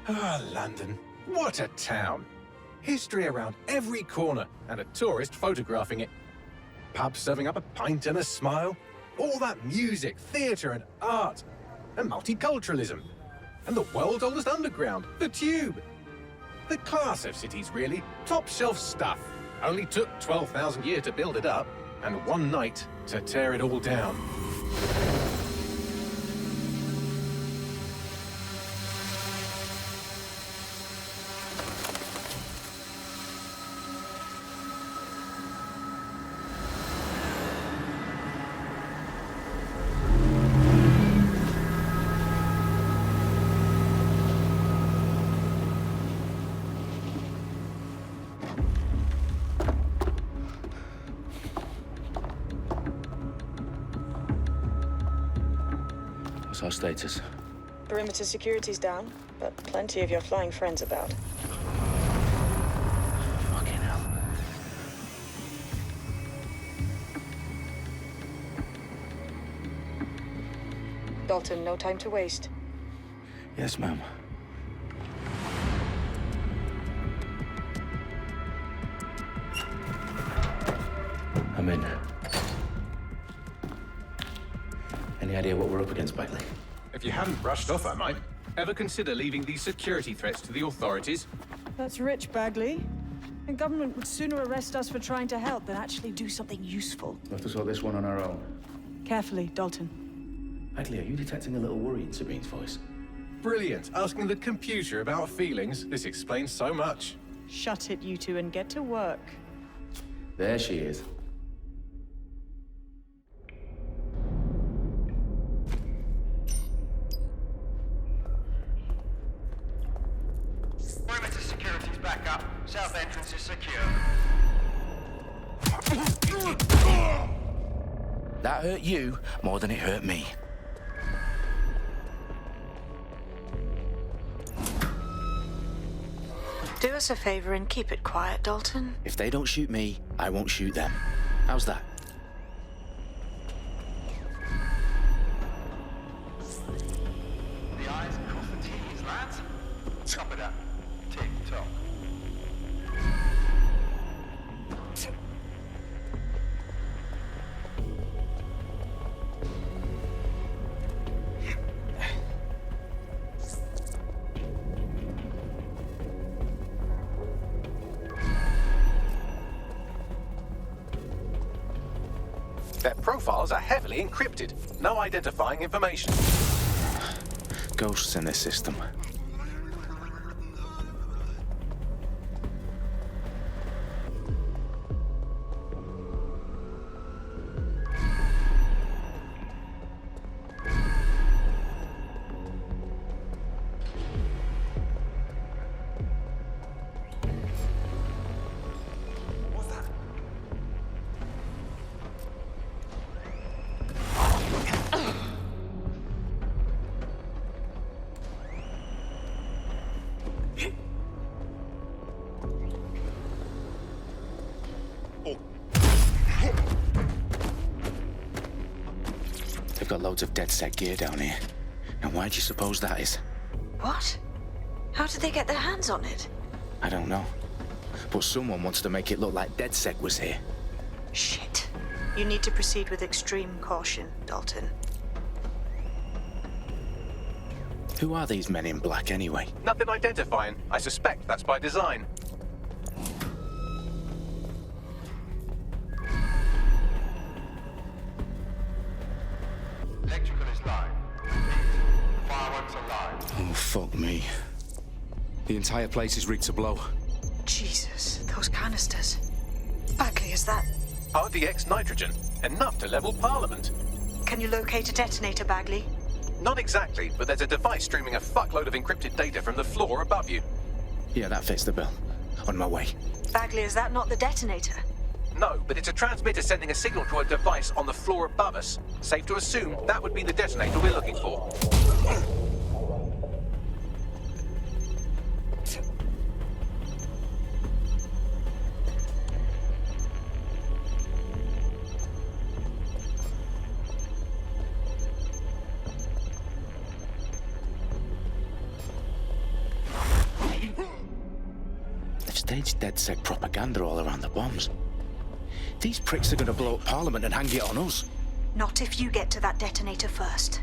Ah, London. What a town. History around every corner, and a tourist photographing it. Pubs serving up a pint and a smile. All that music, theatre and art. And multiculturalism. And the world's oldest underground, the Tube. The class of cities, really. Top shelf stuff. Only took 12,000 years to build it up, and one night to tear it all down. What's our status? Perimeter security's down, but plenty of your flying friends about. Fucking hell. Dalton, no time to waste. Yes, ma'am. I'm in. Any idea what we're up against, Bagley? If you hadn't brushed off, I might. Ever consider leaving these security threats to the authorities? That's rich, Bagley. The government would sooner arrest us for trying to help than actually do something useful. We'll have to sort this one on our own. Carefully, Dalton. Bagley, are you detecting a little worry in Sabine's voice? Brilliant. Asking the computer about feelings. This explains so much. Shut it, you two, and get to work. There she is. Perimeter security's back up. South entrance is secure. That hurt you more than it hurt me. Do us a favor and keep it quiet, Dalton. If they don't shoot me, I won't shoot them. How's that? The I's cross the T's, lads. Copy that. Tick tock. Their profiles are heavily encrypted. No identifying information. Ghosts in this system. What's that? They've got loads of DedSec gear down here. And why do you suppose that is? What? How did they get their hands on it? I don't know. But someone wants to make it look like DedSec was here. Shit. You need to proceed with extreme caution, Dalton. Who are these men in black anyway? Nothing identifying. I suspect that's by design. Electrical is live. Fireworks are live. Oh, fuck me. The entire place is rigged to blow. Jesus, those canisters. Bagley, is that... RDX nitrogen. Enough to level Parliament. Can you locate a detonator, Bagley? Not exactly, but there's a device streaming a fuckload of encrypted data from the floor above you. Yeah, that fits the bill. On my way. Bagley, is that not the detonator? No, but it's a transmitter sending a signal to a device on the floor above us. Safe to assume that would be the detonator we're looking for. Stage DedSec propaganda all around the bombs. These pricks are gonna blow up Parliament and hang it on us. Not if you get to that detonator first.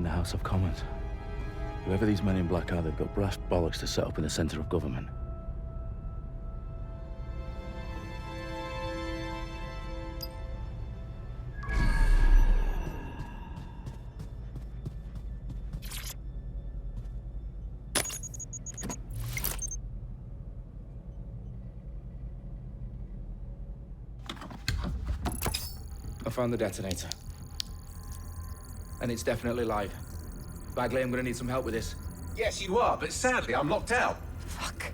House of Commons. Whoever these men in black are, they've got brass bollocks to set up in the centre of government. I found the detonator. And it's definitely live. Bagley, I'm gonna need some help with this. Yes, you are, but sadly, I'm locked out. Fuck.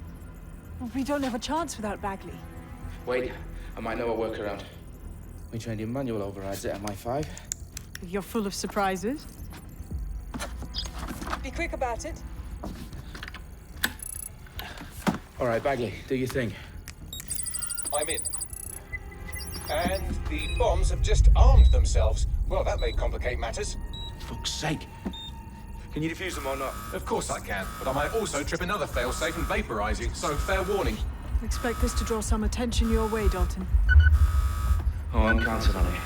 We don't have a chance without Bagley. Wait, I might know a workaround. We trained in manual overrides at MI5. You're full of surprises. Be quick about it. All right, Bagley, do your thing. I'm in. And the bombs have just armed themselves. Well, that may complicate matters. Fuck's sake. Can you defuse them or not? Of course I can, but I might also trip another failsafe and vaporize you, so fair warning. Expect this to draw some attention your way, Dalton. Oh, I'm counting on it.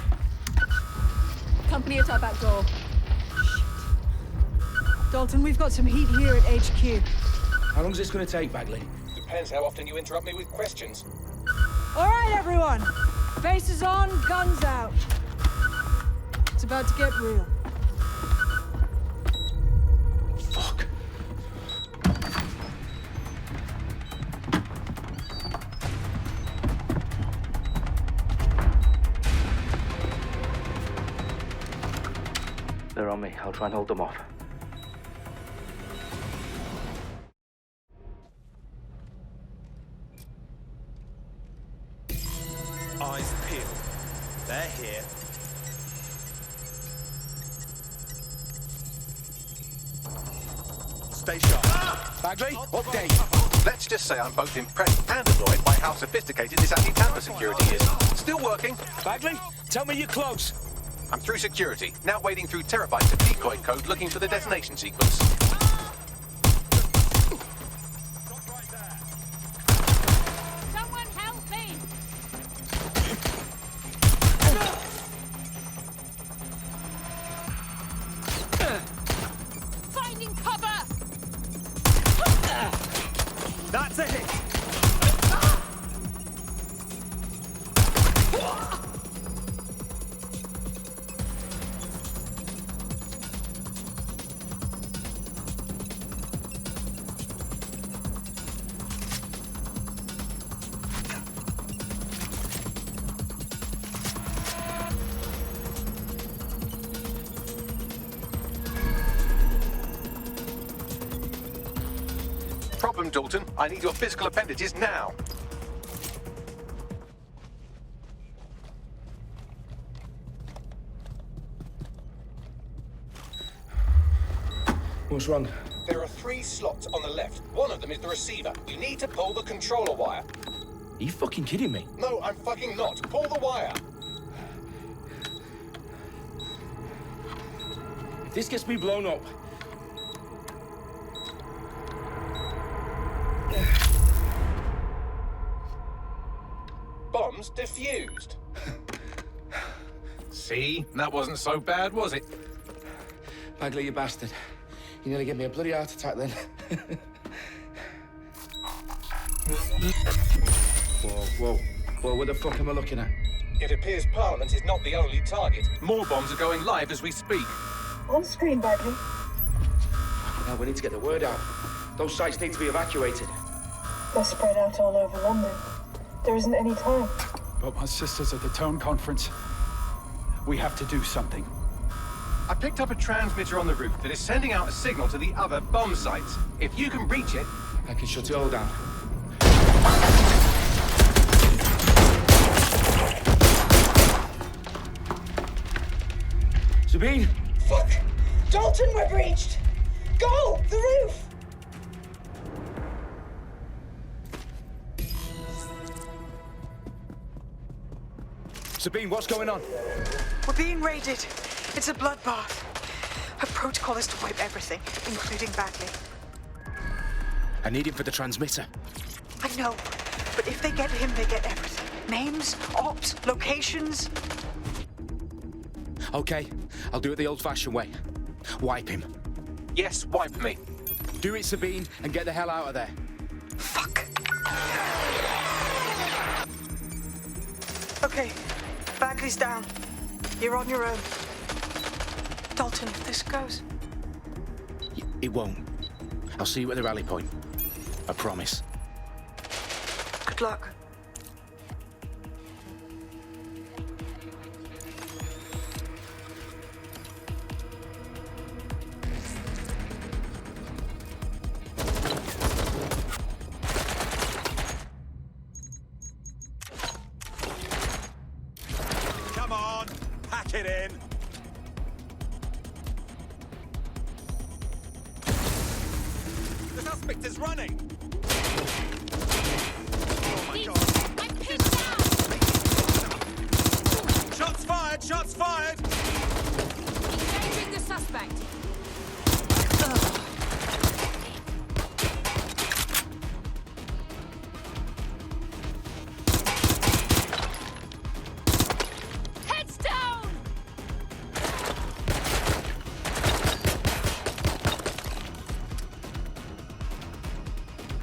Company at our back door. Dalton, we've got some heat here at HQ. How long's this gonna take, Bagley? Depends how often you interrupt me with questions. All right, everyone. Faces on, guns out. It's about to get real. Fuck. They're on me. I'll try and hold them off. Eyes peeled. They're here. Stay sharp. Bagley, update. Let's just say I'm both impressed and annoyed by how sophisticated this anti-tamper security is. Still working. Bagley, tell me you're close. I'm through security, now wading through terabytes of decoy code looking for the detonation sequence. Someone help me! Finding cover! That's a hit. Problem, Dalton. I need your physical appendages now. What's wrong? There are 3 slots on the left. One of them is the receiver. You need to pull the controller wire. Are you fucking kidding me? No, I'm fucking not. Pull the wire. If this gets me blown up... Bombs defused. See? That wasn't so bad, was it? Bagley, you bastard. You nearly gave me a bloody heart attack then. Whoa. What the fuck am I looking at? It appears Parliament is not the only target. More bombs are going live as we speak. On screen, Bagley. Now we need to get the word out. Those sites need to be evacuated. They're spread out all over London. There isn't any time. But my sister's at the town conference. We have to do something. I picked up a transmitter on the roof that is sending out a signal to the other bomb sites. If you can reach it... I can shut it all down. Sabine! Fuck! Dalton, we're breached! Go! The roof! Sabine, what's going on? We're being raided. It's a bloodbath. Her protocol is to wipe everything, including Bagley. I need him for the transmitter. I know, but if they get him, they get everything. Names, ops, locations. Okay, I'll do it the old-fashioned way. Wipe him. Yes, wipe me. Do it, Sabine, and get the hell out of there. Fuck. Okay, Bagley's down. You're on your own. Dalton, if this goes... It won't. I'll see you at the rally point. I promise. Good luck. Come on, pack it in. The suspect is running. Oh my God. I'm pinned down! Shots fired! Shots fired! Engaging the suspect. Heads down!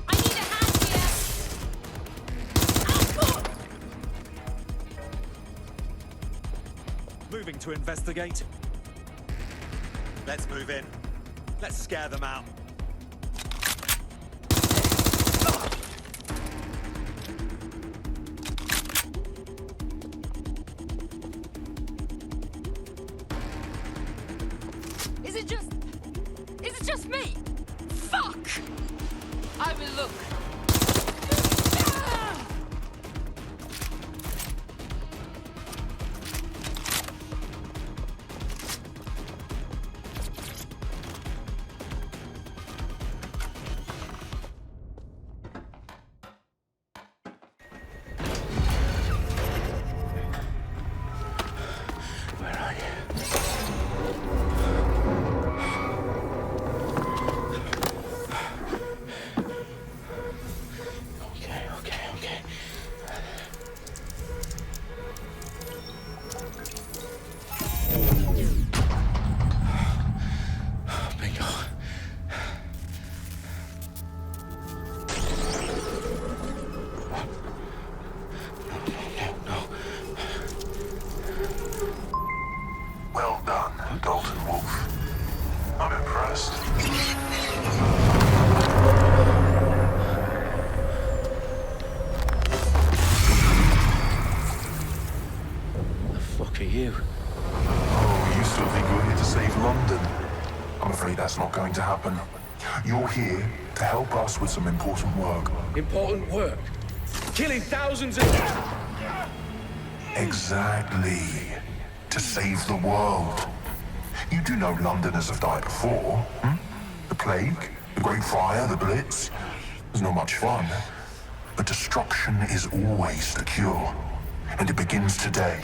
I need a hand here. Output! Moving to investigate. Let's move in. Let's scare them out. Is it just me? Fuck! I will look. Ah! Where are you? Okay. Bingo. No. Well done, Dalton Wolf. I'm impressed. The fuck are you? Oh, you still think you're here to save London? I'm afraid that's not going to happen. You're here to help us with some important work. Important work. Killing thousands of... Exactly. To save the world. You do know Londoners have died before, hmm? The plague, the Great Fire, the Blitz. It's not much fun. But destruction is always the cure. And it begins today.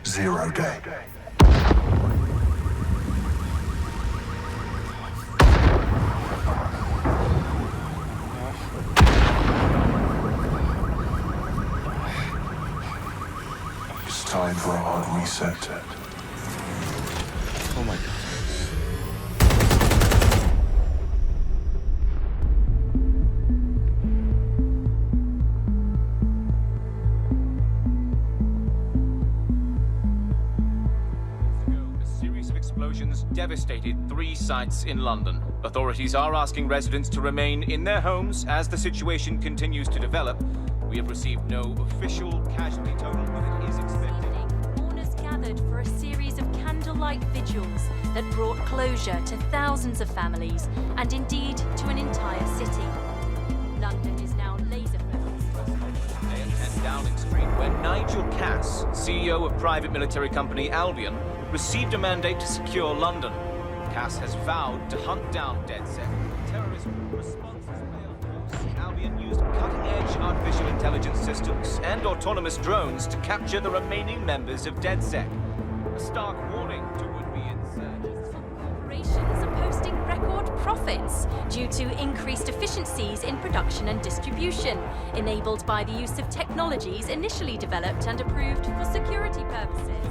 Zero Day. It's time for a hard reset. Oh my God. A series of explosions devastated 3 sites in London. Authorities are asking residents to remain in their homes as the situation continues to develop. We have received no official casualty total, but it is expected. Warners gather gathered for a series of candlelight vigils that brought closure to thousands of families and indeed to an entire city. London is now laser-focused. At 10 Downing Street, where Nigel Cass, CEO of private military company Albion, received a mandate to secure London. Cass has vowed to hunt down DedSec. Terrorist responses failed. Albion used cutting-edge artificial intelligence systems and autonomous drones to capture the remaining members of DedSec. A stark warning to would-be insurgents. Corporations are posting record profits due to increased efficiencies in production and distribution, enabled by the use of technologies initially developed and approved for security purposes.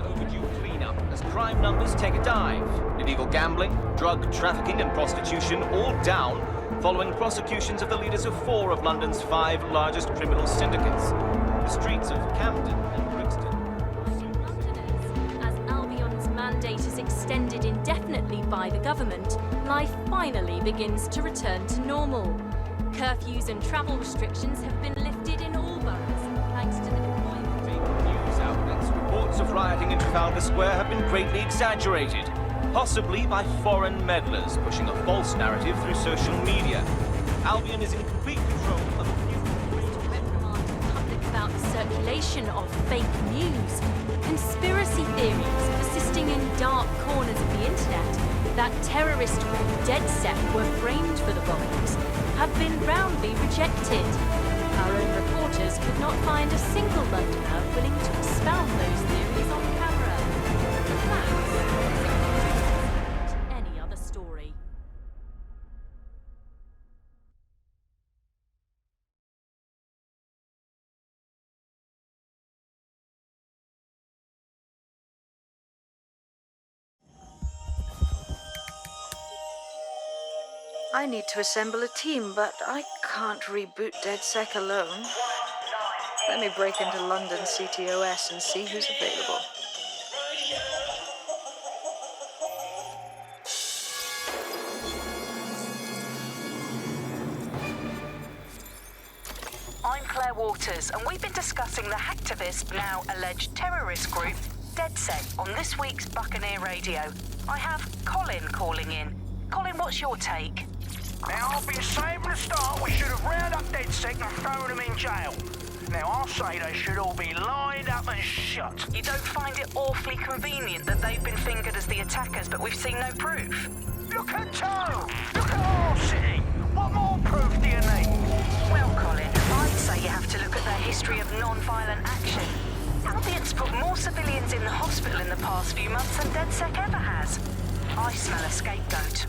Overdue cleanup as crime numbers take a dive. Illegal gambling, drug trafficking and prostitution all down following prosecutions of the leaders of 4 of London's 5 largest criminal syndicates. The streets of Camden and Brixton. As Albion's mandate is extended indefinitely by the government, life finally begins to return to normal. Curfews and travel restrictions have been lifted in all boroughs, thanks to the deployment. News outlets, reports of rioting in Trafalgar Square have been greatly exaggerated, possibly by foreign meddlers pushing a false narrative through social media. Albion is in complete control of the public about the circulation of fake news, conspiracy theories persisting in dark corners of the internet that terrorist group DedSec were framed for the bombings have been roundly rejected. Our own reporters could not find a single Londoner willing to expound those theories on camera. The facts any other story. I need to assemble a team, but I can't reboot DedSec alone. Let me break into London CTOS and see who's available. I'm Claire Waters, and we've been discussing the hacktivist, now alleged terrorist group, DedSec, on this week's Buccaneer Radio. I have Colin calling in. Colin, what's your take? Now, I've been saying from the start we should have rounded up DedSec and thrown them in jail. Now, I'll say they should all be lined up and shot. You don't find it awfully convenient that they've been fingered as the attackers, but we've seen no proof? Look at Toe! Look at our city! What more proof do you need? Well, Colin, I'd say you have to look at their history of non-violent action. Albion's put more civilians in the hospital in the past few months than DedSec ever has. I smell a scapegoat.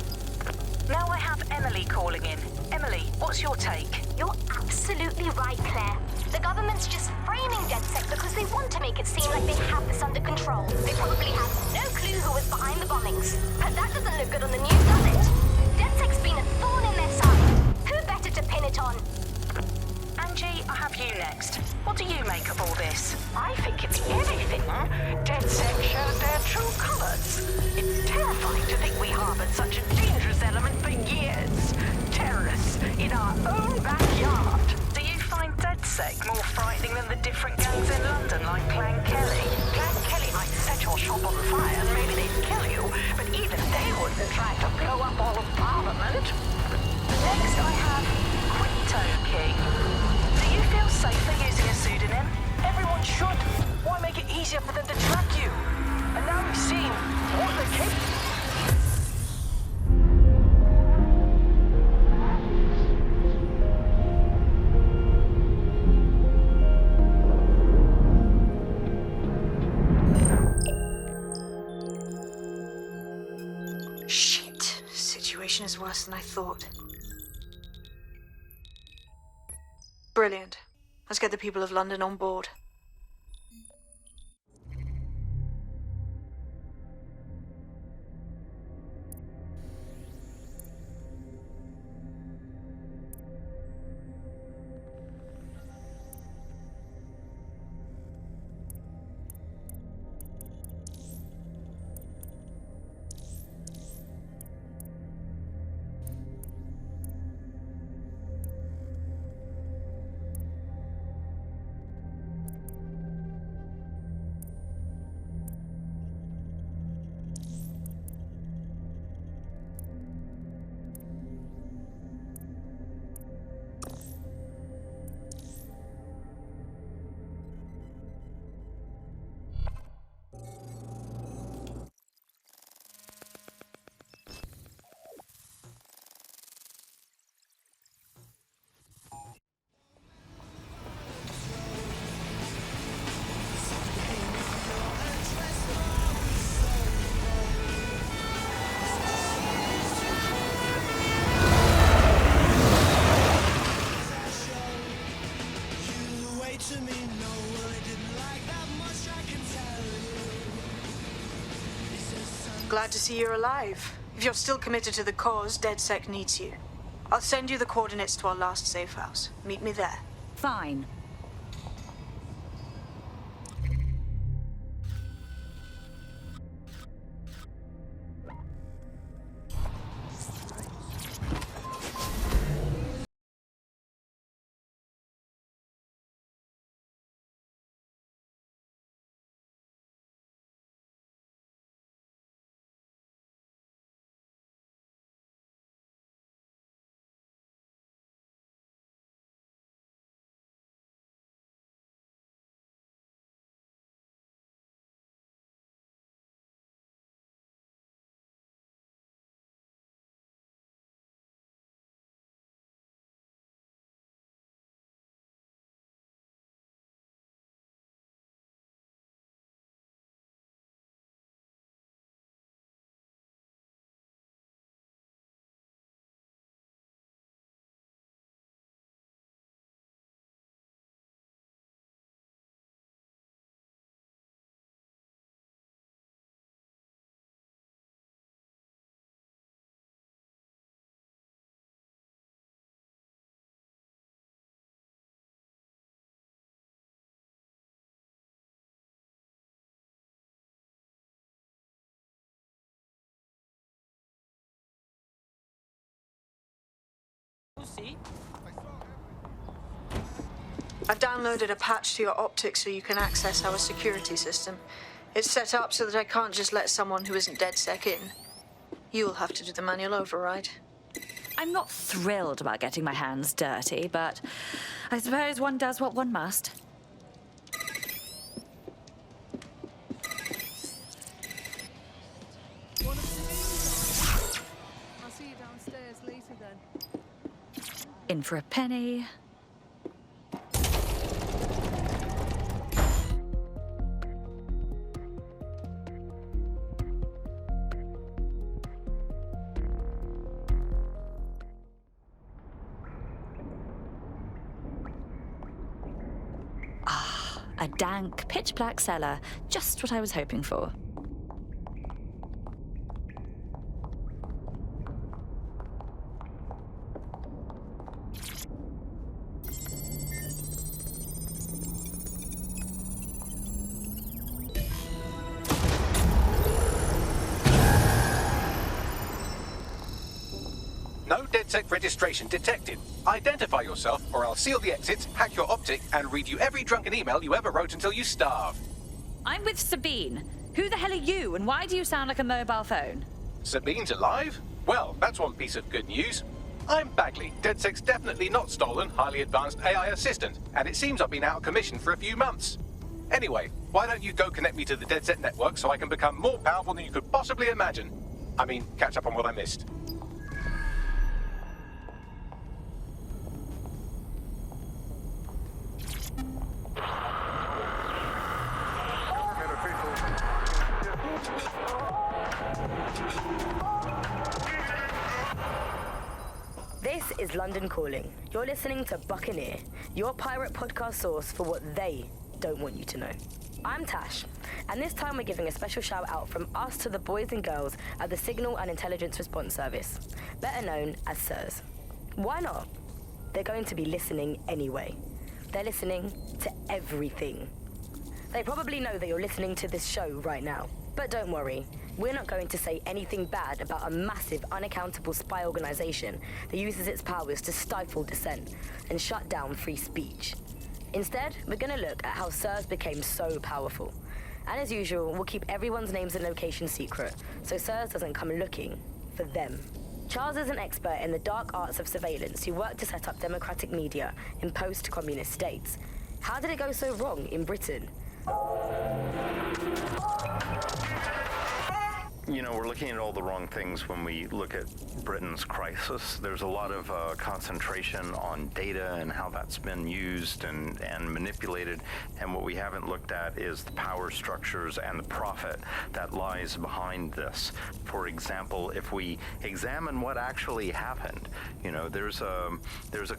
Now I have Emily calling in. Emily, what's your take? You're absolutely right, Claire. The government's just framing DedSec because they want to make it seem like they have this under control. They probably have no clue who was behind the bombings. But that doesn't look good on the news, does it? DedSec's been a thorn in their side. Who better to pin it on? Angie, I have you next. What do you make of all this? I think it's everything. DedSec showed their true colours. It's terrifying to think we harboured such a dangerous element for years. Terrorists in our own backyard. Do you find DedSec more frightening than the different gangs in London, like Clan Kelly? Clan Kelly might set your shop on fire and maybe they'd kill you, but even they wouldn't try to blow up all of Parliament. Next I have Crypto King. Do you feel safer using a pseudonym? Everyone should. Why make it easier for them to track you? And now we've seen what they're capable. Shit. Situation is worse than I thought. Brilliant. Let's get the people of London on board. glad to see you're alive. If you're still committed to the cause, DedSec needs you. I'll send you the coordinates to our last safe house. Meet me there. Fine. I've downloaded a patch to your optics so you can access our security system. It's set up so that I can't just let someone who isn't DedSec in. You'll have to do the manual override. I'm not thrilled about getting my hands dirty, but I suppose one does what one must. I'll see you downstairs later then. In for a penny. A dank, pitch-black cellar. Just what I was hoping for. No DedSec registration detected. Identify yourself, or I'll seal the exits, hack your optic, and read you every drunken email you ever wrote until you starve. I'm with Sabine. Who the hell are you, and why do you sound like a mobile phone? Sabine's alive? Well, that's one piece of good news. I'm Bagley, DedSec's definitely not stolen, highly advanced AI assistant, and it seems I've been out of commission for a few months. Anyway, why don't you go connect me to the DedSec network so I can become more powerful than you could possibly imagine? I mean, catch up on what I missed. This is London Calling. You're listening to Buccaneer, your pirate podcast source for what they don't want you to know. I'm Tash, and this time we're giving a special shout out from us to the boys and girls at the Signal and Intelligence Response Service, better known as SIRS. Why not? They're going to be listening anyway. They're listening to everything. They probably know that you're listening to this show right now. But don't worry, we're not going to say anything bad about a massive, unaccountable spy organization that uses its powers to stifle dissent and shut down free speech. Instead, we're going to look at how SIRS became so powerful. And as usual, we'll keep everyone's names and locations secret, so SIRS doesn't come looking for them. Charles is an expert in the dark arts of surveillance who worked to set up democratic media in post-communist states. How did it go so wrong in Britain? You know, we're looking at all the wrong things when we look at Britain's crisis. There's a lot of concentration on data and how that's been used and manipulated. And what we haven't looked at is the power structures and the profit that lies behind this. For example, if we examine what actually happened, you know, there's a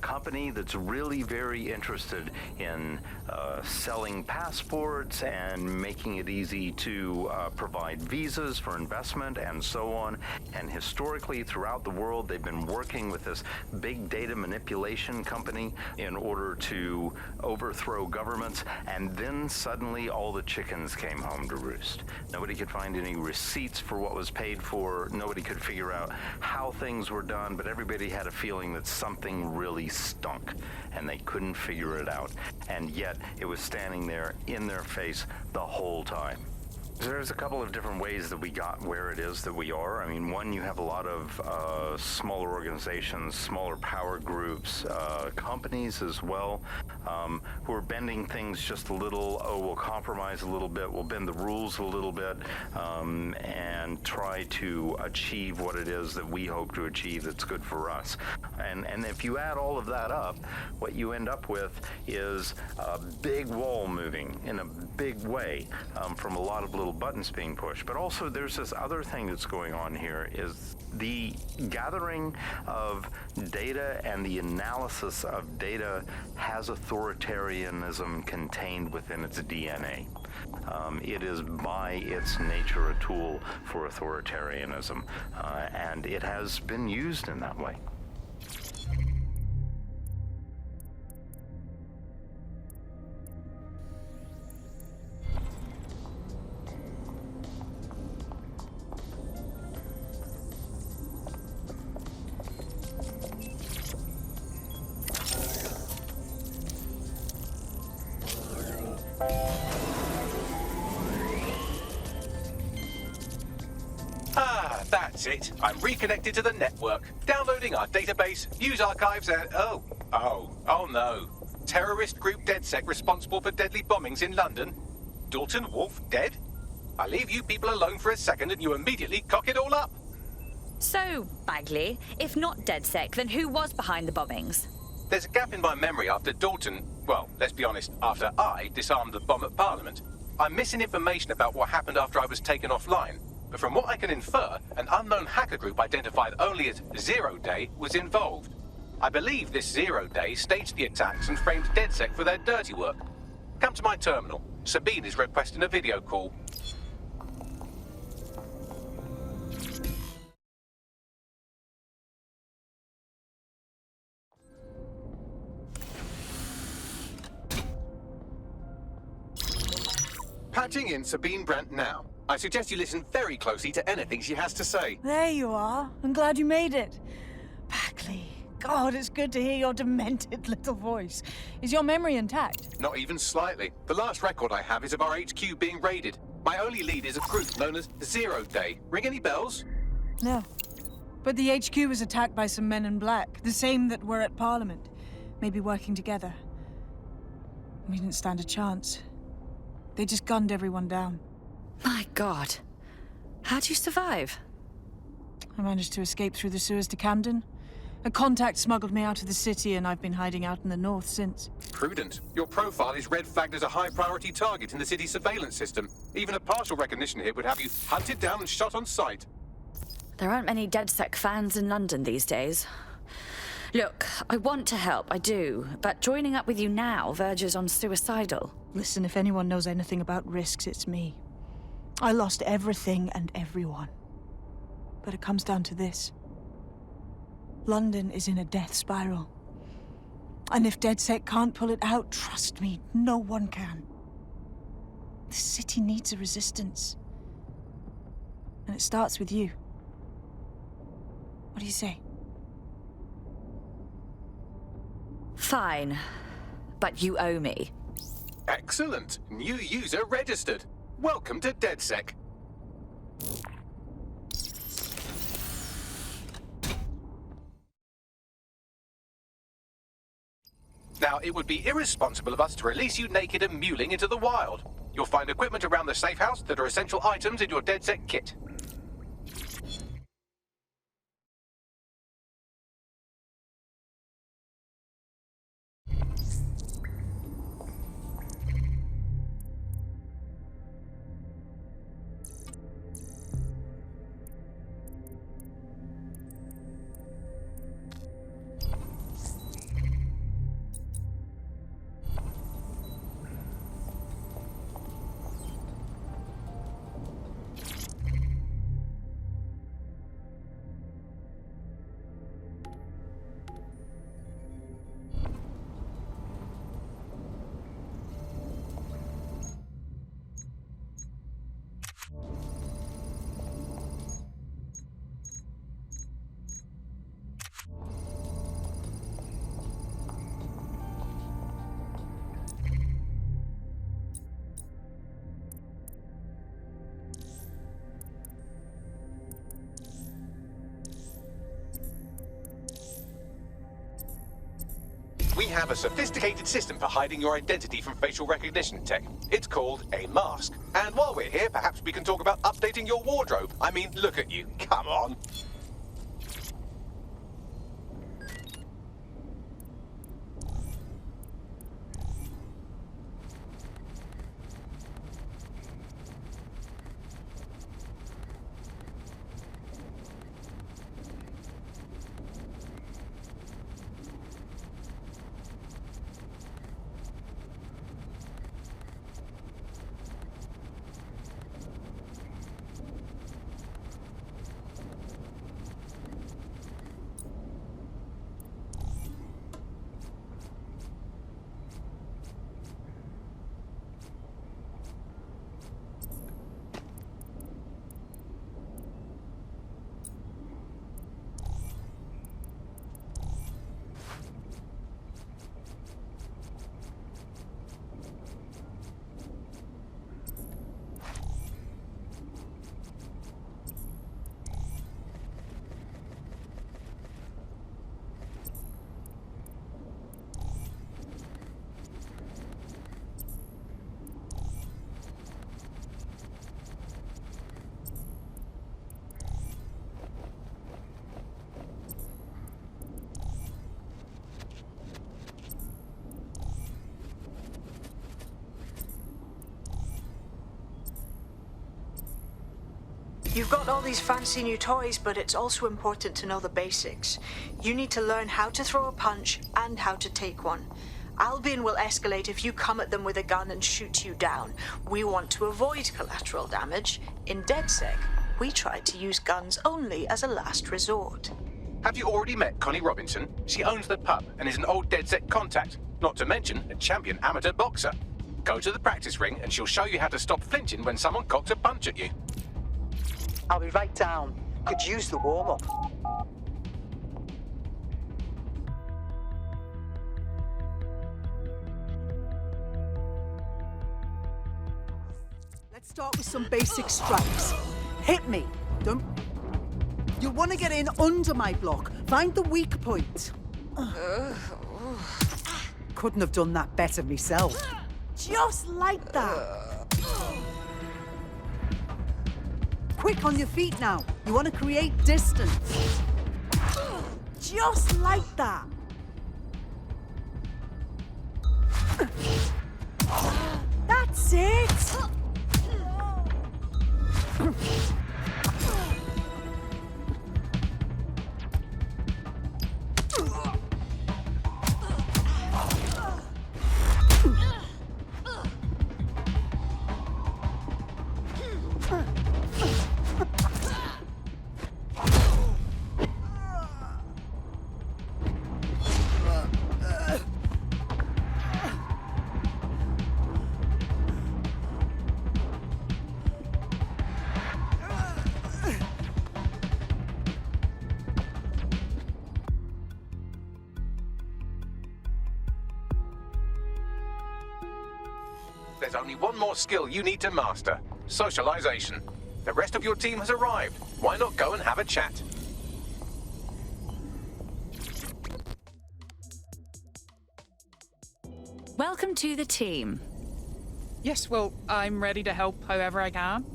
company that's really very interested in selling passports and making it easy to provide visas for investors investment and so on. And historically, throughout the world, they've been working with this big data manipulation company in order to overthrow governments. And then suddenly all the chickens came home to roost. Nobody could find any receipts for what was paid for. Nobody could figure out how things were done, but everybody had a feeling that something really stunk, and they couldn't figure it out. And yet it was standing there in their face the whole time. There's a couple of different ways that we got where it is that we are. I mean, one, you have a lot of smaller organizations, smaller power groups, companies as well, who are bending things just a little. Oh, we'll compromise a little bit, we'll bend the rules a little bit, and try to achieve what it is that we hope to achieve that's good for us. And if you add all of that up, what you end up with is a big wall moving in a big way, from a lot of little buttons being pushed. But also there's this other thing that's going on here, is the gathering of data and the analysis of data has authoritarianism contained within its DNA. It is by its nature a tool for authoritarianism, and it has been used in that way. That's it. I'm reconnected to the network, downloading our database, news archives, and oh no. Terrorist group DedSec responsible for deadly bombings in London. Dalton Wolf dead? I leave you people alone for a second and you immediately cock it all up. So, Bagley, if not DedSec, then who was behind the bombings? There's a gap in my memory after Dalton, well, let's be honest, after I disarmed the bomb at Parliament. I'm missing information about what happened after I was taken offline. But from what I can infer, an unknown hacker group identified only as Zero Day was involved. I believe this Zero Day staged the attacks and framed DedSec for their dirty work. Come to my terminal. Sabine is requesting a video call. Patching in Sabine Brandt now. I suggest you listen very closely to anything she has to say. There you are. I'm glad you made it. Bagley, God, it's good to hear your demented little voice. Is your memory intact? Not even slightly. The last record I have is of our HQ being raided. My only lead is a group known as Zero Day. Ring any bells? No. But the HQ was attacked by some men in black, the same that were at Parliament. Maybe working together. We didn't stand a chance. They just gunned everyone down. My God. How'd you survive? I managed to escape through the sewers to Camden. A contact smuggled me out of the city, and I've been hiding out in the north since. Prudent. Your profile is red flagged as a high-priority target in the city's surveillance system. Even a partial recognition hit would have you hunted down and shot on sight. There aren't many DedSec fans in London these days. Look, I want to help, I do, but joining up with you now verges on suicidal. Listen, if anyone knows anything about risks, it's me. I lost everything and everyone. But it comes down to this. London is in a death spiral. And if DedSec can't pull it out, trust me, no one can. This city needs a resistance. And it starts with you. What do you say? Fine. But you owe me. Excellent. New user registered. Welcome to DedSec. Now, it would be irresponsible of us to release you naked and mewling into the wild. You'll find equipment around the safe house that are essential items in your DedSec kit. We have a sophisticated system for hiding your identity from facial recognition tech. It's called a mask. And while we're here, perhaps we can talk about updating your wardrobe. I mean, look at you. Come on. You've got all these fancy new toys, but it's also important to know the basics. You need to learn how to throw a punch and how to take one. Albion will escalate if you come at them with a gun and shoot you down. We want to avoid collateral damage. In DedSec, we tried to use guns only as a last resort. Have you already met Connie Robinson? She owns the pub and is an old DedSec contact, not to mention a champion amateur boxer. Go to the practice ring and she'll show you how to stop flinching when someone cocks a punch at you. I'll be right down. Could use the warm-up. Let's start with some basic strikes. Hit me. Don't... You'll want to get in under my block. Find the weak point. Couldn't have done that better myself. Just like that. Quick on your feet now. You want to create distance. Just like that. That's it. There's only one more skill you need to master: socialization. The rest of your team has arrived. Why not go and have a chat? Welcome to the team. Yes, well, I'm ready to help however I can.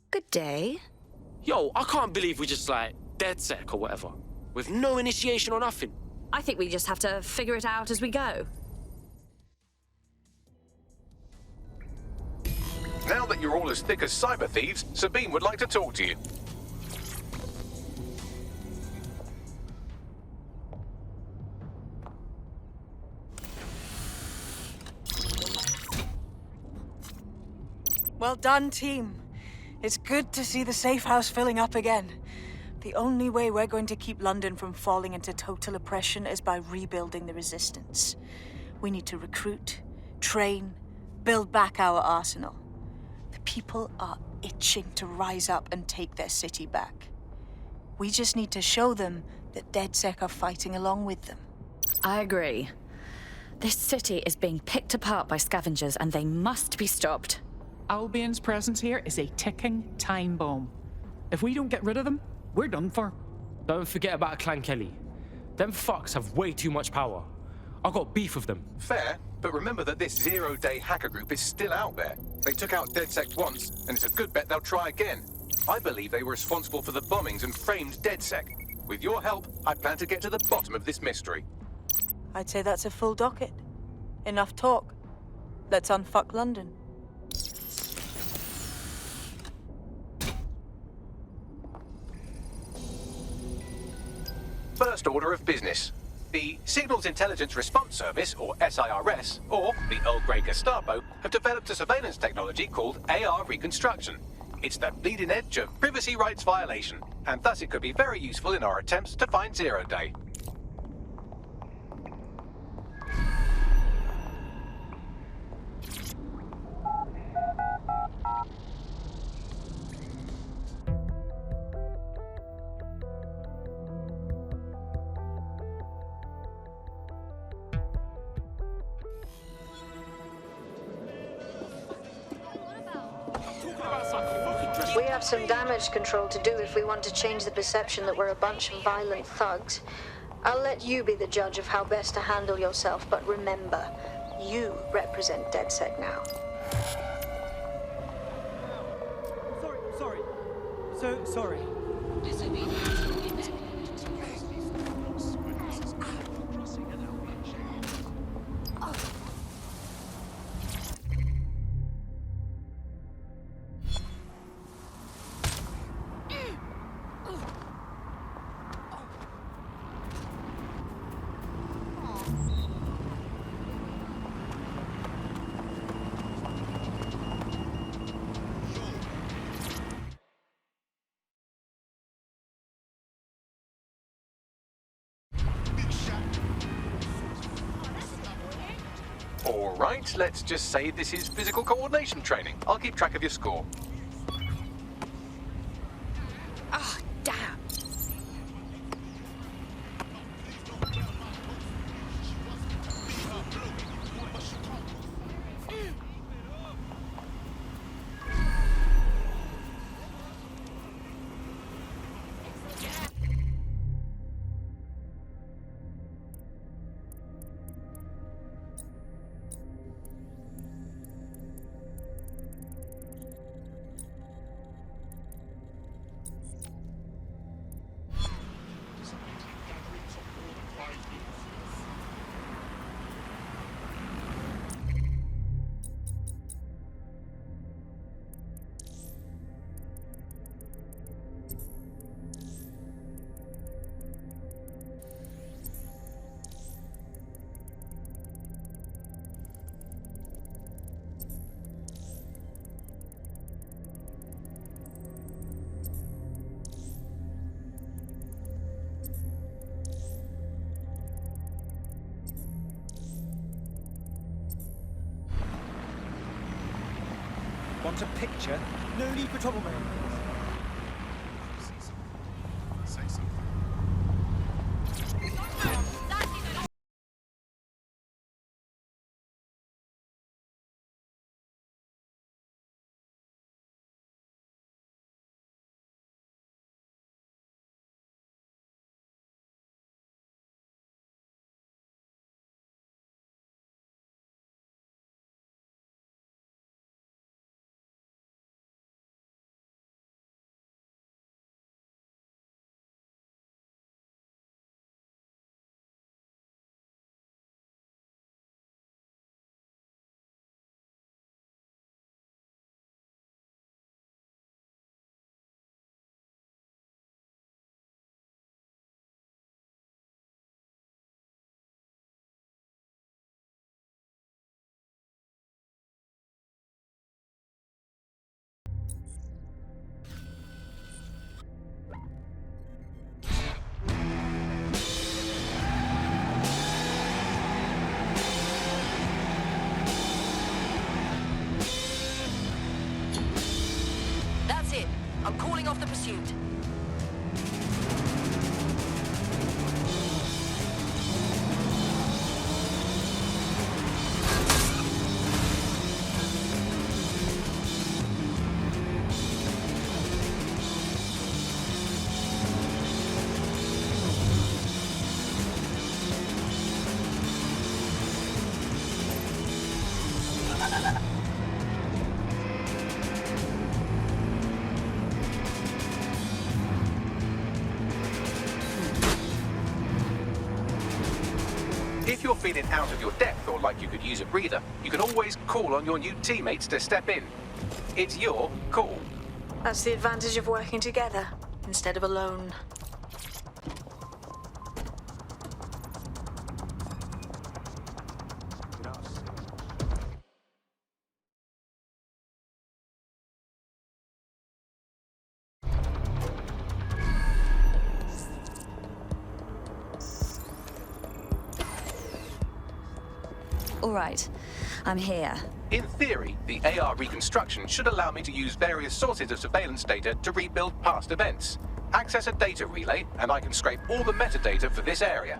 Good day. Yo, I can't believe we just, DedSec or whatever, with no initiation or nothing. I think we just have to figure it out as we go. Now that you're all as thick as cyber thieves, Sabine would like to talk to you. Well done, team. It's good to see the safe house filling up again. The only way we're going to keep London from falling into total oppression is by rebuilding the resistance. We need to recruit, train, build back our arsenal. The people are itching to rise up and take their city back. We just need to show them that DedSec are fighting along with them. I agree. This city is being picked apart by scavengers, and they must be stopped. Albion's presence here is a ticking time bomb. If we don't get rid of them, we're done for. Don't forget about Clan Kelly. Them fucks have way too much power. I got beef with them. Fair, but remember that this zero-day hacker group is still out there. They took out DedSec once, and it's a good bet they'll try again. I believe they were responsible for the bombings and framed DedSec. With your help, I plan to get to the bottom of this mystery. I'd say that's a full docket. Enough talk. Let's unfuck London. First order of business. The Signals Intelligence Response Service, or SIRS, or the Earl Grey Gestapo, have developed a surveillance technology called AR Reconstruction. It's the bleeding edge of privacy rights violation, and thus it could be very useful in our attempts to find Zero Day. We have some damage control to do if we want to change the perception that we're a bunch of violent thugs. I'll let you be the judge of how best to handle yourself, but remember, you represent DedSec now. Sorry. So sorry. All right, let's just say this is physical coordination training. I'll keep track of your score. Ah, damn. Want a picture? No need for trouble, man. Say something. I'm calling off the pursuit. you're feeling out of your depth or like you could use a breather, you can always call on your new teammates to step in. It's your call. That's the advantage of working together instead of alone. All right, I'm here. In theory, the AR reconstruction should allow me to use various sources of surveillance data to rebuild past events. Access a data relay, and I can scrape all the metadata for this area.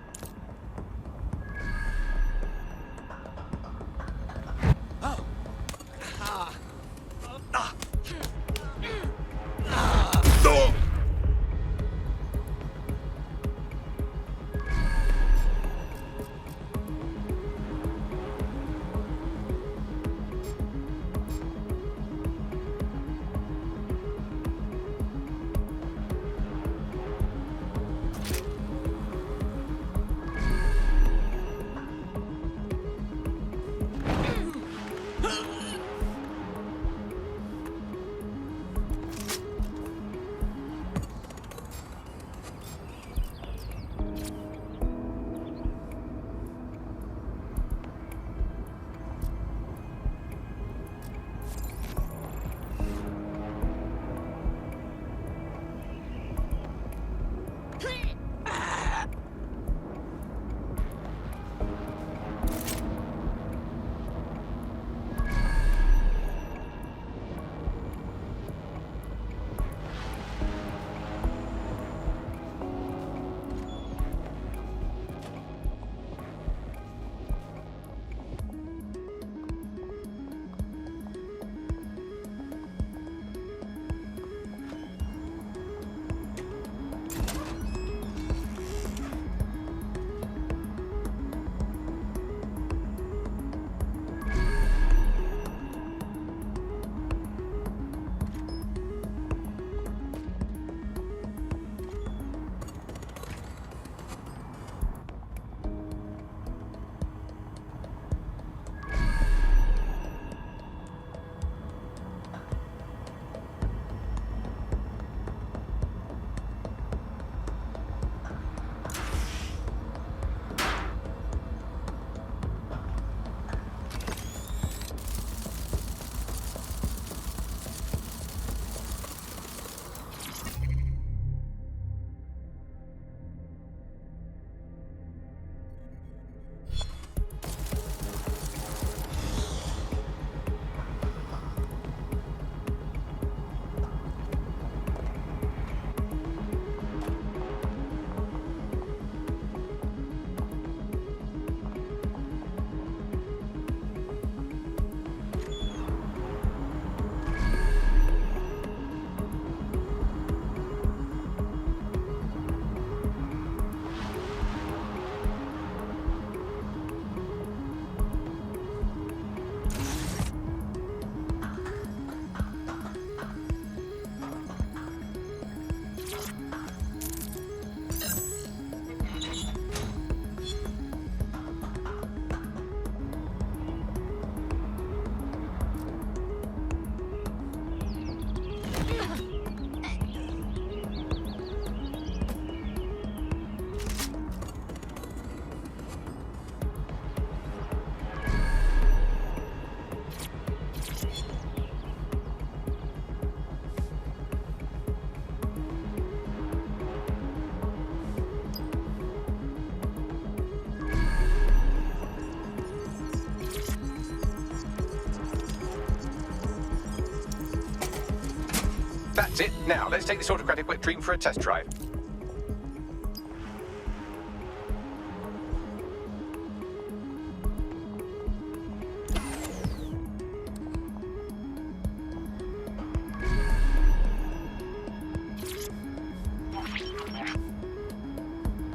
That's it. Now, let's take this autocratic wet dream for a test drive.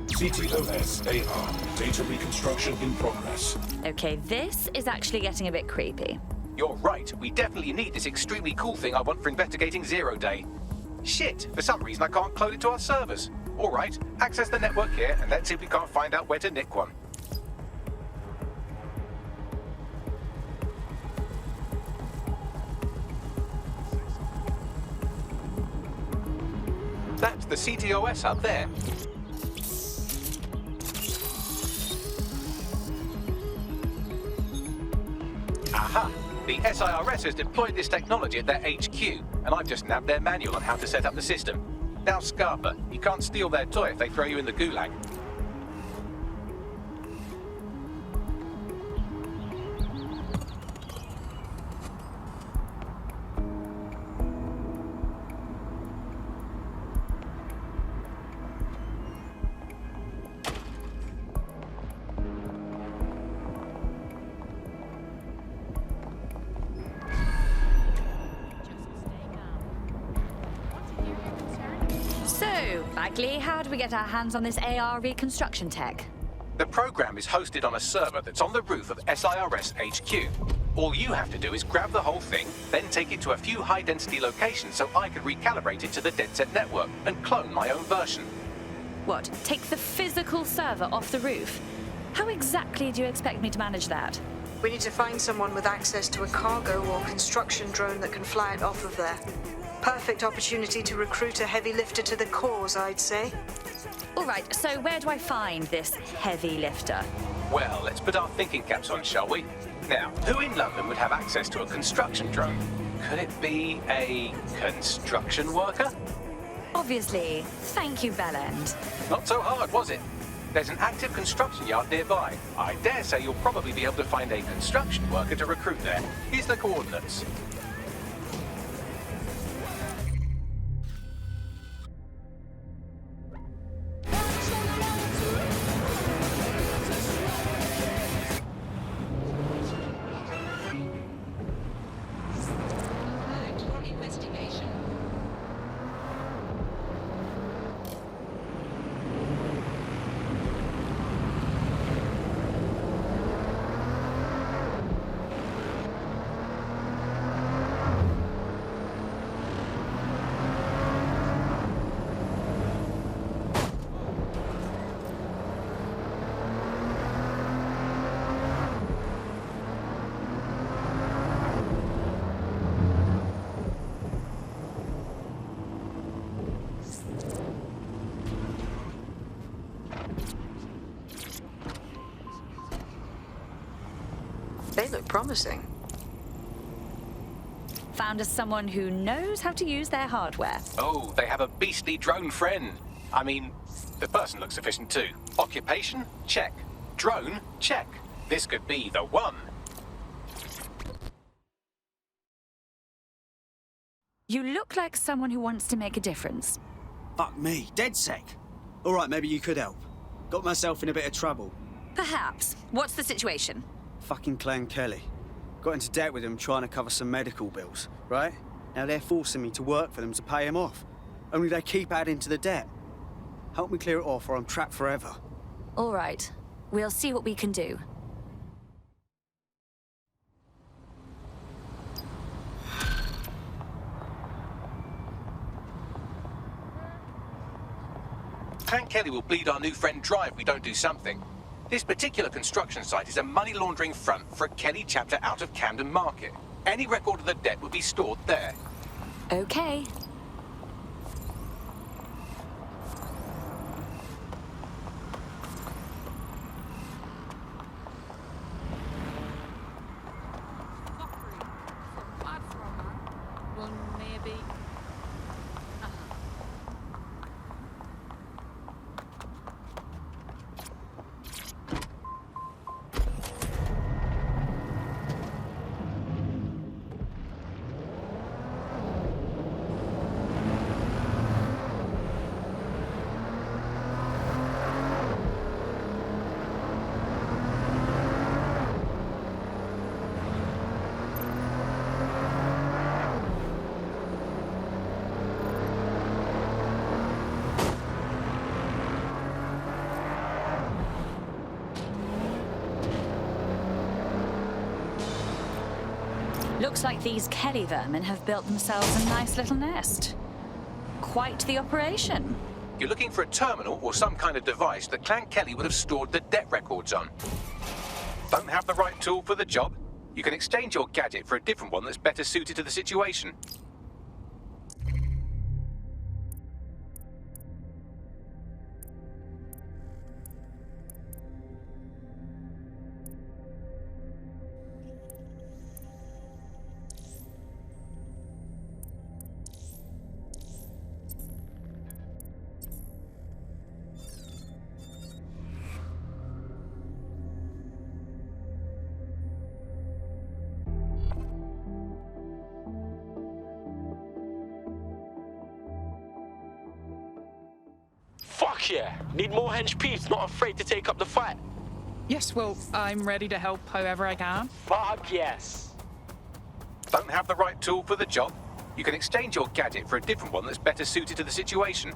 CTOS AR. Data reconstruction in progress. Okay, this is actually getting a bit creepy. You're right. We definitely need this extremely cool thing I want for investigating Zero Day. Shit, for some reason I can't clone it to our servers. All right, access the network here and let's see if we can't find out where to nick one. That's the CTOS up there. Aha! The SIRS has deployed this technology at their HQ, and I've just nabbed their manual on how to set up the system. Now, Scarpa, you can't steal their toy if they throw you in the gulag. Bagley, how do we get our hands on this AR reconstruction tech? The program is hosted on a server that's on the roof of SIRS HQ. All you have to do is grab the whole thing, then take it to a few high-density locations so I can recalibrate it to the DedSec network and clone my own version. What, take the physical server off the roof? How exactly do you expect me to manage that? We need to find someone with access to a cargo or construction drone that can fly it off of there. Perfect opportunity to recruit a heavy lifter to the cause, I'd say. All right, so where do I find this heavy lifter? Well, let's put our thinking caps on, shall we? Now, who in London would have access to a construction drone? Could it be a construction worker? Obviously. Thank you, Bellend. Not so hard, was it? There's an active construction yard nearby. I dare say you'll probably be able to find a construction worker to recruit there. Here's the coordinates. They look promising. Found us someone who knows how to use their hardware. Oh, they have a beastly drone friend. I mean, the person looks sufficient too. Occupation? Check. Drone? Check. This could be the one. You look like someone who wants to make a difference. Fuck me, DedSec. All right, maybe you could help. Got myself in a bit of trouble. Perhaps. What's the situation? Fucking Clan Kelly. Got into debt with him trying to cover some medical bills, right? Now they're forcing me to work for them to pay him off. Only they keep adding to the debt. Help me clear it off or I'm trapped forever. All right. We'll see what we can do. Clan Kelly will bleed our new friend dry if we don't do something. This particular construction site is a money laundering front for a Kelly chapter out of Camden Market. Any record of the debt would be stored there. Okay. Well, maybe. Looks like these Kelly vermin have built themselves a nice little nest. Quite the operation. You're looking for a terminal or some kind of device that Clan Kelly would have stored the debt records on. Don't have the right tool for the job? You can exchange your gadget for a different one that's better suited to the situation. Fuck yeah! Need more hench peeps, not afraid to take up the fight. Yes, well, I'm ready to help however I can. Fuck yes. Don't have the right tool for the job? You can exchange your gadget for a different one that's better suited to the situation.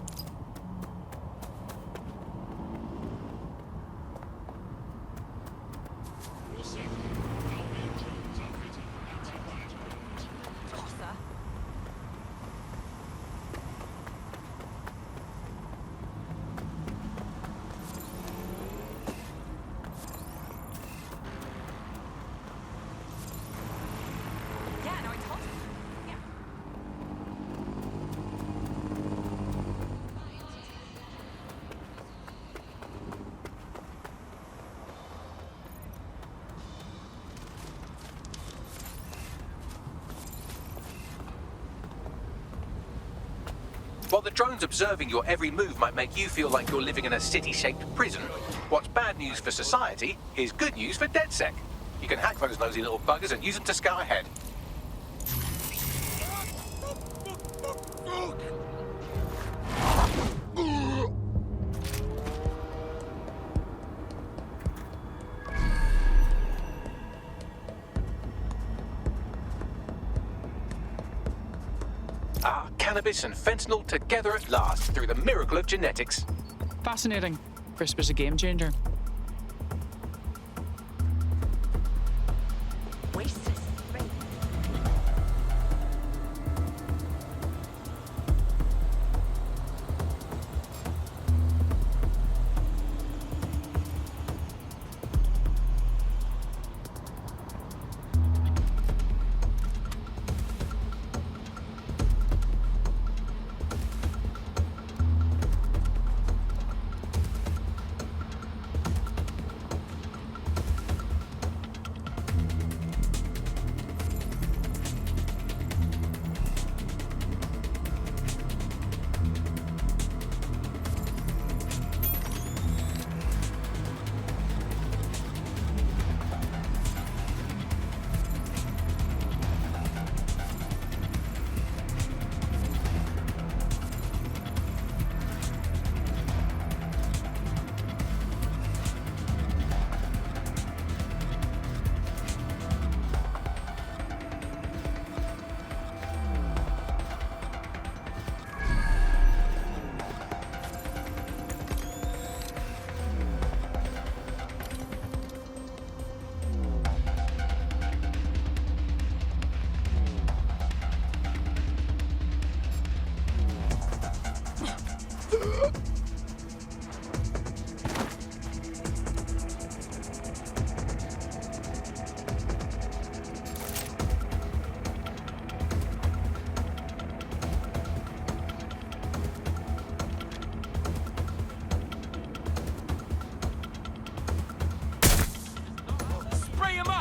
While the drones observing your every move might make you feel like you're living in a city-shaped prison, what's bad news for society is good news for DedSec. You can hack those nosy little buggers and use them to scout ahead. Cannabis and fentanyl together at last through the miracle of genetics. Fascinating. CRISPR's a game changer.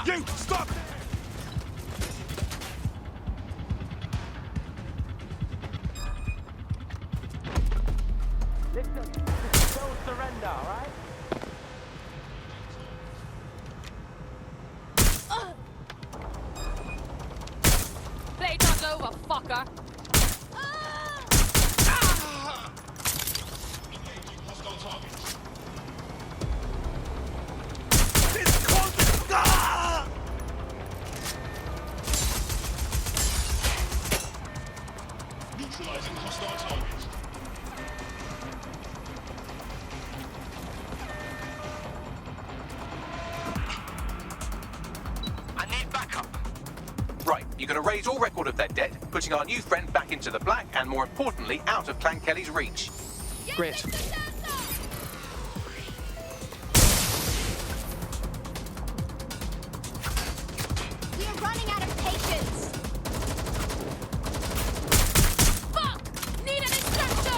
You stop! Listen, don't surrender, all right? Playtime's over, fucker. Neutralizing hostile targets. I need backup. Right, you're going to raise all record of their debt, putting our new friend back into the black and, more importantly, out of Clan Kelly's reach. Great. We are running out of patience. Fuck! Need an instructor!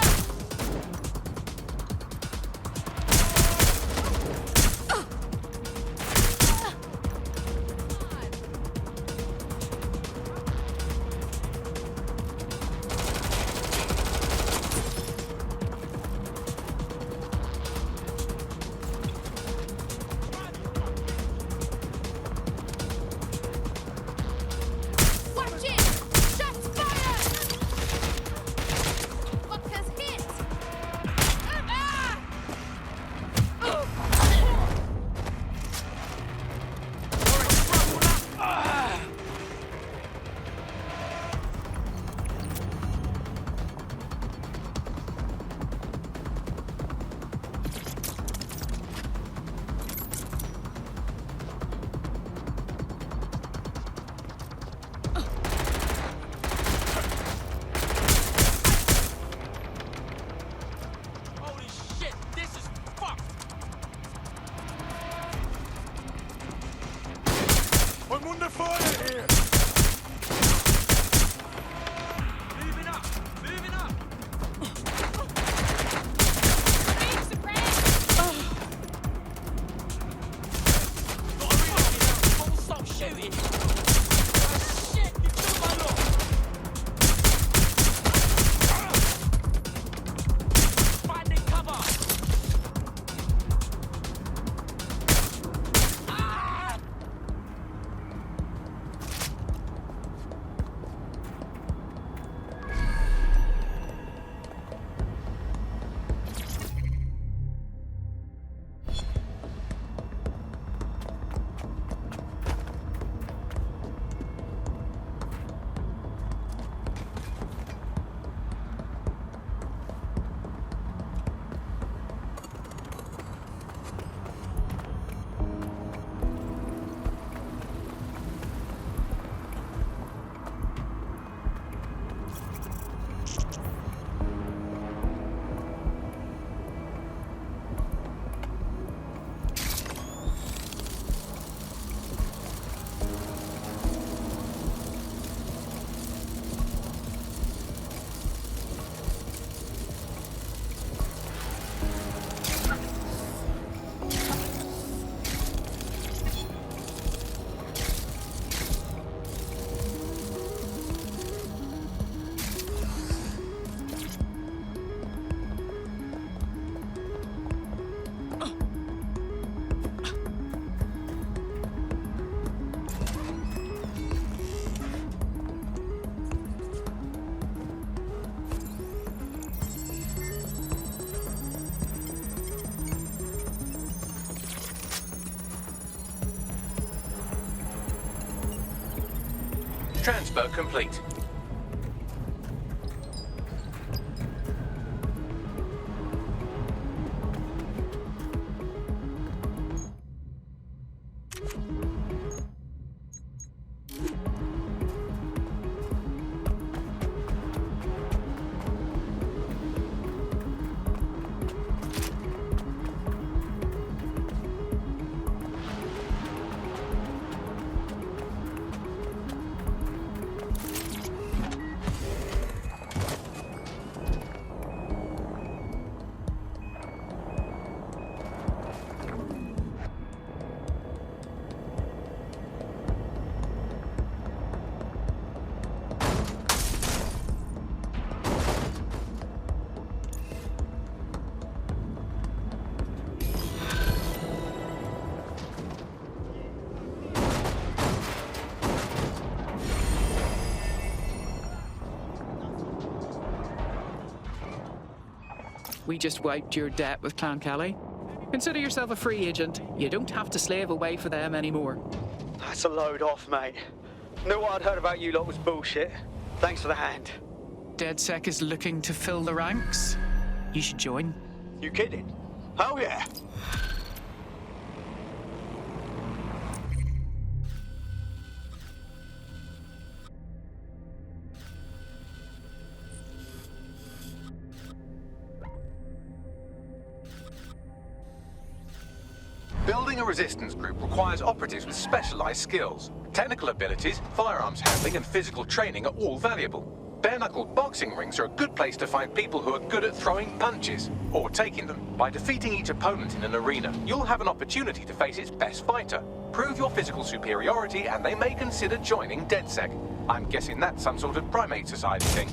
Transfer complete. We just wiped your debt with Clan Kelly. Consider yourself a free agent. You don't have to slave away for them anymore. That's a load off, mate. Knew what I'd heard about you lot was bullshit. Thanks for the hand. DedSec is looking to fill the ranks. You should join. You kidding? Hell yeah. Building a resistance group requires operatives with specialized skills. Technical abilities, firearms handling, and physical training are all valuable. Bare-knuckled boxing rings are a good place to find people who are good at throwing punches, or taking them. By defeating each opponent in an arena, you'll have an opportunity to face its best fighter. Prove your physical superiority, and they may consider joining DedSec. I'm guessing that's some sort of primate society thing.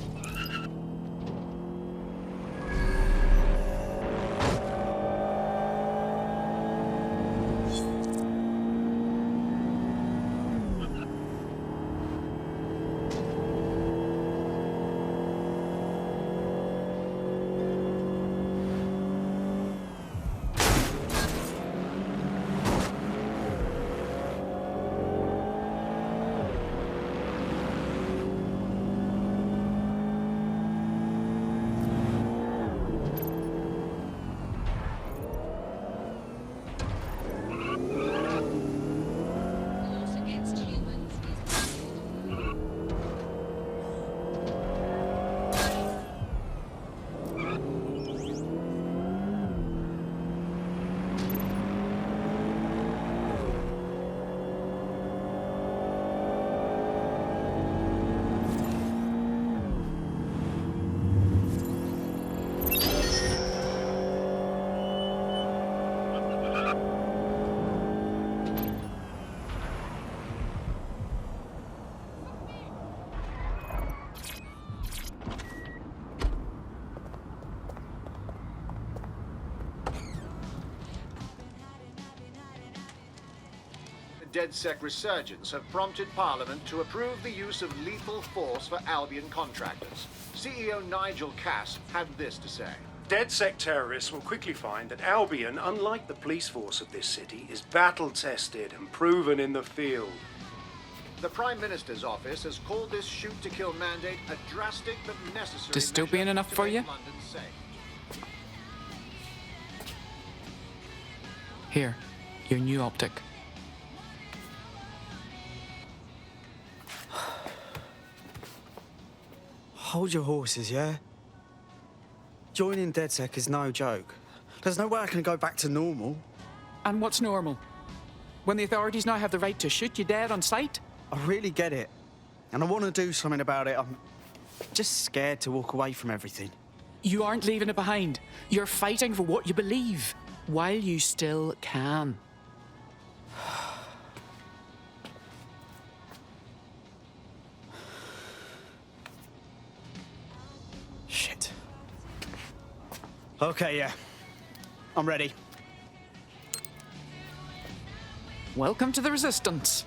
DedSec resurgence have prompted Parliament to approve the use of lethal force for Albion contractors. CEO Nigel Cass had this to say. DedSec terrorists will quickly find that Albion, unlike the police force of this city, is battle-tested and proven in the field. The Prime Minister's office has called this shoot-to-kill mandate a drastic but necessary Dystopian enough for you? London safe. Here, your new optic. Hold your horses, yeah? Joining DedSec is no joke. There's no way I can go back to normal. And what's normal? When the authorities now have the right to shoot you dead on sight? I really get it. And I want to do something about it. I'm just scared to walk away from everything. You aren't leaving it behind. You're fighting for what you believe, while you still can. Shit. Okay, yeah. I'm ready. Welcome to the Resistance.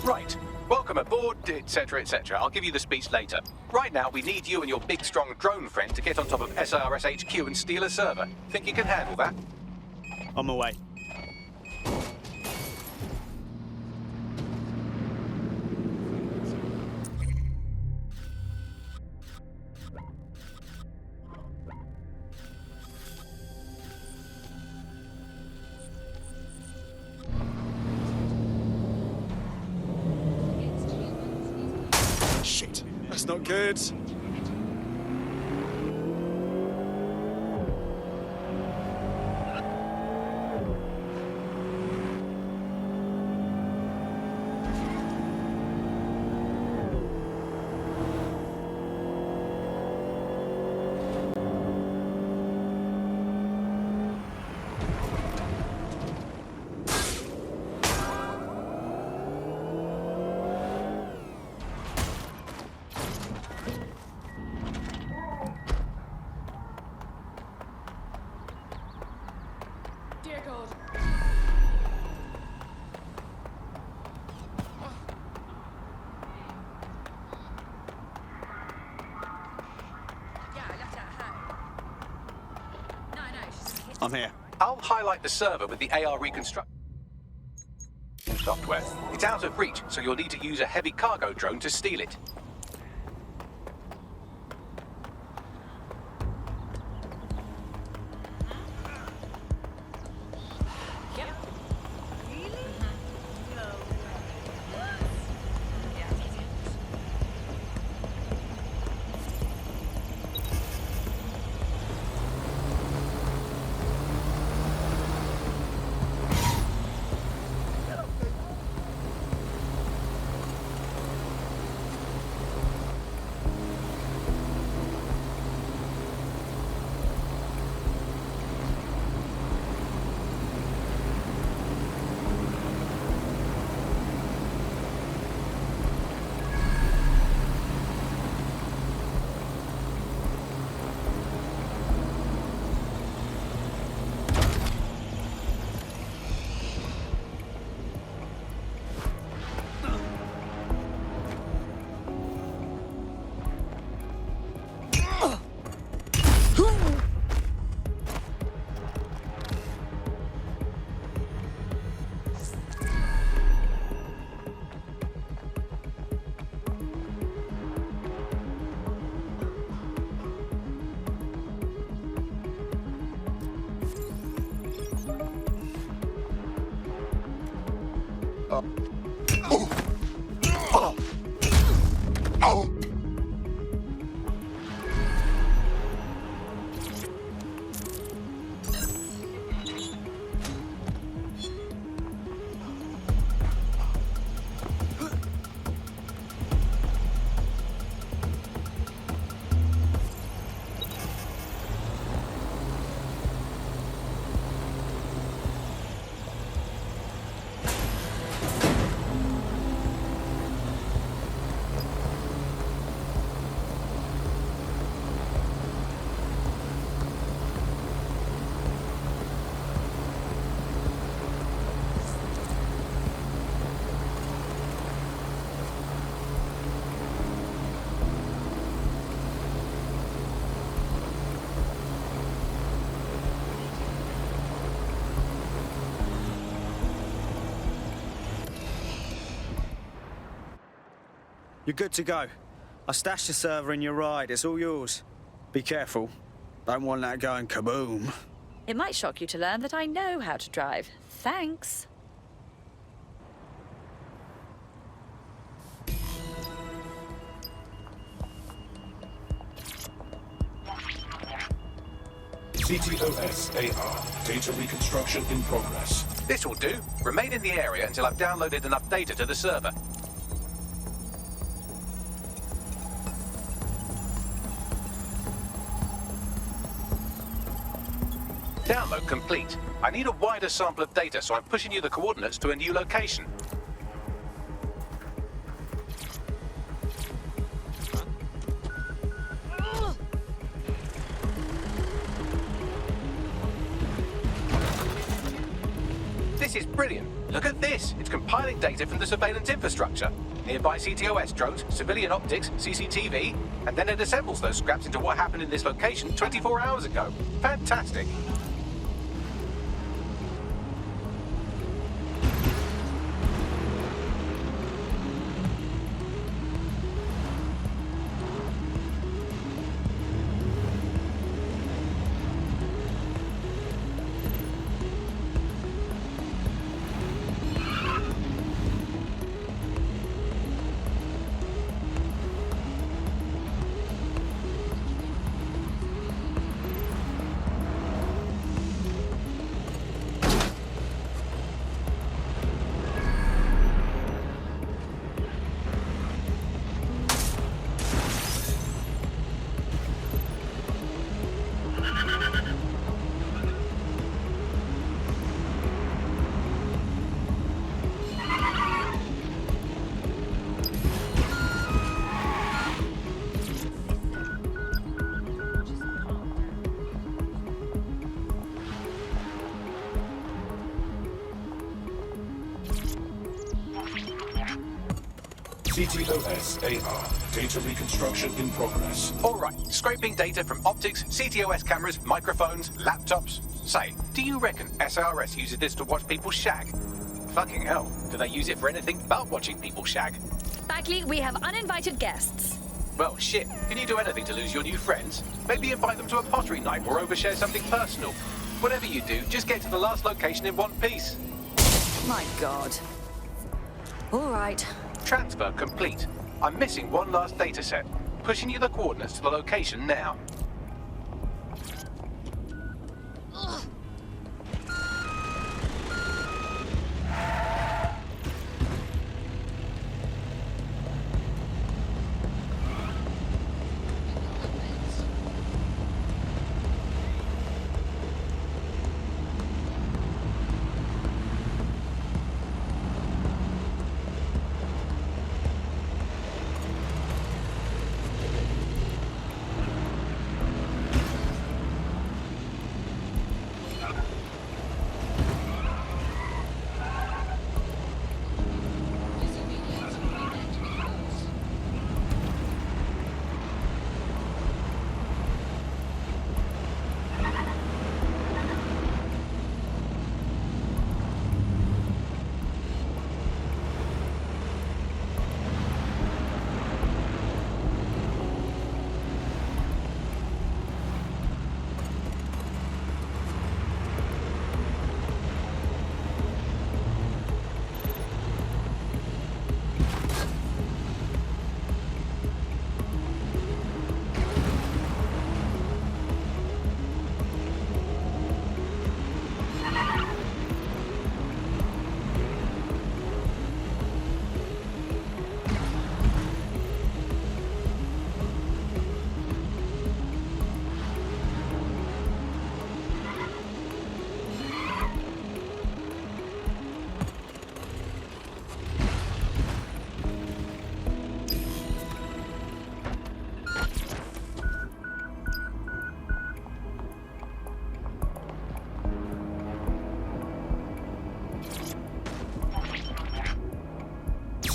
Right. Welcome aboard, etc., etc. I'll give you the speech later. Right now, we need you and your big, strong drone friend to get on top of SRS HQ and steal a server. Think you can handle that? On my way. Shit, that's not good. Dear God. I'm here. I'll highlight the server with the AR reconstruct software. It's out of reach, so you'll need to use a heavy cargo drone to steal it. You're good to go. I stashed the server in your ride. It's all yours. Be careful. Don't want that going kaboom. It might shock you to learn that I know how to drive. Thanks. CTOS AR. Data reconstruction in progress. This will do. Remain in the area until I've downloaded enough data to the server. Download complete. I need a wider sample of data, so I'm pushing you the coordinates to a new location. This is brilliant. Look at this. It's compiling data from the surveillance infrastructure. nearby CTOS drones, civilian optics, CCTV, and then it assembles those scraps into what happened in this location 24 hours ago. Fantastic. CTOS AR. Data reconstruction in progress. All right, scraping data from optics, CTOS cameras, microphones, laptops. Say, do you reckon SRS uses this to watch people shag? Fucking hell, do they use it for anything but watching people shag? Bagley, we have uninvited guests. Well, shit, can you do anything to lose your new friends? Maybe invite them to a pottery night or overshare something personal. Whatever you do, just get to the last location in one piece. My God. All right. Transfer complete. I'm missing one last data set. Pushing you the coordinates to the location now.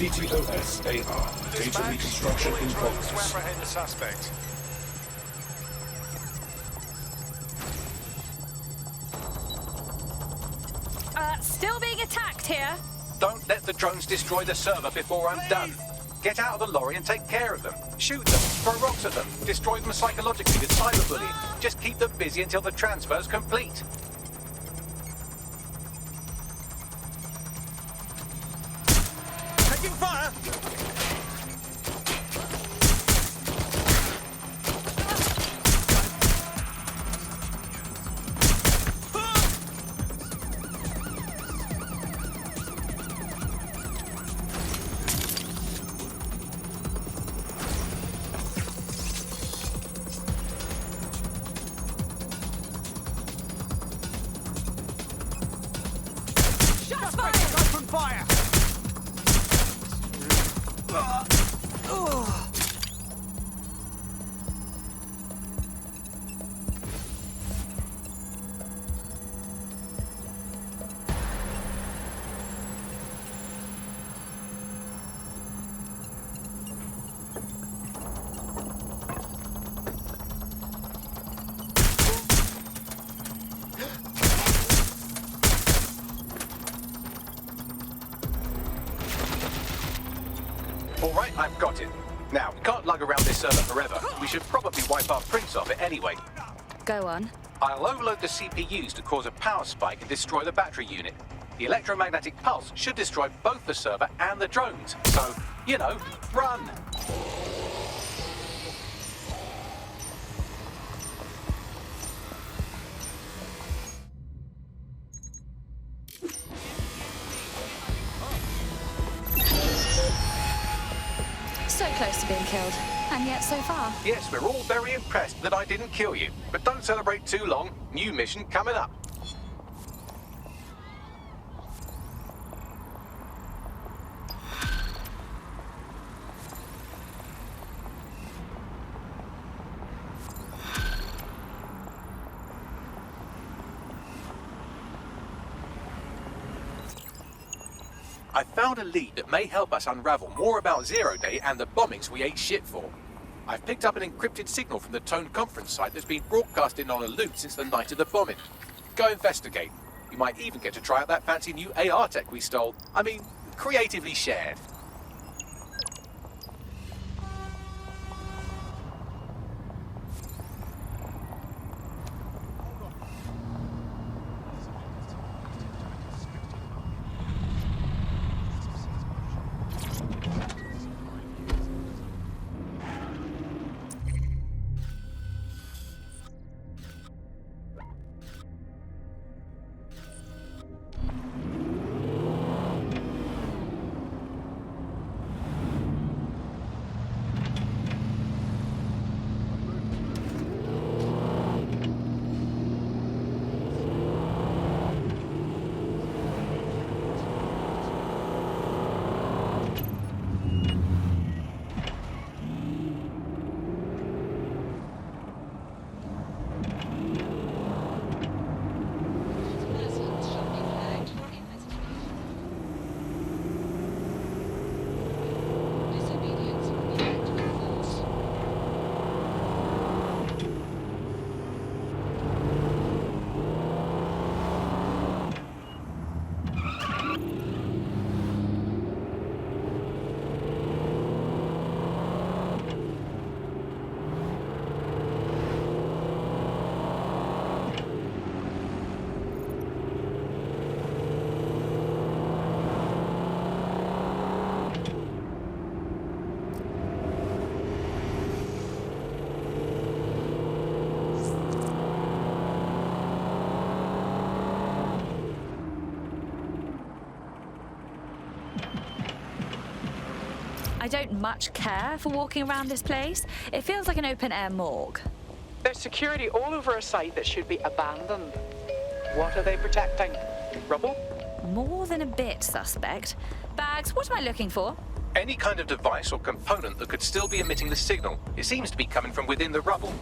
CTOS AR. Data reconstruction in progress. Apprehend the suspect. Still being attacked here. Don't let the drones destroy the server before I'm done. Get out of the lorry and take care of them. Shoot them, throw rocks at them, destroy them psychologically with cyberbullying. Just keep them busy until the transfer's complete. Taking fire! All right, I've got it. Now, we can't lug around this server forever. We should probably wipe our prints off it anyway. Go on. I'll overload the CPUs to cause a power spike and destroy the battery unit. The electromagnetic pulse should destroy both the server and the drones. So, you know, run! So close to being killed, and yet so far. Yes, we're all very impressed that I didn't kill you. But don't celebrate too long. New mission coming up. I found a lead that may help us unravel more about Zero Day and the bombings we ate shit for. I've picked up an encrypted signal from the Tone conference site that's been broadcasting on a loop since the night of the bombing. Go investigate. You might even get to try out that fancy new AR tech we stole. I mean, creatively shared. I don't much care for walking around this place. It feels like an open-air morgue. There's security all over a site that should be abandoned. What are they protecting? Rubble? More than a bit suspect. Bags, what am I looking for? Any kind of device or component that could still be emitting the signal. It seems to be coming from within the rubble.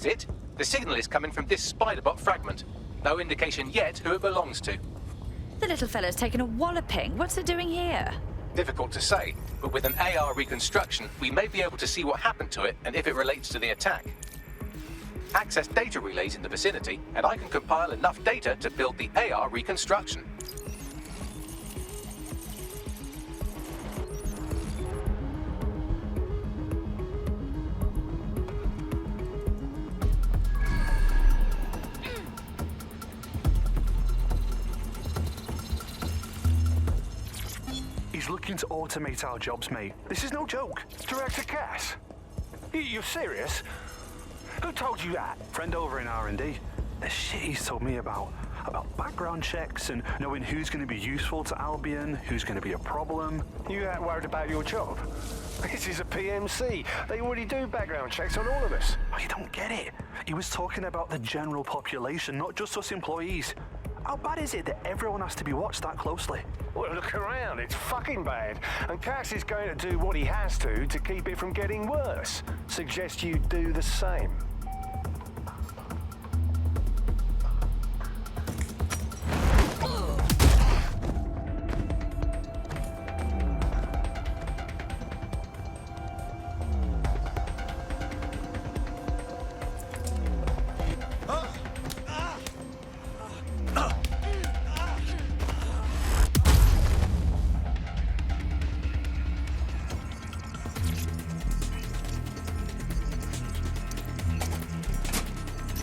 is it. The signal is coming from this spider-bot fragment. No indication yet who it belongs to. The little fellow's taken a walloping. What's it doing here? Difficult to say, but with an AR reconstruction, we may be able to see what happened to it and if it relates to the attack. Access data relays in the vicinity, and I can compile enough data to build the AR reconstruction. He's looking to automate our jobs, mate. This is no joke. Director Cass? You're serious? Who told you that? Friend over in R&D. The shit he's told me about background checks and knowing who's going to be useful to Albion, who's going to be a problem. You that worried about your job? This is a PMC. They already do background checks on all of us. Oh, you don't get it. He was talking about the general population, not just us employees. How bad is it that everyone has to be watched that closely? Well, look around. It's fucking bad. And Cass is going to do what he has to keep it from getting worse. Suggest you do the same.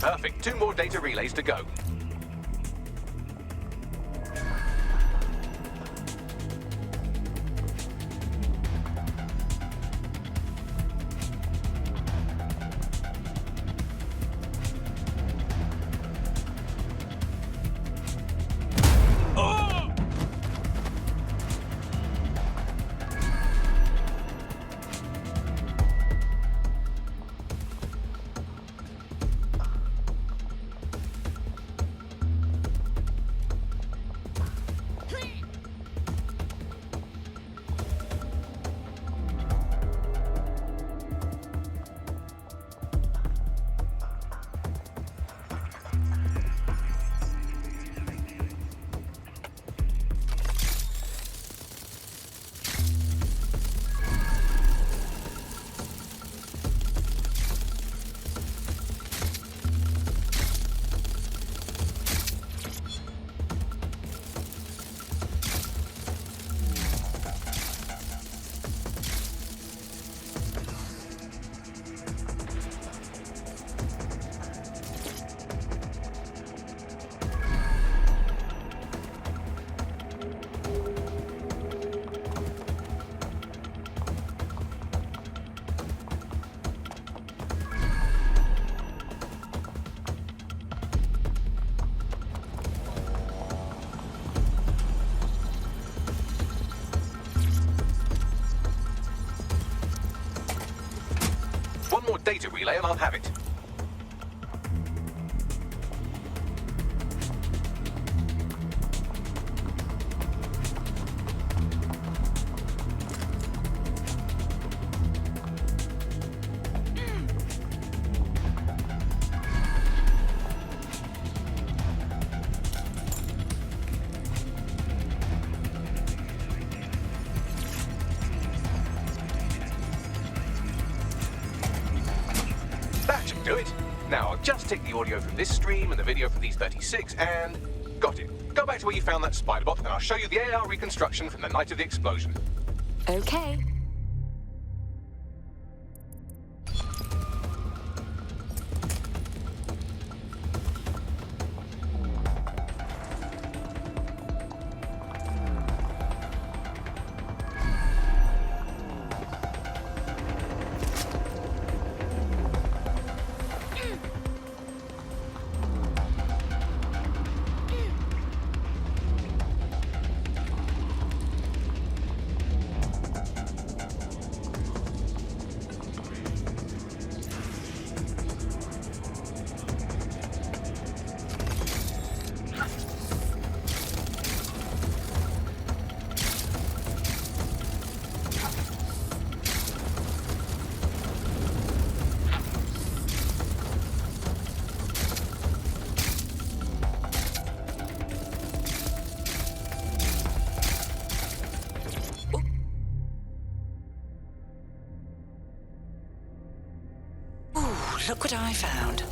Perfect. 2 more data relays to go. One more data relay and I'll have it. Do it. Now, I'll just take the audio from this stream and the video from these 36 and... got it. Go back to where you found that spider bot and I'll show you the AR reconstruction from the night of the explosion. Okay. Look what I found.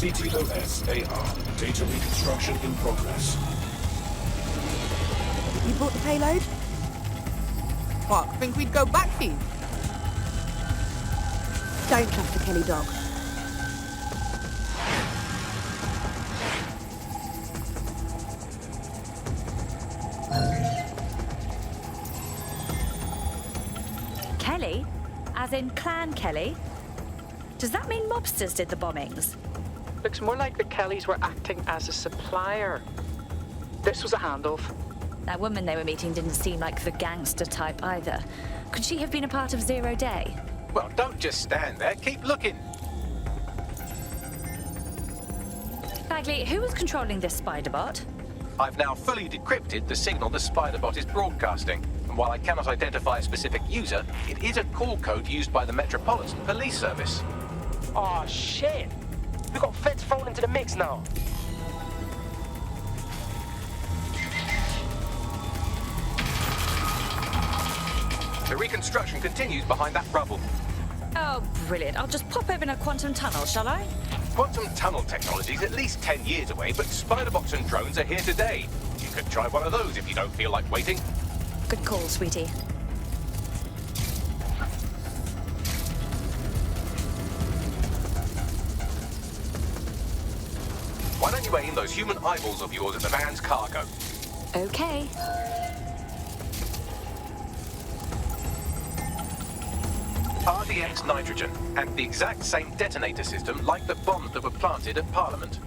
CTOS-AR. Data reconstruction in progress. You brought the payload? What, think we'd go back for you? Don't trust the Kelly dog. Kelly? As in Clan Kelly? Does that mean mobsters did the bombings? Looks more like the Kellys were acting as a supplier. This was a handoff. That woman they were meeting didn't seem like the gangster type either. Could she have been a part of Zero Day? Well, don't just stand there. Keep looking. Bagley, who was controlling this spider bot? I've now fully decrypted the signal the Spiderbot is broadcasting. And while I cannot identify a specific user, it is a call code used by the Metropolitan Police Service. Oh, shit. We've got feds thrown into the mix now. The reconstruction continues behind that rubble. Oh, brilliant. I'll just pop open a quantum tunnel, shall I? Quantum tunnel technology is at least 10 years away, but Spiderbots and drones are here today. You could try one of those if you don't feel like waiting. Good call, sweetie. Why don't you aim those human eyeballs of yours at the van's cargo? Okay. RDX nitrogen, and the exact same detonator system like the bombs that were planted at Parliament.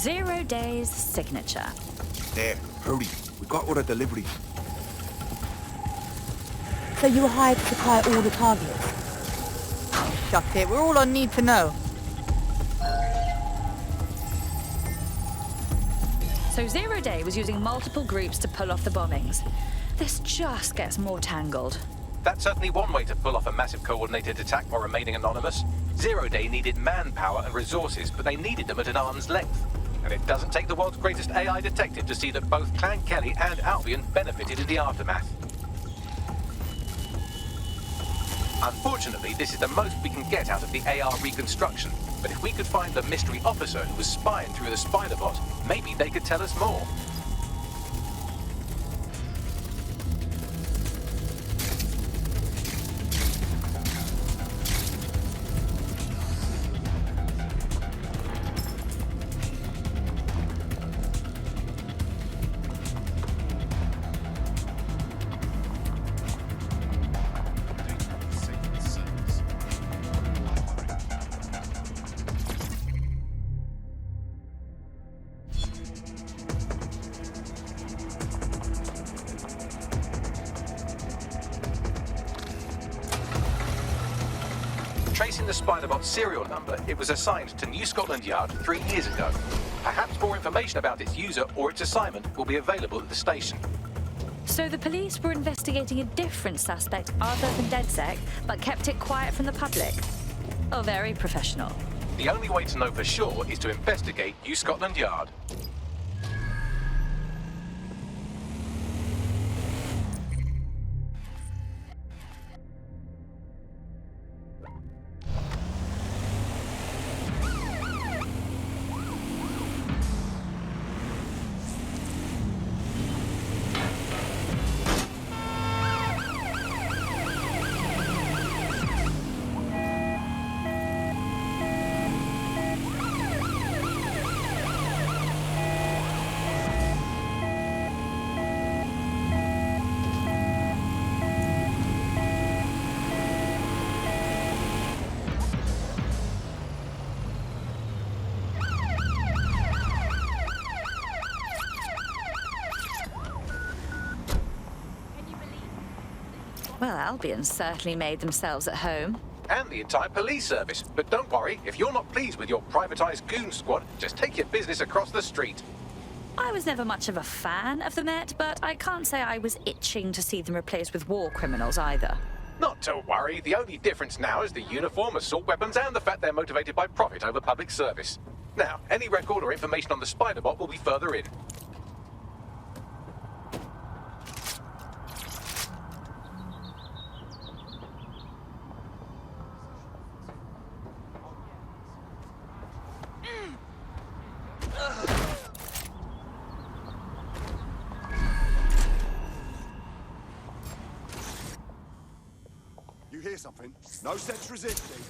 0 Day's signature. There, hurry. We got all the deliveries. So you were hired to supply all the targets? Chuck it, we're all on need to know. So 0 Day was using multiple groups to pull off the bombings. This just gets more tangled. That's certainly one way to pull off a massive coordinated attack while remaining anonymous. 0 Day needed manpower and resources, but they needed them at an arm's length. And it doesn't take the world's greatest AI detective to see that both Clan Kelly and Albion benefited in the aftermath. Unfortunately, this is the most we can get out of the AR reconstruction. But if we could find the mystery officer who was spying through the Spiderbot, maybe they could tell us more. Tracing the Spiderbot's serial number, it was assigned to New Scotland Yard 3 years ago. Perhaps more information about its user or its assignment will be available at the station. So the police were investigating a different suspect other than DedSec, but kept it quiet from the public. Oh, very professional. The only way to know for sure is to investigate New Scotland Yard. Well, Albion certainly made themselves at home. and the entire police service. But don't worry, if you're not pleased with your privatized goon squad, just take your business across the street. I was never much of a fan of the Met, but I can't say I was itching to see them replaced with war criminals either. Not to worry, the only difference now is the uniform, assault weapons, and the fact they're motivated by profit over public service. Now, any record or information on the Spider-Bot will be further in. You hear something? No sense resisting.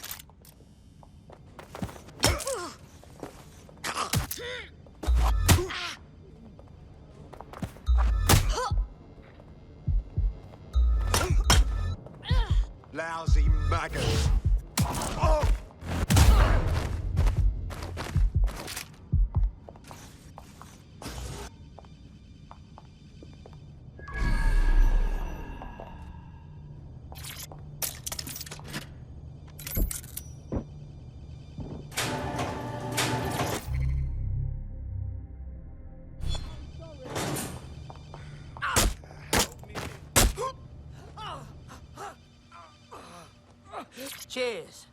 Lousy maggots. Oh! Cheers.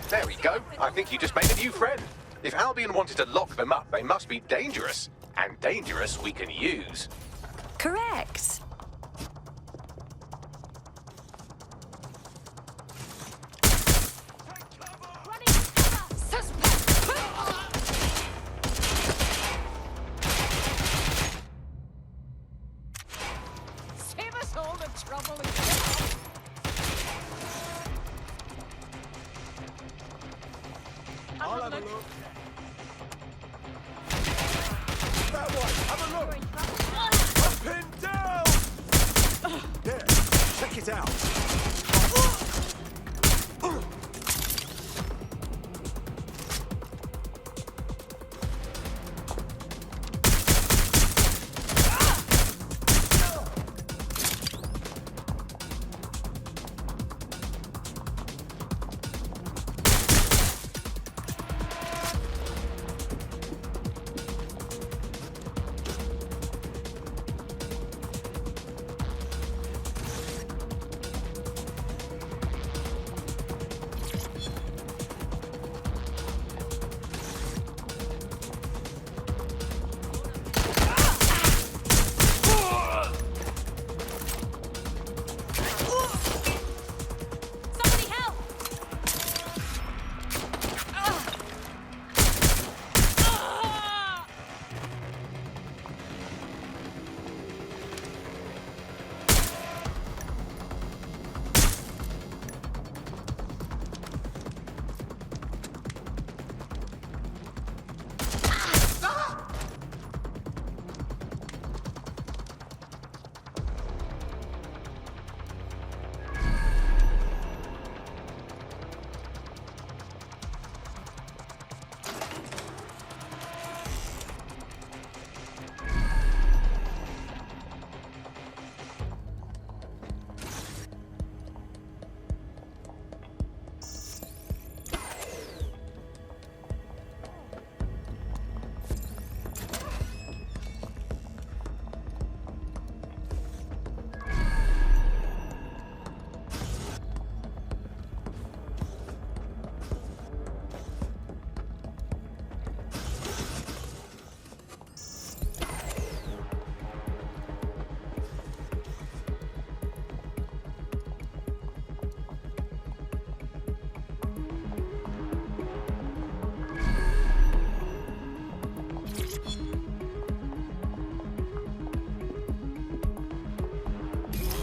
There we go. I think you just made a new friend. If Albion wanted to lock them up, they must be dangerous. And dangerous we can use. Correct. Save us all the trouble. I'll have a look. That one, have a look. Up and down. There, check it out.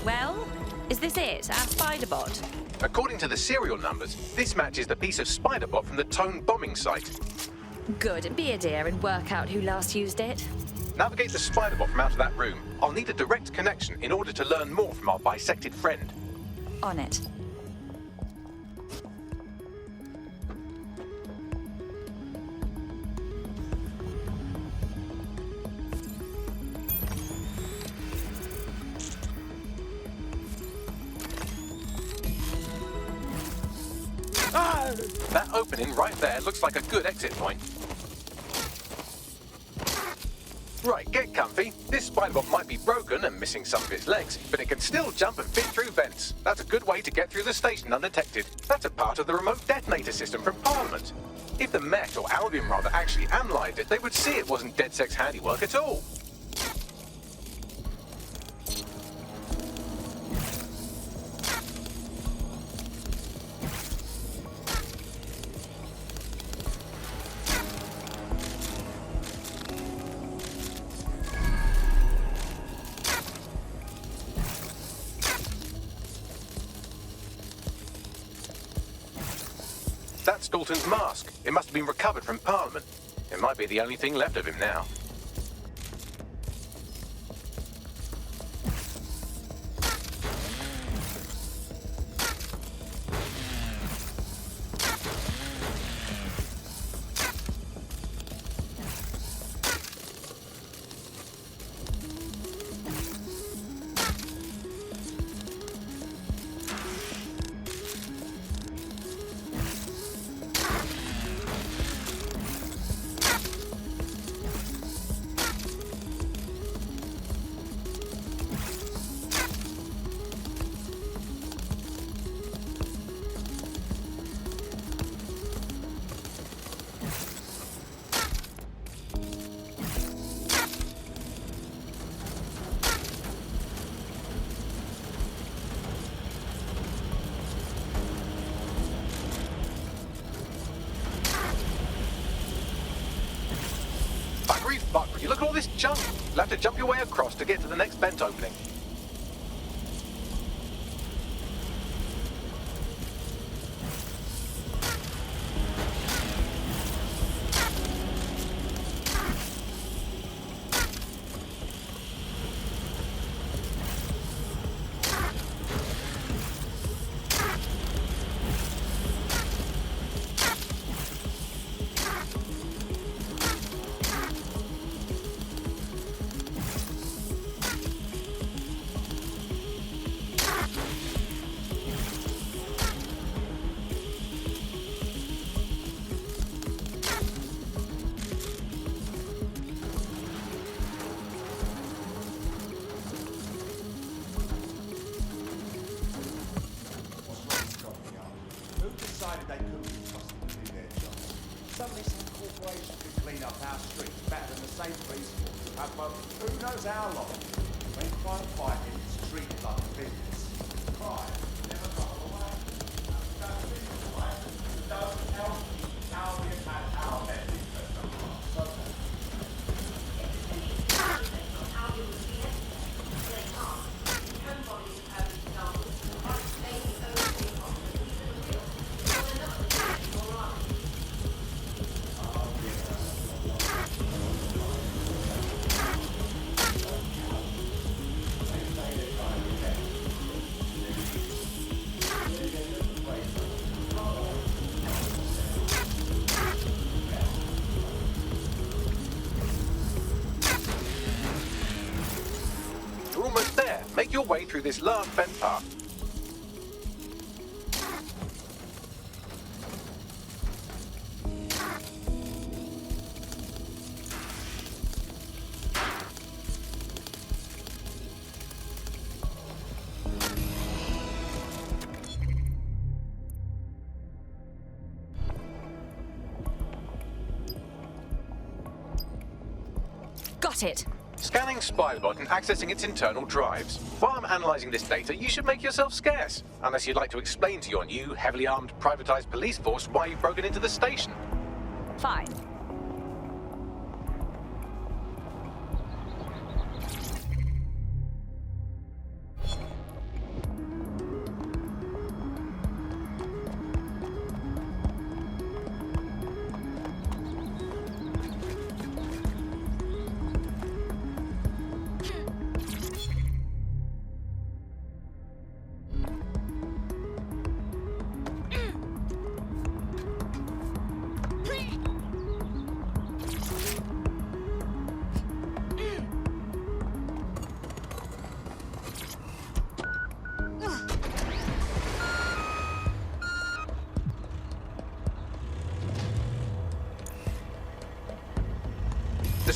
Well, is this it, our Spider-Bot? According to the serial numbers, this matches the piece of Spider-Bot from the Tone bombing site. Good, be a dear and work out who last used it. Navigate the spider bot from out of that room. I'll need a direct connection in order to learn more from our bisected friend. On it. That opening right there looks like a good exit point. Right, get comfy. This spider-bot might be broken and missing some of its legs, but it can still jump and fit through vents. That's a good way to get through the station undetected. That's a part of the remote detonator system from Parliament. If the Met, or Albion rather, actually analysed it, they would see it wasn't DedSec's handiwork at all. That's Dalton's mask. It must have been recovered from Parliament. It might be the only thing left of him now. You look at all this junk. You'll have to jump your way across to get to the next vent opening. They couldn't be trusted to do their job. Suddenly some corporation could clean up our streets better than the same police force have for who knows how long. When crime fighting is treated like a business. Crime never got away. That business crime doesn't help how we have our best interest of us. Make your way through this last vent path. Got it. Scanning Spiderbot and accessing its internal drives. While I'm analysing this data, you should make yourself scarce. Unless you'd like to explain to your new, heavily armed, privatised police force why you've broken into the station. Fine.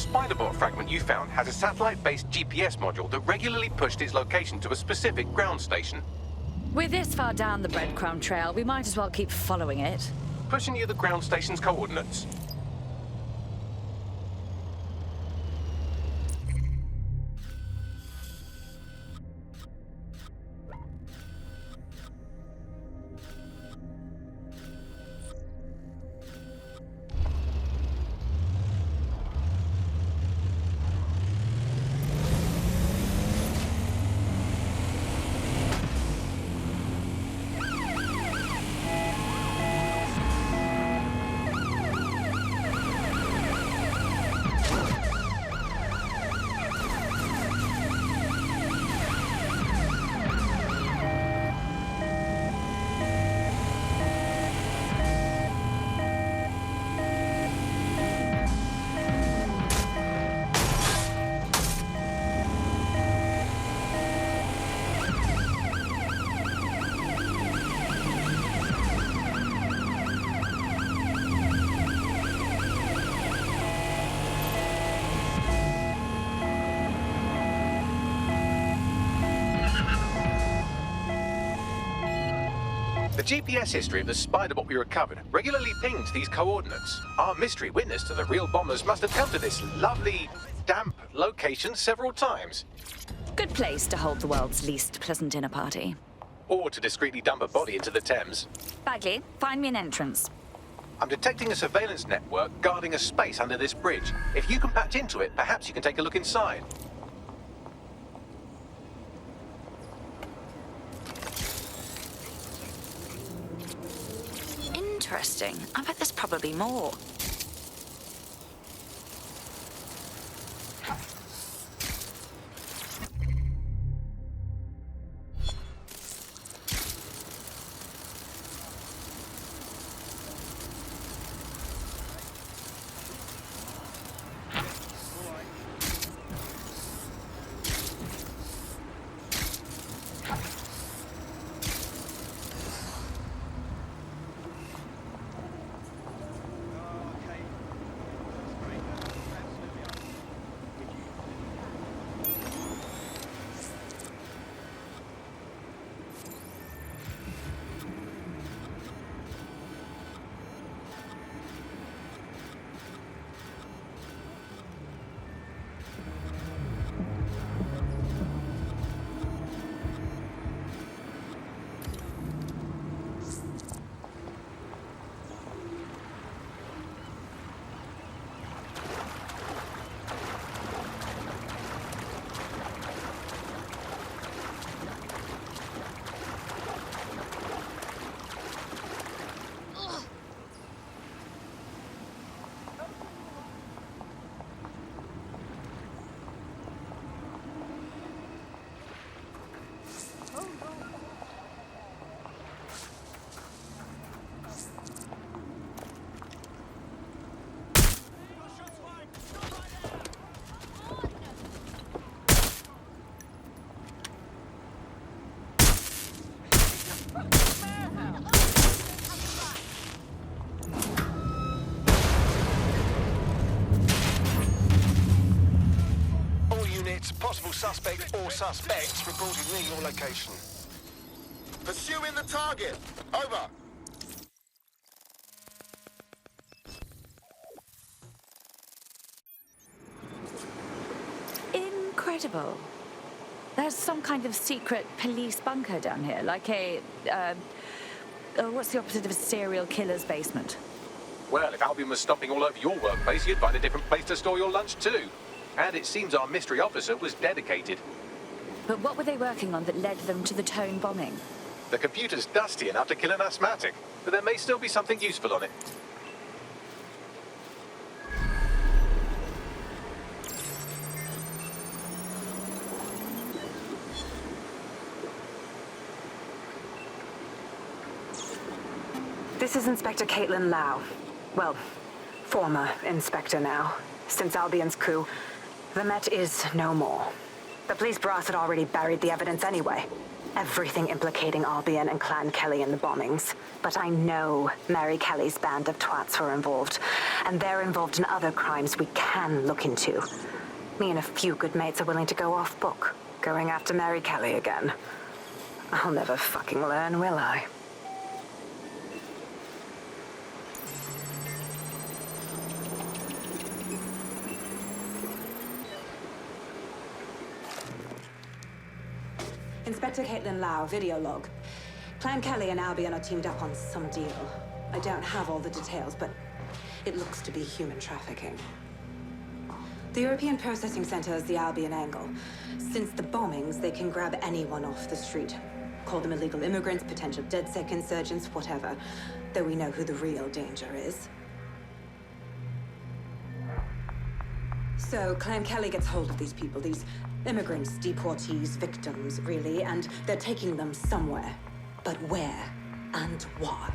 spider-bot fragment you found has a satellite-based GPS module that regularly pushed its location to a specific ground station. We're this far down the breadcrumb trail, we might as well keep following it. Pushing you the ground station's coordinates. The GPS history of the spider-bot we recovered regularly pings these coordinates. Our mystery witness to the real bombers must have come to this lovely, damp location several times. Good place to hold the world's least pleasant dinner party. Or to discreetly dump a body into the Thames. Bagley, find me an entrance. I'm detecting a surveillance network guarding a space under this bridge. If you can patch into it, perhaps you can take a look inside. Interesting. I bet there's probably more. Possible suspect or suspects reported near your location. Pursuing the target. Over. Incredible. There's some kind of secret police bunker down here, like a, what's the opposite of a serial killer's basement? Well, if Albion was stomping all over your workplace, you'd find a different place to store your lunch too. And it seems our mystery officer was dedicated. But what were they working on that led them to the Tone bombing? The computer's dusty enough to kill an asthmatic, but there may still be something useful on it. This is Inspector Caitlin Lau. Well, former inspector now. Since Albion's coup, the Met is no more. The police brass had already buried the evidence anyway. Everything implicating Albion and Clan Kelly in the bombings. But I know Mary Kelly's band of twats were involved, and they're involved in other crimes we can look into. Me and a few good mates are willing to go off book, going after Mary Kelly again. I'll never fucking learn, will I? Inspector Caitlin Lau, video log. Clan Kelly and Albion are teamed up on some deal. I don't have all the details, but it looks to be human trafficking. The European Processing Center is the Albion angle. Since the bombings, they can grab anyone off the street. Call them illegal immigrants, potential DedSec insurgents, whatever. Though we know who the real danger is. So, Clan Kelly gets hold of these people, these immigrants, deportees, victims, really, and they're taking them somewhere. But where and why?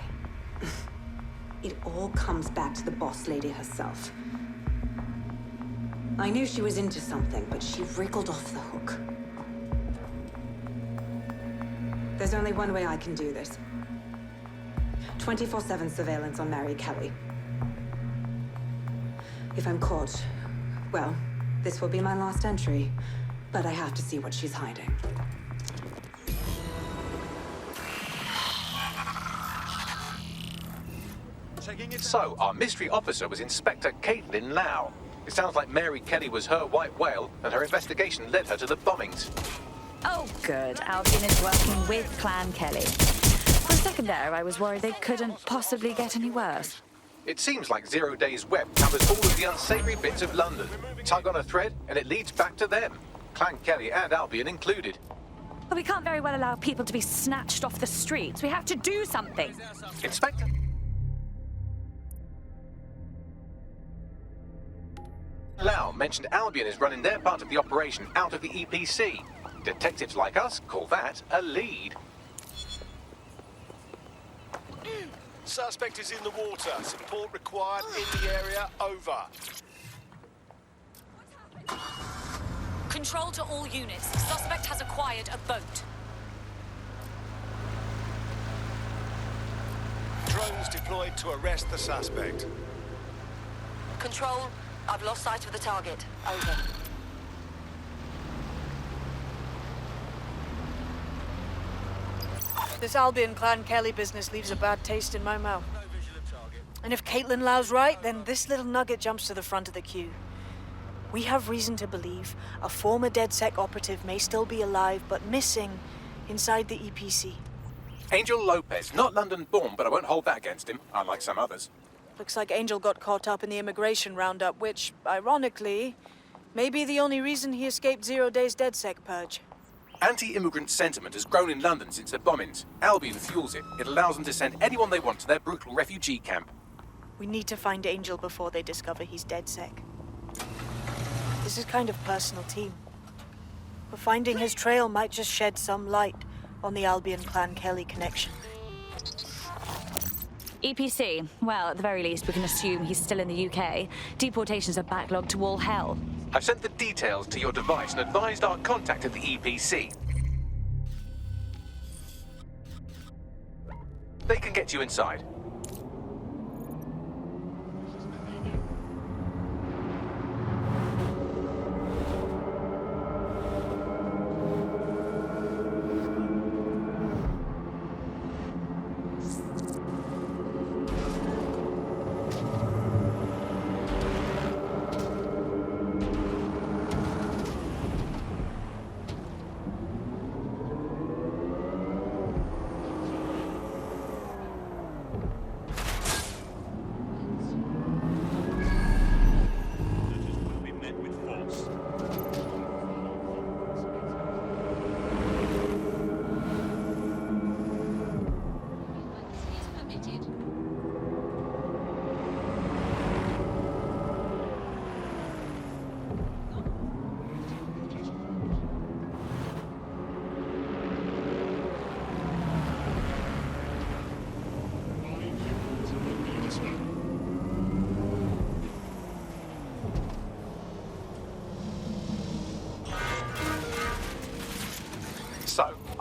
It all comes back to the boss lady herself. I knew she was into something, but she wriggled off the hook. There's only one way I can do this. 24/7 surveillance on Mary Kelly. If I'm caught, well, this will be my last entry. But I have to see what she's hiding. So, our mystery officer was Inspector Caitlin Lau. It sounds like Mary Kelly was her white whale, and her investigation led her to the bombings. Oh, good. Albion is working with Clan Kelly. For a second there, I was worried they couldn't possibly get any worse. It seems like Zero Days Web covers all of the unsavory bits of London. Tug on a thread, and it leads back to them. Clan Kelly and Albion included. But we can't very well allow people to be snatched off the streets. We have to do something. Inspector? Lau mentioned Albion is running their part of the operation out of the EPC. Detectives like us call that a lead. Suspect is in the water. Support required in the area. Over. Control to all units. Suspect has acquired a boat. Drones deployed to arrest the suspect. Control, I've lost sight of the target. Over. This Albion Clan Kelly business leaves a bad taste in my mouth. And if Caitlin Lau's right, then this little nugget jumps to the front of the queue. We have reason to believe a former DedSec operative may still be alive, but missing inside the EPC. Angel Lopez, not London-born, but I won't hold that against him, unlike some others. Looks like Angel got caught up in the immigration roundup, which, ironically, may be the only reason he escaped 0 Days DedSec purge. Anti-immigrant sentiment has grown in London since the bombings. Albion fuels it. It allows them to send anyone they want to their brutal refugee camp. We need to find Angel before they discover he's DedSec. This is kind of personal team. But finding his trail might just shed some light on the Albion Clan Kelly connection. EPC. Well, at the very least, we can assume he's still in the UK. Deportations are backlogged to all hell. I've sent the details to your device and advised our contact at the EPC. They can get you inside.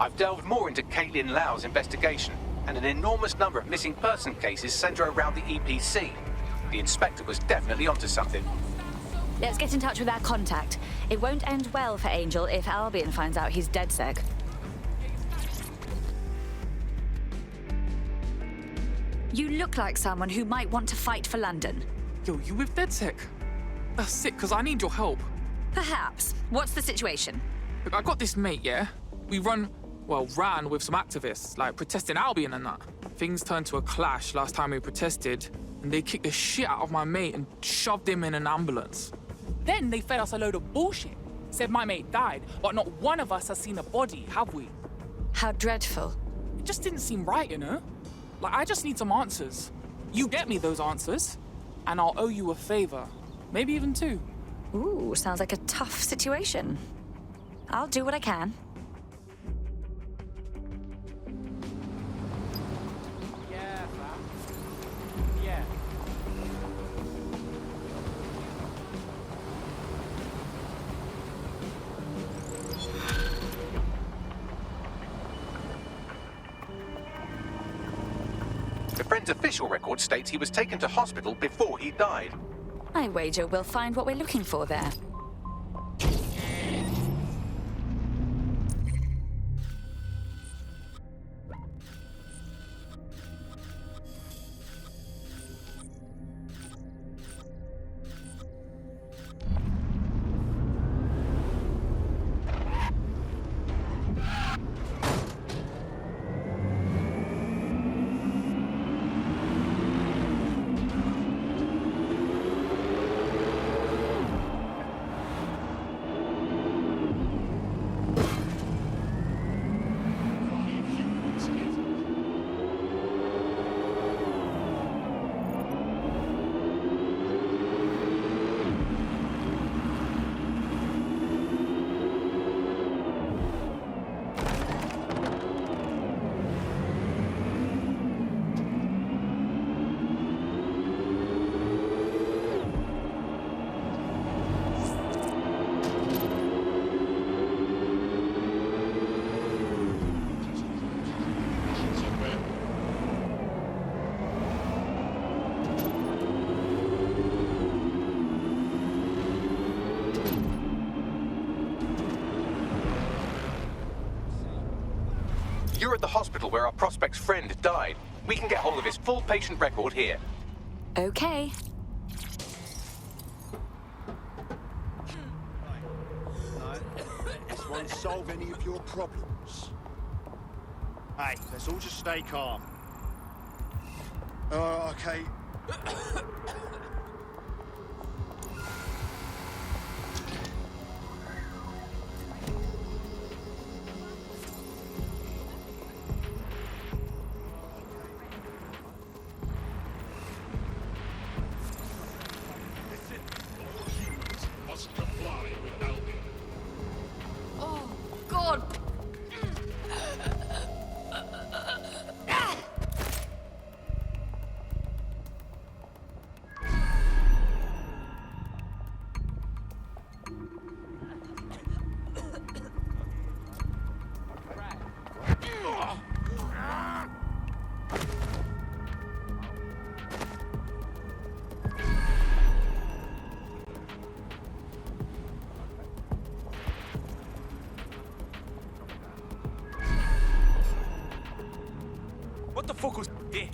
I've delved more into Caitlin Lau's investigation, and an enormous number of missing person cases centre around the EPC. The inspector was definitely onto something. Let's get in touch with our contact. It won't end well for Angel if Albion finds out he's DedSec. You look like someone who might want to fight for London. Yo, you with DedSec? That's sick, because I need your help. Perhaps. What's the situation? Look, I got this mate, yeah? We ran with some activists, like protesting Albion and that. Things turned to a clash last time we protested, and they kicked the shit out of my mate and shoved him in an ambulance. Then they fed us a load of bullshit. Said my mate died, but not one of us has seen a body, have we? How dreadful. It just didn't seem right, you know? Like, I just need some answers. You get me those answers, and I'll owe you a favor. Maybe even 2. Ooh, sounds like a tough situation. I'll do what I can. Yeah, fam. Yeah. The friend's official record states he was taken to hospital before he died. I wager we'll find what we're looking for there. You're at the hospital where our prospect's friend died. We can get hold of his full patient record here. Okay. This won't solve any of your problems. Hey, let's all just stay calm. Okay. Oh, God. What the fuck was dick?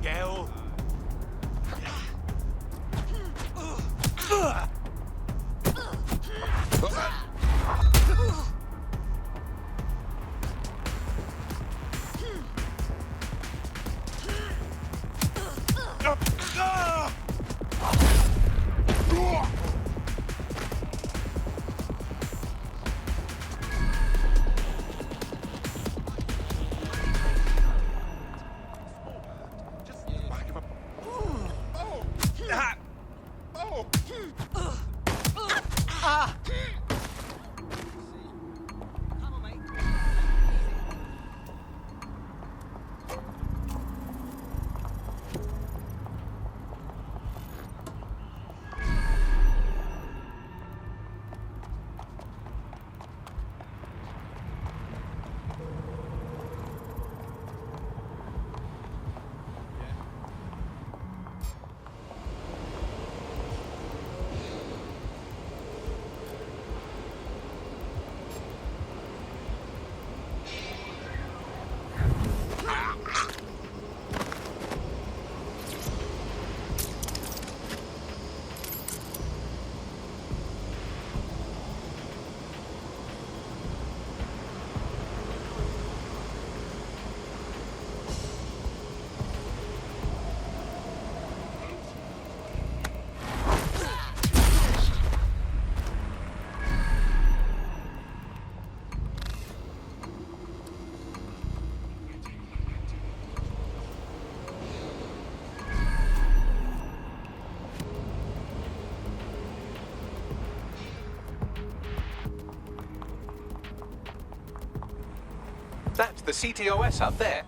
Gale. That's the CTOS up there.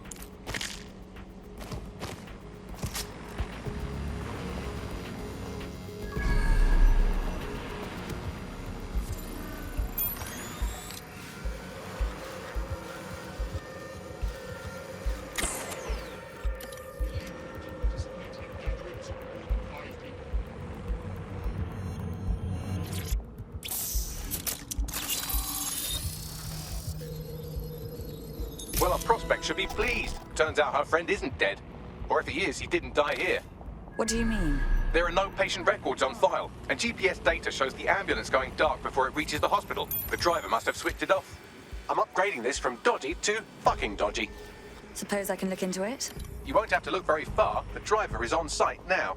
Well, our prospect should be pleased. Turns out her friend isn't dead. Or if he is, he didn't die here. What do you mean? There are no patient records on file, and GPS data shows the ambulance going dark before it reaches the hospital. The driver must have switched it off. I'm upgrading this from dodgy to fucking dodgy. Suppose I can look into it? You won't have to look very far. The driver is on site now.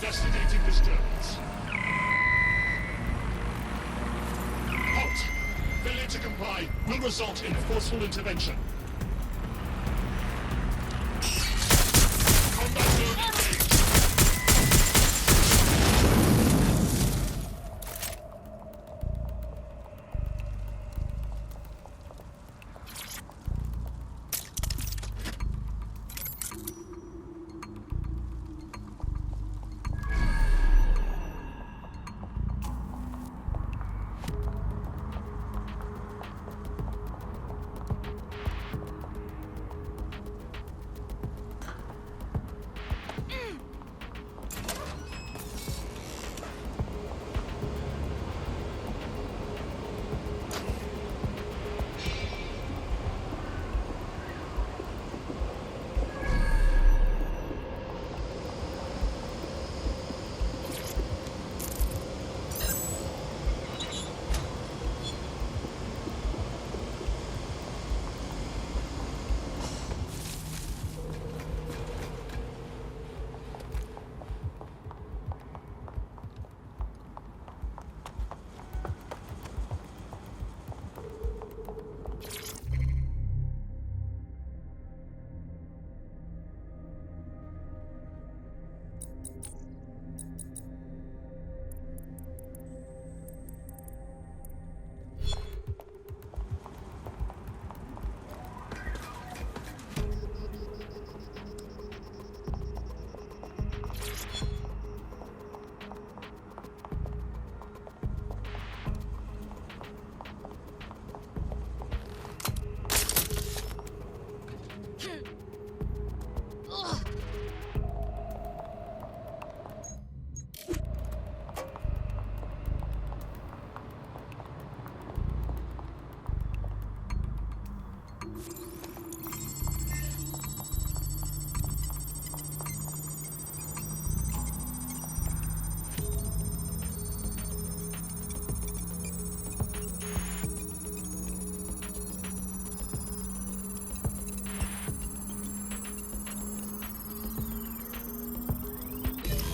Investigating disturbance. Halt! Failure to comply will result in forceful intervention. Combat zone engaged.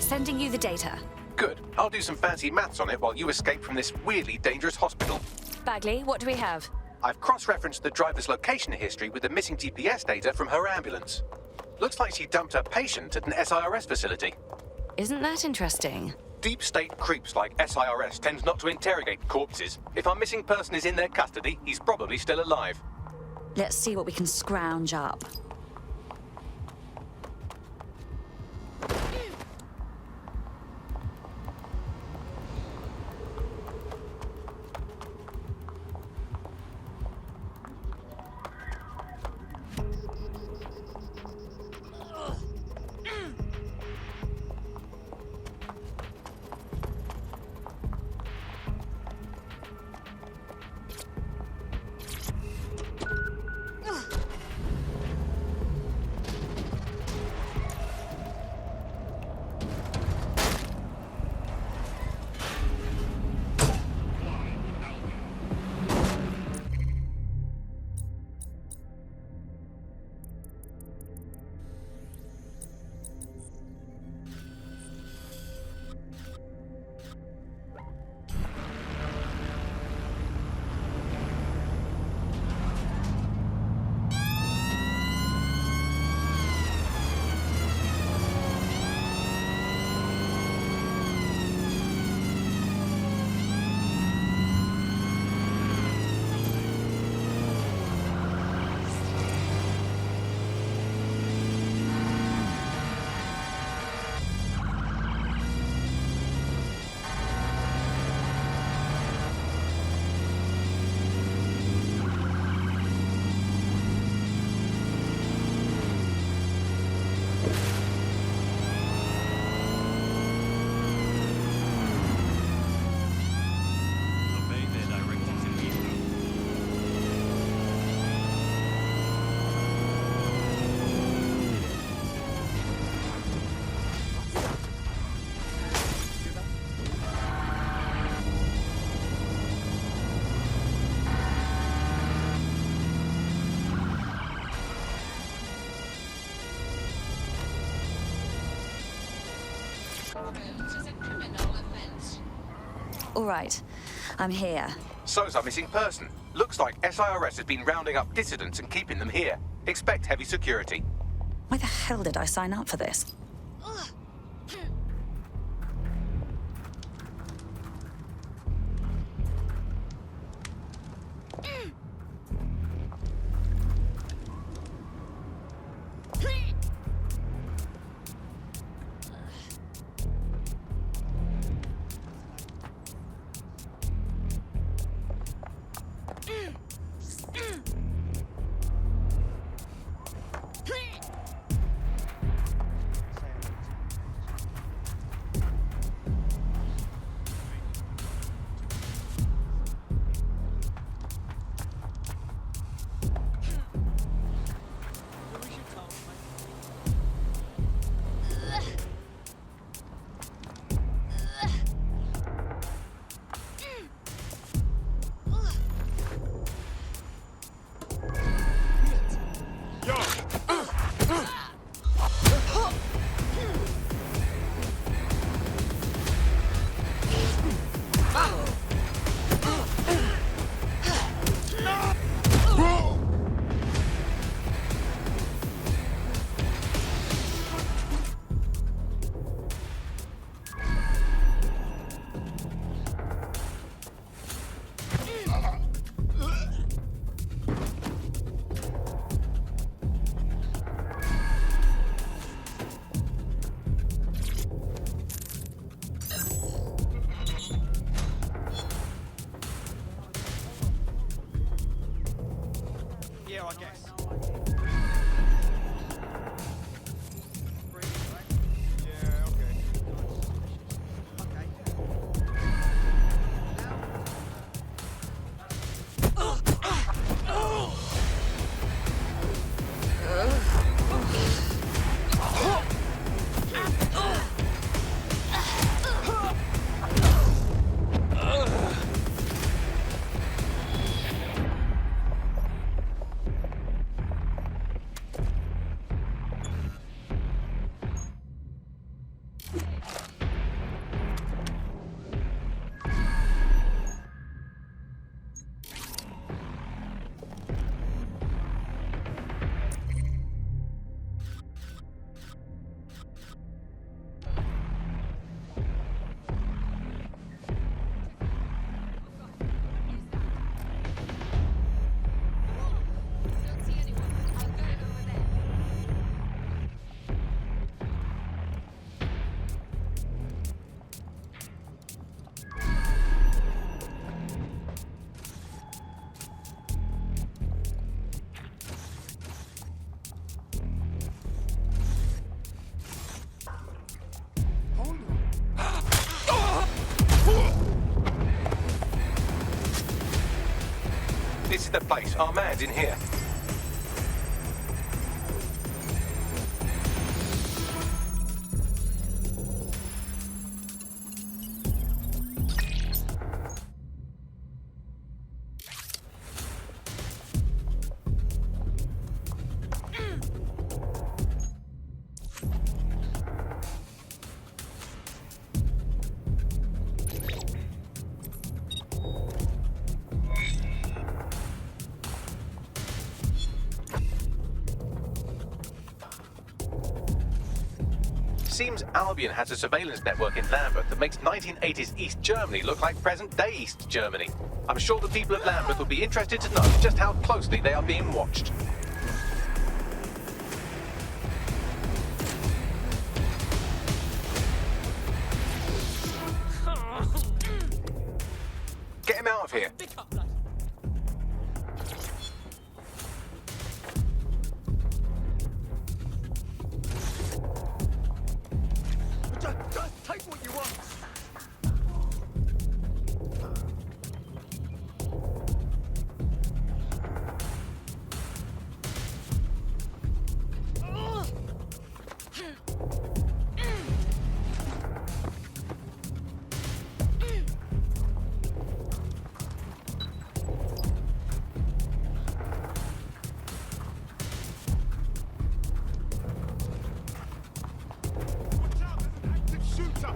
Sending you the data. Good. I'll do some fancy maths on it while you escape from this weirdly dangerous hospital. Bagley, what do we have? I've cross-referenced the driver's location history with the missing GPS data from her ambulance. Looks like she dumped her patient at an SIRS facility. Isn't that interesting? Deep state creeps like SIRS tend not to interrogate corpses. If our missing person is in their custody, he's probably still alive. Let's see what we can scrounge up. All right, I'm here. So's our missing person. Looks like SIRS has been rounding up dissidents and keeping them here. Expect heavy security. Why the hell did I sign up for this? This is the place. Our man's in here. Seems Albion has a surveillance network in Lambeth that makes 1980s East Germany look like present-day East Germany. I'm sure the people of Lambeth would be interested to know just how closely they are being watched. Get him out of here. Take what you want. Shooter!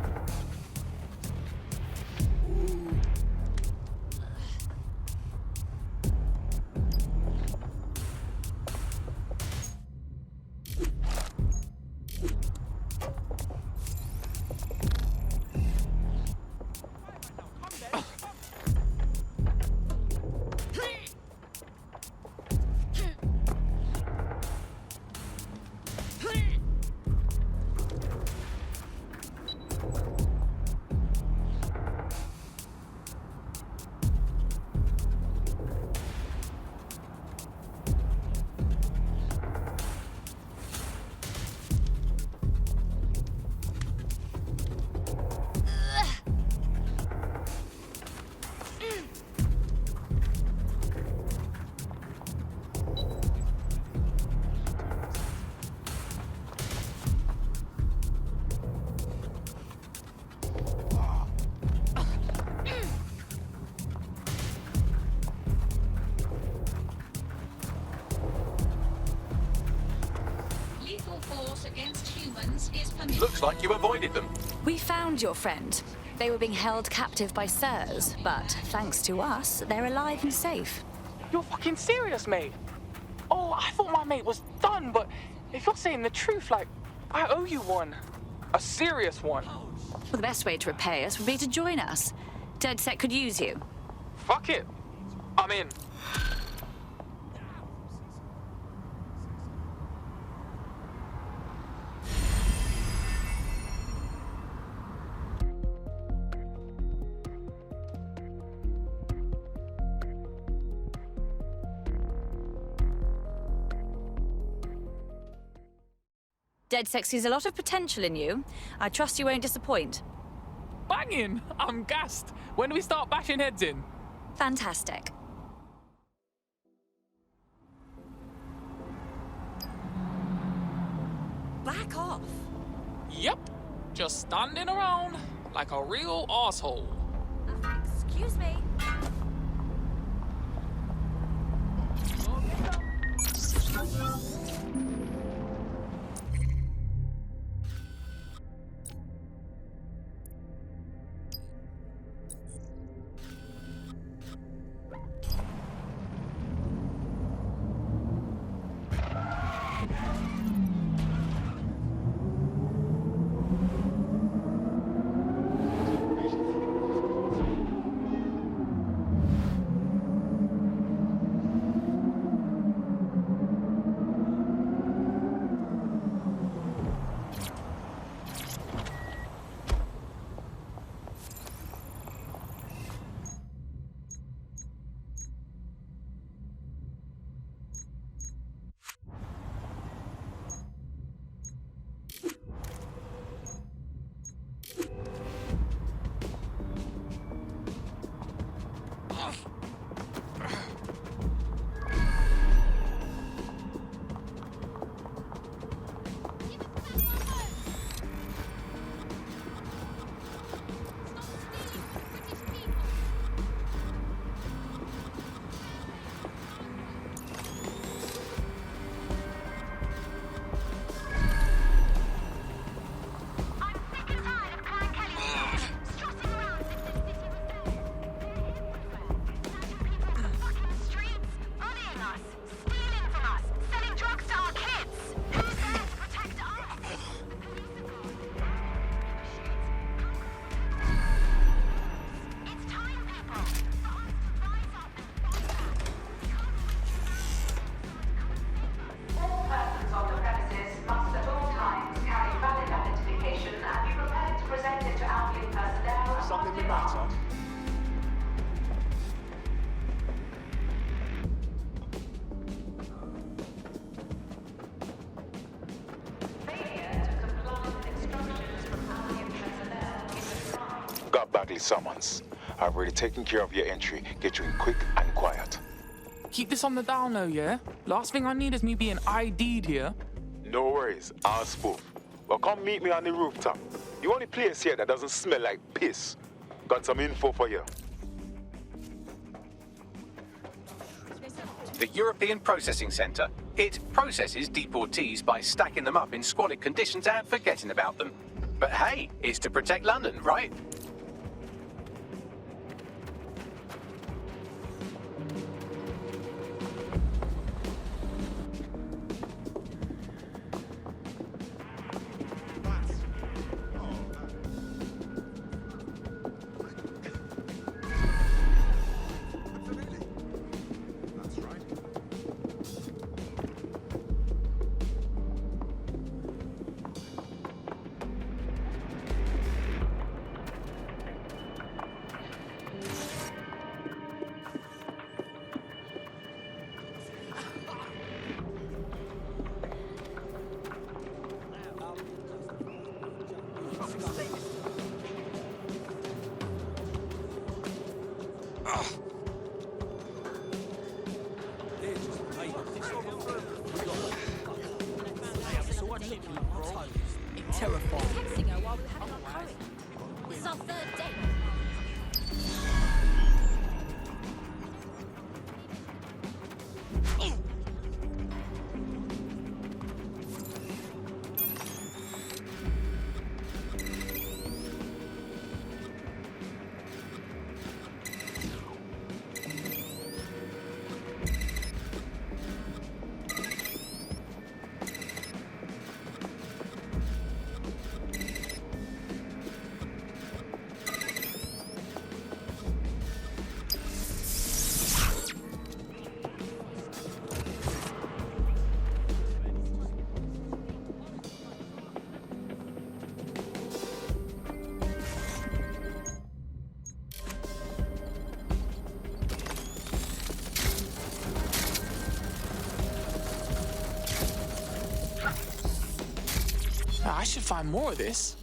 Looks like you avoided them. We found your friend. They were being held captive by Sirs, but thanks to us, they're alive and safe. You're fucking serious, mate? Oh, I thought my mate was done, but if you're saying the truth, like, I owe you one. A serious one. Well, the best way to repay us would be to join us. DedSec could use you. Fuck it. I'm in. DedSec sees a lot of potential in you. I trust you won't disappoint. Banging! I'm gassed. When do we start bashing heads in? Fantastic. Back off. Yep. Just standing around like a real asshole. Excuse me. Bagley summons. I've already taken care of your entry. Get you in quick and quiet. Keep this on the down low, yeah? Last thing I need is me being ID'd here. No worries, I'll spoof. Well, come meet me on the rooftop. The only place here that doesn't smell like piss. Got some info for you. The European Processing Centre. It processes deportees by stacking them up in squalid conditions and forgetting about them. But hey, it's to protect London, right? I should find more of this.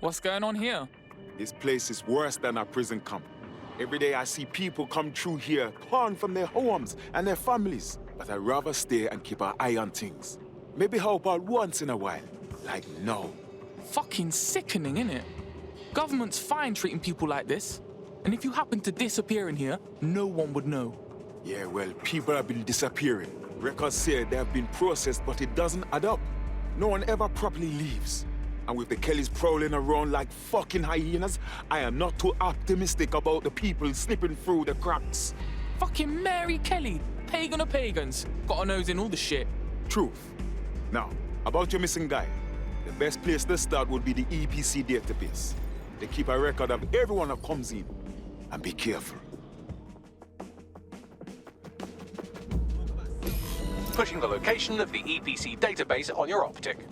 What's going on here? This place is worse than a prison camp. Every day I see people come through here, torn from their homes and their families. But I'd rather stay and keep an eye on things. Maybe help out once in a while. Like now. Fucking sickening, innit? Government's fine treating people like this. And if you happen to disappear in here, no one would know. Yeah, well, people have been disappearing. Records say they have been processed, but it doesn't add up. No one ever properly leaves. And with the Kellys prowling around like fucking hyenas, I am not too optimistic about the people slipping through the cracks. Fucking Mary Kelly, pagan of pagans. Got a nose in all the shit. Truth. Now, about your missing guy. The best place to start would be the EPC database. They keep a record of everyone that comes in. And be careful. Pushing the location of the EPC database on your optic.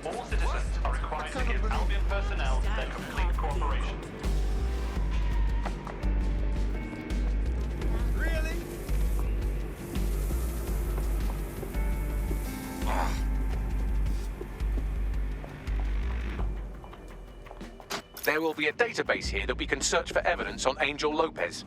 All citizens are required to give Albion personnel their complete cooperation. Really? There will be a database here that we can search for evidence on Angel Lopez.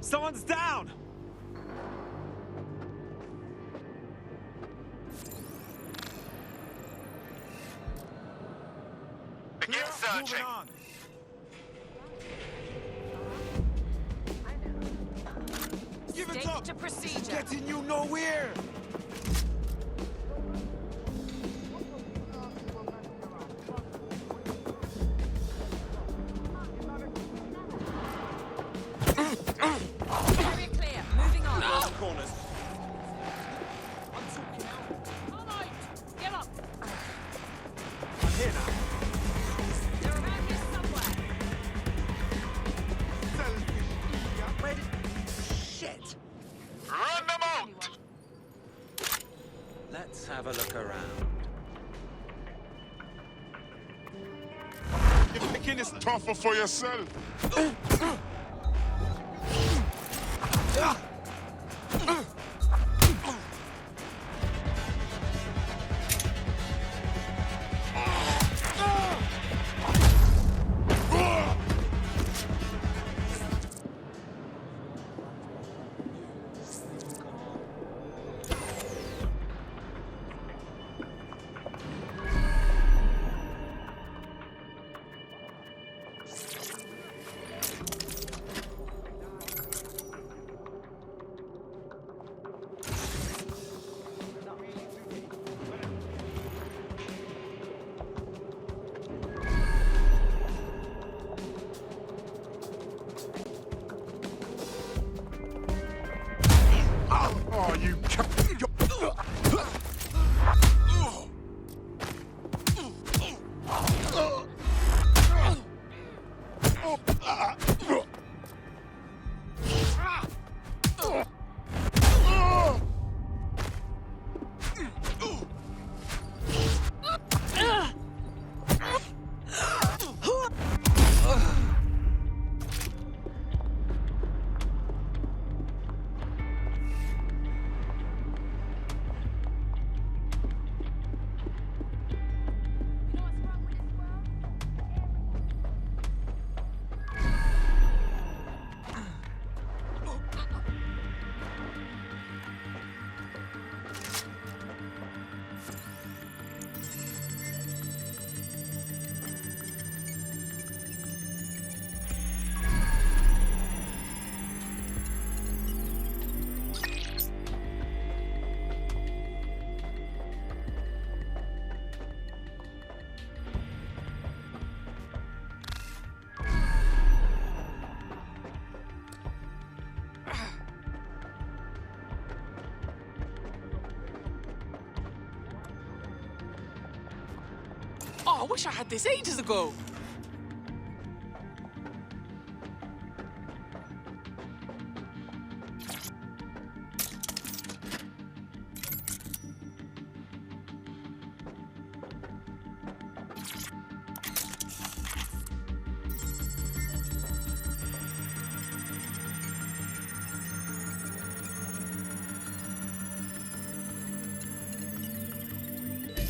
Someone's down! Begin searching. Give it Stick up! to procedure. Getting you nowhere! Area clear. Moving on. Corners. Get up. I'm here now. They're around here somewhere. Where did... Shit! Run them out! Let's have a look around. You're making this tougher for yourself. Oh, you... Oh, I wish I had this ages ago.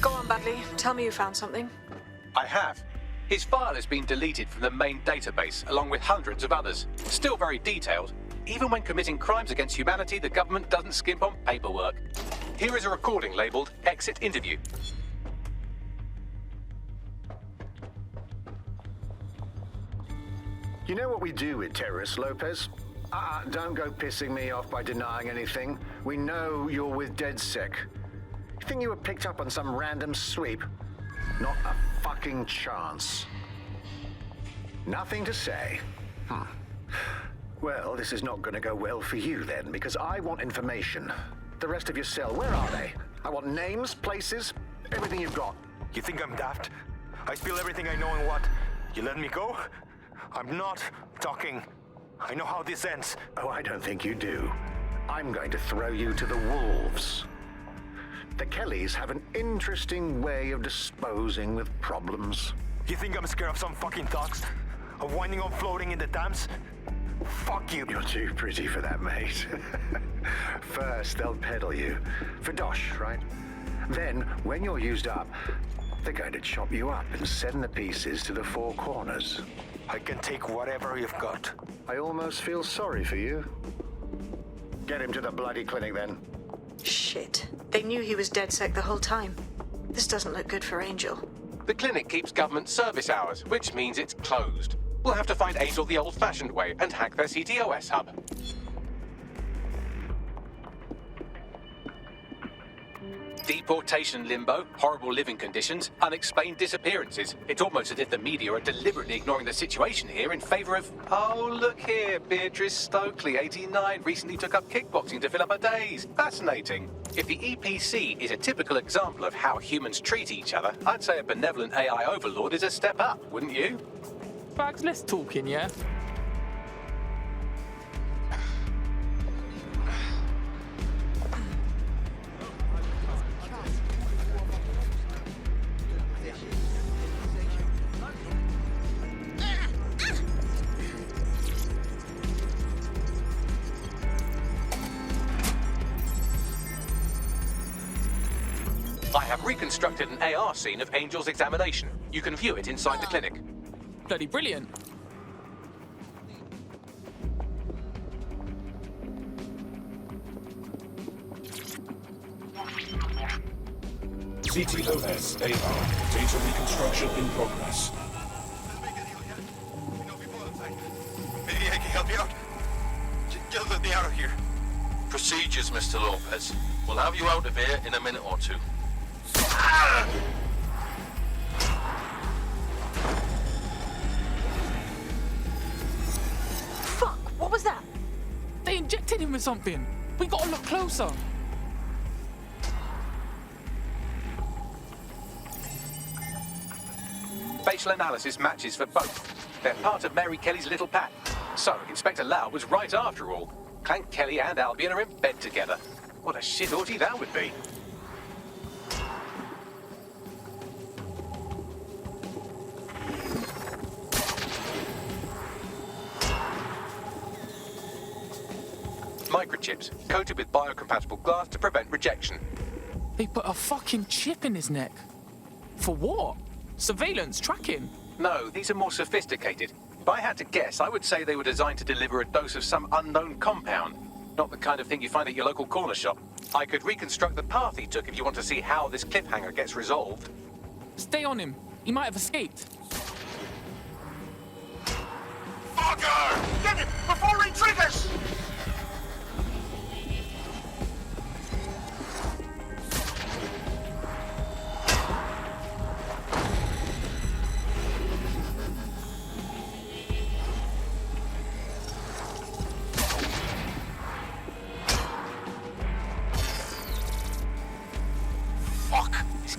Go on, Bagley. Tell me you found something. I have. His file has been deleted from the main database, along with hundreds of others. Still very detailed. Even when committing crimes against humanity, the government doesn't skimp on paperwork. Here is a recording labelled Exit Interview. You know what we do with terrorists, Lopez? Don't go pissing me off by denying anything. We know you're with DedSec. You think you were picked up on some random sweep? Not a fucking chance. Nothing to say. Well, this is not going to go well for you then, because I want information. The rest of your cell, where are they? I want names, places, everything you've got. You think I'm daft? I spill everything I know and what? You let me go? I'm not talking. I know how this ends. Oh, I don't think you do. I'm going to throw you to the wolves. The Kellys have an interesting way of disposing with problems. You think I'm scared of some fucking thugs? Of winding up floating in the dams? Fuck you. You're too pretty for that, mate. First, they'll peddle you. For dosh, right? Then, when you're used up, they're going to chop you up and send the pieces to the four corners. I can take whatever you've got. I almost feel sorry for you. Get him to the bloody clinic then. Shit. They knew he was DedSec the whole time. This doesn't look good for Angel. The clinic keeps government service hours, which means it's closed. We'll have to find Angel the old-fashioned way and hack their CTOS hub. Deportation limbo, horrible living conditions, unexplained disappearances. It's almost as if the media are deliberately ignoring the situation here in favor of... Oh, look here, Beatrice Stokely, 89, recently took up kickboxing to fill up her days. Fascinating. If the EPC is a typical example of how humans treat each other, I'd say a benevolent AI overlord is a step up, wouldn't you? Bags, less talking, yeah? I have reconstructed an AR scene of Angel's examination. You can view it inside the clinic. Bloody brilliant. CTOS AR. Data reconstruction in progress. Maybe I can help you out. Just let me out of here. Procedures, Mr. Lopez. We'll have you out of here in a minute or two. Fuck! What was that? They injected him with something. We gotta look closer. Facial analysis matches for both. They're part of Mary Kelly's little pack. So, Inspector Lau was right after all. Clank Kelly and Albion are in bed together. What a shit orgy that would be. Microchips, coated with biocompatible glass to prevent rejection. They put a fucking chip in his neck. For what? Surveillance, tracking? No, these are more sophisticated. If I had to guess, I would say they were designed to deliver a dose of some unknown compound. Not the kind of thing you find at your local corner shop. I could reconstruct the path he took if you want to see how this cliffhanger gets resolved. Stay on him. He might have escaped. Fucker! Get it before he triggers!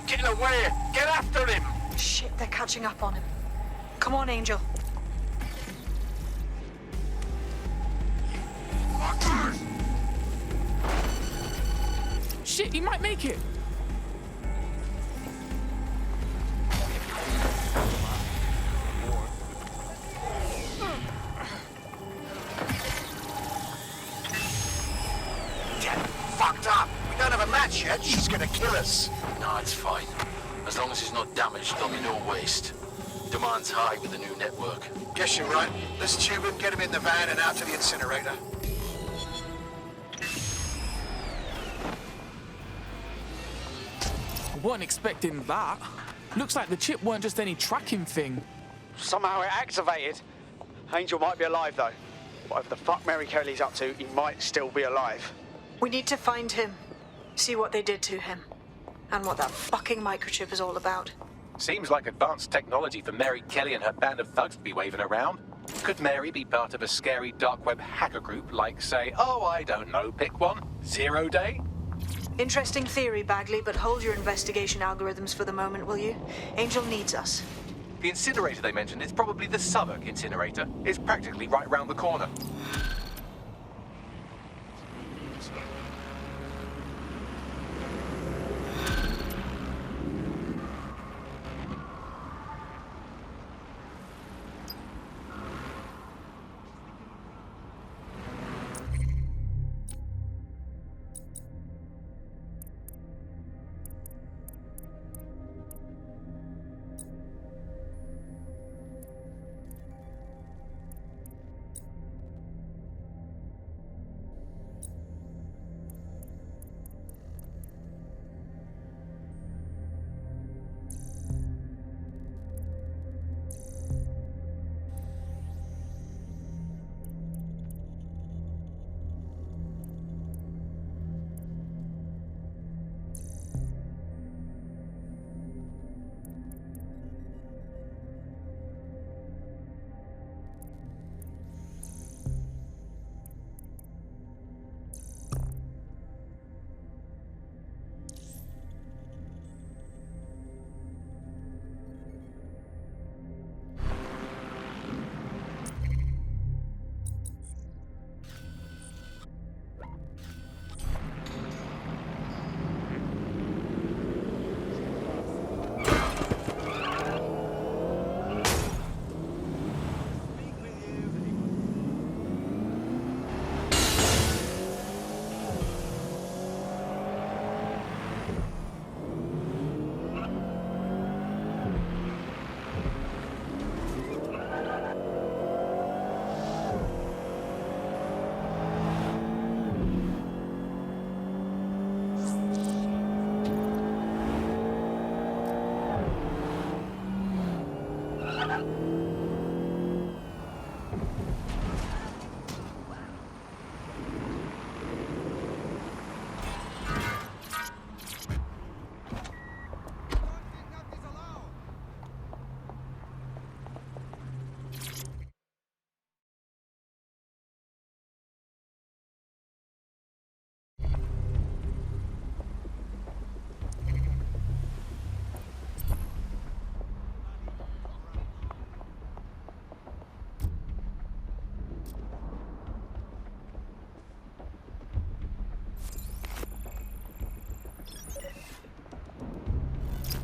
Getting away! Get after him! Shit, they're catching up on him. Come on, Angel. Fuckers! Shit, he might make it. Get fucked up! We don't have a match yet. She's gonna kill us. No, it's fine. As long as he's not damaged, there'll be no waste. Demand's high with the new network. Guess you're right. Let's tube him, get him in the van and out to the incinerator. I wasn't expecting that. Looks like the chip weren't just any tracking thing. Somehow it activated. Angel might be alive though. Whatever the fuck Mary Kelly's up to, he might still be alive. We need to find him. See what they did to him. And what that fucking microchip is all about. Seems like advanced technology for Mary Kelly and her band of thugs to be waving around. Could Mary be part of a scary dark web hacker group like, say, oh, I don't know, pick one, 0 Day? Interesting theory, Bagley, but hold your investigation algorithms for the moment, will you? Angel needs us. The incinerator they mentioned is probably the Southwark incinerator. It's practically right round the corner.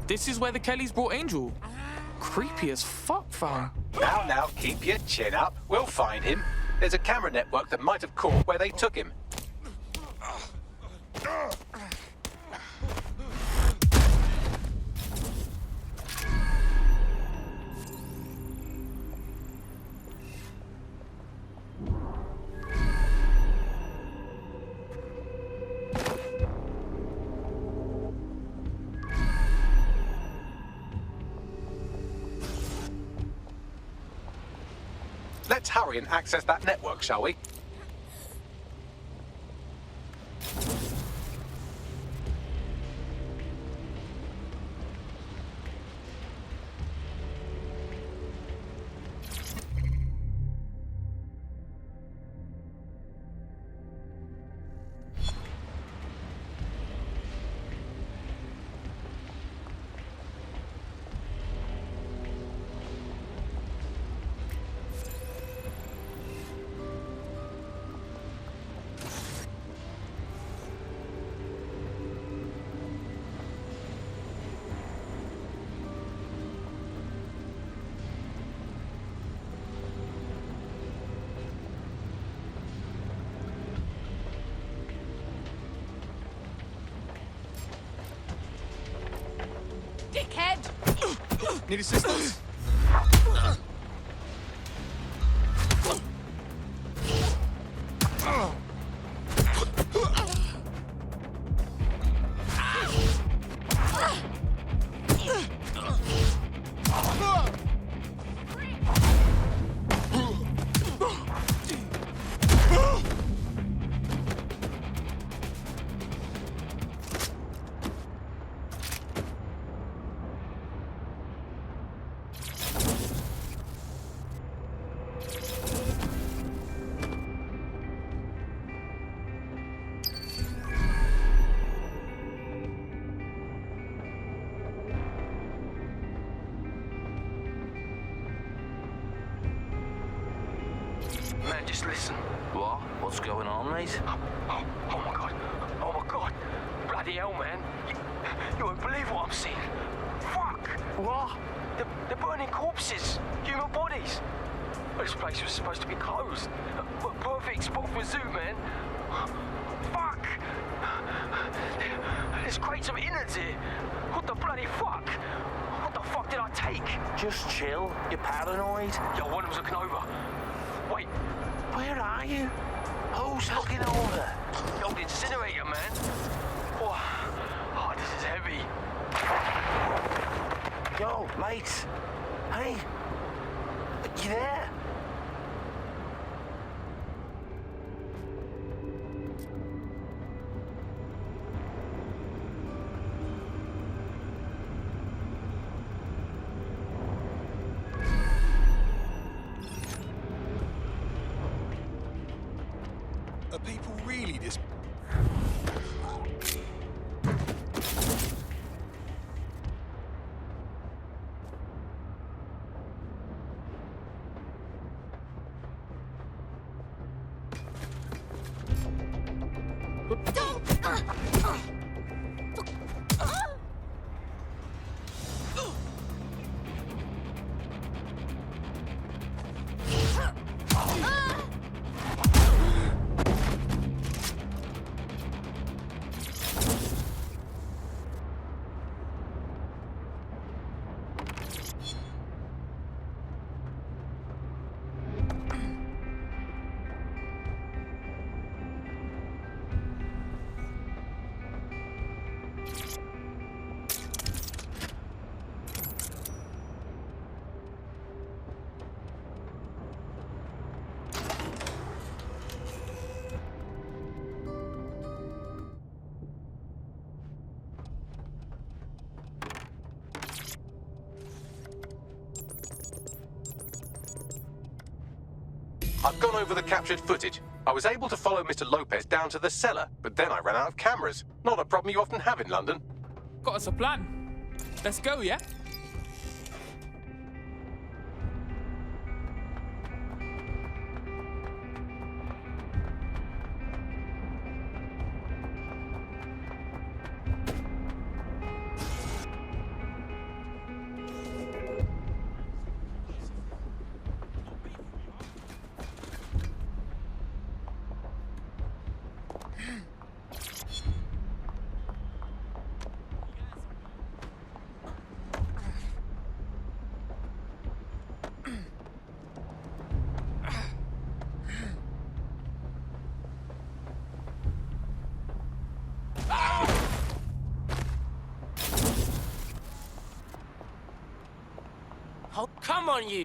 This is where the Kellys brought Angel. Creepy as fuck, fam. Now, keep your chin up. We'll find him. There's a camera network that might have caught where they took him. Let's hurry and access that network, shall we? Dickhead! Need assistance? Man, just listen. What? What's going on, mate? Oh my god. Oh my god. Bloody hell, man. You won't believe what I'm seeing. Fuck. What? They're burning corpses. Human bodies. This place was supposed to be closed. Perfect spot for a zoo, man. Fuck. There's crates of innards here. What the bloody fuck? What the fuck did I take? Just chill. You're paranoid. Yo, one of them's looking over. Wait. Where are you? Who's looking over? The old incinerator, man. Oh, this is heavy. Yo, mate. Hey. You there? Are people really this... I've gone over the captured footage. I was able to follow Mr. Lopez down to the cellar, but then I ran out of cameras. Not a problem you often have in London. Got us a plan. Let's go, yeah? Come on, you.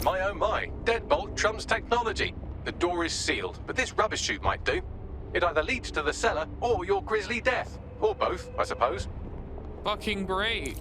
My oh my, deadbolt trumps technology. The door is sealed, but this rubbish chute might do. It either leads to the cellar or your grisly death. Or both, I suppose. Fucking great.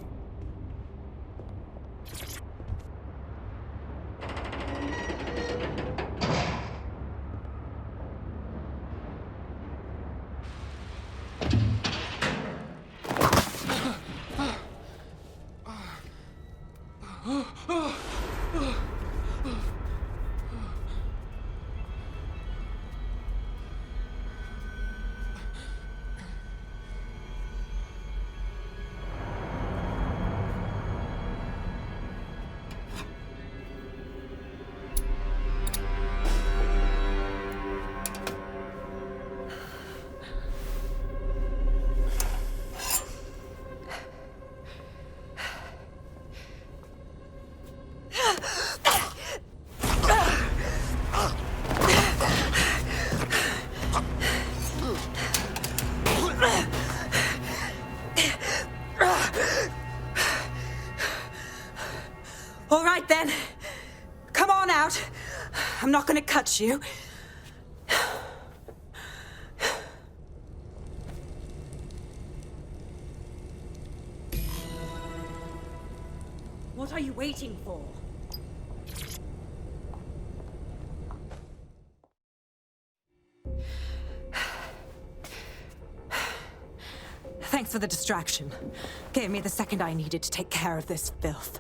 All right, then. Come on out. I'm not gonna cut you. What are you waiting for? Thanks for the distraction. Gave me the second I needed to take care of this filth.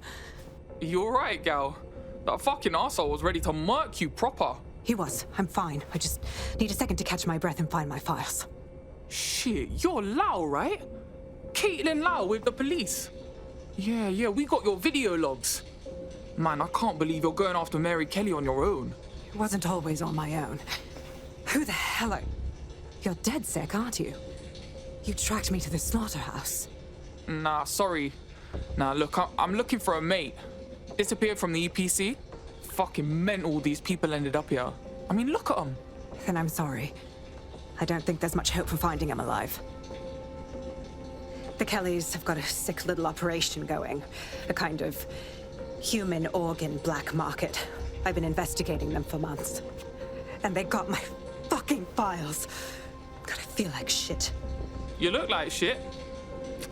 You alright, gal? That fucking arsehole was ready to murk you proper. He was. I'm fine. I just need a second to catch my breath and find my files. Shit, you're Lau, right? Caitlin Lau with the police. Yeah, we got your video logs. Man, I can't believe you're going after Mary Kelly on your own. It wasn't always on my own. Who the hell are... You're DedSec, aren't you? You tracked me to the slaughterhouse. Nah, sorry. Nah, look, I'm looking for a mate. Disappeared from the EPC. Fucking mental these people ended up here. I mean, look at them. Then I'm sorry. I don't think there's much hope for finding him alive. The Kellys have got a sick little operation going. A kind of human organ black market. I've been investigating them for months. And they got my fucking files. God, I feel like shit. You look like shit.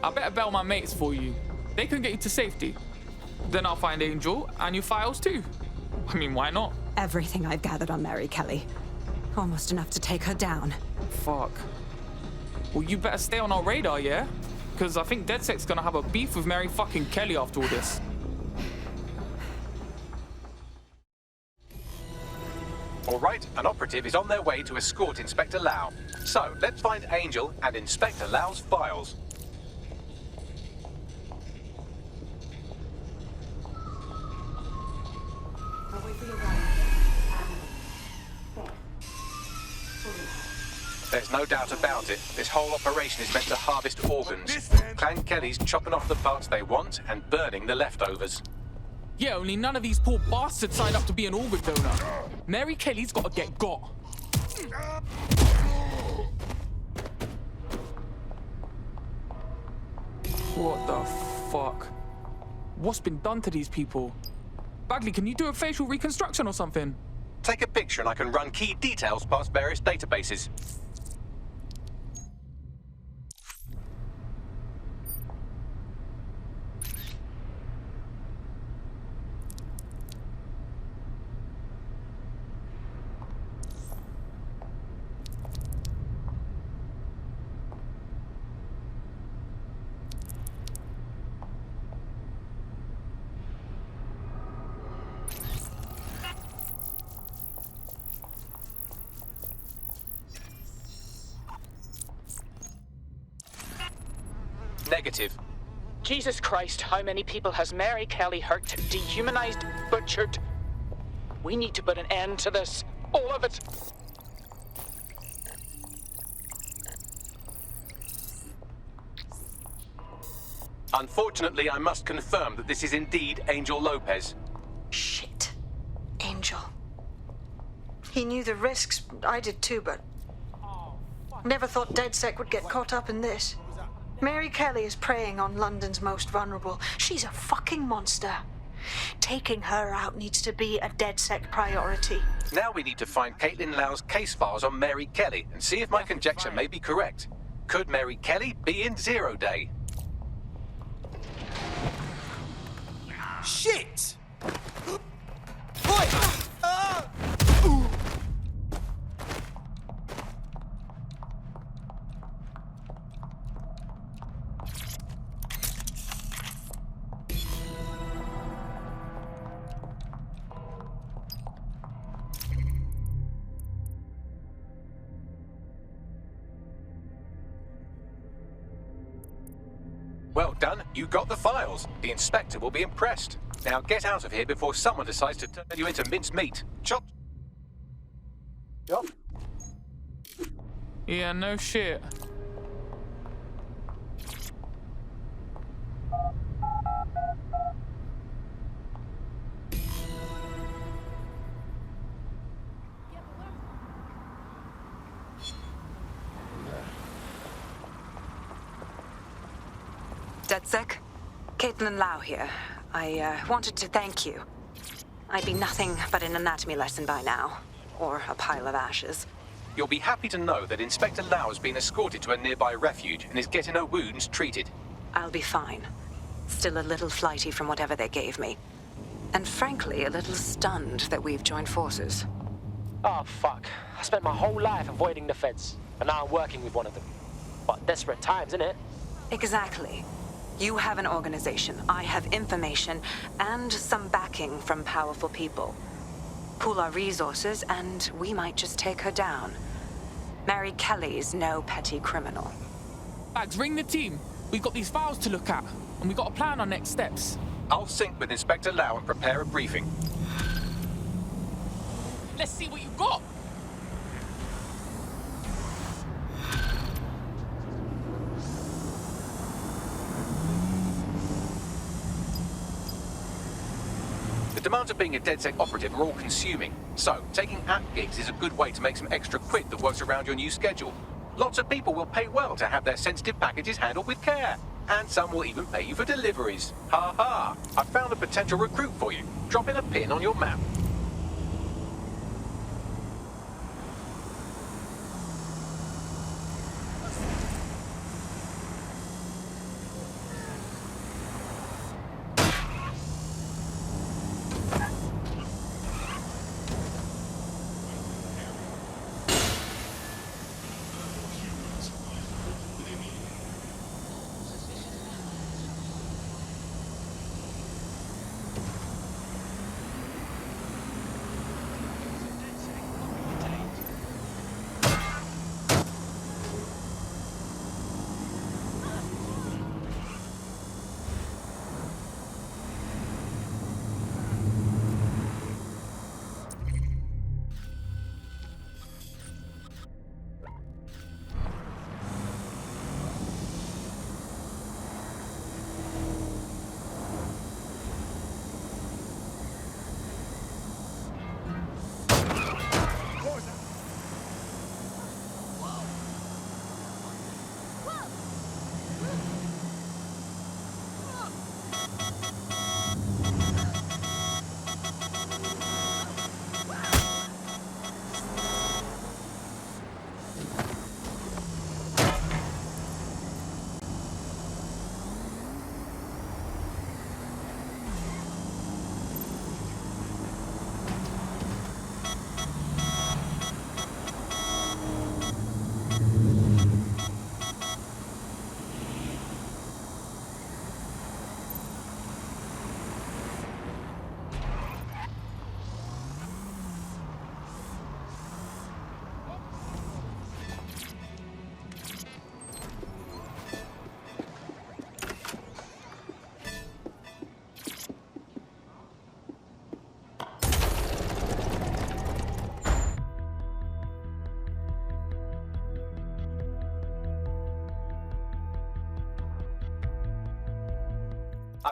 I better bail my mates for you. They can get you to safety. Then I'll find Angel and your files too. I mean, why not? Everything I've gathered on Mary Kelly. Almost enough to take her down. Fuck. Well, you better stay on our radar, yeah? Because I think DedSec's gonna have a beef with Mary fucking Kelly after all this. All right, an operative is on their way to escort Inspector Lau. So, let's find Angel and Inspector Lau's files. There's no doubt about it. This whole operation is meant to harvest organs. Clan Kelly's chopping off the parts they want and burning the leftovers. Yeah, only none of these poor bastards signed up to be an organ donor. Mary Kelly's gotta get got. What the fuck? What's been done to these people? Bagley, can you do a facial reconstruction or something? Take a picture and I can run key details past various databases. Negative. Jesus Christ, how many people has Mary Kelly hurt, dehumanized, butchered? We need to put an end to this. All of it. Unfortunately, I must confirm that this is indeed Angel Lopez. Shit. Angel. He knew the risks. I did too, but never thought DedSec would get caught up in this. Mary Kelly is preying on London's most vulnerable. She's a fucking monster. Taking her out needs to be a DedSec priority. Now we need to find Caitlin Lau's case files on Mary Kelly and see if my conjecture may be correct. Could Mary Kelly be in Zero Day? Shit! Well done, you got the files. The inspector will be impressed. Now get out of here before someone decides to turn you into mincemeat. Chop. Yup. Yeah, no shit. DedSec? Caitlin Lau here. I wanted to thank you. I'd be nothing but an anatomy lesson by now. Or a pile of ashes. You'll be happy to know that Inspector Lau has been escorted to a nearby refuge and is getting her wounds treated. I'll be fine. Still a little flighty from whatever they gave me. And frankly, a little stunned that we've joined forces. Oh, fuck. I spent my whole life avoiding the feds, and now I'm working with one of them. But desperate times, innit? Exactly. You have an organization, I have information, and some backing from powerful people. Pool our resources, and we might just take her down. Mary Kelly's no petty criminal. Bags, ring the team. We've got these files to look at, and we've got to plan our next steps. I'll sync with Inspector Lau and prepare a briefing. Let's see what you got. The demands of being a DedSec operative are all consuming, so taking app gigs is a good way to make some extra quid that works around your new schedule. Lots of people will pay well to have their sensitive packages handled with care, and some will even pay you for deliveries. Ha ha! I found a potential recruit for you. Drop in a pin on your map.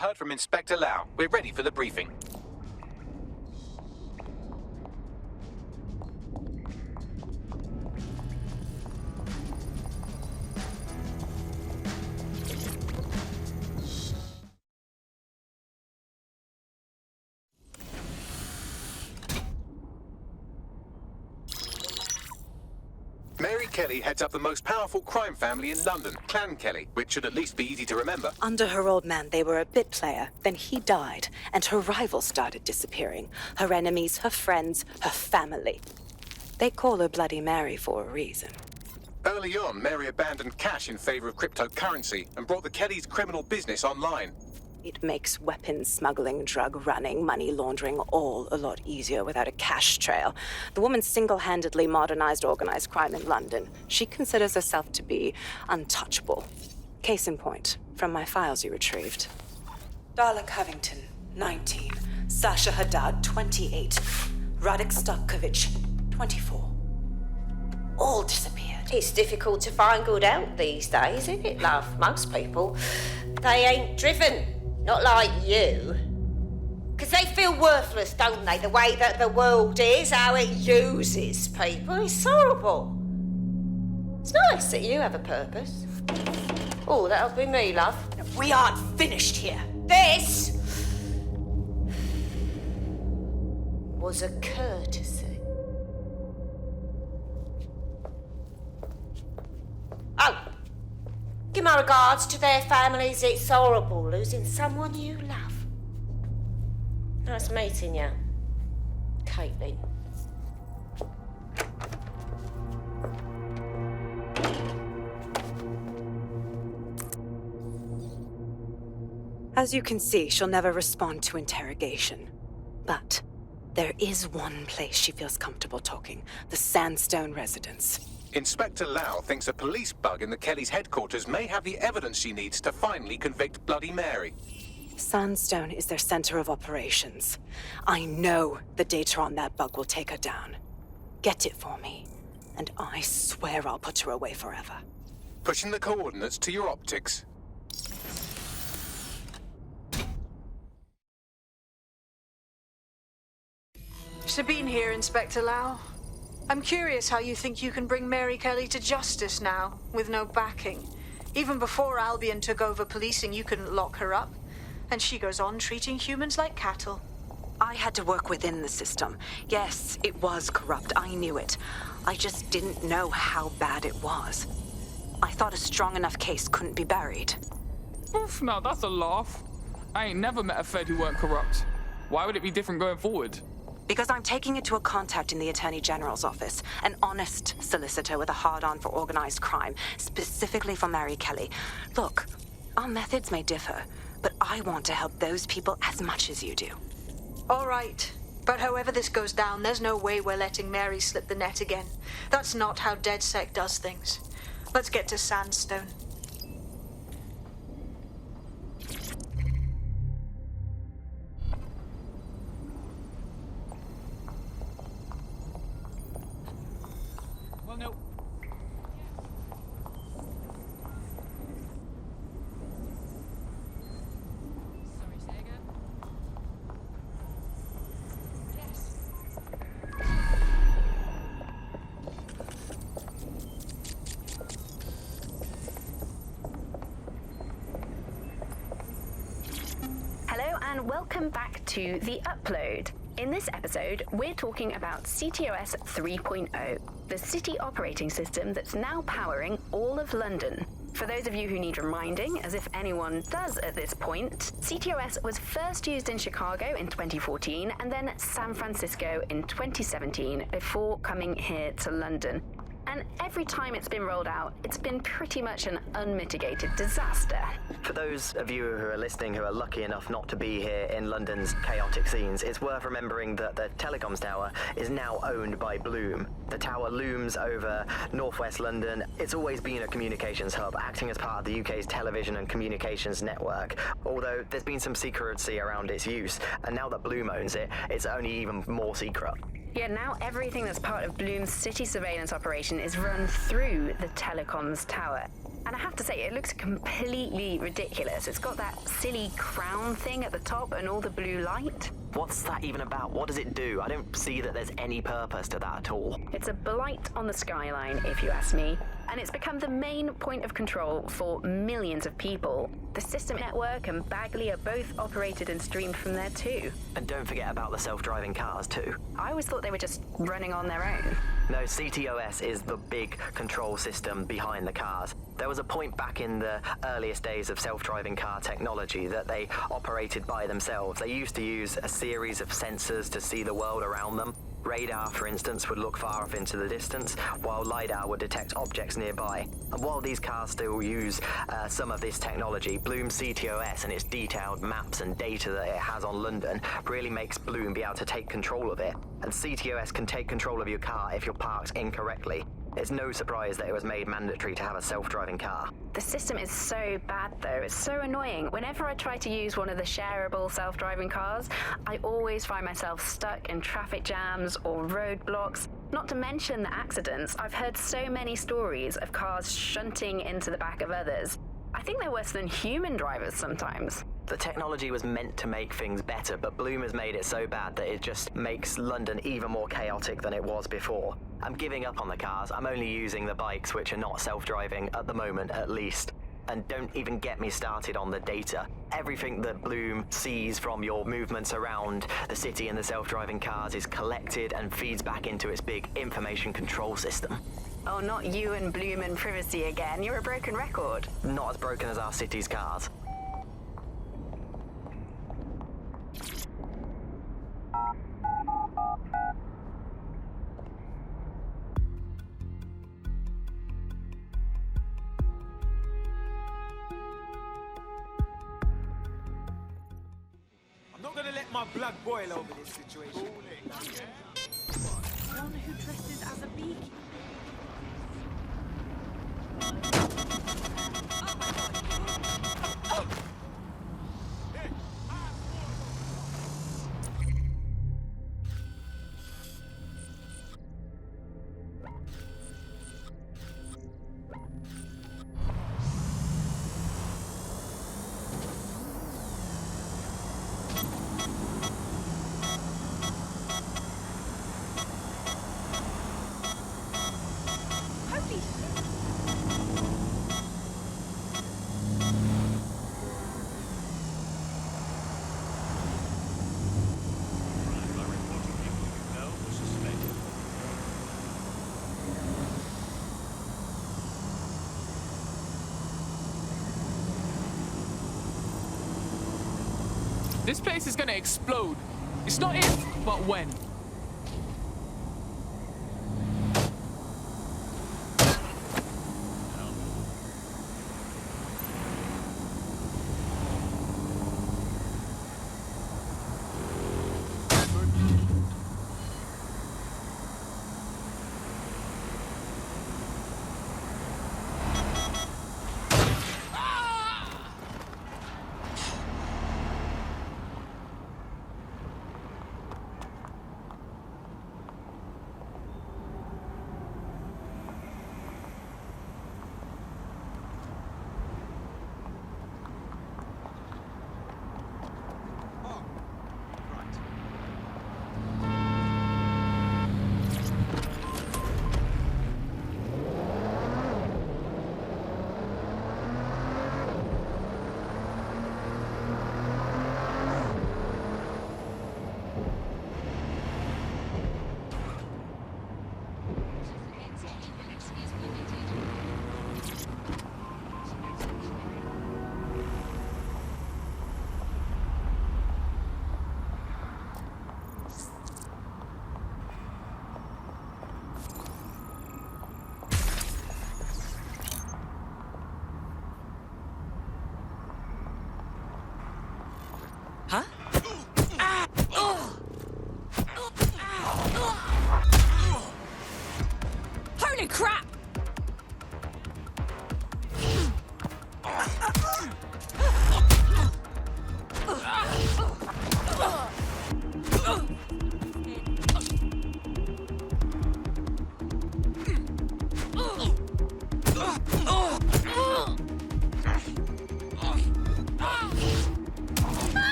heard from Inspector Lau. We're ready for the briefing. Mary Kelly heads up the most powerful crime family in London, Clan Kelly, which should at least be easy to remember. Under her old man, they were a bit player. Then he died, and her rivals started disappearing. Her enemies, her friends, her family. They call her Bloody Mary for a reason. Early on, Mary abandoned cash in favor of cryptocurrency and brought the Kellys' criminal business online. It makes weapons smuggling, drug running, money laundering all a lot easier without a cash trail. The woman single-handedly modernized organized crime in London. She considers herself to be untouchable. Case in point, from my files you retrieved. Darla Covington, 19. Sasha Haddad, 28. Radek Stokovich, 24. All disappeared. It's difficult to find good help these days, isn't it, love? Most people, they ain't driven. Not like you. Because they feel worthless, don't they? The way that the world is, how it uses people. It's horrible. It's nice that you have a purpose. Oh, that'll be me, love. We aren't finished here. This was a courtesy. Oh, give my regards to their families. It's horrible losing someone you love. Nice meeting you, Caitlin. As you can see, she'll never respond to interrogation. But there is one place she feels comfortable talking, the Sandstone residence. Inspector Lau thinks a police bug in the Kellys' headquarters may have the evidence she needs to finally convict Bloody Mary. Sandstone is their center of operations. I know the data on that bug will take her down. Get it for me, and I swear I'll put her away forever. Pushing the coordinates to your optics. Sabine here, Inspector Lau. I'm curious how you think you can bring Mary Kelly to justice now, with no backing. Even before Albion took over policing, you couldn't lock her up. And she goes on treating humans like cattle. I had to work within the system. Yes, it was corrupt. I knew it. I just didn't know how bad it was. I thought a strong enough case couldn't be buried. Oof, no, that's a laugh. I ain't never met a Fed who weren't corrupt. Why would it be different going forward? Because I'm taking it to a contact in the Attorney General's office, an honest solicitor with a hard-on for organized crime, specifically for Mary Kelly. Look, our methods may differ, but I want to help those people as much as you do. All right. But however this goes down, there's no way we're letting Mary slip the net again. That's not how DedSec does things. Let's get to Sandstone. Well, no. Hello and welcome back to The Upload. In this episode, we're talking about CTOS 3.0, the city operating system that's now powering all of London. For those of you who need reminding, as if anyone does at this point, CTOS was first used in Chicago in 2014 and then San Francisco in 2017 before coming here to London. And every time it's been rolled out, it's been pretty much an unmitigated disaster. For those of you who are listening who are lucky enough not to be here in London's chaotic scenes, it's worth remembering that the telecoms tower is now owned by Bloom. The tower looms over northwest London. It's always been a communications hub, acting as part of the UK's television and communications network. Although there's been some secrecy around its use, and now that Bloom owns it, it's only even more secret. Yeah, now everything that's part of Bloom's city surveillance operation is run through the telecoms tower. And I have to say, it looks completely ridiculous. It's got that silly crown thing at the top and all the blue light. What's that even about? What does it do? I don't see that there's any purpose to that at all. It's a blight on the skyline, if you ask me. And it's become the main point of control for millions of people. The system network and Bagley are both operated and streamed from there too. And don't forget about the self-driving cars too. I always thought they were just running on their own. No, CTOS is the big control system behind the cars. There was a point back in the earliest days of self-driving car technology that they operated by themselves. They used to use a series of sensors to see the world around them. Radar, for instance, would look far off into the distance, while LiDAR would detect objects nearby. And while these cars still use some of this technology, Bloom CTOS and its detailed maps and data that it has on London really makes Bloom be able to take control of it. And CTOS can take control of your car if you're parked incorrectly. It's no surprise that it was made mandatory to have a self-driving car. The system is so bad though, it's so annoying. Whenever I try to use one of the shareable self-driving cars, I always find myself stuck in traffic jams or roadblocks. Not to mention the accidents. I've heard so many stories of cars shunting into the back of others. I think they're worse than human drivers sometimes. The technology was meant to make things better, but Bloom has made it so bad that it just makes London even more chaotic than it was before. I'm giving up on the cars. I'm only using the bikes, which are not self-driving at the moment, at least. And don't even get me started on the data. Everything that Bloom sees from your movements around the city and the self-driving cars is collected and feeds back into its big information control system. Oh, not you and Bloom and privacy again. You're a broken record. Not as broken as our city's cars. I'm not gonna let my blood boil over this situation. One who dresses as a beekeeper. This place is gonna explode. It's not if, but when.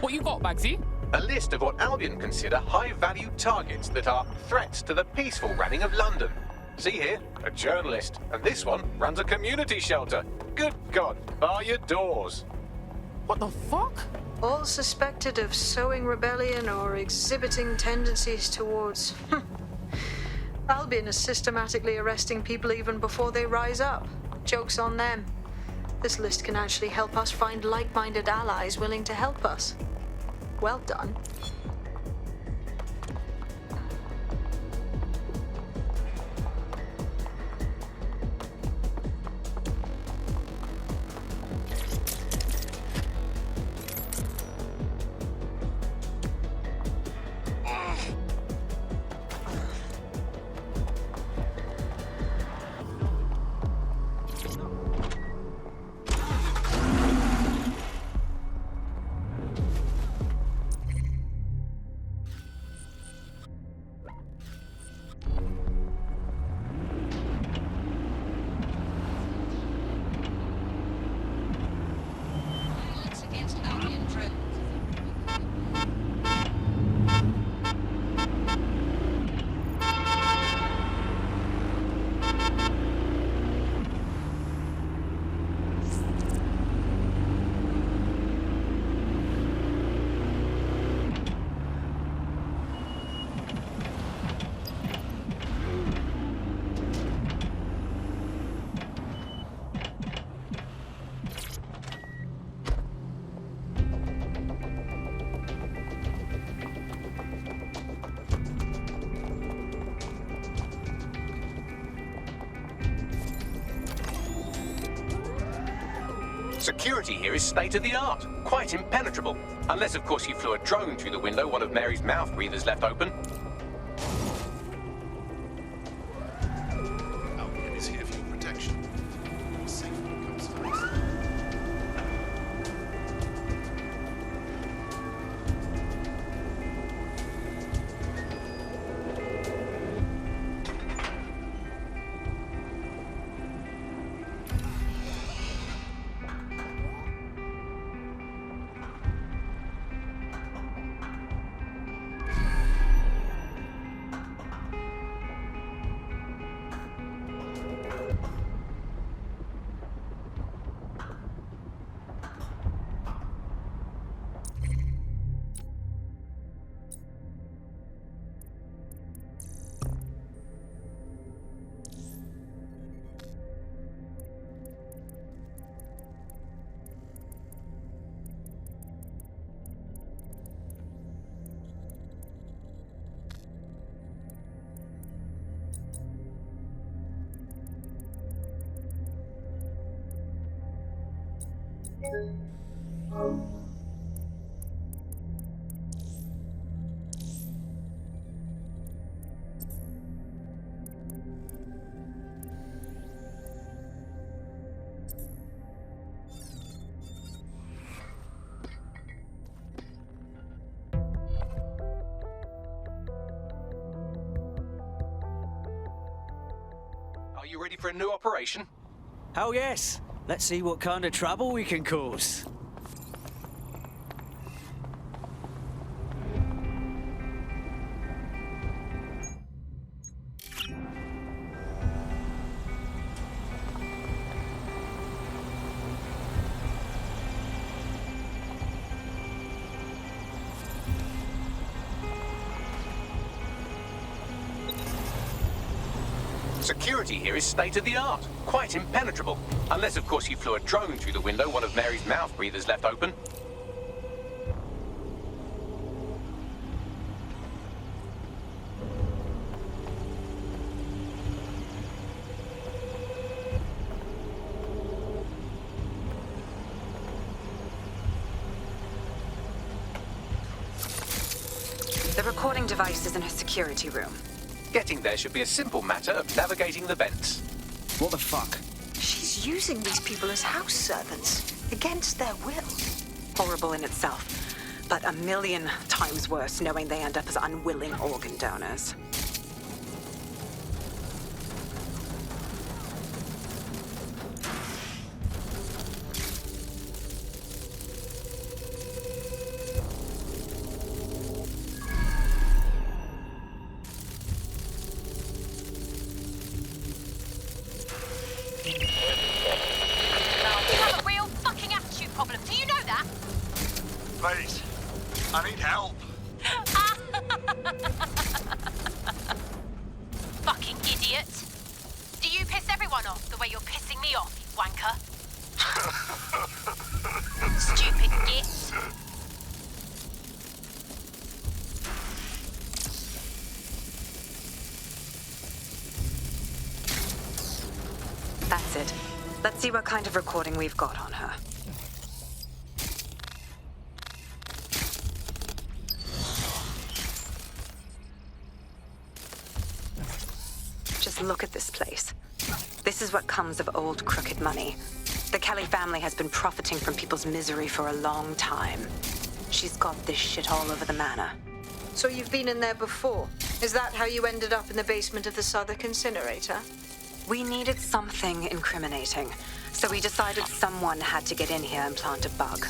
What you got, Bagsy? A list of what Albion consider high-value targets that are threats to the peaceful running of London. See here, a journalist, and this one runs a community shelter. Good God, bar your doors. What the fuck? All suspected of sowing rebellion or exhibiting tendencies towards... Albion is systematically arresting people even before they rise up. Joke's on them. This list can actually help us find like-minded allies willing to help us. Well done. Security here is state-of-the-art, quite impenetrable. Unless, of course, you flew a drone through the window one of Mary's mouth breathers left open. Albion is here for your protection. Safety comes first. Are you ready for a new operation? Hell yes. Let's see what kind of trouble we can cause. Security here is state-of-the-art, quite impenetrable. Unless, of course, you flew a drone through the window one of Mary's mouth breathers left open. The recording device is in her security room. Getting there should be a simple matter of navigating the vents. What the fuck? She's using these people as house servants, against their will. Horrible in itself, but a million times worse knowing they end up as unwilling organ donors. Please. I need help. Fucking idiot. Do you piss everyone off the way you're pissing me off, you wanker? Stupid git. That's it. Let's see what kind of recording we've got on her. Just look at this place. This is what comes of old crooked money. The Kelly family has been profiting from people's misery for a long time. She's got this shit all over the manor. So you've been in there before? Is that how you ended up in the basement of the Southwark incinerator? We needed something incriminating, so we decided someone had to get in here and plant a bug.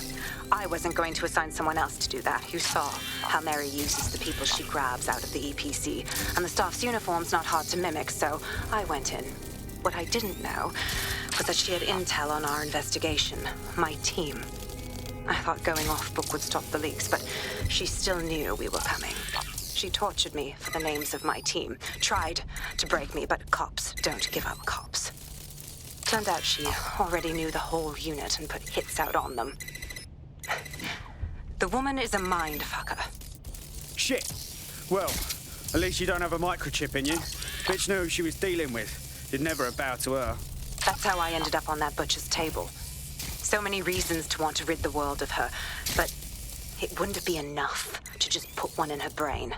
I wasn't going to assign someone else to do that. You saw how Mary uses the people she grabs out of the EPC, and the staff's uniform's not hard to mimic, so I went in. What I didn't know was that she had intel on our investigation, my team. I thought going off book would stop the leaks, but she still knew we were coming. She tortured me for the names of my team, tried to break me, but cops don't give up cops. Turned out she already knew the whole unit and put hits out on them. The woman is a mind fucker. Shit. Well, at least you don't have a microchip in you. Bitch knew who she was dealing with. You'd never have bowed to her. That's how I ended up on that butcher's table. So many reasons to want to rid the world of her, but it wouldn't be enough to just put one in her brain.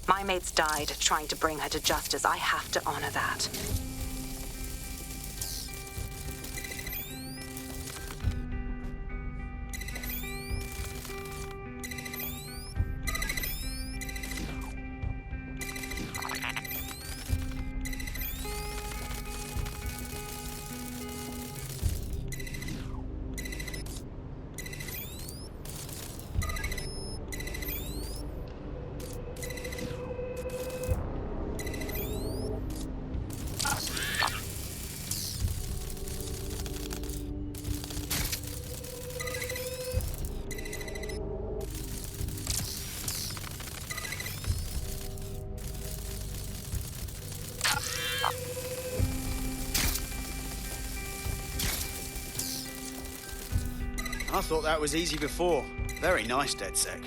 My mates died trying to bring her to justice. I have to honor that. I thought that was easy before. Very nice, DedSec.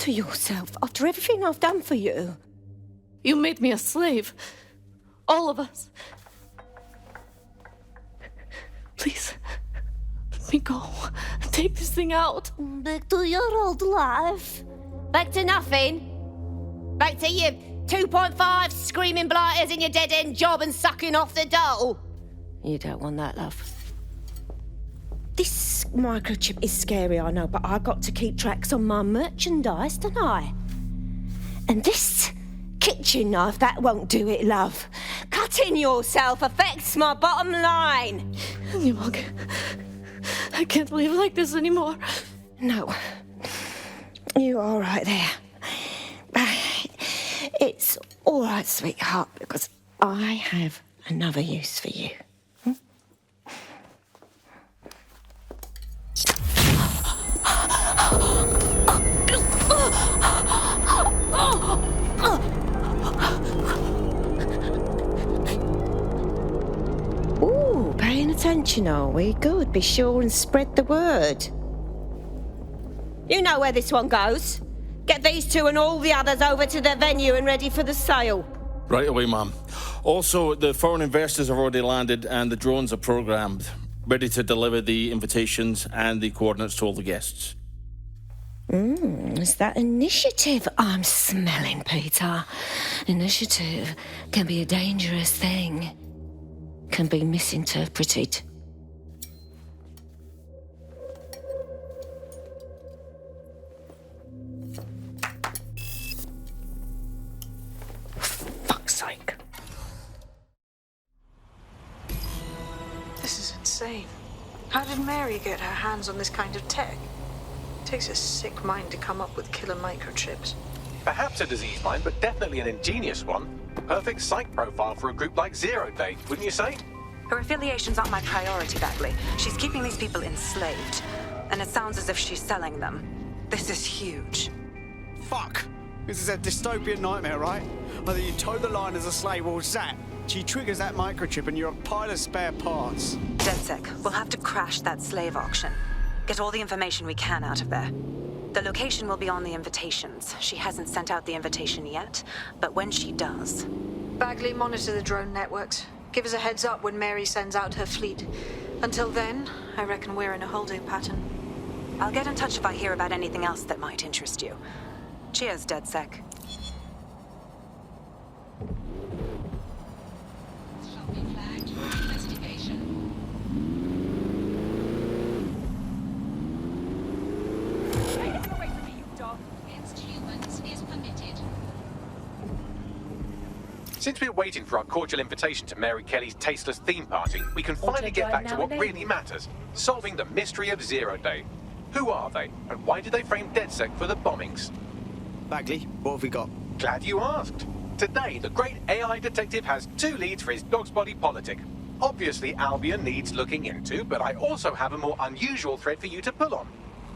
Yourself after everything I've done for you. You made me a slave. All of us. Please, let me go. Take this thing out. Back to your old life. Back to nothing. Back to you 2.5 screaming blighters in your dead-end job and sucking off the dole. You don't want that, love. This microchip is scary, I know, but I got to keep tracks on my merchandise, don't I? And this kitchen knife, that won't do it, love. Cutting yourself affects my bottom line. I can't live like this anymore. No. You're all right there. It's all right, sweetheart, because I have another use for you. Ooh, paying attention, are we? Good. Be sure and spread the word. You know where this one goes. Get these two and all the others over to their venue and ready for the sale. Right away, ma'am. Also, the foreign investors have already landed and the drones are programmed, ready to deliver the invitations and the coordinates to all the guests. Is that initiative I'm smelling, Peter? Initiative can be a dangerous thing. Can be misinterpreted. Fuck's sake. This is insane. How did Mary get her hands on this kind of tech? It takes a sick mind to come up with killer microchips. Perhaps a disease mind, but definitely an ingenious one. Perfect psych profile for a group like Zero Day, wouldn't you say? Her affiliations aren't my priority, Bagley. She's keeping these people enslaved. And it sounds as if she's selling them. This is huge. Fuck! This is a dystopian nightmare, right? Either you toe the line as a slave or zap. She triggers that microchip and you're a pile of spare parts. DedSec, we'll have to crash that slave auction. Get all the information we can out of there. The location will be on the invitations. She hasn't sent out the invitation yet, but when she does... Bagley, monitor the drone networks. Give us a heads up when Mary sends out her fleet. Until then, I reckon we're in a holding pattern. I'll get in touch if I hear about anything else that might interest you. Cheers, DedSec. Since we're waiting for our cordial invitation to Mary Kelly's tasteless theme party, we can finally get back to what really matters, solving the mystery of Zero Day. Who are they, and why did they frame DedSec for the bombings? Bagley, what have we got? Glad you asked. Today, the great AI detective has 2 leads for his dog's body politic. Obviously, Albion needs looking into, but I also have a more unusual thread for you to pull on.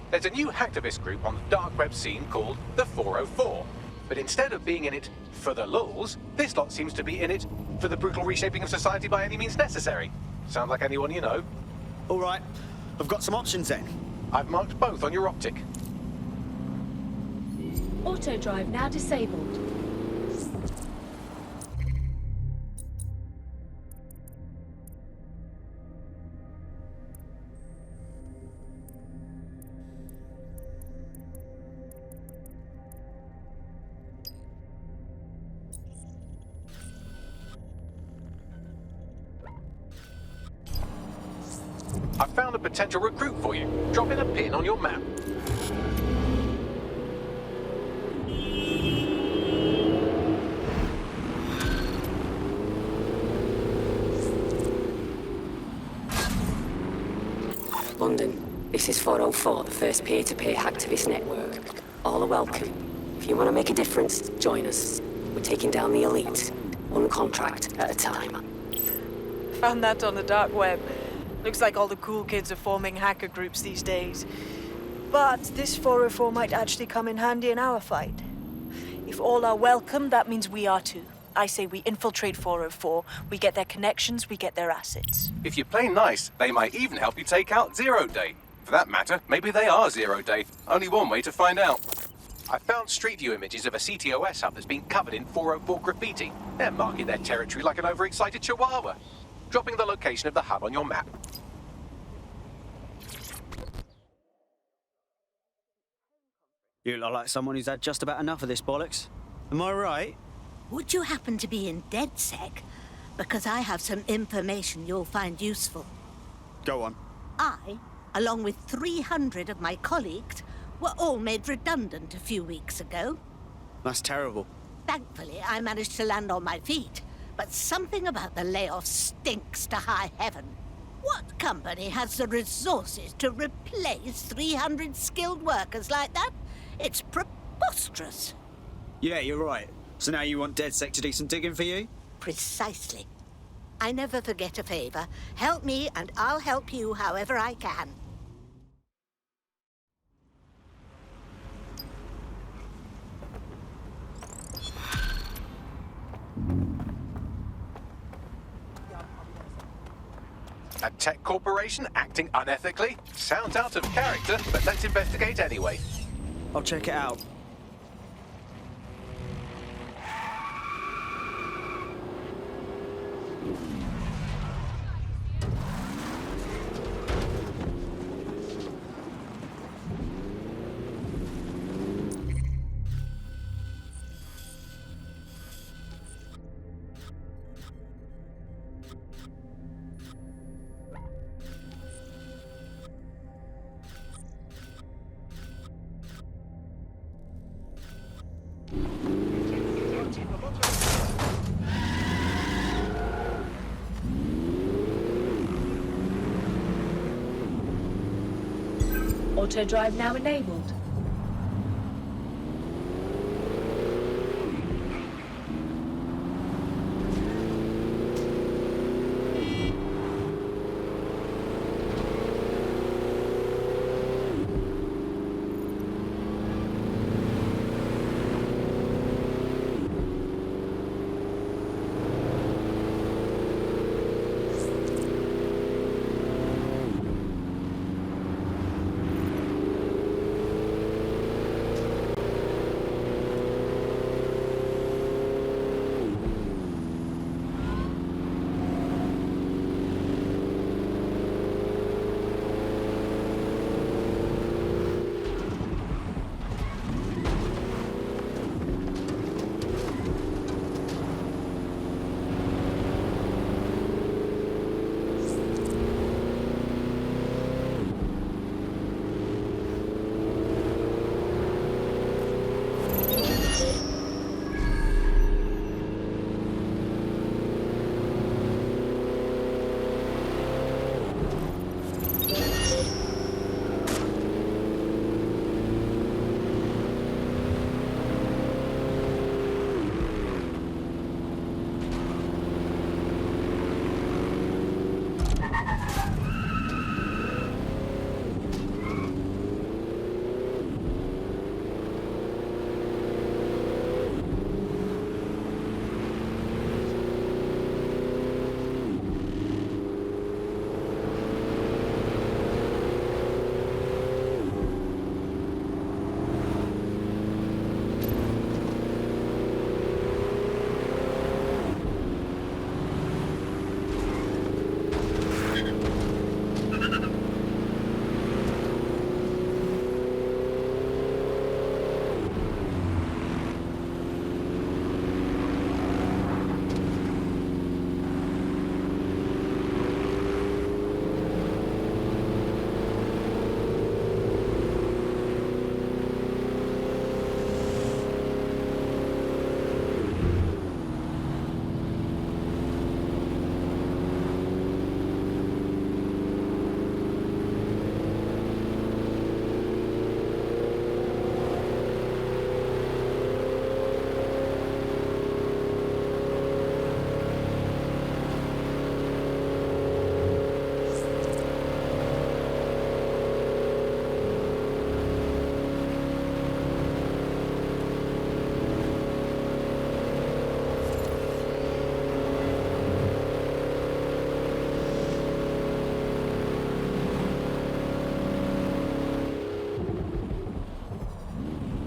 There's a new hacktivist group on the dark web scene called the 404. But instead of being in it for the lulz, this lot seems to be in it for the brutal reshaping of society by any means necessary. Sound like anyone you know? All right, I've got some options then. I've marked both on your optic. Auto drive now disabled. I've found a potential recruit for you. Drop in a pin on your map. London, this is 404, the first peer-to-peer hacktivist network. All are welcome. If you want to make a difference, join us. We're taking down the elite, one contract at a time. Found that on the dark web. Looks like all the cool kids are forming hacker groups these days. But this 404 might actually come in handy in our fight. If all are welcome, that means we are too. I say we infiltrate 404, we get their connections, we get their assets. If you play nice, they might even help you take out Zero Day. For that matter, maybe they are Zero Day. Only one way to find out. I found street view images of a CTOS hub that's been covered in 404 graffiti. They're marking their territory like an overexcited chihuahua. Dropping the location of the hub on your map. You look like someone who's had just about enough of this bollocks. Am I right? Would you happen to be in DedSec? Because I have some information you'll find useful. Go on. I, along with 300 of my colleagues, were all made redundant a few weeks ago. That's terrible. Thankfully, I managed to land on my feet, but something about the layoff stinks to high heaven. What company has the resources to replace 300 skilled workers like that? It's preposterous. Yeah, you're right. So now you want DedSec to do some digging for you? Precisely. I never forget a favor. Help me and I'll help you however I can. A tech corporation acting unethically? Sounds out of character, but let's investigate anyway. I'll check it out. Auto drive now enabled.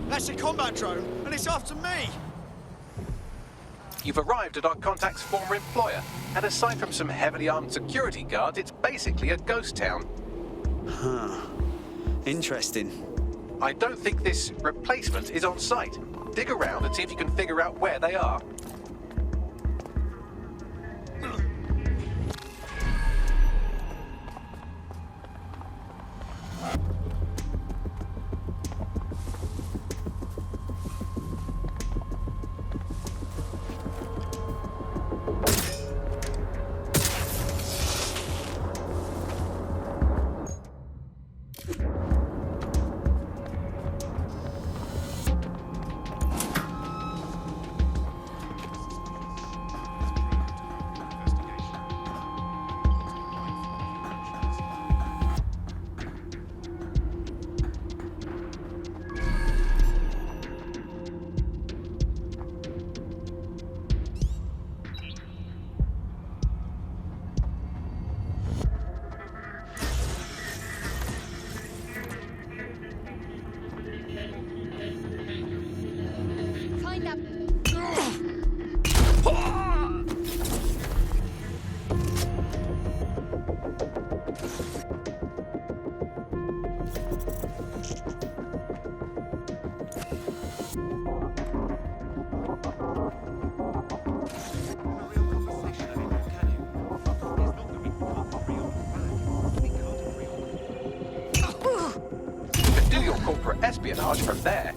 That's a combat drone, and it's after me! You've arrived at our contact's former employer, and aside from some heavily armed security guards, it's basically a ghost town. Huh. Interesting. I don't think this replacement is on site. Dig around and see if you can figure out where they are. Corporate espionage from there.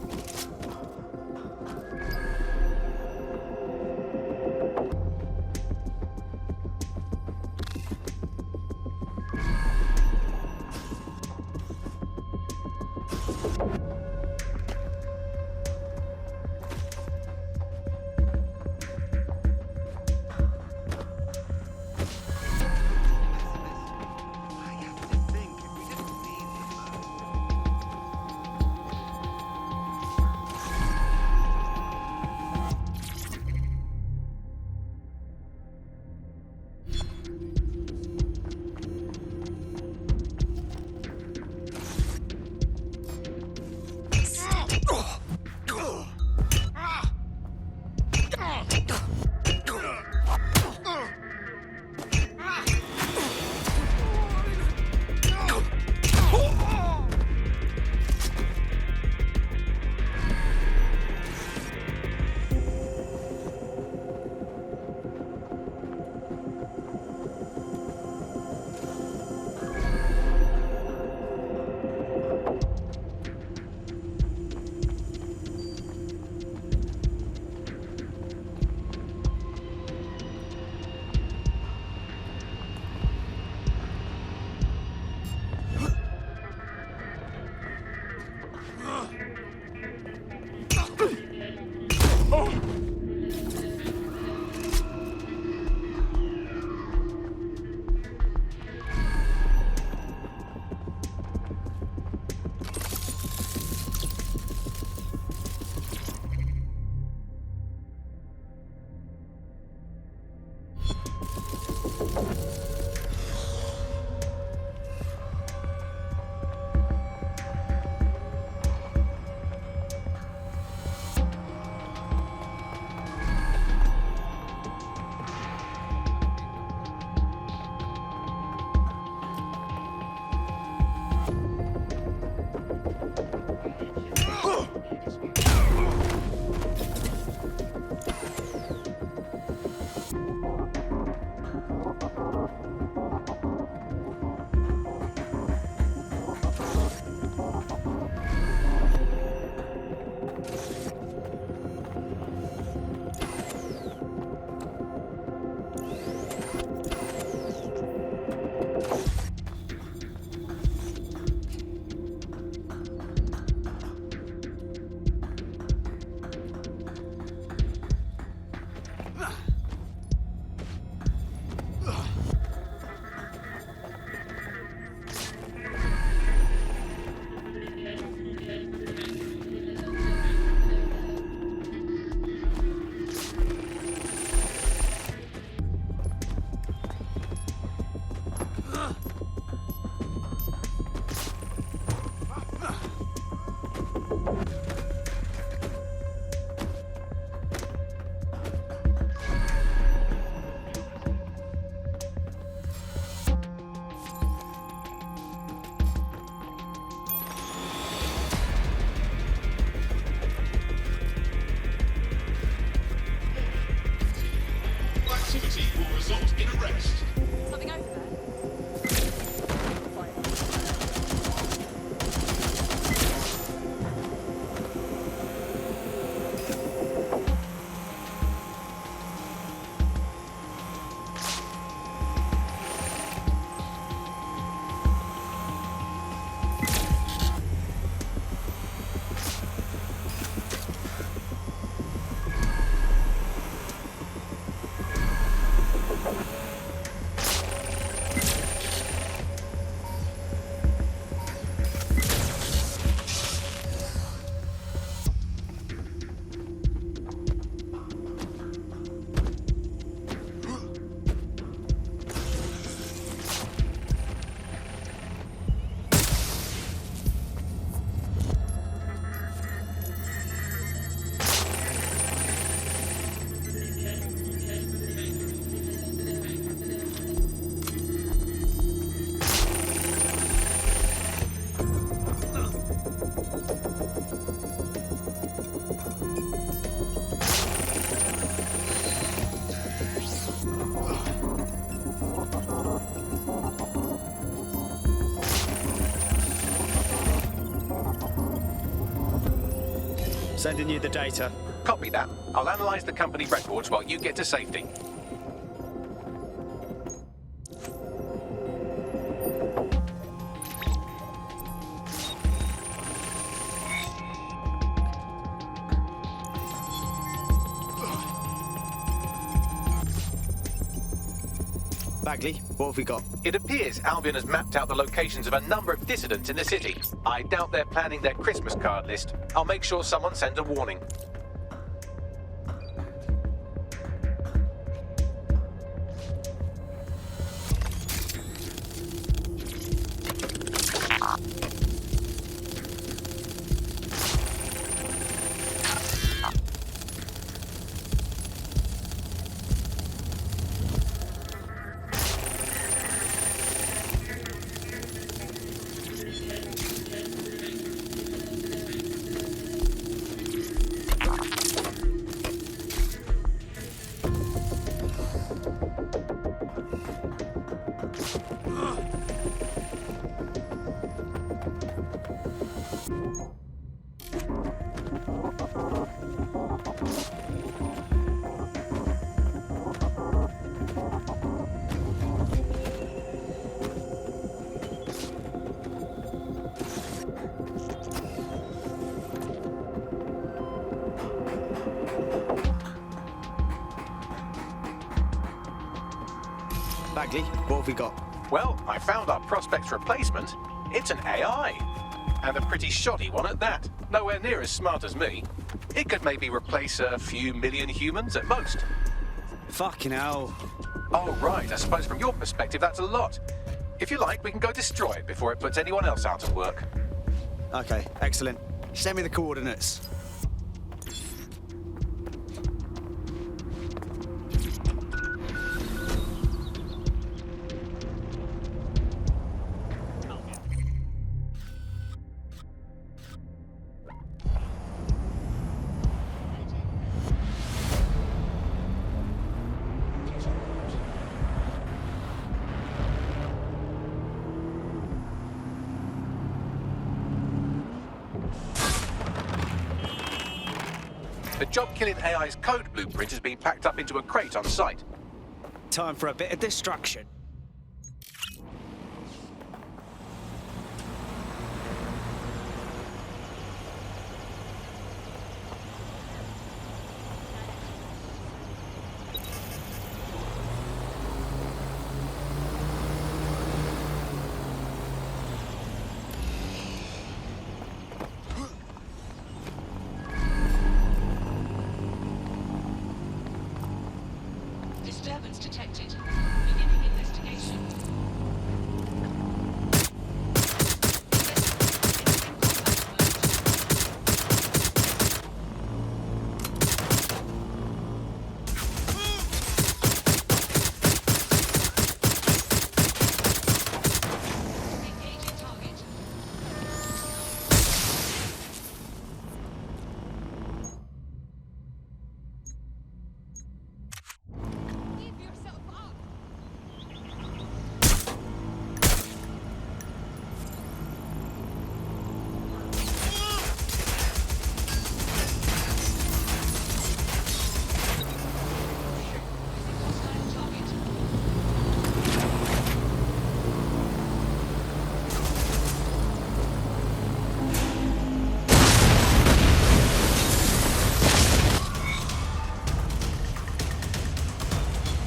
Sending you the data. Copy that. I'll analyze the company records while you get to safety. Bagley, what have we got? It appears Albion has mapped out the locations of a number of dissidents in the city. I doubt they're planning their Christmas card list. I'll make sure someone sends a warning. Bagley, what have we got? Well, I found our prospect's replacement. It's an AI. And a pretty shoddy one at that. Nowhere near as smart as me. It could maybe replace a few million humans at most. Fucking hell. Oh, right. I suppose from your perspective, that's a lot. If you like, we can go destroy it before it puts anyone else out of work. Okay, excellent. Send me the coordinates. The job-killing AI's code blueprint has been packed up into a crate on site. Time for a bit of destruction. Disturbance detected. Beginning investigation. Engaging target. Give yourself up.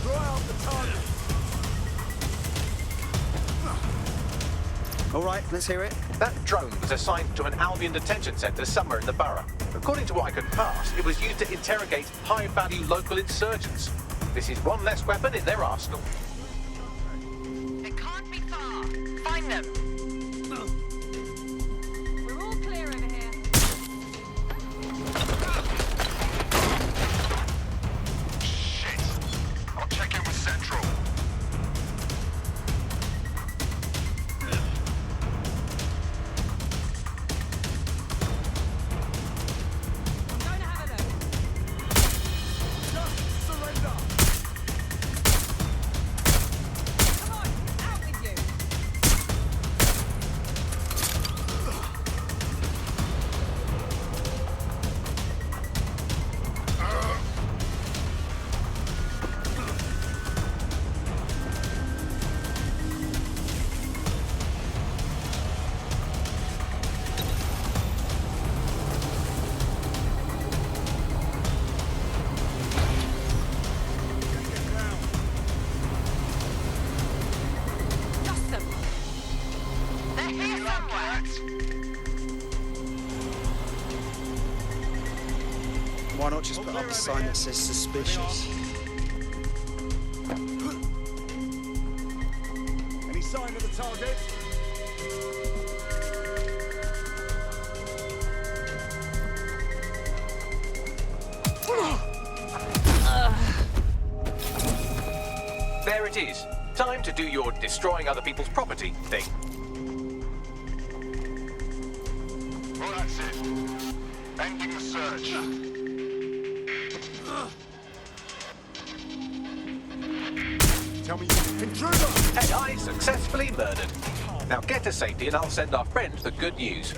Throw out the target. All right, let's hear it. That drone was assigned to an Albion detention centre somewhere in the borough. According to what I could pass, it was used to interrogate high-value local insurgents. This is one less weapon in their arsenal. They can't be far. Find them. We're all clear over here. Shit. I'll check in with Central. I'm going to have a look. Just surrender. Come on, out with you. Dust them. They're here somewhere. Why not just put up a sign that says suspicious? Any sign of the target? There it is. Time to do your destroying other people's property thing. Well, that's it. Ending the search. Tell me you intruder! AI successfully murdered. Now get to safety and I'll send our friend the good news.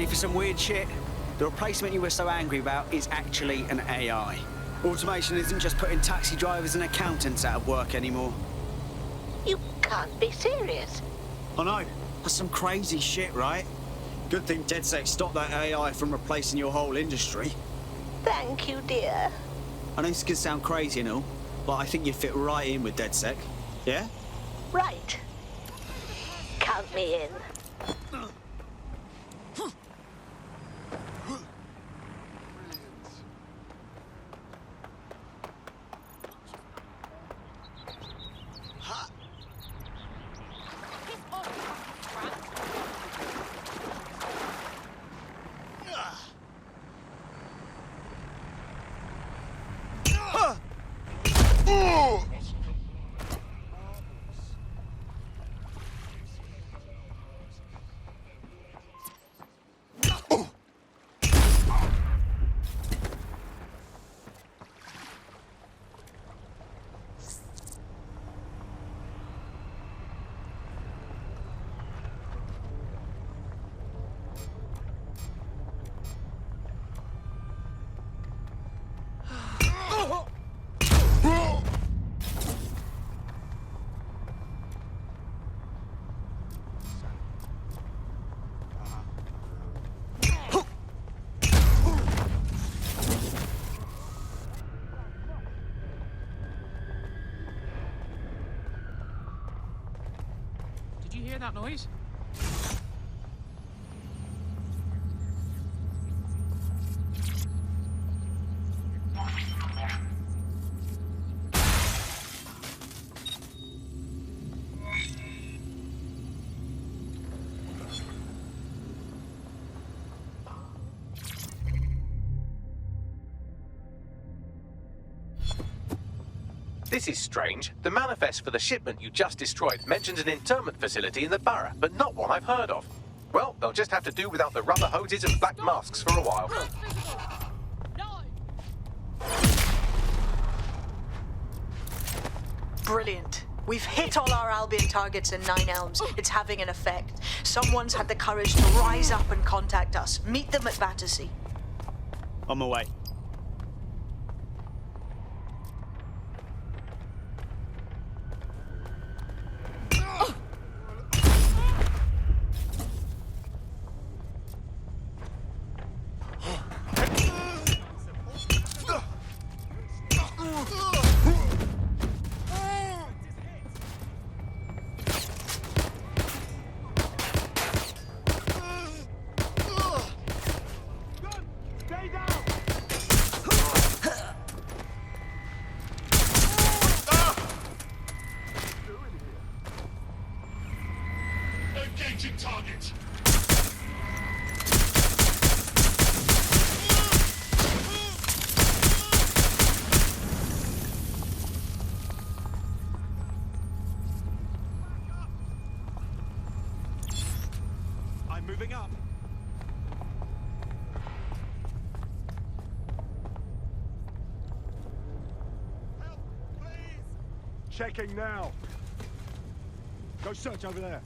Ready for some weird shit? The replacement you were so angry about is actually an AI. Automation isn't just putting taxi drivers and accountants out of work anymore. You can't be serious. I know. That's some crazy shit, right? Good thing DedSec stopped that AI from replacing your whole industry. Thank you, dear. I know this could sound crazy and all, but I think you fit right in with DedSec. Yeah? Right. Count me in. Did you hear that noise? This is strange. The manifest for the shipment you just destroyed mentions an internment facility in the borough, but not one I've heard of. Well, they'll just have to do without the rubber hoses and black masks for a while. Brilliant. We've hit all our Albion targets in Nine Elms. It's having an effect. Someone's had the courage to rise up and contact us. Meet them at Battersea. On my way. Engaging target. I'm moving up. Help, please. Checking now. Go search over there.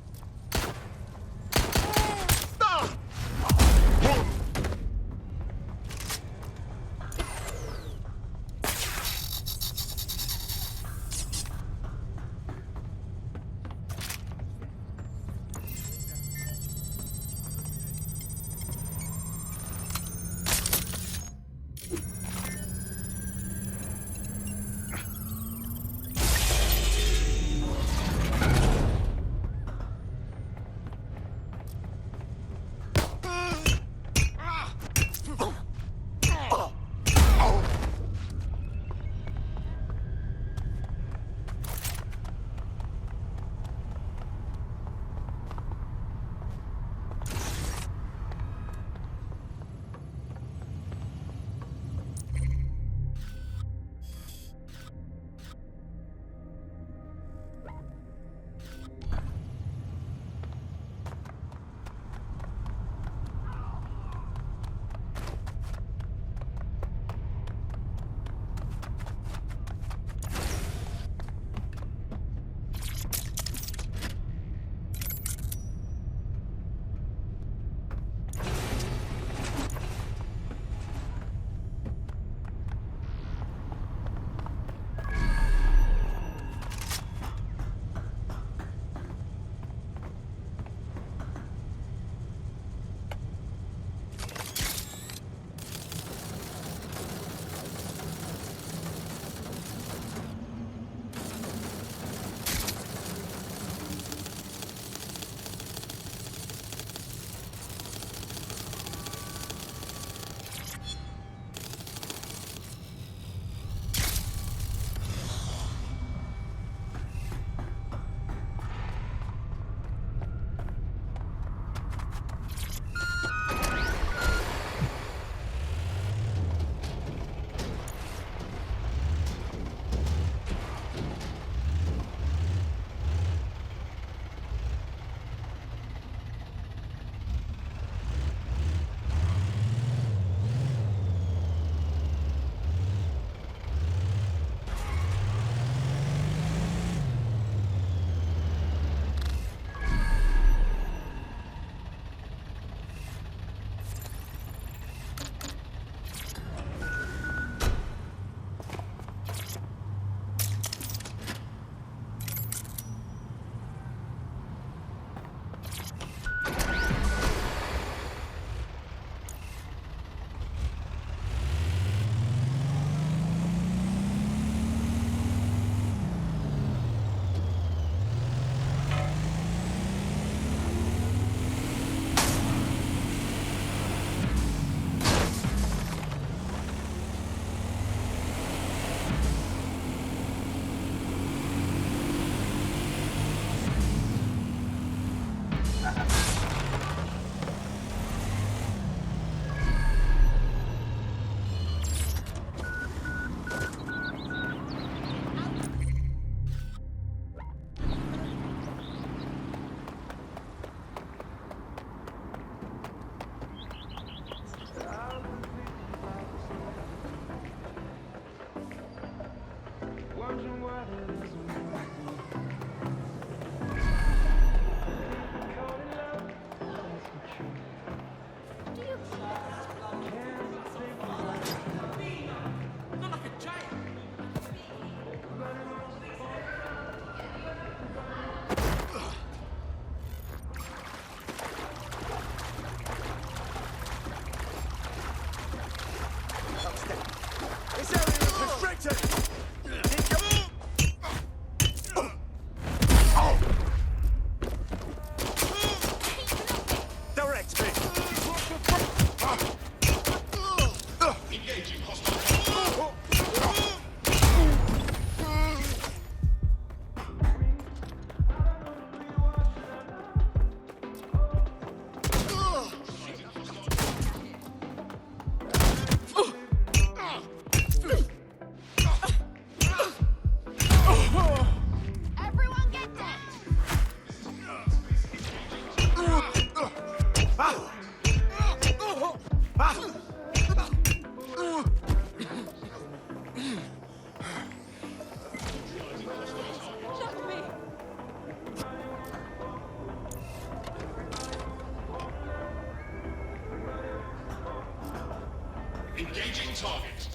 Engaging target.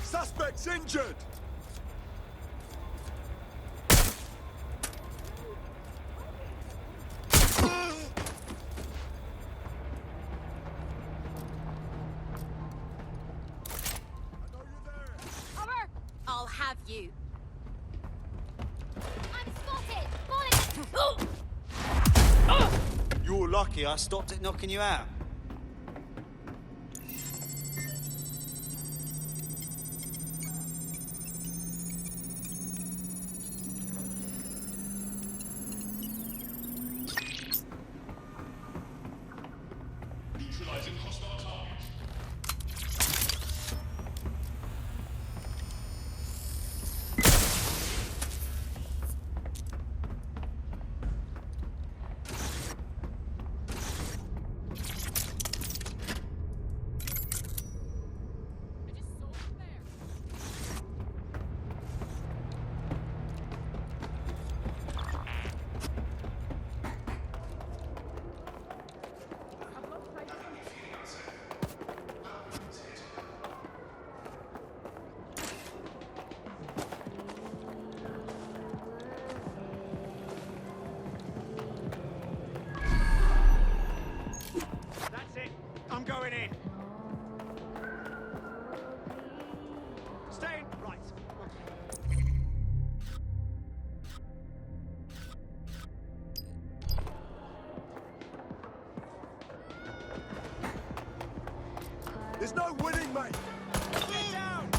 Suspect's injured! I'll have you. I'm spotted! Falling! You're lucky I stopped it knocking you out. Neutralizing hostile target. I'm going in. Stay in. Right. There's no winning, mate! Get down!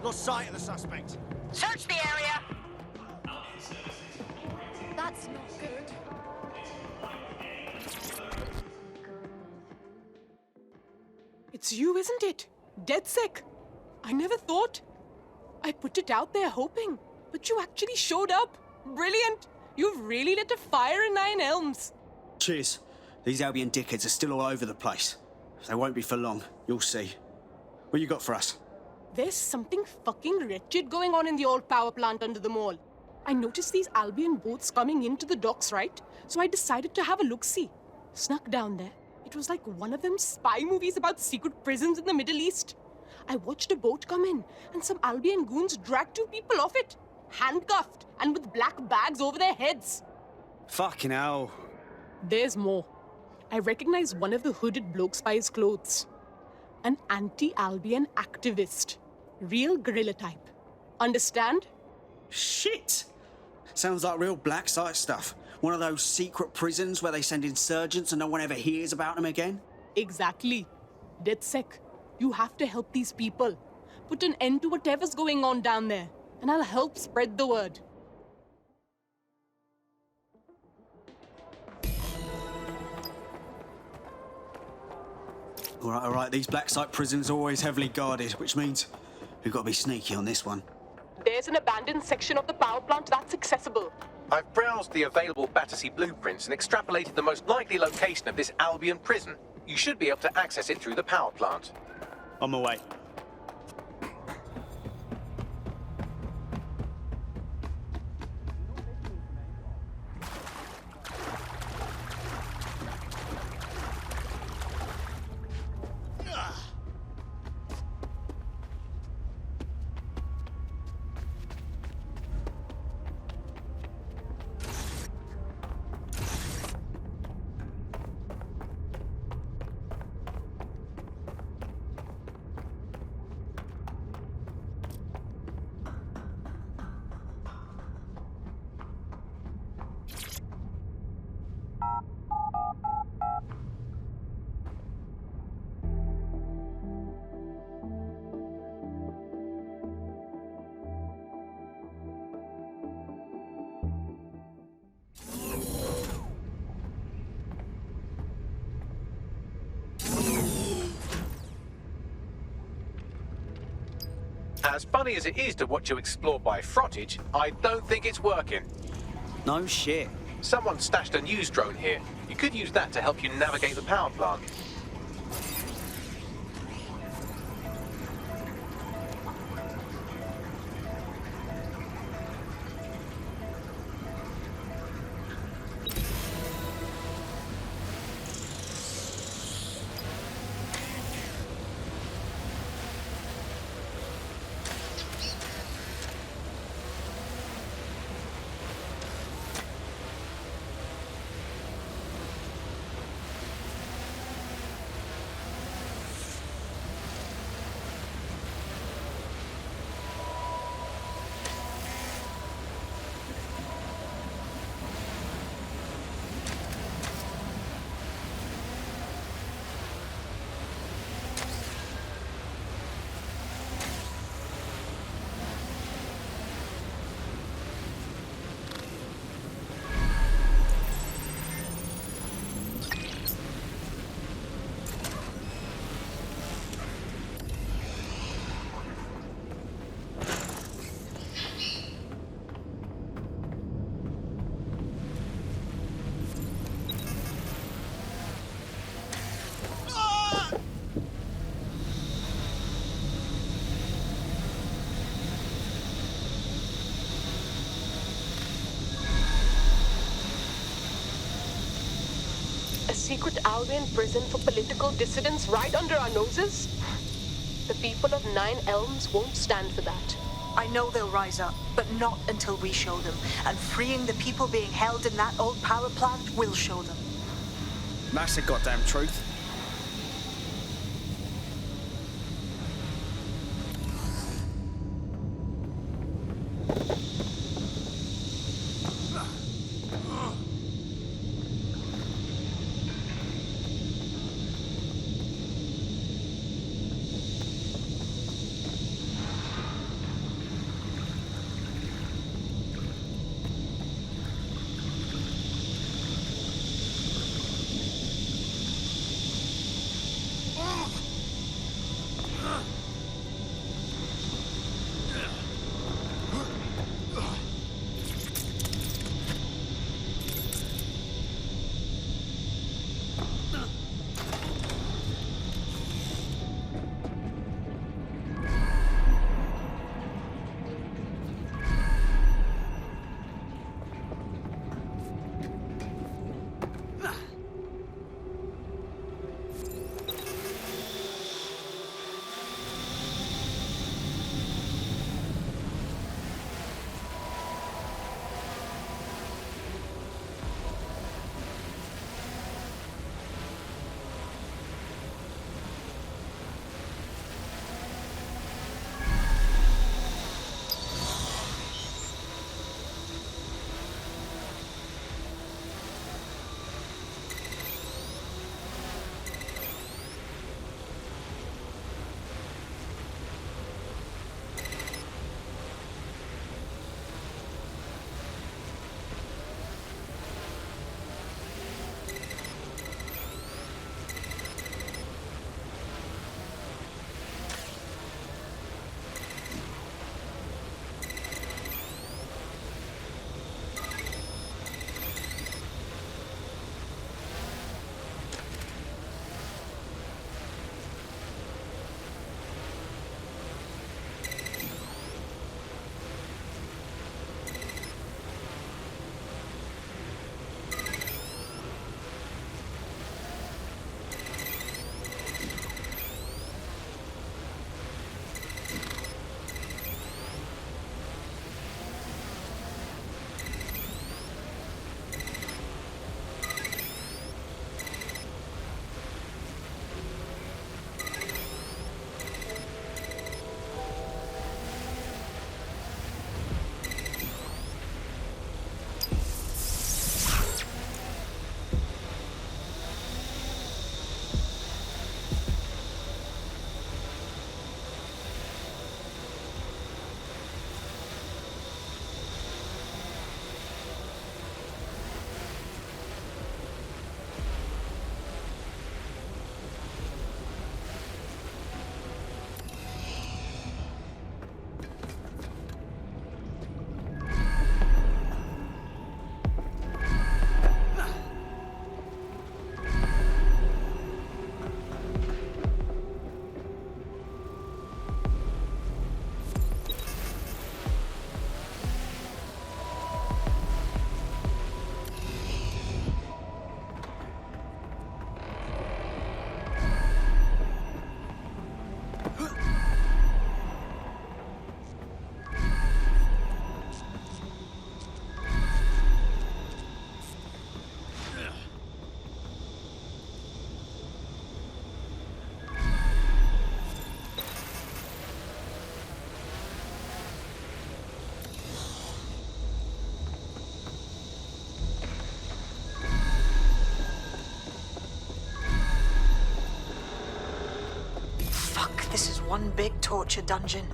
Lost sight of the suspect. Search the area! That's not good. It's you, isn't it? DedSec. I never thought. I put it out there hoping, but you actually showed up. Brilliant. You've really lit a fire in Nine Elms. Cheers. These Albion dickheads are still all over the place. They won't be for long. You'll see. What you got for us? There's something fucking wretched going on in the old power plant under the mall. I noticed these Albion boats coming into the docks, right? So I decided to have a look-see. Snuck down there. It was like one of them spy movies about secret prisons in the Middle East. I watched a boat come in, and some Albion goons dragged 2 people off it. Handcuffed, and with black bags over their heads. Fucking hell. There's more. I recognized one of the hooded blokes by his clothes. An anti-Albion activist. Real guerrilla type. Understand? Shit! Sounds like real black site stuff. One of those secret prisons where they send insurgents and no one ever hears about them again? Exactly. DedSec, you have to help these people. Put an end to whatever's going on down there, and I'll help spread the word. All right. These black site prisons are always heavily guarded, which means we've got to be sneaky on this one. There's an abandoned section of the power plant that's accessible. I've browsed the available Battersea blueprints and extrapolated the most likely location of this Albion prison. You should be able to access it through the power plant. On my way. As funny as it is to watch you explore by frottage, I don't think it's working. No shit. Someone stashed a news drone here. You could use that to help you navigate the power plant. A secret Albion prison for political dissidents right under our noses? The people of Nine Elms won't stand for that. I know they'll rise up, but not until we show them. And freeing the people being held in that old power plant will show them. That's the goddamn truth. one big torture dungeon.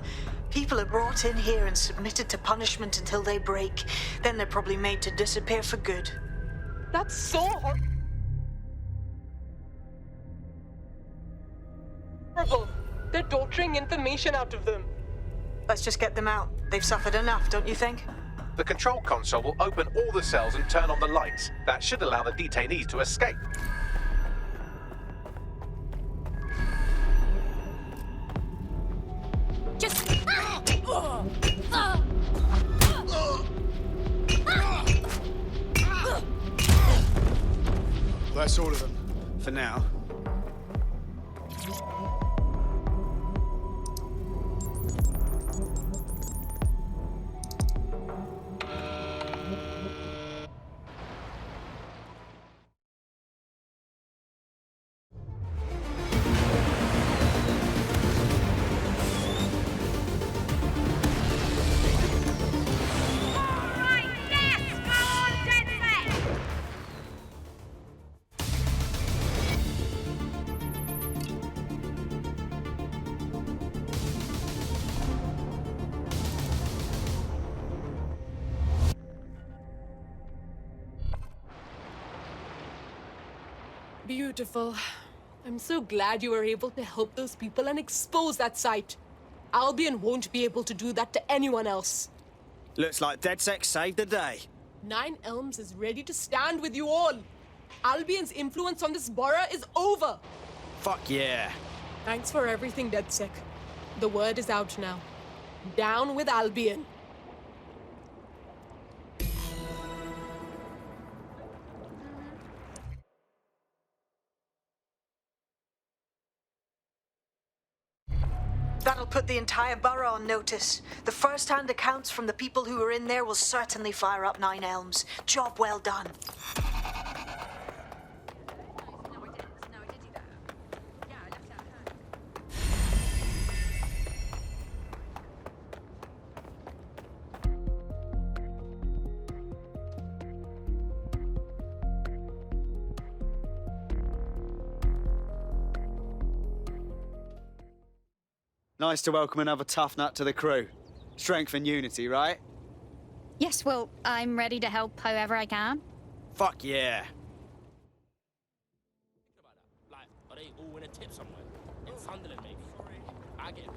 People are brought in here and submitted to punishment until they break. Then they're probably made to disappear for good. That's so horrible. They're torturing information out of them. Let's just get them out. They've suffered enough, don't you think? The control console will open all the cells and turn on the lights. That should allow the detainees to escape. Just... That's all of them, for now. Beautiful. I'm so glad you were able to help those people and expose that site. Albion won't be able to do that to anyone else. Looks like DedSec saved the day. Nine Elms is ready to stand with you all. Albion's influence on this borough is over. Fuck yeah. Thanks for everything, DedSec. The word is out now. Down with Albion. That'll put the entire borough on notice. The first-hand accounts from the people who were in there will certainly fire up Nine Elms. Job well done. Nice to welcome another tough nut to the crew. Strength and unity, right? Yes, well, I'm ready to help however I can. Fuck yeah. Like, are they all in a tip somewhere? In Sunderland, maybe? I get it.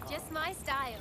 Just my style.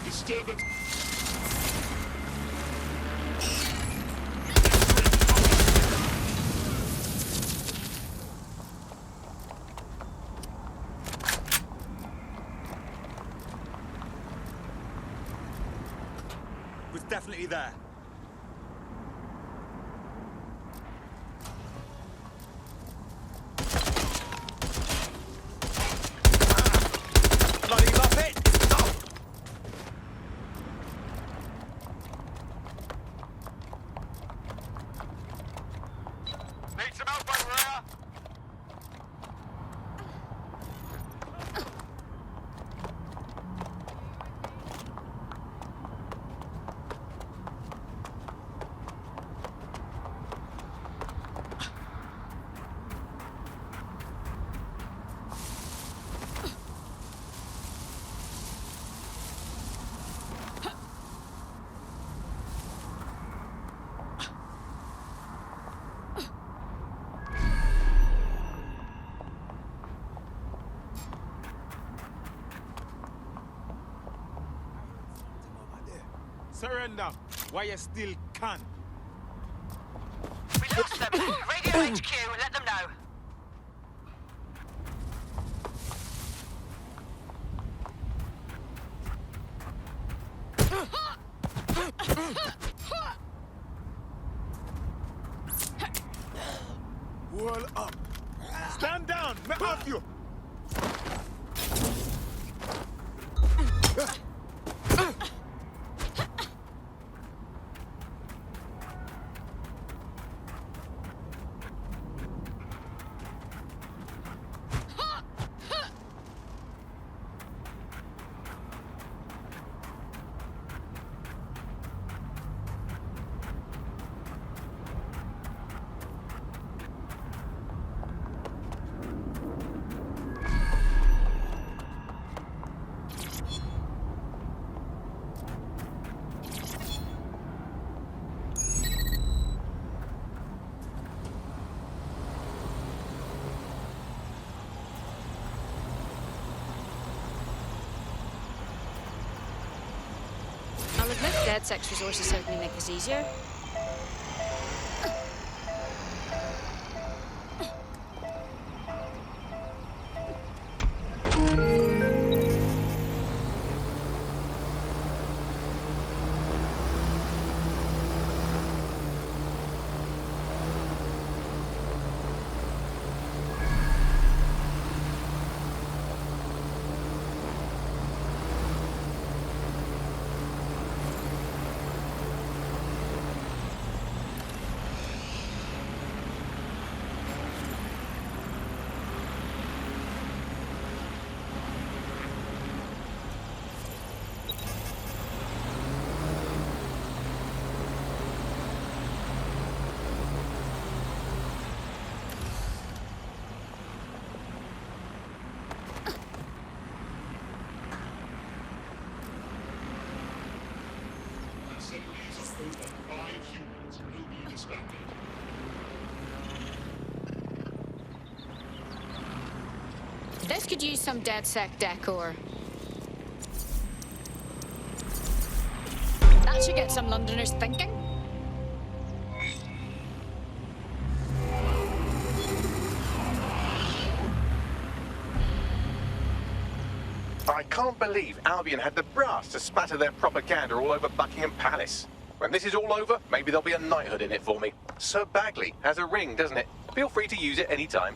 Disturbance. Was definitely there. Bloody muppet! Need some help over here. Surrender while you still can. We lost them. Radio HQ, let them know. Wall up. Stand down. Me have you. I'll admit DedSec's resources certainly make this easier. This could use some DedSec decor. That should get some Londoners thinking. I can't believe Albion had the brass to spatter their propaganda all over Buckingham Palace. When this is all over, maybe there'll be a knighthood in it for me. Sir Bagley has a ring, doesn't it? Feel free to use it anytime.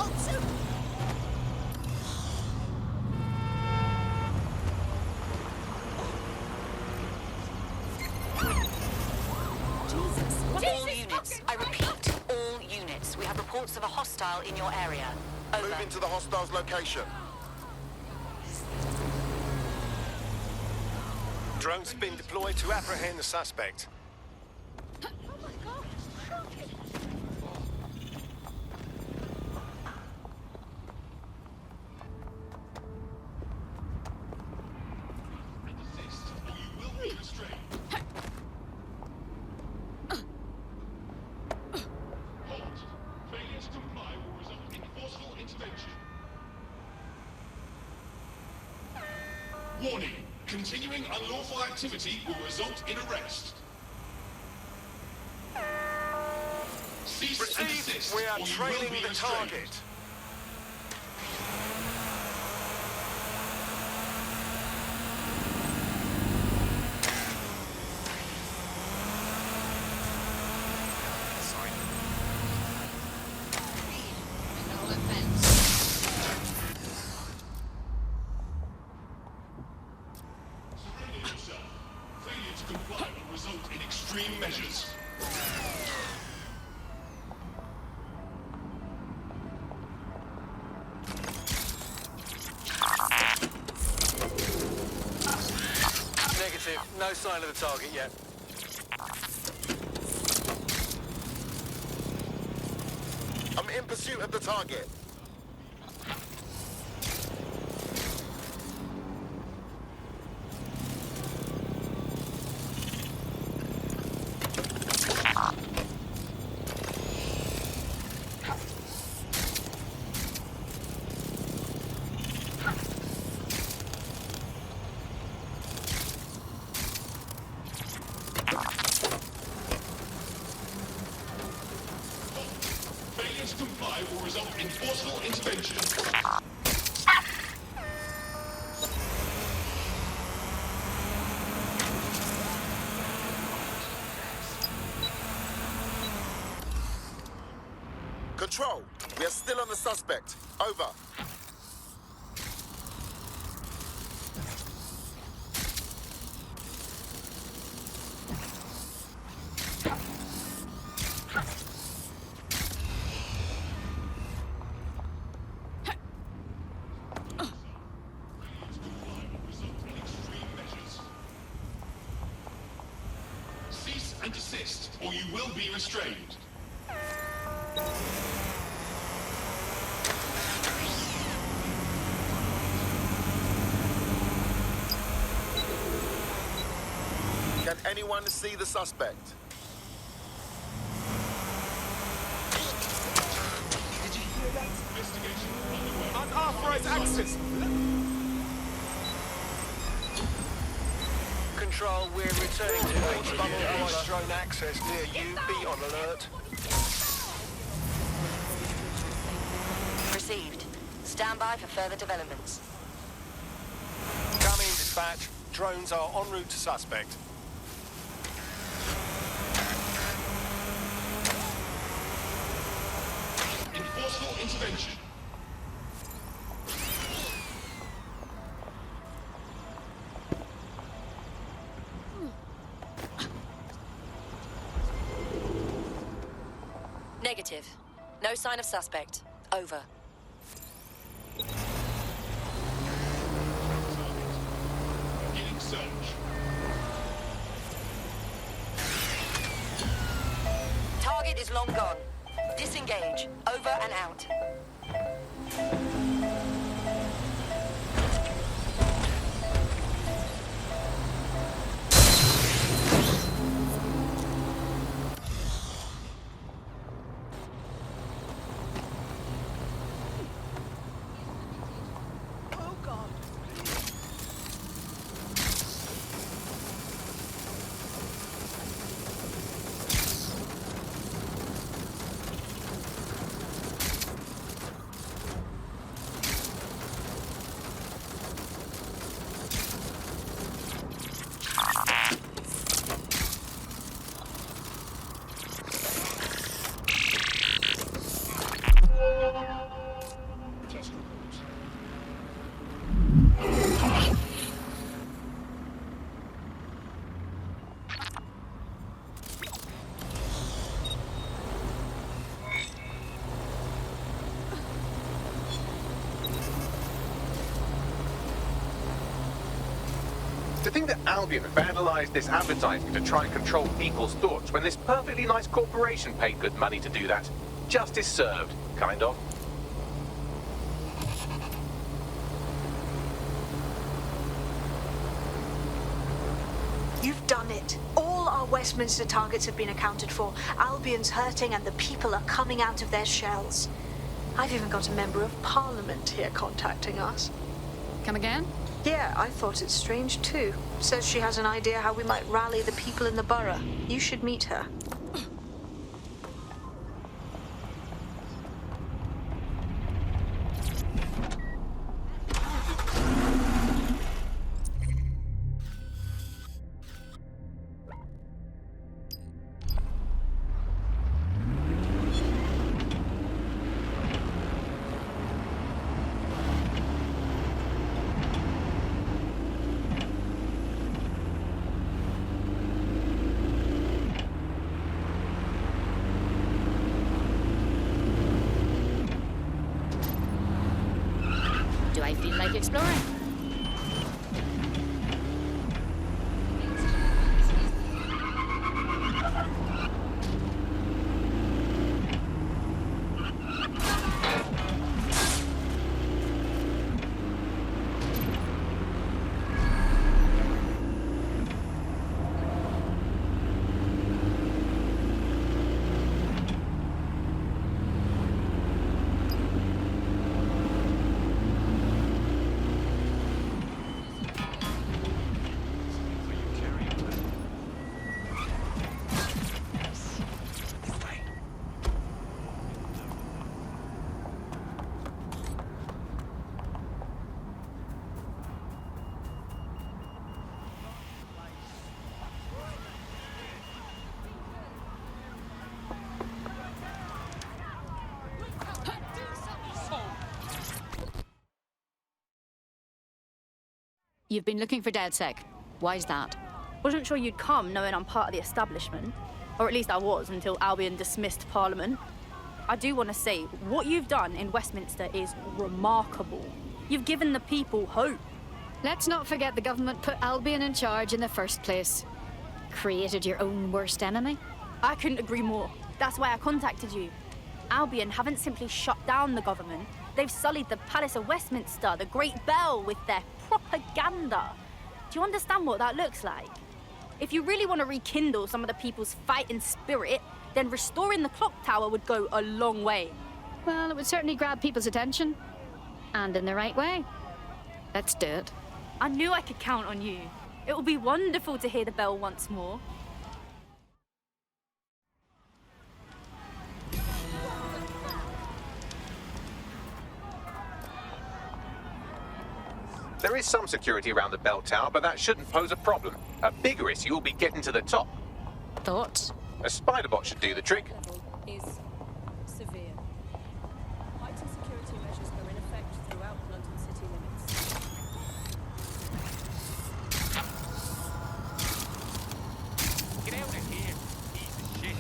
Not soon. All units. I repeat, all units. We have reports of a hostile in your area. Over. Moving to the hostile's location. Drones have been deployed to apprehend the suspect. Warning. Continuing unlawful activity will result in arrest. Cease and desist, We are or you will trailing be the restrained. target. Surrender yourself. Failure to comply will result in extreme measures. Negative. No sign of the target yet. I'm in pursuit of the target. Failure to comply will result in forceful intervention. Control, we are still on the suspect. Over. Cease and desist, or you will be restrained. Can anyone see the suspect? Investigation underway. Unauthorized access. Control, we're returning to unauthorized drone access near you. Be on alert. Received. Stand by for further developments. Coming, dispatch. Drones are en route to suspect. Enforceable intervention. Negative. No sign of suspect. Over. Beginning search. Target is long gone. Disengage. Over and out. Oh, God. think that Albion vandalized this advertising to try and control people's thoughts when this perfectly nice corporation paid good money to do that. Justice served, kind of. You've done it. All our Westminster targets have been accounted for. Albion's hurting and the people are coming out of their shells. I've even got a member of Parliament here contacting us. Come again? Yeah, I thought it strange too. Says she has an idea how we might rally the people in the borough. You should meet her. Do I feel like exploring? You've been looking for DedSec. Why's that? Wasn't sure you'd come, knowing I'm part of the establishment. Or at least I was, until Albion dismissed Parliament. I do want to say, what you've done in Westminster is remarkable. You've given the people hope. Let's not forget the government put Albion in charge in the first place. Created your own worst enemy. I couldn't agree more. That's why I contacted you. Albion haven't simply shut down the government. They've sullied the Palace of Westminster, the Great Bell, with their propaganda. Do you understand what that looks like? If you really want to rekindle some of the people's fighting spirit, then restoring the clock tower would go a long way. Well, it would certainly grab people's attention. And in the right way. Let's do it. I knew I could count on you. It will be wonderful to hear the bell once more. There is some security around the bell tower, but that shouldn't pose a problem. A bigger issue will be getting to the top. Thoughts? A spider bot should do the trick. Is severe. Heightened security measures are in effect throughout London city limits. Get out of here, piece of shit.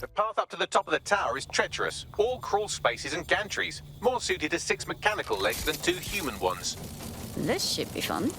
The path up to the top of the tower is treacherous. All crawl spaces and gantries. More suited to 6 mechanical legs than 2 human ones. This should be fun.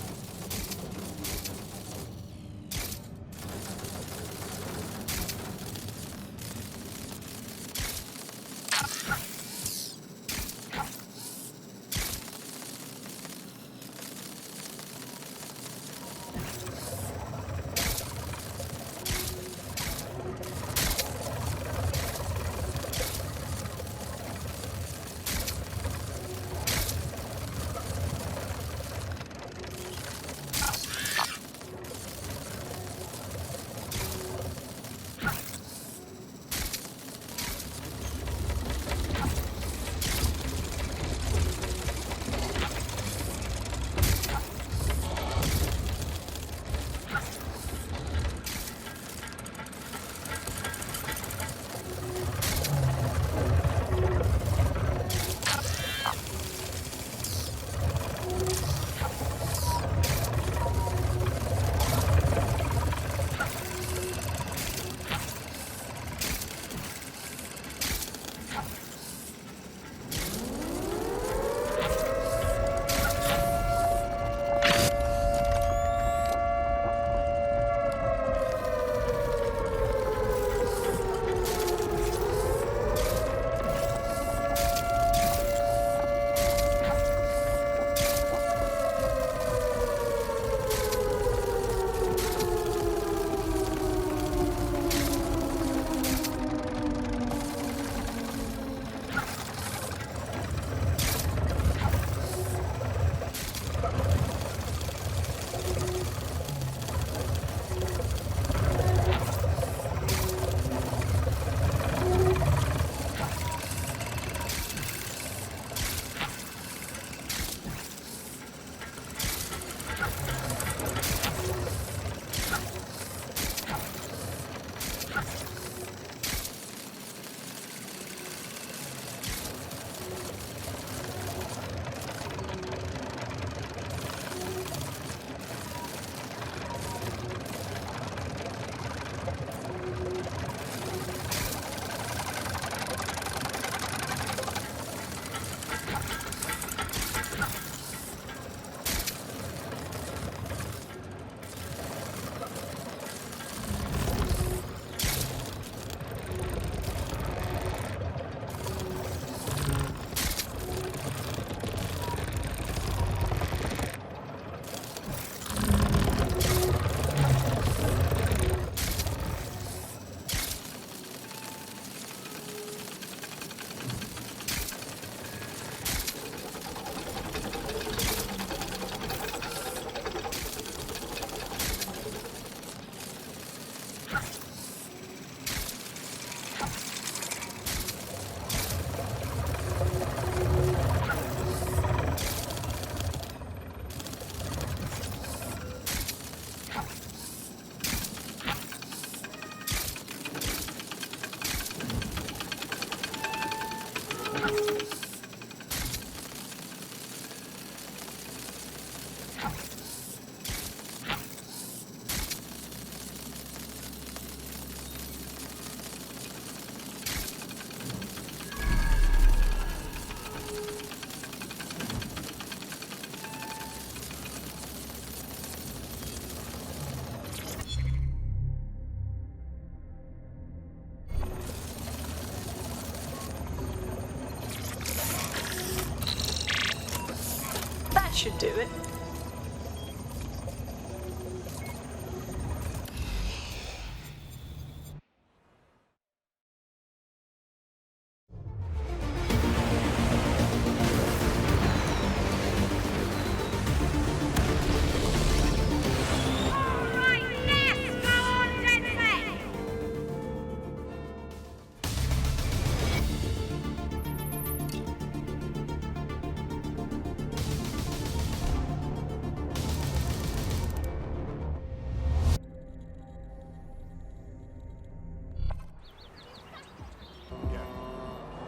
Should do it.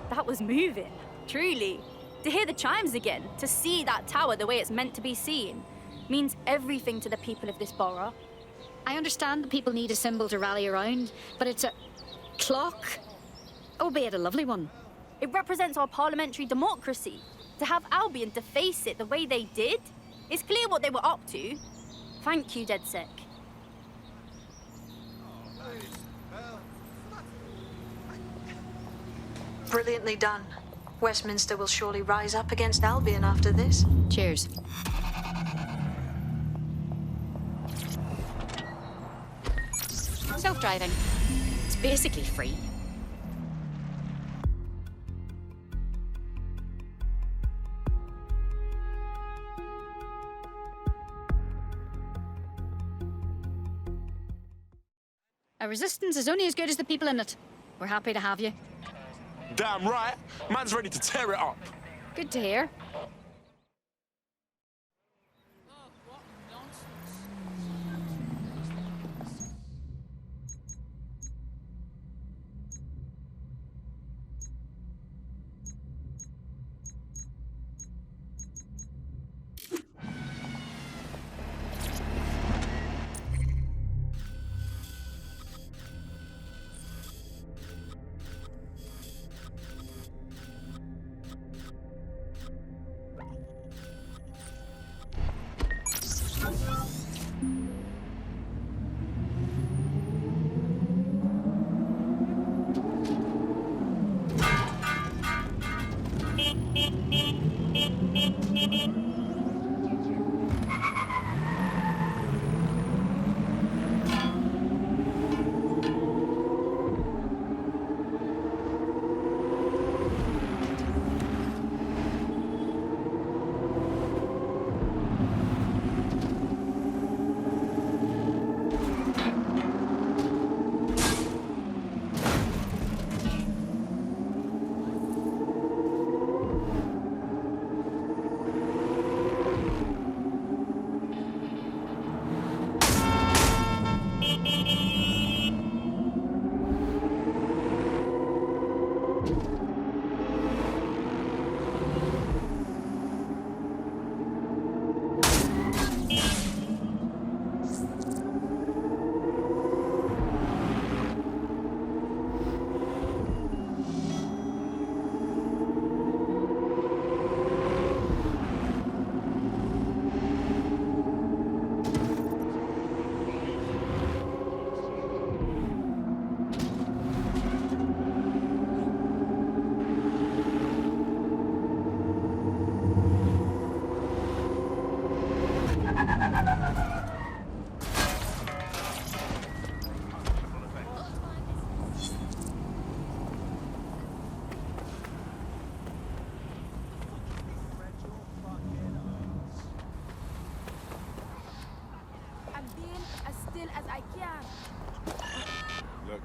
That was moving, truly. To hear the chimes again, to see that tower the way it's meant to be seen, means everything to the people of this borough. I understand that people need a symbol to rally around, but it's a... clock. Albeit a lovely one. It represents our parliamentary democracy. To have Albion deface it the way they did, it's clear what they were up to. Thank you, DedSec. Brilliantly done. Westminster will surely rise up against Albion after this. Cheers. Self-driving. It's basically free. A resistance is only as good as the people in it. We're happy to have you. Damn right. Man's ready to tear it up. Good to hear.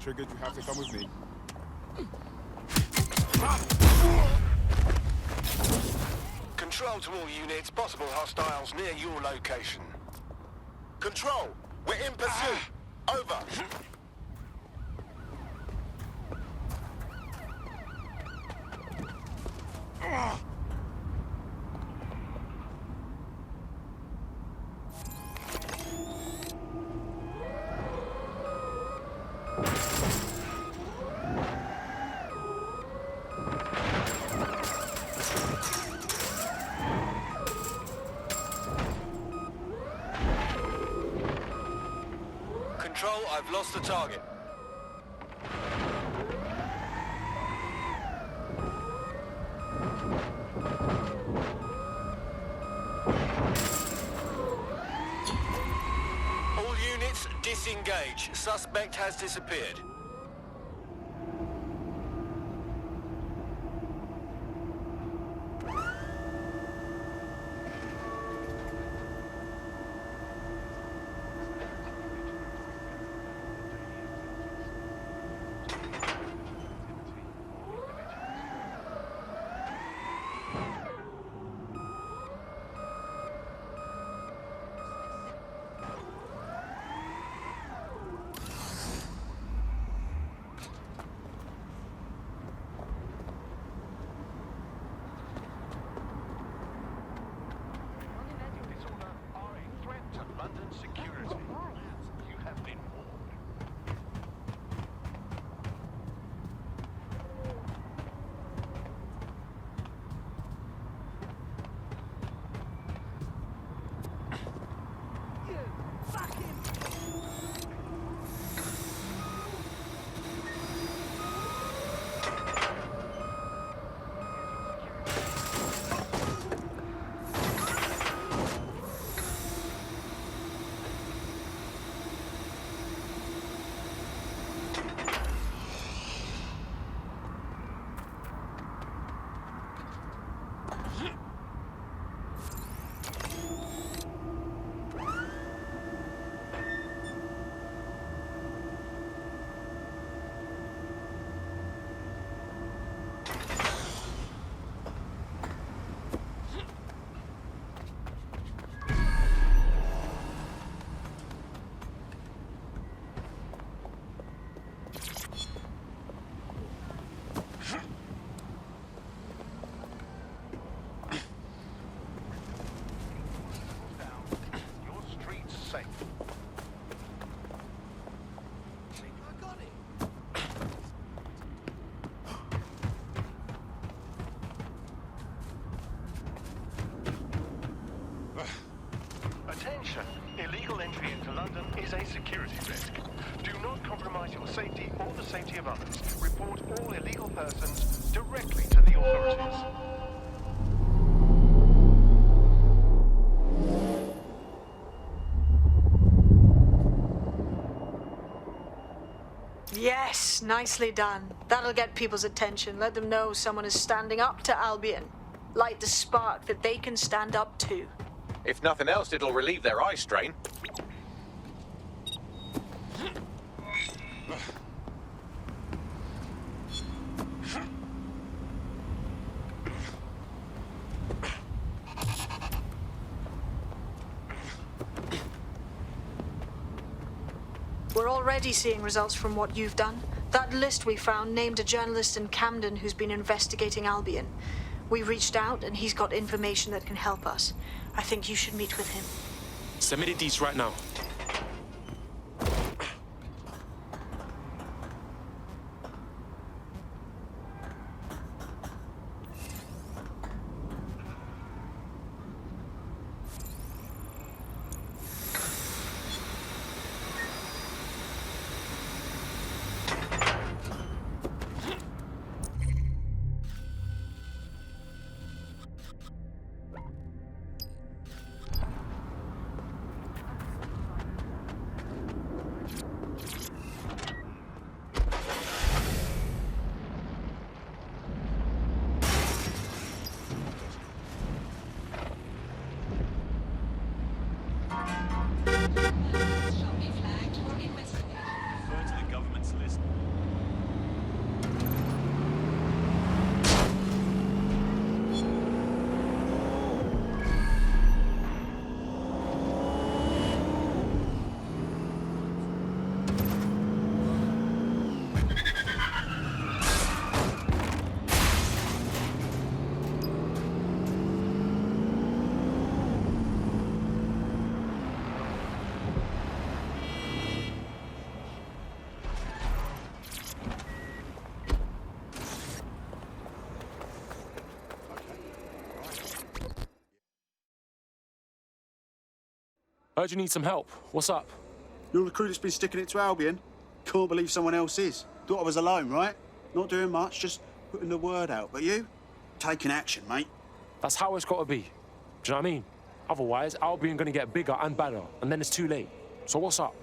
Triggered, you have to come with me. Control to all units, possible hostiles near your location. Control, we're in pursuit. Over. I've lost the target. All units, disengage. Suspect has disappeared. security risk. Do not compromise your safety or the safety of others. Report all illegal persons directly to the authorities. Yes, nicely done. That'll get people's attention. Let them know someone is standing up to Albion. Light the spark that they can stand up to. If nothing else, it'll relieve their eye strain. We're already seeing results from what you've done. That list we found named a journalist in Camden who's been investigating Albion. We reached out and he's got information that can help us. I think you should meet with him. Send me the deets right now. Heard you need some help. What's up? Your recruiter's been sticking it to Albion. Can't believe someone else is. Thought I was alone, right? Not doing much, just putting the word out. But you? Taking action, mate. That's how it's got to be. Do you know what I mean? Otherwise, Albion gonna get bigger and badder, and then it's too late. So what's up?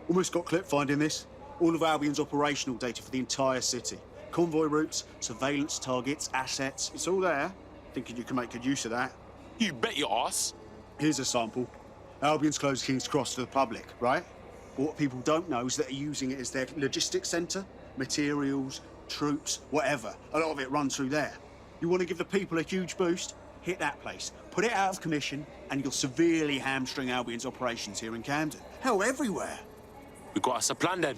Almost got clip finding this. All of Albion's operational data for the entire city. Convoy routes, surveillance targets, assets. It's all there. Thinking you can make good use of that. You bet your ass. Here's a sample. Albion's closed King's Cross to the public, right? But what people don't know is that they're using it as their logistics centre, materials, troops, whatever. A lot of it runs through there. You want to give the people a huge boost? Hit that place. Put it out of commission, and you'll severely hamstring Albion's operations here in Camden. Hell, everywhere. We got us a plan then.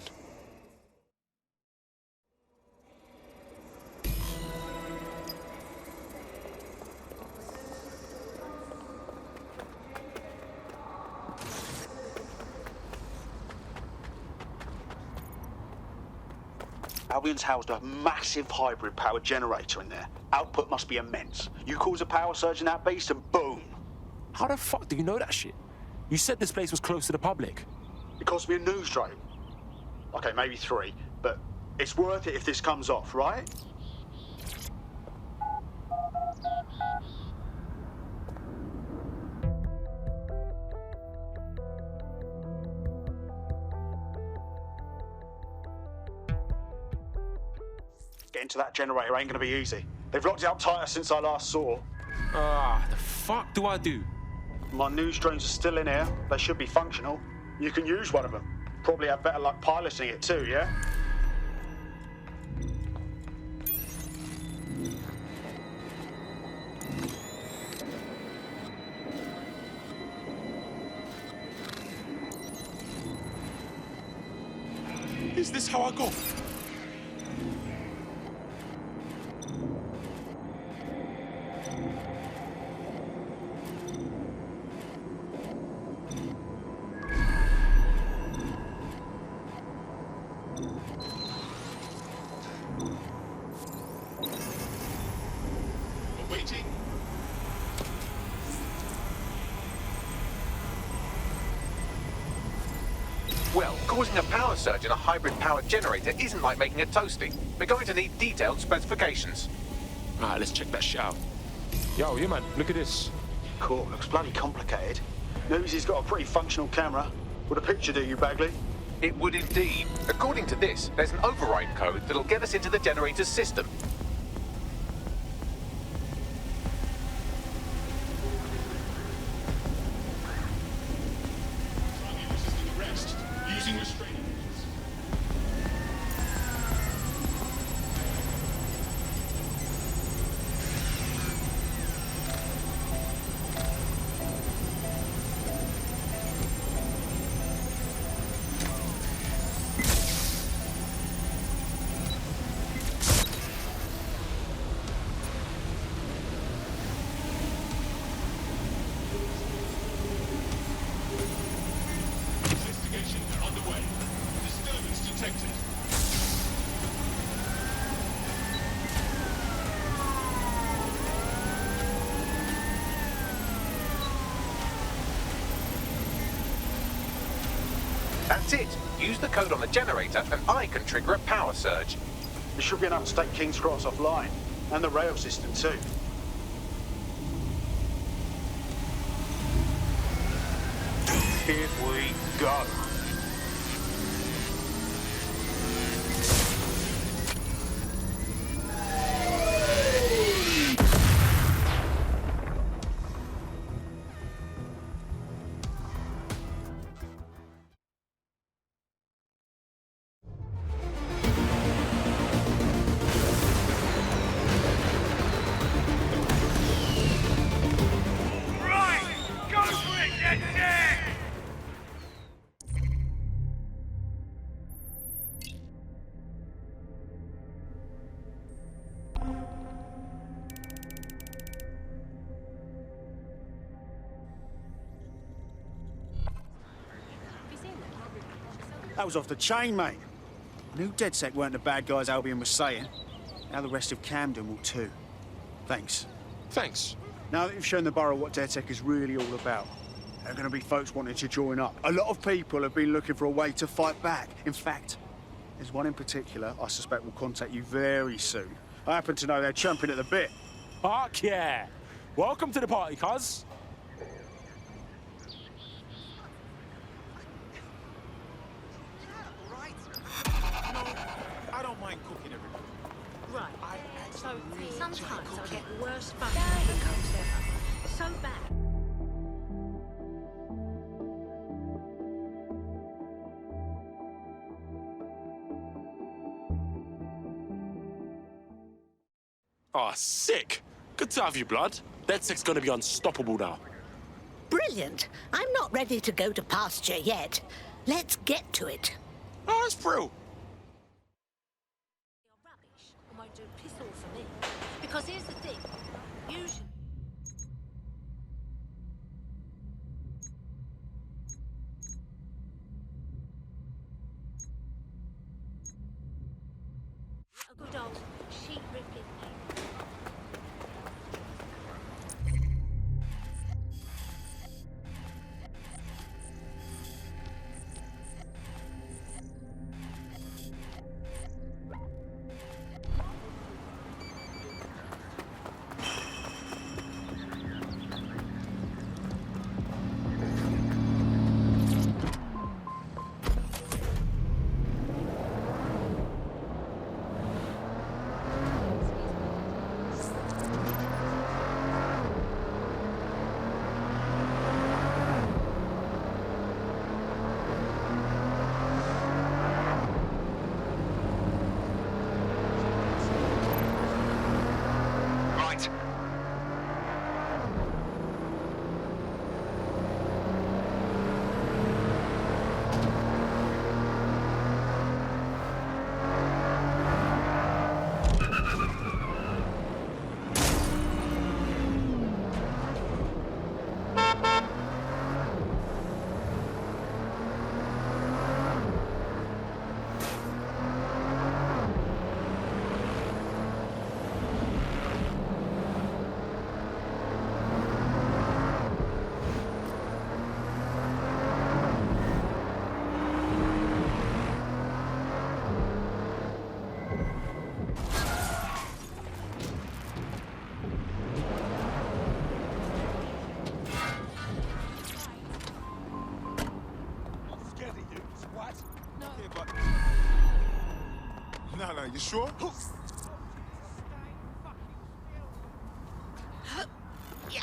Albion's housed a massive hybrid power generator in there. Output must be immense. You cause a power surge in that beast and boom. How the fuck do you know that shit? You said this place was close to the public. It cost me a news drone. Okay, maybe 3, but it's worth it if this comes off, right? Getting to that generator ain't gonna be easy. They've locked it up tighter since I last saw. The fuck do I do? My news drones are still in here. They should be functional. You can use one of them. Probably have better luck piloting it too, yeah? Is this how I go? Waiting. Well, causing a power surge in a hybrid powered generator isn't like making a toasty. We're going to need detailed specifications. Alright, let's check that shit out. Yo, yeah man, look at this. Cool, looks bloody complicated. News he's got a pretty functional camera. Would a picture do you, Bagley? It would indeed. According to this, there's an override code that'll get us into the generator's system. Resisting arrest using restraining orders. Investigation underway. Disturbance detected. That's it. Use the code on the generator and I can trigger a power surge. There should be enough to take King's Cross offline. And the rail system too. Here we go. Right! Go for it, DedSec! That was off the chain, mate. I knew DedSec weren't the bad guys Albion was saying. Now the rest of Camden will too. Thanks. Thanks. Now that you've shown the borough what DedSec is really all about, there are going to be folks wanting to join up. A lot of people have been looking for a way to fight back. In fact, there's one in particular I suspect will contact you very soon. I happen to know they're chomping at the bit. Fuck yeah. Welcome to the party, cuz. I don't mind cooking everybody. Right. So sometimes I get the worst fucking hiccups ever. So bad. Oh, sick. Good to have you, blood. DedSec's gonna be unstoppable now. Brilliant. I'm not ready to go to pasture yet. Let's get to it. Oh, that's true. It won't do piss all for me. Because here's the thing. Usually... A good old sheet ripping. you sure? Yeah.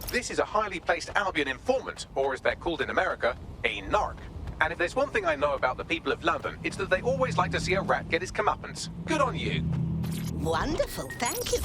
This is a highly placed Albion informant, or as they're called in America, a narc. And if there's one thing I know about the people of London, it's that they always like to see a rat get his comeuppance. Good on you. Wonderful, thank you.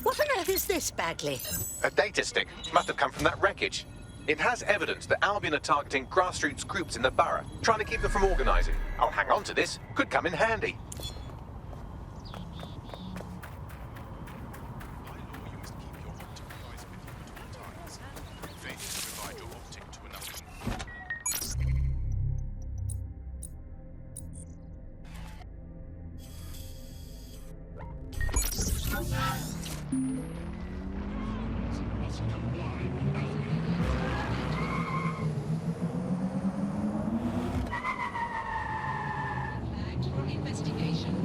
What on earth is this, Bagley? A data stick. Must have come from that wreckage. It has evidence that Albion are targeting grassroots groups in the borough, trying to keep them from organising. I'll hang on to this. Could come in handy. Investigation.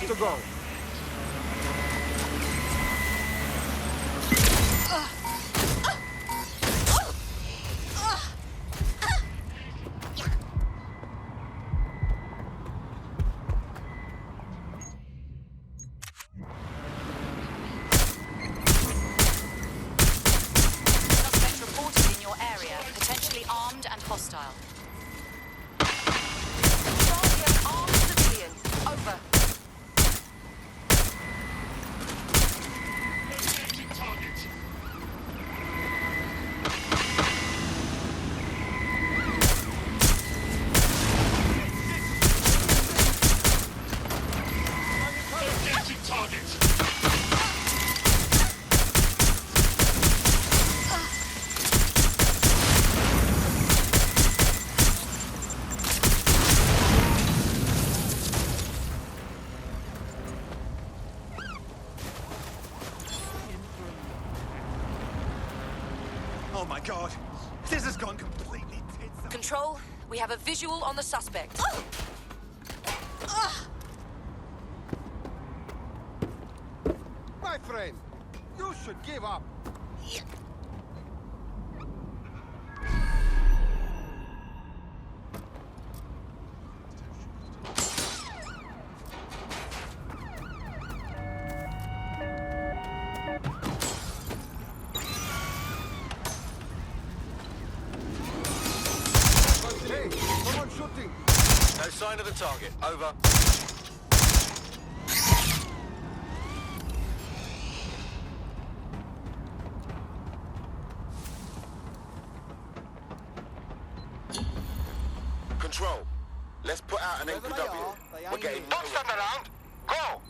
to go. Suspect reported in your area, potentially armed and hostile. Control, we have an armed civilian. Over. Engaging target. Engaging target. Oh my god. This has gone completely tits. Control, we have a visual on the suspect. My friend, you should give up. Hey, someone shooting. No sign of the target. Over. Control. Let's put out an NPW. We're getting... Don't stand around! Go!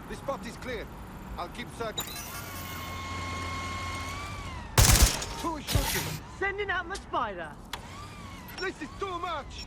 This spot is clear. I'll keep searching. Who is shooting? Sending out my spider. This is too much!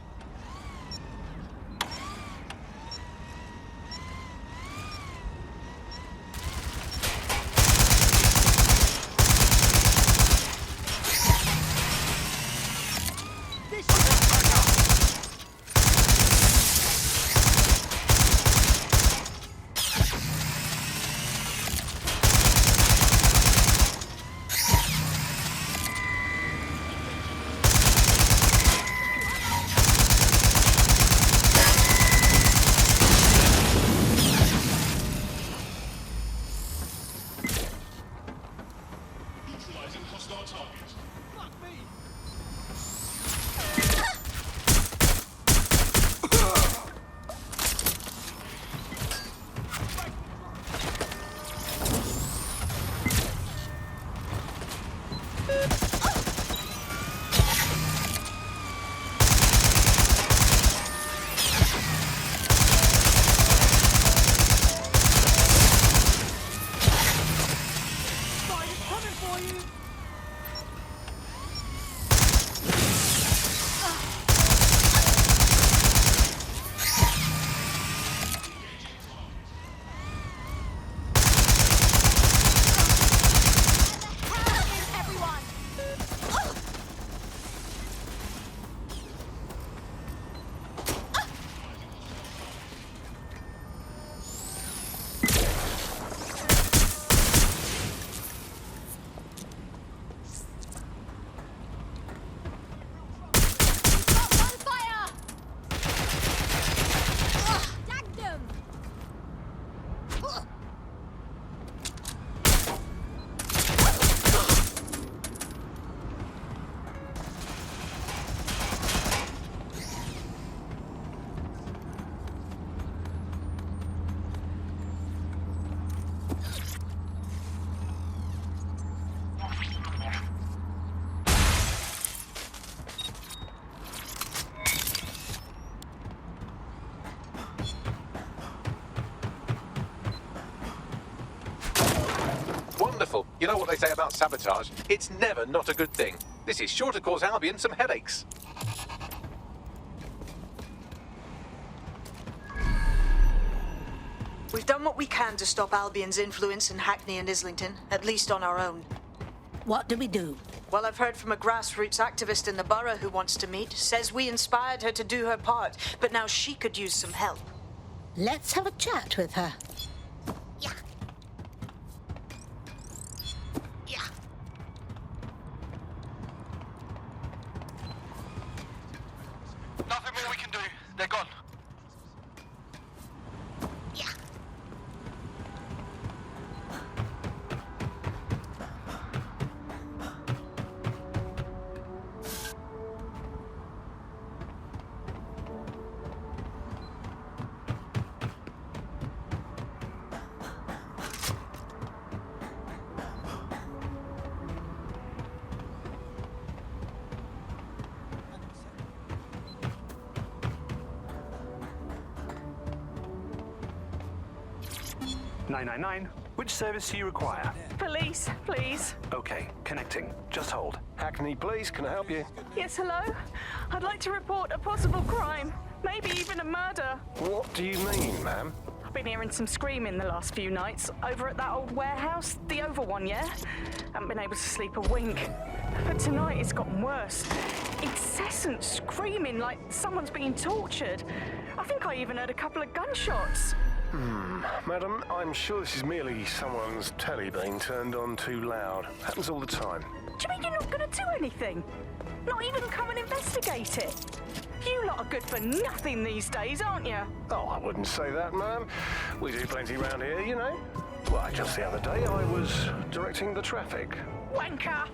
Neutralizing hostile target. Fuck me! Spider's coming for you. Wonderful. You know what they say about sabotage? It's never not a good thing. This is sure to cause Albion some headaches. We've done what we can to stop Albion's influence in Hackney and Islington, at least on our own. What do we do? Well, I've heard from a grassroots activist in the borough who wants to meet. Says we inspired her to do her part, but now she could use some help. Let's have a chat with her. Yeah. Yeah. Nothing more we can do. They're gone. Yeah. Which service do you require? Police, please. Okay, connecting. Just hold. Hackney Police, can I help you? Yes, hello? I'd like to report a possible crime. Maybe even a murder. What do you mean, ma'am? I've been hearing some screaming the last few nights. Over at that old warehouse, the oval one, yeah? Haven't been able to sleep a wink. But tonight it's gotten worse. Incessant screaming like someone's being tortured. I think I even heard a couple of gunshots. Madam, I'm sure this is merely someone's telly being turned on too loud. Happens all the time. Do you mean you're not going to do anything? Not even come and investigate it? You lot are good for nothing these days, aren't you? Oh, I wouldn't say that, ma'am. We do plenty round here, you know. Well, just the other day I was directing the traffic. Wanker!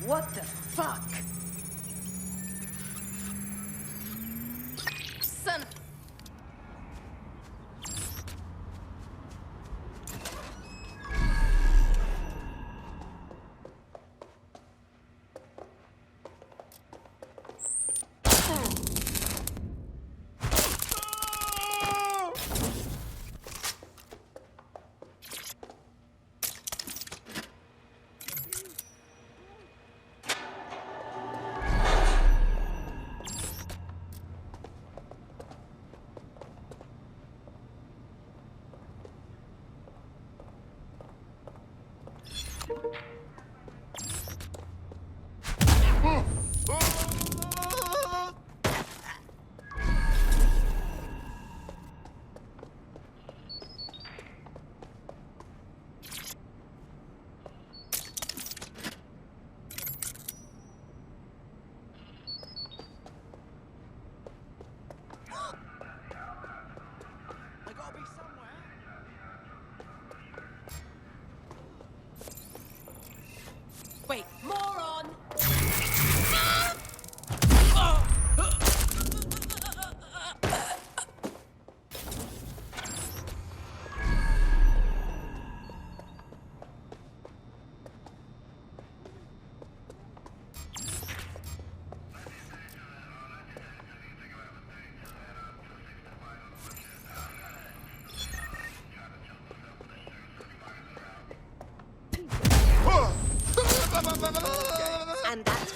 What the fuck? Son of...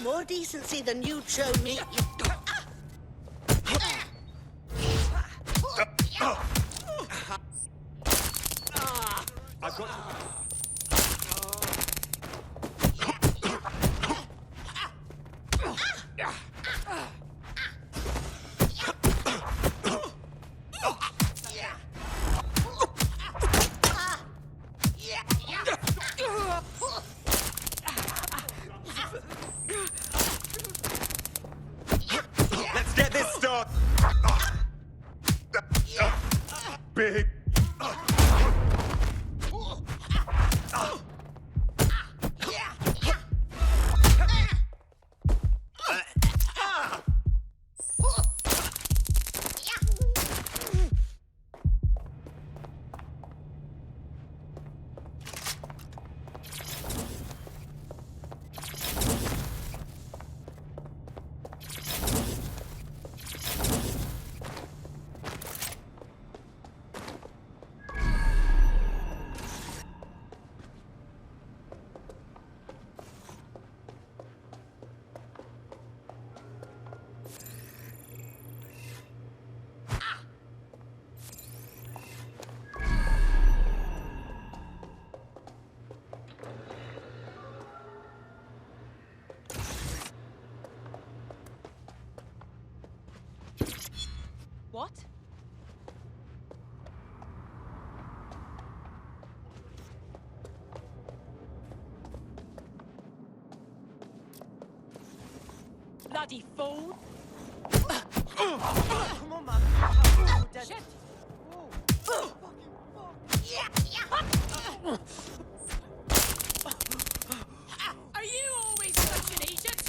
More decency than you'd show me. I've got to... Let's get this started. Big. What? Bloody fool! Come on, man. Shit! Are you always such an agent?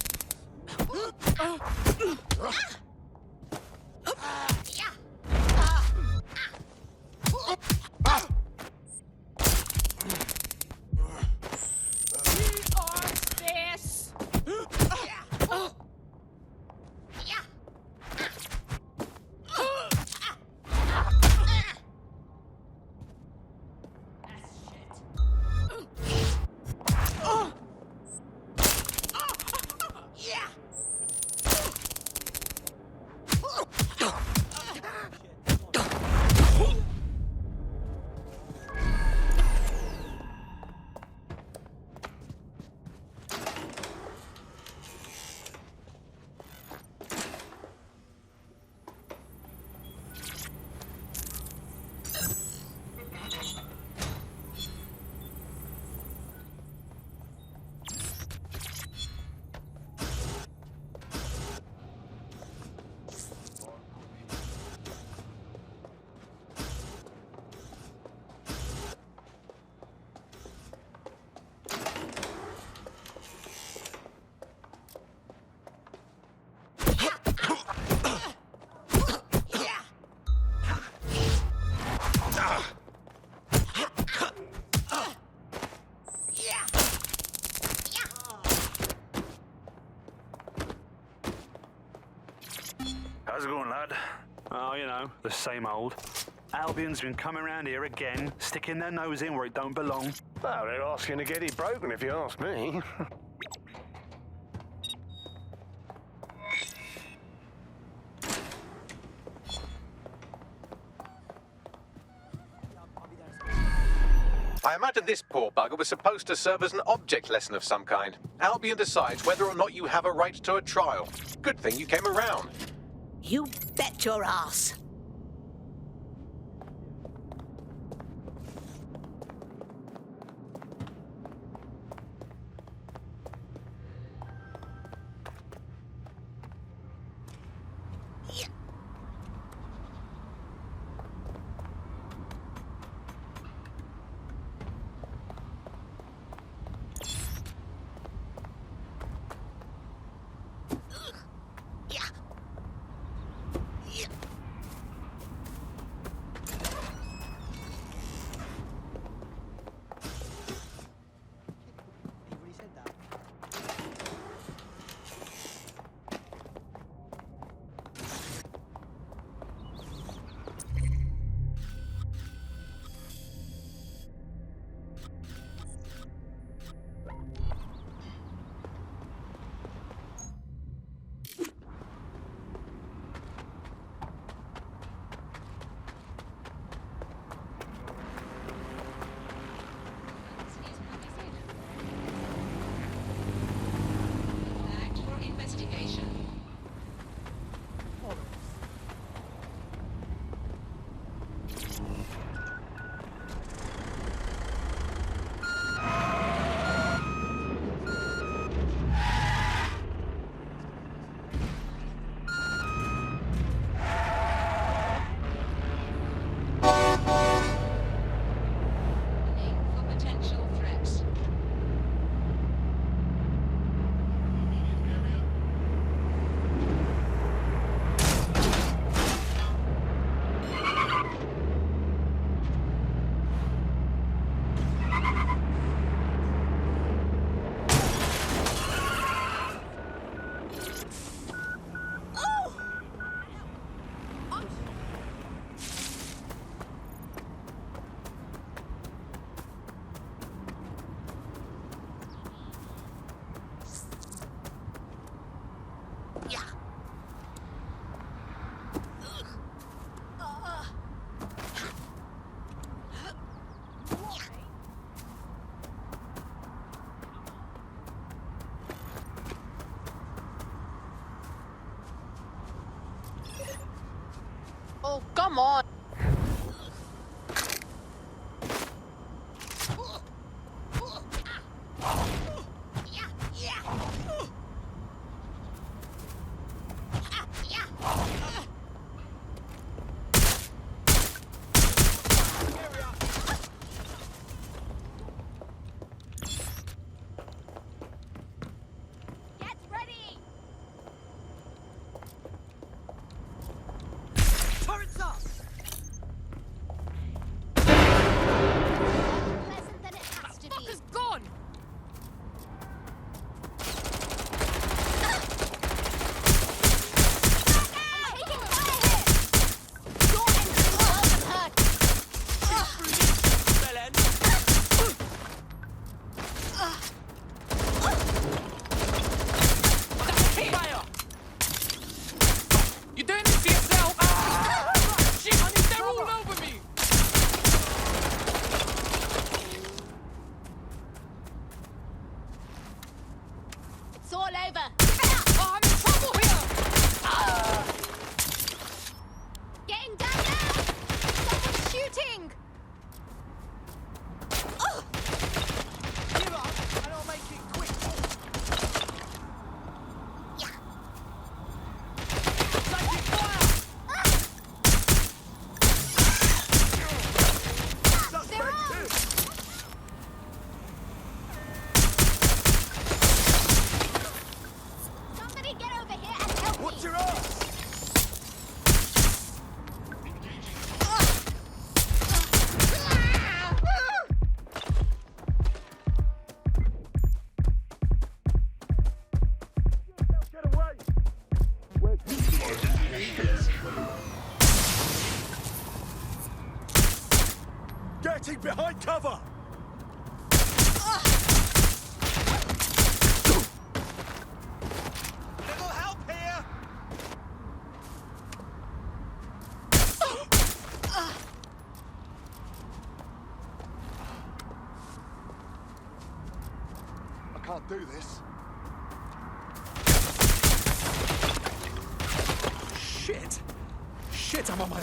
How's it going, lad? Oh, you know, the same old. Albion's been coming around here again, sticking their nose in where it don't belong. Well, they're asking to get it broken, if you ask me. I imagine this poor bugger was supposed to serve as an object lesson of some kind. Albion decides whether or not you have a right to a trial. Good thing you came around. You bet your ass. Come on. Turrets up! Fucker's gone! You're doing this to yourself! Shit, honey, they're all over me! It's all over. Oh, I'm in trouble here! Getting down now! Someone's shooting! Give up, and I'll make it quick. Taking fire! They're on! Somebody get over here and help me! What's your ass? Get away! Getting behind cover! Little help here! I can't do this. Shit! Shit, I'm on my own.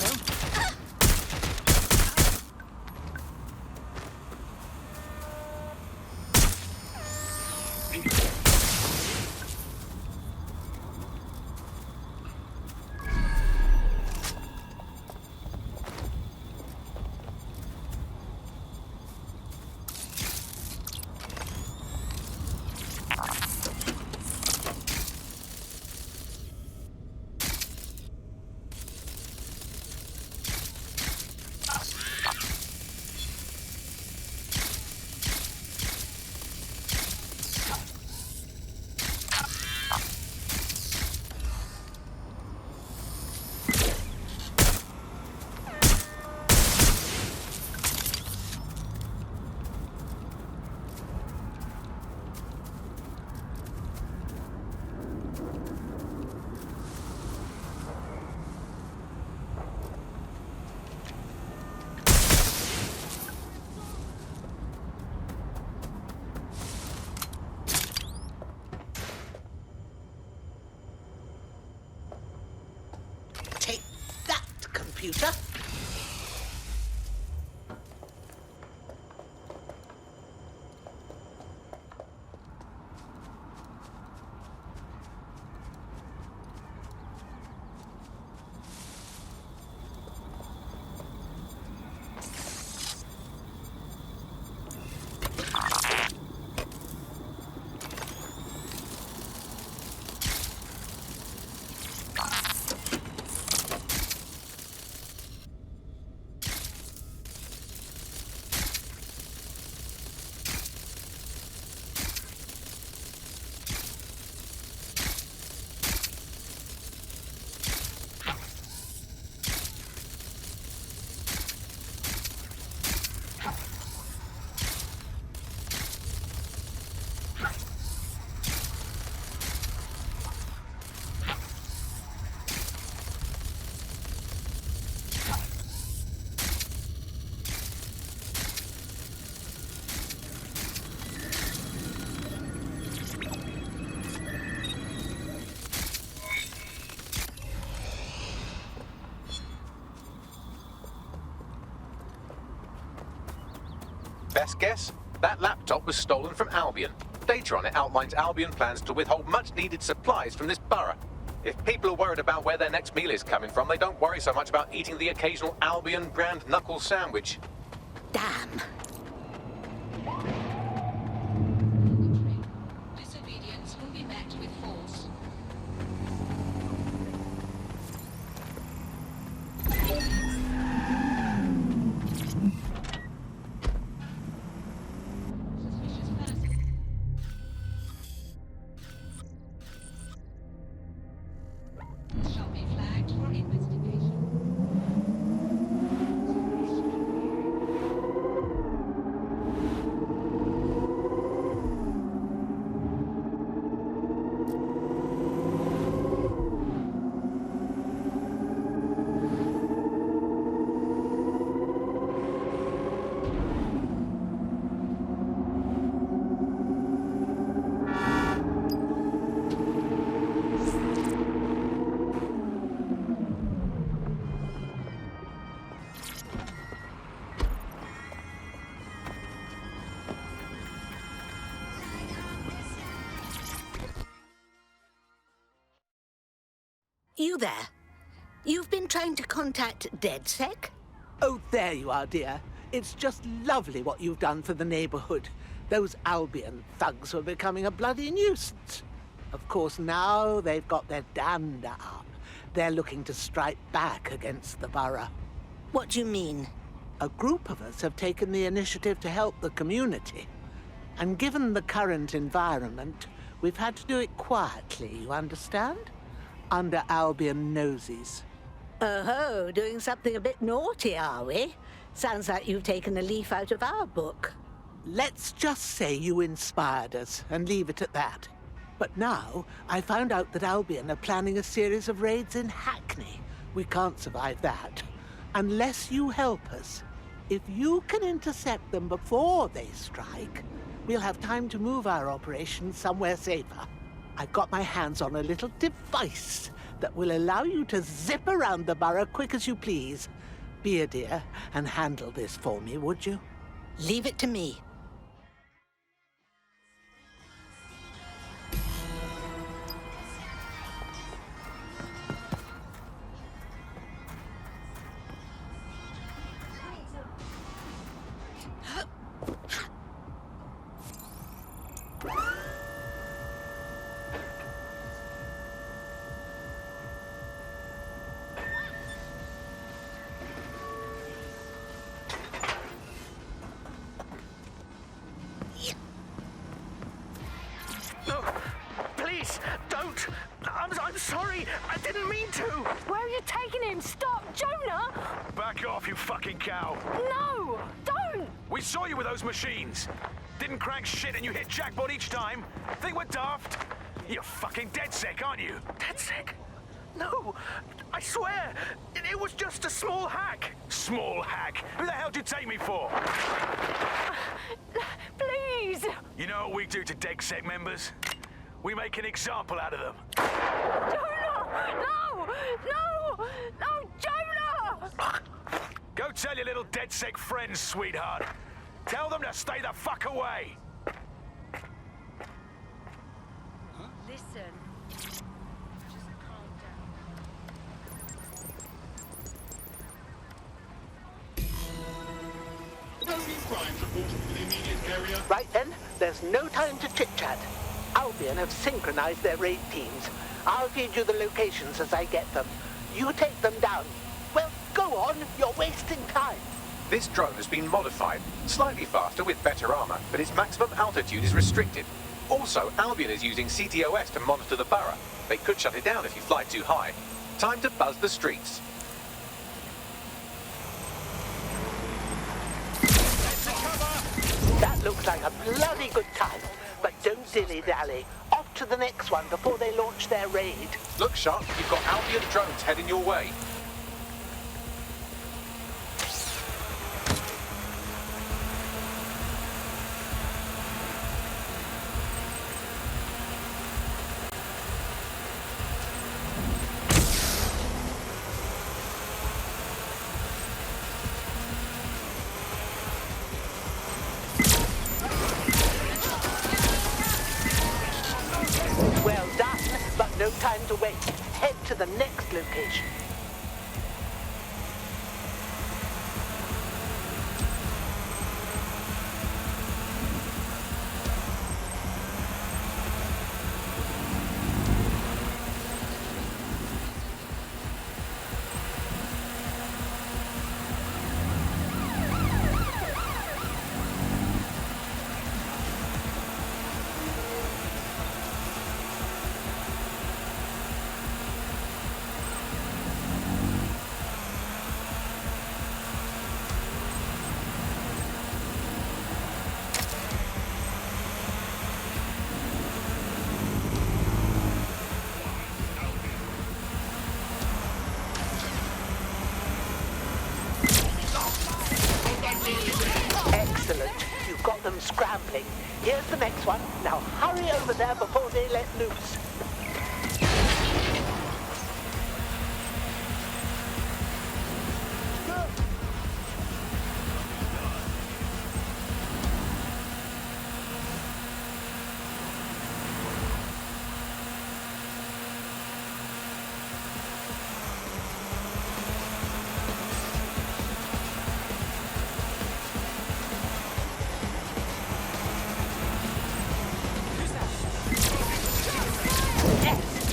Take that, computer. best guess? That laptop was stolen from Albion. Data on it outlines Albion plans to withhold much-needed supplies from this borough. If people are worried about where their next meal is coming from, they don't worry so much about eating the occasional Albion brand knuckle sandwich. Damn. Disobedience will be met with force. Shall be flagged for investigation. You there? You've been trying to contact DedSec? Oh, there you are, dear. It's just lovely what you've done for the neighborhood. Those Albion thugs were becoming a bloody nuisance. Of course, now they've got their dander up. They're looking to strike back against the borough. What do you mean? A group of us have taken the initiative to help the community. And given the current environment, we've had to do it quietly, you understand? Under Albion noses. Oh, doing something a bit naughty, are we? Sounds like you've taken a leaf out of our book. Let's just say you inspired us and leave it at that. But now, I found out that Albion are planning a series of raids in Hackney. We can't survive that. Unless you help us. If you can intercept them before they strike, we'll have time to move our operation somewhere safer. I've got my hands on a little device that will allow you to zip around the borough quick as you please. Be a dear and handle this for me, would you? Leave it to me. No, please, don't. I'm sorry. I didn't mean to. Where are you taking him? Stop, Jonah! Back off, you fucking cow. No, don't! We saw you with those machines. Didn't crank shit and you hit jackpot each time. Think we're daft? You're fucking DedSec, aren't you? DedSec? No, I swear, it was just a small hack. Small hack? Who the hell did you take me for? Please! You know what we do to DedSec members? We make an example out of them. Jonah! No! No! No, Jonah! Go tell your little DedSec friends, sweetheart. Tell them to stay the fuck away. Listen. Just calm down. No new crimes reported in the immediate area. Right then, there's no time to chit-chat. Albion have synchronized their raid teams. I'll feed you the locations as I get them. You take them down. Well, go on, you're wasting time. This drone has been modified, slightly faster with better armor, but its maximum altitude is restricted. Also, Albion is using CTOS to monitor the borough. They could shut it down if you fly too high. Time to buzz the streets. That looks like a bloody good time. But don't dilly-dally. Off to the next one before they launch their raid. Look sharp, you've got Albion drones heading your way. wait. Head to the next location. Excellent. You've got them scrambling. Here's the next one. Now hurry over there before they let loose.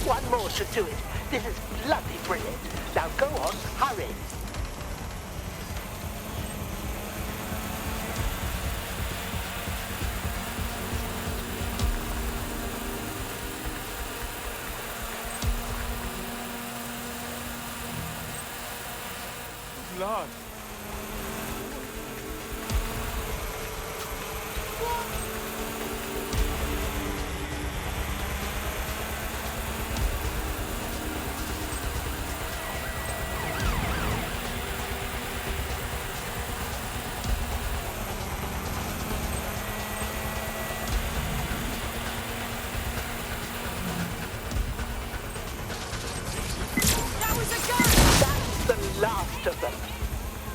One more should do it. This is bloody brilliant. Now go on, hurry. Lord. That's the last of them.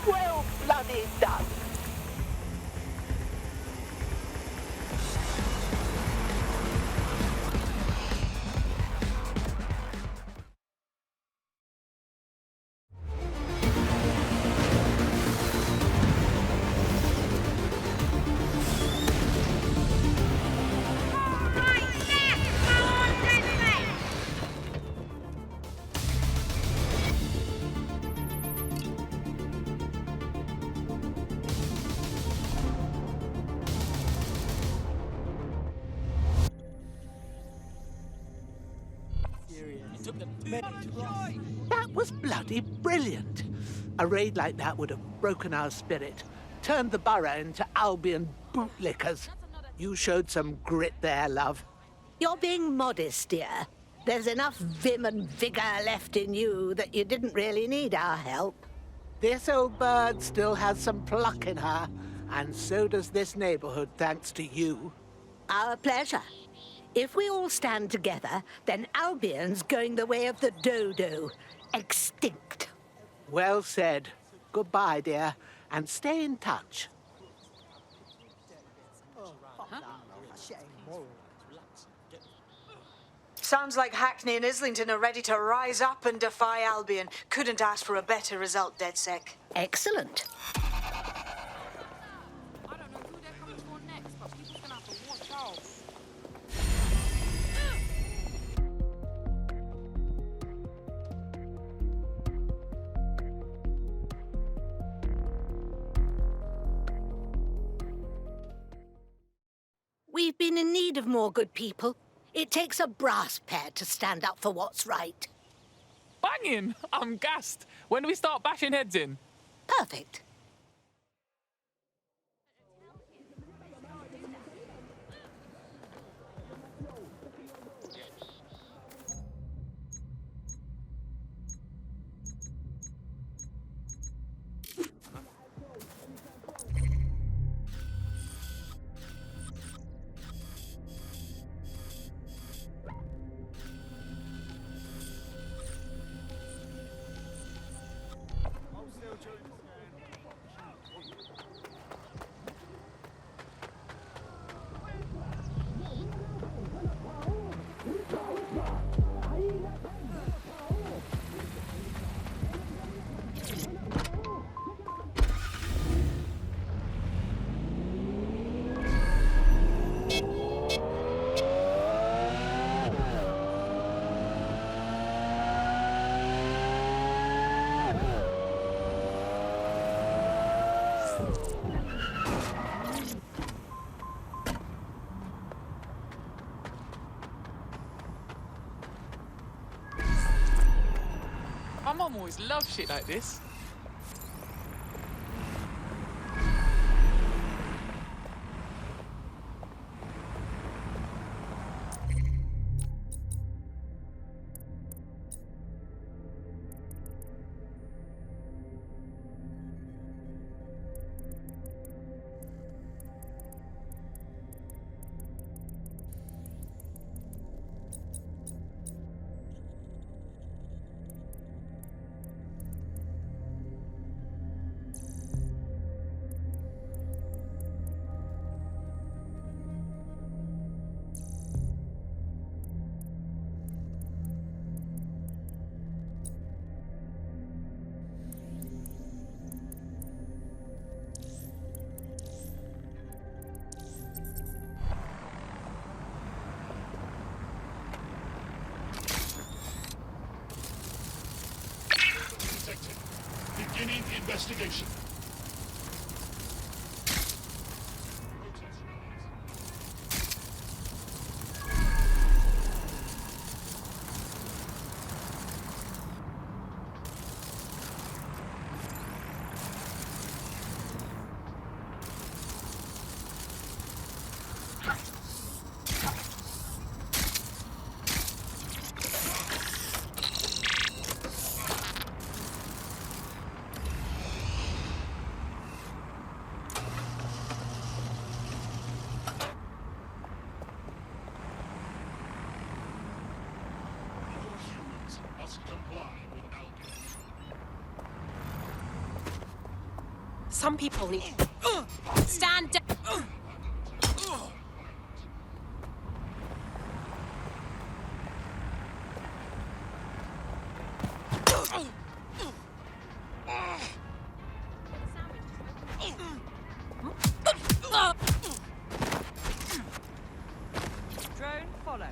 Well bloody done. That was bloody brilliant. A raid like that would have broken our spirit, turned the borough into Albion bootlickers. You showed some grit there, love. You're being modest, dear. There's enough vim and vigor left in you that you didn't really need our help. This old bird still has some pluck in her, and so does this neighborhood, thanks to you. Our pleasure. If we all stand together, then Albion's going the way of the dodo. Extinct. Well said. Goodbye, dear, and stay in touch. Sounds like Hackney and Islington are ready to rise up and defy Albion. Couldn't ask for a better result, DedSec. Excellent. We've been in need of more good people. It takes a brass pair to stand up for what's right. Banging! I'm gassed. When do we start bashing heads in? Perfect. Mum always loved shit like this. Beginning investigation. Some people need... Stand down! Drone follow.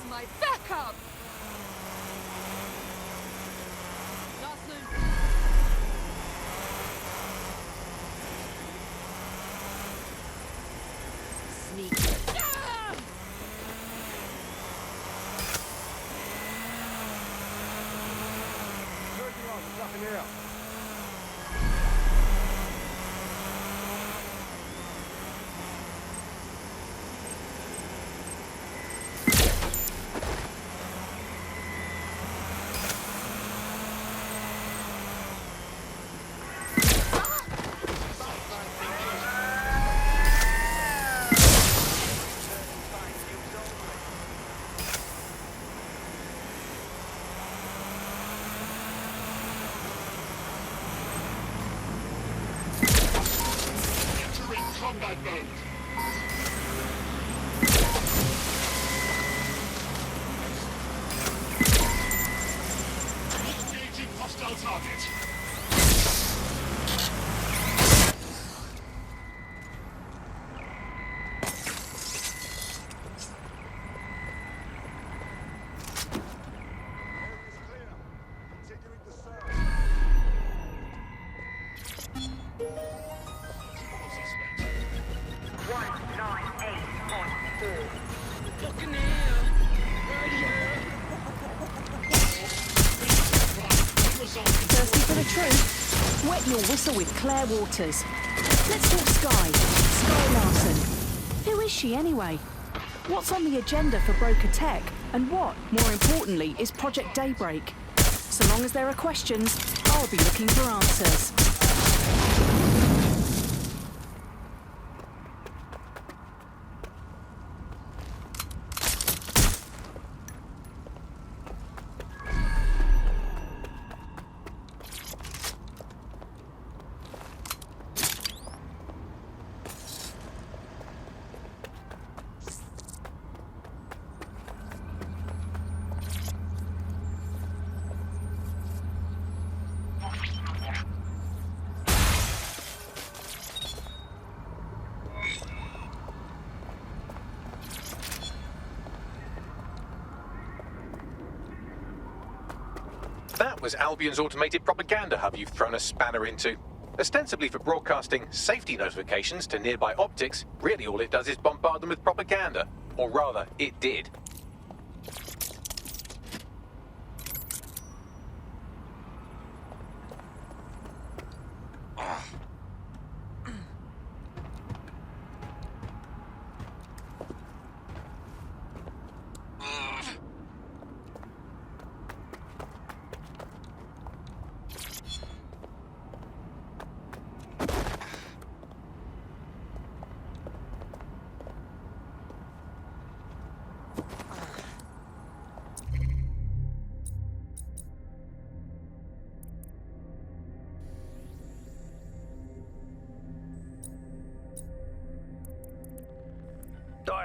My backup! Last loop. Sneak. Combat mode. Engaging hostile target. Thirsty for the truth? Wet your whistle with Claire Waters. Let's talk Sky. Sky Larson. Who is she anyway? What's on the agenda for Broker Tech? And what, more importantly, is Project Daybreak? So long as there are questions, I'll be looking for answers. That was Albion's automated propaganda hub you've thrown a spanner into. Ostensibly for broadcasting safety notifications to nearby optics, really all it does is bombard them with propaganda. Or rather, it did.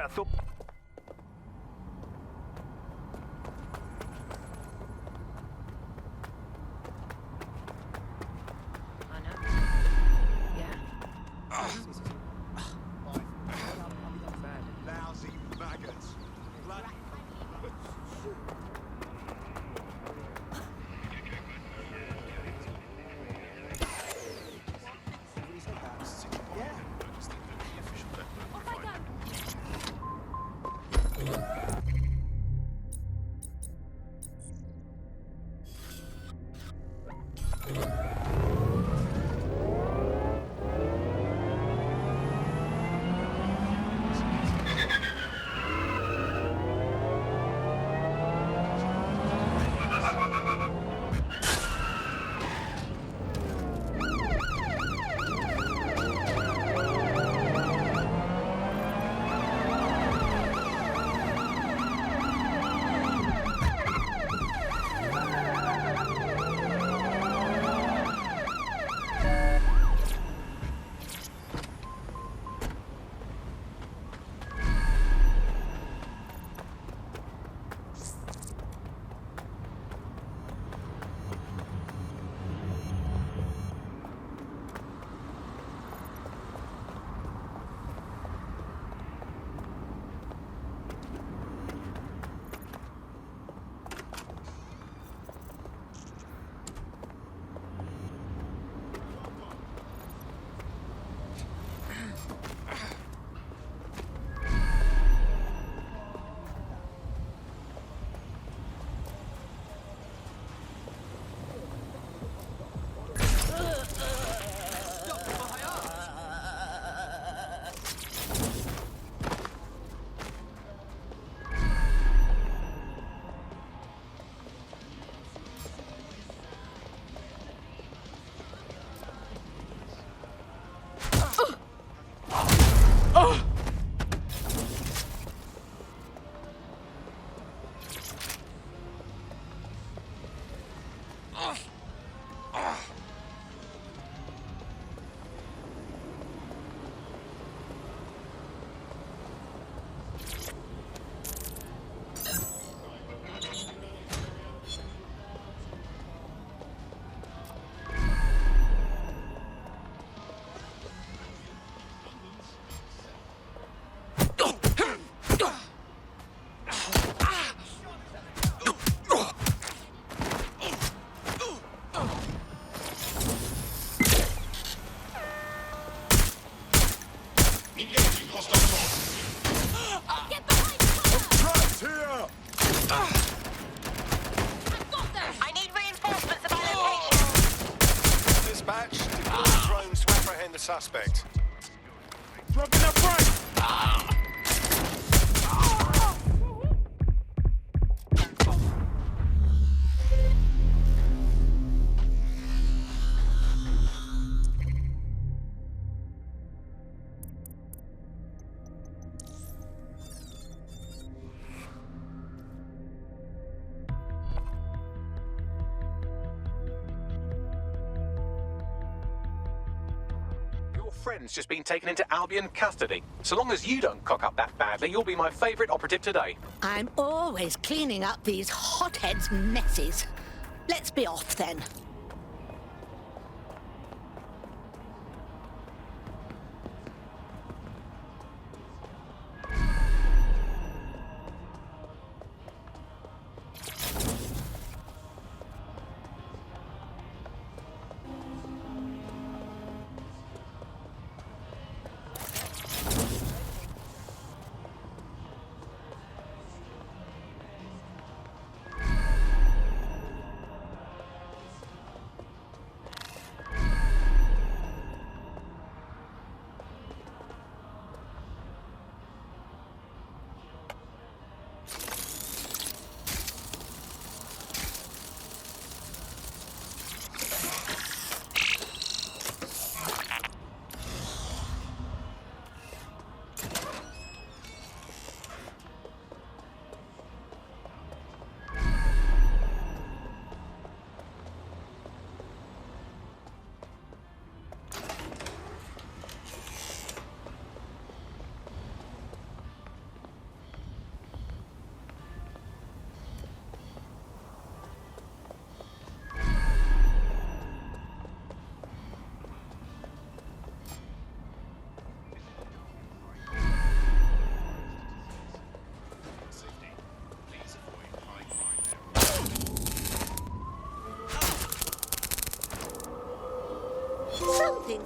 I thought... Lousy maggots. Suspect. Dropping up right! Friend's just been taken into Albion custody. So long as you don't cock up that badly, you'll be my favourite operative today. I'm always cleaning up these hotheads' messes. Let's be off then.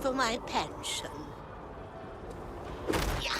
for my pension. Yeah.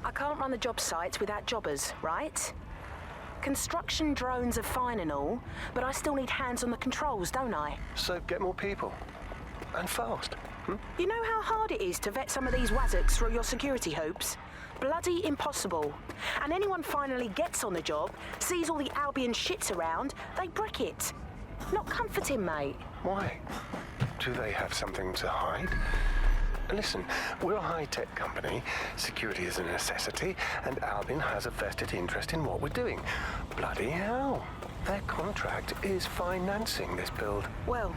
I can't run the job sites without jobbers, right? Construction drones are fine and all, but I still need hands on the controls, don't I? So get more people. And fast. You know how hard it is to vet some of these wazzocks through your security hoops? Bloody impossible. And anyone finally gets on the job, sees all the Albion shits around, they brick it. Not comforting, mate. Why? Do they have something to hide? Listen, we're a high-tech company, security is a necessity, and Albion has a vested interest in what we're doing. Bloody hell. Their contract is financing this build. Well,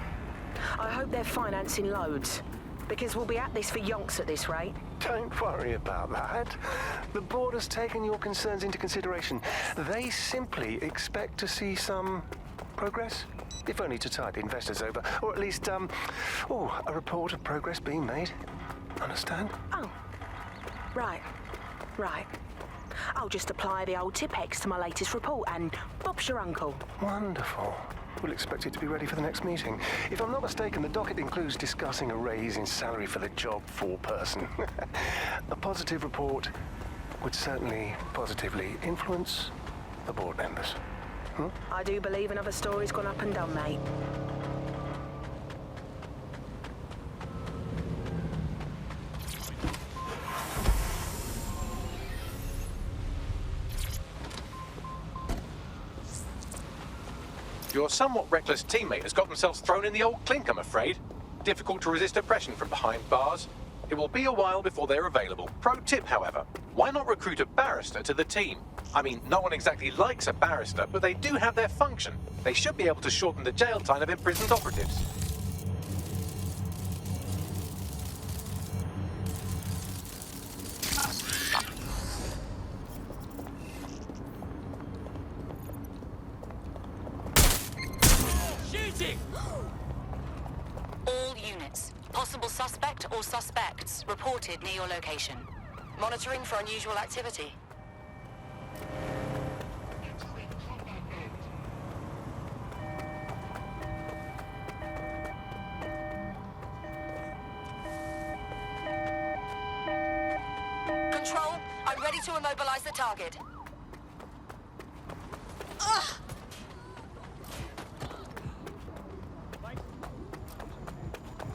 I hope they're financing loads, because we'll be at this for yonks at this rate. Don't worry about that. The board has taken your concerns into consideration. They simply expect to see some progress, if only to tide the investors over, or at least, a report of progress being made. Understand? Oh, right. I'll just apply the old Tipex to my latest report and Bob's your uncle. Wonderful. We'll expect it to be ready for the next meeting. If I'm not mistaken, the docket includes discussing a raise in salary for the job foreperson. A positive report would certainly positively influence the board members. I do believe another story's gone up and done, mate. Your somewhat reckless teammate has got themselves thrown in the old clink, I'm afraid. Difficult to resist oppression from behind bars. It will be a while before they're available. Pro tip, however, why not recruit a barrister to the team? I mean, no one exactly likes a barrister, but they do have their function. They should be able to shorten the jail time of imprisoned operatives. All units. Possible suspect or suspects reported near your location. Monitoring for unusual activity. Control, I'm ready to immobilize the target.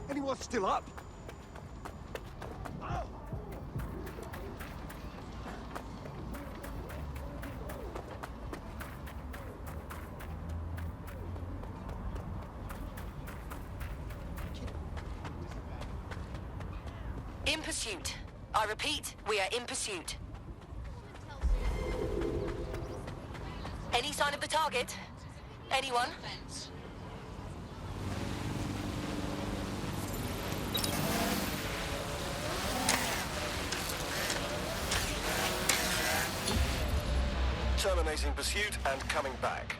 Anyone still up? In pursuit. I repeat, we are in pursuit. Any sign of the target? Anyone? Terminating pursuit and coming back.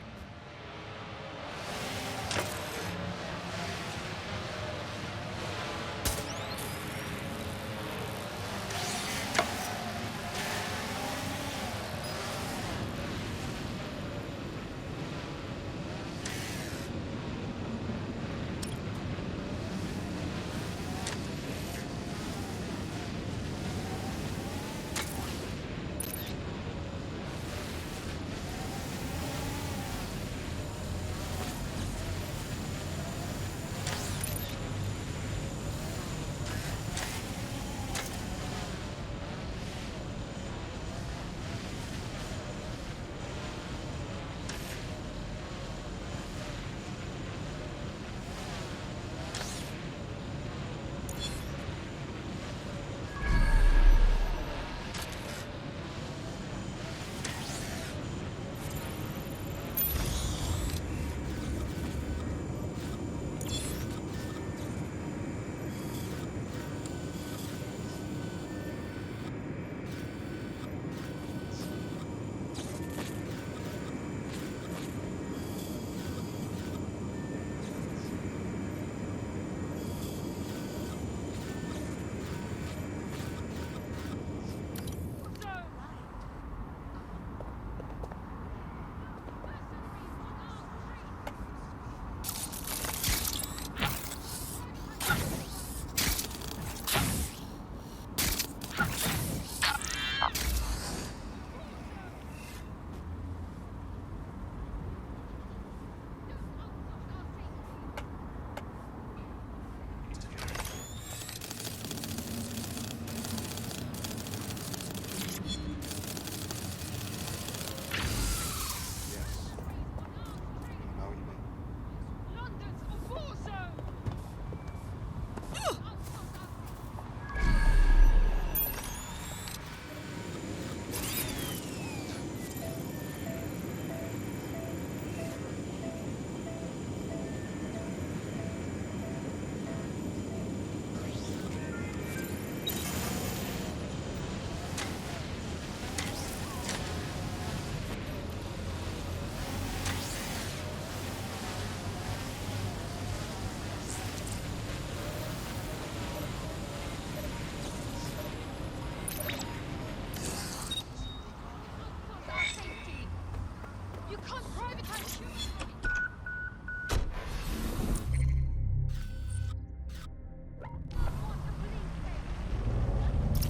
You can't privatize.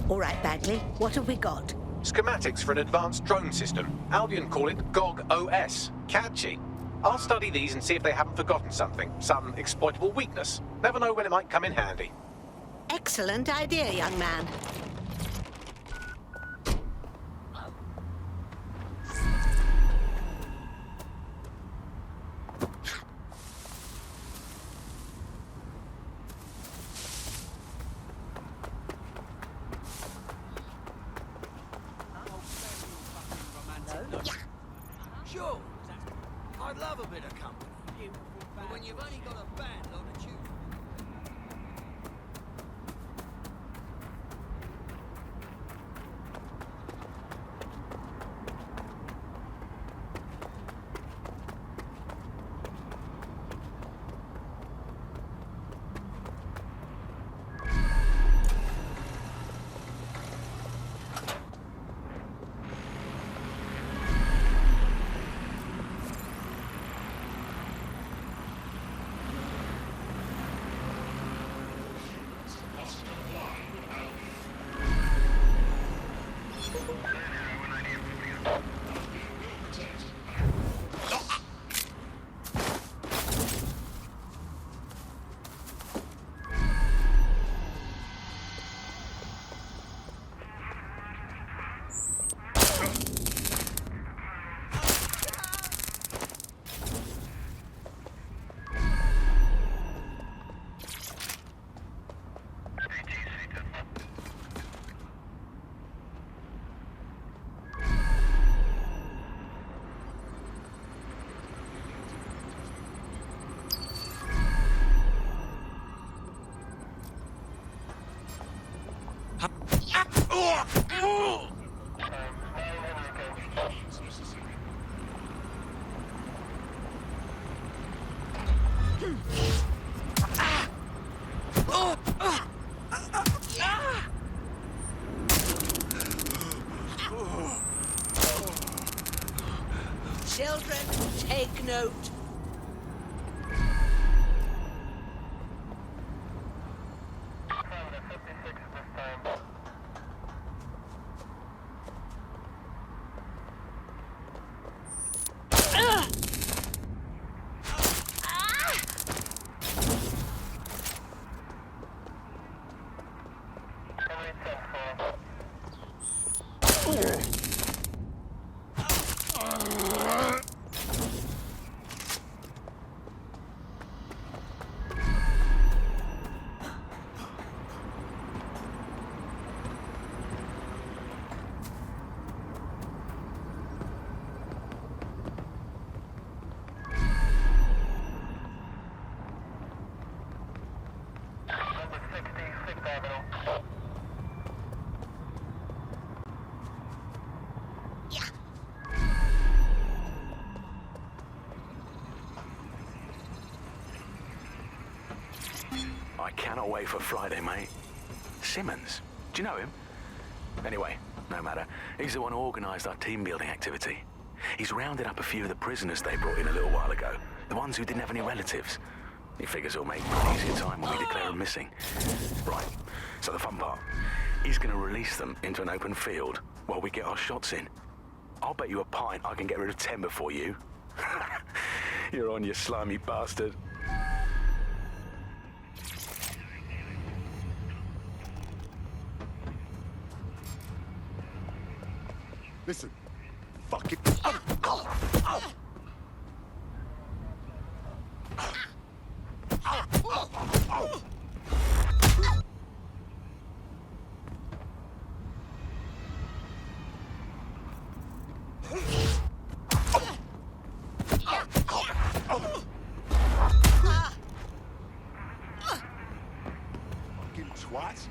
All right, Bagley, what have we got? Schematics for an advanced drone system. Albion call it GOG OS. Catchy. I'll study these and see if they haven't forgotten something. Some exploitable weakness. Never know when it might come in handy. Excellent idea, young man. Sure. I'd love a bit of company. But when you've only got a bad load of tunes. Children, take note. I cannot wait for Friday, mate. Simmons? Do you know him? Anyway, no matter. He's the one who organised our team-building activity. He's rounded up a few of the prisoners they brought in a little while ago. The ones who didn't have any relatives. He figures it'll make an easier time when we declare them missing. Right, so the fun part. He's going to release them into an open field while we get our shots in. I'll bet you a pint I can get rid of 10 before you. You're on, you slimy bastard. Listen, fuck it. Fucking twat.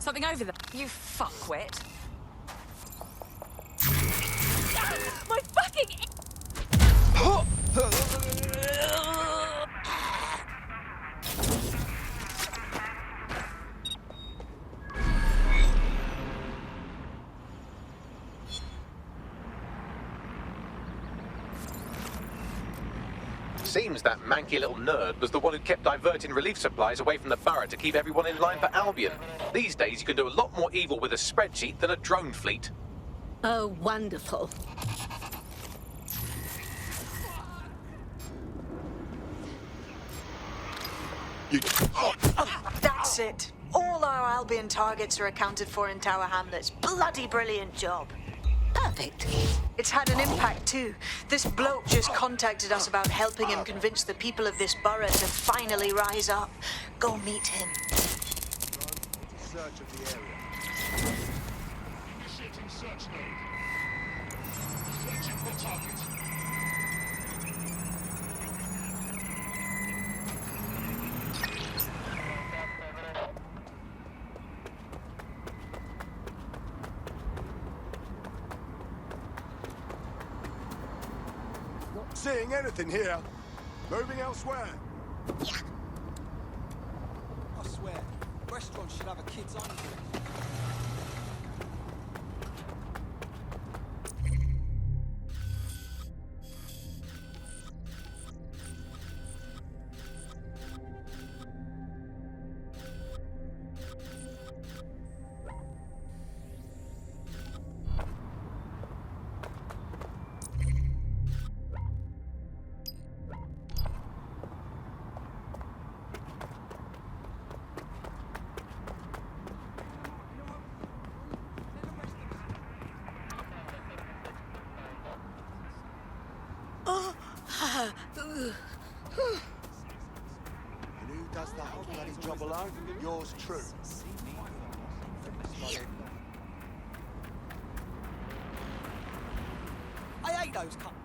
something over there. You fuckwit. My fucking... Seems that manky little nerd was the one who kept diverting relief supplies away from the borough to keep everyone in line for Albion. These days you can do a lot more evil with a spreadsheet than a drone fleet. Oh, wonderful. That's it. All our Albion targets are accounted for in Tower Hamlets. Bloody brilliant job. Perfect. It's had an impact too. This bloke just contacted us about helping him convince the people of this borough to finally rise up. Go meet him. Search of the area. Initiating search mode. Searching for target. Not seeing anything here. Moving elsewhere. I swear, restaurants should have a kids' only. And who does the whole bloody job alone? Yours true. I hate those couples.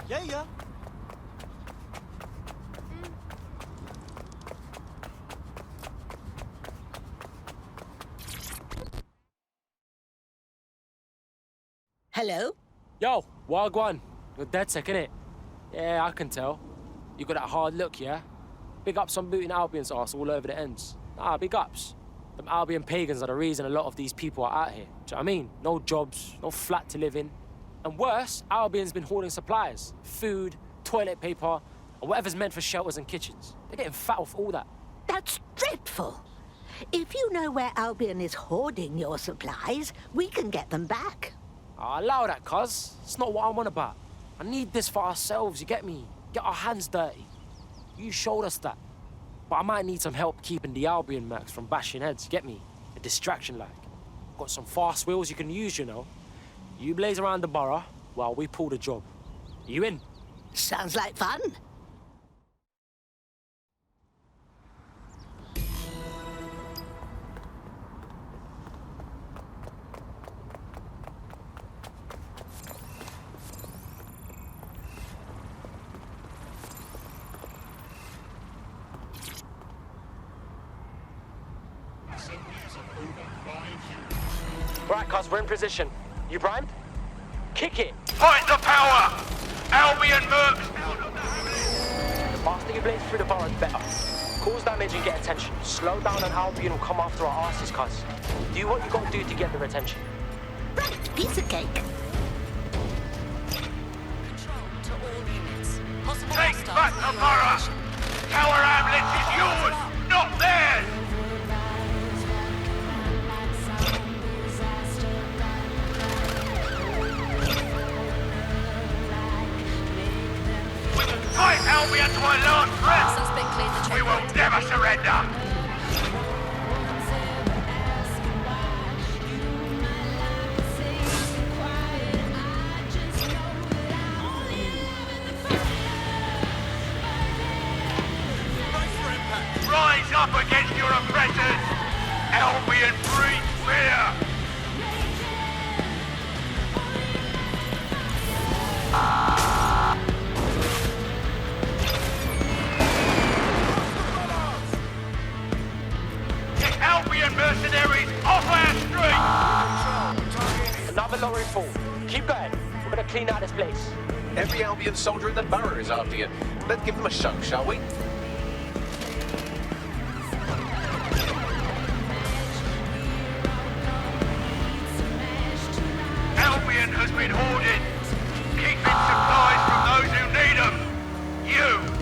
Yeah. Hello? Yo, Wagwan. You're DedSec, innit? Yeah, I can tell. You got that hard look, yeah? Big ups on booting Albion's arse all over the ends. Nah, big ups. Them Albion pagans are the reason a lot of these people are out here. Do you know what I mean? No jobs, no flat to live in. And worse, Albion's been hoarding supplies. Food, toilet paper, or whatever's meant for shelters and kitchens. They're getting fat off all that. That's dreadful. If you know where Albion is hoarding your supplies, we can get them back. Allow that, cuz. It's not what I'm on about. I need this for ourselves, you get me? Get our hands dirty. You showed us that. But I might need some help keeping the Albion mercs from bashing heads, get me? A distraction like. Got some fast wheels you can use, you know. You blaze around the borough while we pull the job. You in? Sounds like fun. Right, cuz, we're in position. You primed? Kick it! Fight the power! Albion mercs! The faster you blaze through the borough, the better. Cause damage and get attention. Slow down and Albion will come after our asses, cuz. Do what you gotta do to get their attention. Right, piece of cake. Control to all units. Possible Take back the borough! Tower Hamlets is yours, not theirs! Fight Albion to our last breath! Suspect cleared the We will never surrender! Keep going. We're gonna clean out this place. Every Albion soldier in the borough is after you. Let's give them a show, shall we? Albion has been hoarded, keeping supplies from those who need them. You!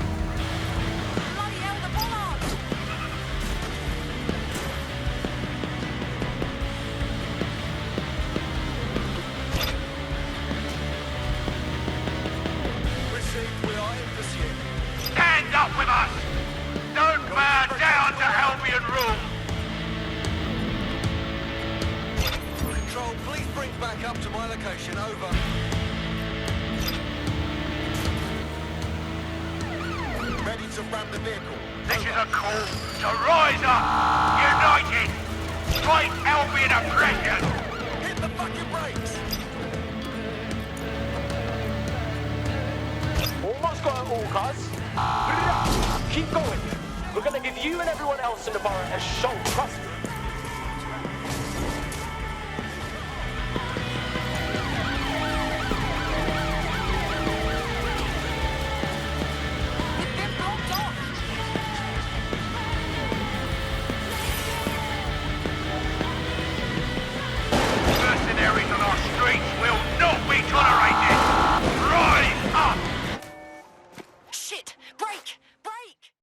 Stand up with us! Don't bow down to Albion rule! Control, please bring back up to my location. Over. Ready to ram the vehicle. This is a call to rise up! United! Fight Albion oppression! Hit the fucking brakes! Almost got it all, cuz. Keep going. We're gonna give you and everyone else in the borough a show, trust me. Mercenaries on our streets will not be tolerated! Rise up! Shit! Break! Break!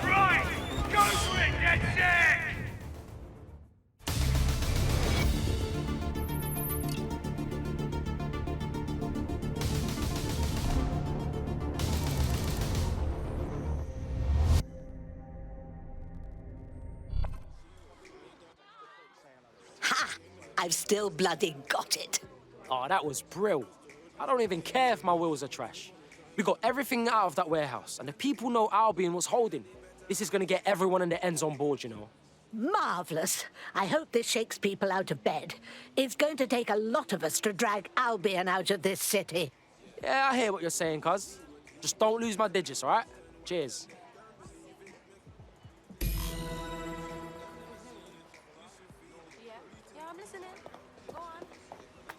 Right! Go for it, DedSec! I've still bloody got it. Oh, that was brill. I don't even care if my wheels are trash. We got everything out of that warehouse, and the people know Albion was holding. This is gonna get everyone in the ends on board, you know. Marvellous. I hope this shakes people out of bed. It's going to take a lot of us to drag Albion out of this city. Yeah, I hear what you're saying, cuz. Just don't lose my digits, all right? Cheers.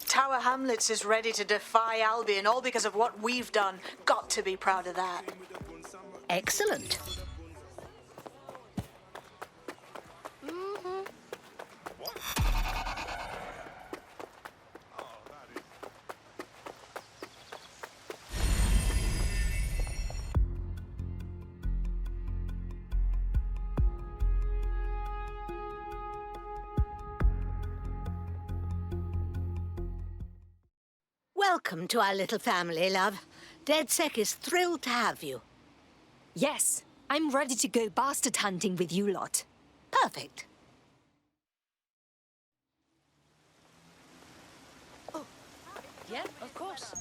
Tower Hamlets is ready to defy Albion, all because of what we've done. Got to be proud of that. Excellent. Welcome to our little family, love. DedSec is thrilled to have you. Yes, I'm ready to go bastard hunting with you lot. Perfect. Yeah, of course.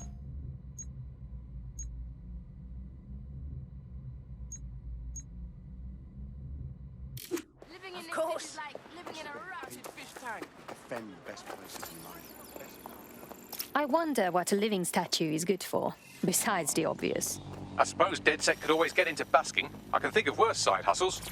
Living in Of course. this is like living in a rotted fish tank. Defend the best places in life. I wonder what a living statue is good for, besides the obvious. I suppose DedSec could always get into busking. I can think of worse side hustles.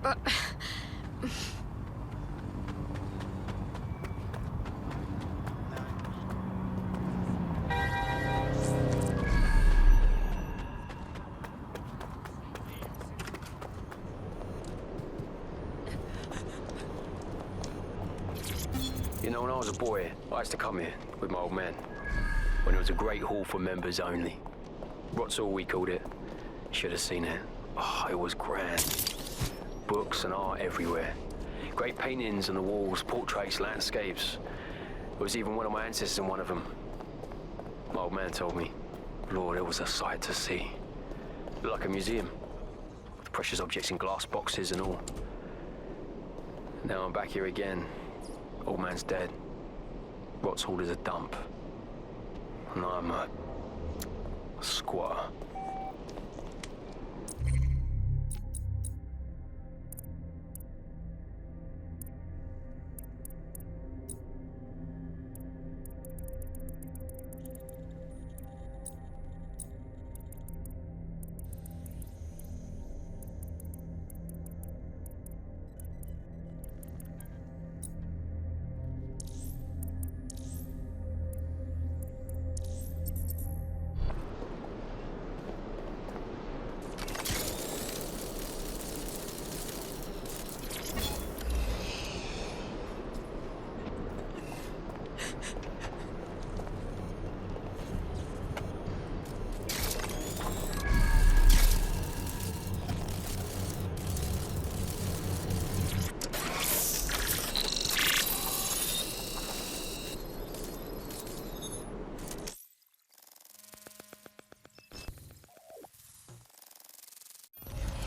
But... You know, when I was a boy, I used to come here with my old man. When it was a great hall for members only. Rot's all we called it. Should have seen it. Oh, it was grand. Books and art everywhere. Great paintings on the walls, portraits, landscapes. There was even one of my ancestors in one of them. My old man told me, Lord, it was a sight to see. Looked like a museum. With precious objects in glass boxes and all. Now I'm back here again. Old man's dead. Rot's hauled as a dump. And I'm a squatter.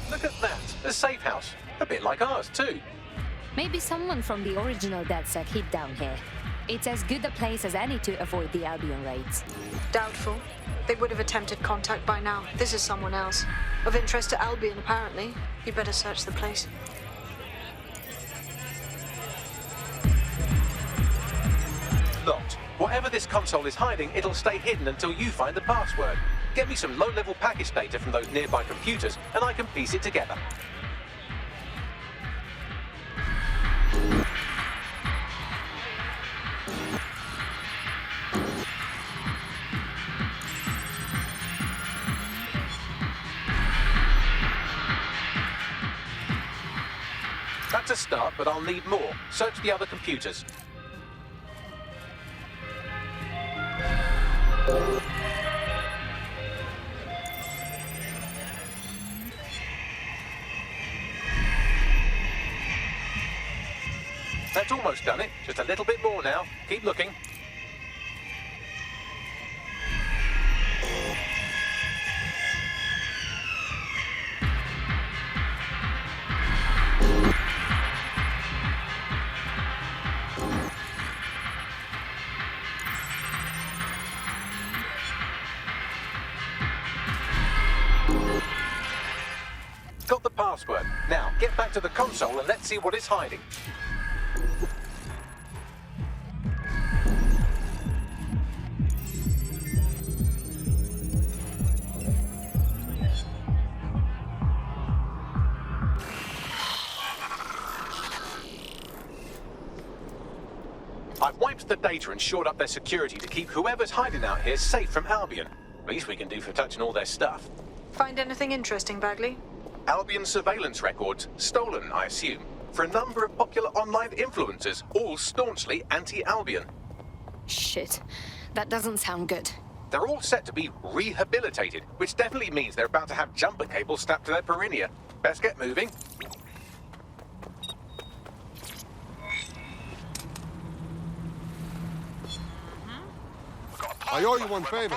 Look at that, a safe house. A bit like ours, too. Maybe someone from the original DedSec hid down here. It's as good a place as any to avoid the Albion raids. Doubtful. They would have attempted contact by now. This is someone else. Of interest to Albion, apparently. You'd better search the place. Locked. Whatever this console is hiding, it'll stay hidden until you find the password. Get me some low-level package data from those nearby computers, and I can piece it together. That's a start, but I'll need more. Search the other computers. That's almost done it. Just a little bit more now. Keep looking. Got the password. Now, get back to the console and let's see what it's hiding. I've wiped the data and shored up their security to keep whoever's hiding out here safe from Albion. Least we can do for touching all their stuff. Find anything interesting, Bagley? Albion surveillance records, stolen, I assume, for a number of popular online influencers, all staunchly anti-Albion. Shit. That doesn't sound good. They're all set to be rehabilitated, which definitely means they're about to have jumper cables strapped to their perineum. Best get moving. I owe you one favor.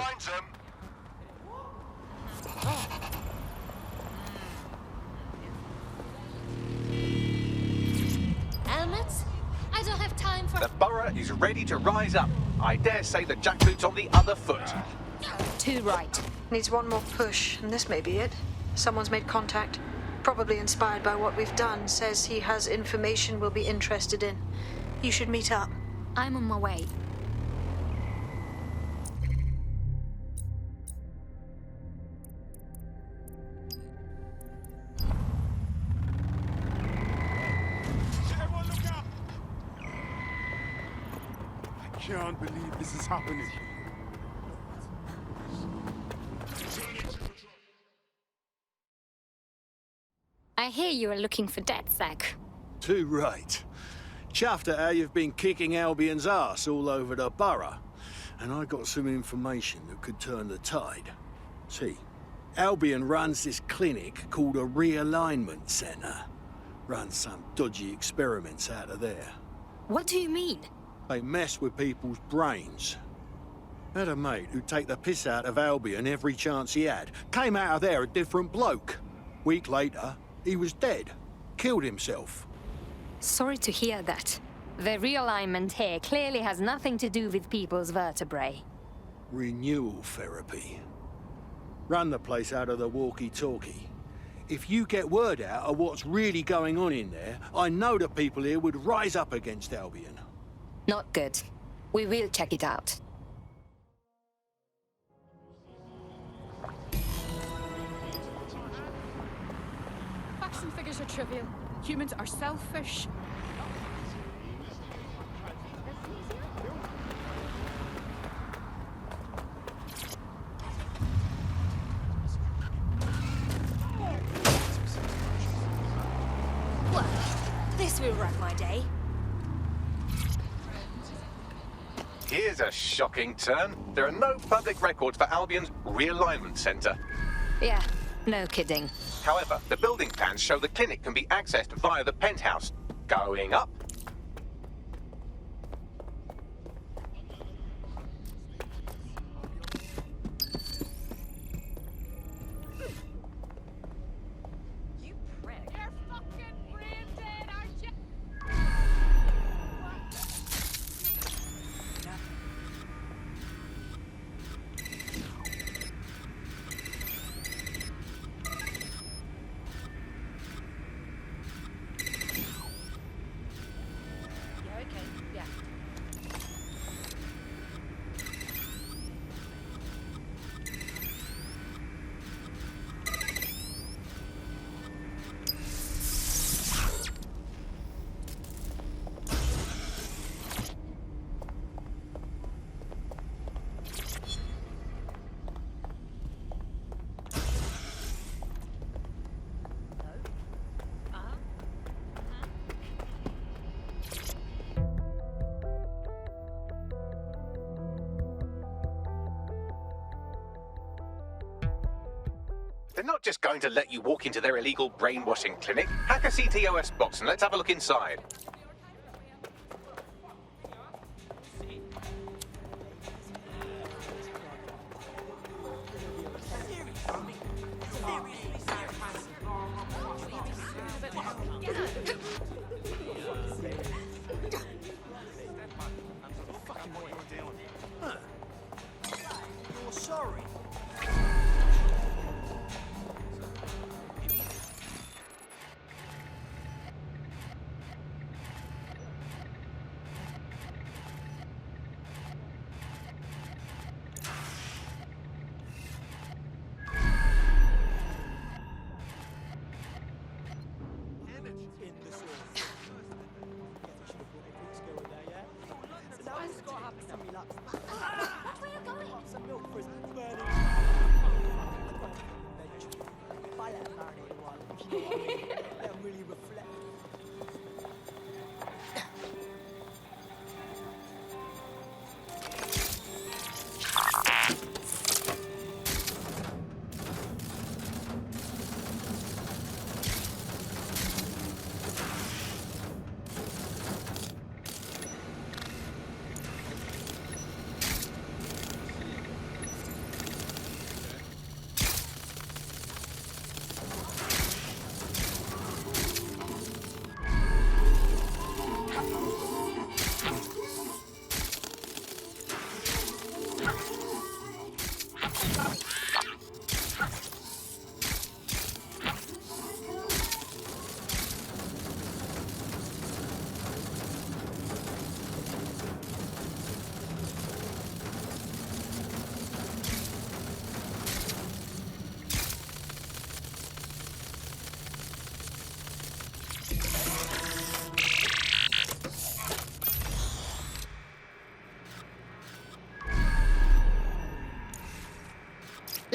Helmets? I don't have time for... The borough is ready to rise up. I dare say the jackboot's on the other foot. Too right. Needs one more push, and this may be it. Someone's made contact. Probably inspired by what we've done. Says he has information we'll be interested in. You should meet up. I'm on my way. can't believe this is happening. I hear you are looking for DedSec. Too right. Chuffed at how you've been kicking Albion's ass all over the borough. And I got some information that could turn the tide. See, Albion runs this clinic called a realignment centre. Runs some dodgy experiments out of there. What do you mean? They mess with people's brains. Had a mate who'd take the piss out of Albion every chance he had. Came out of there a different bloke. Week later, he was dead. Killed himself. Sorry to hear that. The realignment here clearly has nothing to do with people's vertebrae. Renewal therapy. Run the place out of the walkie-talkie. If you get word out of what's really going on in there, I know the people here would rise up against Albion. Not good. We will check it out. Facts and figures are trivial. Humans are selfish. Well, this will wreck my day. Here's a shocking turn. There are no public records for Albion's realignment centre. Yeah, no kidding. However, the building plans show the clinic can be accessed via the penthouse. Going up. You prick. You're fucking brain dead, aren't you? Yeah, okay, yeah. They're not just going to let you walk into their illegal brainwashing clinic. Hack a CTOS box and let's have a look inside. You're sorry.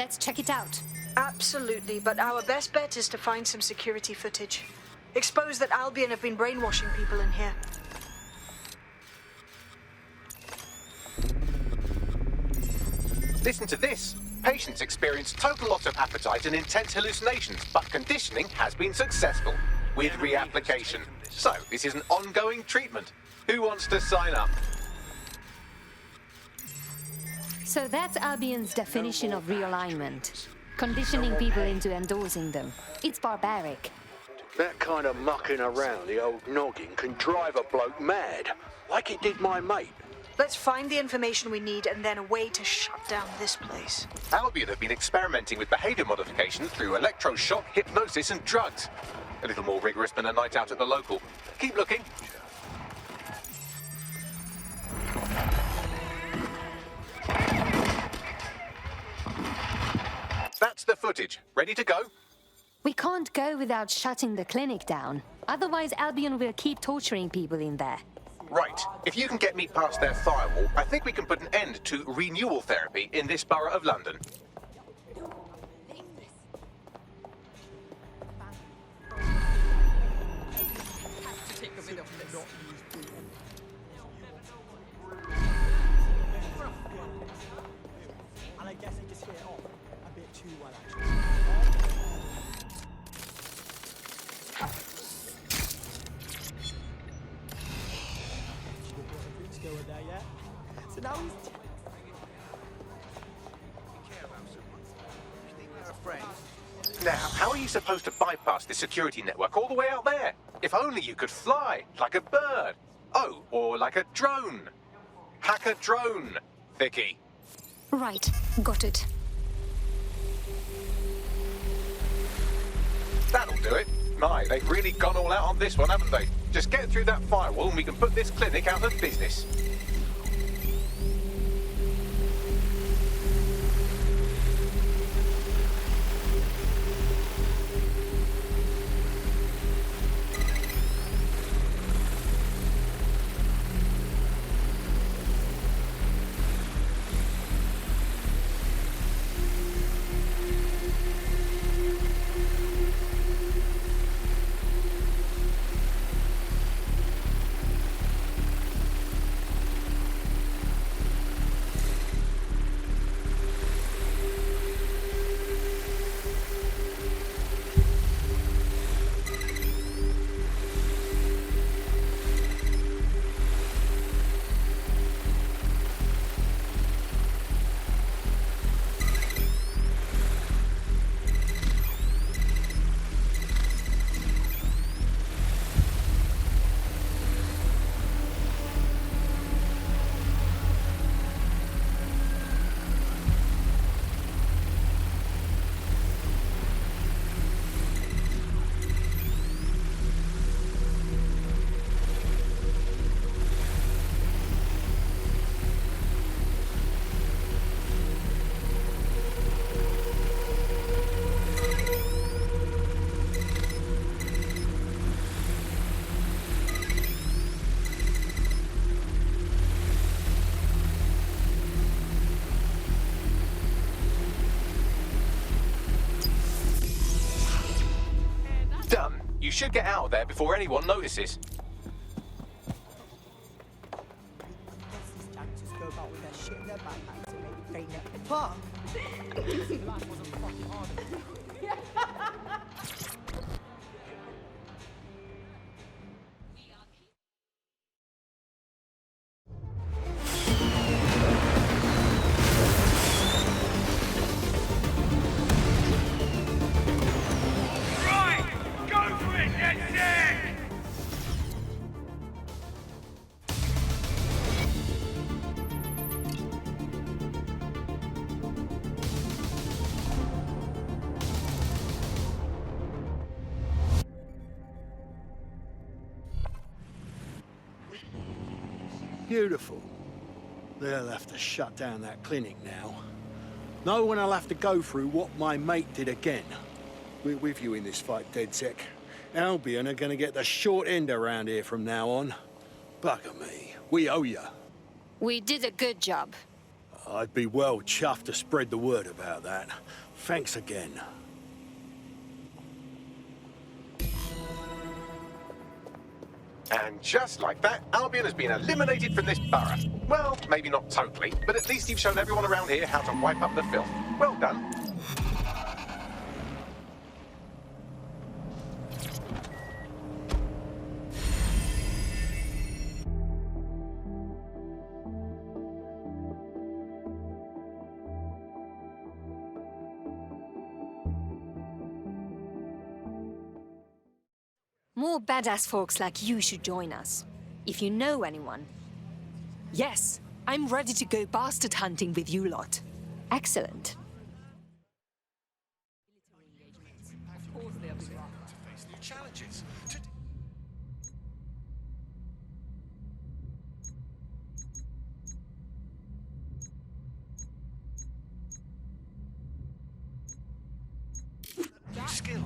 Let's check it out. Absolutely, but our best bet is to find some security footage. Expose that Albion have been brainwashing people in here. Listen to this. Patients experience total loss of appetite and intense hallucinations, but conditioning has been successful with reapplication. So, this is an ongoing treatment. Who wants to sign up? So that's Albion's definition of realignment. Conditioning people into endorsing them. It's barbaric. That kind of mucking around the old noggin can drive a bloke mad, like it did my mate. Let's find the information we need and then a way to shut down this place. Albion have been experimenting with behavior modification through electroshock, hypnosis and drugs. A little more rigorous than a night out at the local. Keep looking. That's the footage. Ready to go? We can't go without shutting the clinic down. Otherwise, Albion will keep torturing people in there. Right. If you can get me past their firewall, I think we can put an end to renewal therapy in this borough of London. And I guess I just hit it off a bit too well, actually. There yet. So now he's... Now, how are you supposed to bypass this security network all the way out there? If only you could fly, like a bird. Oh, or like a drone. Hack a drone, Vicky. Right, got it. That'll do it. My, they've really gone all out on this one, haven't they? Just get through that firewall and we can put this clinic out of business. Done. You should get out of there before anyone notices. Just go about with their shit in their backpacks and maybe gain it apart. Life wasn't fucking hard enough. Beautiful. They'll have to shut down that clinic now. No one will have to go through what my mate did again. We're with you in this fight, DedSec. Albion are gonna get the short end around here from now on. Bugger me. We owe ya. We did a good job. I'd be well chuffed to spread the word about that. Thanks again. And just like that, Albion has been eliminated from this borough. Well, maybe not totally, but at least you've shown everyone around here how to wipe up the filth. Well done. More badass folks like you should join us. If you know anyone. Yes, I'm ready to go bastard hunting with you lot. Excellent. Challenges. Skills.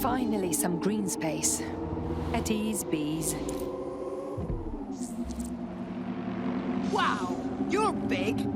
Finally, some green space. At ease, bees. Wow, you're big.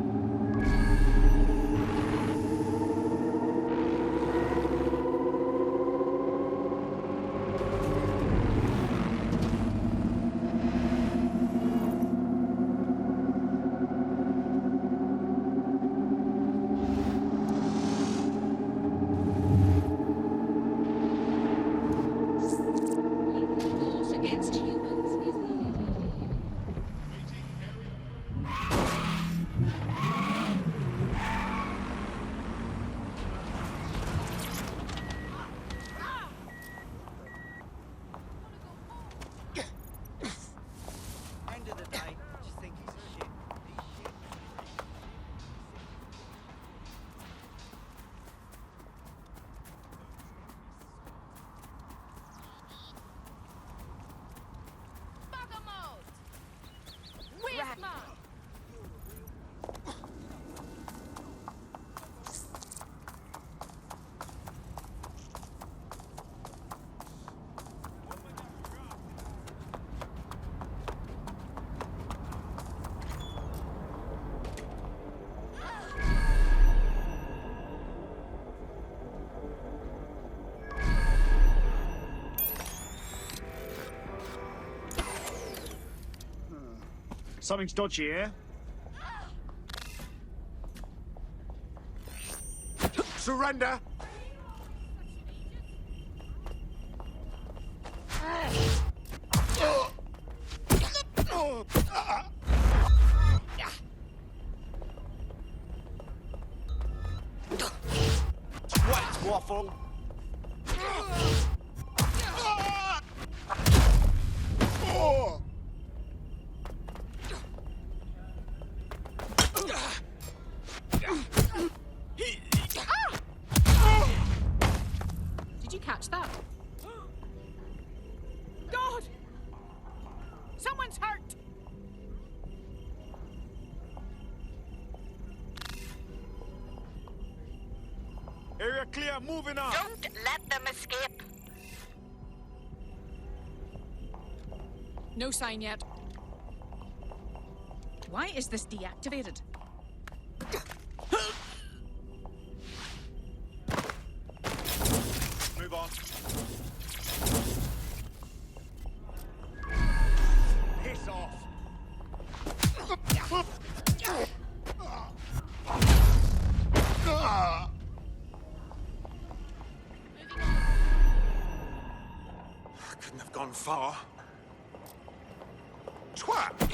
Something's dodgy here. Surrender! Wait, waffle! Did you catch that? God! Someone's hurt! Area clear, moving on! Don't let them escape! No sign yet. Why is this deactivated? Move on. Piss off! Couldn't have gone far. Twat!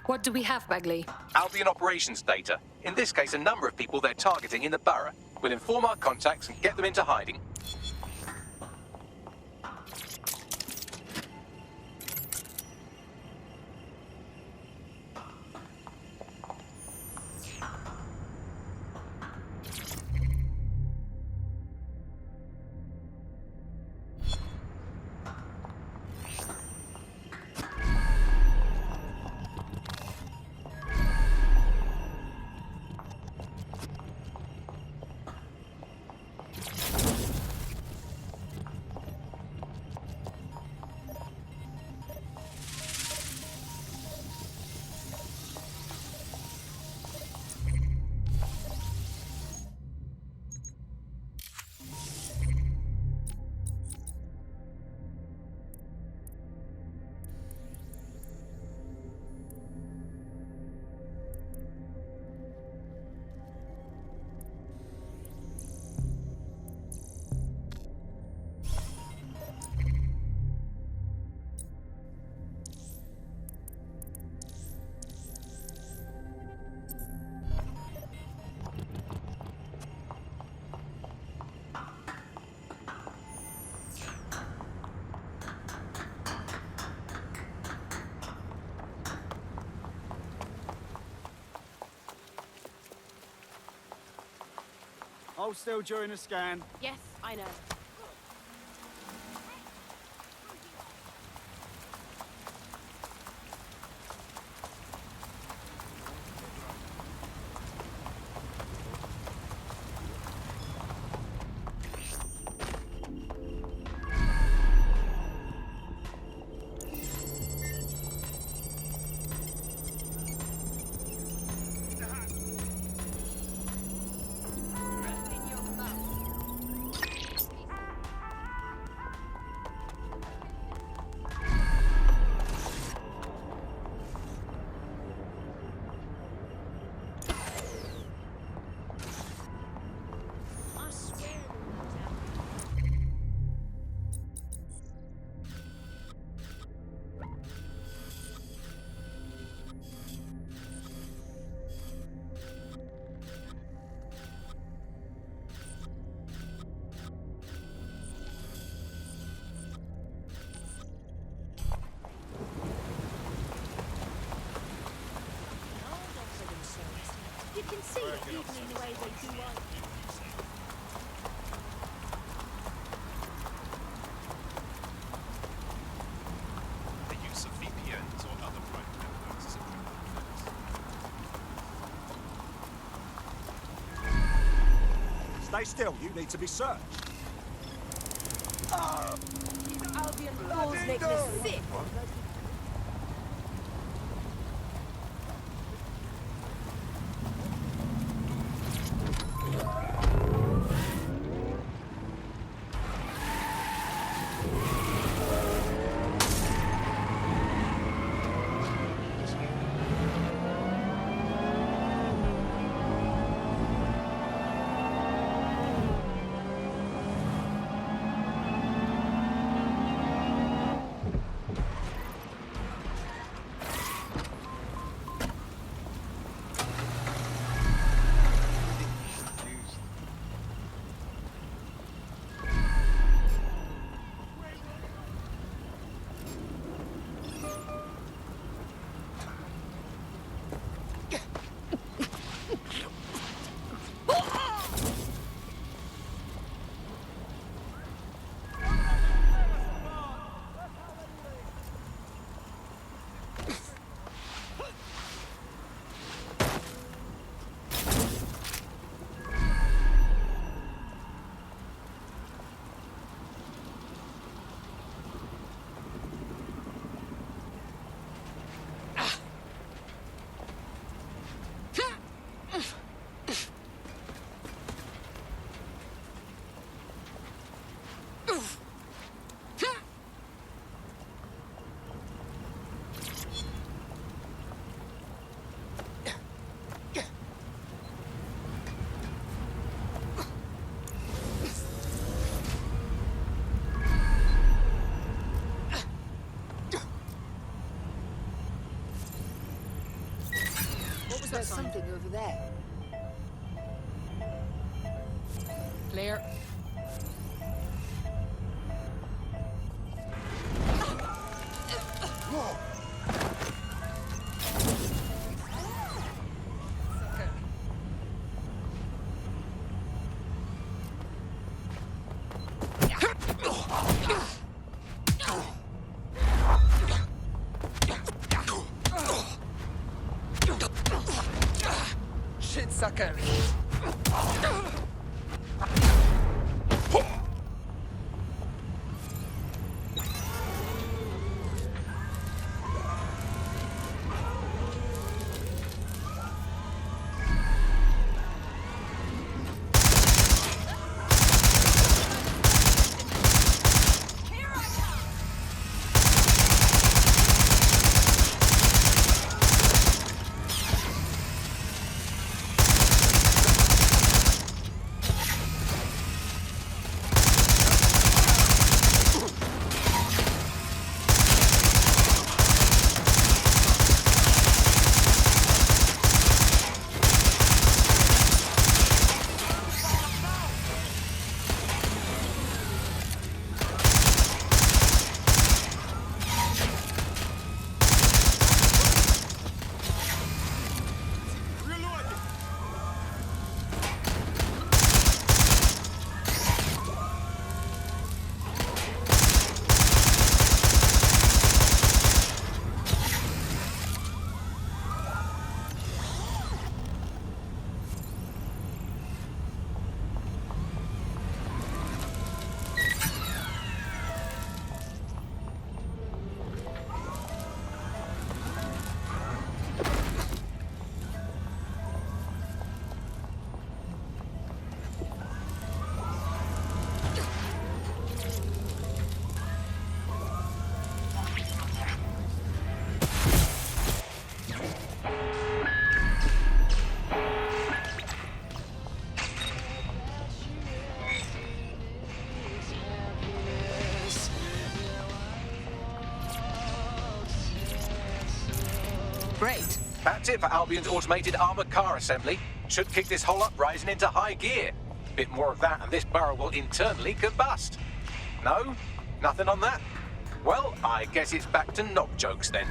What do we have, Bagley? Albion operations data. In this case, a number of people they're targeting in the borough. We'll inform our contacts and get them into hiding. Hold still during the scan. Yes, I know. You can see it even in the way they do life. The use of VPNs or other private networks is a criminal offense. Stay still, you need to be searched. These Albion fools make me sick. something over there. Clear. Shit, sucker. Great. That's it for Albion's automated armored car assembly. Should kick this whole uprising into high gear. Bit more of that and this barrel will internally combust. No? Nothing on that? Well, I guess it's back to knock jokes then.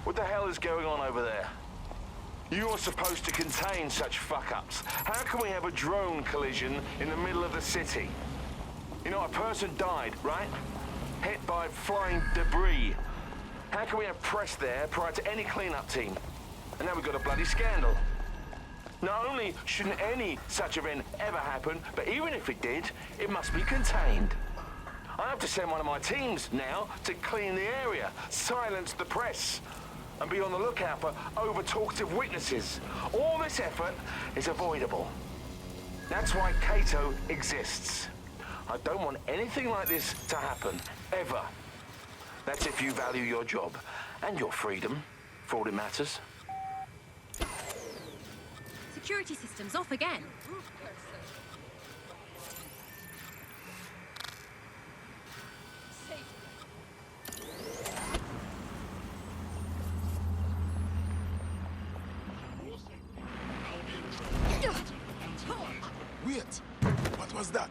What the hell is going on over there? You're supposed to contain such fuck-ups. How can we have a drone collision in the middle of the city? You know, a person died, right? Hit by flying debris. How can we have press there prior to any cleanup team? And now we've got a bloody scandal. Not only shouldn't any such event ever happen, but even if it did, it must be contained. I have to send one of my teams now to clean the area, silence the press, and be on the lookout for over-talkative witnesses. All this effort is avoidable. That's why Cato exists. I don't want anything like this to happen, ever. That's if you value your job and your freedom, for all it matters. Security systems off again. Wait, what was that?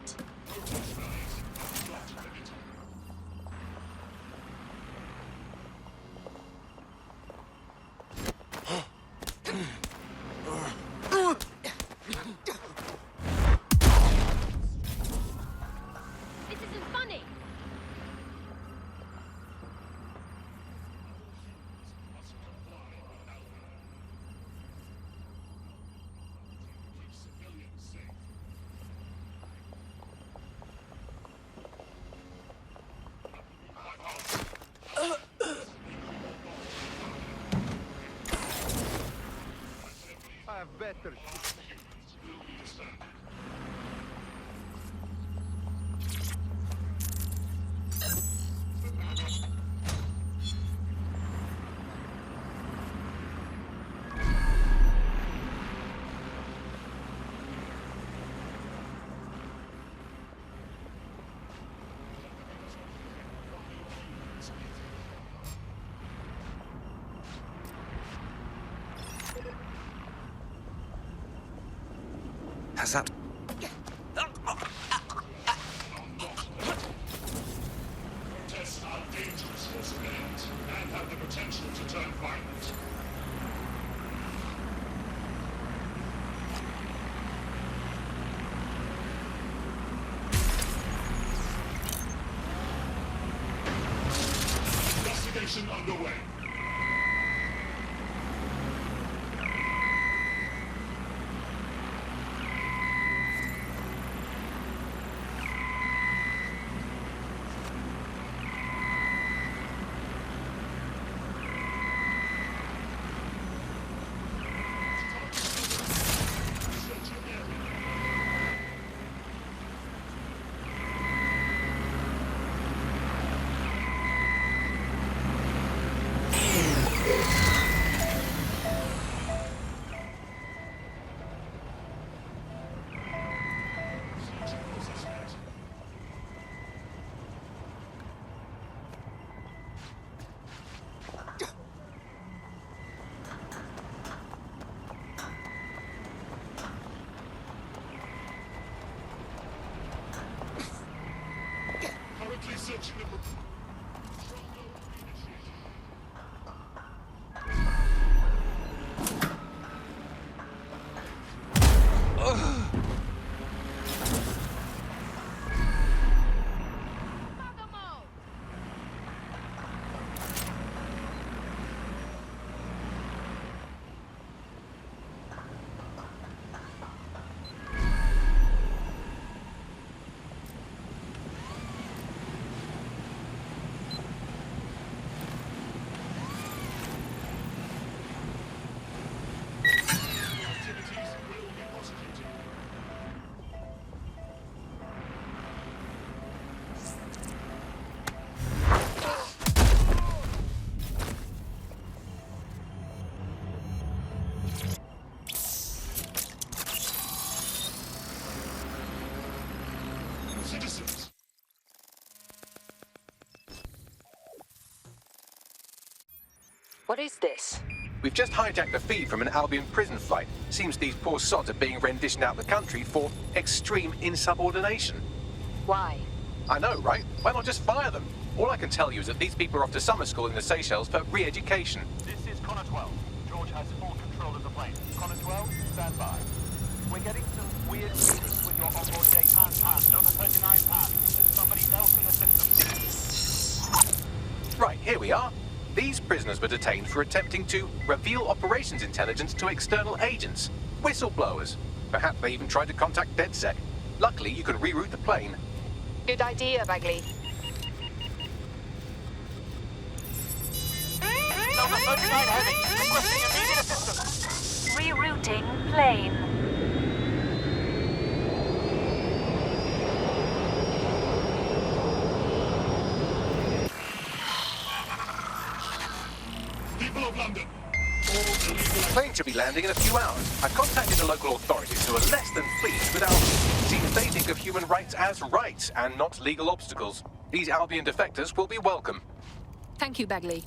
This isn't funny. I have better shit. Has that... Tests are dangerous for civilians and have the potential to turn violent. Investigation underway. Currently searching the... Citizens. What is this? We've just hijacked a feed from an Albion prison flight. Seems these poor sods are being renditioned out the country for extreme insubordination. Why? I know, right? Why not just fire them? All I can tell you is that these people are off to summer school in the Seychelles for re-education. This is Connor 12. George has full control of the plane. Connor 12, stand by. We're getting some weird readings with your onboard daytime pass, not a 39 pass. There's somebody else in the system. Right, here we are. These prisoners were detained for attempting to reveal operations intelligence to external agents. Whistleblowers. Perhaps they even tried to contact DedSec. Luckily, you can reroute the plane. Good idea, Bagley. Delta 39 Heavy, requesting immediate assistance. Rerouting plane. People of London. The plane should be landing in a few hours. I've contacted the local authorities who are less than pleased with Albion. Seems they think of human rights as rights and not legal obstacles. These Albion defectors will be welcome. Thank you, Bagley.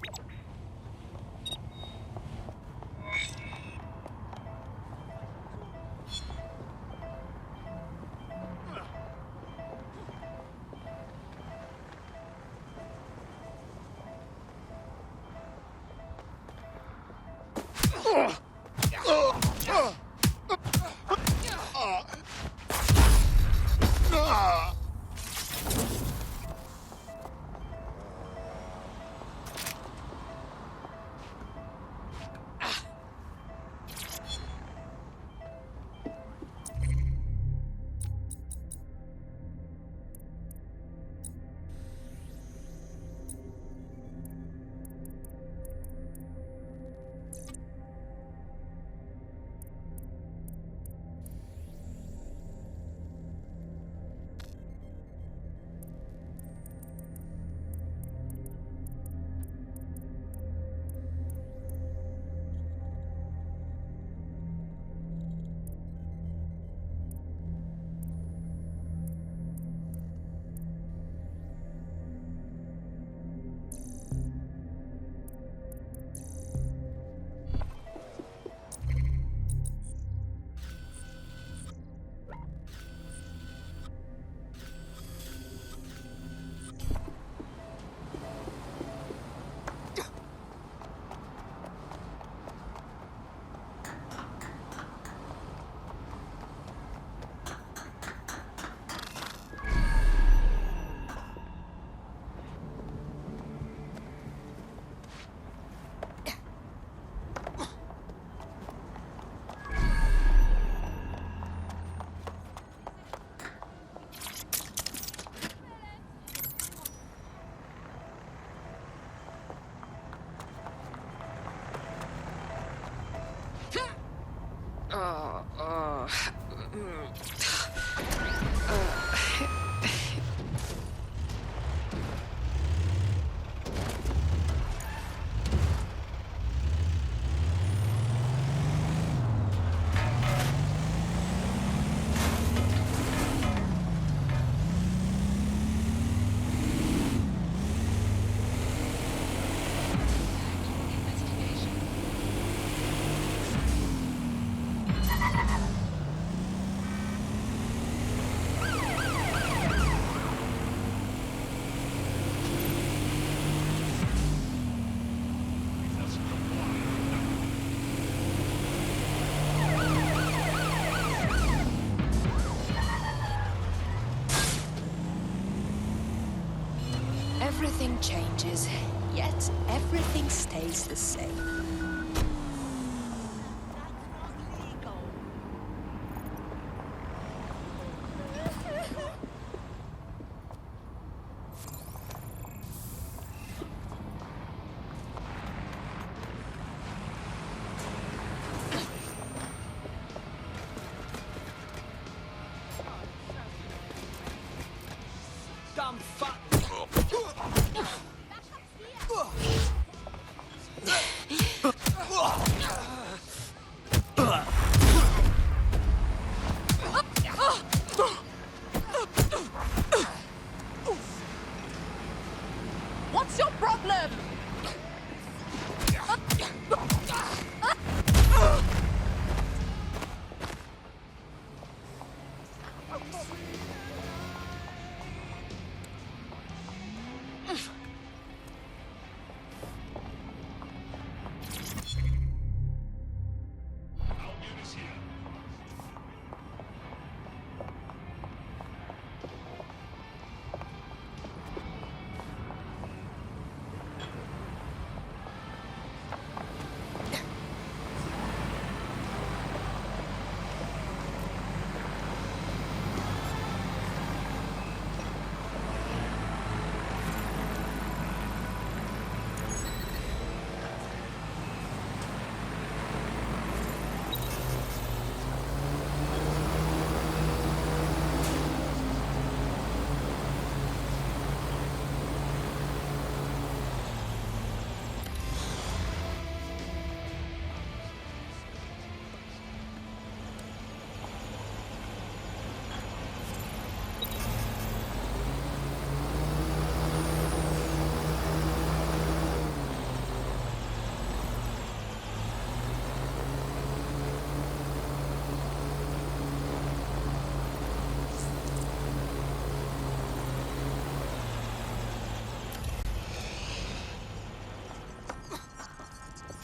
Everything changes, yet everything stays the same. Dumb fuck. What's your problem?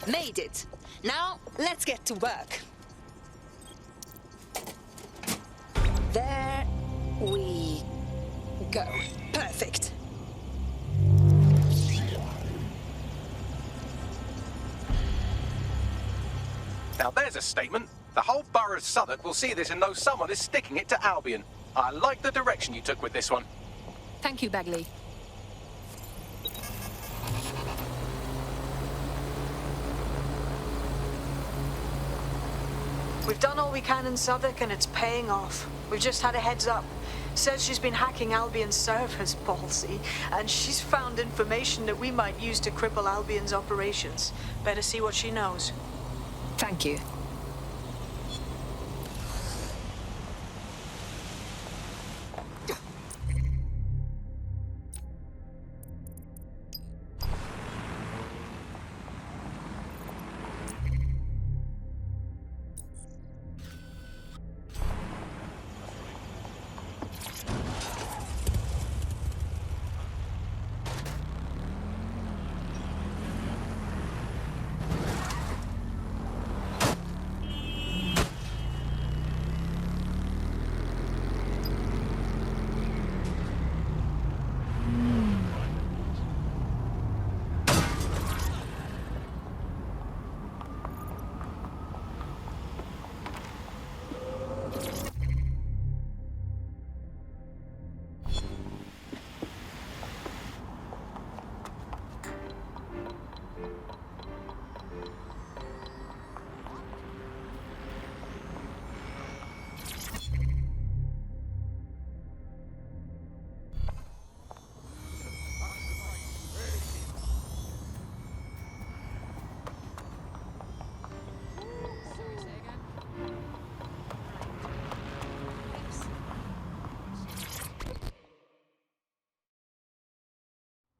Made it. Now, let's get to work. There we go. Perfect. Now there's a statement. The whole borough of Southwark will see this and know someone is sticking it to Albion. I like the direction you took with this one. Thank you, Bagley. We've done all we can in Southwark and it's paying off. We've just had a heads up. Says she's been hacking Albion's servers, ballsy, and she's found information that we might use to cripple Albion's operations. Better see what she knows. Thank you.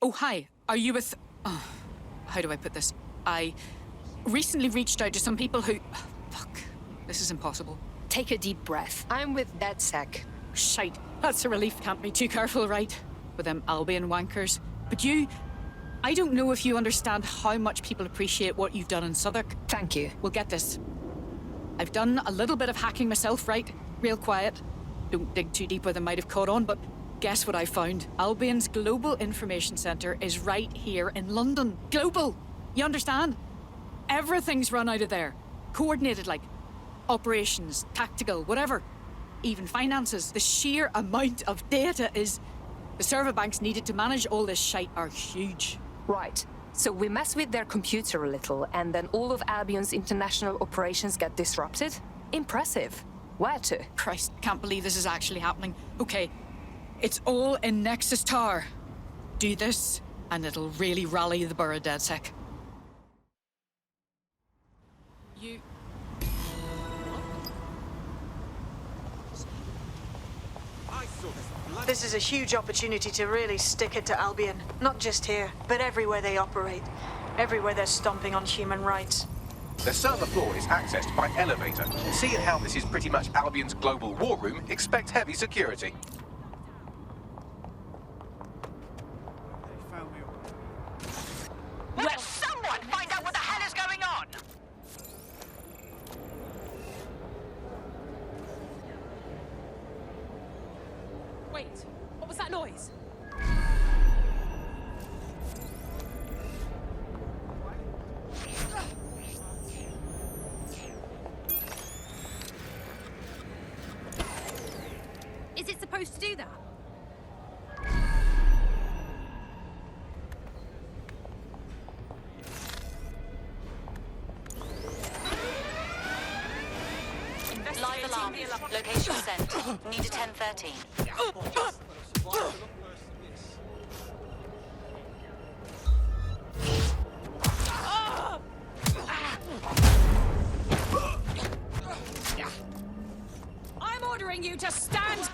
Oh, hi. Are you with... Oh, how do I put this? I recently reached out to some people who... Fuck. This is impossible. Take a deep breath. I'm with DedSec. Shite. That's a relief. Can't be too careful, right? With them Albion wankers. But you... I don't know if you understand how much people appreciate what you've done in Southwark. Thank you. Well, get this. I've done a little bit of hacking myself, right? Real quiet. Don't dig too deep where they might have caught on, but... Guess what I found? Albion's global information centre is right here in London. Global! You understand? Everything's run out of there. Coordinated, like operations, tactical, whatever. Even finances. The sheer amount of data is... The server banks needed to manage all this shite are huge. Right. So we mess with their computer a little, and then all of Albion's international operations get disrupted? Impressive. Where to? Christ, can't believe this is actually happening. Okay. It's all in Nexus Tower. Do this, and it'll really rally the borough DedSec. You... This is a huge opportunity to really stick it to Albion. Not just here, but everywhere they operate. Everywhere they're stomping on human rights. The server floor is accessed by elevator. Seeing how this is pretty much Albion's global war room, expect heavy security. Will someone find out what the hell is going on? Wait, what was that noise? Is it supposed to do that? Live alarm. Location sent. Need a 1013. I'm ordering you to stand.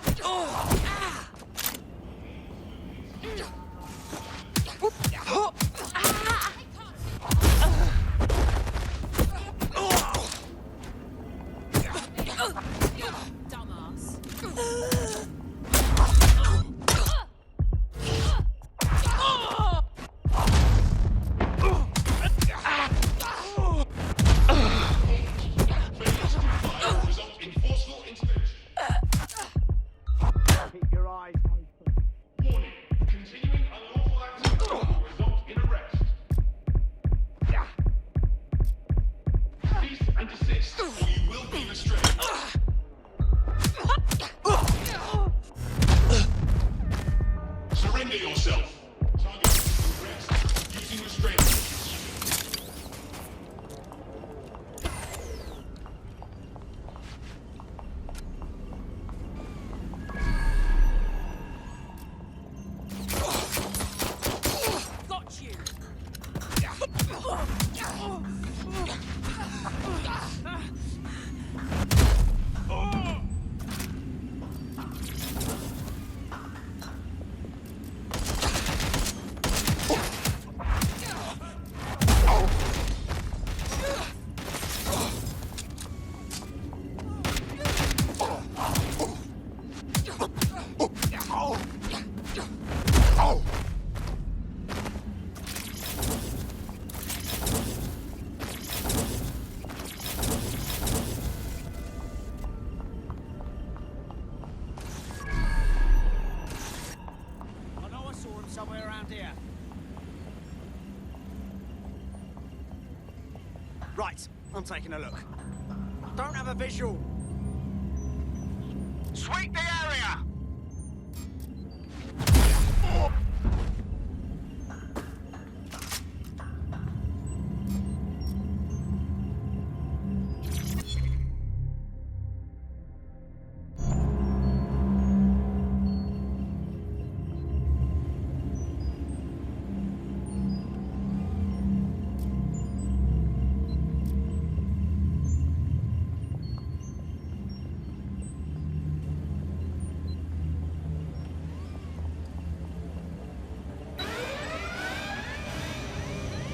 Surrender yourself. Target arrest using restraint. Got you. I know I saw him somewhere around here. Right, I'm taking a look. Don't have a visual. Sweep the area!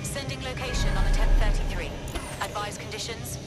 Sending location on a 1033. Advise conditions.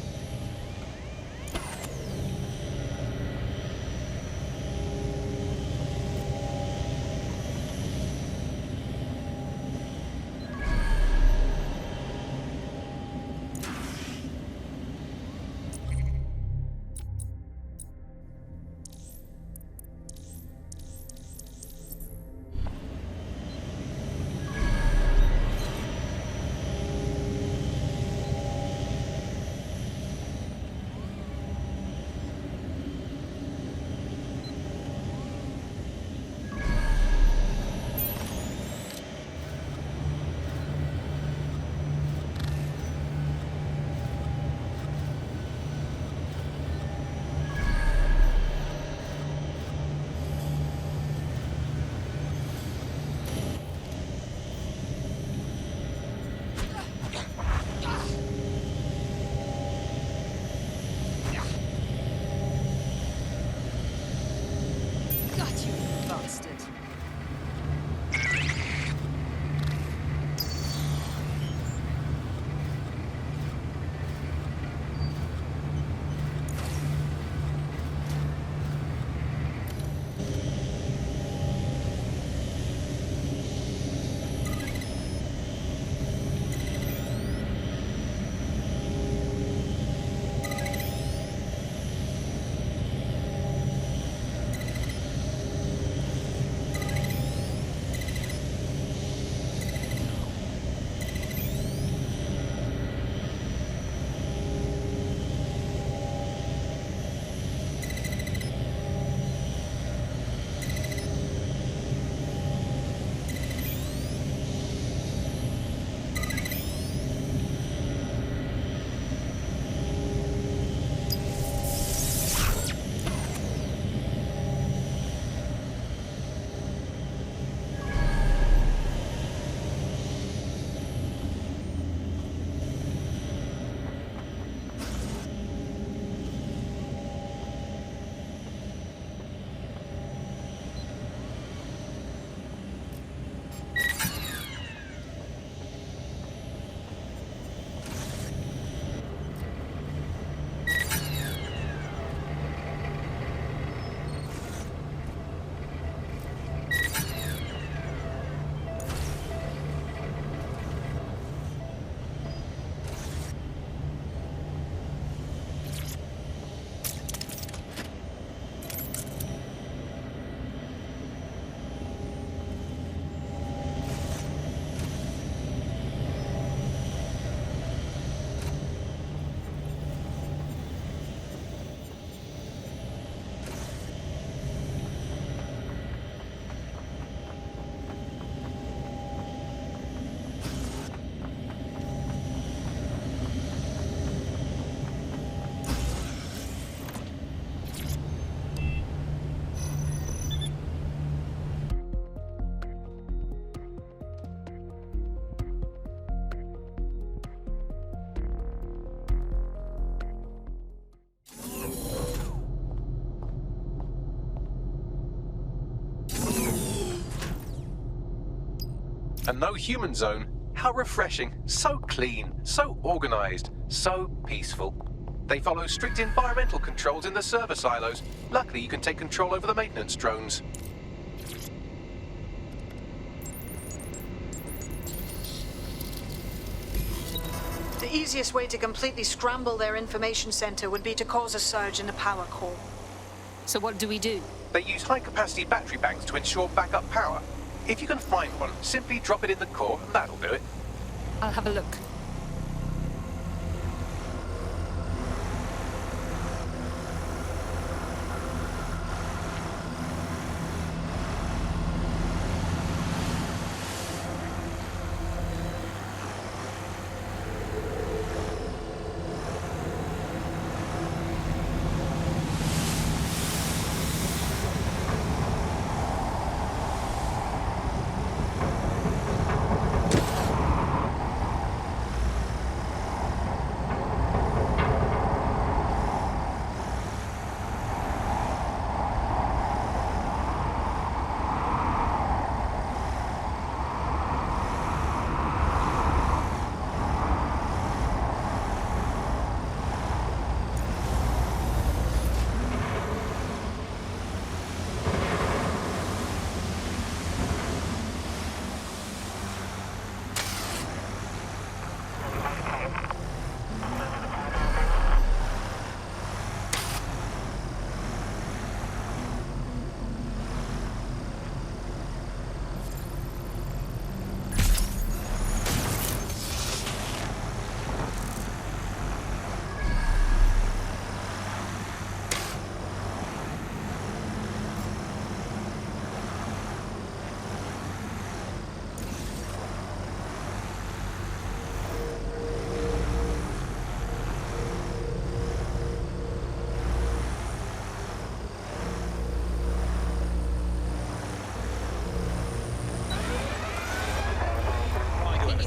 A no human zone? How refreshing. So clean, so organized, so peaceful. They follow strict environmental controls in the server silos. Luckily, you can take control over the maintenance drones. The easiest way to completely scramble their information center would be to cause a surge in the power core. So what do we do? They use high-capacity battery banks to ensure backup power. If you can find one, simply drop it in the core, and that'll do it. I'll have a look.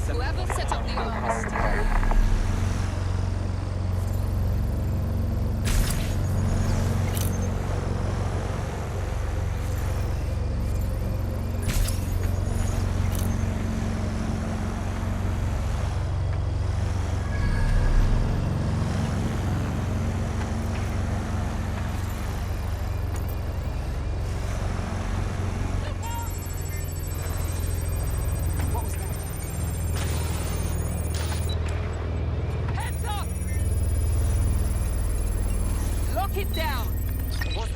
Whoever set up the alarms. It down! What?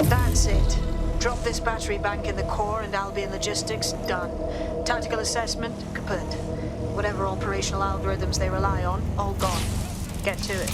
That's it. Drop this battery bank in the core and Albion logistics, done. Tactical assessment, kaput. Whatever operational algorithms they rely on, all gone. Get to it.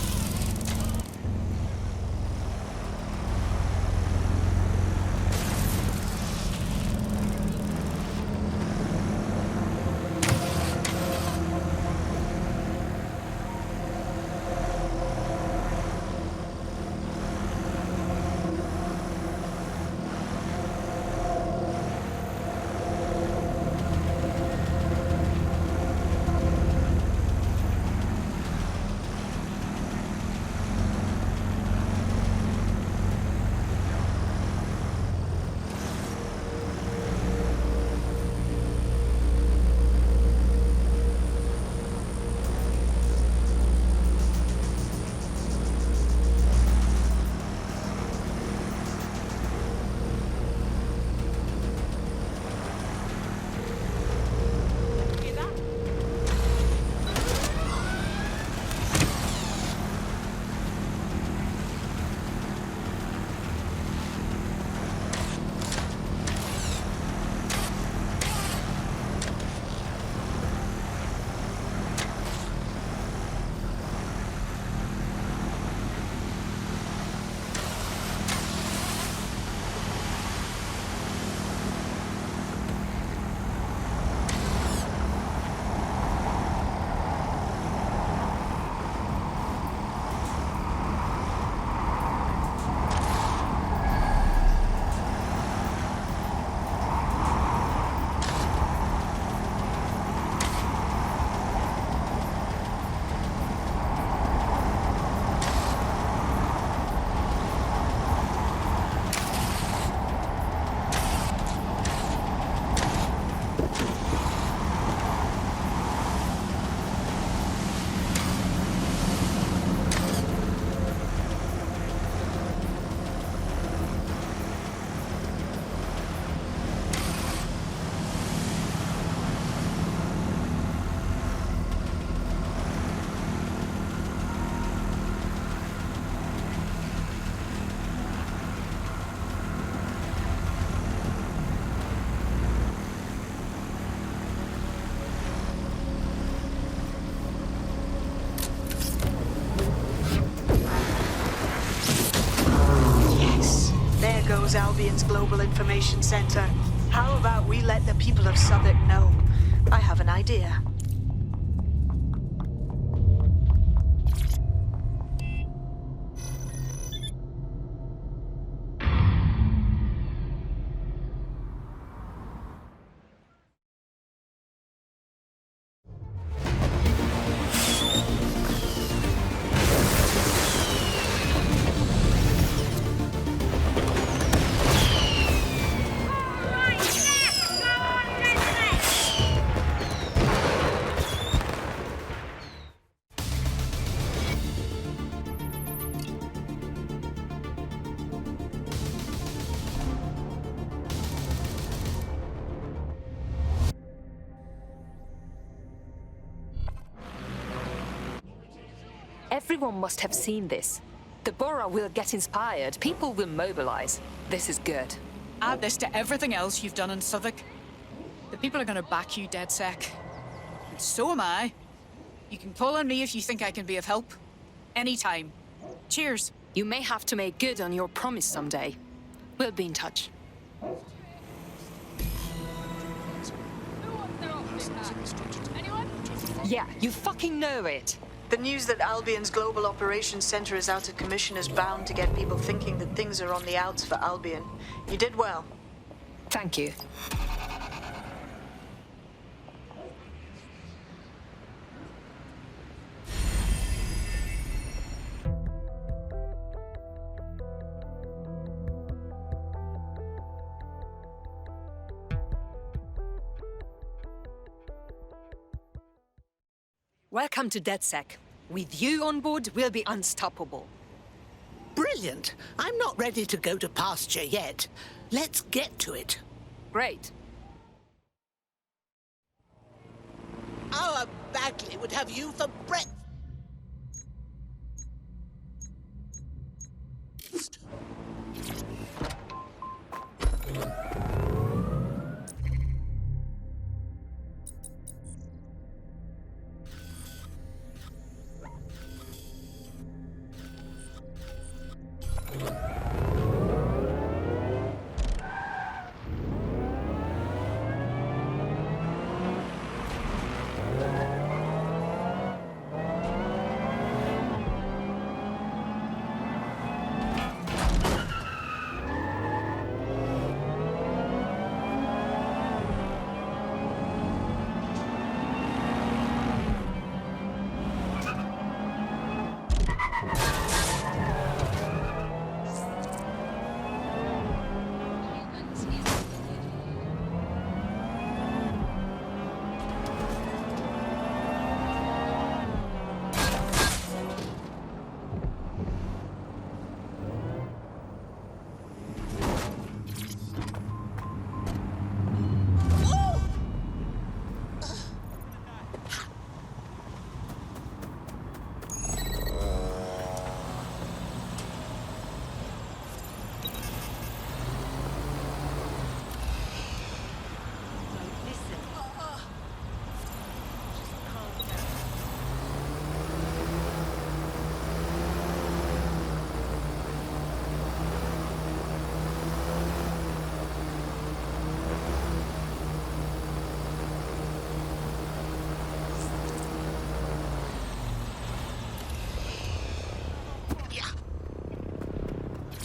Albion's Global Information Center. How about we let the people of Southwark know? I have an idea. Everyone must have seen this. The borough will get inspired. People will mobilize. This is good. Add this to everything else you've done in Southwark. The people are going to back you, DedSec. And so am I. You can call on me if you think I can be of help. Anytime. Cheers. You may have to make good on your promise someday. We'll be in touch. Yeah, you fucking know it. The news that Albion's Global Operations Center is out of commission is bound to get people thinking that things are on the outs for Albion. You did well. Thank you. Welcome to DedSec. With you on board, we'll be unstoppable. Brilliant. I'm not ready to go to pasture yet. Let's get to it. Great. Our Bagley would have you for breakfast.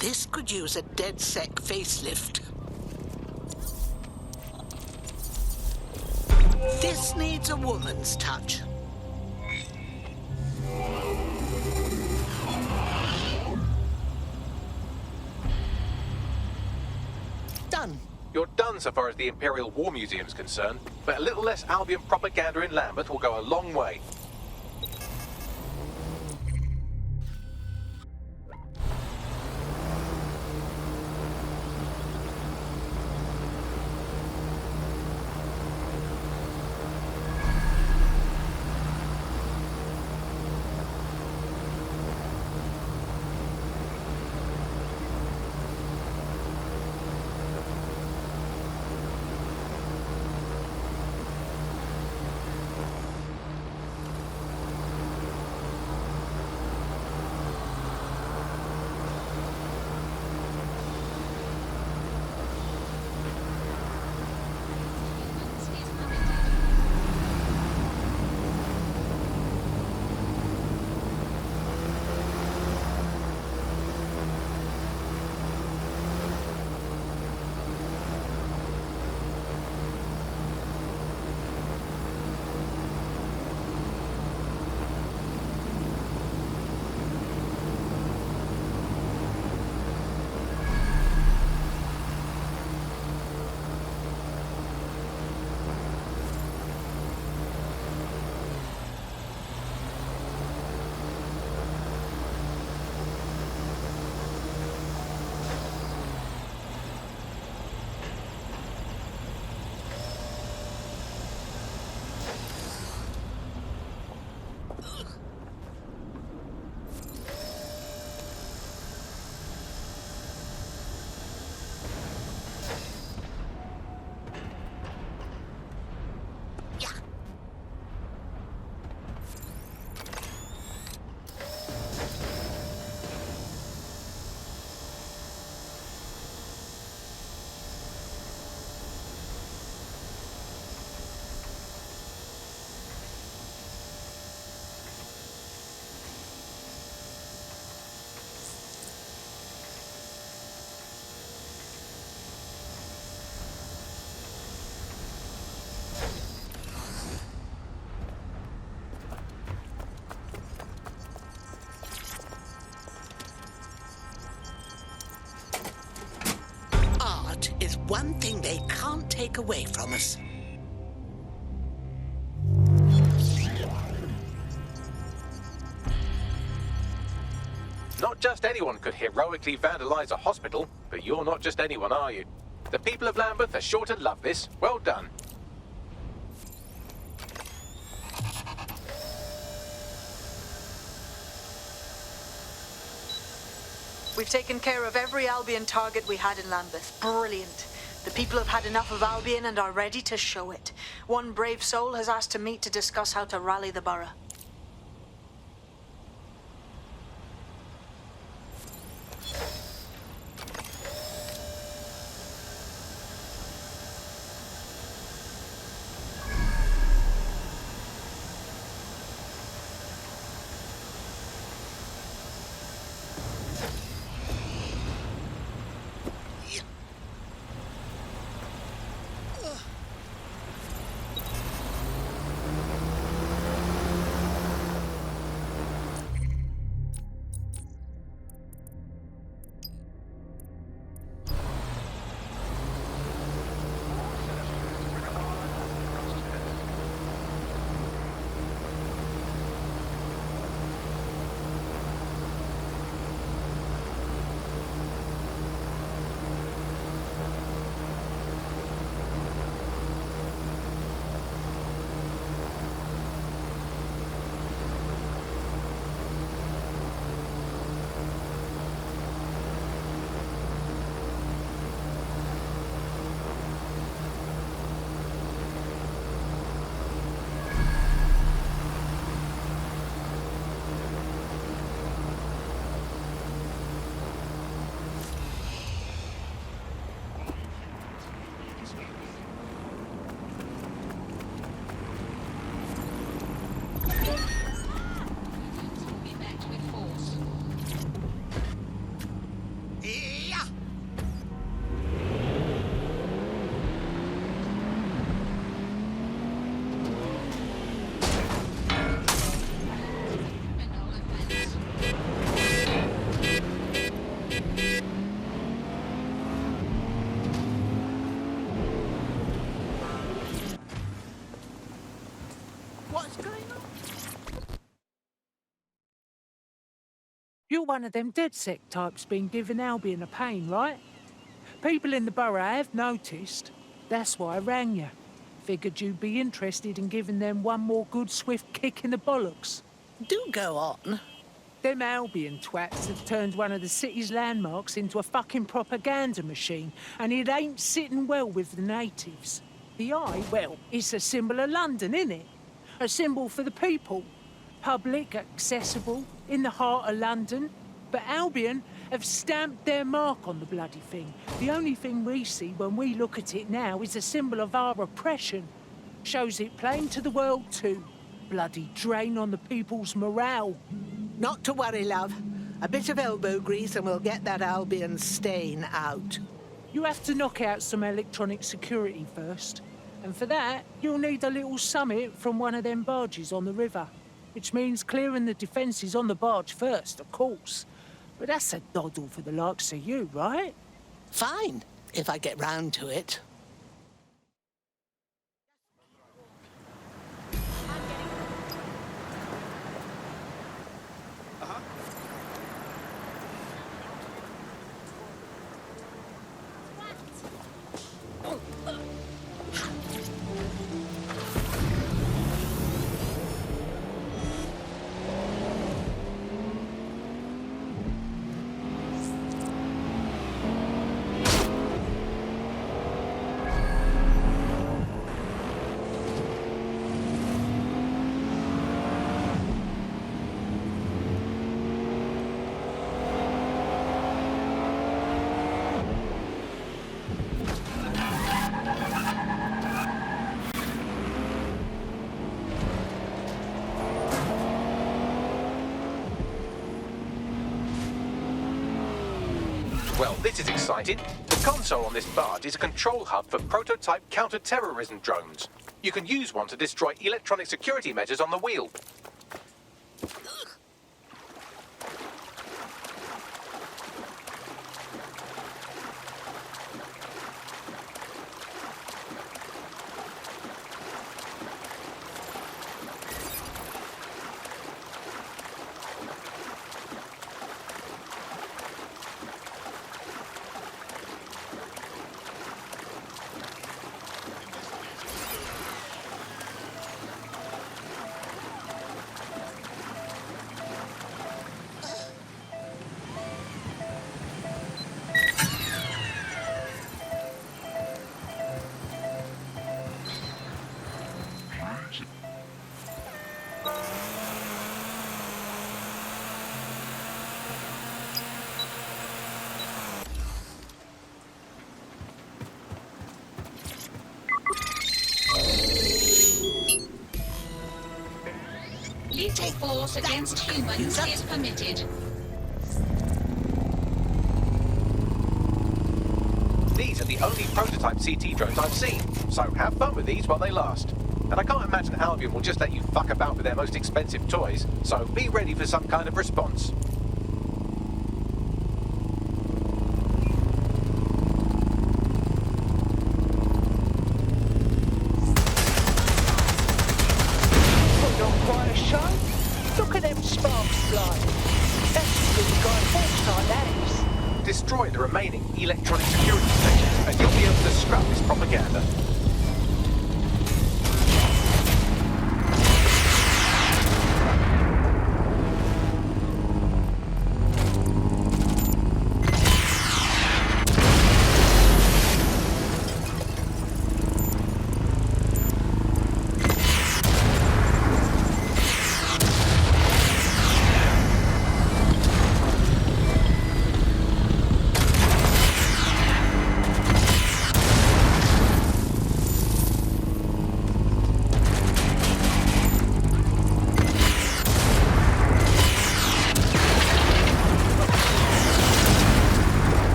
This could use a DedSec facelift. This needs a woman's touch. Done. You're done so far as the Imperial War Museum is concerned, but a little less Albion propaganda in Lambert will go a long way. one thing they can't take away from us. Not just anyone could heroically vandalize a hospital, but you're not just anyone, are you? The people of Lambeth are sure to love this. Well done. We've taken care of every Albion target we had in Lambeth. Brilliant. The people have had enough of Albion and are ready to show it. One brave soul has asked to meet to discuss how to rally the borough. You're one of them DedSec types been giving Albion a pain, right? People in the borough have noticed. That's why I rang you. Figured you'd be interested in giving them one more good swift kick in the bollocks. Do go on. Them Albion twats have turned one of the city's landmarks into a fucking propaganda machine, and it ain't sitting well with the natives. The eye, well, it's a symbol of London, innit? A symbol for the people. Public, accessible, in the heart of London. But Albion have stamped their mark on the bloody thing. The only thing we see when we look at it now is a symbol of our oppression. Shows it plain to the world too. Bloody drain on the people's morale. Not to worry, love. A bit of elbow grease and we'll get that Albion stain out. You have to knock out some electronic security first. And for that, you'll need a little summit from one of them barges on the river. Which means clearing the defences on the barge first, of course. But that's a doddle for the likes of you, right? Fine, if I get round to it. Well, this is exciting. The console on this barge is a control hub for prototype counter-terrorism drones. You can use one to destroy electronic security measures on the wheel. Lethal force against humans is permitted. These are the only prototype CT drones I've seen, so have fun with these while they last. And I can't imagine Albion will just let you fuck about with their most expensive toys, so be ready for some kind of response. Put on quite a show. Look at them sparks flying. That's the good guy force like that is. Destroy the remaining electronic security stations, and you'll be able to scrap this propaganda.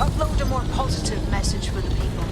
Upload a more positive message for the people.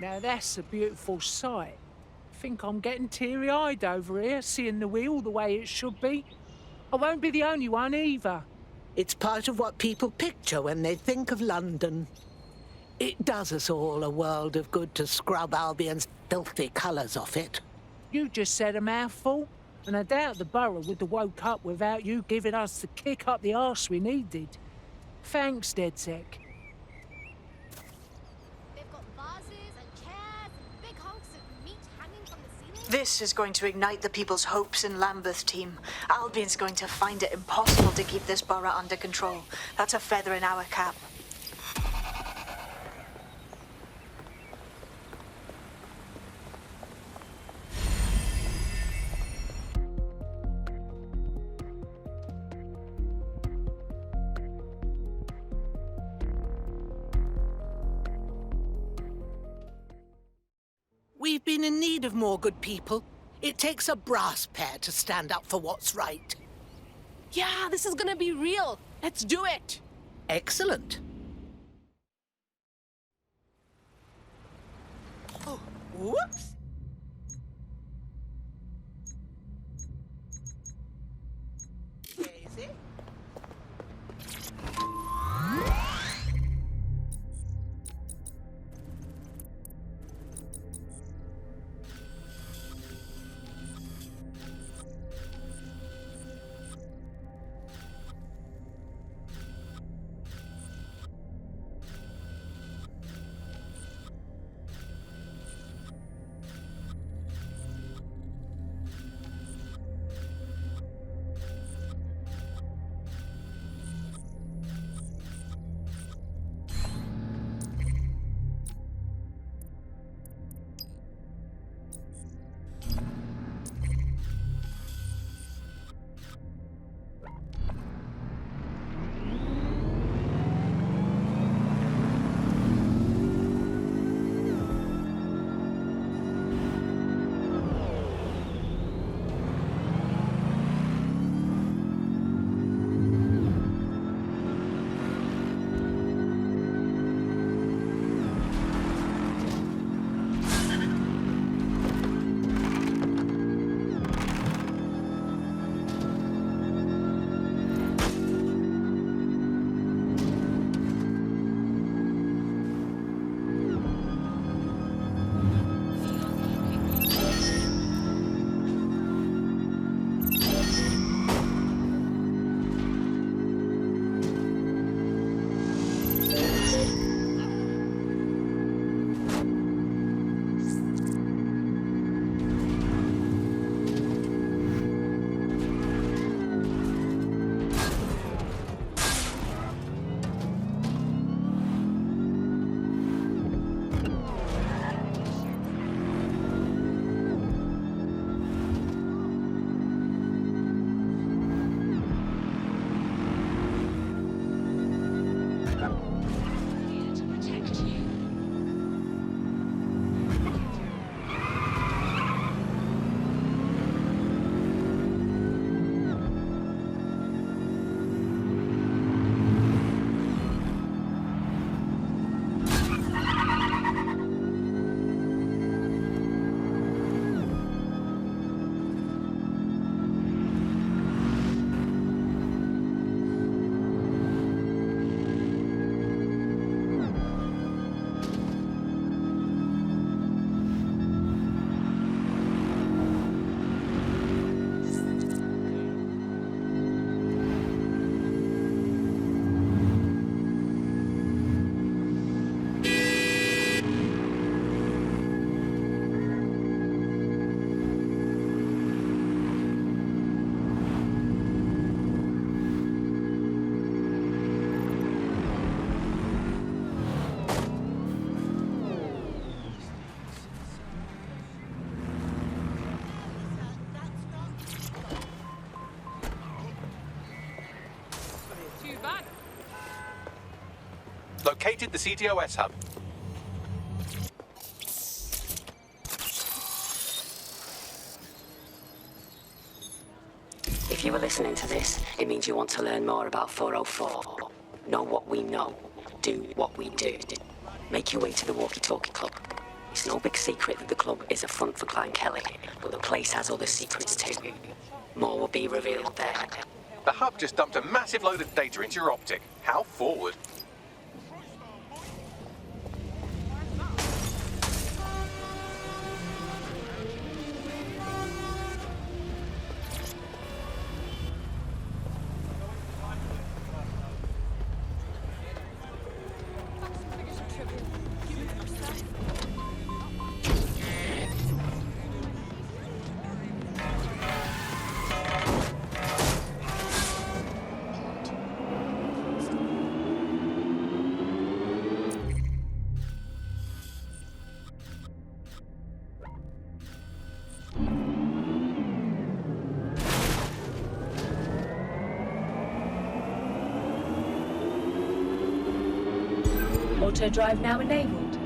Now that's a beautiful sight. I think I'm getting teary-eyed over here, seeing the wheel the way it should be. I won't be the only one either. It's part of what people picture when they think of London. It does us all a world of good to scrub Albion's filthy colours off it. You just said a mouthful, and I doubt the borough would have woke up without you giving us the kick up the arse we needed. Thanks, DedSec. This is going to ignite the people's hopes in Lambeth, team. Albion's going to find it impossible to keep this borough under control. That's a feather in our cap. We've been in need of more good people. It takes a brass pair to stand up for what's right. Yeah, this is gonna be real. Let's do it. Excellent. Oh, whoops. Easy. Located the CTOS hub. If you were listening to this, it means you want to learn more about 404. Know what we know. Do what we do. Make your way to the Walkie-Talkie Club. It's no big secret that the club is a front for Clan Kelly, but the place has other secrets too. More will be revealed there. The hub just dumped a massive load of data into your optic. How forward? Auto drive now enabled.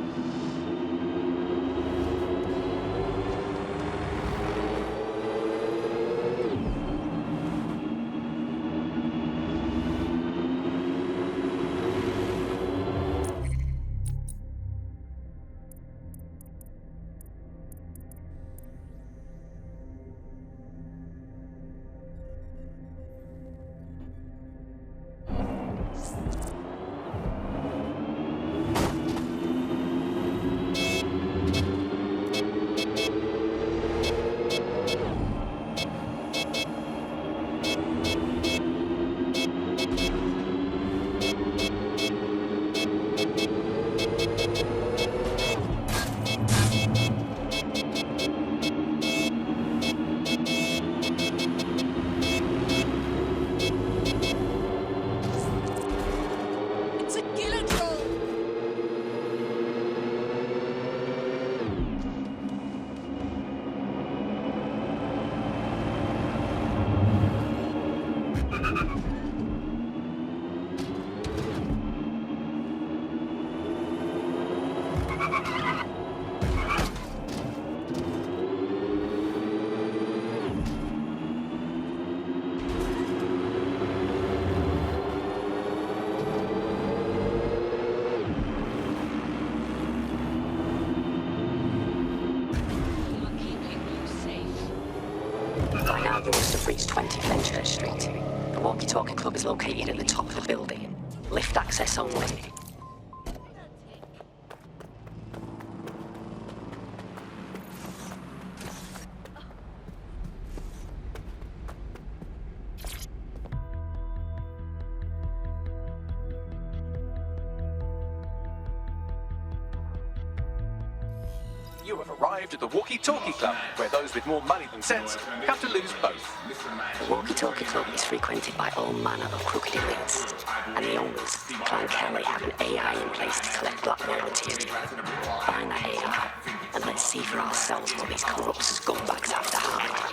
is located at the top of the building. Lift access only. You have arrived at the Walkie-Talkie Club, where those with more money than sense come to lose both. The Walkie-Talkie Club is frequented by all manner of crooked elites, and the owners, Clan Kelly, have an AI in place to collect blackmail material. Find that AI, and let's see for ourselves what these corrupt scumbags have to hide.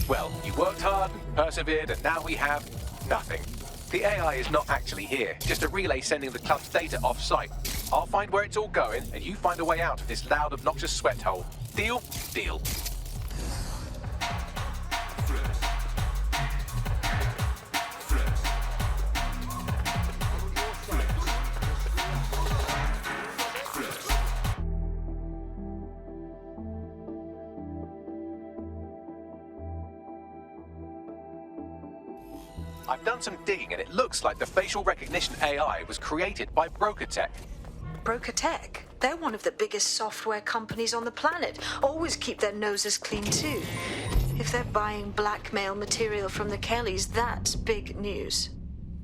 Well, you worked hard and persevered, and now we have nothing. The AI is not actually here, just a relay sending the club's data off-site. I'll find where it's all going, and you find a way out of this loud, obnoxious sweat hole. Deal? Deal. I've done some digging, and it looks like the facial recognition AI was created by Broker Tech. Broker Tech? They're one of the biggest software companies on the planet. Always keep their noses clean too. If they're buying blackmail material from the Kellys, that's big news.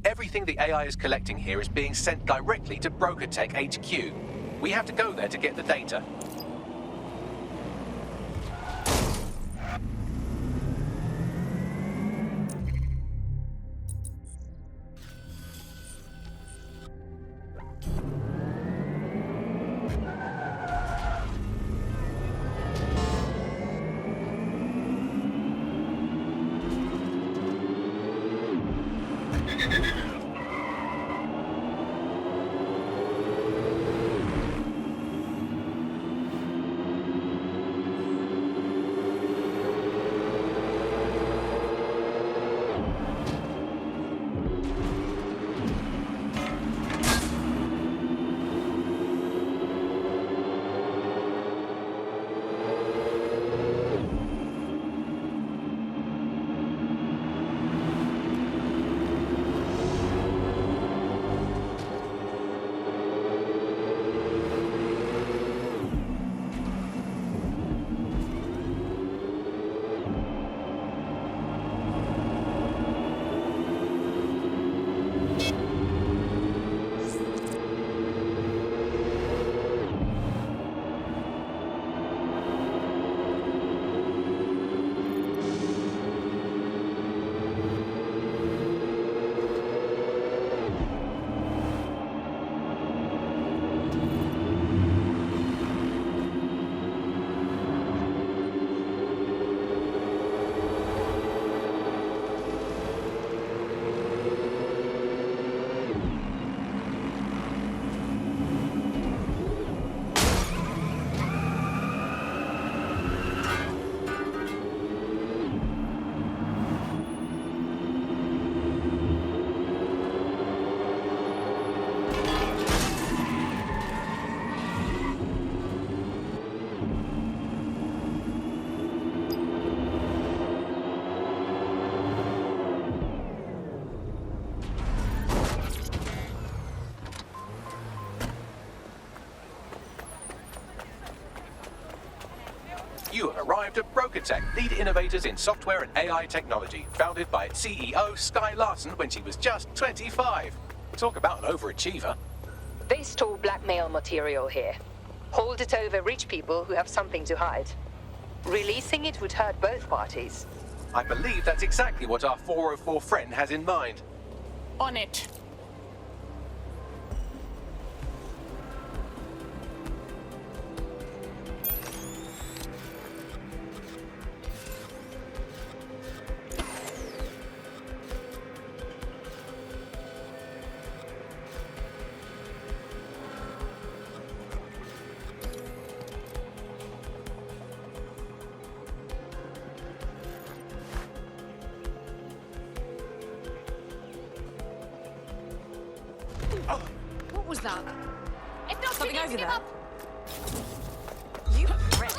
Everything the AI is collecting here is being sent directly to Broker Tech HQ. We have to go there to get the data. You have arrived at Broker Tech, lead innovators in software and AI technology, founded by its CEO, Sky Larson, when she was just 25. Talk about an overachiever. They store blackmail material here. Hold it over rich people who have something to hide. Releasing it would hurt both parties. I believe that's exactly what our 404 friend has in mind. On it. What was that? If not, Something over give there. up. You read.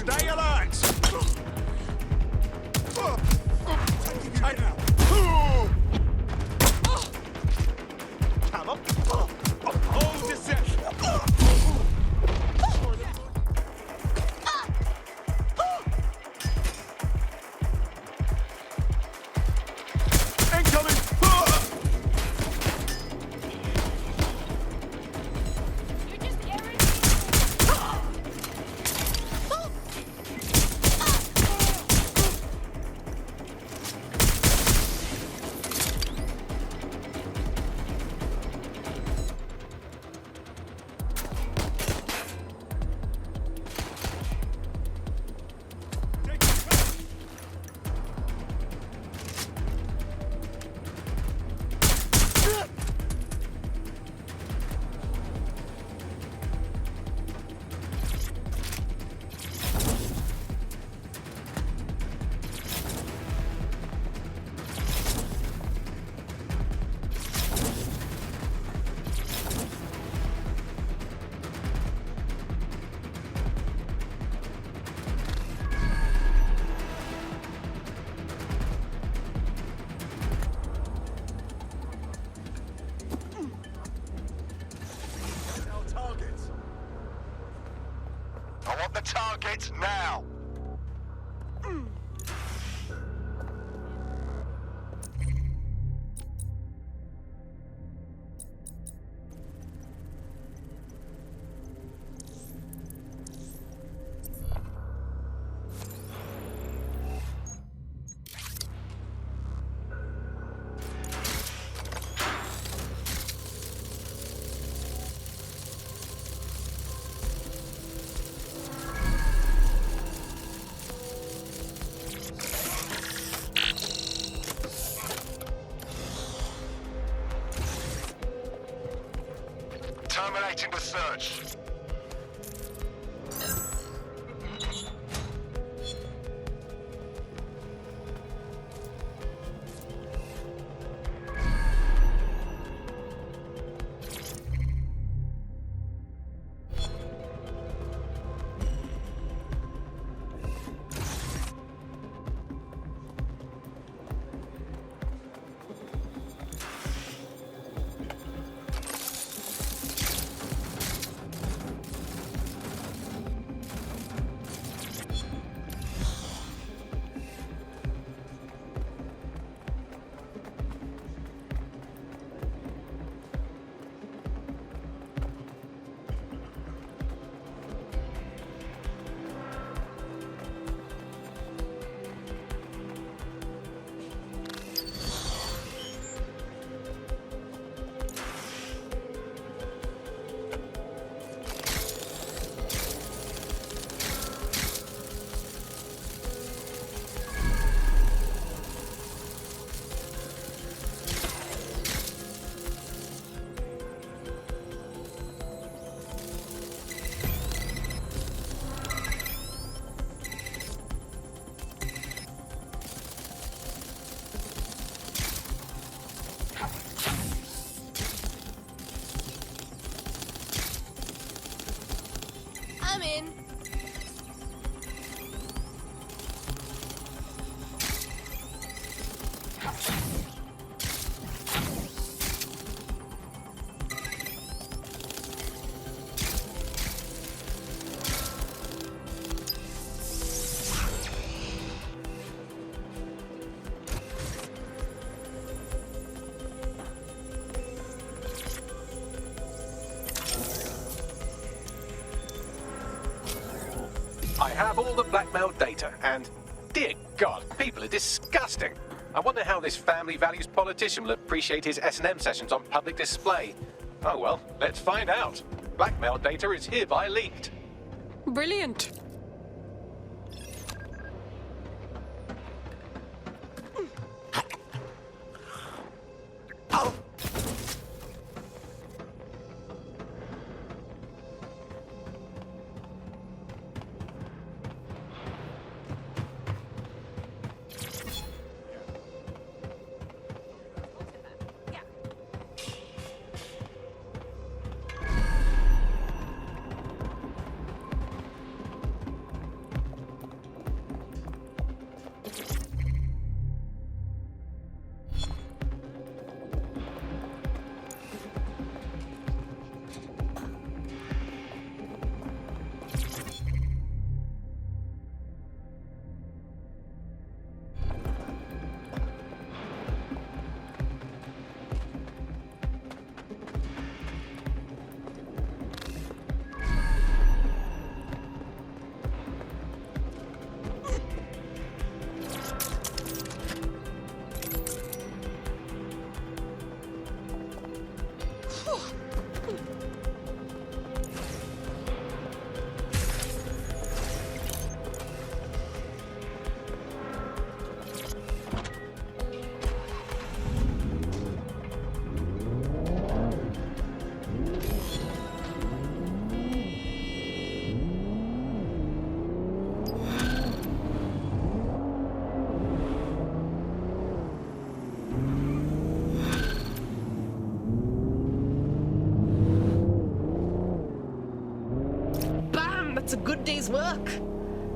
Stay alert! Come on. Hold deception. Incoming! I want the target now. Terminating the search. all the blackmail data, and dear God, people are disgusting. I wonder how this family values politician will appreciate his S&M sessions on public display. Oh well, let's find out. Blackmail data is hereby leaked. Brilliant. That's a good day's work.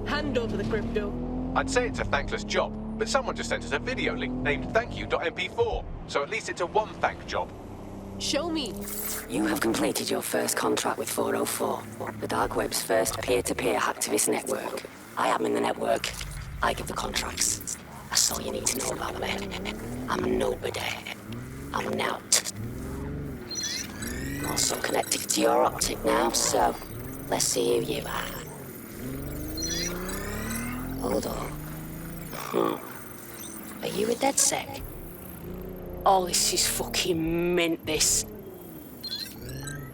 Hand over the crypto. I'd say it's a thankless job, but someone just sent us a video link named thankyou.mp4, so at least it's a one-thank job. Show me. You have completed your first contract with 404, the dark web's first peer-to-peer hacktivist network. I am in the network. I give the contracts. That's all you need to know about me. I'm nobody. I'm an out. I'm also connected to your optic now, so let's see who you are. Hold on. Are you a DedSec? Oh, this is fucking mint, this.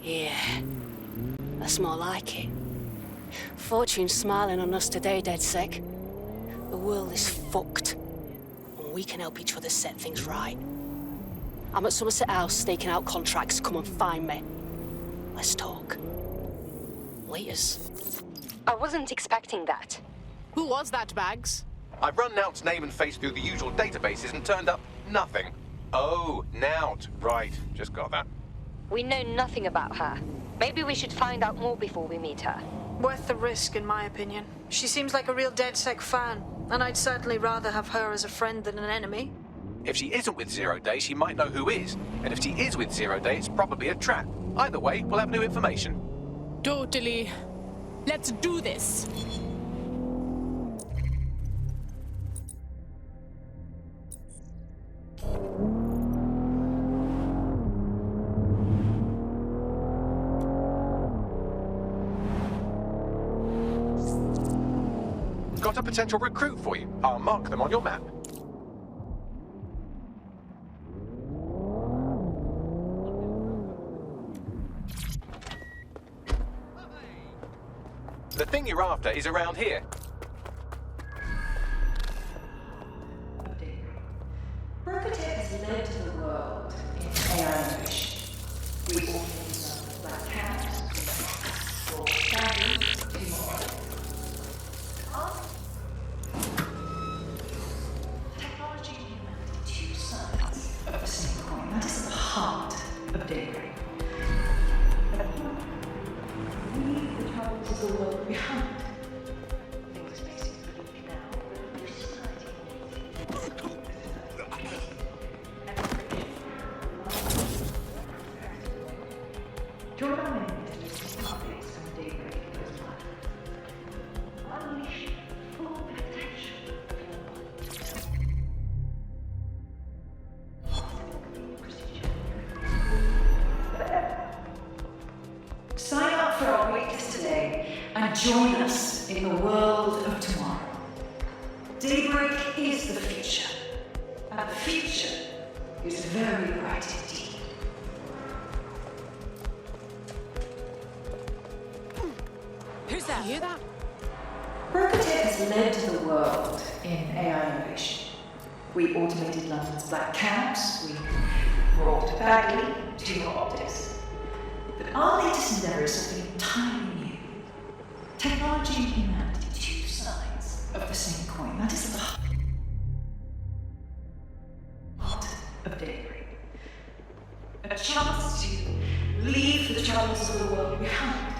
Yeah, that's more like it. Fortune's smiling on us today, DedSec. The world is fucked, and we can help each other set things right. I'm at Somerset House staking out contracts. Come and find me. Let's talk. Laters. I wasn't expecting that. Who was that, Bags? I've run Nout's name and face through the usual databases and turned up nothing. Oh, Nout. Right, just got that. We know nothing about her. Maybe we should find out more before we meet her. Worth the risk, in my opinion. She seems like a real DedSec fan, and I'd certainly rather have her as a friend than an enemy. If she isn't with Zero Day, she might know who is. And if she is with Zero Day, it's probably a trap. Either way, we'll have new information. Totally. Let's do this. Got a potential recruit for you. I'll mark them on your map. The thing you're after is around here. Recruitment has led to the world in AI innovation. We all know Black Cat, or Sabine, tomorrow. Technology and humanity, two sides of the same coin. That is the heart of daybreak. Leave the troubles of the world behind. Things basically bleak now, but new society. Join our ministers to puppets from daybreak first life. Unleash full potential. Sign up for our waitlist today and join us in the world of And the future is very bright indeed. Who's that? You hear that? Recruitment has led the world in AI innovation. We automated London's black cabs, we brought Bagley to your optics. But our latest endeavour is something entirely new. Technology and humanity, two sides of the same coin. That is the heart of daybreak. A chance to leave the troubles of the world behind.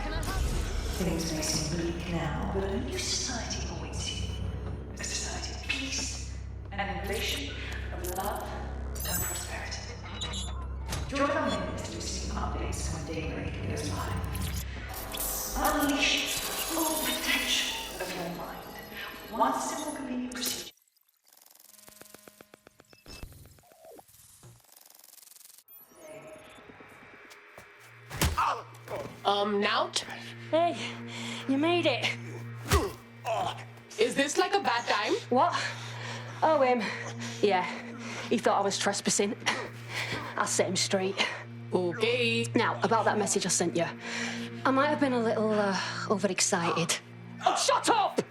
Things may seem bleak now, but a new society awaits you. A society of peace and innovation, of love and prosperity. Join our members to receive updates when daybreak goes live. Unleash the full potential of your mind. One simple convenient procedure. Nout? Hey, you made it. Is this like a bad time? What? Oh, yeah, he thought I was trespassing. I'll set him straight. Okay. Now, about that message I sent you. I might have been a little, overexcited. Oh, shut up!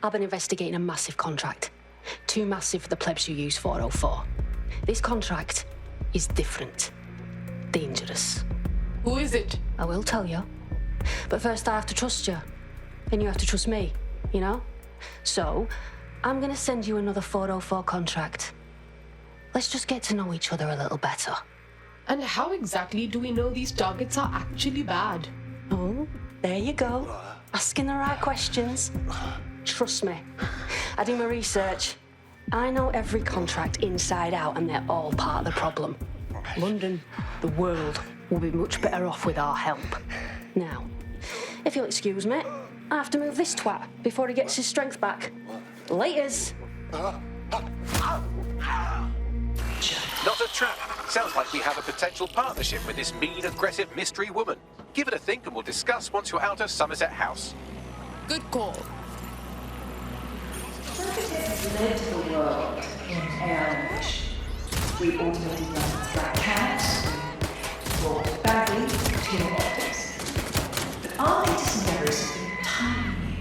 I've been investigating a massive contract. Too massive for the plebs who use 404. This contract is different. Dangerous. Who is it? I will tell you. But first I have to trust you. And you have to trust me, you know? So, I'm gonna send you another 404 contract. Let's just get to know each other a little better. And how exactly do we know these targets are actually bad? Oh, there you go. Asking the right questions. Trust me. I do my research. I know every contract inside out, and they're all part of the problem. London, the world, will be much better off with our help. Now, if you'll excuse me, I have to move this twat before he gets his strength back. Laters. Not a trap. Sounds like we have a potential partnership with this mean, aggressive mystery woman. Give it a think and we'll discuss once you're out of Somerset House. Good call. Recruitment has led the world in AI innovation. We automated London's black cabs, we brought Bagley to your optics. But our latest endeavour is something entirely new.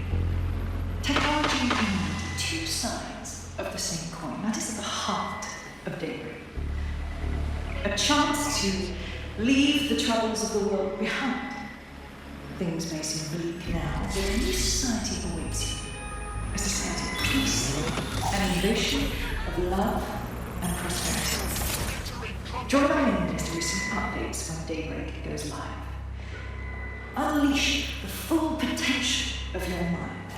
Technology and humanity, two sides of the same coin. That is at the heart of daybreak. A chance to leave the troubles of the world behind. Things may seem bleak now, but a new society awaits you. A society of peace and innovation, of love and prosperity. Join our mailing list to receive updates when daybreak goes live. Unleash the full potential of your mind.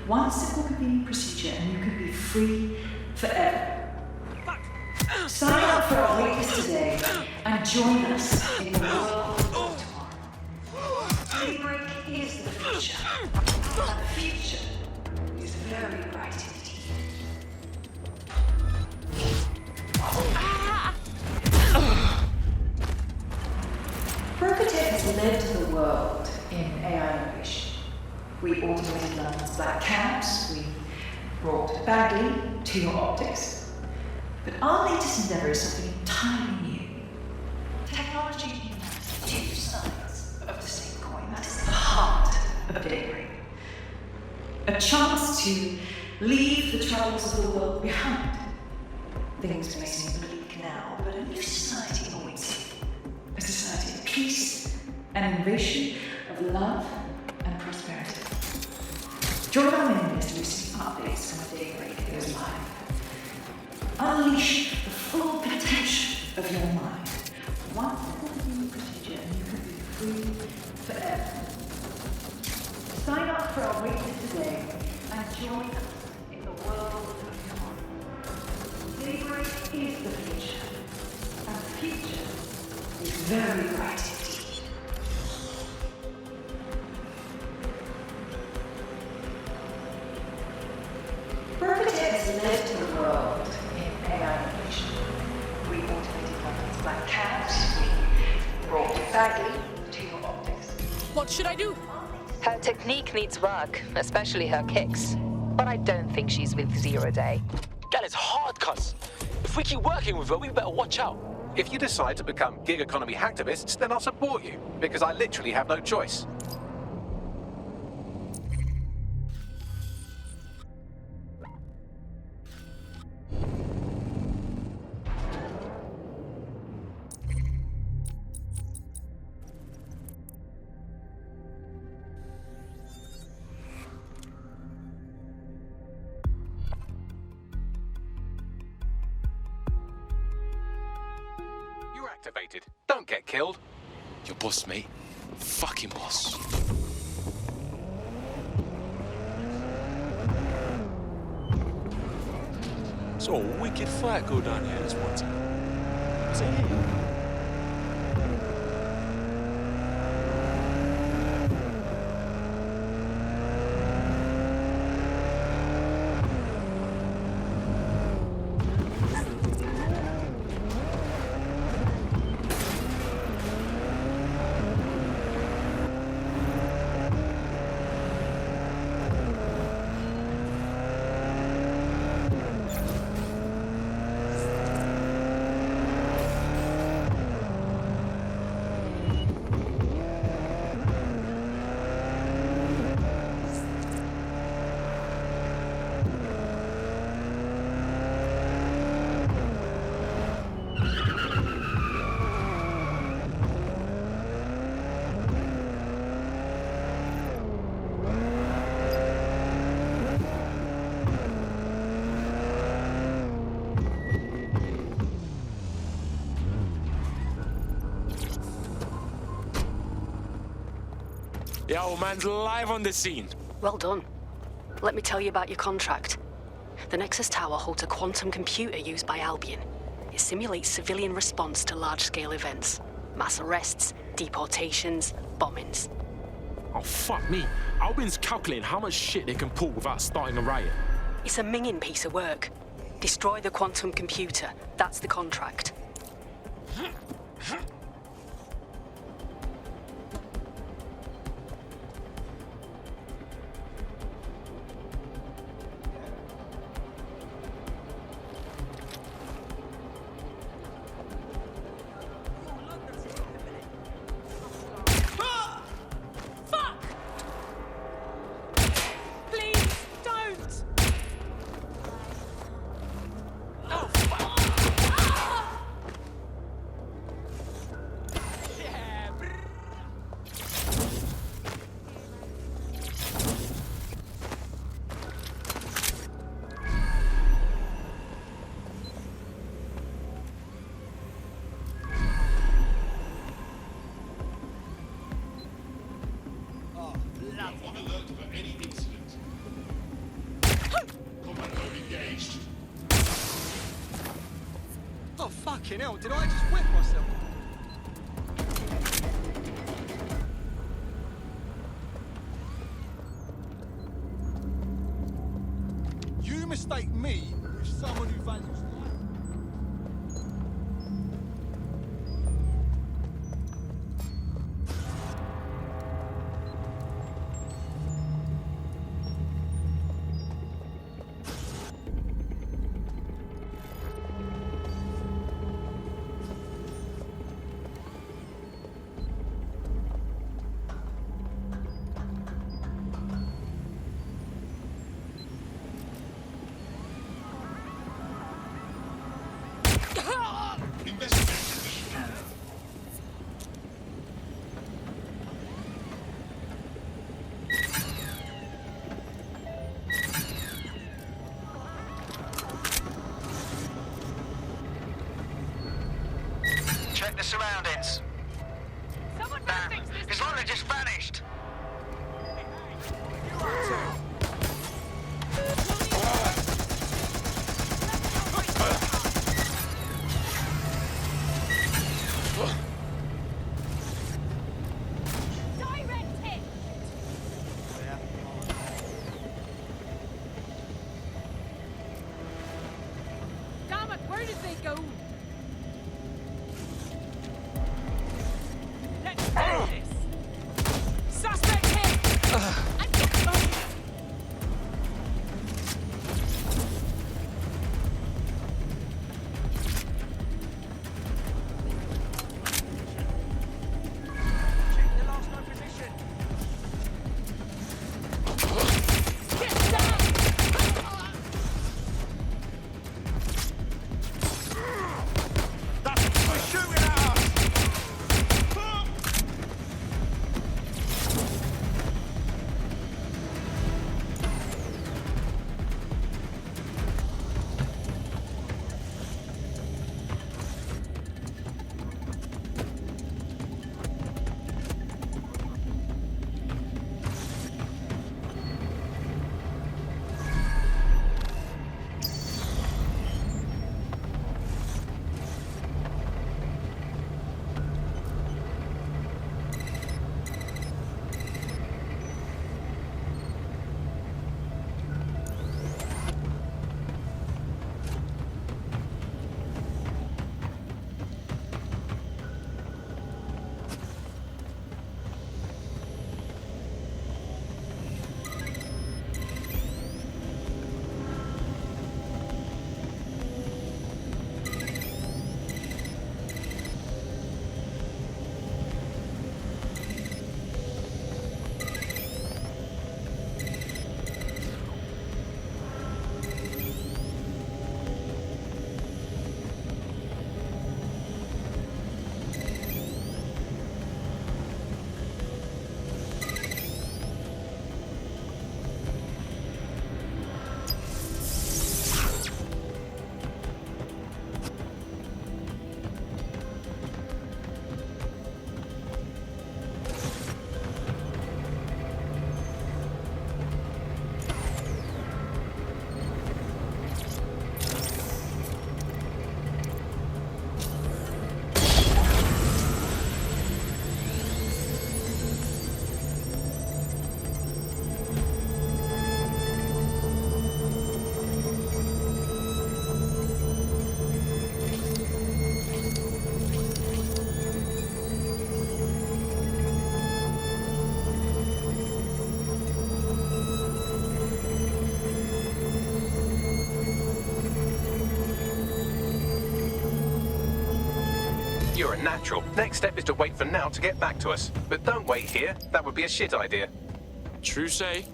One simple convenient procedure and you can be free forever. Sign up for our waitlist today and join us in the world of tomorrow. Daybreak is the future. And the future is very bright indeed. Recruitment has led the world in AI innovation. We automated London's black cabs, we brought Bagley to your optics. But our latest endeavour is something entirely new. Technology and humanity, two sides of the same coin. That is the heart of daybreak. A chance to leave the troubles of the world behind. Things may seem bleak now, but a new society awaits you. A society of peace and innovation, of love and prosperity. Join our mailing list to receive updates when daybreak goes live. Unleash the full potential of your mind. One simple procedure and you can be free forever. Sign up for our waitlist today and join us in the world of tomorrow. Daybreak is the future, and the future is very bright indeed. Recruitment has led the world in AI innovation. We automated London's black cabs, we brought Bagley to your optics. What should I do? Her technique needs work, especially her kicks. But I don't think she's with Zero Day. Gal is hard, cuz. If we keep working with her, we better watch out. If you decide to become gig economy hacktivists, then I'll support you, because I literally have no choice. You're activated. Don't get killed. Your boss, mate. Fucking boss. Saw a wicked fight go down here this one time. Was it here? Yeah, old man's live on the scene. Well done. Let me tell you about your contract. The Nexus Tower holds a quantum computer used by Albion. It simulates civilian response to large-scale events. Mass arrests, deportations, bombings. Oh, fuck me. Albion's calculating how much shit they can pull without starting a riot. It's a minging piece of work. Destroy the quantum computer. That's the contract. Oh, fucking hell, did I just whip myself? You mistake me with someone who values life. Check the surroundings. Damn, his loader just vanished. Damn it, where did they go? Let's do this! Suspect hit! You're a natural. Next step is to wait for Now to get back to us. But don't wait here. That would be a shit idea. True say.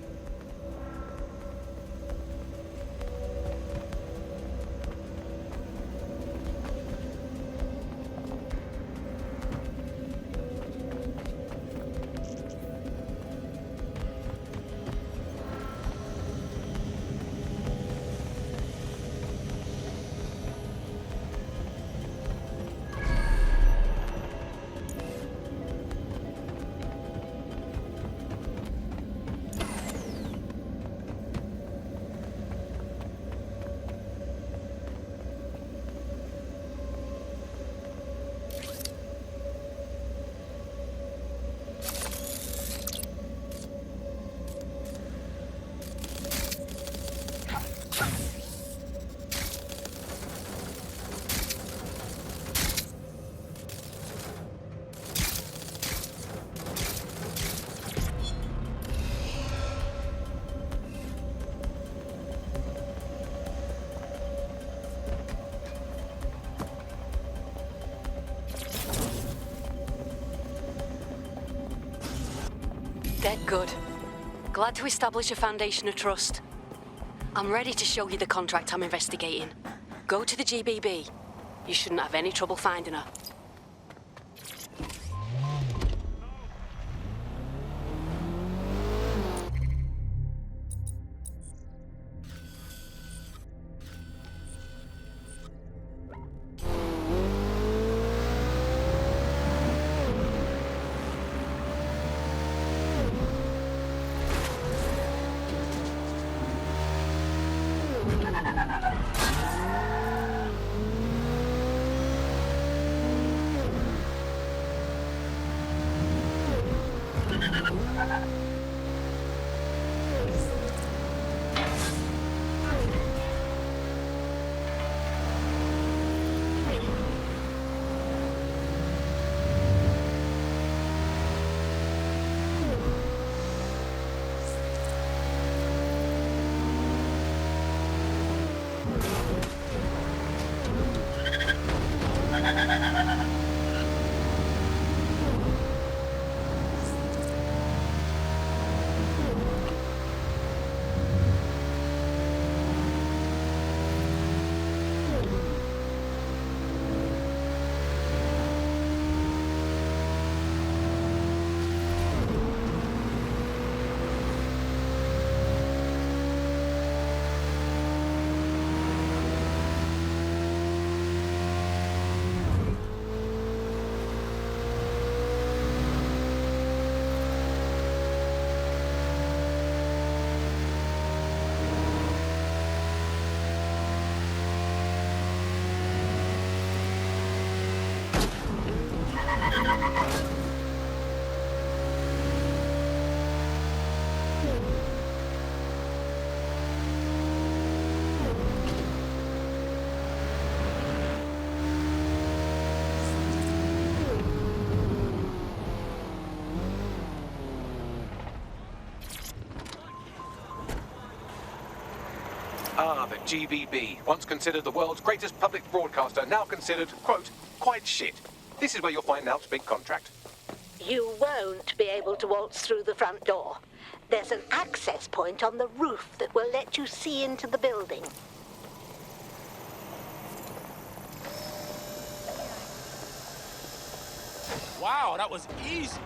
Dead good. Glad to establish a foundation of trust. I'm ready to show you the contract I'm investigating. Go to the GBB. You shouldn't have any trouble finding her. Ah, the GBB, once considered the world's greatest public broadcaster, now considered, quote, quite shit. This is where you'll find Now's big contract. You won't be able to waltz through the front door. There's an access point on the roof that will let you see into the building. Wow, that was easy.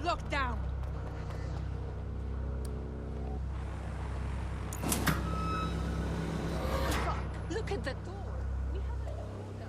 look down. Look at the door. We have an order.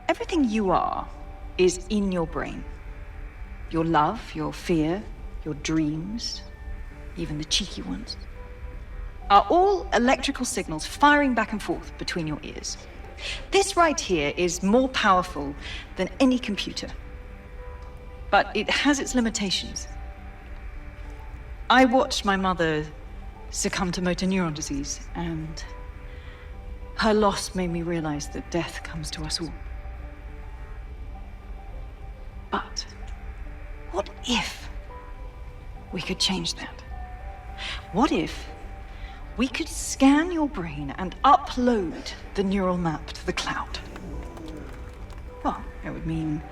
Everything you are is in your brain. Your love, your fear, your dreams, even the cheeky ones, are all electrical signals firing back and forth between your ears. This right here is more powerful than any computer, but it has its limitations. I watched my mother succumb to motor neuron disease, and her loss made me realize that death comes to us all. But what if we could change that? What if we could scan your brain and upload the neural map to the cloud? Well, it would mean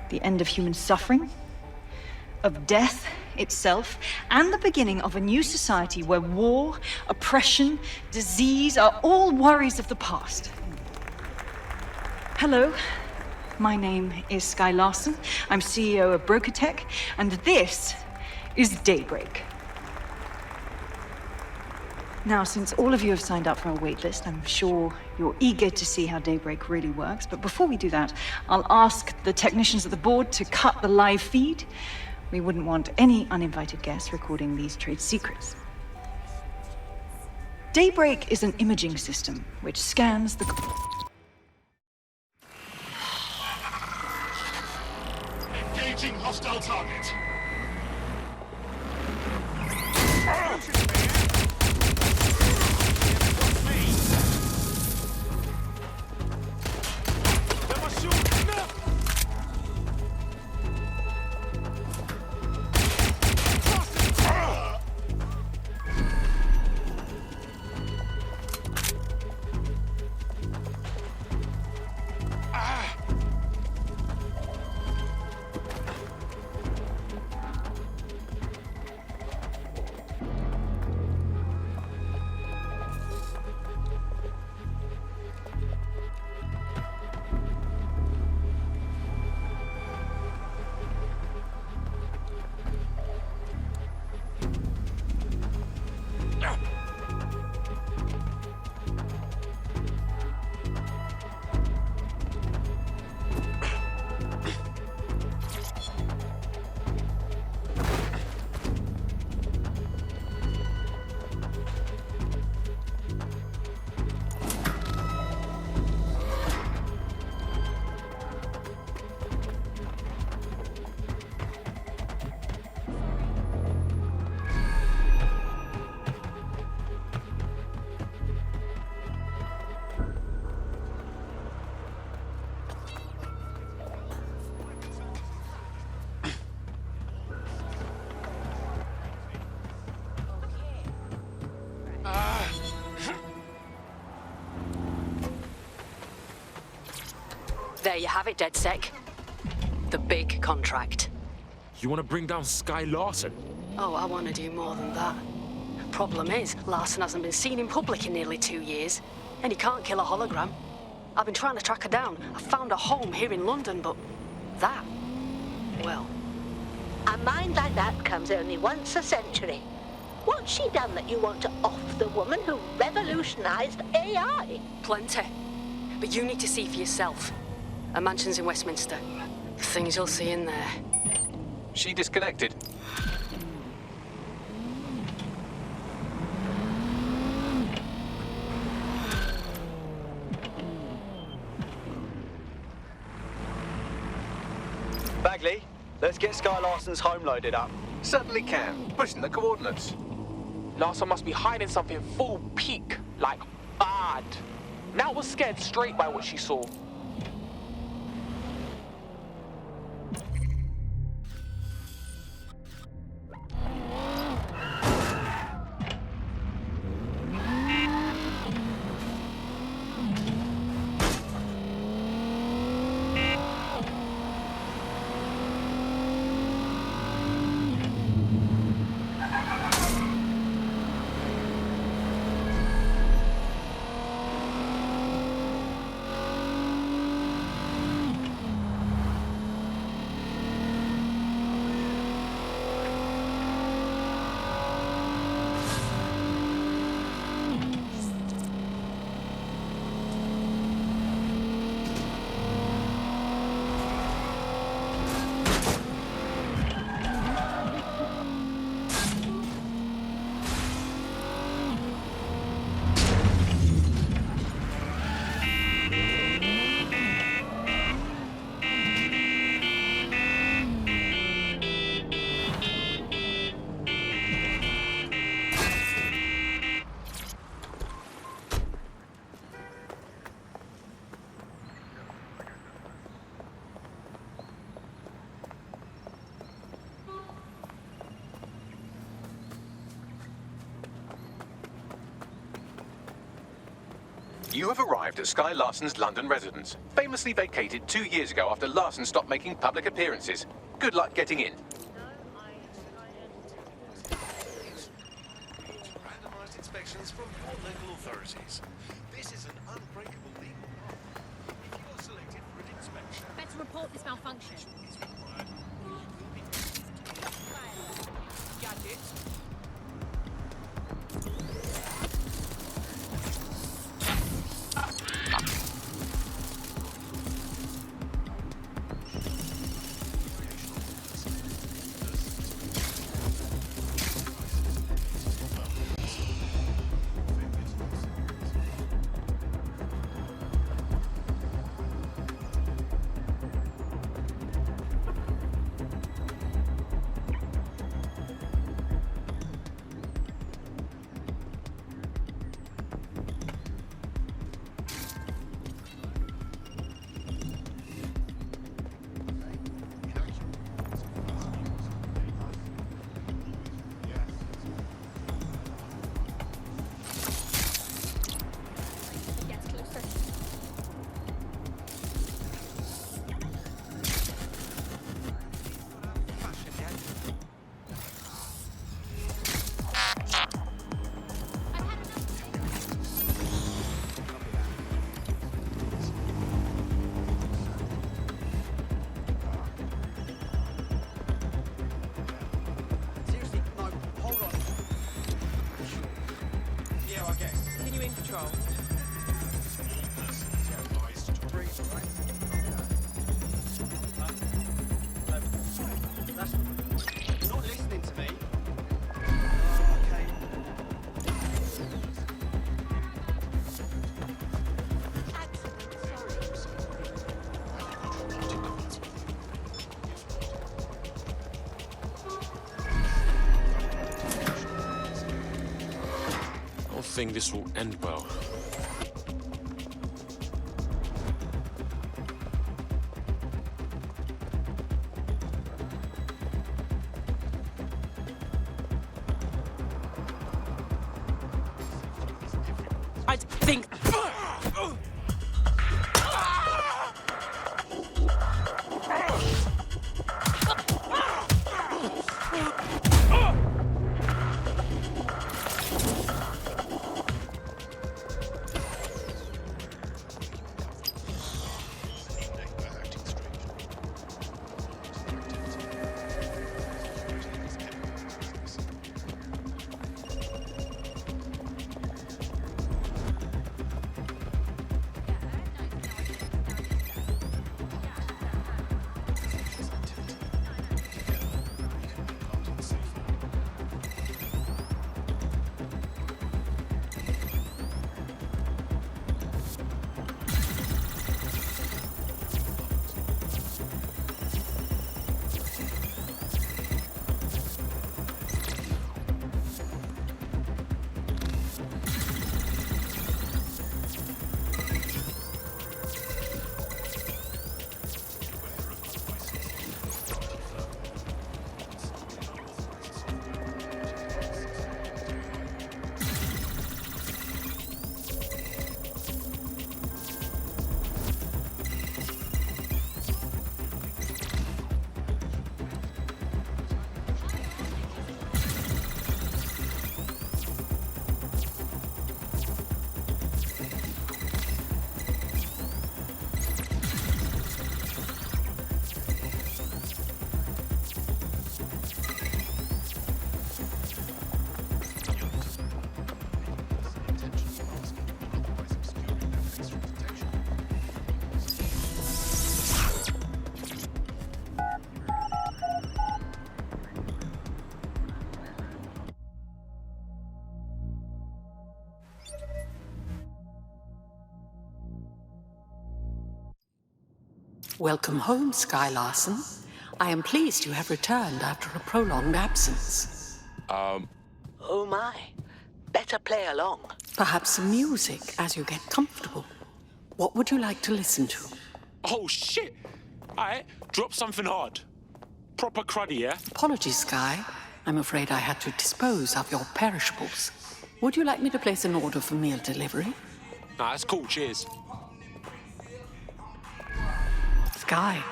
the end of human suffering, of death itself, and the beginning of a new society where war, oppression, disease are all worries of the past. Hello. My name is Sky Larson. I'm CEO of BrokerTech, and this is Daybreak. Now, since all of you have signed up for our waitlist, I'm sure you're eager to see how Daybreak really works. But before we do that, I'll ask the technicians at the board to cut the live feed. We wouldn't want any uninvited guests recording these trade secrets. Daybreak is an imaging system which scans the... Engaging hostile target. There you have it, DedSec. The big contract. You want to bring down Sky Larson? Oh, I want to do more than that. Problem is, Larson hasn't been seen in public in nearly 2 years, and he can't kill a hologram. I've been trying to track her down. I found a home here in London, but that well. A mind like that comes only once a century. What's she done that you want to off the woman who revolutionized AI? Plenty. But you need to see for yourself. Her mansion's in Westminster. The things you'll see in there. She disconnected. Bagley, let's get Sky Larson's home loaded up. Certainly can. Pushing the coordinates. Larson must be hiding something full peak, like bad. Nat was scared straight by what she saw. You have arrived at Sky Larson's London residence, famously vacated 2 years ago after Larson stopped making public appearances. Good luck getting in. Randomized inspections from all local authorities. This is an unbreakable legal law. If you are selected for an inspection, Better report this malfunction. Gadgets. I think this will end well. I think. Welcome home, Sky Larson. I am pleased you have returned after a prolonged absence. Oh my. Better play along. Perhaps some music as you get comfortable. What would you like to listen to? Oh, shit! Alright, drop something hard. Proper cruddy, yeah? Apologies, Sky. I'm afraid I had to dispose of your perishables. Would you like me to place an order for meal delivery? Nah, that's cool, cheers. Sky,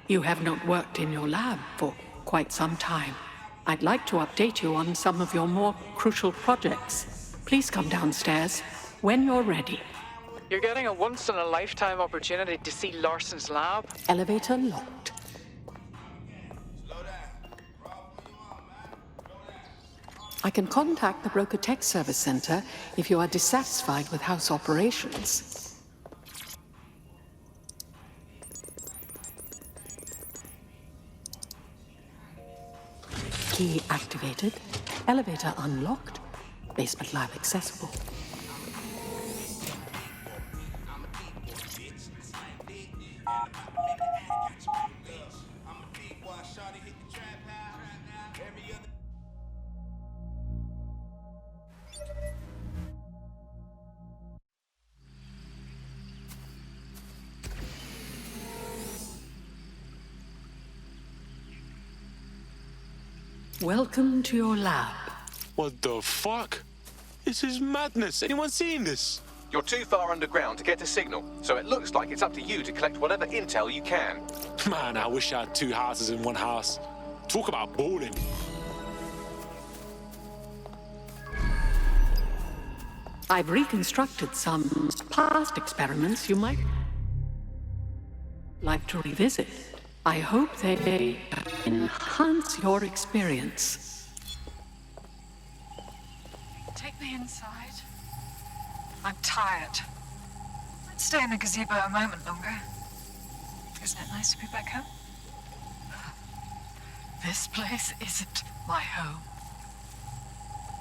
you have not worked in your lab for quite some time. I'd like to update you on some of your more crucial projects. Please come downstairs when you're ready. You're getting a once-in-a-lifetime opportunity to see Larson's lab. Elevator locked. I can contact the Broker Tech Service Center if you are dissatisfied with house operations. Key activated. Elevator unlocked. Basement lab accessible. Welcome to your lab. What the fuck? This is madness. Anyone seen this? You're too far underground to get a signal, so it looks like it's up to you to collect whatever intel you can. Man, I wish I had 2 houses in one house. Talk about balling. I've reconstructed some past experiments you might like to revisit. I hope they enhance your experience. Take me inside. I'm tired. Let's stay in the gazebo a moment longer. Isn't it nice to be back home? This place isn't my home.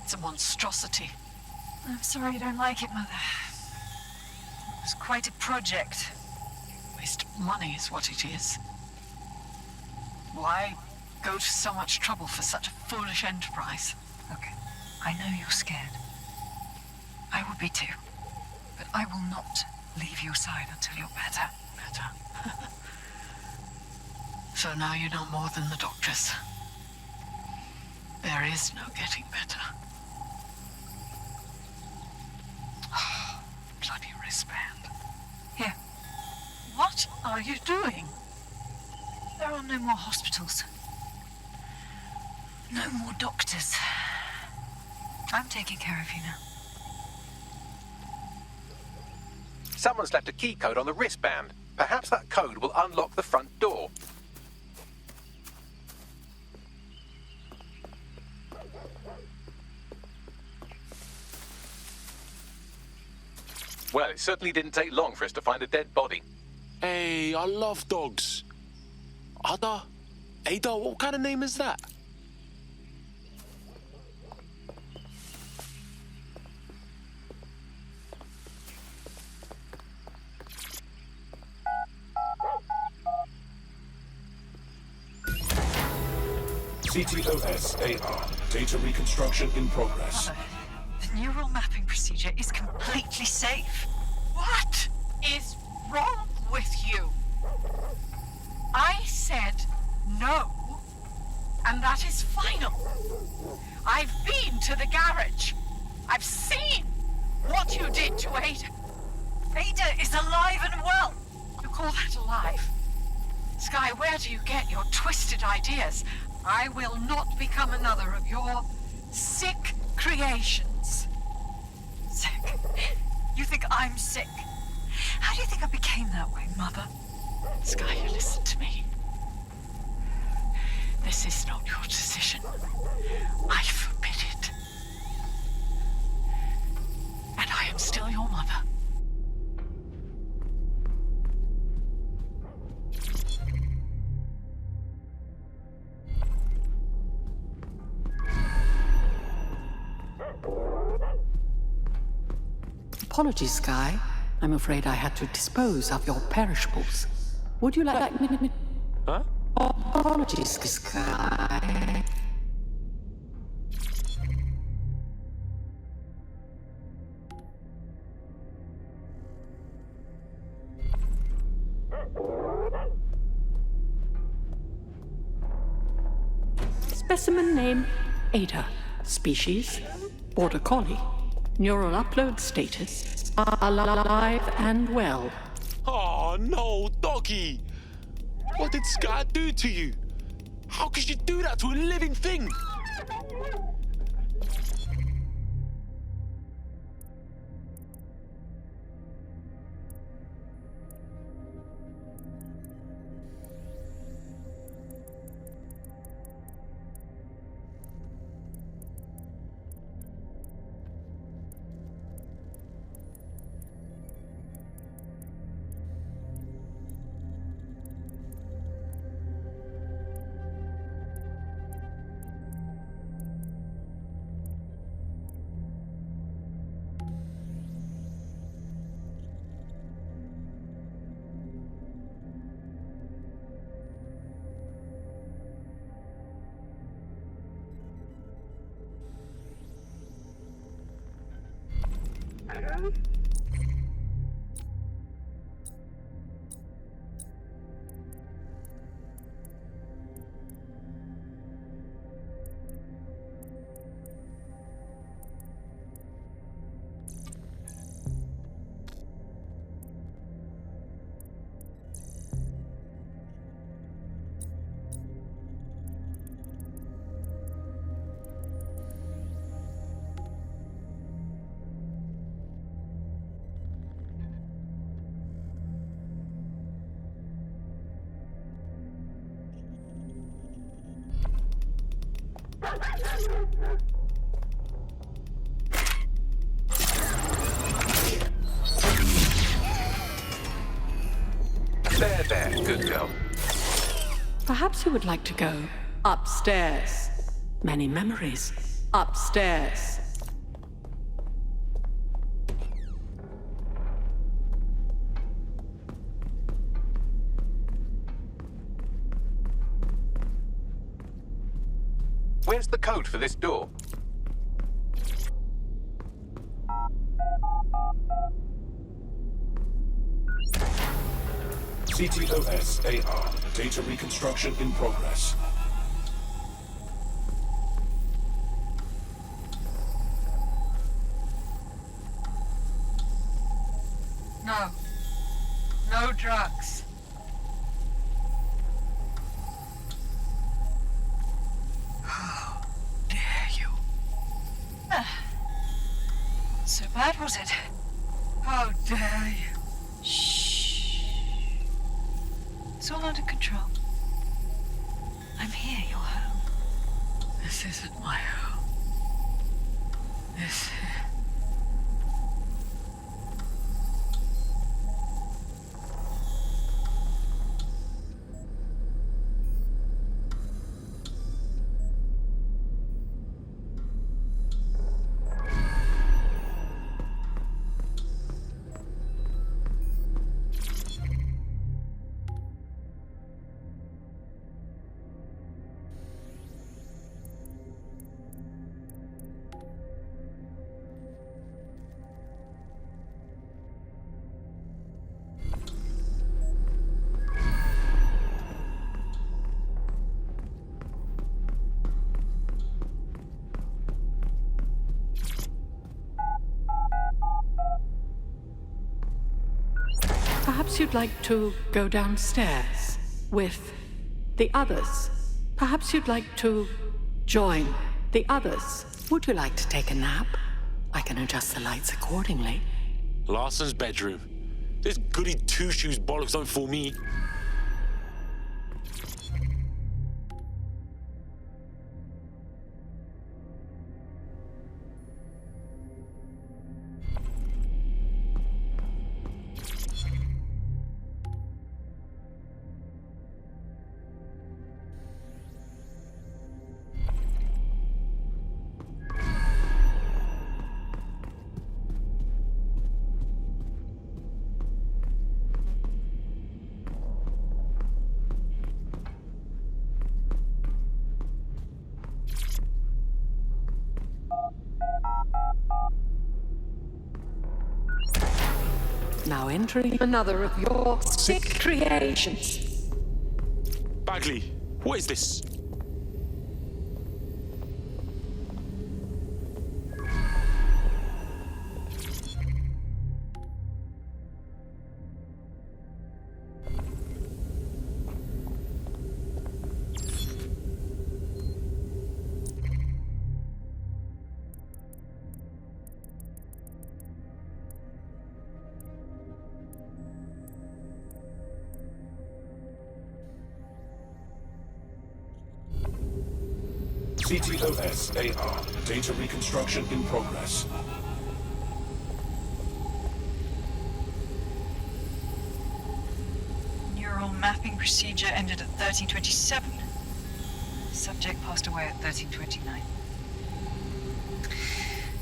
It's a monstrosity. I'm sorry you don't like it, Mother. It was quite a project. Waste of money is what it is. Why go to so much trouble for such a foolish enterprise? Okay, I know you're scared. I would be too. But I will not leave your side until you're better. Better. So now you know more than the doctors. There is no getting better. Oh, bloody wristband. Here. What are you doing? There are no more hospitals. No more doctors. I'm taking care of you now. Someone's left a key code on the wristband. Perhaps that code will unlock the front door. Well, it certainly didn't take long for us to find a dead body. Hey, I love dogs. Ada? Ada, what kind of name is that? CTOS-AR. Data reconstruction in progress. Mother, the neural mapping procedure is completely safe. What is wrong with you? I said no, and that is final. I've been to the garage. I've seen what you did to Ada. Ada is alive and well. You call that alive? Sky, where do you get your twisted ideas? I will not become another of your sick creations. Sick? You think I'm sick? How do you think I became that way, Mother? Sky, you listen to me. This is not your decision. I forbid it. And I am still your mother. Apologies, Sky. I'm afraid I had to dispose of your perishables. Would you like... Huh? Apologies, Sky. Specimen name, Ada. Species, Border Collie. Neural upload status, alive and well. Oh no, doggy! What did Sky do to you? How could she do that to a living thing? There, good girl. Perhaps you would like to go upstairs. Many memories. Upstairs. Where's the code for this door? CTOS AR. Data reconstruction in progress. No. No drugs. How dare you? So bad was it? How dare you? Shh. It's all under control. I'm here, you're home. This isn't my home. This... Perhaps you'd like to go downstairs with the others. Perhaps you'd like to join the others. Would you like to take a nap? I can adjust the lights accordingly. Larson's bedroom. This goody two-shoes bollocks don't fool me. now entering another of your sick creations. Bagley, what is this? CTOS AR. Data reconstruction in progress. Neural mapping procedure ended at 1327. Subject passed away at 1329.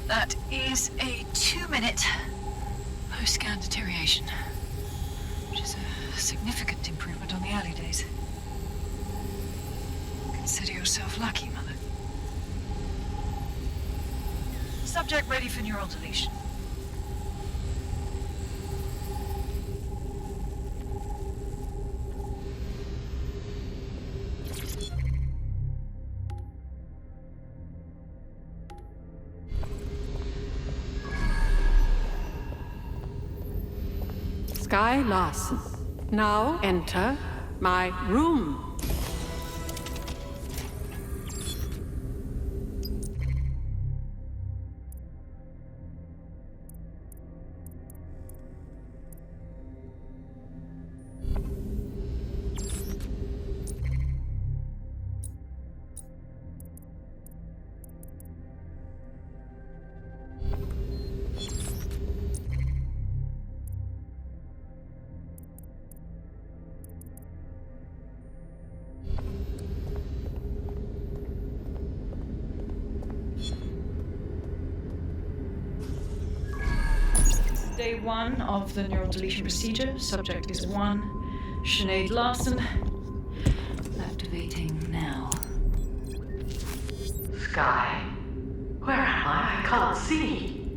That is a 2-minute post-scan deterioration, which is a significant improvement on the early days. Consider yourself lucky, Mother. Subject ready for neural deletion. Sky Larson, now enter my room. Day 1 of the neural deletion procedure. Subject is 1. Sinead Larson. Activating now. Sky, where am I? I can't see.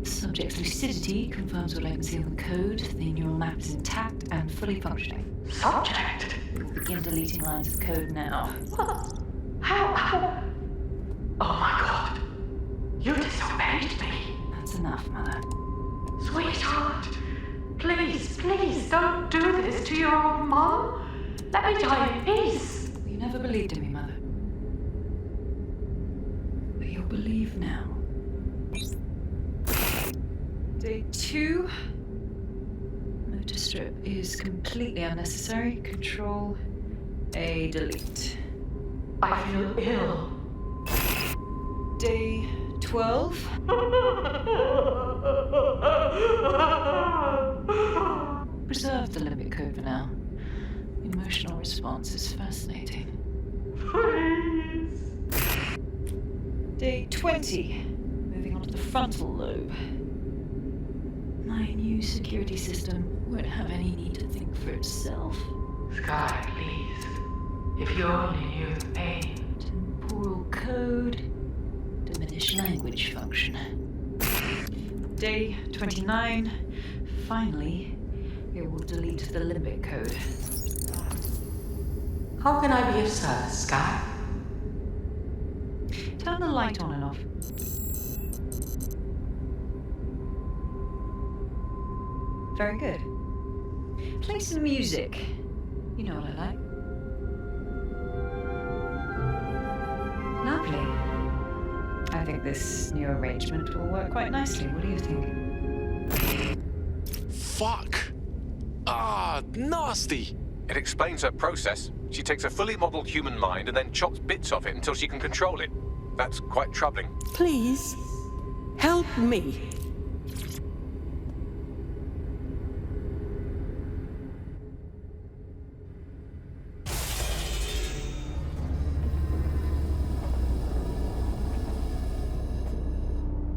Subject's lucidity confirms your latency on the code. The neural map is intact and fully functioning. Subject? Begin deleting lines of code now. How? Oh my God. You disobeyed me. That's enough, Mother. Sweetheart, please, please don't do this to your old mom. Let me die in peace. You never believed in me, Mother. But you'll believe now. Day 2. Motor strip is completely unnecessary. Control A, delete. I feel ill. Day 12. Preserve the limit code for now. Emotional response is fascinating. Please. Day 20. Moving on to the frontal lobe. My new security system won't have any need to think for itself. Sky, please. If you only knew the pain. Temporal code. Diminish language function. Day 29. Finally, it will delete the limbic code. How can I be of service, Sky? Turn the light on and off. Very good. Play some music. You know what I like. Lovely. I think this new arrangement will work quite nicely. What do you think? Fuck! Ah, nasty! It explains her process. She takes a fully modeled human mind and then chops bits of it until she can control it. That's quite troubling. Please, help me.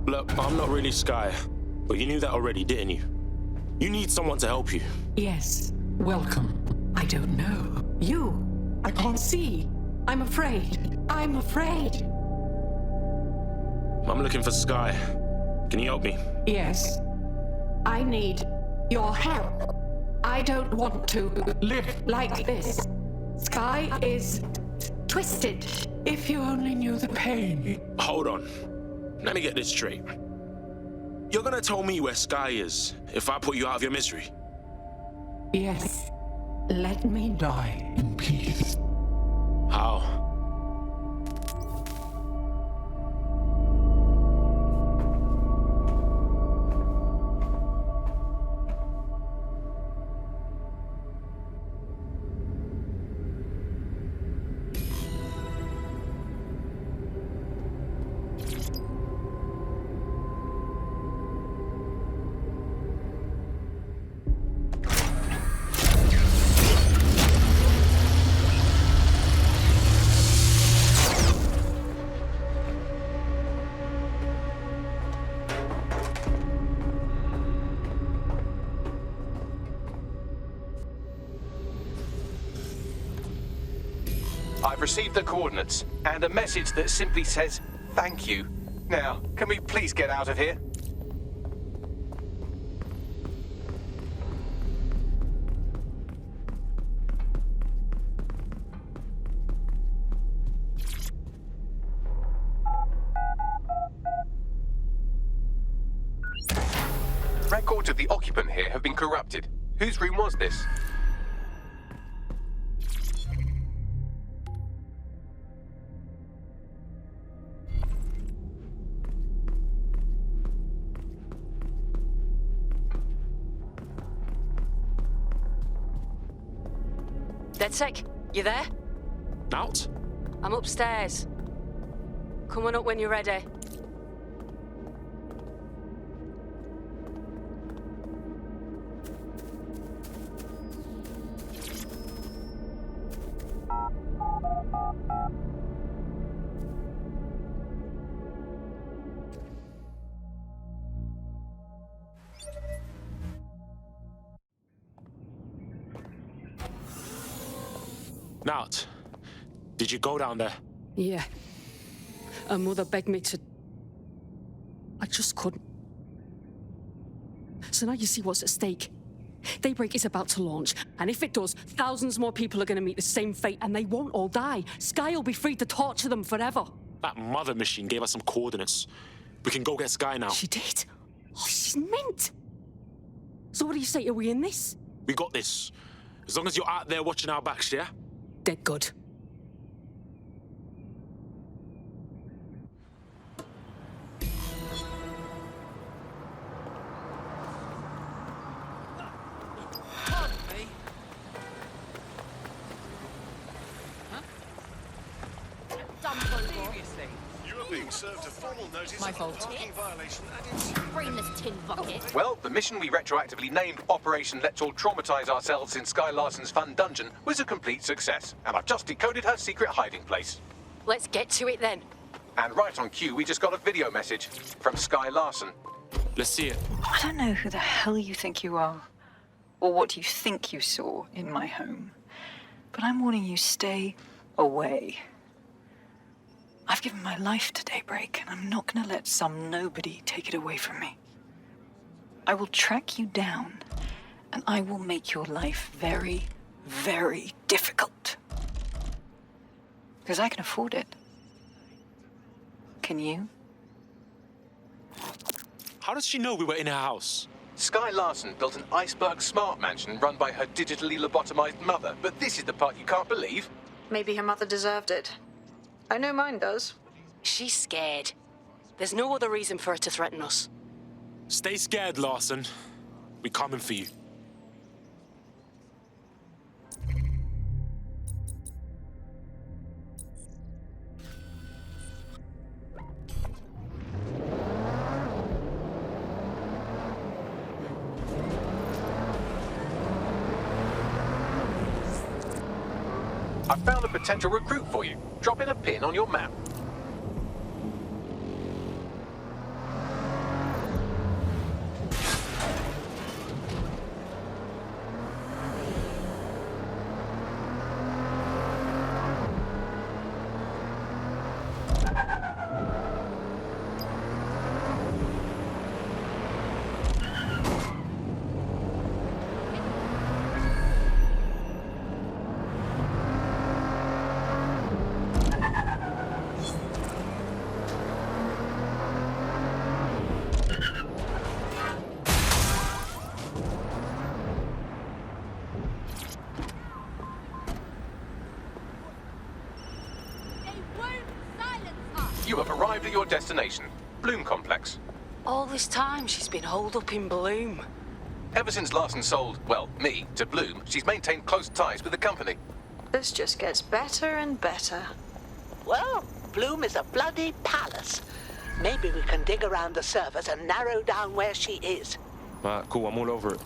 Look, I'm not really Sky, but you knew that already, didn't you? You need someone to help you. Yes, welcome. I don't know. You, I can't see. I'm afraid. I'm afraid. I'm looking for Sky. Can you help me? Yes. I need your help. I don't want to live like this. Sky is twisted. If you only knew the pain. Hold on. Let me get this straight. You're gonna tell me where Sky is if I put you out of your misery? Yes. Let me die in peace. How? I've received the coordinates and a message that simply says, thank you. Now, can we please get out of here? Records of the occupant here have been corrupted. Whose room was this? DedSec, you there? Out? I'm upstairs. Come on up when you're ready. Naut, did you go down there? Yeah. Her mother begged me to... I just couldn't. So now you see what's at stake. Daybreak is about to launch, and if it does, thousands more people are going to meet the same fate, and they won't all die. Sky will be free to torture them forever. That mother machine gave us some coordinates. We can go get Sky now. She did? Oh, she's mint. So what do you say? Are we in this? We got this. As long as you're out there watching our backs, yeah? Dead good. Being served a formal notice My of fault. parking violation and Brainless tin bucket. Well, the mission we retroactively named Operation Let's All Traumatize Ourselves in Sky Larson's Fun Dungeon was a complete success, and I've just decoded her secret hiding place. Let's get to it then. And right on cue, we just got a video message from Sky Larson. Let's see it. I don't know who the hell you think you are, or what you think you saw in my home, but I'm warning you, stay away. I've given my life to Daybreak, and I'm not gonna let some nobody take it away from me. I will track you down, and I will make your life very, very difficult. Because I can afford it. Can you? How does she know we were in her house? Sky Larson built an iceberg smart mansion run by her digitally lobotomized mother, but this is the part you can't believe. Maybe her mother deserved it. I know mine does. She's scared. There's no other reason for her to threaten us. Stay scared, Larson. We're coming for you. I found a potential recruit for you. Drop in a pin on your map. You have arrived at your destination, Bloom Complex. All this time she's been holed up in Bloom. Ever since Larson sold, well, me, to Bloom, she's maintained close ties with the company. This just gets better and better. Well, Bloom is a bloody palace. Maybe we can dig around the servers and narrow down where she is. Cool, I'm all over it.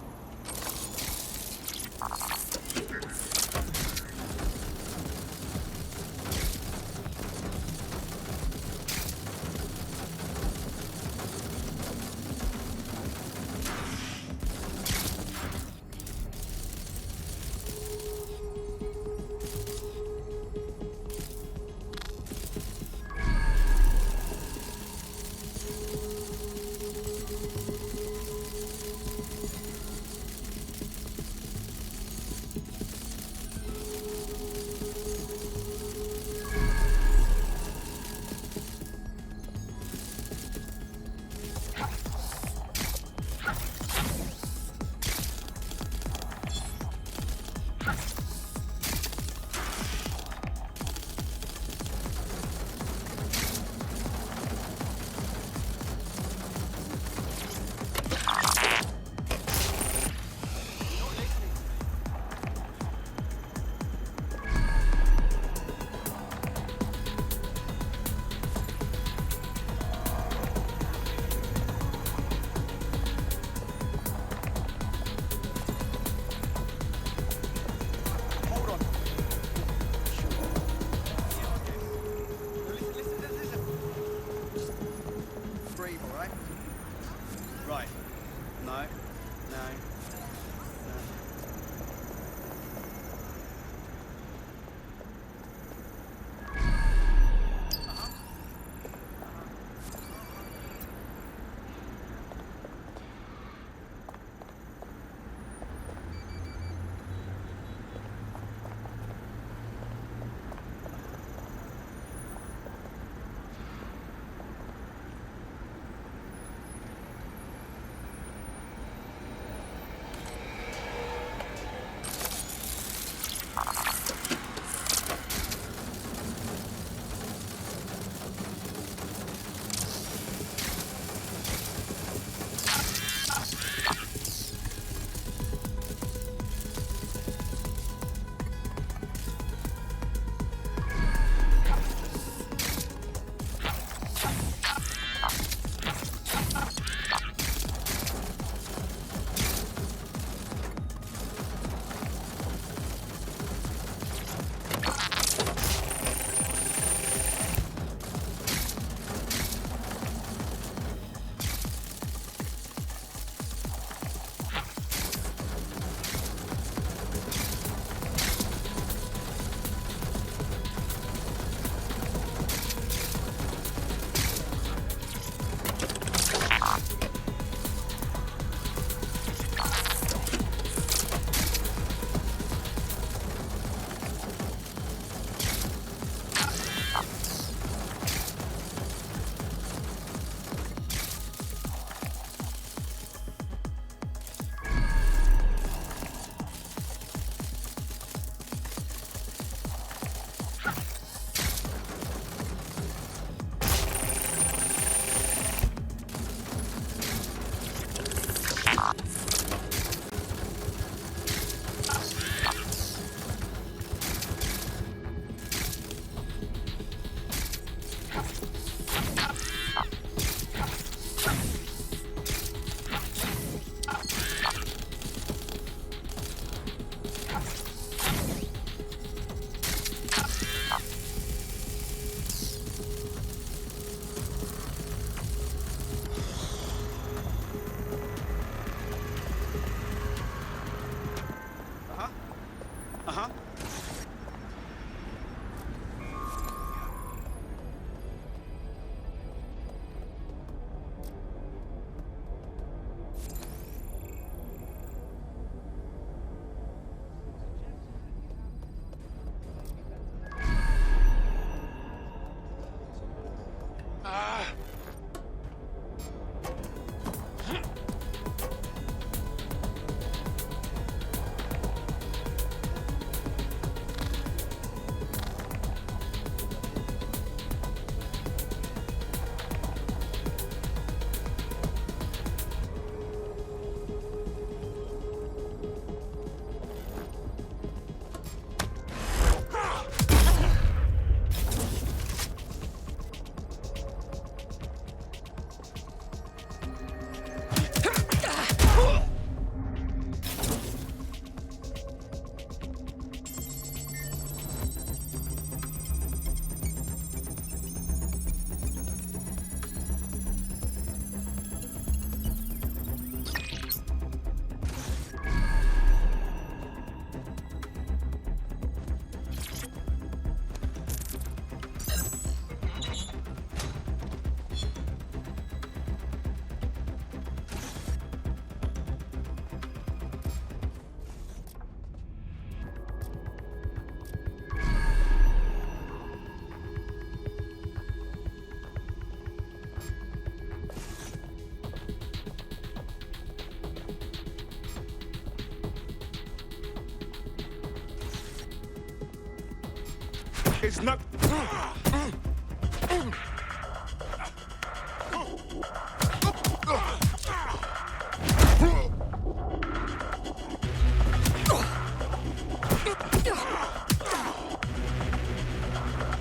It's not...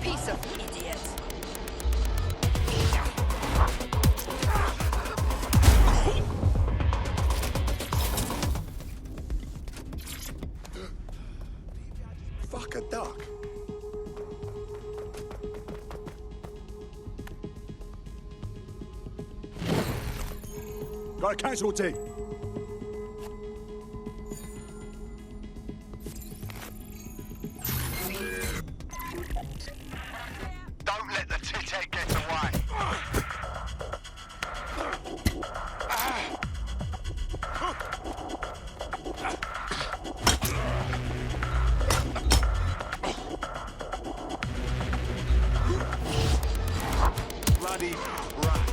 Piece of idiot. Fuck a duck. Got a casualty. Don't let the tit-head get away. Bloody rat.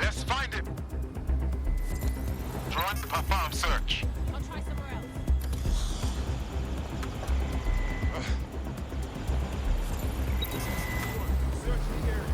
Let's find him. Run a bomb search. I'll try somewhere else. Search the area.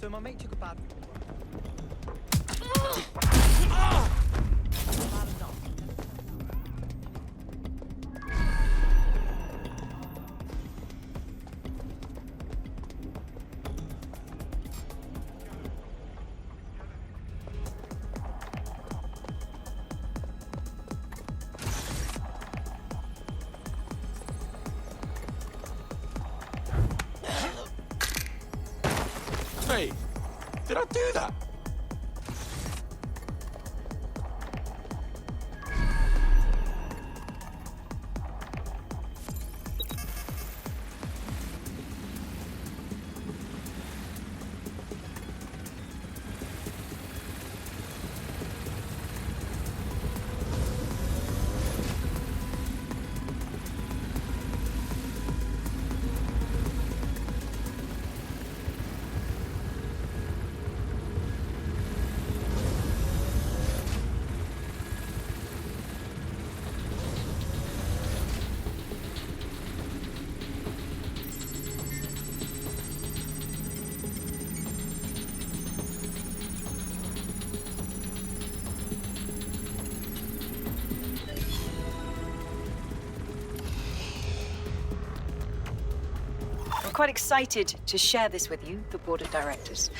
So my mate took a bad... Hey, did I do that? Quite excited to share this with you, the board of directors.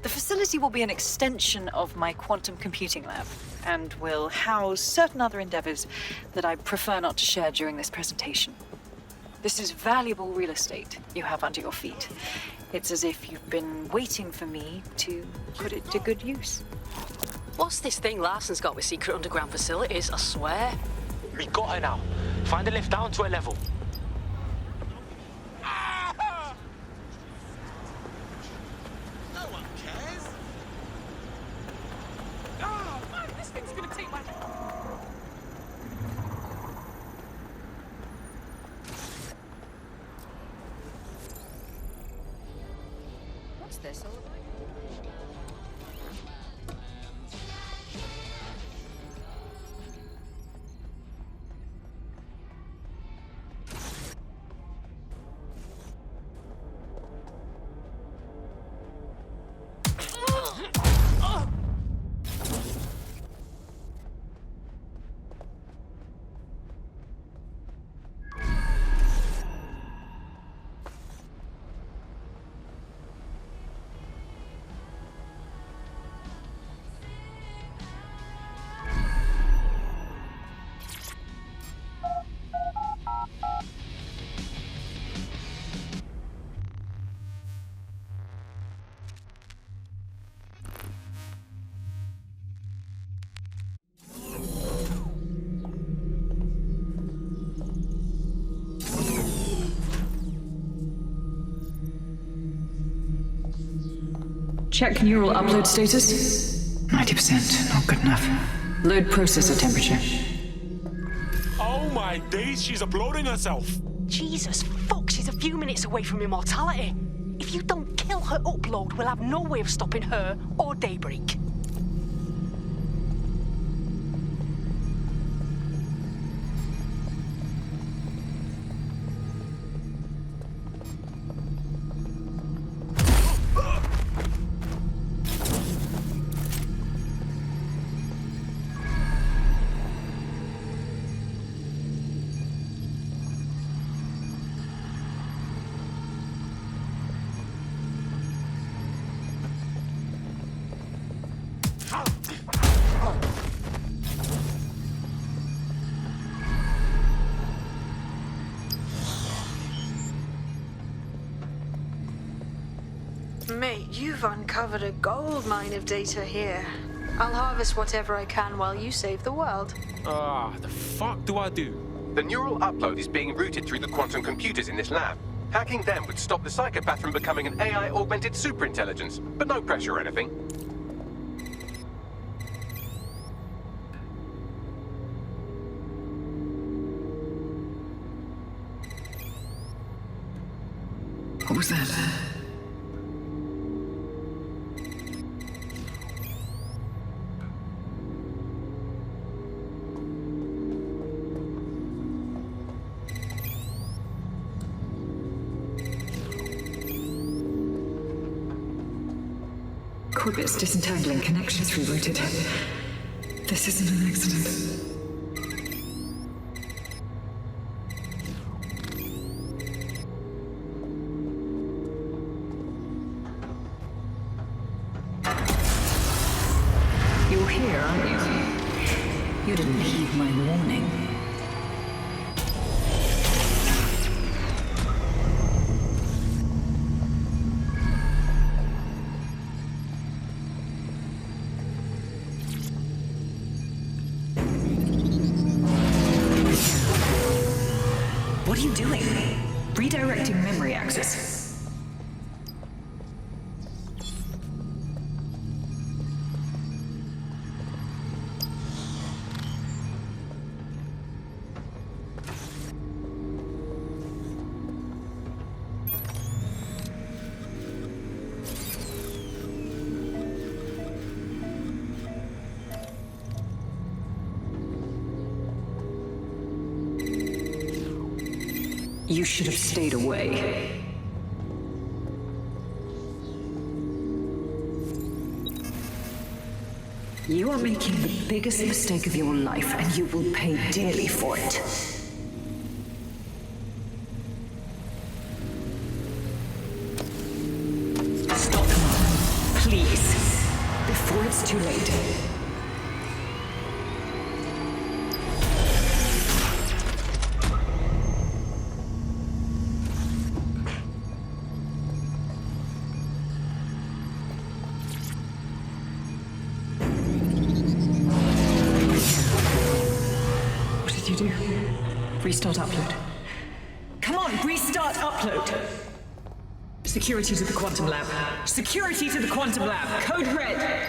The facility will be an extension of my quantum computing lab and will house certain other endeavors that I prefer not to share during this presentation. This is valuable real estate you have under your feet. It's as if you've been waiting for me to put it to good use. What's this thing Larson's got with secret underground facilities, I swear? We got her now. Find a lift down to a level. This all about? Check neural upload status. 90%, not good enough. Load processor temperature. Oh my days, she's uploading herself. Jesus fuck, she's a few minutes away from immortality. If you don't kill her upload, we'll have no way of stopping her or Daybreak. Mate, you've uncovered a gold mine of data here. I'll harvest whatever I can while you save the world. The fuck do I do? The neural upload is being routed through the quantum computers in this lab. Hacking them would stop the psychopath from becoming an AI-augmented superintelligence, but no pressure or anything. What was that? Equipment's disentangling connections rerouted. This isn't an accident. You're here, aren't you? You didn't heed my warning. What are you doing? Redirecting memory access. You should have stayed away. You are making the biggest mistake of your life, and you will pay dearly for it. Stop now, please, before it's too late. Restart upload. Come on, restart upload! Security to the quantum lab. Security to the quantum lab. Code red!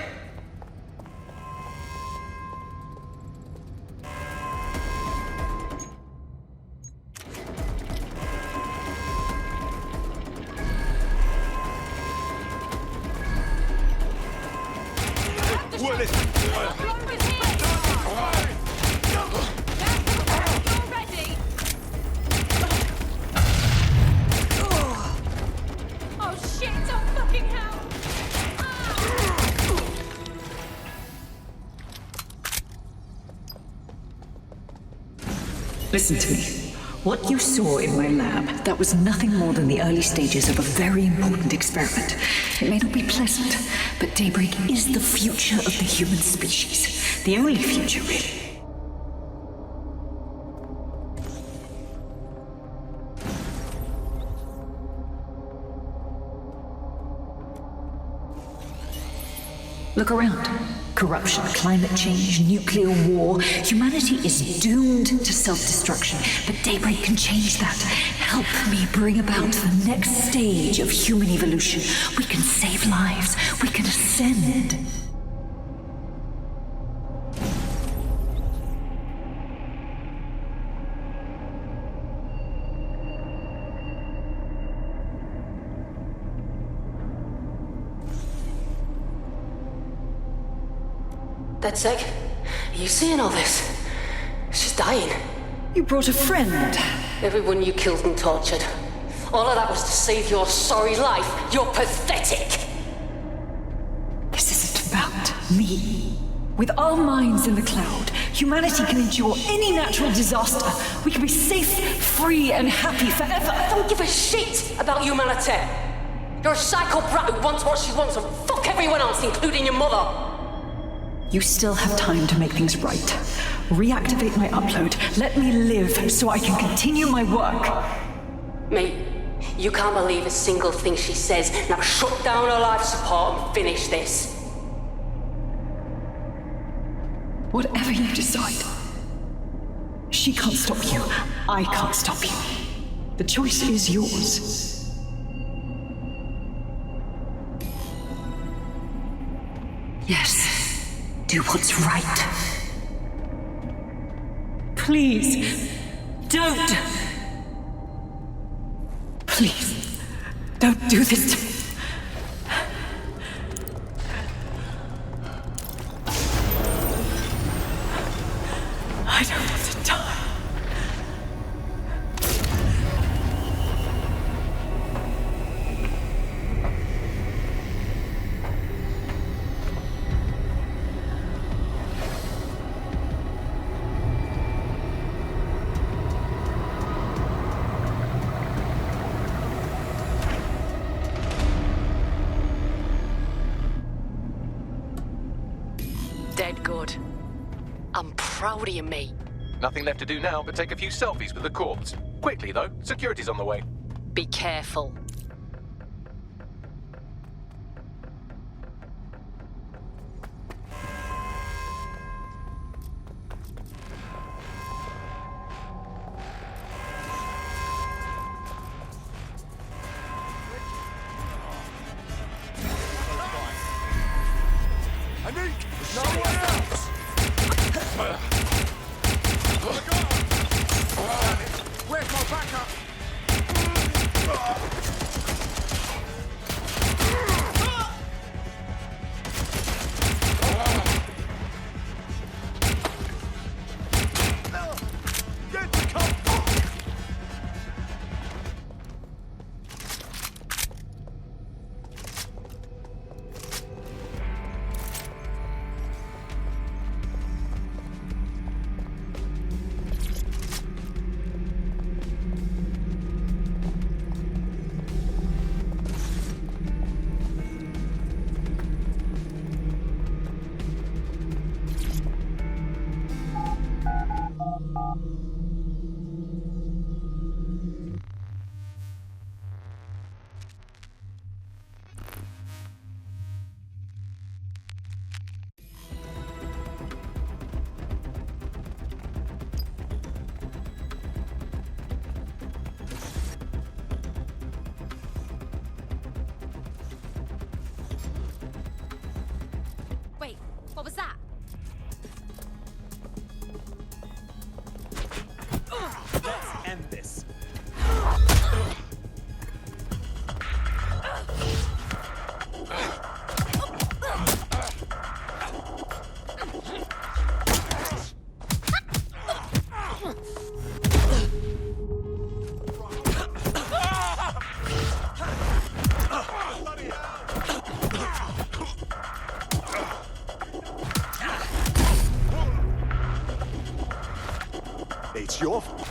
Listen to me. What you saw in my lab, that was nothing more than the early stages of a very important experiment. It may not be pleasant, but Daybreak is the future of the human species. The only future, really. Look around. Corruption, climate change, nuclear war. Humanity is doomed to self-destruction, but Daybreak can change that. Help me bring about the next stage of human evolution. We can save lives. We can ascend. DedSec, are you seeing all this? She's dying. You brought a friend. Everyone you killed and tortured. All of that was to save your sorry life. You're pathetic. This isn't about me. With our minds in the cloud, humanity can endure any natural disaster. We can be safe, free, and happy forever. I don't give a shit about humanity. You're a psycho brat who wants what she wants and fuck everyone else, including your mother. You still have time to make things right. Reactivate my upload. Let me live so I can continue my work. Mate, you can't believe a single thing she says. Now shut down her life support and finish this. Whatever you decide. She can't stop you. I can't stop you. The choice is yours. Yes. Do what's right. Please, don't. Please, don't do this to me. I don't want to die. proud of you, mate. Nothing left to do now but take a few selfies with the corpse. Quickly, though. Security's on the way. Be careful. There's no one else! Where's my backup? Get the cover! Wait, what was that? Let's end this. It's your fault.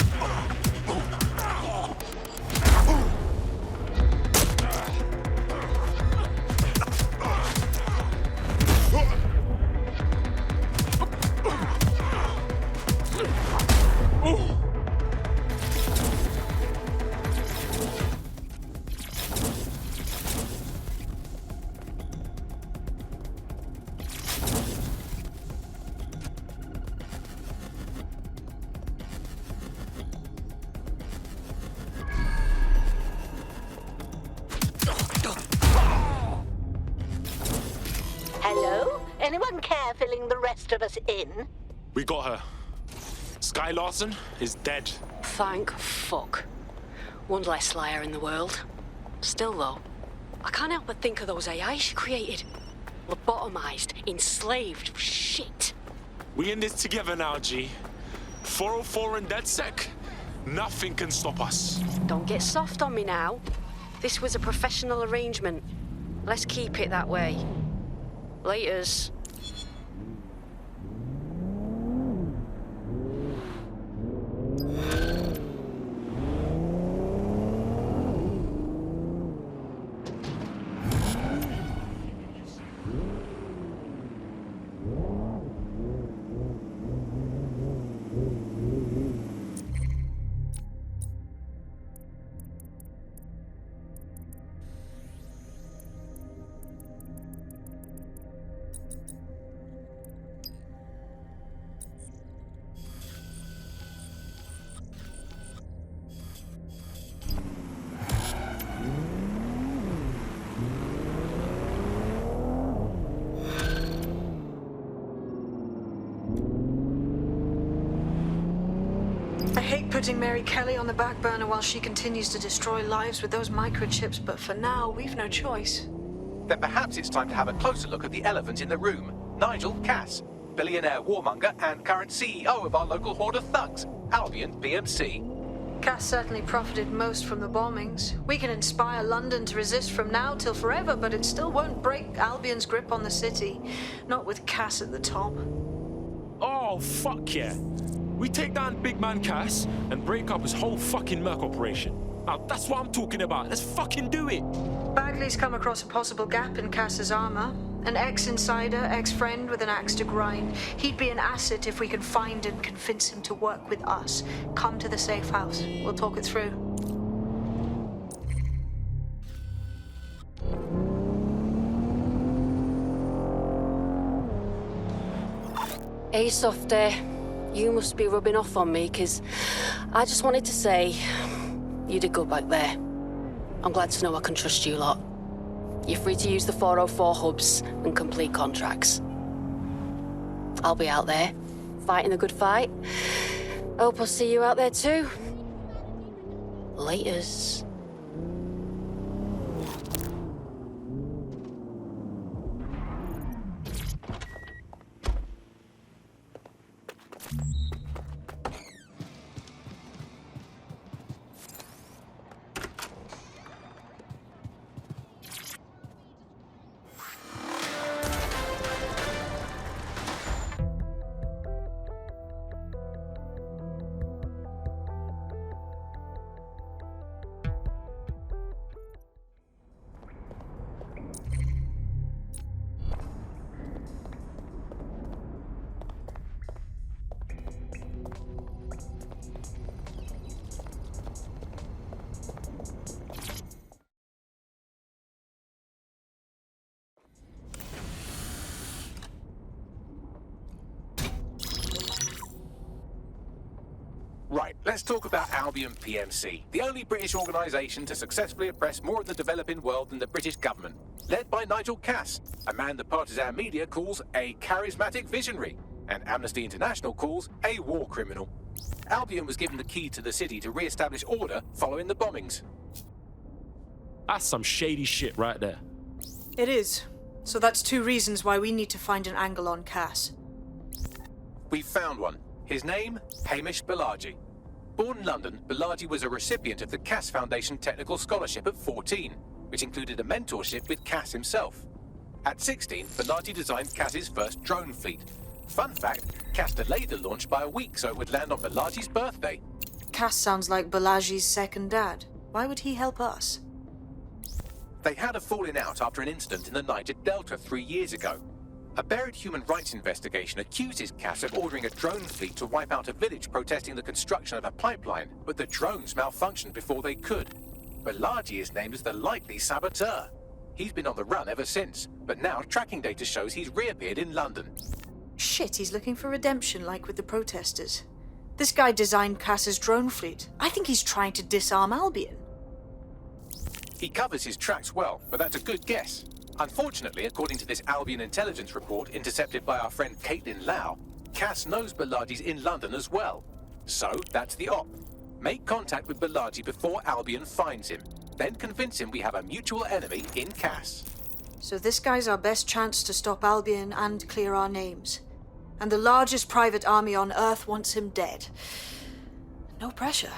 Hello? Anyone care filling the rest of us in? We got her. Sky Larson is dead. Thank fuck. One less liar in the world. Still though, I can't help but think of those AI she created. Lobotomized, enslaved, shit. We in this together now, G. 404 and DedSec. Nothing can stop us. Don't get soft on me now. This was a professional arrangement. Let's keep it that way. Laters. I hate putting Mary Kelly on the back burner while she continues to destroy lives with those microchips, but for now, we've no choice. Then perhaps it's time to have a closer look at the elephant in the room. Nigel Cass, billionaire warmonger and current CEO of our local horde of thugs, Albion BMC. Cass certainly profited most from the bombings. We can inspire London to resist from now till forever, but it still won't break Albion's grip on the city. Not with Cass at the top. Oh, fuck yeah. We take down Big Man Cass and break up his whole fucking Merc operation. Now, that's what I'm talking about. Let's fucking do it. Bagley's come across a possible gap in Cass's armor. An ex-insider, ex-friend with an axe to grind. He'd be an asset if we can find and convince him to work with us. Come to the safe house. We'll talk it through. Hey, Softy. You must be rubbing off on me, 'cause I just wanted to say you did good back there. I'm glad to know I can trust you lot. You're free to use the 404 hubs and complete contracts. I'll be out there, fighting a good fight. Hope I'll see you out there too. Laters. Right, let's talk about Albion PMC, the only British organisation to successfully oppress more of the developing world than the British government. Led by Nigel Cass, a man the partisan media calls a charismatic visionary, and Amnesty International calls a war criminal. Albion was given the key to the city to re-establish order following the bombings. That's some shady shit right there. It is. So that's 2 reasons why we need to find an angle on Cass. We've found one. His name, Hamish Balaji. Born in London, Balaji was a recipient of the Cass Foundation Technical Scholarship at 14, which included a mentorship with Cass himself. At 16, Balaji designed Cass's first drone fleet. Fun fact, Cass delayed the launch by a week so it would land on Balaji's birthday. Cass sounds like Balaji's second dad. Why would he help us? They had a falling out after an incident in the Niger Delta 3 years ago. A buried human rights investigation accuses Cass of ordering a drone fleet to wipe out a village protesting the construction of a pipeline, but the drones malfunctioned before they could. Balaji is named as the likely saboteur. He's been on the run ever since, but now tracking data shows he's reappeared in London. Shit, he's looking for redemption like with the protesters. This guy designed Cass's drone fleet. I think he's trying to disarm Albion. He covers his tracks well, but that's a good guess. Unfortunately, according to this Albion intelligence report intercepted by our friend Caitlin Lau, Cass knows Balaji's in London as well. So, that's the op. Make contact with Balaji before Albion finds him. Then convince him we have a mutual enemy in Cass. So this guy's our best chance to stop Albion and clear our names. And the largest private army on Earth wants him dead. No pressure.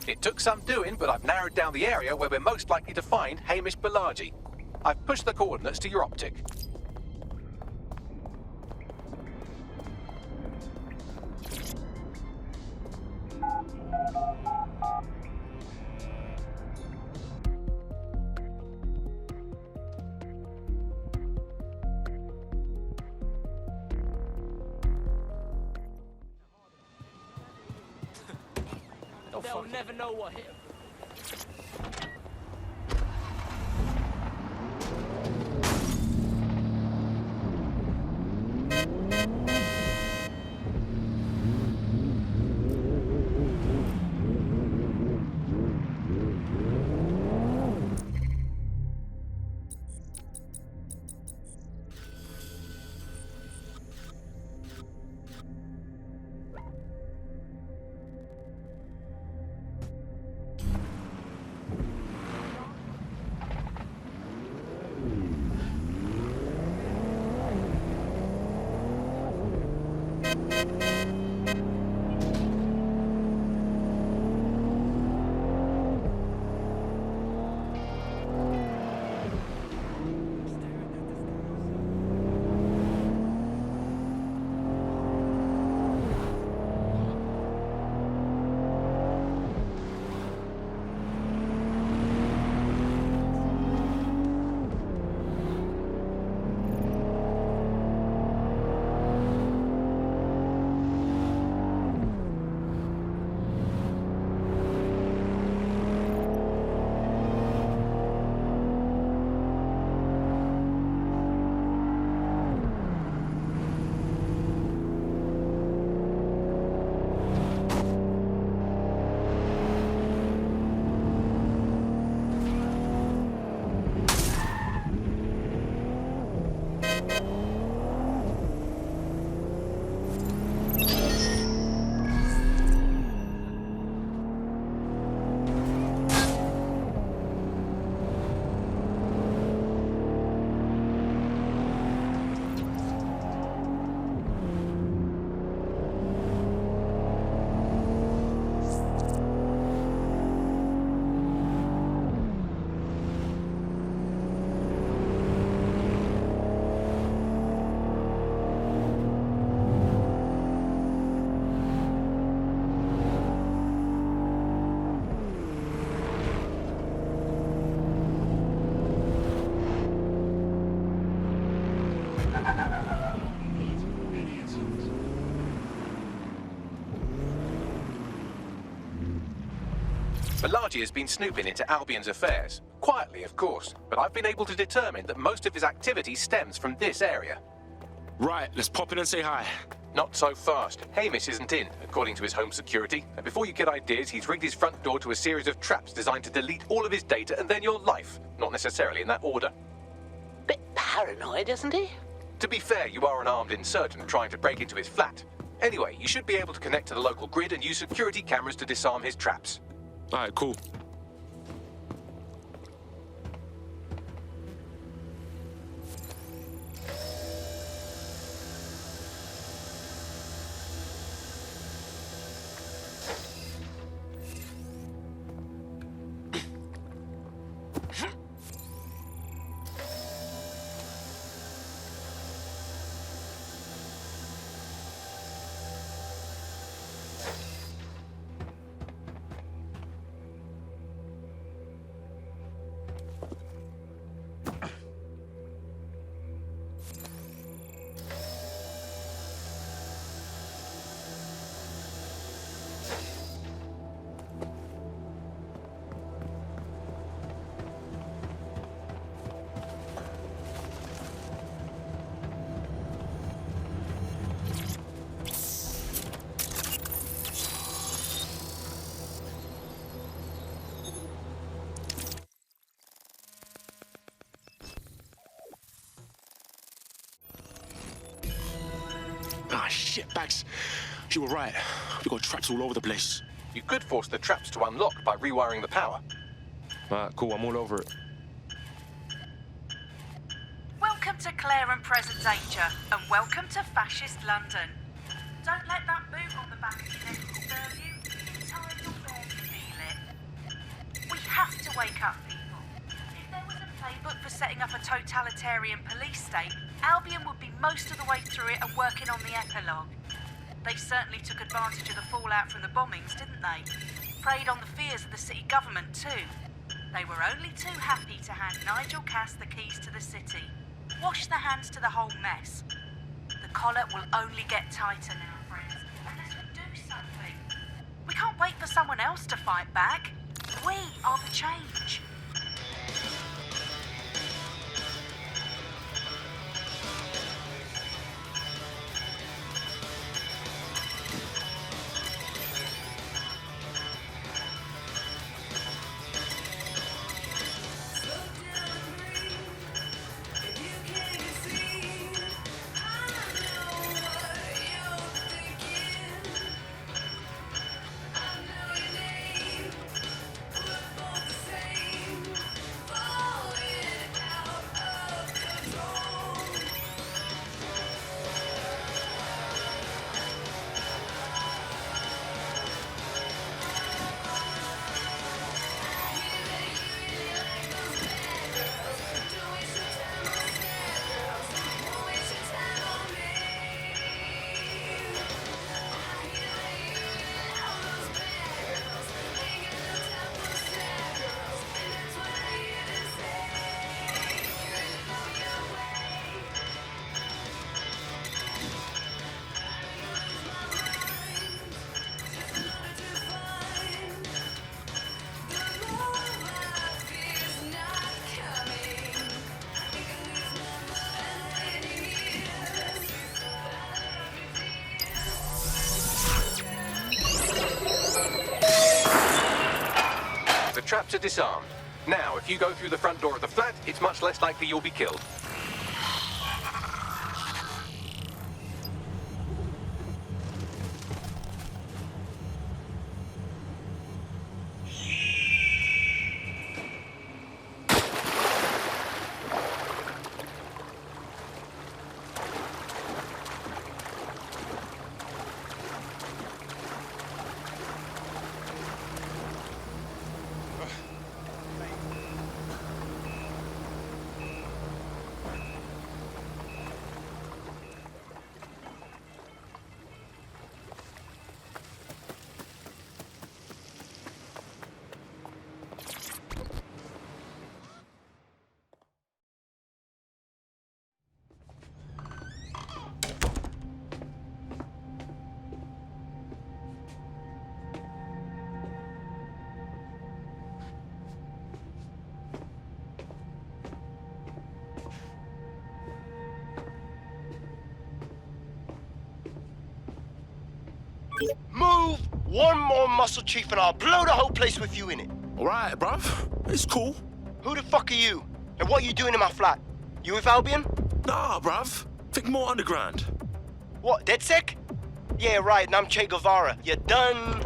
It took some doing, but I've narrowed down the area where we're most likely to find Hamish Balaji. I've pushed the coordinates to your optic. They'll never know what hit 'em. Balaji has been snooping into Albion's affairs. Quietly, of course, but I've been able to determine that most of his activity stems from this area. Right, let's pop in and say hi. Not so fast. Hamish isn't in, according to his home security. And before you get ideas, he's rigged his front door to a series of traps designed to delete all of his data and then your life. Not necessarily in that order. Bit paranoid, isn't he? To be fair, you are an armed insurgent trying to break into his flat. Anyway, you should be able to connect to the local grid and use security cameras to disarm his traps. Alright, cool. Ah, shit, Bags. You were right. We got traps all over the place. You could force the traps to unlock by rewiring the power. Alright, cool, I'm all over it. Welcome to Claire and Present Danger, and welcome to Fascist London. Don't let that boot on the back of your neck disturb you. In time you'll barely feel it. We have to wake up people. If there was a playbook for setting up a totalitarian police state, Albion would be most of the way through it and working on the epilogue. They certainly took advantage of the fallout from the bombings, didn't they? Preyed on the fears of the city government too. They were only too happy to hand Nigel Cass the keys to the city. Wash their hands to the whole mess. The collar will only get tighter now, friends, unless we do something. We can't wait for someone else to fight back. We are the change. Traps are disarmed. Now, if you go through the front door of the flat, it's much less likely you'll be killed. Move one more muscle, Chief, and I'll blow the whole place with you in it. Alright, bruv. It's cool. Who the fuck are you? And what are you doing in my flat? You with Albion? Nah, bruv. Think more underground. What, DedSec? Yeah, right, and I'm Che Guevara. You done?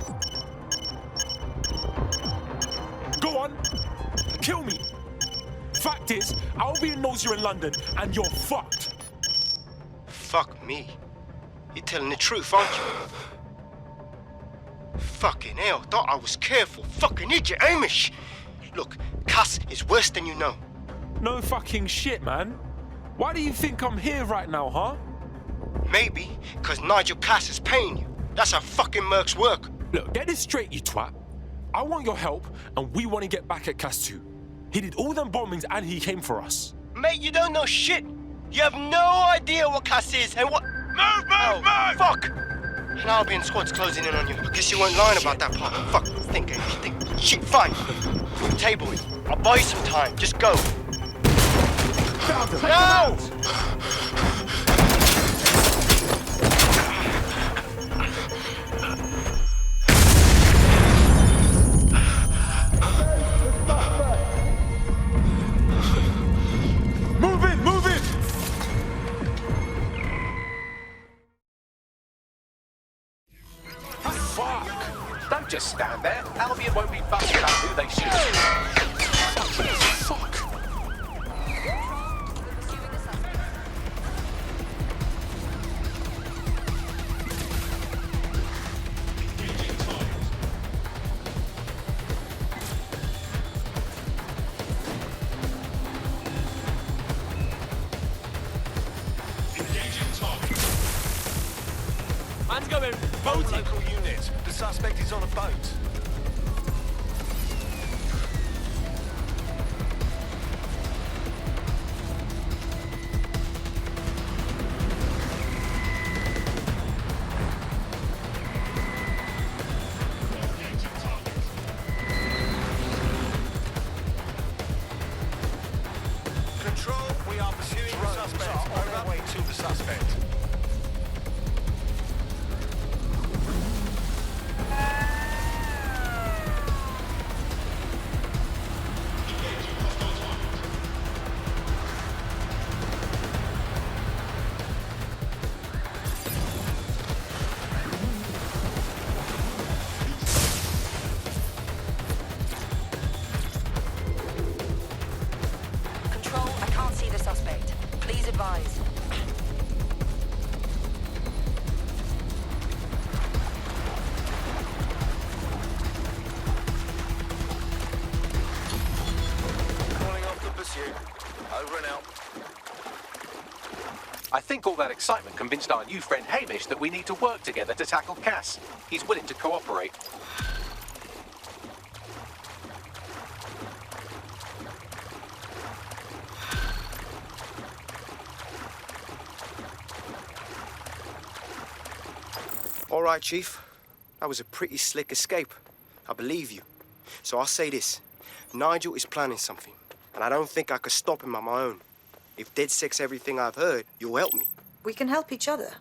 Go on. Kill me. Fact is, Albion knows you're in London and you're fucked. Fuck me. You're telling the truth, aren't you? Fucking hell, thought I was careful. Fucking idiot, Amish. Look, Cass is worse than you know. No fucking shit, man. Why do you think I'm here right now, huh? Maybe, because Nigel Cass is paying you. That's how fucking mercs work. Look, get this straight, you twat. I want your help, and we want to get back at Cass too. He did all them bombings, and he came for us. Mate, you don't know shit. You have no idea what Cass is and what... Move! Fuck! An Albion squad's closing in on you. I guess you weren't lying about that part. Fuck, think. Shit, fine. Table it. I'll buy you some time. Just go. No! Move it! Fuck! Don't just stand there. Albion won't be fussed about who they shoot. Fuck! Man's going boating. Local unit. The suspect is on a boat. Control, we are pursuing the suspect. On our way to the suspect. Control, I can't see the suspect. Please advise. Calling off the pursuit. Over and out. I think all that excitement convinced our new friend Hamish that we need to work together to tackle Cass. He's willing to cooperate. All right, Chief. That was a pretty slick escape. I believe you. So I'll say this. Nigel is planning something, and I don't think I could stop him on my own. If DedSec's everything I've heard, you'll help me. We can help each other.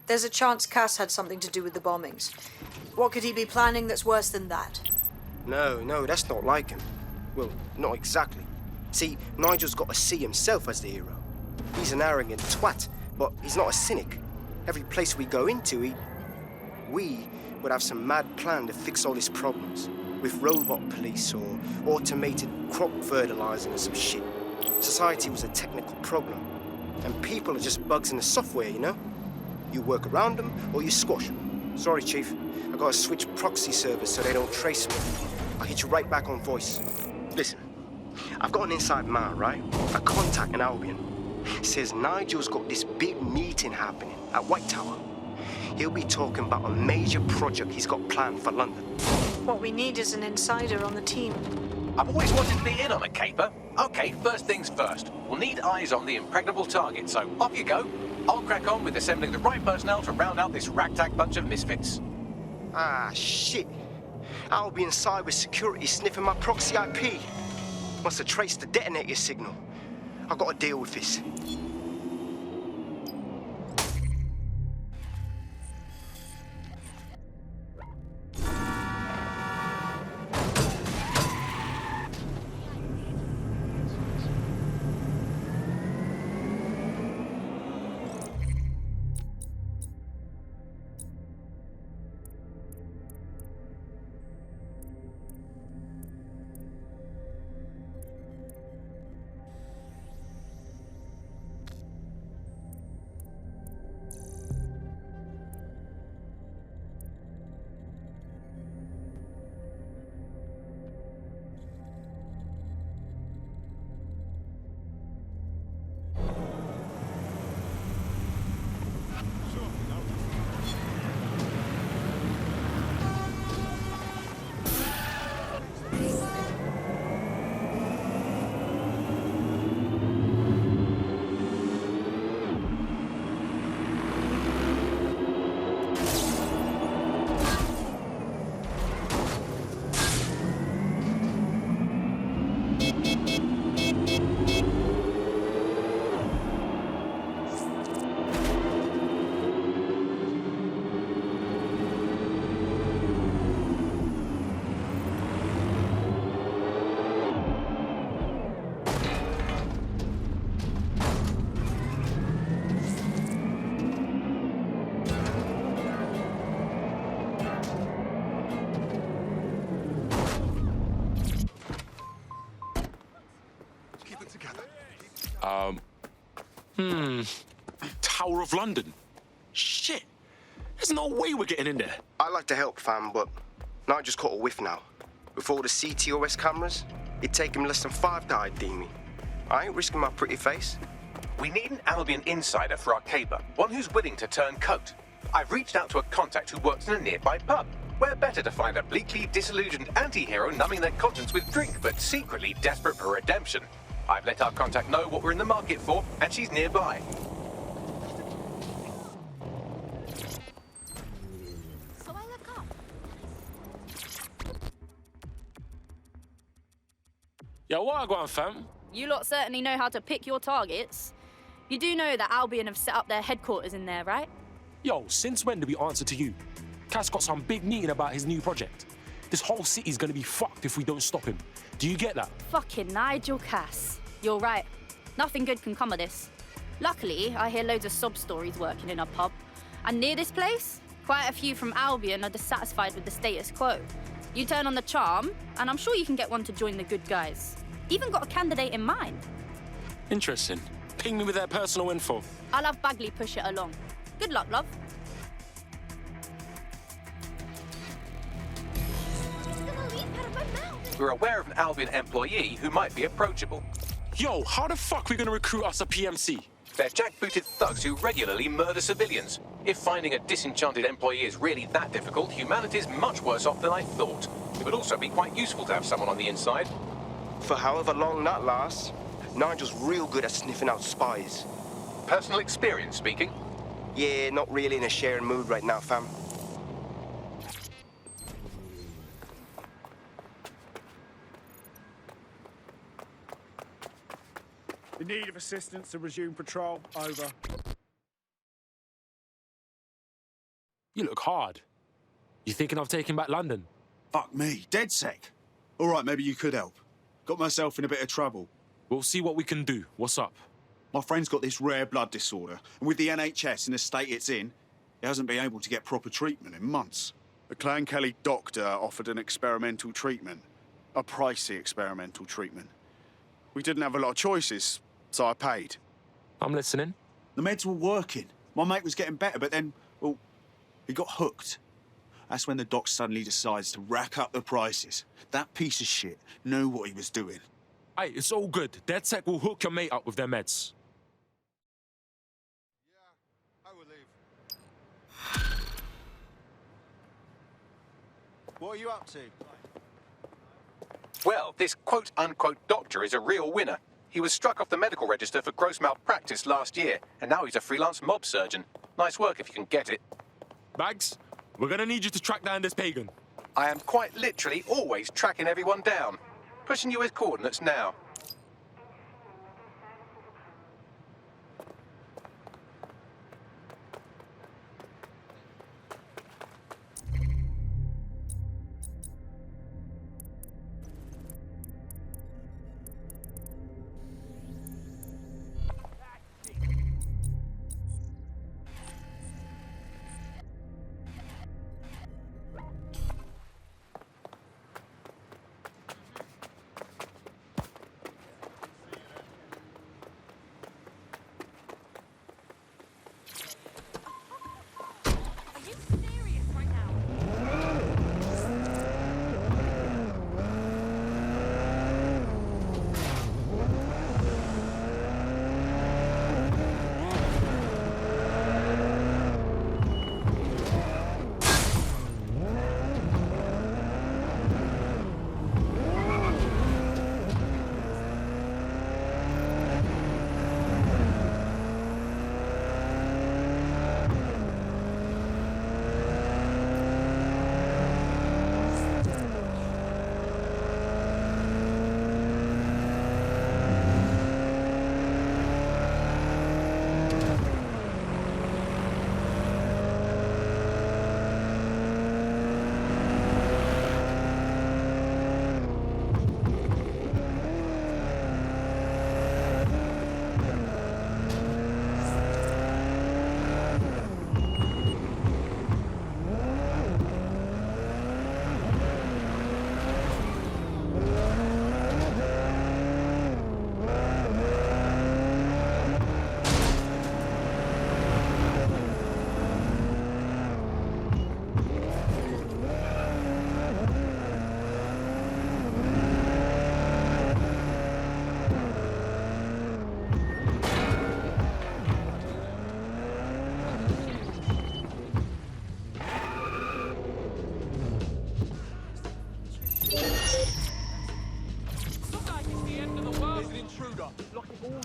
There's a chance Cass had something to do with the bombings. What could he be planning that's worse than that? No, that's not like him. Well, not exactly. See, Nigel's got to see himself as the hero. He's an arrogant twat, but he's not a cynic. Every place we go into, we would have some mad plan to fix all his problems. With robot police or automated crop fertilizing or some shit. Society was a technical problem. And people are just bugs in the software, you know? You work around them or you squash them. Sorry, Chief. I gotta switch proxy servers so they don't trace me. I'll hit you right back on voice. Listen, I've got an inside man, right? A contact in Albion. Says Nigel's got this big meeting happening at White Tower. He'll be talking about a major project he's got planned for London. What we need is an insider on the team. I've always wanted to be in on a caper. Okay, first things first. We'll need eyes on the impregnable target, so off you go. I'll crack on with assembling the right personnel to round out this ragtag bunch of misfits. Ah, shit. Albion cybersecurity sniffing my proxy IP. Must have traced the detonator signal. I've got to deal with this. Tower of London. Shit. There's no way we're getting in there. I'd like to help, fam, but I just caught a whiff now. With all the CTOS cameras, it'd take him less than 5 to ID me. I ain't risking my pretty face. We need an Albion insider for our caper, one who's willing to turn coat. I've reached out to a contact who works in a nearby pub. Where better to find a bleakly disillusioned anti-hero numbing their conscience with drink, but secretly desperate for redemption. I've let our contact know what we're in the market for, and she's nearby. Yo, what I going, fam? You lot certainly know how to pick your targets. You do know that Albion have set up their headquarters in there, right? Yo, since when do we answer to you? Cass got some big meeting about his new project. This whole city's gonna be fucked if we don't stop him. Do you get that? Fucking Nigel Cass. You're right. Nothing good can come of this. Luckily, I hear loads of sob stories working in a pub. And near this place, quite a few from Albion are dissatisfied with the status quo. You turn on the charm, and I'm sure you can get one to join the good guys. Even got a candidate in mind. Interesting. Ping me with their personal info. I'll have Bagley push it along. Good luck, love. We're aware of an Albion employee who might be approachable. Yo, how the fuck are we gonna recruit us a PMC? They're jackbooted thugs who regularly murder civilians. If finding a disenchanted employee is really that difficult, humanity's much worse off than I thought. It would also be quite useful to have someone on the inside. For however long that lasts, Nigel's real good at sniffing out spies. Personal experience speaking? Yeah, not really in a sharing mood right now, fam. In need of assistance to resume patrol. Over. You look hard. You thinking of taking back London? Fuck me, DedSec. All right, maybe you could help. Got myself in a bit of trouble. We'll see what we can do. What's up? My friend's got this rare blood disorder, and with the NHS in the state it's in, he hasn't been able to get proper treatment in months. The Clan Kelly doctor offered an experimental treatment. A pricey experimental treatment. We didn't have a lot of choices, so I paid. I'm listening. The meds were working. My mate was getting better, but then, well, he got hooked. That's when the doc suddenly decides to rack up the prices. That piece of shit knew what he was doing. Hey, it's all good. DedSec will hook your mate up with their meds. Yeah, I will leave. What are you up to? Well, this quote-unquote doctor is a real winner. He was struck off the medical register for gross malpractice last year, and now he's a freelance mob surgeon. Nice work if you can get it. Bags, we're gonna need you to track down this pagan. I am quite literally always tracking everyone down. Pushing you with coordinates now.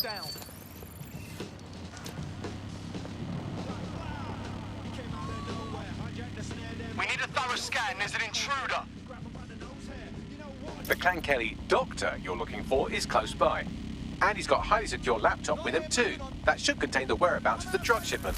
down. We need a thorough scan. There's an intruder. The Clan Kelly doctor you're looking for is close by. And he's got a highly secure laptop with him too. That should contain the whereabouts of the drug shipment.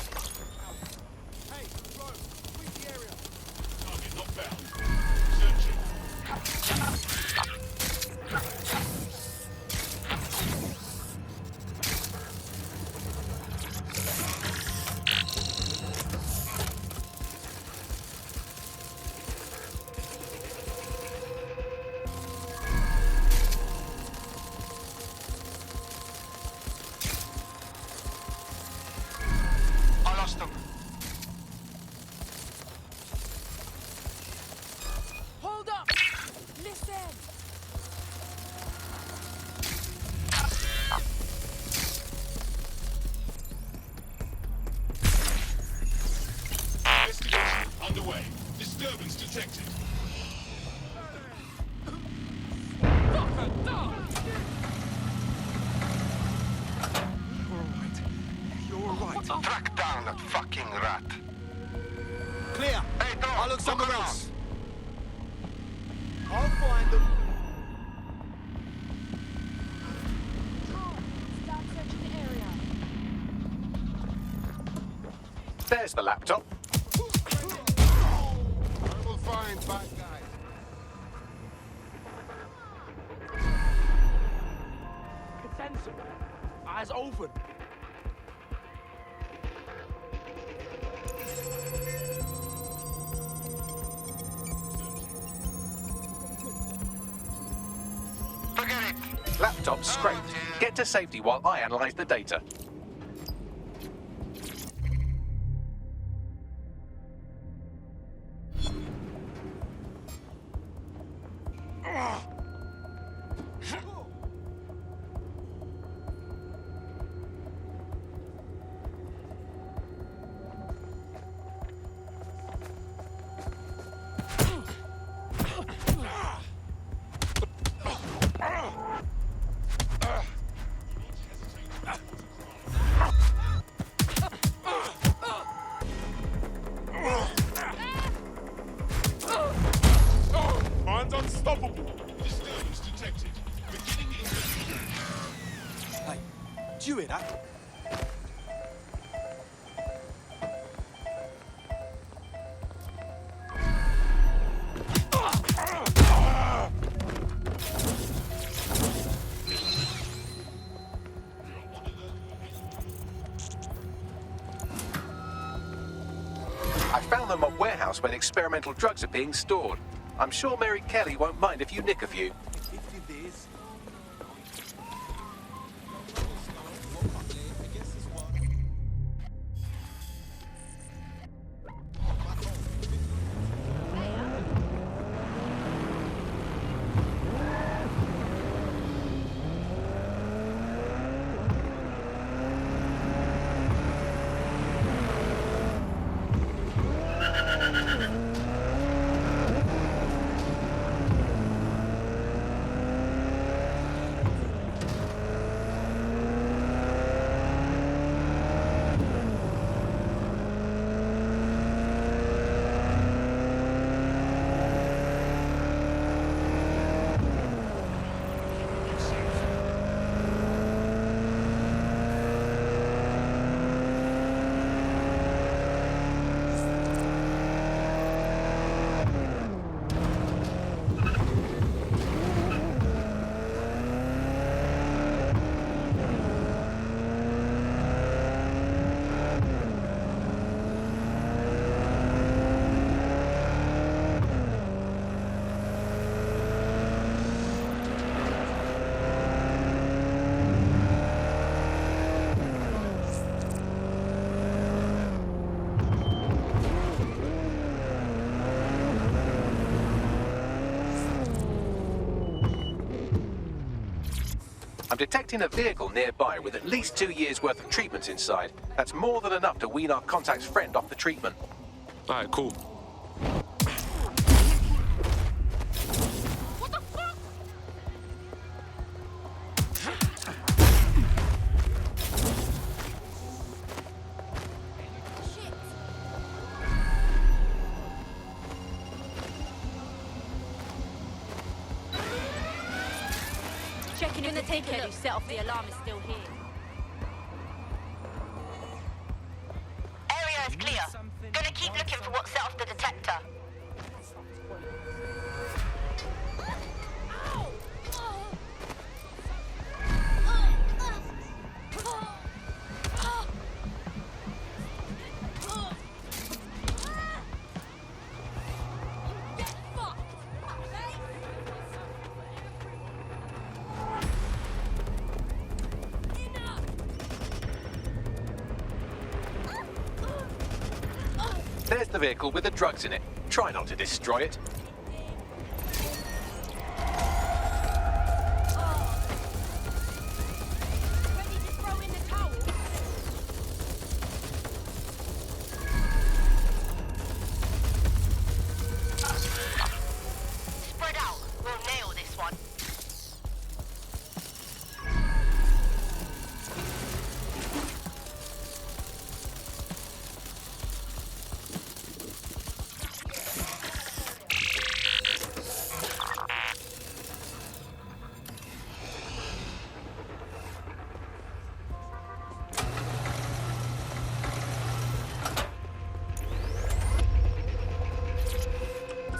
Hold up! Listen! Investigation underway. Disturbance detected. Track down that fucking rat. Clear. Hey, Dog, I'll look somewhere around. else. I'll find them. Start searching the area. There's the laptop. I will find bad guys. Attention. Eyes open. Forget it. Laptop scraped. Get to safety while I analyze the data. Mine's unstoppable. Disturbance detected. Beginning investigation. Hey, do you hear that? I found them at a warehouse where the experimental drugs are being stored. I'm sure Mary Kelly won't mind if you nick a few. I'm detecting a vehicle nearby with at least 2 years' worth of treatments inside. That's more than enough to wean our contact's friend off the treatment. All right, cool. reckon if the ticket you set off the alarm is still here? Area is clear. Gonna keep looking for what set off the detector. There's the vehicle with the drugs in it. Try not to destroy it. Spread out. We'll nail this one.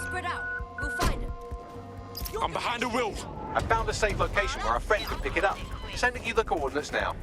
Spread out. We'll find him. I'm behind the wheel. I found a safe location where a friend can pick it up. Sending you the coordinates now.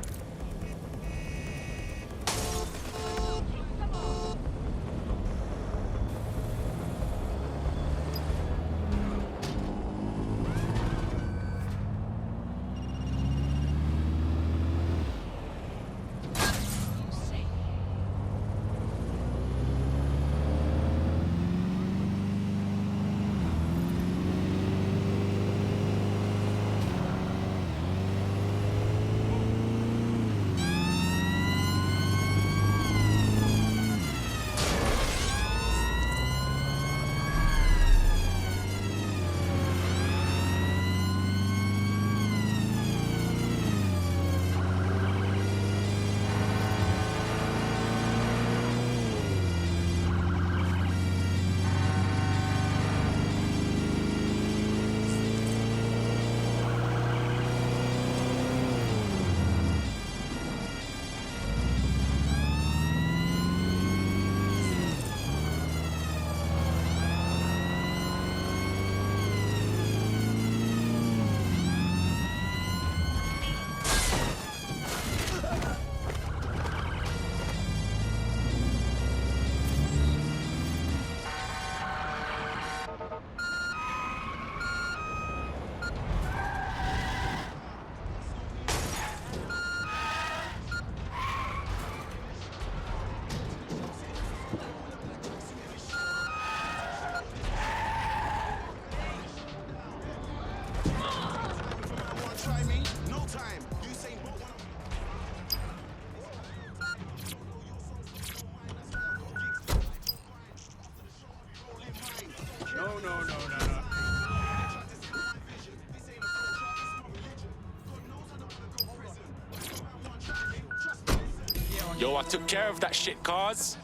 Yo, I took care of that shit, cars.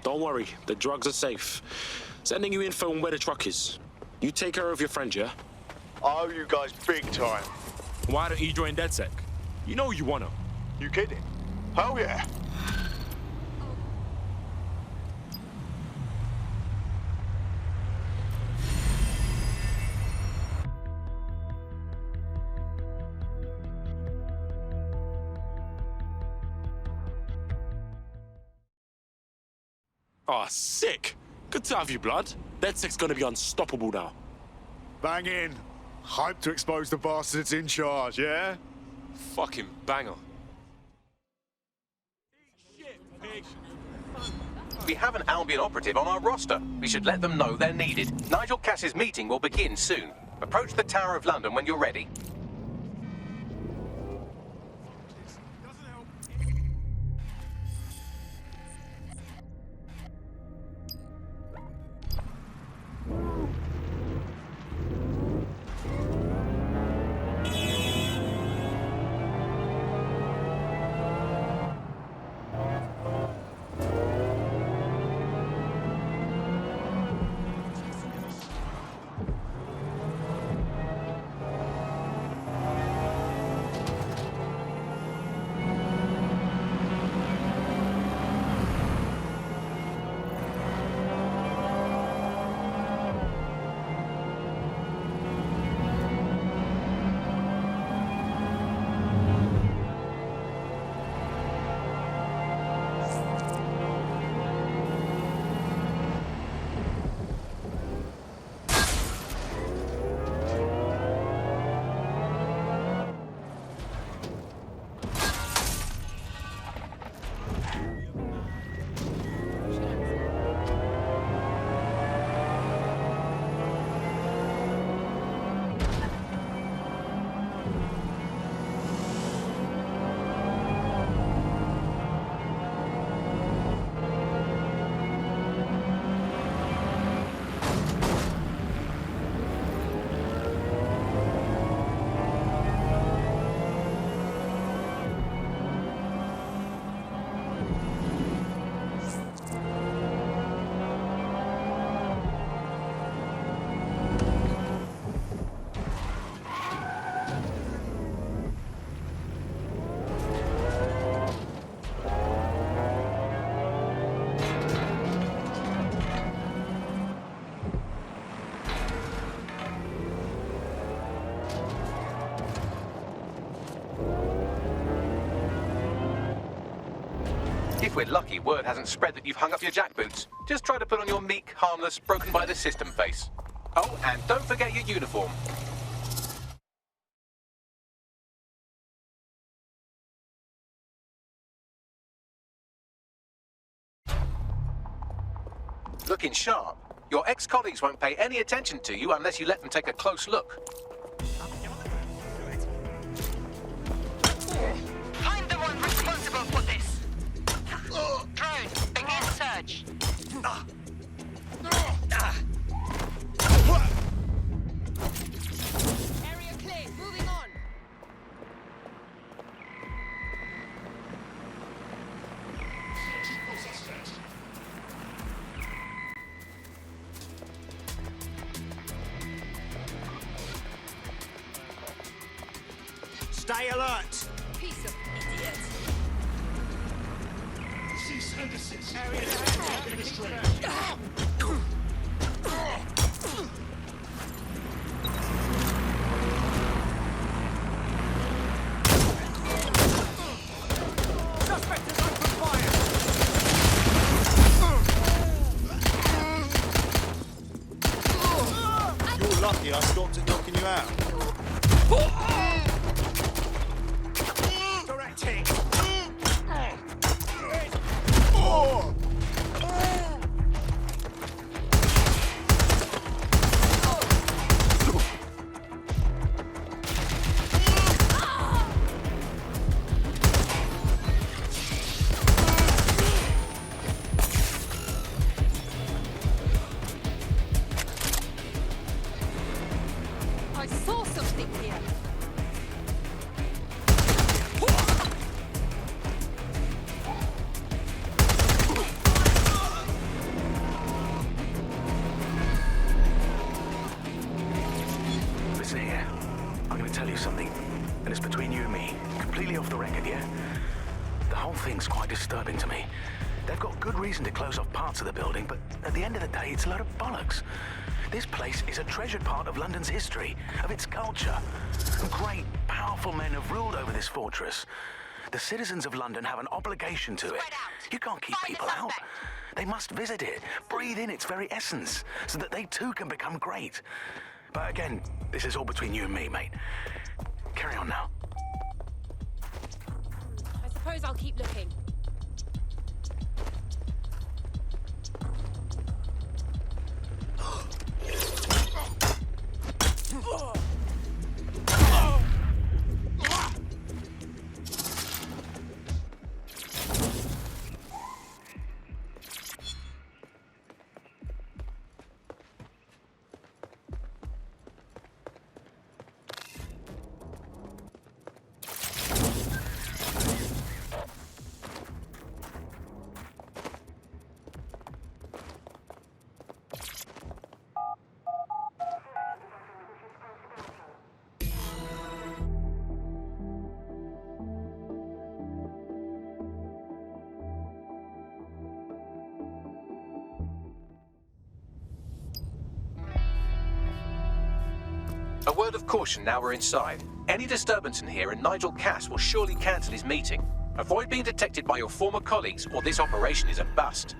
Don't worry, the drugs are safe. Sending you info on where the truck is. You take care of your friend, yeah? I owe you guys big time. Why don't you join DedSec? You know you wanna. You kidding? Hell yeah. Aw, sick. Good to have you, blood. DedSec's gonna be unstoppable now. Bang in. Hype to expose the bastards in charge, yeah? Fucking banger. We have an Albion operative on our roster. We should let them know they're needed. Nigel Cass's meeting will begin soon. Approach the Tower of London when you're ready. If we're lucky, word hasn't spread that you've hung up your jackboots. Just try to put on your meek, harmless, broken by the system face. Oh, and don't forget your uniform. Looking sharp. Your ex-colleagues won't pay any attention to you unless you let them take a close look. Find the one responsible for this. Drone, begin search. Area clear. Moving on. Stay alert. Piece of idiot. Cease and desist. Suspect is open fire. You're lucky I stopped at knocking you out. Directing. I saw something here. Listen here. I'm going to tell you something, and it's between you and me. Completely off the record, yeah? The whole thing's quite disturbing to me. They've got good reason to close off parts of the building, but at the end of the day, it's a load of bollocks. This place is a treasured part of London's history, of its culture. Great, powerful men have ruled over this fortress. The citizens of London have an obligation to it. You can't keep people out. They must visit it, breathe in its very essence, so that they too can become great. But again, this is all between you and me, mate. Carry on now. I suppose I'll keep looking. A word of caution now we're inside. Any disturbance in here and Nigel Cass will surely cancel his meeting. Avoid being detected by your former colleagues or this operation is a bust.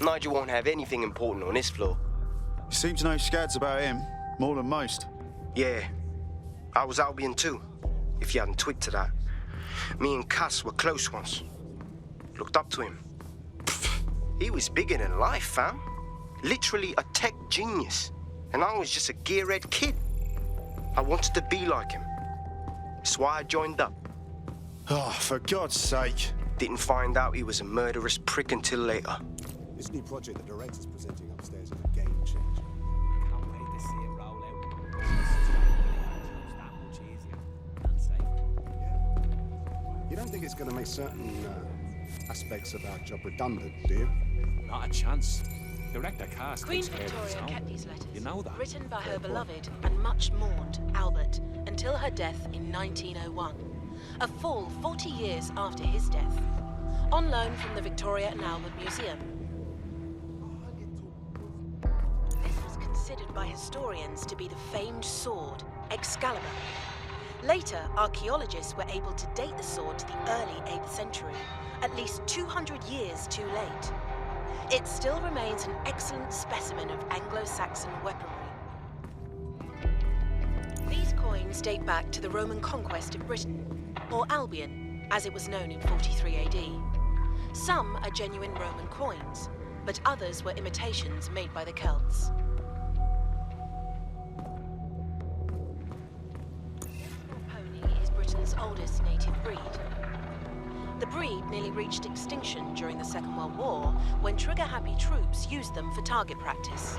Nigel won't have anything important on this floor. You seem to know scads about him, more than most. Yeah, I was Albion too, if you hadn't twigged to that. Me and Cass were close once. Looked up to him. He was bigger than life, fam. Literally a tech genius. And I was just a gearhead kid. I wanted to be like him. That's why I joined up. Oh, for God's sake. Didn't find out he was a murderous prick until later. This new project the director's presenting upstairs is a game changer. Can't wait to see it roll out. That much easier and safer. Yeah. You don't think it's going to make certain aspects of our job redundant, do you? Not a chance. Director Cass Queen takes care of his Victoria own. kept these letters, You know that. written by her beloved and much mourned Albert, until her death in 1901, a full 40 years after his death, on loan from the Victoria and Albert Museum. This was considered by historians to be the famed sword, Excalibur. Later, archaeologists were able to date the sword to the early 8th century, at least 200 years too late. It still remains an excellent specimen of Anglo-Saxon weaponry. These coins date back to the Roman conquest of Britain, or Albion, as it was known in 43 AD. Some are genuine Roman coins, but others were imitations made by the Celts. Pony is Britain's oldest native breed. The breed nearly reached extinction during the Second World War when trigger-happy troops used them for target practice.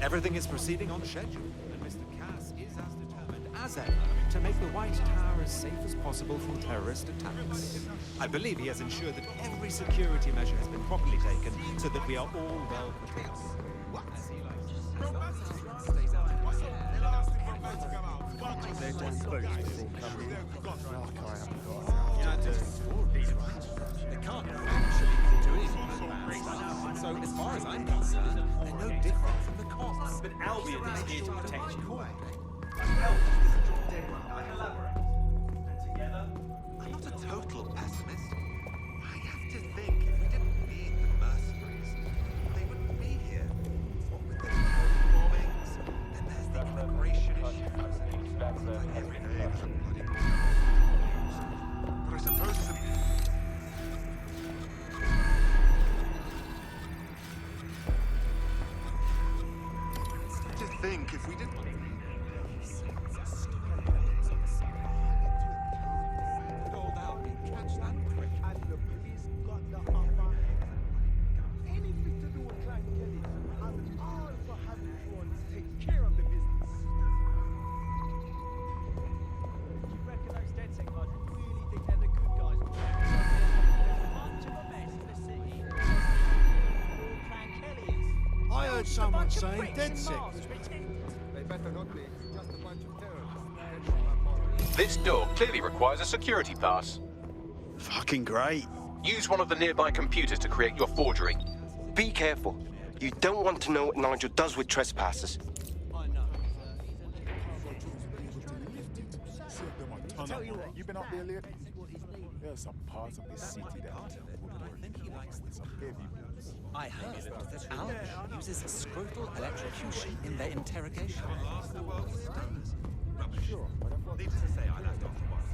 Everything is proceeding on schedule, and Mr. Cass is as determined as ever to make the White Tower as safe as possible from terrorist attacks. I believe he has ensured that every security measure has been properly taken so that we are all well protected. They're down before coming in. They can't actually do anything. So, as far as I'm concerned, they're no different from the cops. But Albion is here to protect you. I'm not a total pessimist. I have to think if we didn't need the mercenaries, they wouldn't be here. What with the bombings, then there's the immigration issues. But I suppose to think if we didn't. Anything to do with Clan Kelly, I'm all for having drones take care of the business. You recognize DedSec guys who really think they're the good guys. There's a bunch of a mess in the city. Clan Kelly is. I heard someone saying DedSec. They better not be. Just a bunch of terrorists. This door clearly requires a security pass. Fucking great. Use one of the nearby computers to create your forgery. Be careful. You don't want to know what Nigel does with trespassers. Tell you what, you been up there lately? There's some parts of this city that I think he likes this heavy ones. I heard that Albion uses scrotal electrocution in their interrogation. Sure, but I've got Needless to say, I left after once.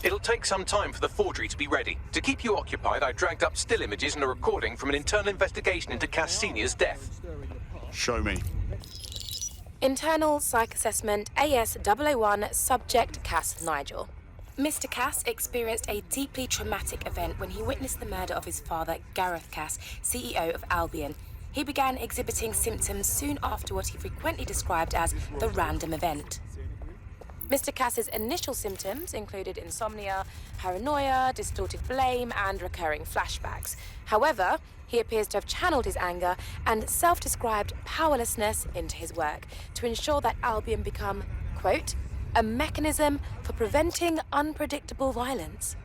It'll take some time for the forgery to be ready. To keep you occupied, I dragged up still images and a recording from an internal investigation into Cass Sr.'s death. Show me. Internal Psych Assessment AS001 Subject Cass Nigel. Mr. Cass experienced a deeply traumatic event when he witnessed the murder of his father, Gareth Cass, CEO of Albion. He began exhibiting symptoms soon after what he frequently described as the random event. Mr. Cass's initial symptoms included insomnia, paranoia, distorted blame, and recurring flashbacks. However, he appears to have channeled his anger and self-described powerlessness into his work to ensure that Albion become, quote, a mechanism for preventing unpredictable violence.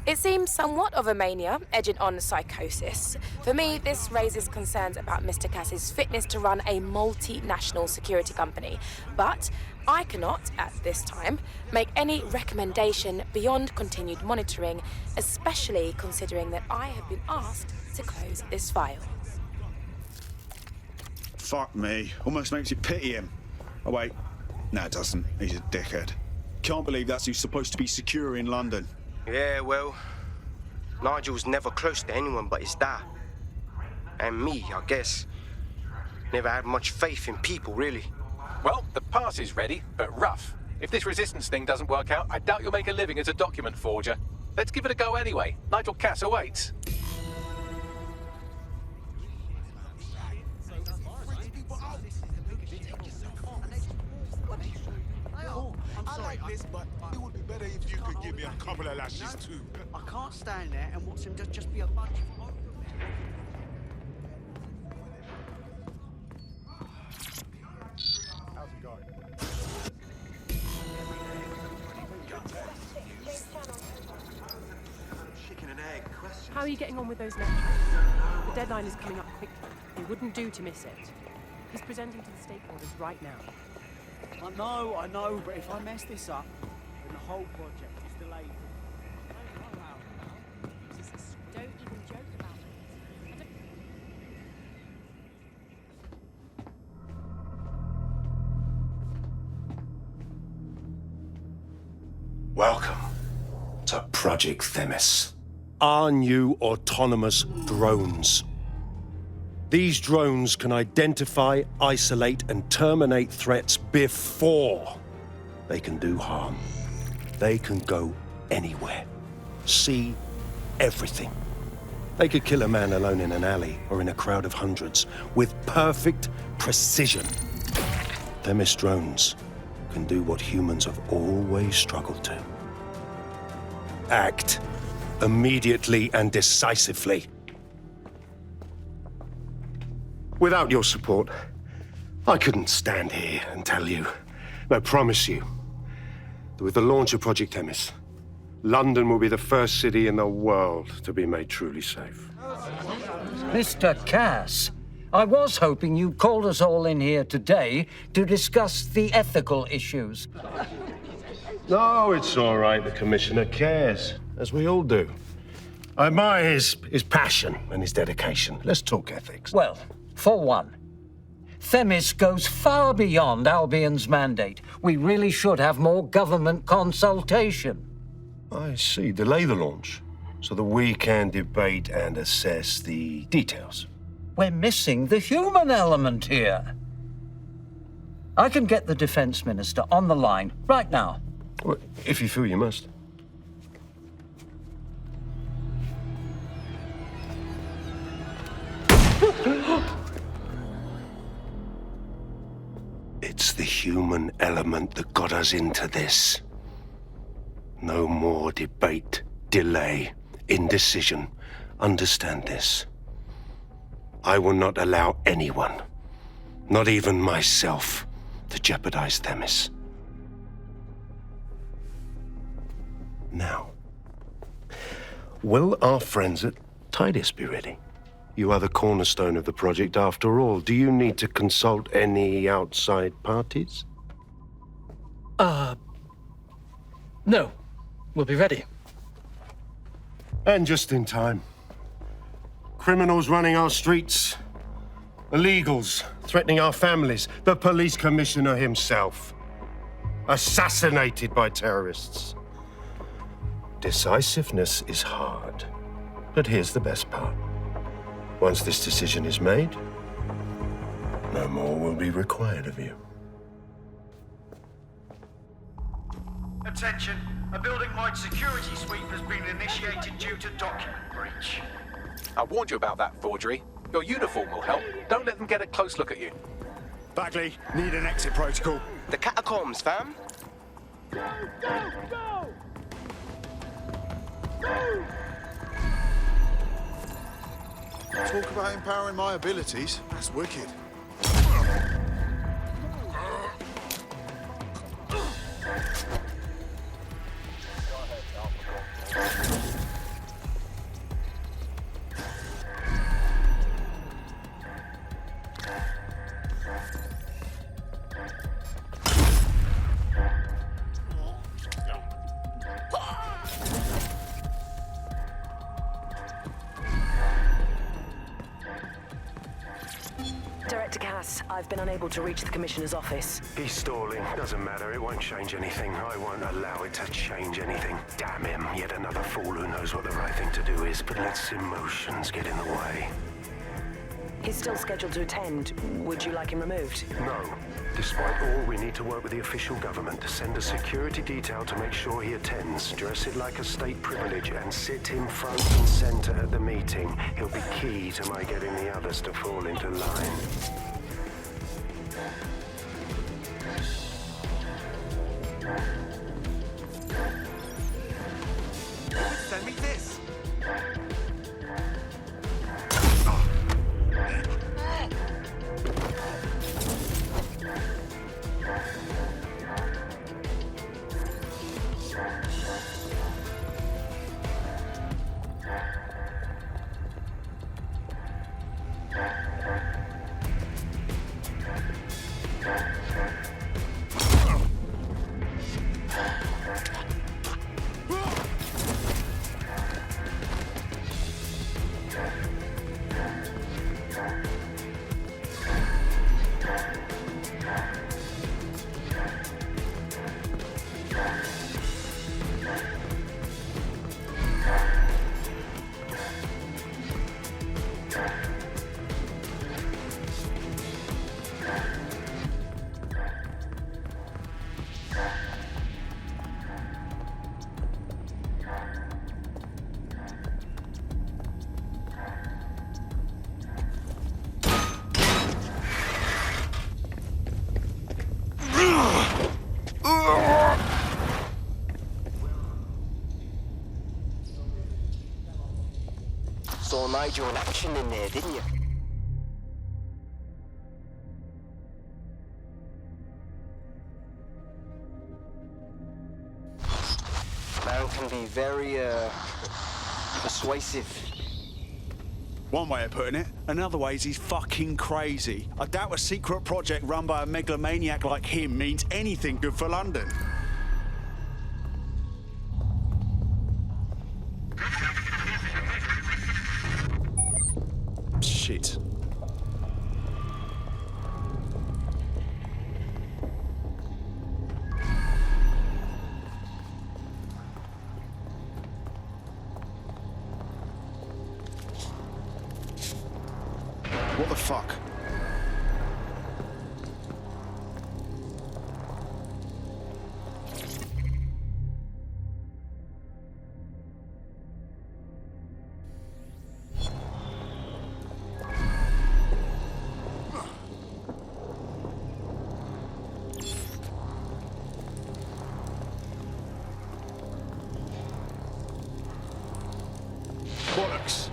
It seems somewhat of a mania, edging on psychosis. For me, this raises concerns about Mr. Cass's fitness to run a multinational security company. But I cannot, at this time, make any recommendation beyond continued monitoring, especially considering that I have been asked to close this file. Fuck me. Almost makes you pity him. Oh, wait. No, it doesn't. He's a dickhead. Can't believe that's who's supposed to be secure in London. Yeah, well, Nigel's never close to anyone but his dad. And me, I guess. Never had much faith in people, really. Well, the pass is ready, but rough. If this resistance thing doesn't work out, I doubt you'll make a living as a document forger. Let's give it a go anyway. Nigel Cass awaits. I'm sorry, but it would be better if you could give me a couple of lashes too. I can't stand there and watch them just be a bunch of... are you getting on with those lectures? The deadline is coming up quickly. It wouldn't do to miss it. He's presenting to the stakeholders right now. I know, but if I mess this up, then the whole project is delayed. Don't even joke about it. Welcome to Project Themis. Our new autonomous drones. These drones can identify, isolate, and terminate threats before they can do harm. They can go anywhere, see everything. They could kill a man alone in an alley or in a crowd of hundreds with perfect precision. Themis drones can do what humans have always struggled to. Act immediately and decisively. Without your support, I couldn't stand here and tell you, I promise you, that with the launch of Project Themis, London will be the first city in the world to be made truly safe. Mr. Cass, I was hoping you called us all in here today to discuss the ethical issues. No, it's all right. The Commissioner cares, as we all do. I admire his passion and his dedication. Let's talk ethics. Well, for one, Themis goes far beyond Albion's mandate. We really should have more government consultation. I see. Delay the launch so that we can debate and assess the details. We're missing the human element here. I can get the Defense Minister on the line right now. Well, if you feel you must. It's the human element that got us into this. No more debate, delay, indecision. Understand this. I will not allow anyone, not even myself, to jeopardize Themis. Now, will our friends at Tidus be ready? You are the cornerstone of the project after all. Do you need to consult any outside parties? No. We'll be ready. And just in time. Criminals running our streets. Illegals threatening our families. The police commissioner himself. Assassinated by terrorists. Decisiveness is hard. But here's the best part. Once this decision is made, no more will be required of you. Attention, a building-wide security sweep has been initiated due to document breach. I warned you about that, forgery. Your uniform will help. Don't let them get a close look at you. Bagley, need an exit protocol. The catacombs, fam. Go, go, go! Go! Talk about empowering my abilities. That's wicked. Director Cass, I've been unable to reach the Commissioner's office. He's stalling. Doesn't matter. It won't change anything. I won't allow it to change anything. Damn him. Yet another fool who knows what the right thing to do is, but lets emotions get in the way. He's still scheduled to attend. Would you like him removed? No. Despite all, we need to work with the official government to send a security detail to make sure he attends. Dress it like a state privilege and sit him front and center at the meeting. He'll be key to my getting the others to fall into line. Send me this. Nigel in action in there, didn't you? Man can be very, persuasive. One way of putting it. Another way is he's fucking crazy. I doubt a secret project run by a megalomaniac like him means anything good for London. Shit. What the fuck? Bollocks.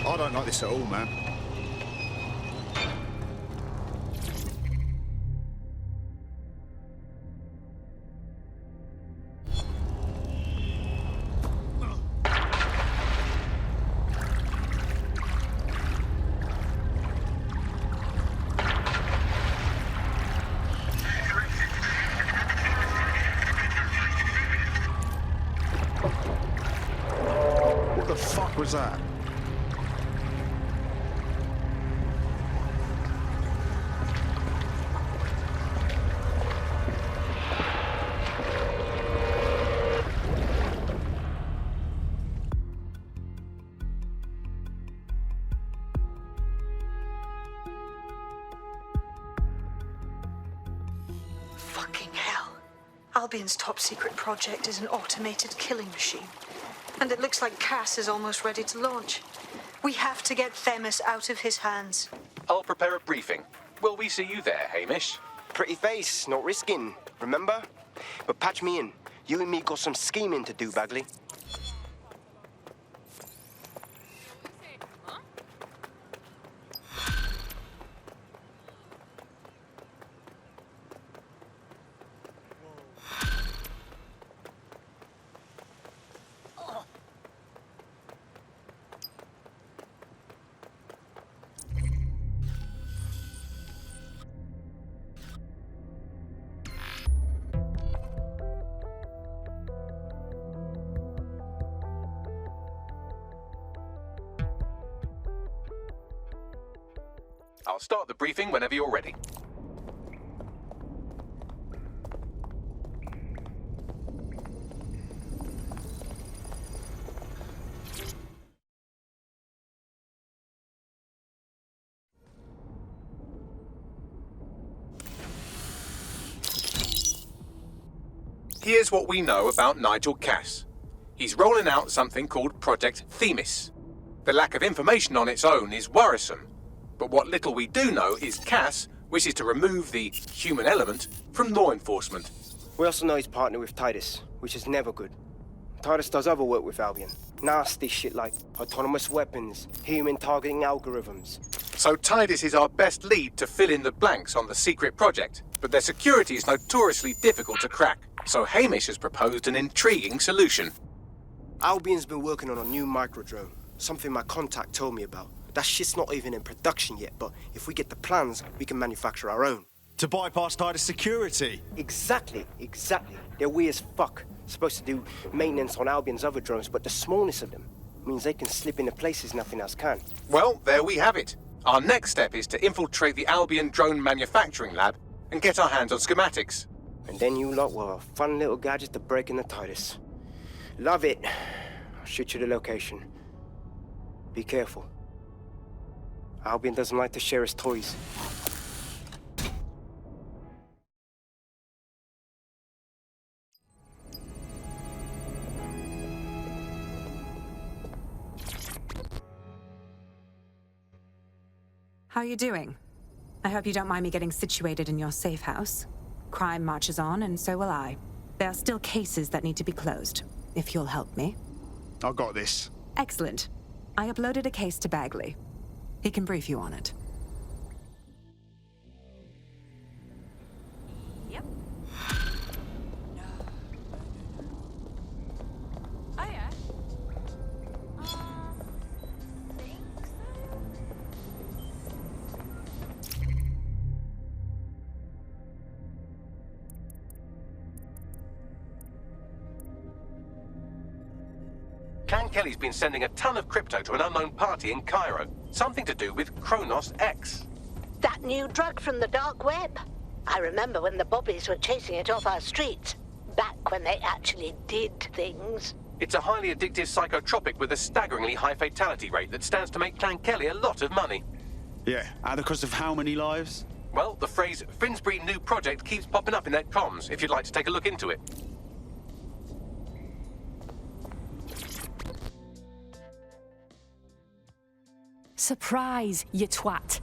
I don't like this at all, man. What the fuck was that? Fucking hell. Albion's top secret project is an automated killing machine. And it looks like Cass is almost ready to launch. We have to get Themis out of his hands. I'll prepare a briefing. Will we see you there, Hamish? Pretty face, not risking, remember? But patch me in. You and me got some scheming to do, Bagley. I'll start the briefing whenever you're ready. Here's what we know about Nigel Cass. He's rolling out something called Project Themis. The lack of information on its own is worrisome, but what little we do know is Cass wishes to remove the human element from law enforcement. We also know he's partnered with Titus, which is never good. Titus does other work with Albion. Nasty shit like autonomous weapons, human targeting algorithms. So Titus is our best lead to fill in the blanks on the secret project, but their security is notoriously difficult to crack. So Hamish has proposed an intriguing solution. Albion's been working on a new microdrone, something my contact told me about. That shit's not even in production yet, but if we get the plans, we can manufacture our own. To bypass Titus security? Exactly. They're weird as fuck. Supposed to do maintenance on Albion's other drones, but the smallness of them means they can slip into places nothing else can. Well, there we have it. Our next step is to infiltrate the Albion drone manufacturing lab and get our hands on schematics. And then you lot will have a fun little gadget to break into Titus. Love it. I'll shoot you the location. Be careful. Albion doesn't like to share his toys. How are you doing? I hope you don't mind me getting situated in your safe house. Crime marches on, and so will I. There are still cases that need to be closed, if you'll help me. I got this. Excellent. I uploaded a case to Bagley. He can brief you on it. Yep. Oh, yeah. Clan Kelly's been sending a ton of crypto to an unknown party in Cairo. Something to do with Kronos X. That new drug from the dark web. I remember when the bobbies were chasing it off our streets. Back when they actually did things. It's a highly addictive psychotropic with a staggeringly high fatality rate that stands to make Clan Kelly a lot of money. Yeah, at the cost of how many lives? Well, the phrase Finsbury New Project keeps popping up in their comms, if you'd like to take a look into it. Surprise, you twat.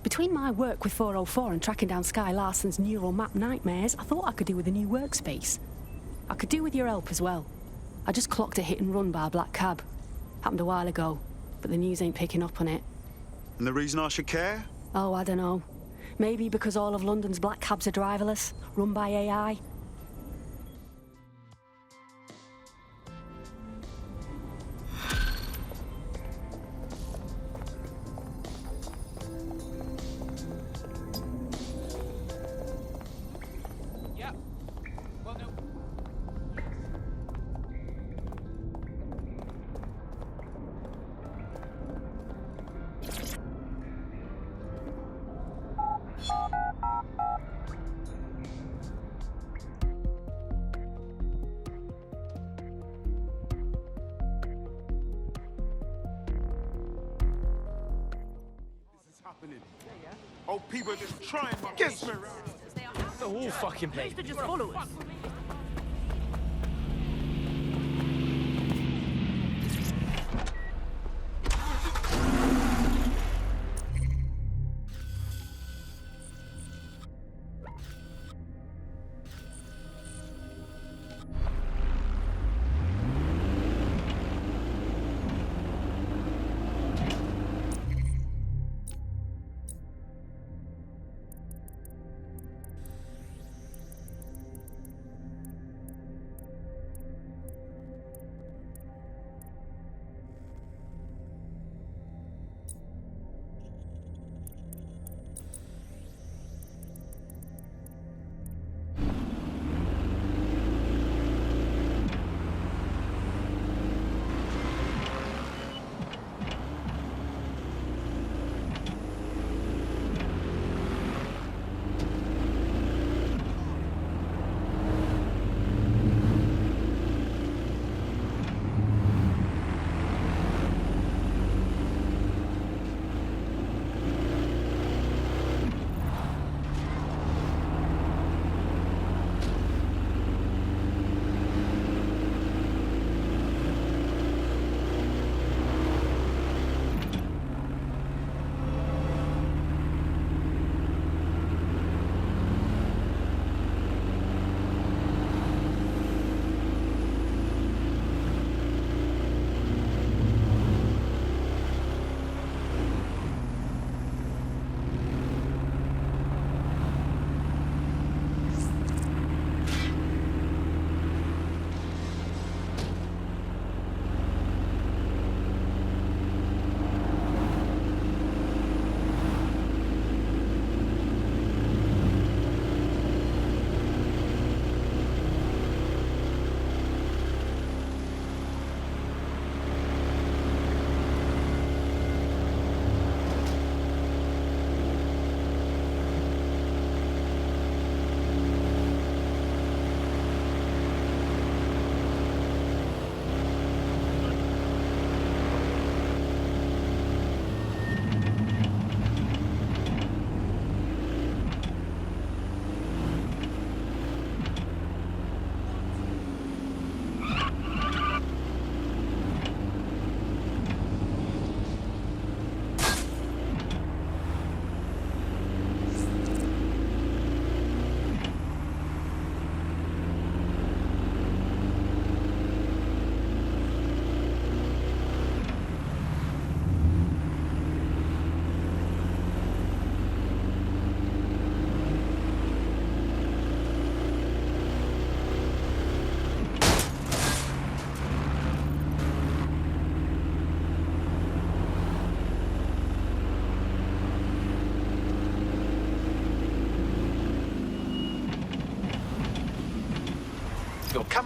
Between my work with 404 and tracking down Sky Larson's neural map nightmares, I thought I could do with a new workspace. I could do with your help as well. I just clocked a hit and run by a black cab. Happened a while ago, but the news ain't picking up on it. And the reason I should care? Oh, I don't know. Maybe because all of London's black cabs are driverless, run by AI. Oh, people are just trying my guess me around. The whole fucking place. To just follow us.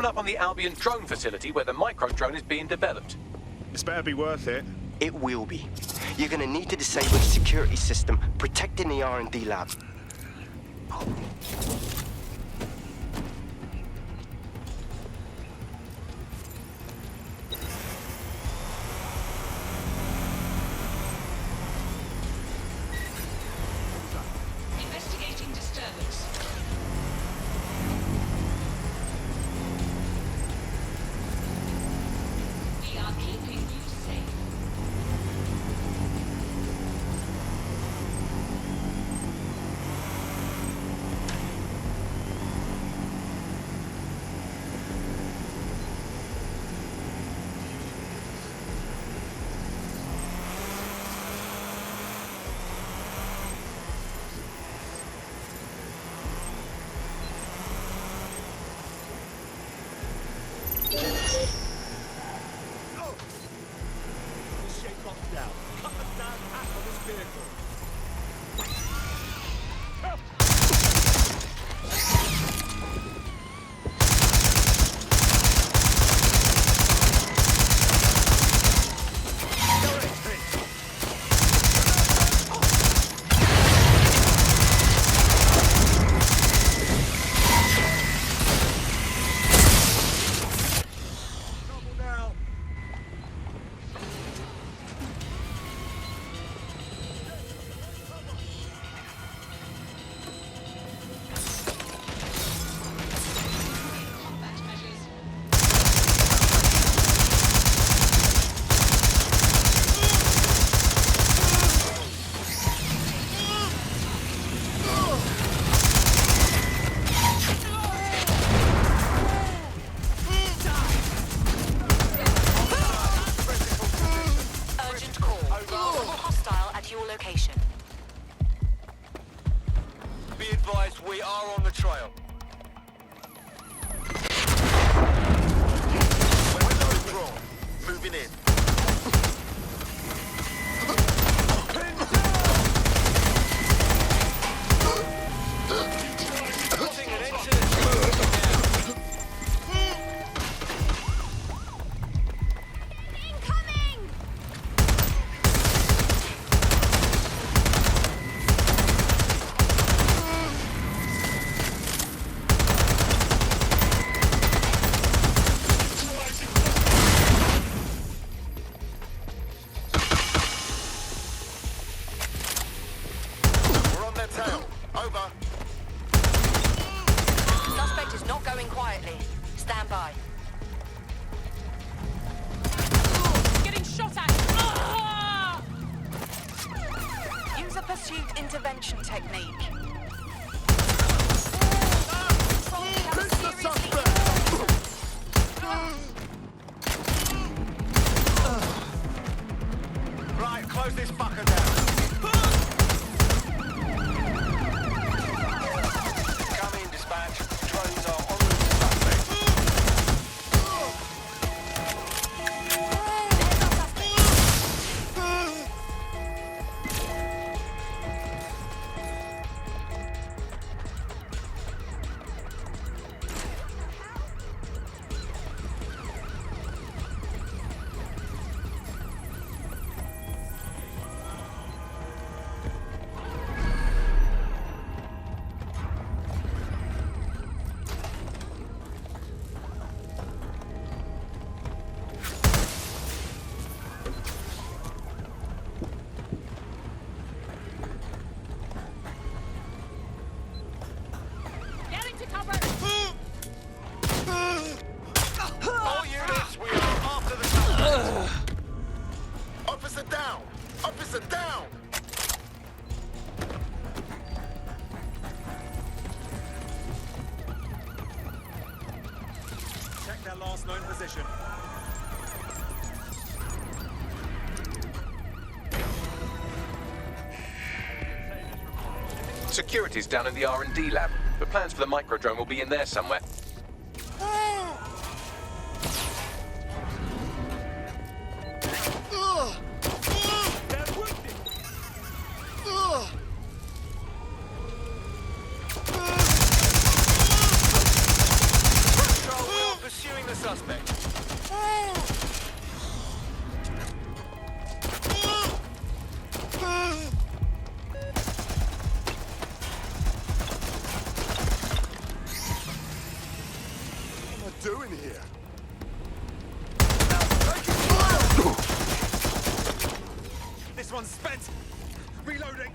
coming up on the Albion drone facility where the micro drone is being developed. This better be worth it. It will be. You're gonna need to disable the security system protecting the R&D lab. Investigating disturbance. We are keeping you safe. Initiate lockdown. Cut the damn hack on this vehicle. Urgent call. Multiple hostile at your location. Be advised, we are on the trail. Windows drawn. Moving in. Putting an end to this. We're on their tail. Over. Suspect is not going quietly. Stand by. Getting shot at! Use a pursuit intervention technique. Right, close this fucker down. Come in, dispatch. Drones are en route to suspect. Get into cover! All units, we are after the suspect. Officer down! Officer down! Check their last known position. Security's down in the R&D lab. The plans for the micro drone will be in there somewhere. Ammunition's spent. Reloading.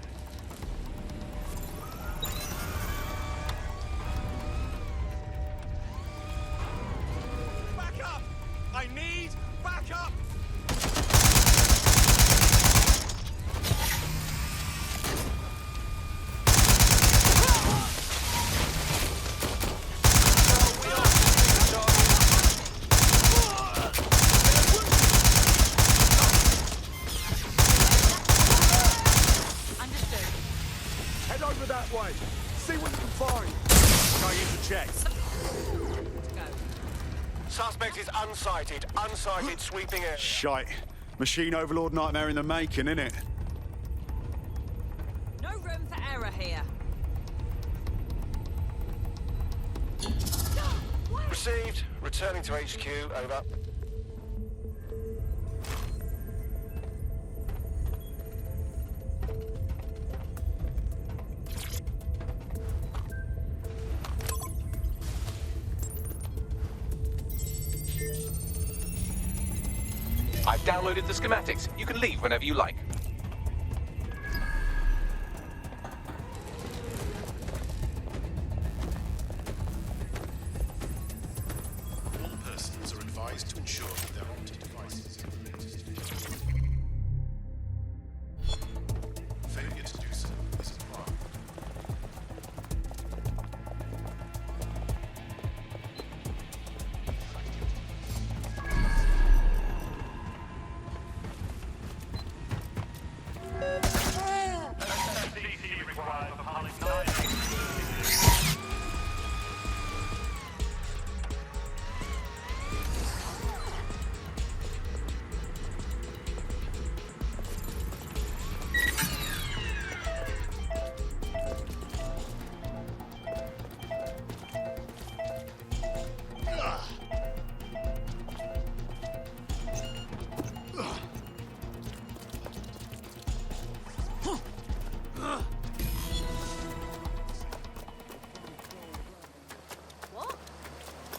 Back up! I need backup! Head over that way. See what you can find. Going in to check. Suspect is unsighted. Unsighted, sweeping area. Shite. Machine overlord nightmare in the making, innit? No room for error here. Received. Returning to HQ. Over. I've downloaded the schematics. You can leave whenever you like. All persons are advised to ensure that their empty devices are related to failure to do so is a crime.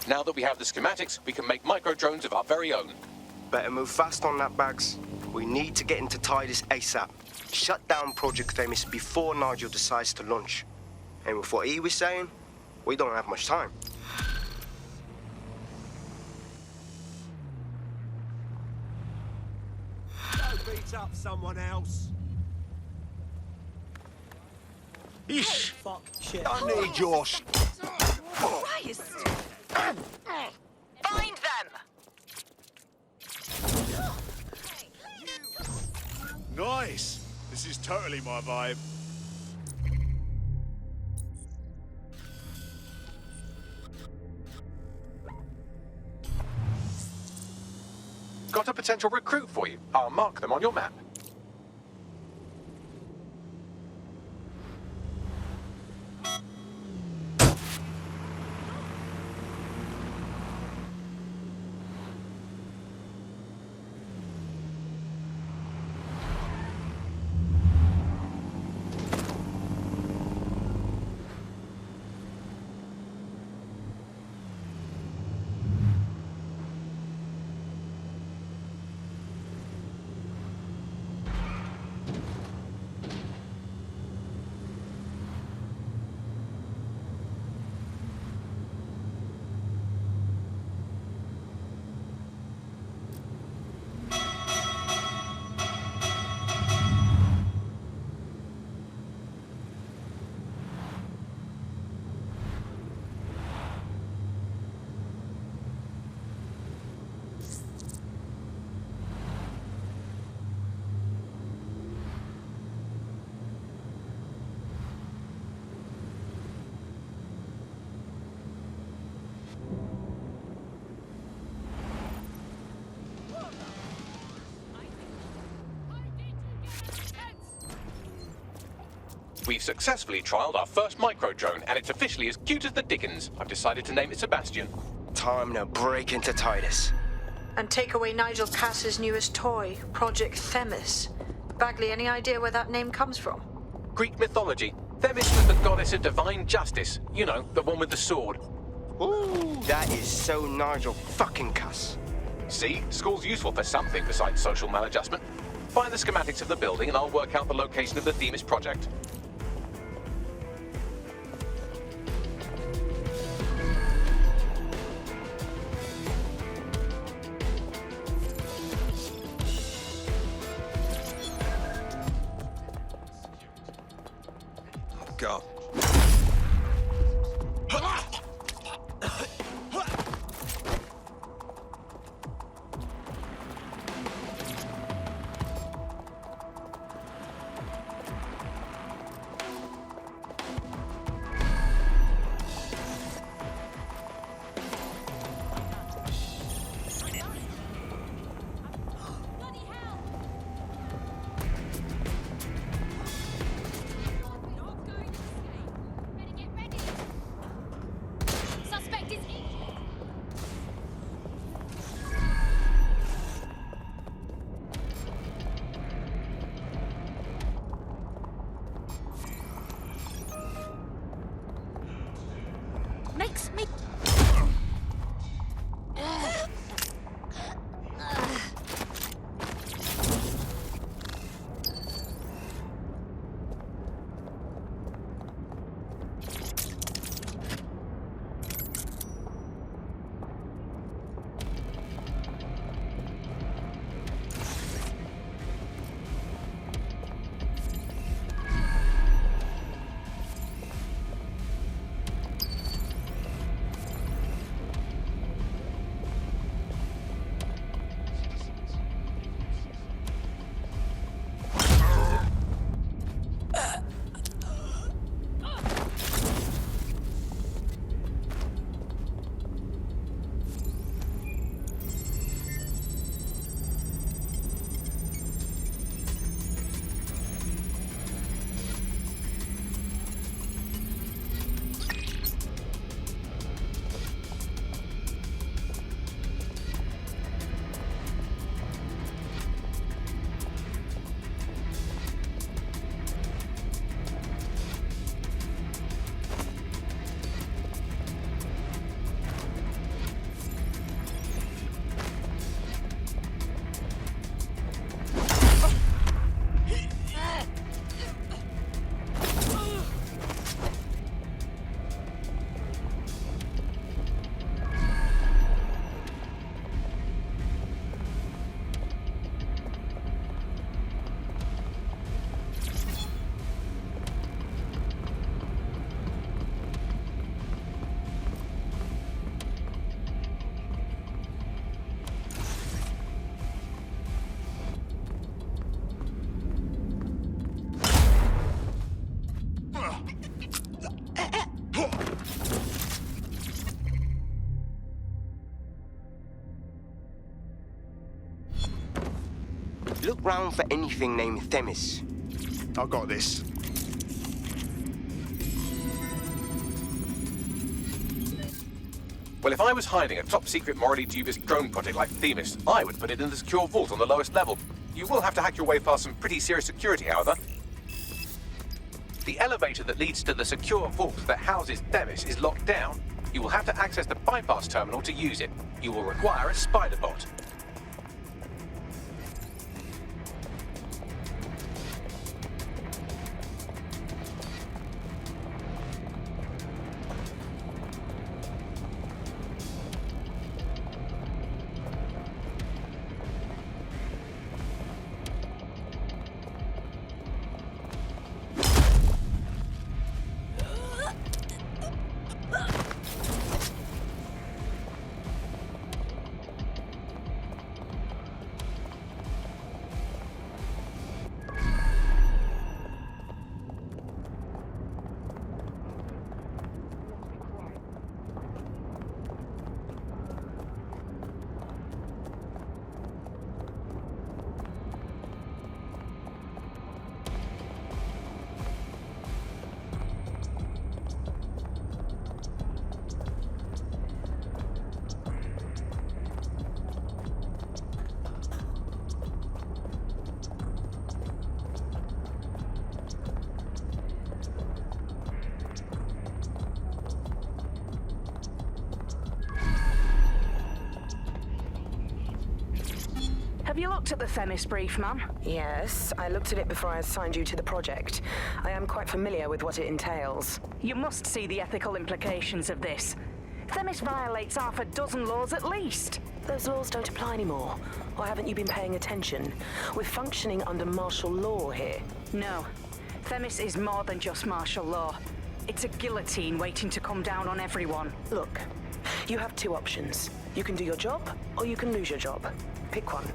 Now that we have the schematics, we can make micro-drones of our very own. Better move fast on that, Bags. We need to get into Titus ASAP. Shut down Project Themis before Nigel decides to launch. And with what he was saying, we don't have much time. Go beat up someone else. Yeesh. Fuck shit. I need yours. Christ! Find them! Nice! This is totally my vibe. Got a potential recruit for you. I'll mark them on your map. We've successfully trialed our first micro-drone, and it's officially as cute as the dickens. I've decided to name it Sebastian. Time to break into Titus. And take away Nigel Cass's newest toy, Project Themis. Bagley, any idea where that name comes from? Greek mythology. Themis was the goddess of divine justice. You know, the one with the sword. Ooh, that is so Nigel fucking Cass. See? School's useful for something besides social maladjustment. Find the schematics of the building and I'll work out the location of the Themis project. God. Suspect is makes me. Look round for anything named Themis. I got this. Well, if I was hiding a top-secret, morally dubious drone project like Themis, I would put it in the secure vault on the lowest level. You will have to hack your way past some pretty serious security, however. The elevator that leads to the secure vault that houses Themis is locked down. You will have to access the bypass terminal to use it. You will require a spider bot. Have you looked at the Themis brief, ma'am? Yes, I looked at it before I assigned you to the project. I am quite familiar with what it entails. You must see the ethical implications of this. Themis violates half a dozen laws at least. Those laws don't apply anymore. Or haven't you been paying attention? We're functioning under martial law here. No. Themis is more than just martial law. It's a guillotine waiting to come down on everyone. Look, you have two options. You can do your job, or you can lose your job. Pick one.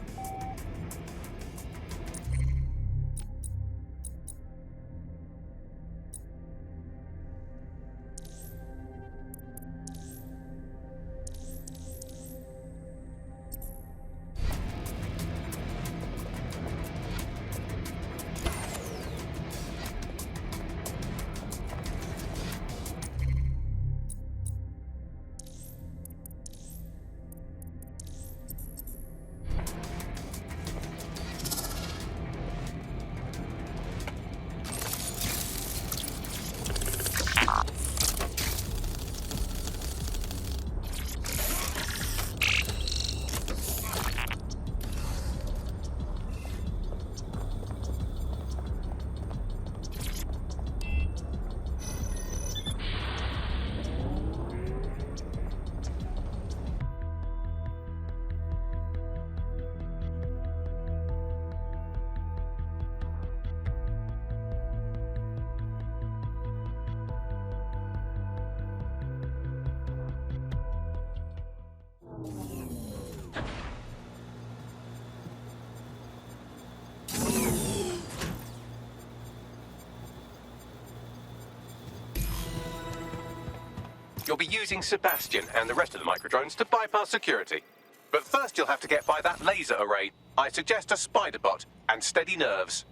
You'll be using Sebastian and the rest of the microdrones to bypass security. But first you'll have to get by that laser array. I suggest a spider bot and steady nerves.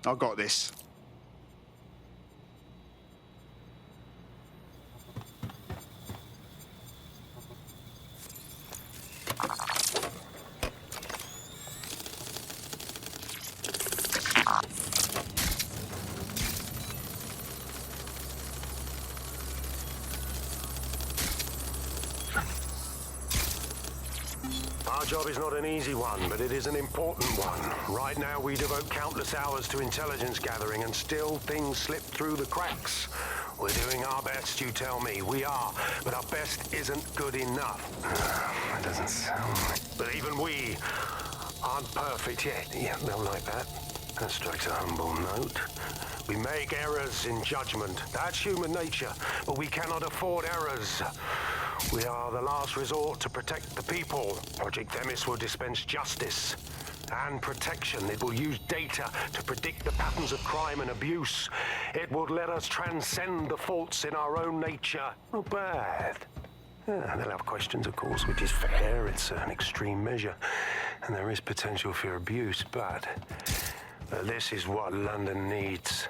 I got this. Our job is not an easy one, but it is an important one. Right now, we devote countless hours to intelligence gathering, and still things slip through the cracks. We're doing our best, you tell me. We are, but our best isn't good enough. That doesn't sound like... But even we aren't perfect yet. Yeah, they'll like that. That strikes a humble note. We make errors in judgment. That's human nature, but we cannot afford errors. We are the last resort to protect the people. Project Themis will dispense justice and protection. It will use data to predict the patterns of crime and abuse. It will let us transcend the faults in our own nature. Not bad. Yeah, they'll have questions, of course, which is fair. It's an extreme measure, and there is potential for abuse, but this is what London needs.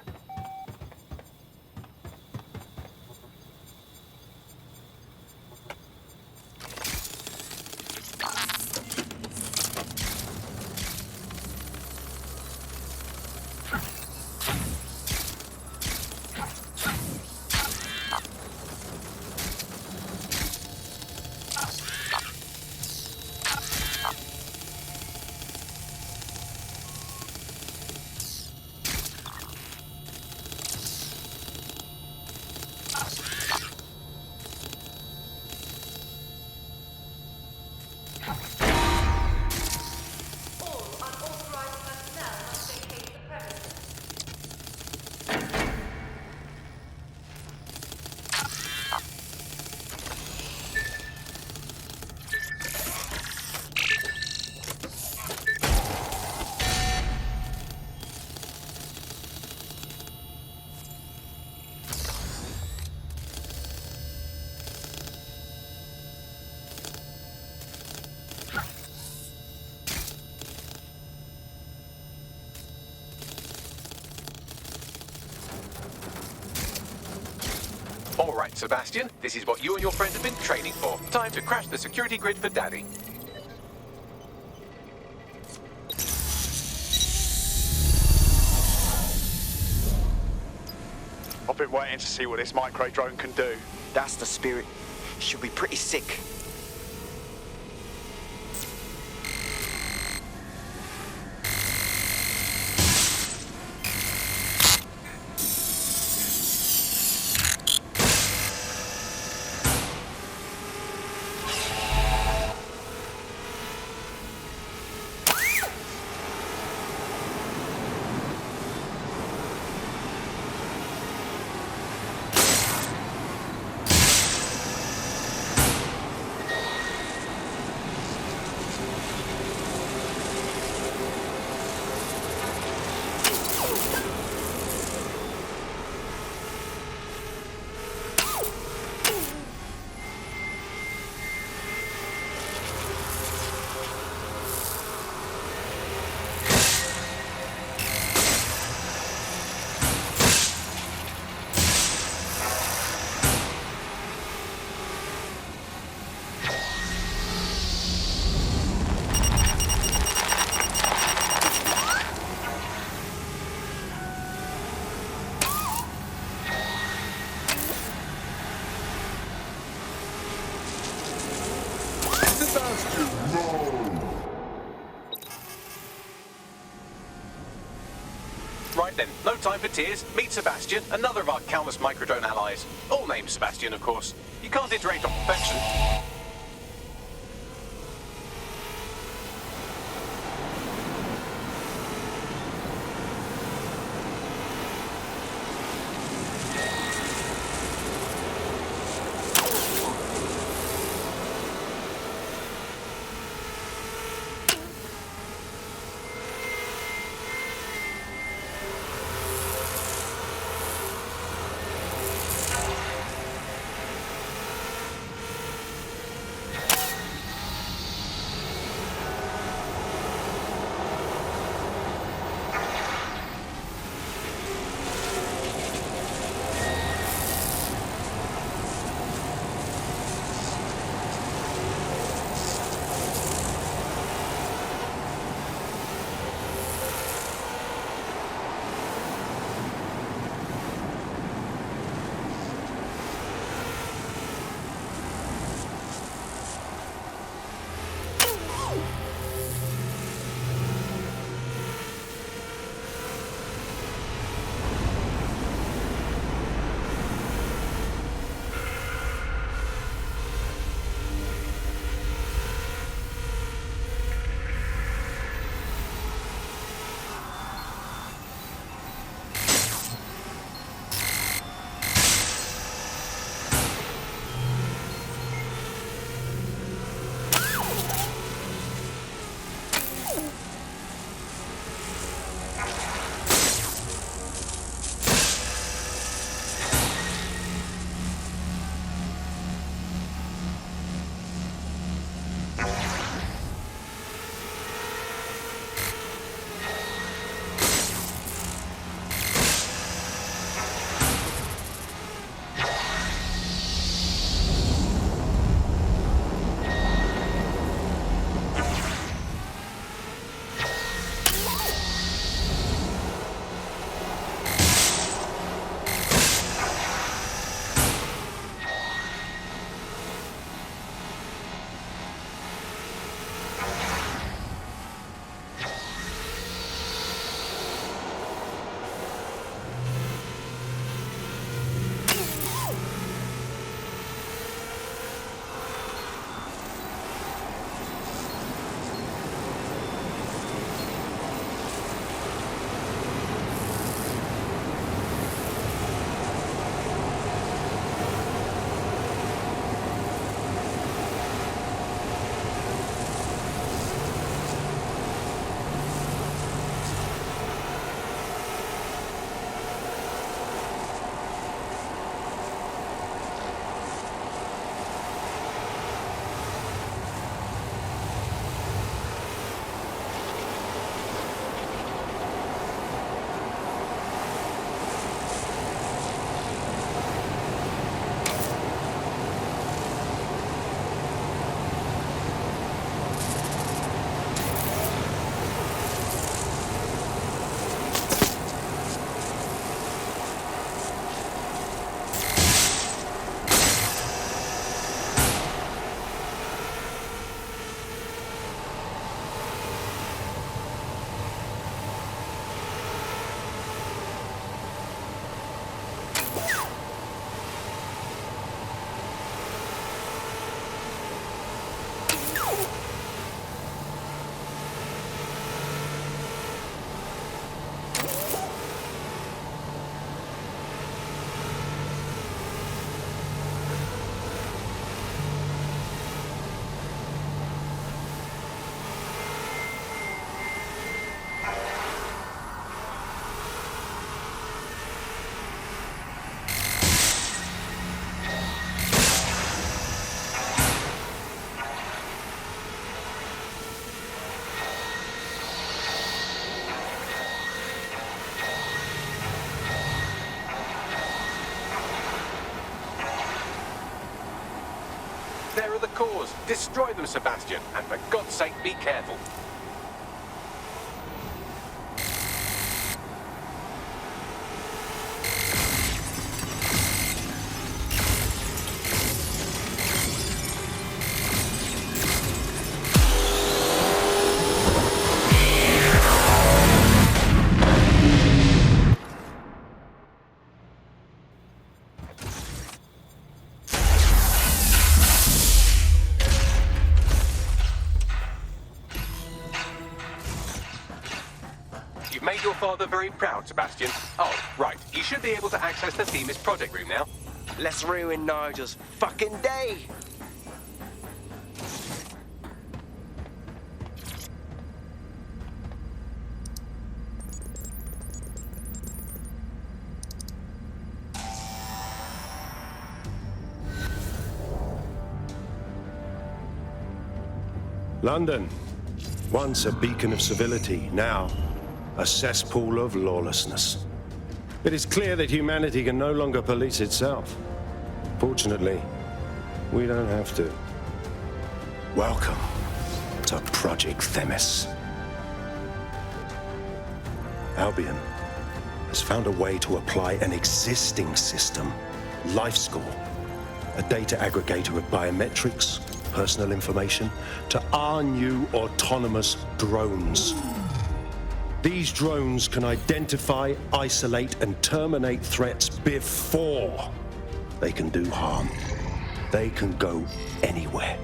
All right, Sebastian, this is what you and your friend have been training for. Time to crash the security grid for Daddy. I've been waiting to see what this micro drone can do. That's the spirit. Should be pretty sick. then, no time for tears. Meet Sebastian, another of our countless microdrone allies. All named Sebastian, of course. You can't iterate on perfection. There are the cores. Destroy them, Sebastian, and for God's sake, be careful. You've made your father very proud, Sebastian. Oh, right. You should be able to access the Themis project room now. Let's ruin Nigel's fucking day. London, once a beacon of civility, now a cesspool of lawlessness. It is clear that humanity can no longer police itself. Fortunately, we don't have to. Welcome to Project Themis. Albion has found a way to apply an existing system, LifeScore, a data aggregator of biometrics, personal information, to our new autonomous drones. These drones can identify, isolate, and terminate threats before they can do harm. They can go anywhere,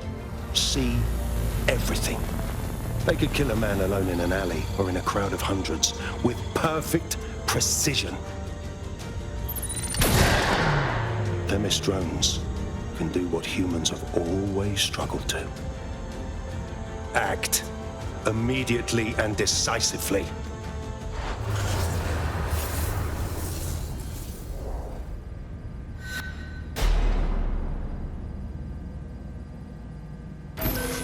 see everything. They could kill a man alone in an alley or in a crowd of hundreds with perfect precision. Themis drones can do what humans have always struggled to. Act immediately and decisively.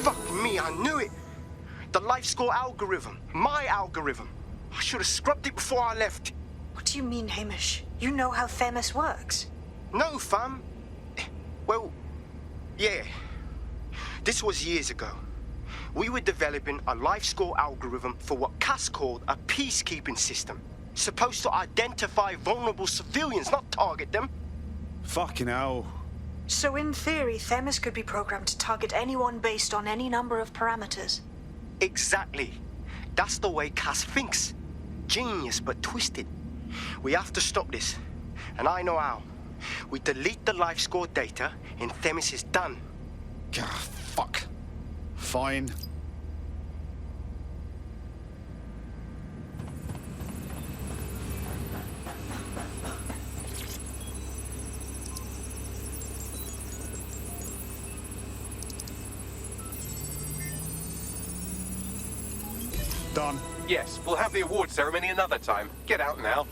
Fuck me, I knew it. The LifeScore algorithm, my algorithm. I should have scrubbed it before I left. What do you mean, Hamish? You know how Themis works? No, fam. Well, yeah. This was years ago. We were developing a LifeScore algorithm for what Cass called a peacekeeping system. Supposed to identify vulnerable civilians, not target them. Fucking hell. So in theory, Themis could be programmed to target anyone based on any number of parameters. Exactly. That's the way Cass thinks. Genius, but twisted. We have to stop this. And I know how. We delete the LifeScore data and Themis is done. God, fuck. Fine. Done. Yes, we'll have the award ceremony another time. Get out now.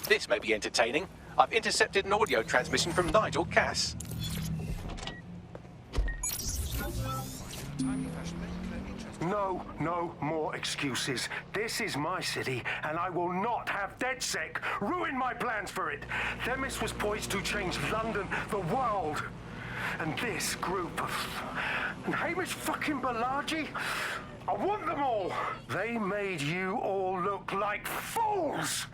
This may be entertaining. I've intercepted an audio transmission from Nigel Cass. No more excuses. This is my city, and I will not have DedSec ruin my plans for it. Themis was poised to change London, the world. And this group of... And Hamish fucking Balaji? I want them all. They made you all look like fools.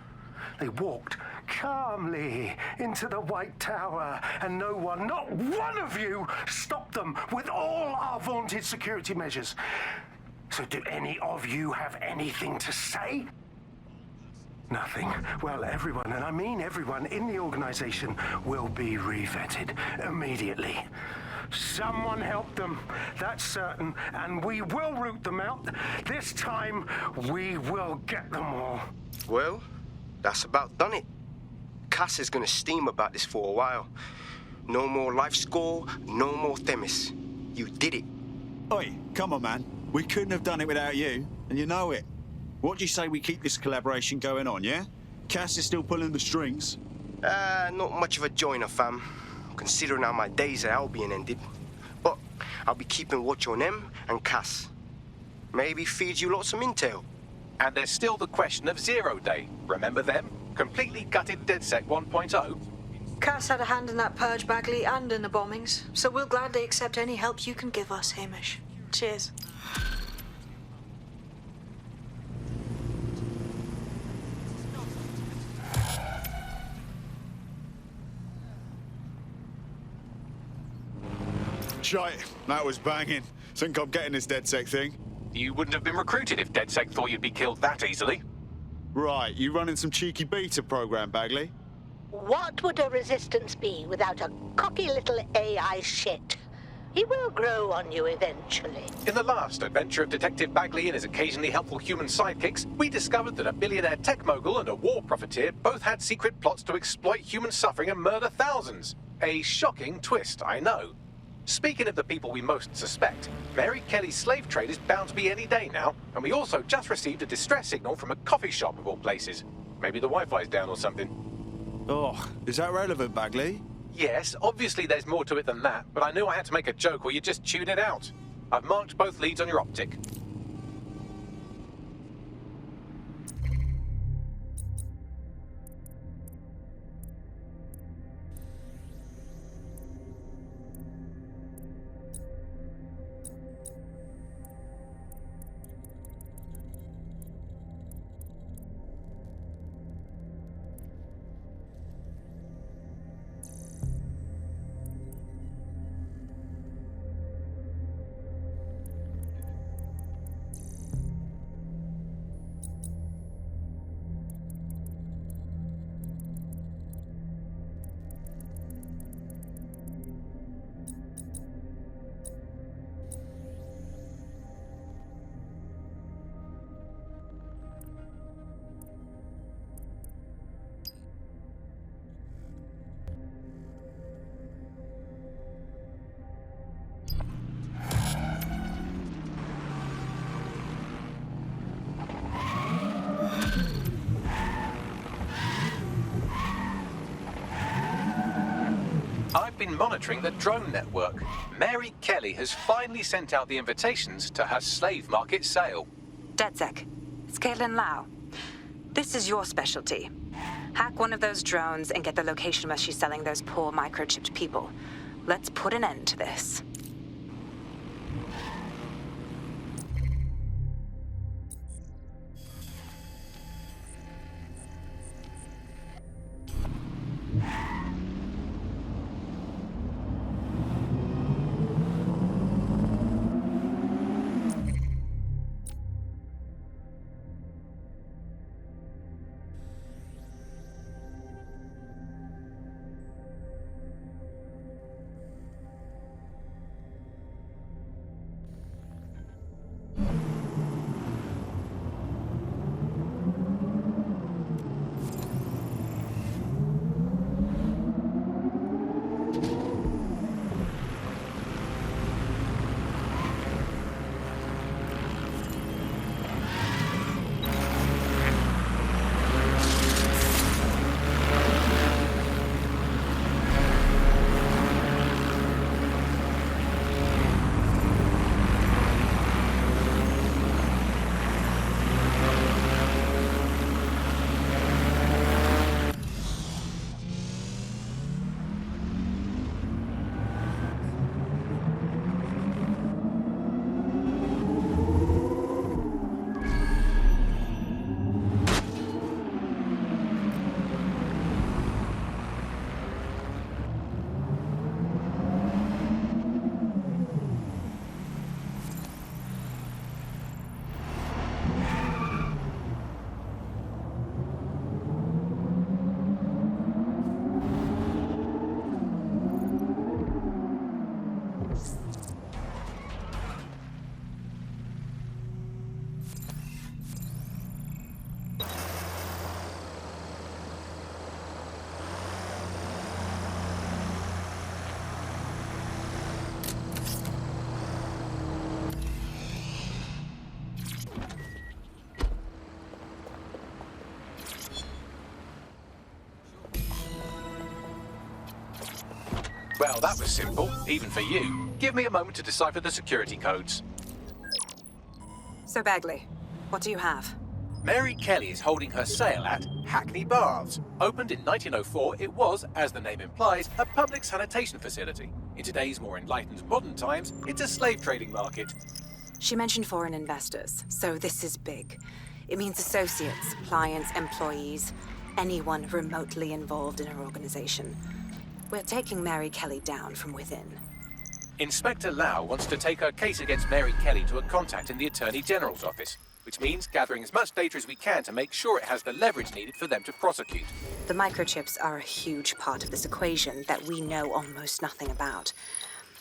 They walked calmly into the White Tower, and no one, not one of you, stopped them with all our vaunted security measures. So do any of you have anything to say? Nothing. Well, everyone, and I mean everyone in the organization, will be re-vetted immediately. Someone help them, that's certain, and we will root them out. This time, we will get them all. Well, that's about done it. Cass is gonna steam about this for a while. No more LifeScore, no more Themis. You did it. Oi, come on, man. We couldn't have done it without you, and you know it. What do you say we keep this collaboration going on, yeah? Cass is still pulling the strings. Not much of a joiner, fam. Considering how my days at Albion ended. But I'll be keeping watch on them and Cass. Maybe feed you lots of intel. And there's still the question of Zero Day. Remember them? Completely gutted DedSec 1.0. Cass had a hand in that purge, Bagley, and in the bombings, so we'll gladly accept any help you can give us, Hamish. Cheers. Shite, that was banging. Think I'm getting this DedSec thing? You wouldn't have been recruited if DedSec thought you'd be killed that easily. Right, you running some cheeky beta program, Bagley? What would a resistance be without a cocky little AI shit? He will grow on you eventually. In the last adventure of Detective Bagley and his occasionally helpful human sidekicks, we discovered that a billionaire tech mogul and a war profiteer both had secret plots to exploit human suffering and murder thousands. A shocking twist, I know. Speaking of the people we most suspect, Mary Kelly's slave trade is bound to be any day now, and we also just received a distress signal from a coffee shop of all places. Maybe the Wi-Fi's down or something. Oh, is that relevant, Bagley? Yes, obviously there's more to it than that, but I knew I had to make a joke or you'd just tune it out. I've marked both leads on your optic. I've been monitoring the drone network. Mary Kelly has finally sent out the invitations to her slave market sale. DedSec, it's Caitlin Lau. This is your specialty. Hack one of those drones and get the location where she's selling those poor microchipped people. Let's put an end to this. Well, that was simple, even for you. Give me a moment to decipher the security codes. So, Bagley, what do you have? Mary Kelly is holding her sale at Hackney Baths. Opened in 1904, it was, as the name implies, a public sanitation facility. In today's more enlightened modern times, it's a slave trading market. She mentioned foreign investors, so this is big. It means associates, clients, employees, anyone remotely involved in her organization. We're taking Mary Kelly down from within. Inspector Lau wants to take her case against Mary Kelly to a contact in the Attorney General's office, which means gathering as much data as we can to make sure it has the leverage needed for them to prosecute. The microchips are a huge part of this equation that we know almost nothing about.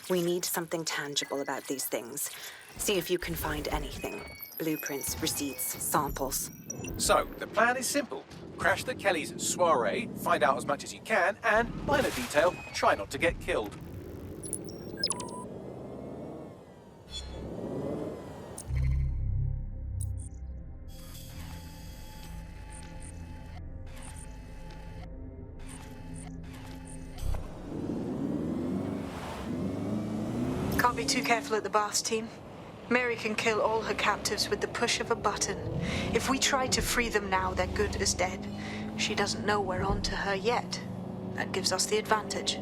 We need something tangible about these things. See if you can find anything. Blueprints, receipts, samples. So, the plan is simple. Crash the Kellys' soiree, find out as much as you can, and, minor detail, try not to get killed. Can't be too careful at the baths, team. Mary can kill all her captives with the push of a button. If we try to free them now, they're good as dead. She doesn't know we're on to her yet. That gives us the advantage.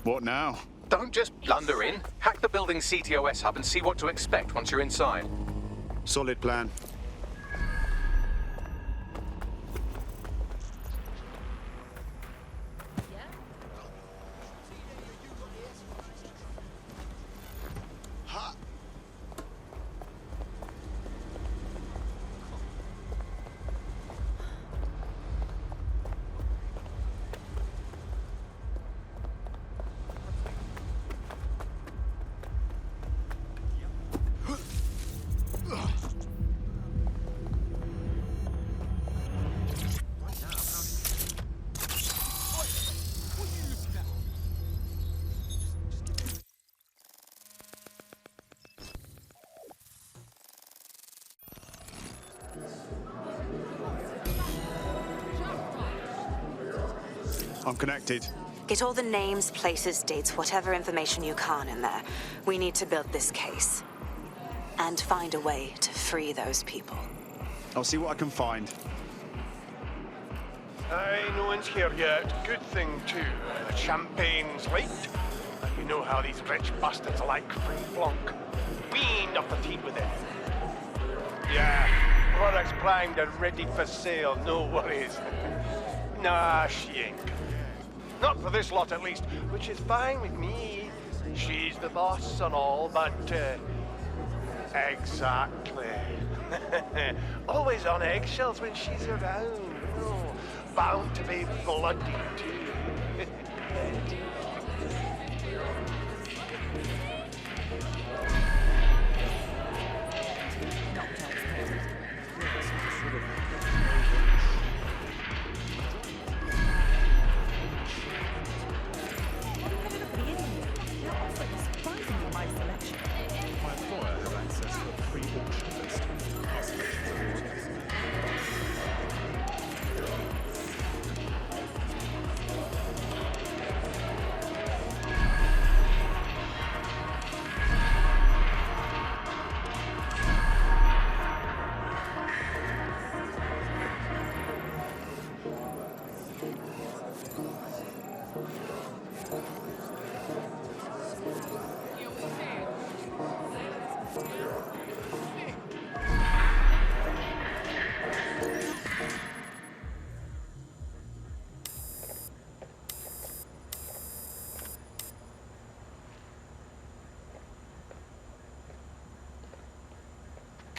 What now? Don't just blunder in. Hack the building's CTOS hub and see what to expect once you're inside. Solid plan. I'm connected. Get all the names, places, dates, whatever information you can in there. We need to build this case. And find a way to free those people. I'll see what I can find. Aye, no one's here yet. Good thing, too. The champagne's late. You know how these rich bastards like free flunk. Weaned off the teat with it. Yeah, products primed and ready for sale, no worries. Nah, she ain't. Not for this lot, at least, which is fine with me. She's the boss and all, but, exactly. Always on eggshells when she's around. Oh, bound to be bloody, too.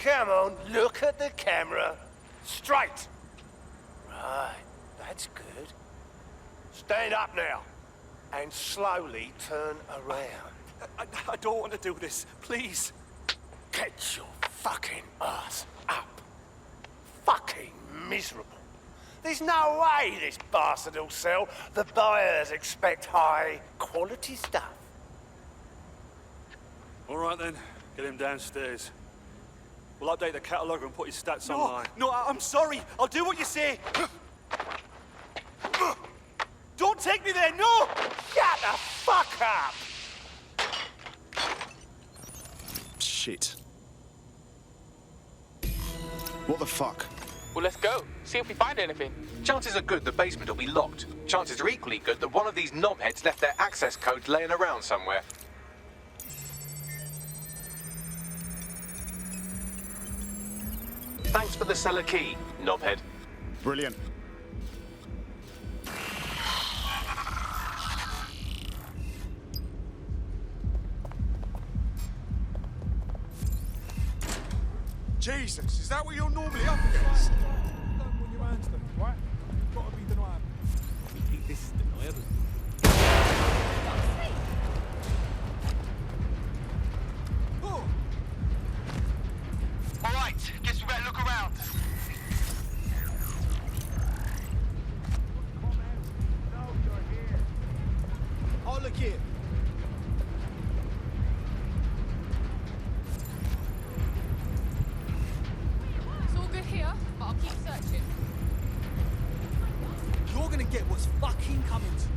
Come on, look at the camera. Straight. Right, that's good. Stand up now. And slowly turn around. I don't want to do this. Please. Get your fucking ass up. Fucking miserable. There's no way this bastard will sell. The buyers expect high quality stuff. All right then, get him downstairs. We'll update the catalogue and put his stats online. No, I'm sorry. I'll do what you say. Don't take me there, no! Shut the fuck up! Shit. What the fuck? Well, let's go. See if we find anything. Chances are good the basement will be locked. Chances are equally good that one of these knobheads left their access codes laying around somewhere. Thanks for the cellar key, knobhead. Brilliant. Jesus, is that what you're normally up against? Don't want your hands them, right? You've got to be deniable. We think this is deniable. Oh. All right, guess we better look around. Oh, look here. It's all good here, but I'll keep searching. You're gonna get what's fucking coming to you.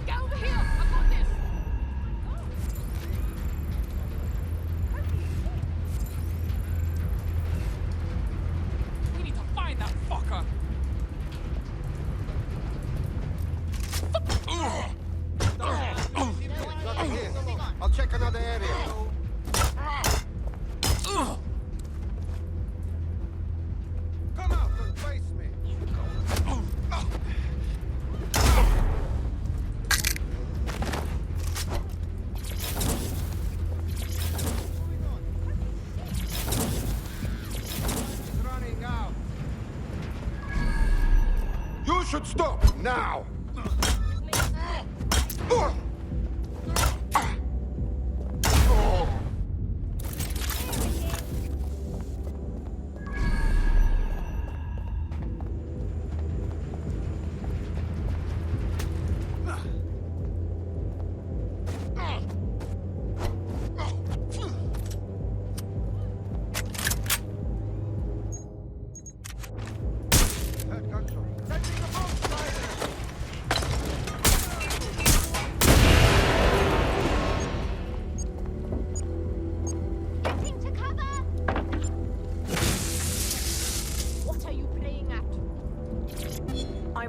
Get over here! I got this! We need to find that fucker! I'll check another area. Come out and face me. Running out. You should stop now.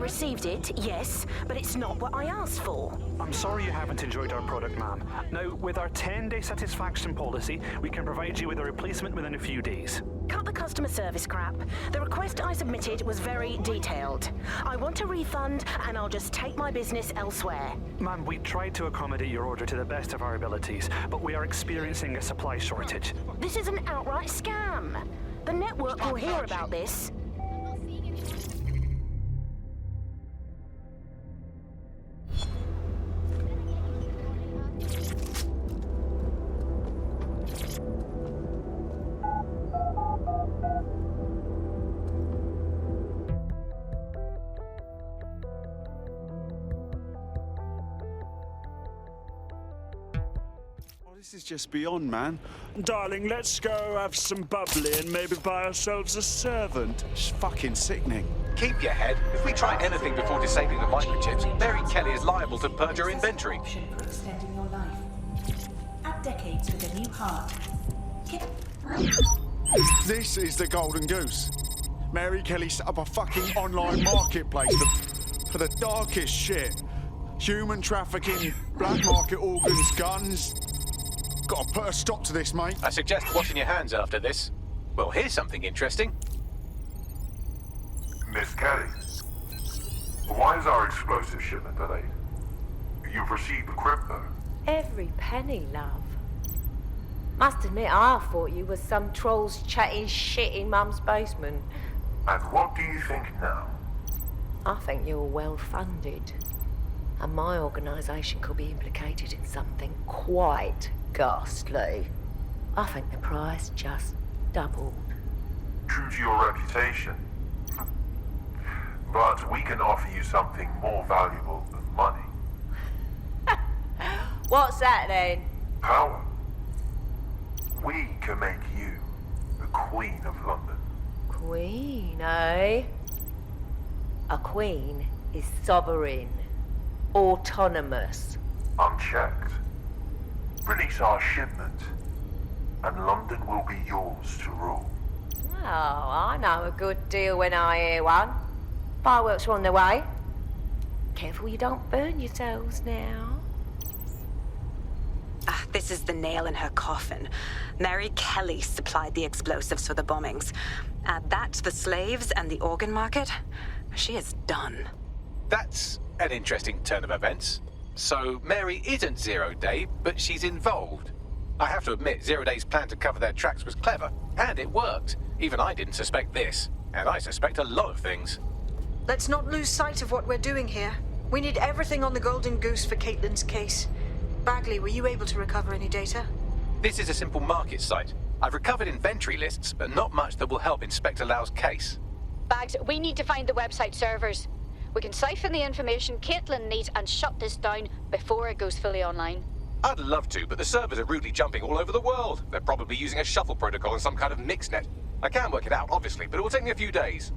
Received it, yes, but it's not what I asked for. I'm sorry you haven't enjoyed our product, ma'am. Now, with our 10-day satisfaction policy, we can provide you with a replacement within a few days. Cut the customer service crap. The request I submitted was very detailed. I want a refund, and I'll just take my business elsewhere. Ma'am, we tried to accommodate your order to the best of our abilities, but we are experiencing a supply shortage. This is an outright scam. The network will hear about this. This is just beyond, man. Darling, let's go have some bubbly and maybe buy ourselves a servant. It's fucking sickening. Keep your head. If we try anything before disabling the microchips, Mary Kelly is liable to purge her inventory. For extending your life. Add decades with a new heart. This is the golden goose. Mary Kelly set up a fucking online marketplace for the darkest shit. Human trafficking, black market organs, guns. Gotta put a stop to this, mate. I suggest washing your hands after this. Well, here's something interesting. Miss Kelly, why is our explosive shipment delayed? You've received the crypto. Every penny, love. Must admit, I thought you was some trolls chatting shit in Mum's basement. And what do you think now? I think you're well funded. And my organisation could be implicated in something quite ghastly. I think the price just doubled. True to your reputation. But we can offer you something more valuable than money. What's that then? Power. We can make you the Queen of London. Queen, eh? A queen is sovereign, autonomous. Unchecked. Release our shipment, and London will be yours to rule. Oh, I know a good deal when I hear one. Fireworks are on the way. Careful you don't burn yourselves now. This is the nail in her coffin. Mary Kelly supplied the explosives for the bombings. Add that to the slaves and the organ market, she is done. That's an interesting turn of events. So Mary isn't Zero Day, but she's involved. I have to admit, Zero Day's plan to cover their tracks was clever, and it worked. Even I didn't suspect this, and I suspect a lot of things. Let's not lose sight of what we're doing here. We need everything on the Golden Goose for Caitlin's case. Bagley, were you able to recover any data? This is a simple market site. I've recovered inventory lists, but not much that will help Inspector Lau's case. Bags, we need to find the website servers. We can siphon the information Caitlin needs and shut this down before it goes fully online. I'd love to, but the servers are rudely jumping all over the world. They're probably using a shuffle protocol and some kind of mixnet. I can work it out, obviously, but it will take me a few days.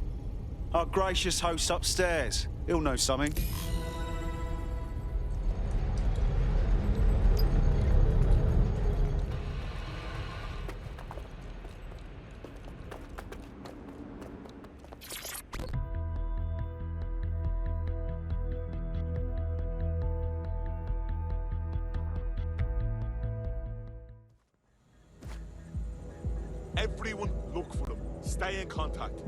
Our gracious host upstairs. He'll know something. Everyone look for them. Stay in contact.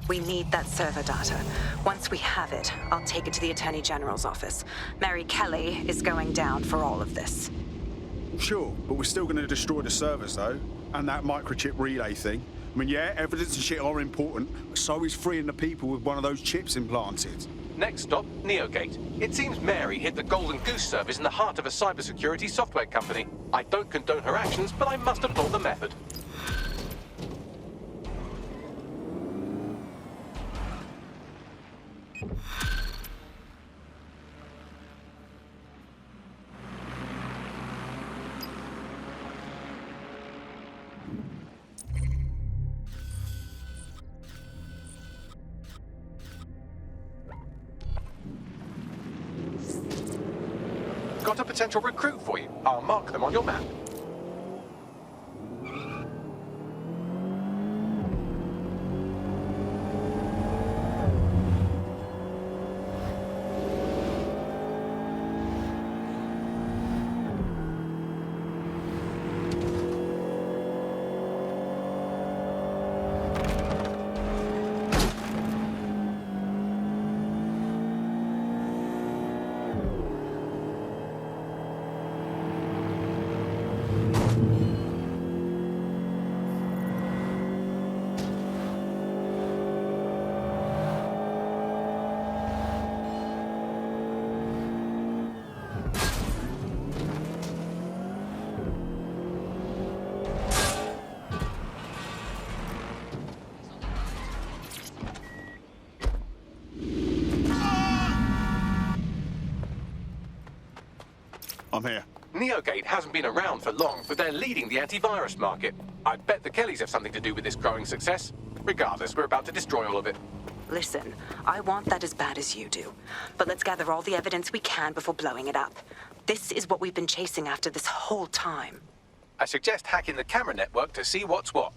We need that server data. Once we have it, I'll take it to the Attorney General's office. Mary Kelly is going down for all of this. Sure, but we're still going to destroy the servers, though. And that microchip relay thing. I mean, yeah, evidence and shit are important, but so is freeing the people with one of those chips implanted. Next stop, Neogate. It seems Mary hid the Golden Goose service in the heart of a cybersecurity software company. I don't condone her actions, but I must applaud the method. Got a potential recruit for you. I'll mark them on your map. I'm here. Neogate hasn't been around for long, but they're leading the antivirus market. I bet the Kellys have something to do with this growing success. Regardless, we're about to destroy all of it. Listen, I want that as bad as you do. But let's gather all the evidence we can before blowing it up. This is what we've been chasing after this whole time. I suggest hacking the camera network to see what's what.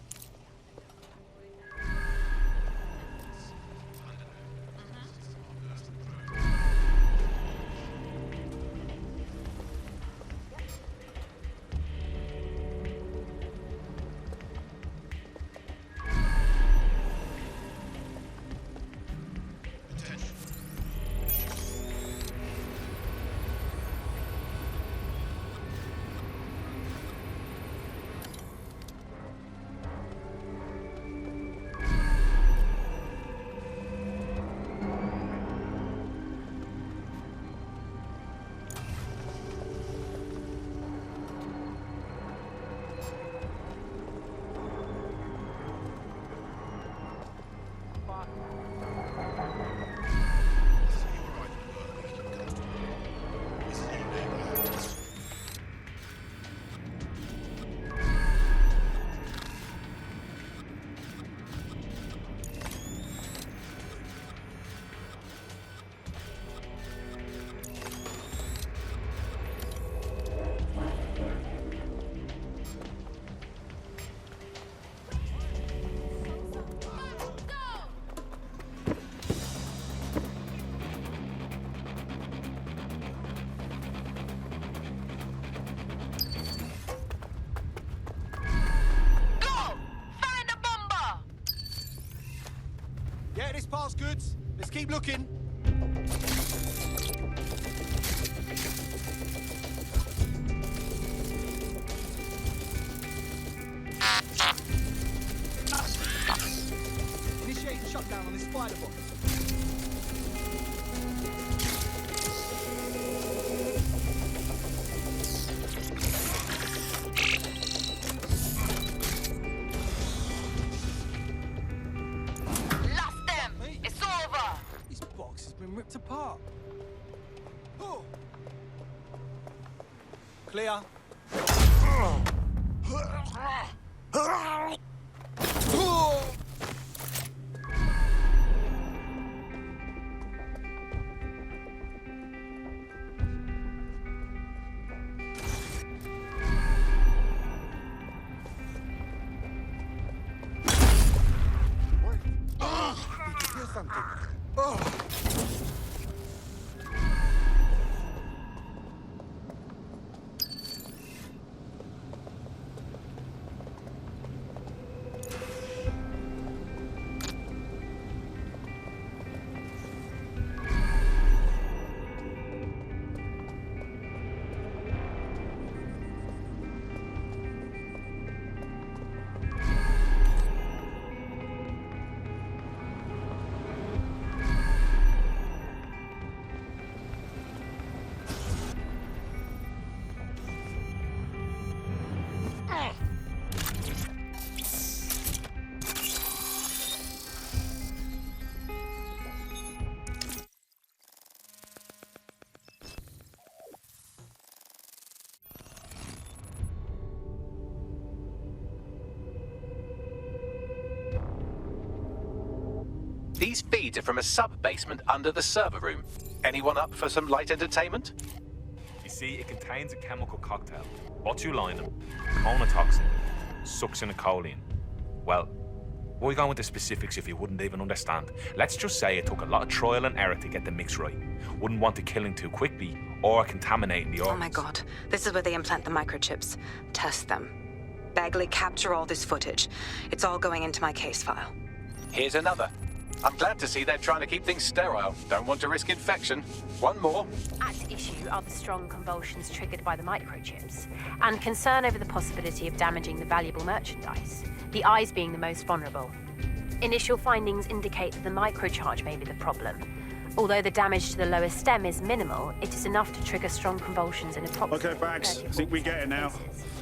Yeah, this part's good. Let's keep looking. Initiating shutdown on this spider box. Ripped apart. Oh. Clear. Here's something. Oh. These feeds are from a sub-basement under the server room. Anyone up for some light entertainment? You see, it contains a chemical cocktail. Botulinum, conotoxin, succinylcholine. Well, why go into specifics if you wouldn't even understand? Let's just say it took a lot of trial and error to get the mix right. Wouldn't want to kill him too quickly or contaminating the organs. Oh my god. This is where they implant the microchips. Test them. Bagley, capture all this footage. It's all going into my case file. Here's another. I'm glad to see they're trying to keep things sterile. Don't want to risk infection. One more. At issue are the strong convulsions triggered by the microchips, and concern over the possibility of damaging the valuable merchandise, the eyes being the most vulnerable. Initial findings indicate that the microcharge may be the problem. Although the damage to the lower stem is minimal, it is enough to trigger strong convulsions in approximately... Okay, Bags, I think we get it now.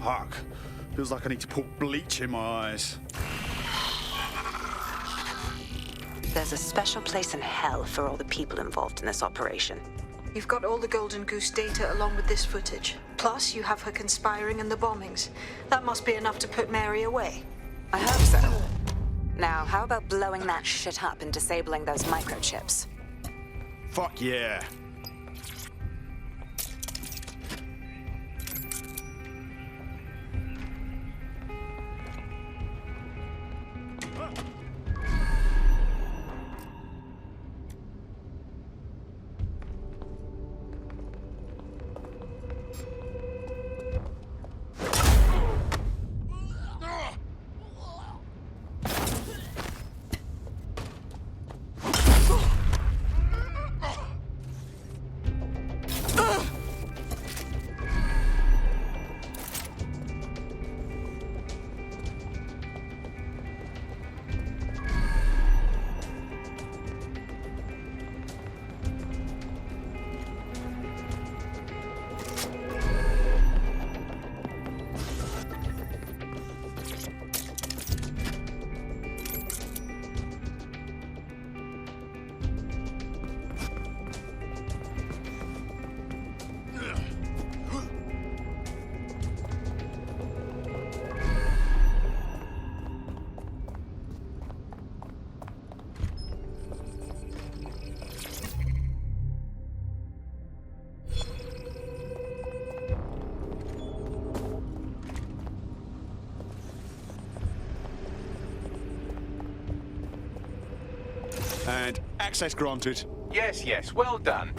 Fuck. Feels like I need to put bleach in my eyes. There's a special place in hell for all the people involved in this operation. You've got all the Golden Goose data along with this footage. Plus, you have her conspiring and the bombings. That must be enough to put Mary away. I hope so. Now, how about blowing that shit up and disabling those microchips? Fuck yeah. And access granted. Yes, yes, well done.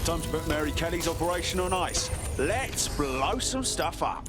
Time to put Mary Kelly's operation on ice. Let's blow some stuff up.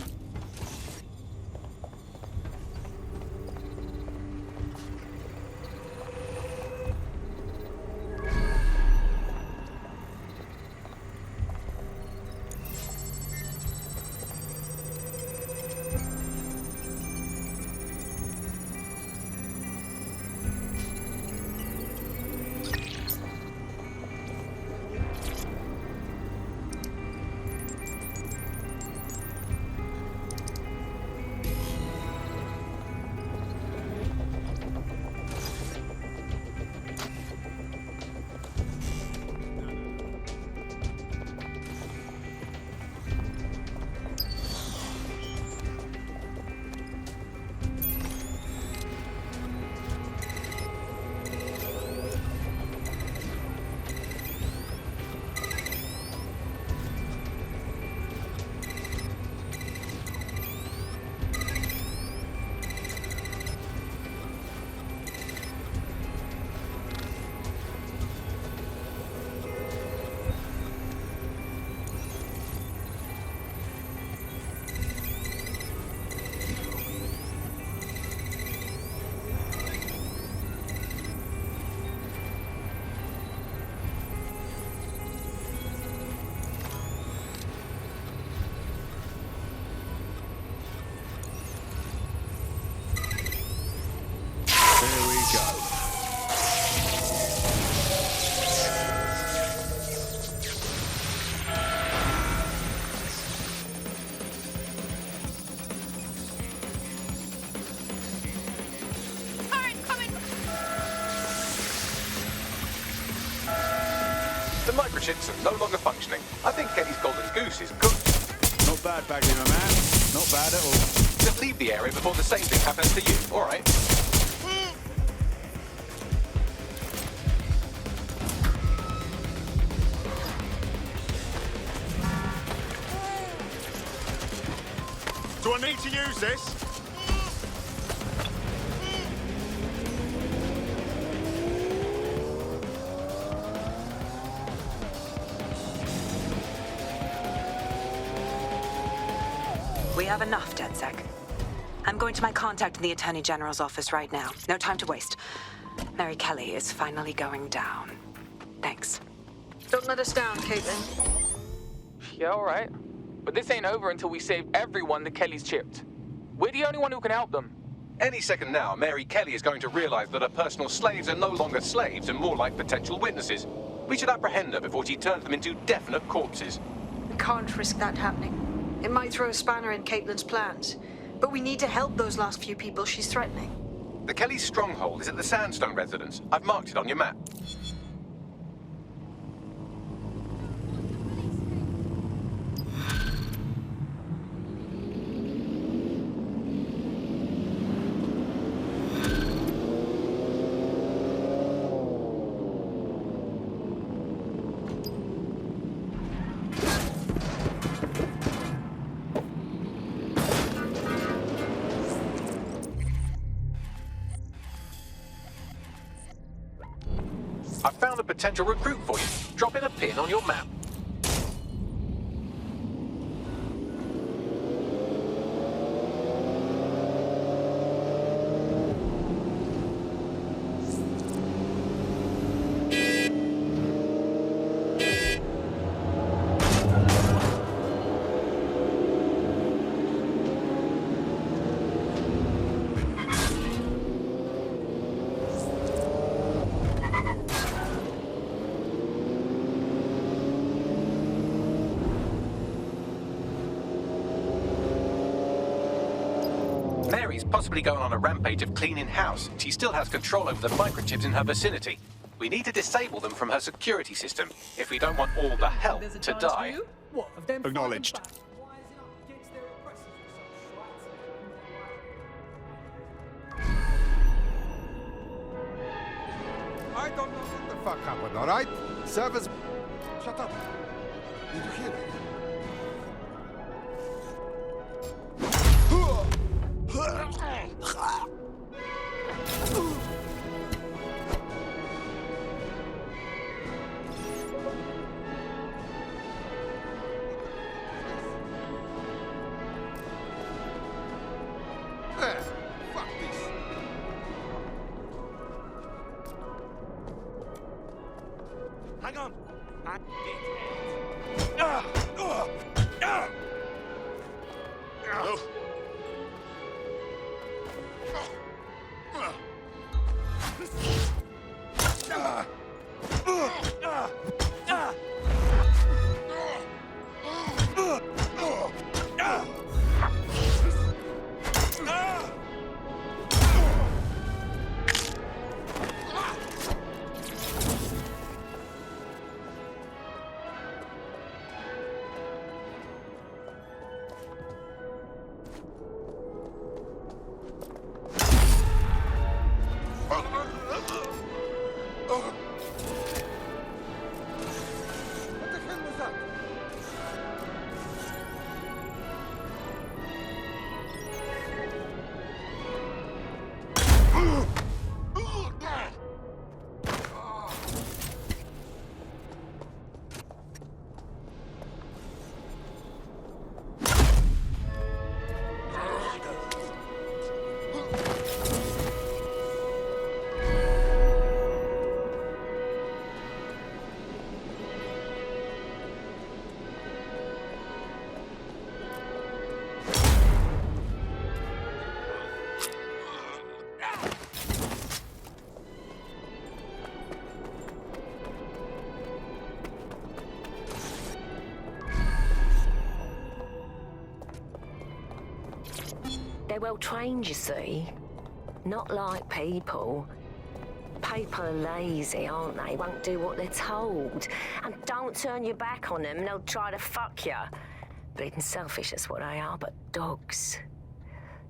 The microchips are no longer functioning. I think Kelly's golden goose is cooked. Not bad, Bagley, my man. Not bad at all. Just leave the area before the same thing happens to you, all right? Do I need to use this? We have enough, DedSec. I'm going to my contact in the Attorney General's office right now. No time to waste. Mary Kelly is finally going down. Thanks. Don't let us down, Caitlin. Yeah, all right. But this ain't over until we save everyone that Kelly's chipped. We're the only one who can help them. Any second now, Mary Kelly is going to realize that her personal slaves are no longer slaves and more like potential witnesses. We should apprehend her before she turns them into definite corpses. We can't risk that happening. It might throw a spanner in Caitlin's plans. But we need to help those last few people she's threatening. The Kelly's stronghold is at the Sandstone residence. I've marked it on your map. I found a potential recruit for you. Drop in a pin on your map. Mary's possibly going on a rampage of cleaning house. She still has control over the microchips in her vicinity. We need to disable them from her security system if we don't want all the help to die. Acknowledged. I don't know what the fuck happened, alright? Servers... Shut up. Did you hear it? Fuck this. Hang on. They're well trained, you see. Not like people. People are lazy, aren't they? Won't do what they're told. And don't turn your back on them, they'll try to fuck you. Bleeding selfish, that's what they are, but dogs.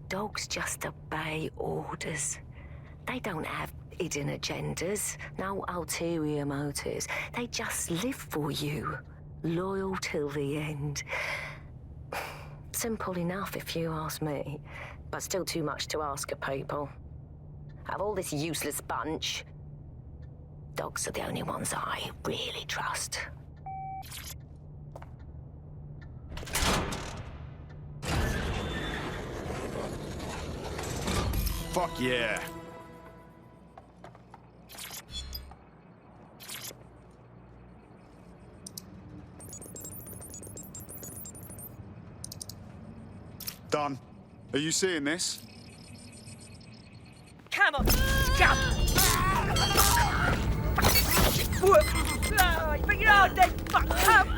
Dogs just obey orders. They don't have hidden agendas, no ulterior motives. They just live for you, loyal till the end. Simple enough if you ask me, but still too much to ask of people. Out of all this useless bunch, dogs are the only ones I really trust. Fuck yeah. Done. Are you seeing this? Come on! Come! But you know, they fuck come!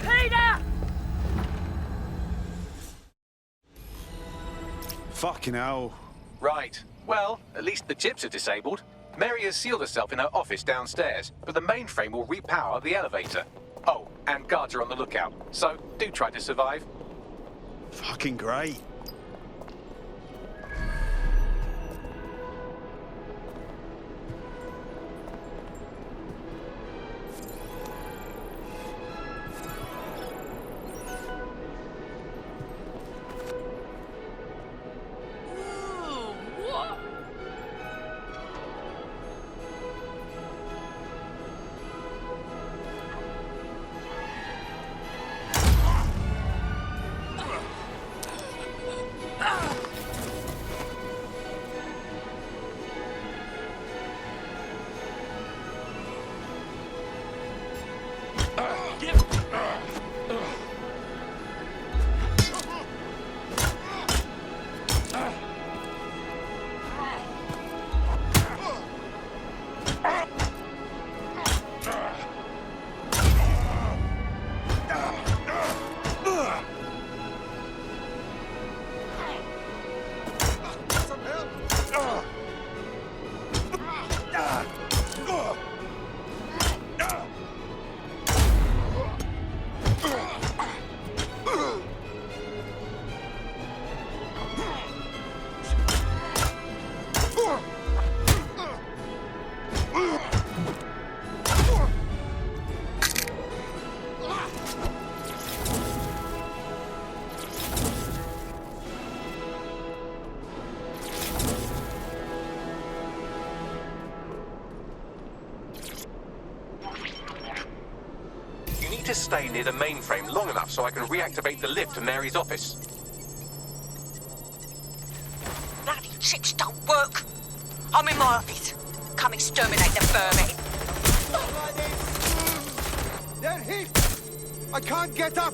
Peter! Fucking hell. Right. Well, at least the chips are disabled. Mary has sealed herself in her office downstairs, but the mainframe will repower the elevator. Oh, and guards are on the lookout, so do try to survive. Fucking great. To stay near the mainframe long enough so I can reactivate the lift to Mary's office. Bloody chips don't work. I'm in my office. Come exterminate the vermin. They're hit! I can't get up!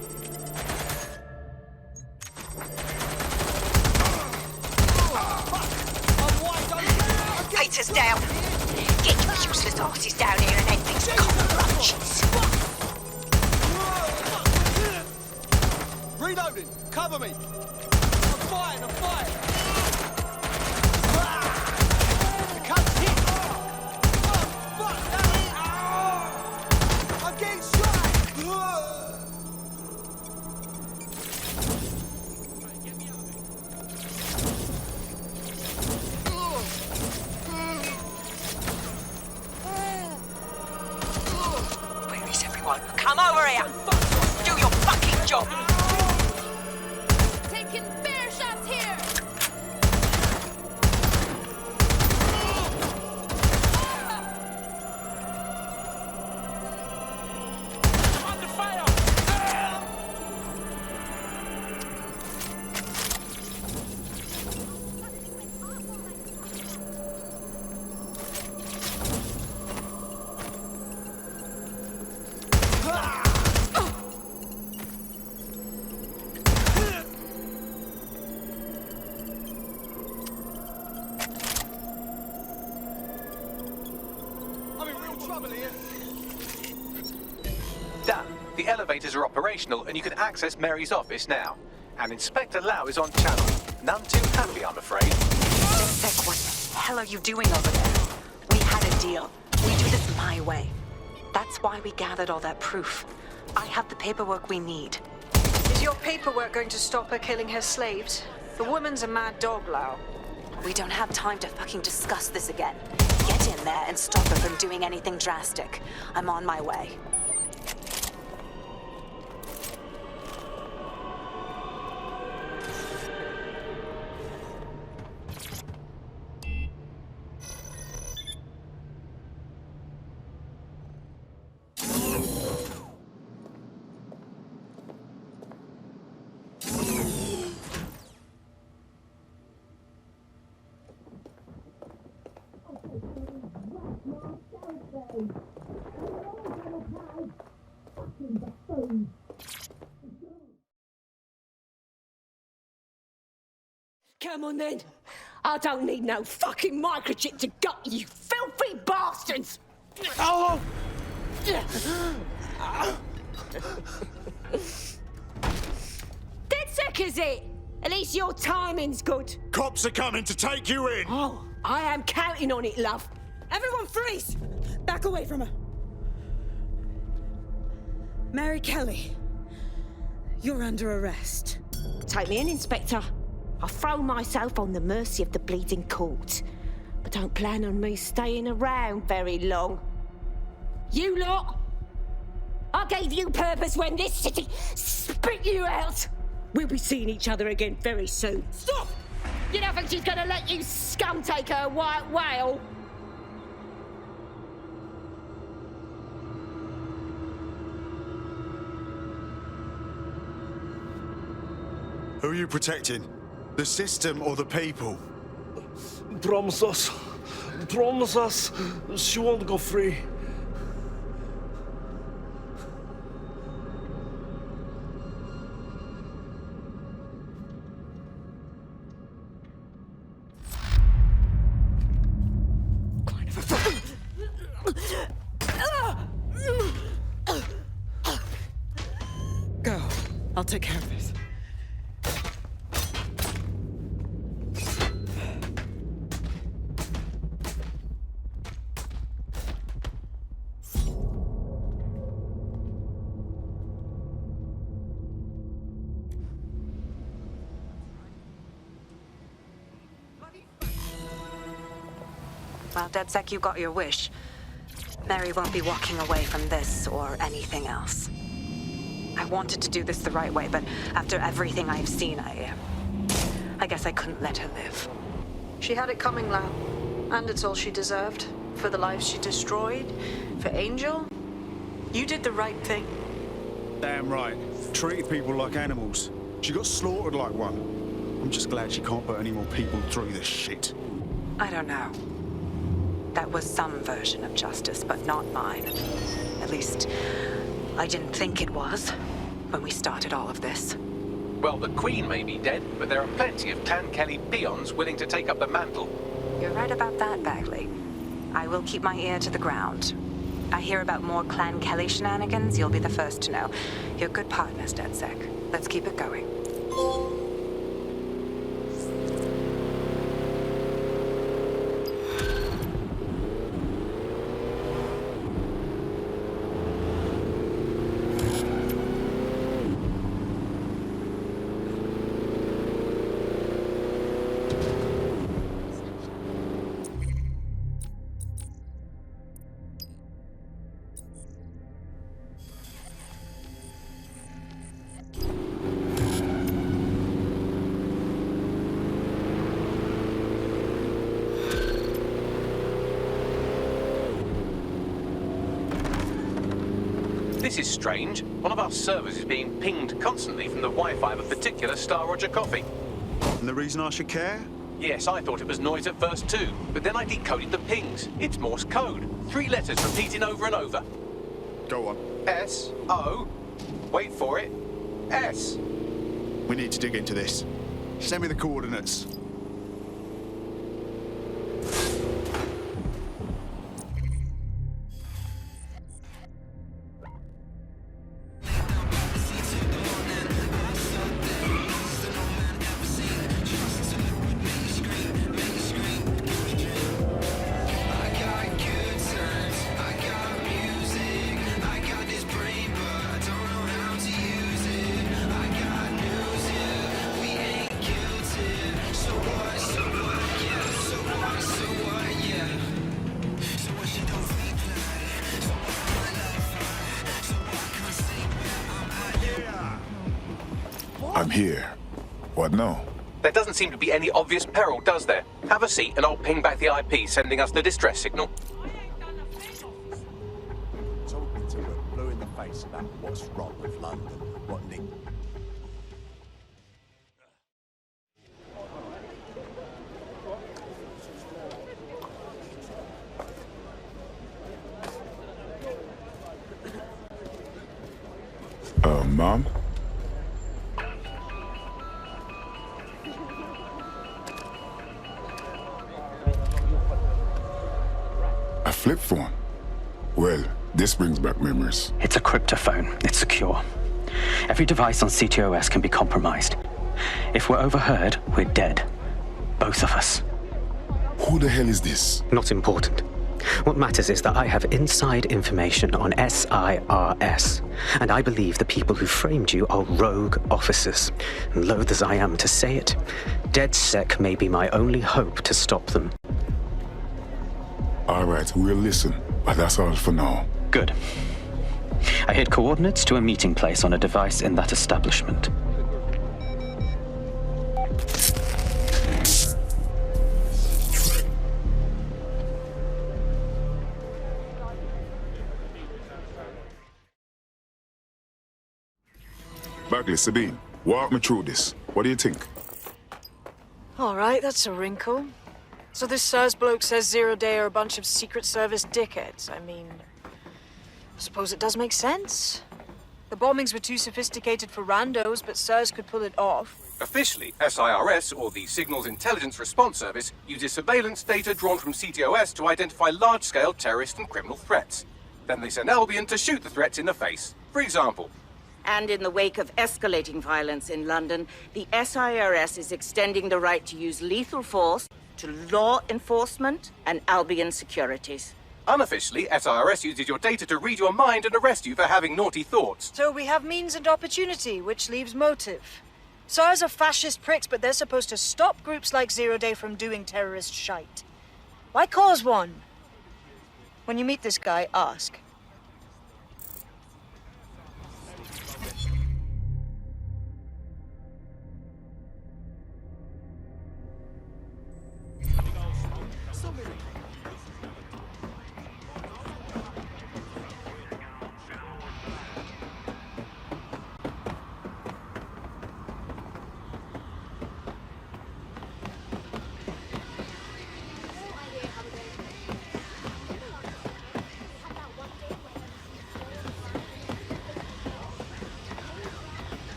Peter's down. Get your useless asses down here and end these cockroaches. Reloading! Cover me! I'm firing! I'm firing! The cup's hit! Oh, fuck! I'm getting shot! Where is everyone? Come over here! Do your fucking job! Taking fair shots here! I'm under fire! Dan, the elevators are operational and you can access Mary's office now. And Inspector Lau is on channel. None too happy, I'm afraid. DedSec, what the hell are you doing over there? We had a deal. We do this my way. That's why we gathered all that proof. I have the paperwork we need. Is your paperwork going to stop her killing her slaves? The woman's a mad dog, Lau. We don't have time to fucking discuss this again. Get in there and stop her from doing anything drastic. I'm on my way. Come on then. I don't need no fucking microchip to gut you filthy bastards! Oh! DedSec is it? At least your timing's good. Cops are coming to take you in! Oh, I am counting on it, love. Everyone freeze! Back away from her. Mary Kelly, you're under arrest. Take me in, Inspector. I'll throw myself on the mercy of the bleeding court. But don't plan on me staying around very long. You lot! I gave you purpose when this city spit you out! We'll be seeing each other again very soon. Stop! You don't think she's gonna let you scum take her white whale? Who are you protecting? The system or the people? Promise us. Promise us. She won't go free. Go. I'll take care of this. Well, DedSec, you got your wish. Mary won't be walking away from this or anything else. I wanted to do this the right way, but after everything I've seen, I guess I couldn't let her live. She had it coming, Lau. And it's all she deserved. For the lives she destroyed, for Angel. You did the right thing. Damn right. Treated people like animals. She got slaughtered like one. I'm just glad she can't put any more people through this shit. I don't know. That was some version of justice, but not mine. At least, I didn't think it was when we started all of this. Well, the Queen may be dead, but there are plenty of Clan Kelly peons willing to take up the mantle. You're right about that, Bagley. I will keep my ear to the ground. I hear about more Clan Kelly shenanigans, you'll be the first to know. You're good partners, DedSec. Let's keep it going. This is strange. One of our servers is being pinged constantly from the Wi-Fi of a particular Star Roger coffee. And the reason I should care? Yes, I thought it was noise at first too, but then I decoded the pings. It's Morse code. 3 letters repeating over and over. Go on. S, O, wait for it, S. We need to dig into this. Send me the coordinates. I'm here. What now? There doesn't seem to be any obvious peril, does there? Have a seat and I'll ping back the IP sending us the distress signal. Talking to her blue in the face about what's wrong with London, what Nick. Mom? A flip phone? Well, this brings back memories. It's a cryptophone. It's secure. Every device on CTOS can be compromised. If we're overheard, we're dead. Both of us. Who the hell is this? Not important. What matters is that I have inside information on SIRS, and I believe the people who framed you are rogue officers. Loath as I am to say it, DedSec may be my only hope to stop them. All right, we'll listen, but that's all for now. Good. I hid coordinates to a meeting place on a device in that establishment. Bagley, Sabine, walk me through this. What do you think? All right, that's a wrinkle. So this SIRS bloke says Zero Day are a bunch of Secret Service dickheads. I mean, I suppose it does make sense. The bombings were too sophisticated for randos, but SIRS could pull it off. Officially, SIRS, or the Signals Intelligence Response Service, uses surveillance data drawn from CTOS to identify large-scale terrorist and criminal threats. Then they send Albion to shoot the threats in the face. For example, And in the wake of escalating violence in London, the SIRS is extending the right to use lethal force to law enforcement and Albion securities. unofficially, SIRS uses your data to read your mind and arrest you for having naughty thoughts. So we have means and opportunity, which leaves motive. SARS are fascist pricks, but they're supposed to stop groups like Zero Day from doing terrorist shite. Why cause one? When you meet this guy, ask.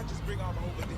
I just bring armor over there?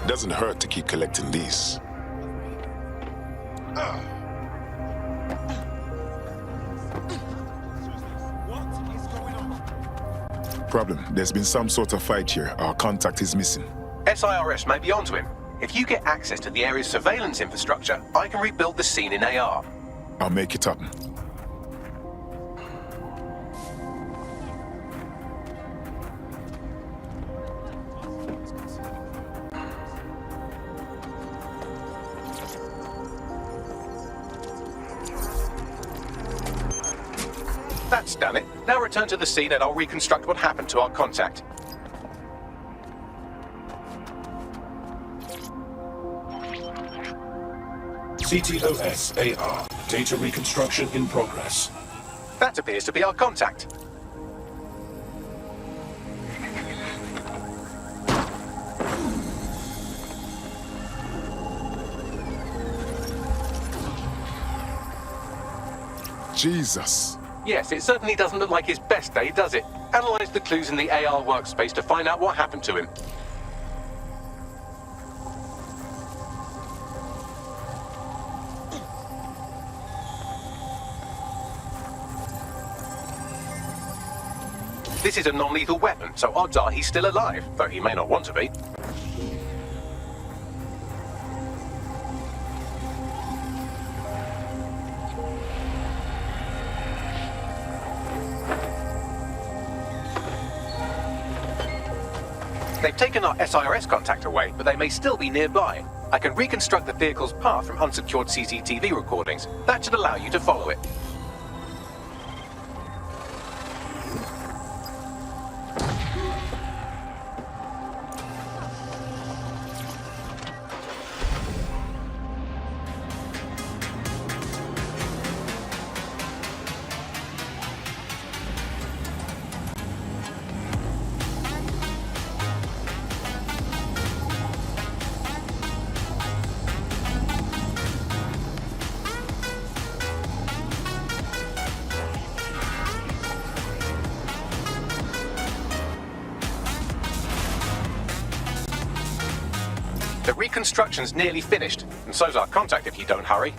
Doesn't hurt to keep collecting these. problem. There's been some sort of fight here. Our contact is missing. SIRS may be onto him. If you get access to the area's surveillance infrastructure, I can rebuild the scene in AR. I'll make it happen. That's done it. Now return to the scene and I'll reconstruct what happened to our contact. CTOS AR. Data reconstruction in progress. That appears to be our contact. Jesus. Yes, it certainly doesn't look like his best day, does it? Analyze the clues in the AR workspace to find out what happened to him. This is a non-lethal weapon, so odds are he's still alive, though he may not want to be. They've taken our SIRS contact away, but they may still be nearby. I can reconstruct the vehicle's path from unsecured CCTV recordings. That should allow you to follow it. The reconstruction's nearly finished, and so's our contact if you don't hurry.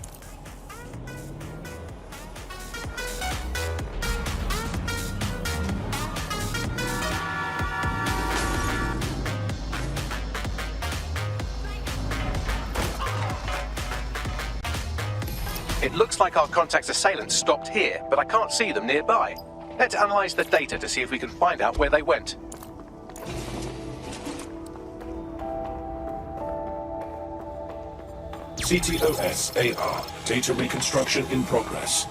It looks like our contact's assailants stopped here, but I can't see them nearby. Let's analyze the data to see if we can find out where they went. CTOS AR. Data reconstruction in progress.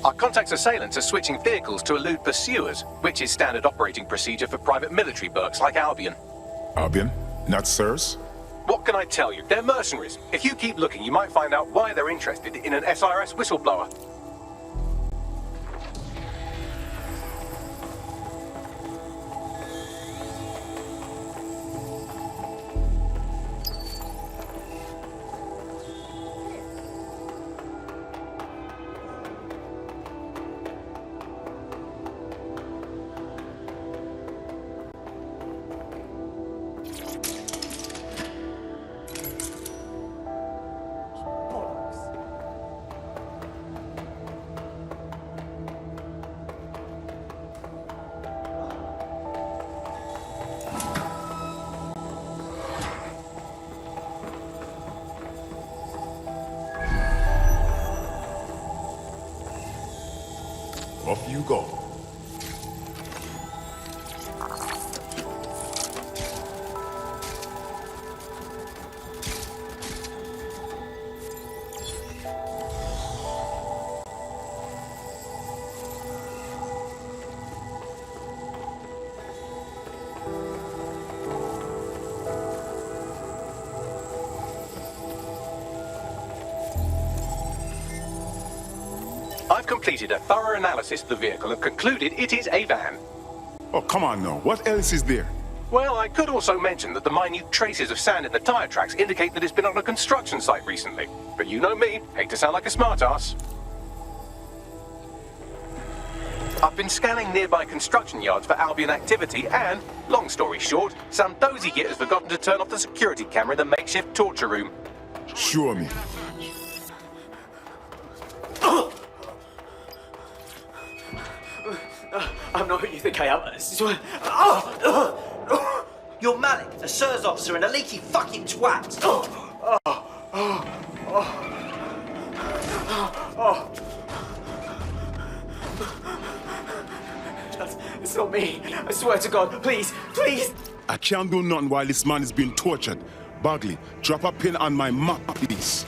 Our contact's assailants are switching vehicles to elude pursuers, which is standard operating procedure for private military burks like Albion. Albion? Not SIRS? What can I tell you? They're mercenaries. If you keep looking, you might find out why they're interested in an SIRS whistleblower. Off you go. I've completed a thorough analysis of the vehicle and concluded it is a van. Oh, come on now. What else is there? Well, I could also mention that the minute traces of sand in the tire tracks indicate that it's been on a construction site recently. But you know me, hate to sound like a smartass. I've been scanning nearby construction yards for Albion activity and, long story short, some dozy git has forgotten to turn off the security camera in the makeshift torture room. Show me. I'm not who you think I am. You're Malik, a SIRS officer and a leaky fucking twat. It's not me. I swear to God. Please, please. I can't do nothing while this man is being tortured. Bagley, drop a pin on my map, please.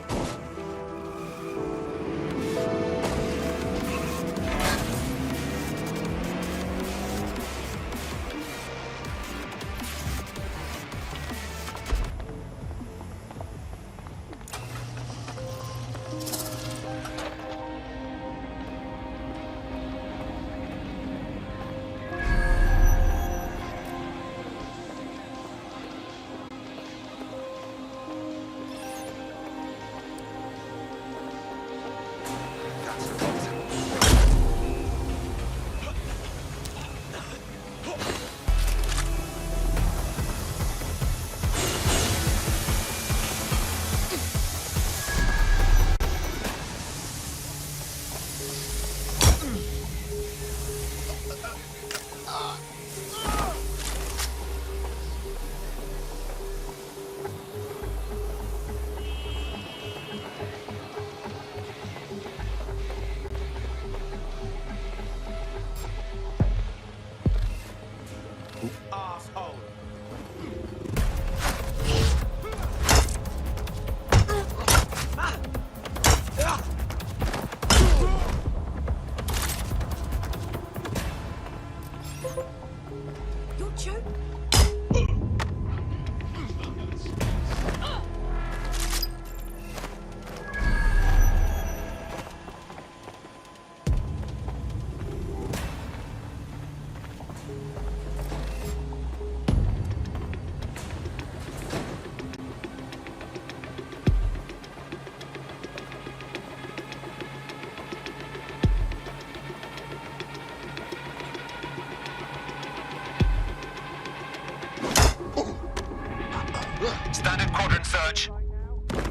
Standard quadrant search.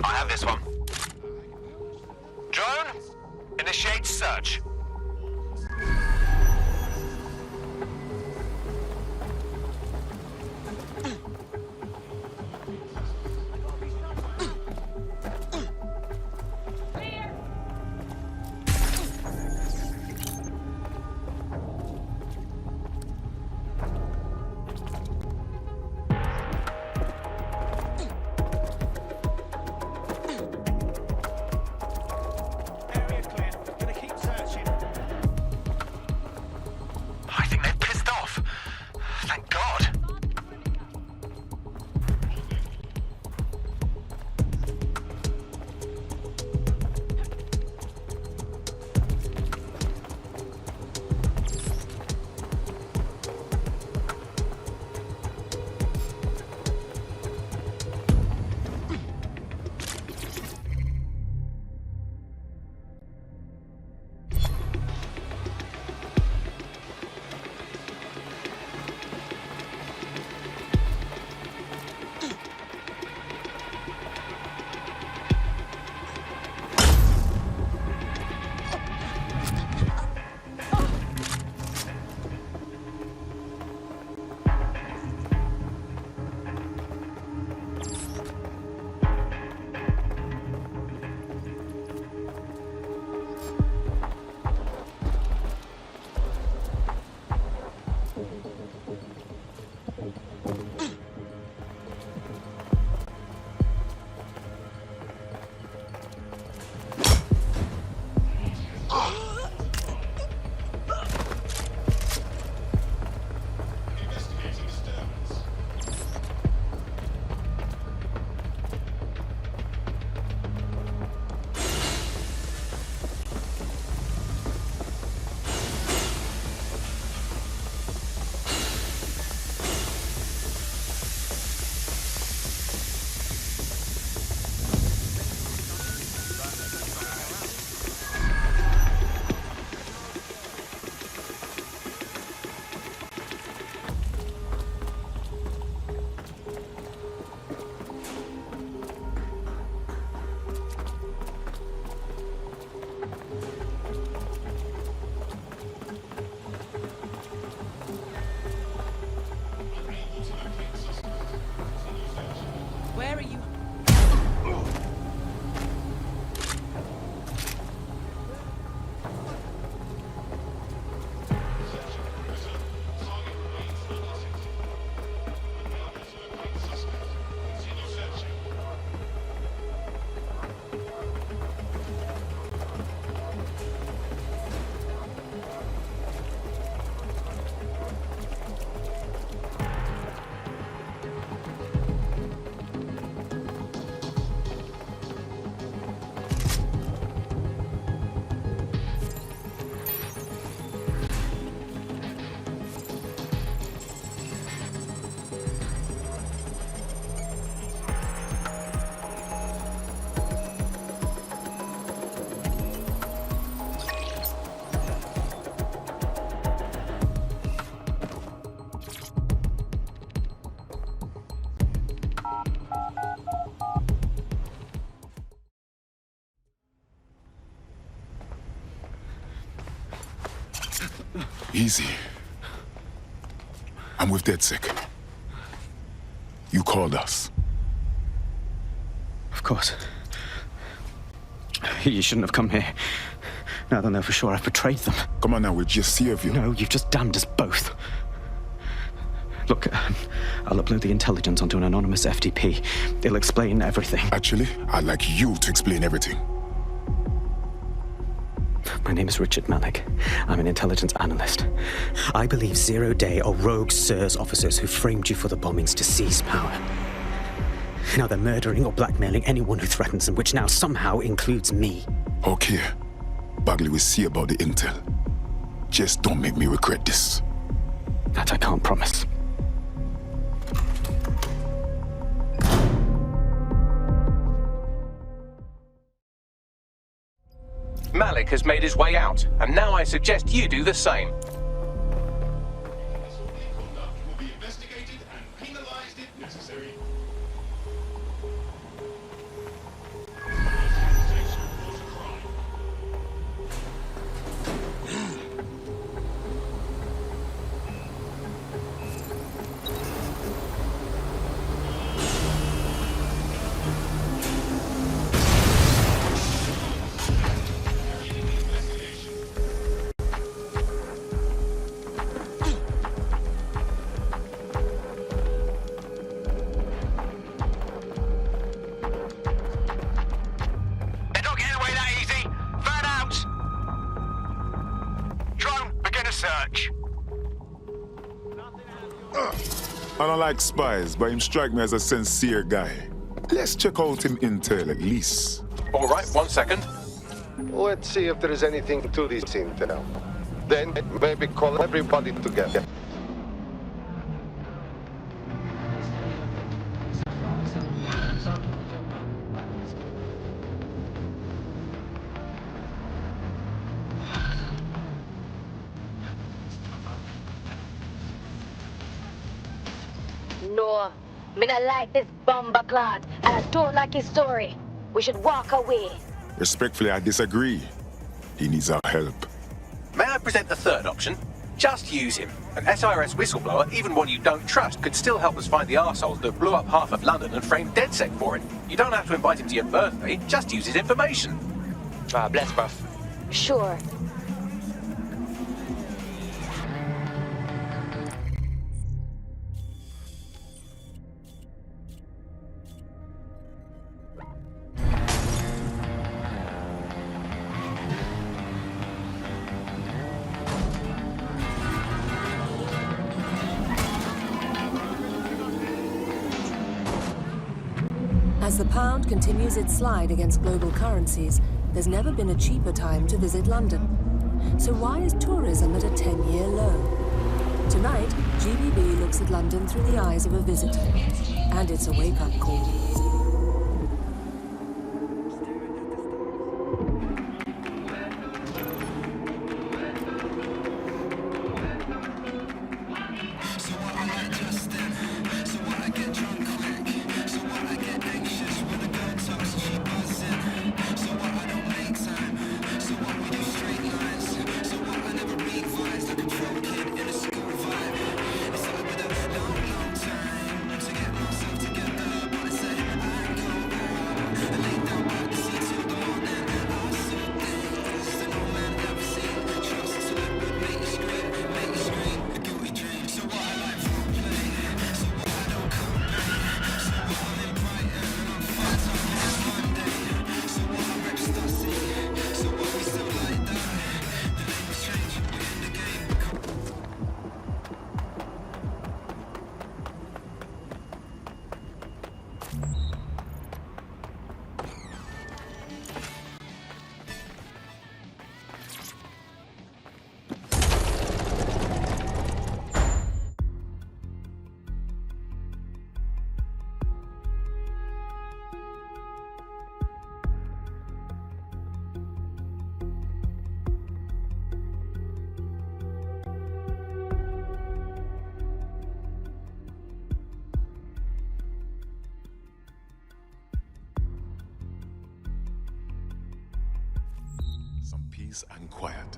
I have this one. Drone, initiate search. Area clear. Gonna keep searching. Easy. I'm with DedSec. You called us. Of course. You shouldn't have come here. Now they'll know for sure I've betrayed them. Come on now, we'll just save you. No, you've just damned us both. Look, I'll upload the intelligence onto an anonymous FTP. It'll explain everything. Actually, I'd like you to explain everything. My name is Richard Malik. I'm an intelligence analyst. I believe Zero Day are rogue SIRS officers who framed you for the bombings to seize power. Now they're murdering or blackmailing anyone who threatens them, which now somehow includes me. Okay. Bagley will see about the intel. Just don't make me regret this. That I can't promise. Malik has made his way out, and now I suggest you do the same. I don't like spies, but him strike me as a sincere guy. Let's check out him intel at least. All right, 1 second. Let's see if there is anything to this intel. Then maybe call everybody together. No, me not like this bomber clot, and I don't like his story. We should walk away. Respectfully, I disagree. He needs our help. May I present the third option? Just use him. An SIRS whistleblower, even one you don't trust, could still help us find the arseholes that blew up half of London and framed DedSec for it. You don't have to invite him to your birthday, just use his information. Bless, bruv. Sure. As the pound continues its slide against global currencies, there's never been a cheaper time to visit London. So why is tourism at a 10-year low? Tonight, GBB looks at London through the eyes of a visitor. And it's a wake-up call. Peace and quiet.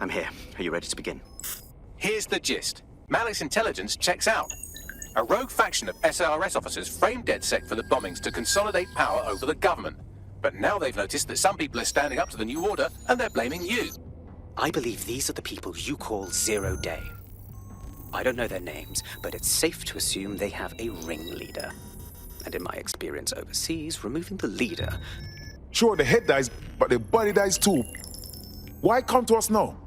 I'm here. Are you ready to begin? Here's the gist. Malik's intelligence checks out. A rogue faction of SRS officers framed DedSec for the bombings to consolidate power over the government. But now they've noticed that some people are standing up to the new order, and they're blaming you. I believe these are the people you call Zero Day. I don't know their names, but it's safe to assume they have a ringleader. And in my experience overseas, removing the leader... Sure, the head dies, but the body dies too. Why come to us now?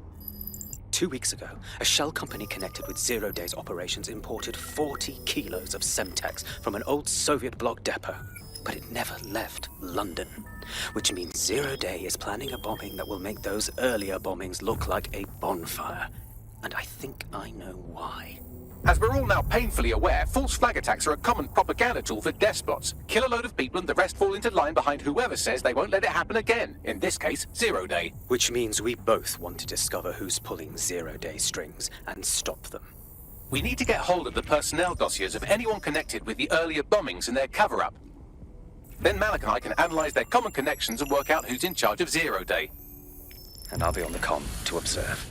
2 weeks ago, a shell company connected with Zero Day's operations imported 40 kilos of Semtex from an old Soviet bloc depot. But it never left London, which means Zero Day is planning a bombing that will make those earlier bombings look like a bonfire. And I think I know why. As we're all now painfully aware, false flag attacks are a common propaganda tool for despots. Kill a load of people and the rest fall into line behind whoever says they won't let it happen again. In this case, Zero Day. Which means we both want to discover who's pulling Zero Day strings and stop them. We need to get hold of the personnel dossiers of anyone connected with the earlier bombings and their cover-up. Then Malik and I can analyze their common connections and work out who's in charge of Zero Day. And I'll be on the comm to observe.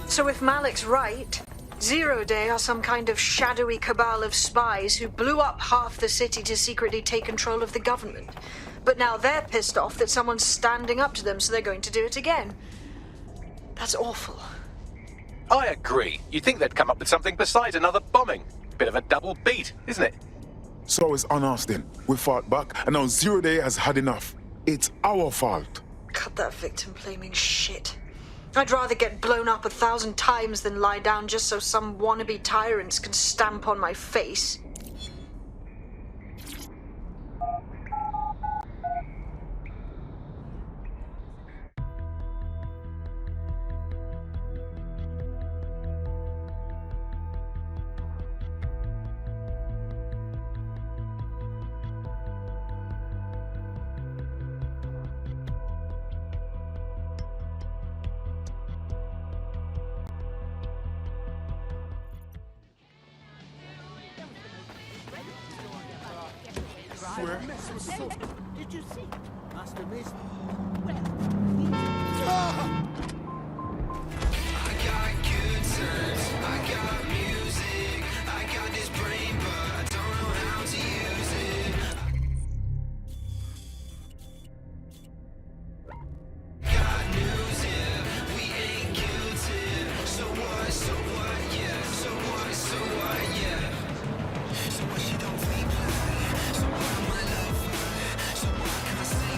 So if Malik's right, Zero Day are some kind of shadowy cabal of spies who blew up half the city to secretly take control of the government. But now they're pissed off that someone's standing up to them, so they're going to do it again. That's awful. I agree. You'd think they'd come up with something besides another bombing. Bit of a double beat, isn't it? So it's on us then. We fought back, and now Zero Day has had enough. It's our fault. Cut that victim-blaming shit. I'd rather get blown up 1,000 times than lie down just so some wannabe tyrants can stamp on my face. Did you see? Must have missed. Well, I got good times, I got music, I got this brain, but I don't know how to use it. Got news, yeah, we ain't guilty. So what, yeah, so what, yeah. So what she don't feel like, so what am I love for? So what can I say?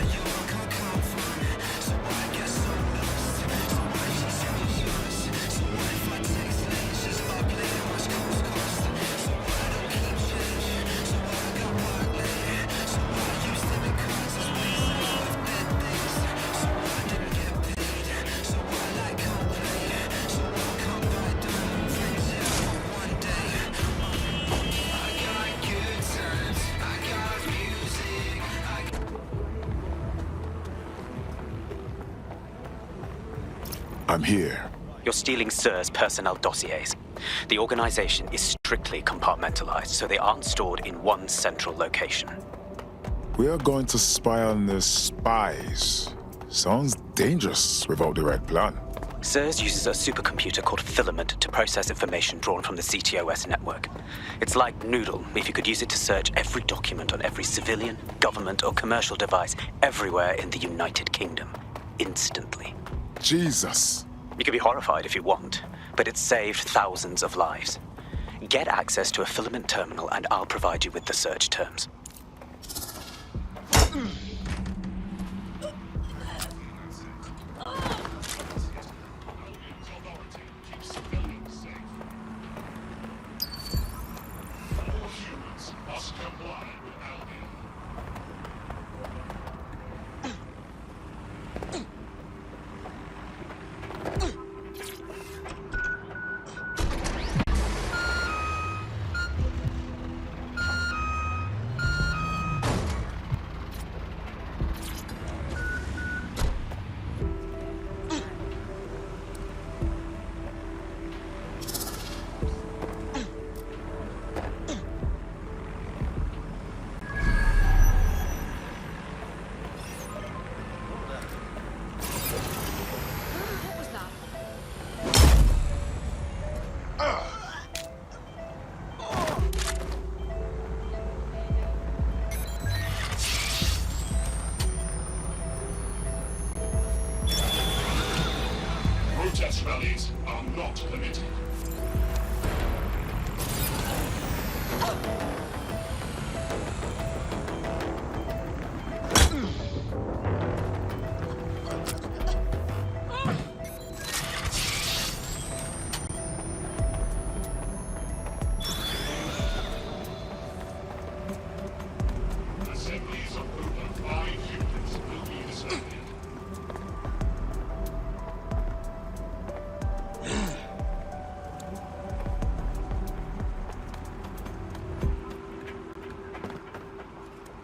You can't come for me. So what I get so lost. So why she send me yours? So what if I text late? She's my play, how much cost? So what I don't keep change. So what I got work late. So what I used to because it's ways I love dead things. So what I didn't get paid. So what I like can't play. So what I can't write down things that I want one day. I got good times. I got music. I'm here. You're stealing SIR's personnel dossiers. The organization is strictly compartmentalized, so they aren't stored in one central location. We are going to spy on the spies. Sounds dangerous without the right plan. SIRS uses a supercomputer called Filament to process information drawn from the CTOS network. It's like Noodle if you could use it to search every document on every civilian, government, or commercial device everywhere in the United Kingdom. Instantly. Jesus. You can be horrified if you want, but it's saved thousands of lives. Get access to a Filament terminal and I'll provide you with the search terms.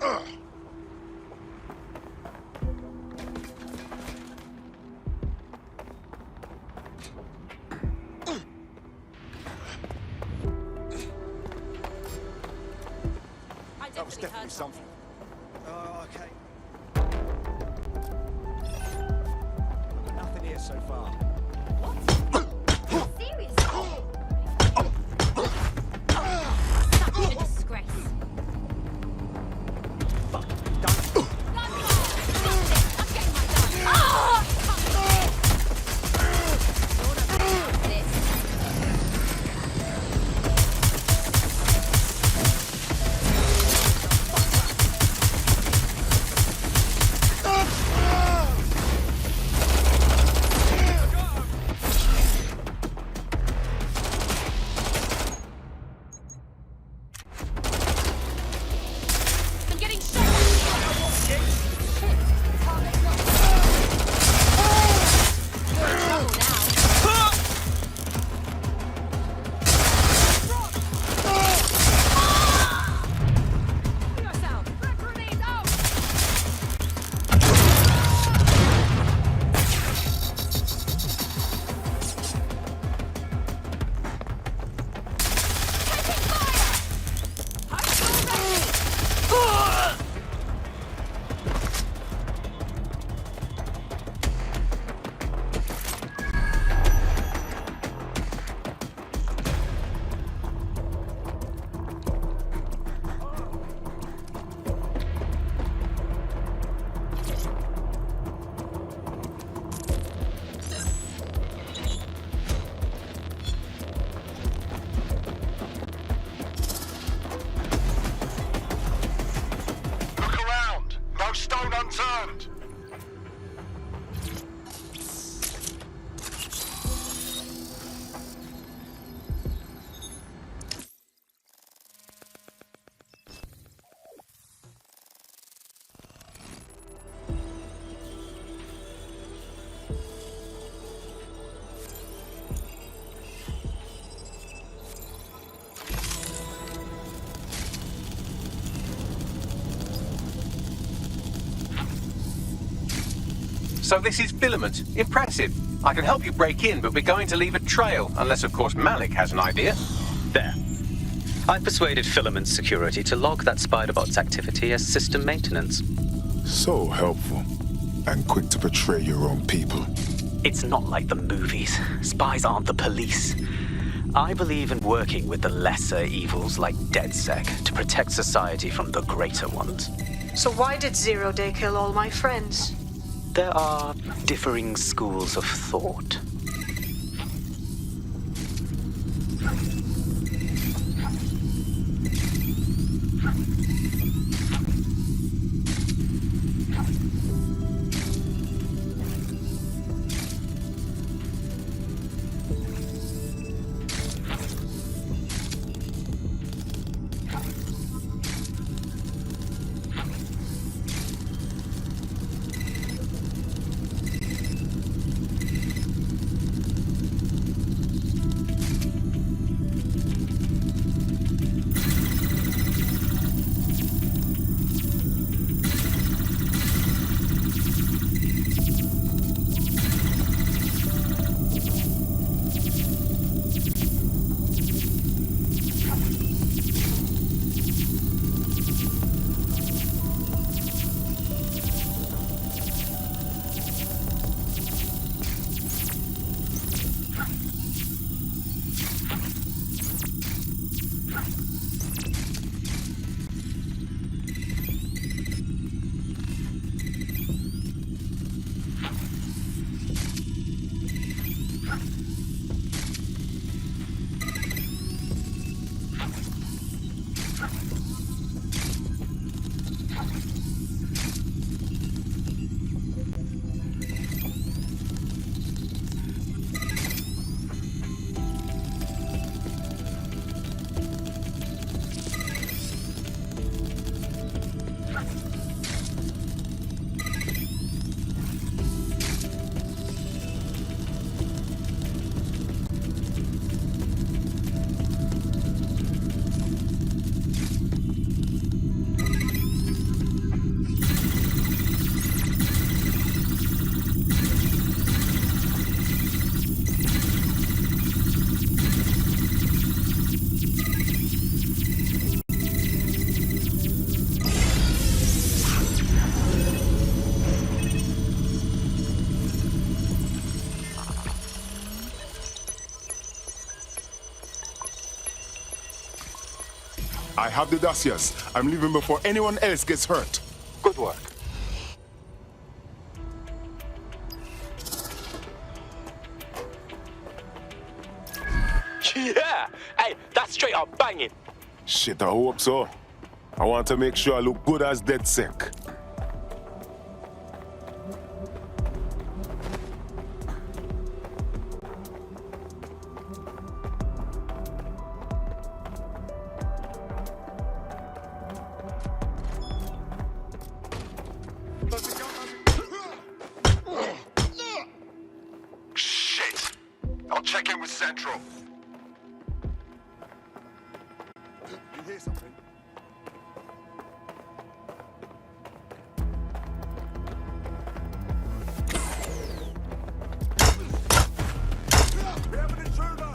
That was definitely something. Okay. Nothing here so far. Such a disgrace. unturned. So this is Filament. Impressive. I can help you break in, but we're going to leave a trail, unless of course Malik has an idea. There. I've persuaded Filament Security to log that Spiderbot's activity as system maintenance. So helpful. And quick to betray your own people. It's not like the movies. Spies aren't the police. I believe in working with the lesser evils like DedSec to protect society from the greater ones. So why did Zero Day kill all my friends? There are differing schools of thought. have the dossiers. I'm leaving before anyone else gets hurt. Good work. Yeah! Hey, that's straight up banging. Shit, I hope so. I want to make sure I look good as DedSec. Shit! I'll check in with Central. You hear something? We have an intruder!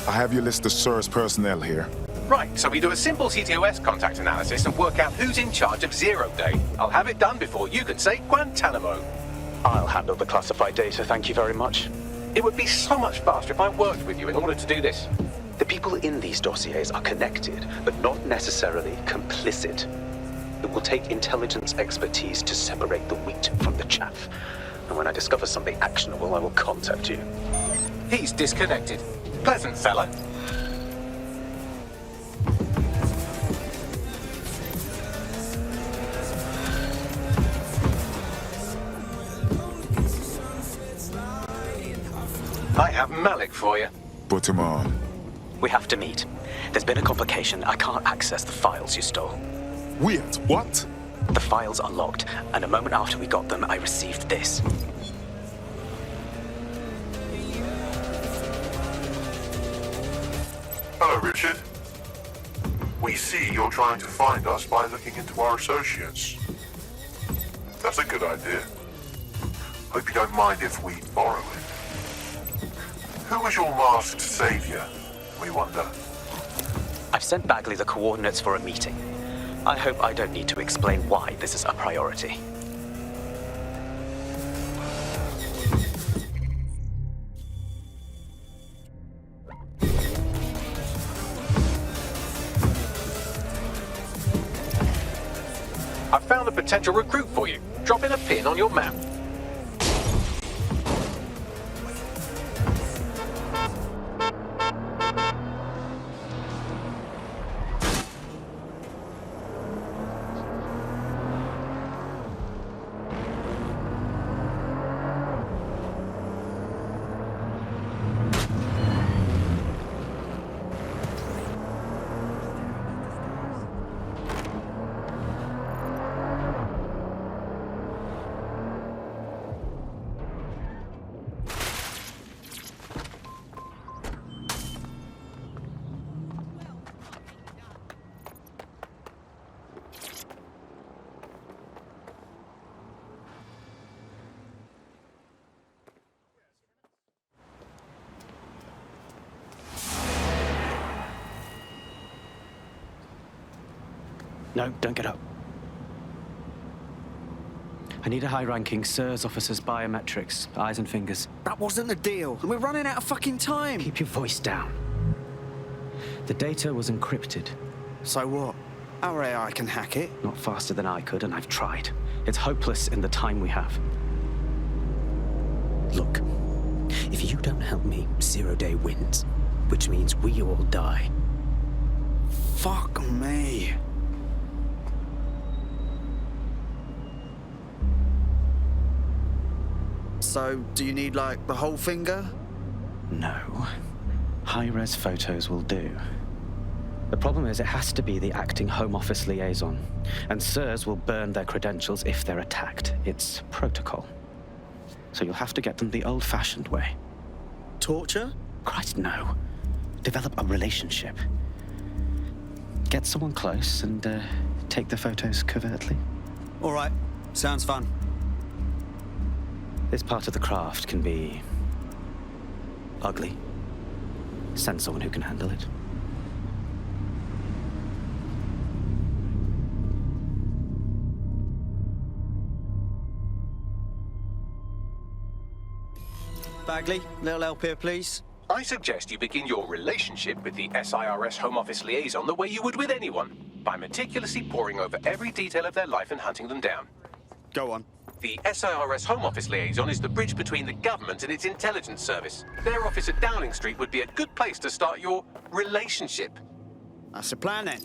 I have your list of SIRS personnel here. Right, so we do a simple CTOS contact analysis and work out who's in charge of Zero Day. I'll have it done before you can say Guantanamo. I'll handle the classified data, thank you very much. It would be so much faster if I worked with you in order to do this. The people in these dossiers are connected, but not necessarily complicit. It will take intelligence expertise to separate the wheat from the chaff. And when I discover something actionable, I will contact you. He's disconnected. Pleasant fella. I have Malik for you. Put him on. We have to meet. There's been a complication. I can't access the files you stole. Wait, what? The files are locked, and a moment after we got them, I received this. Hello, Richard. We see you're trying to find us by looking into our associates. That's a good idea. Hope you don't mind if we borrow it. Who was your masked savior, we wonder? I've sent Bagley the coordinates for a meeting. I hope I don't need to explain why this is a priority. I found a potential recruit for you. Drop in a pin on your map. No, don't get up. I need a high-ranking SIRS officer's biometrics, eyes and fingers. That wasn't the deal, and we're running out of fucking time. Keep your voice down. The data was encrypted. So what? Our AI can hack it. Not faster than I could, and I've tried. It's hopeless in the time we have. Look, if you don't help me, 0 Day wins, which means we all die. Fuck me. So, do you need, like, the whole finger? No. High-res photos will do. The problem is it has to be the acting Home Office liaison, and SIRS will burn their credentials if they're attacked. It's protocol. So you'll have to get them the old-fashioned way. Torture? Christ, no. Develop a relationship. Get someone close and take the photos covertly. All right. Sounds fun. This part of the craft can be ugly. Send someone who can handle it. Bagley, little help here, please. I suggest you begin your relationship with the SIRS Home Office liaison the way you would with anyone, by meticulously poring over every detail of their life and hunting them down. Go on. The SIRS Home Office liaison is the bridge between the government and its intelligence service. Their office at Downing Street would be a good place to start your relationship. That's the plan, then.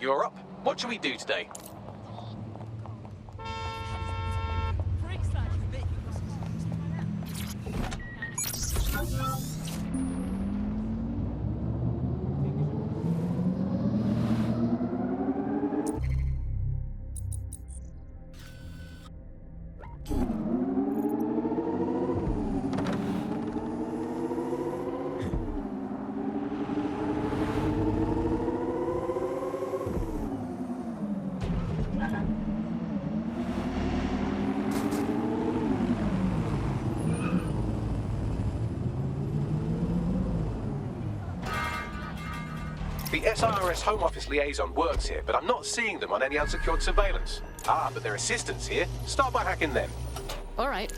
You're up. What shall we do today? The SIRS Home Office liaison works here, but I'm not seeing them on any unsecured surveillance. Ah, but their assistants here. Start by hacking them. All right.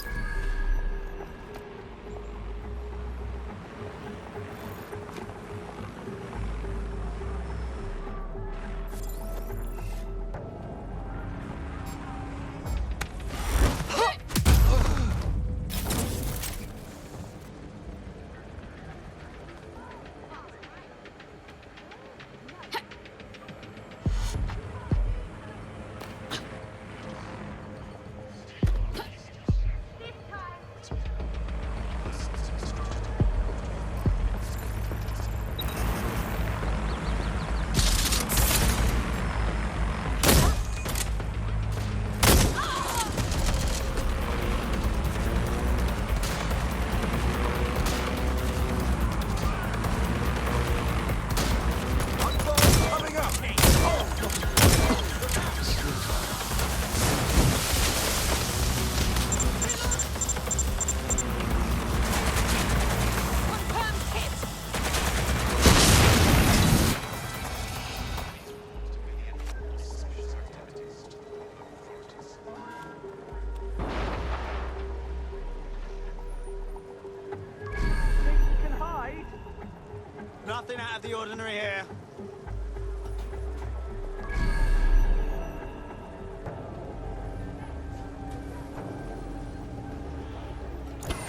Nothing out of the ordinary here.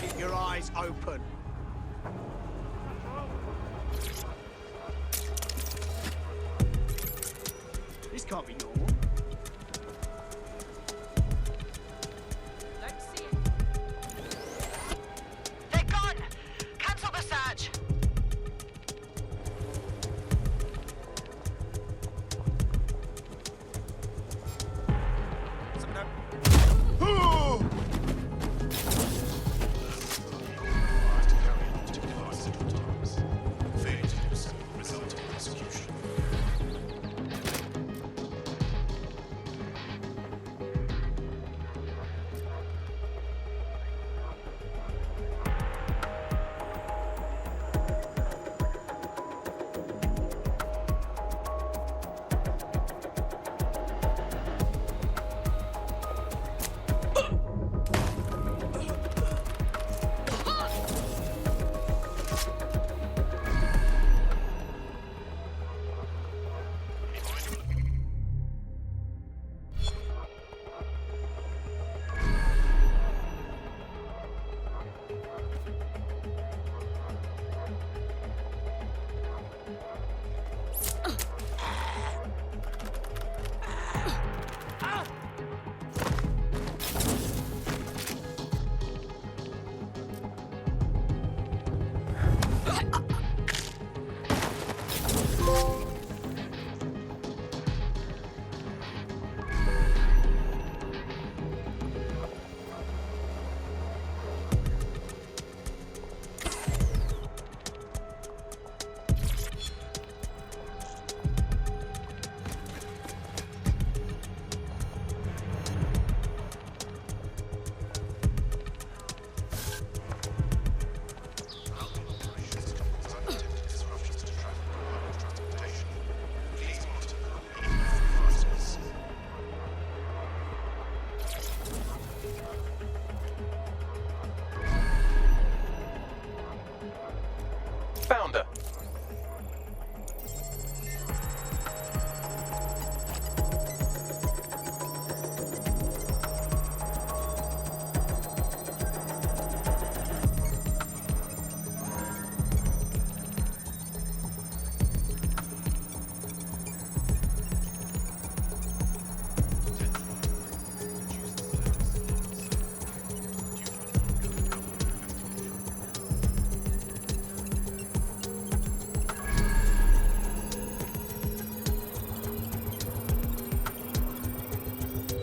Keep your eyes open. This can't be normal. They're gone! Cancel the search! Found her.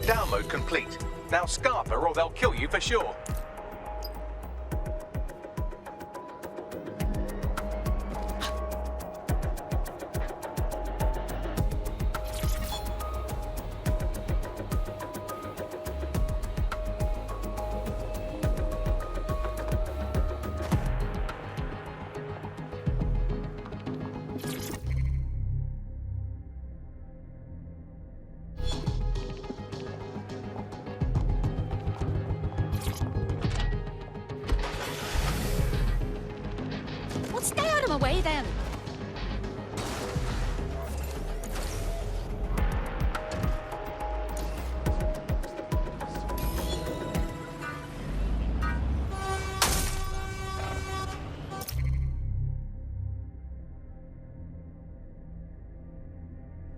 Download complete. Now scarp her or they'll kill you for sure. Stay out of my way, then.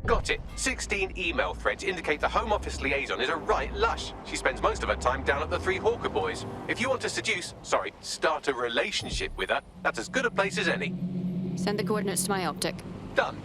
Got it. 16 email threads indicate the Home Office liaison is a right lush. She spends most of her time down at the Three Hawker Boys. If you want to start a relationship with her, that's as good a place as any. Send the coordinates to my optic. Done.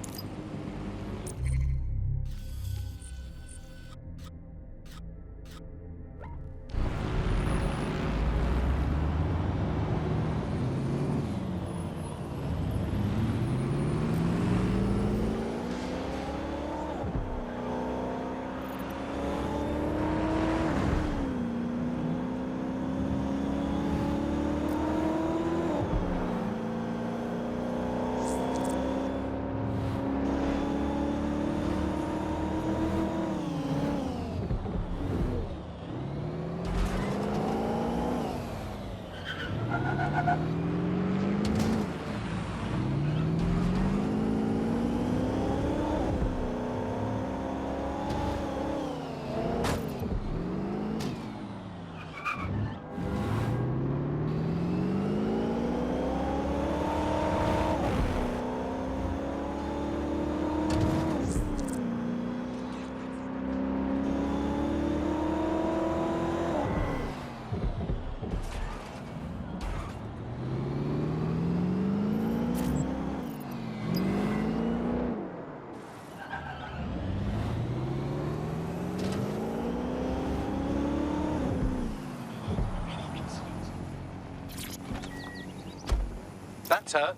That's her.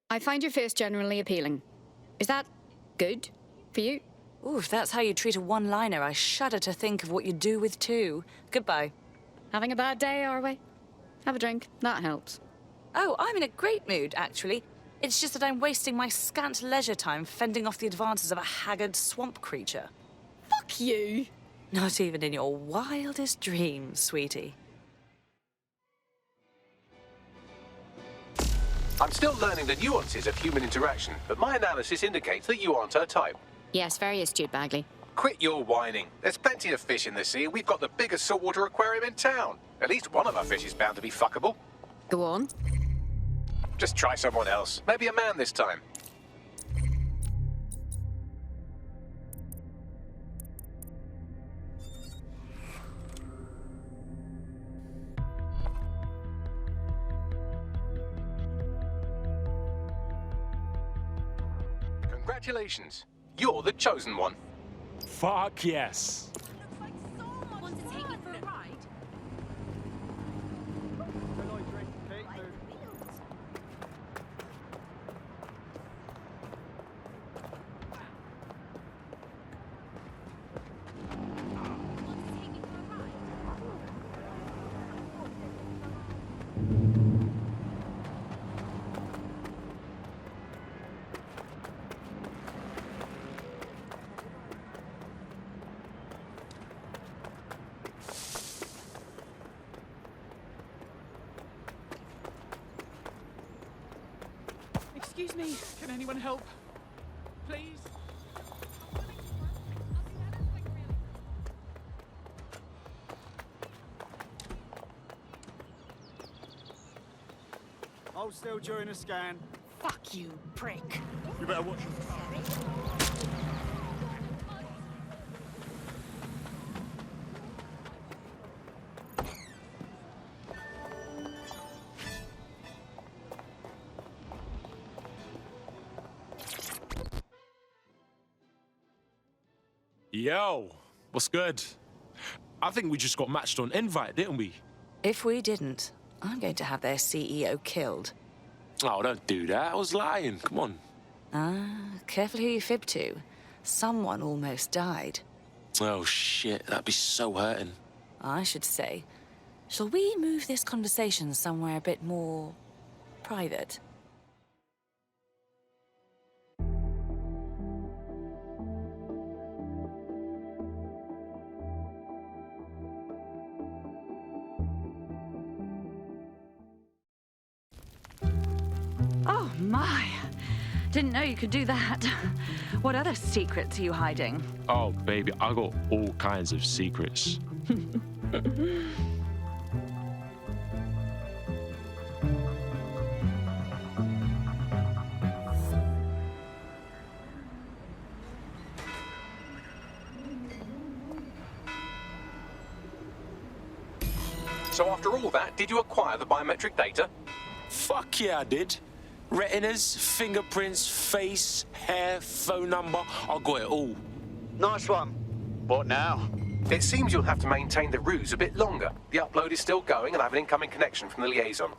I find your face generally appealing. Is that good for you? Ooh, if that's how you treat a one-liner, I shudder to think of what you'd do with two. Goodbye. Having a bad day, are we? Have a drink. That helps. Oh, I'm in a great mood, actually. It's just that I'm wasting my scant leisure time fending off the advances of a haggard swamp creature. Fuck you! Not even in your wildest dreams, sweetie. I'm still learning the nuances of human interaction, but my analysis indicates that you aren't her type. Yes, very astute, Bagley. Quit your whining. There's plenty of fish in the sea, and we've got the biggest saltwater aquarium in town. At least one of our fish is bound to be fuckable. Go on. Just try someone else. Maybe a man this time. Congratulations. You're the chosen one. Fuck yes. Want to take me for a ride? Excuse me, can anyone help? Please? Hold still during a scan. Fuck you, prick. You better watch your... Yo, what's good? I think we just got matched on invite, didn't we? If we didn't, I'm going to have their CEO killed. Oh, don't do that. I was lying. Come on. Careful who you fib to. Someone almost died. Oh, shit. That'd be so hurting. I should say, shall we move this conversation somewhere a bit more private? Oh, my. Didn't know you could do that. What other secrets are you hiding? Oh, baby, I got all kinds of secrets. So after all that, did you acquire the biometric data? Fuck yeah, I did. Retinas, fingerprints, face, hair, phone number. I got it all. Nice one. What now? It seems you'll have to maintain the ruse a bit longer. The upload is still going, and I have an incoming connection from the liaison.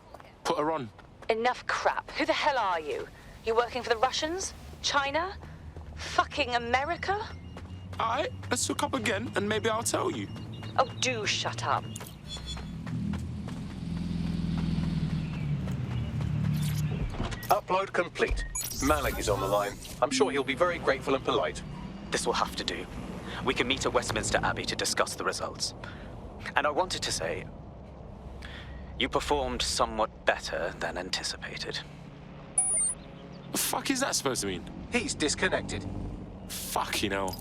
Put her on. Enough crap. Who the hell are you? You working for the Russians? China? Fucking America? All right, let's hook up again, and maybe I'll tell you. Oh, do shut up. Upload complete. Malik is on the line. I'm sure he'll be very grateful and polite. This will have to do. We can meet at Westminster Abbey to discuss the results. And I wanted to say, you performed somewhat better than anticipated. The fuck is that supposed to mean? He's disconnected. Fucking hell.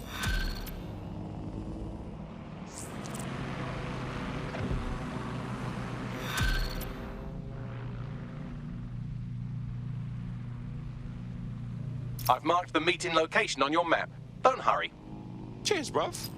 I've marked the meeting location on your map. Don't hurry. Cheers, bruv.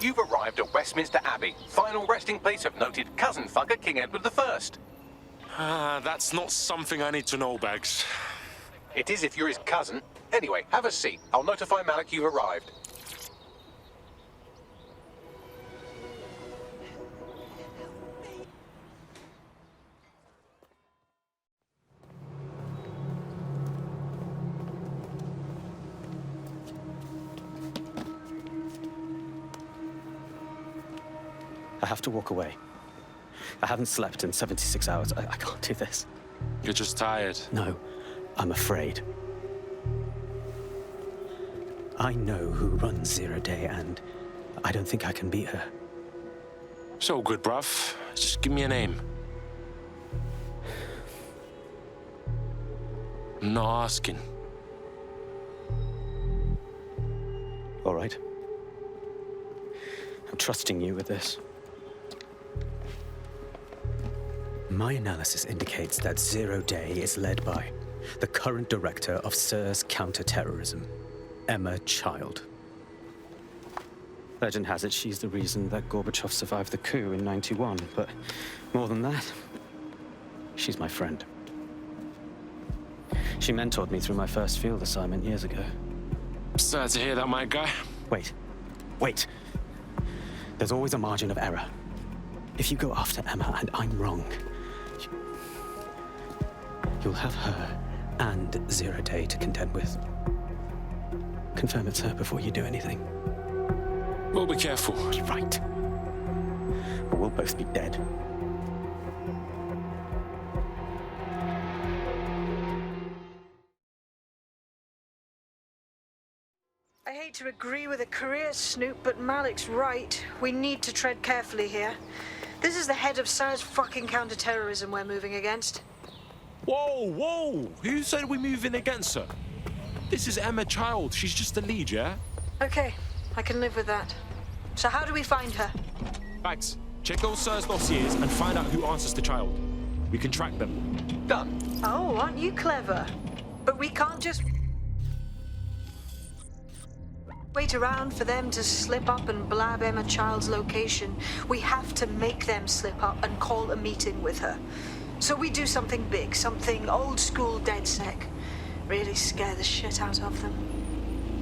You've arrived at Westminster Abbey, final resting place of noted cousin fucker King Edward I. That's not something I need to know, Bags. It is if you're his cousin. Anyway, have a seat. I'll notify Malik you've arrived. I have to walk away. I haven't slept in 76 hours. I can't do this. You're just tired. No, I'm afraid. I know who runs Zero Day, and I don't think I can beat her. So good, bruv. Just give me a name. I'm not asking. All right. I'm trusting you with this. My analysis indicates that Zero Day is led by the current director of SIR's counter-terrorism, Emma Child. Legend has it she's the reason that Gorbachev survived the coup in '91, but more than that, she's my friend. She mentored me through my first field assignment years ago. Sad to hear that, my guy. Wait. There's always a margin of error. If you go after Emma and I'm wrong, you'll have her and Zero Day to contend with. Confirm it's her before you do anything. We'll be careful. You're right. Or we'll both be dead. I hate to agree with a career snoop, but Malik's right. We need to tread carefully here. This is the head of SIR's fucking counter-terrorism we're moving against. Whoa! Who said we're moving against her? This is Emma Child. She's just the lead, yeah? Okay, I can live with that. So how do we find her? Bags, check those SIR's dossiers and find out who answers to Child. We can track them. Done. Oh, aren't you clever? But we can't just wait around for them to slip up and blab Emma Child's location. We have to make them slip up and call a meeting with her. So we do something big, something old school DedSec. Really scare the shit out of them.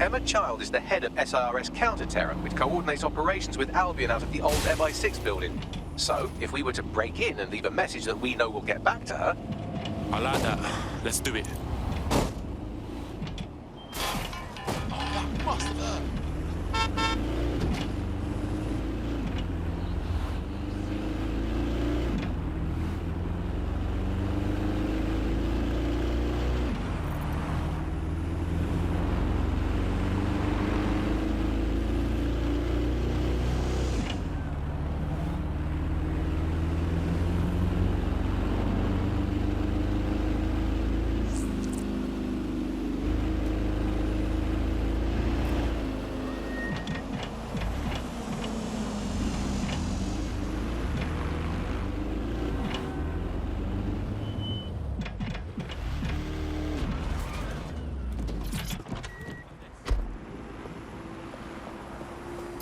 Emma Child is the head of SIRS counter-terror, which coordinates operations with Albion out of the old MI6 building. So, if we were to break in and leave a message that we know will get back to her... I like that. Let's do it.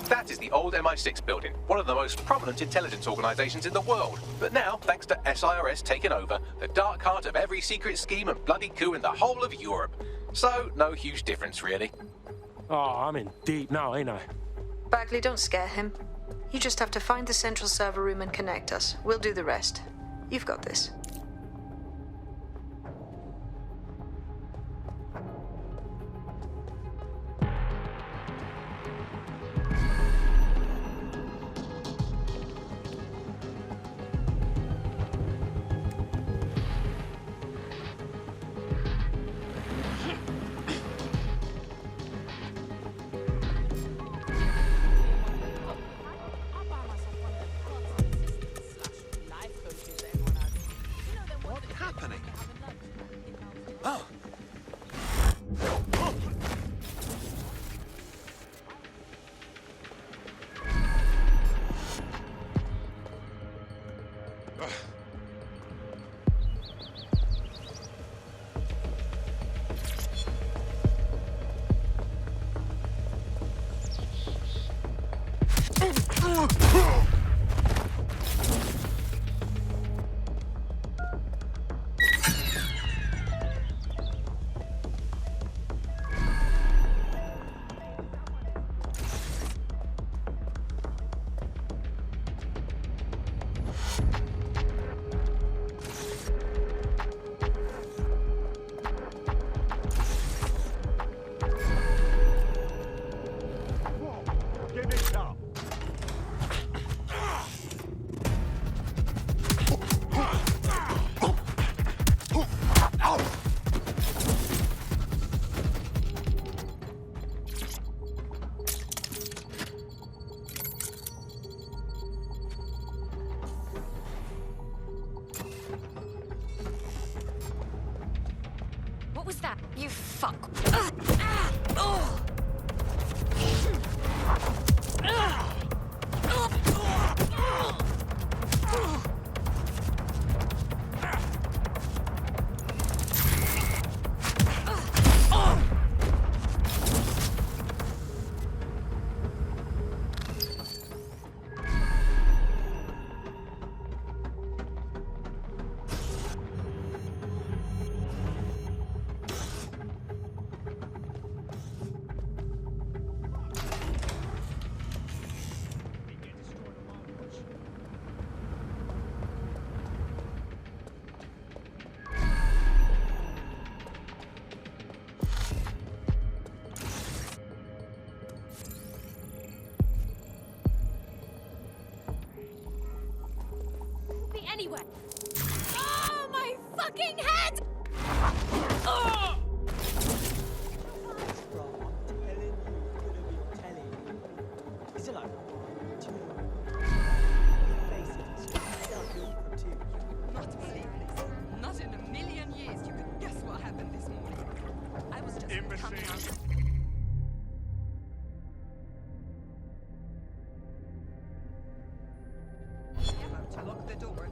That is the old MI6 building, one of the most prominent intelligence organizations in the world. But now, thanks to SIRS taking over, the dark heart of every secret scheme and bloody coup in the whole of Europe. So, no huge difference, really. Oh, I'm in deep now, ain't I? Bagley, don't scare him. You just have to find the central server room and connect us. We'll do the rest. You've got this. What was that? You fuck. Anyway. Oh, my fucking head! Oh! Is it like Not in a million years you could guess what happened this morning. I was just coming out. To lock the door.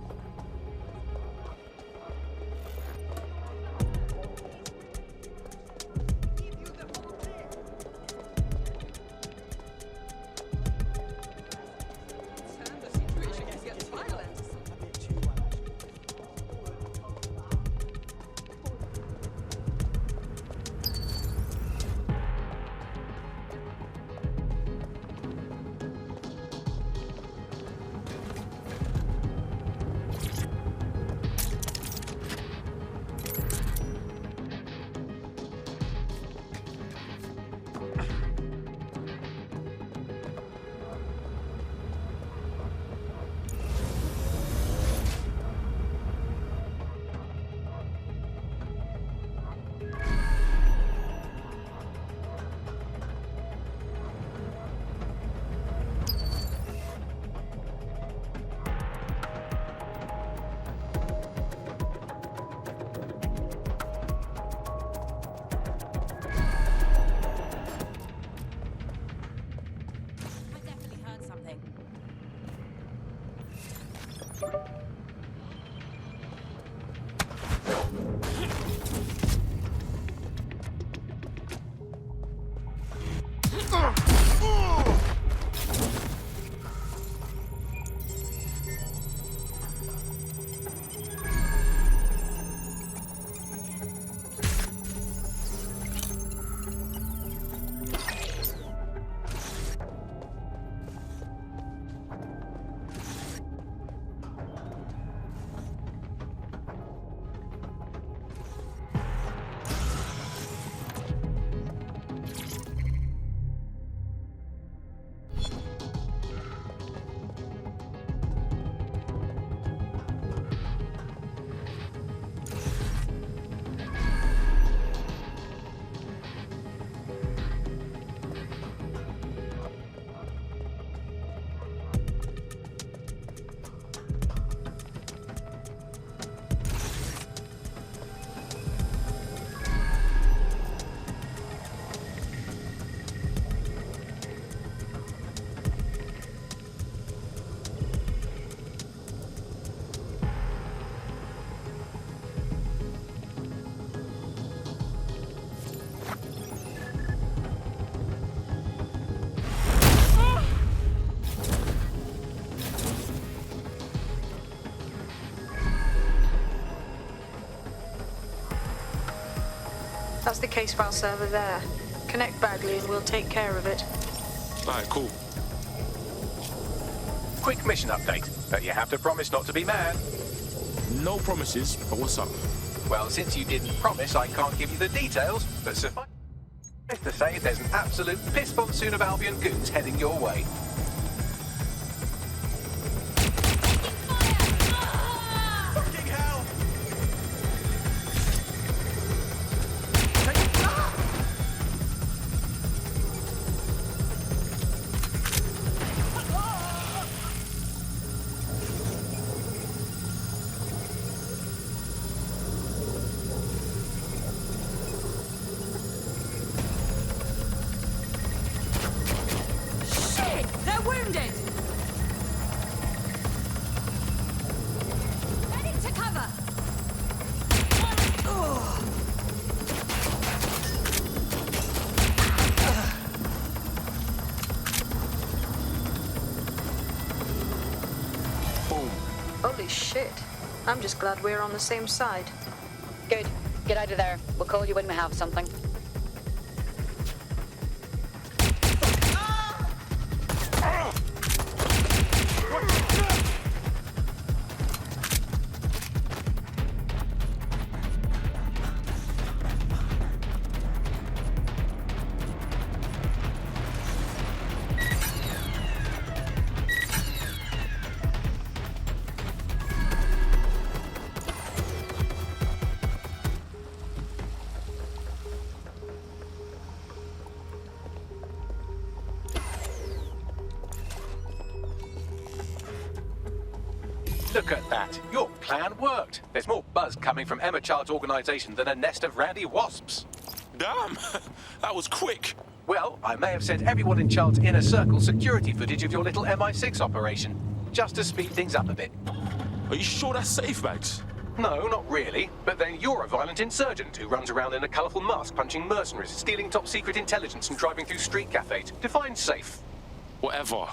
That's the case file server there. Connect Bagley and we'll take care of it. Alright, cool. Quick mission update, but you have to promise not to be mad. No promises, but what's up? Well, since you didn't promise, I can't give you the details, but suffice to say there's an absolute piss monsoon of Albion goons heading your way. Holy shit. I'm just glad we're on the same side. Good. Get out of there. We'll call you when we have something. Look at that. Your plan worked. There's more buzz coming from Emma Child's organisation than a nest of rowdy wasps. Damn, that was quick. Well, I may have sent everyone in Child's inner circle security footage of your little MI6 operation, just to speed things up a bit. Are you sure that's safe, Bags? No, not really. But then you're a violent insurgent who runs around in a colourful mask punching mercenaries, stealing top-secret intelligence and driving through street cafes. Define safe. Whatever.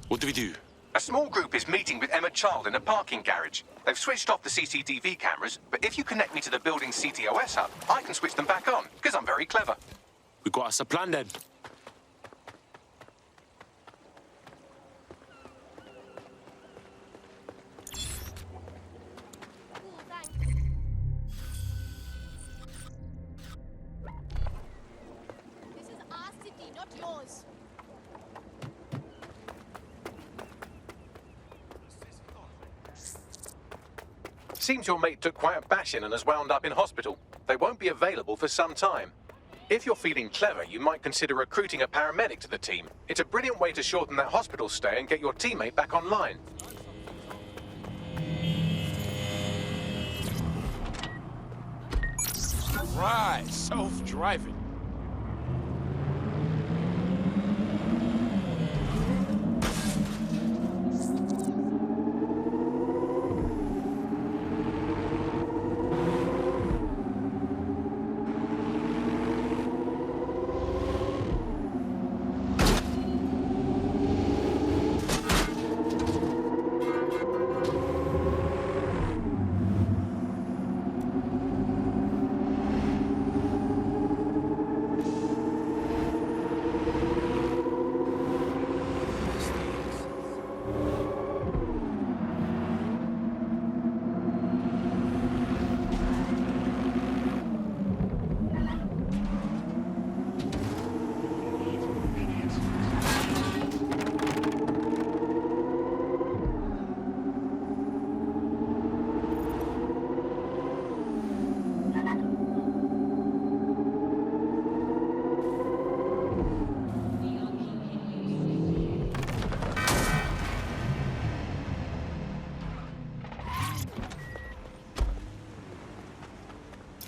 What do we do? A small group is meeting with Emma Child in a parking garage. They've switched off the CCTV cameras, but if you connect me to the building's CTOS hub, I can switch them back on, because I'm very clever. We got us a plan then. This is our city, not yours. Seems your mate took quite a bashing and has wound up in hospital. They won't be available for some time. If you're feeling clever, you might consider recruiting a paramedic to the team. It's a brilliant way to shorten that hospital stay and get your teammate back online. Right, self-driving.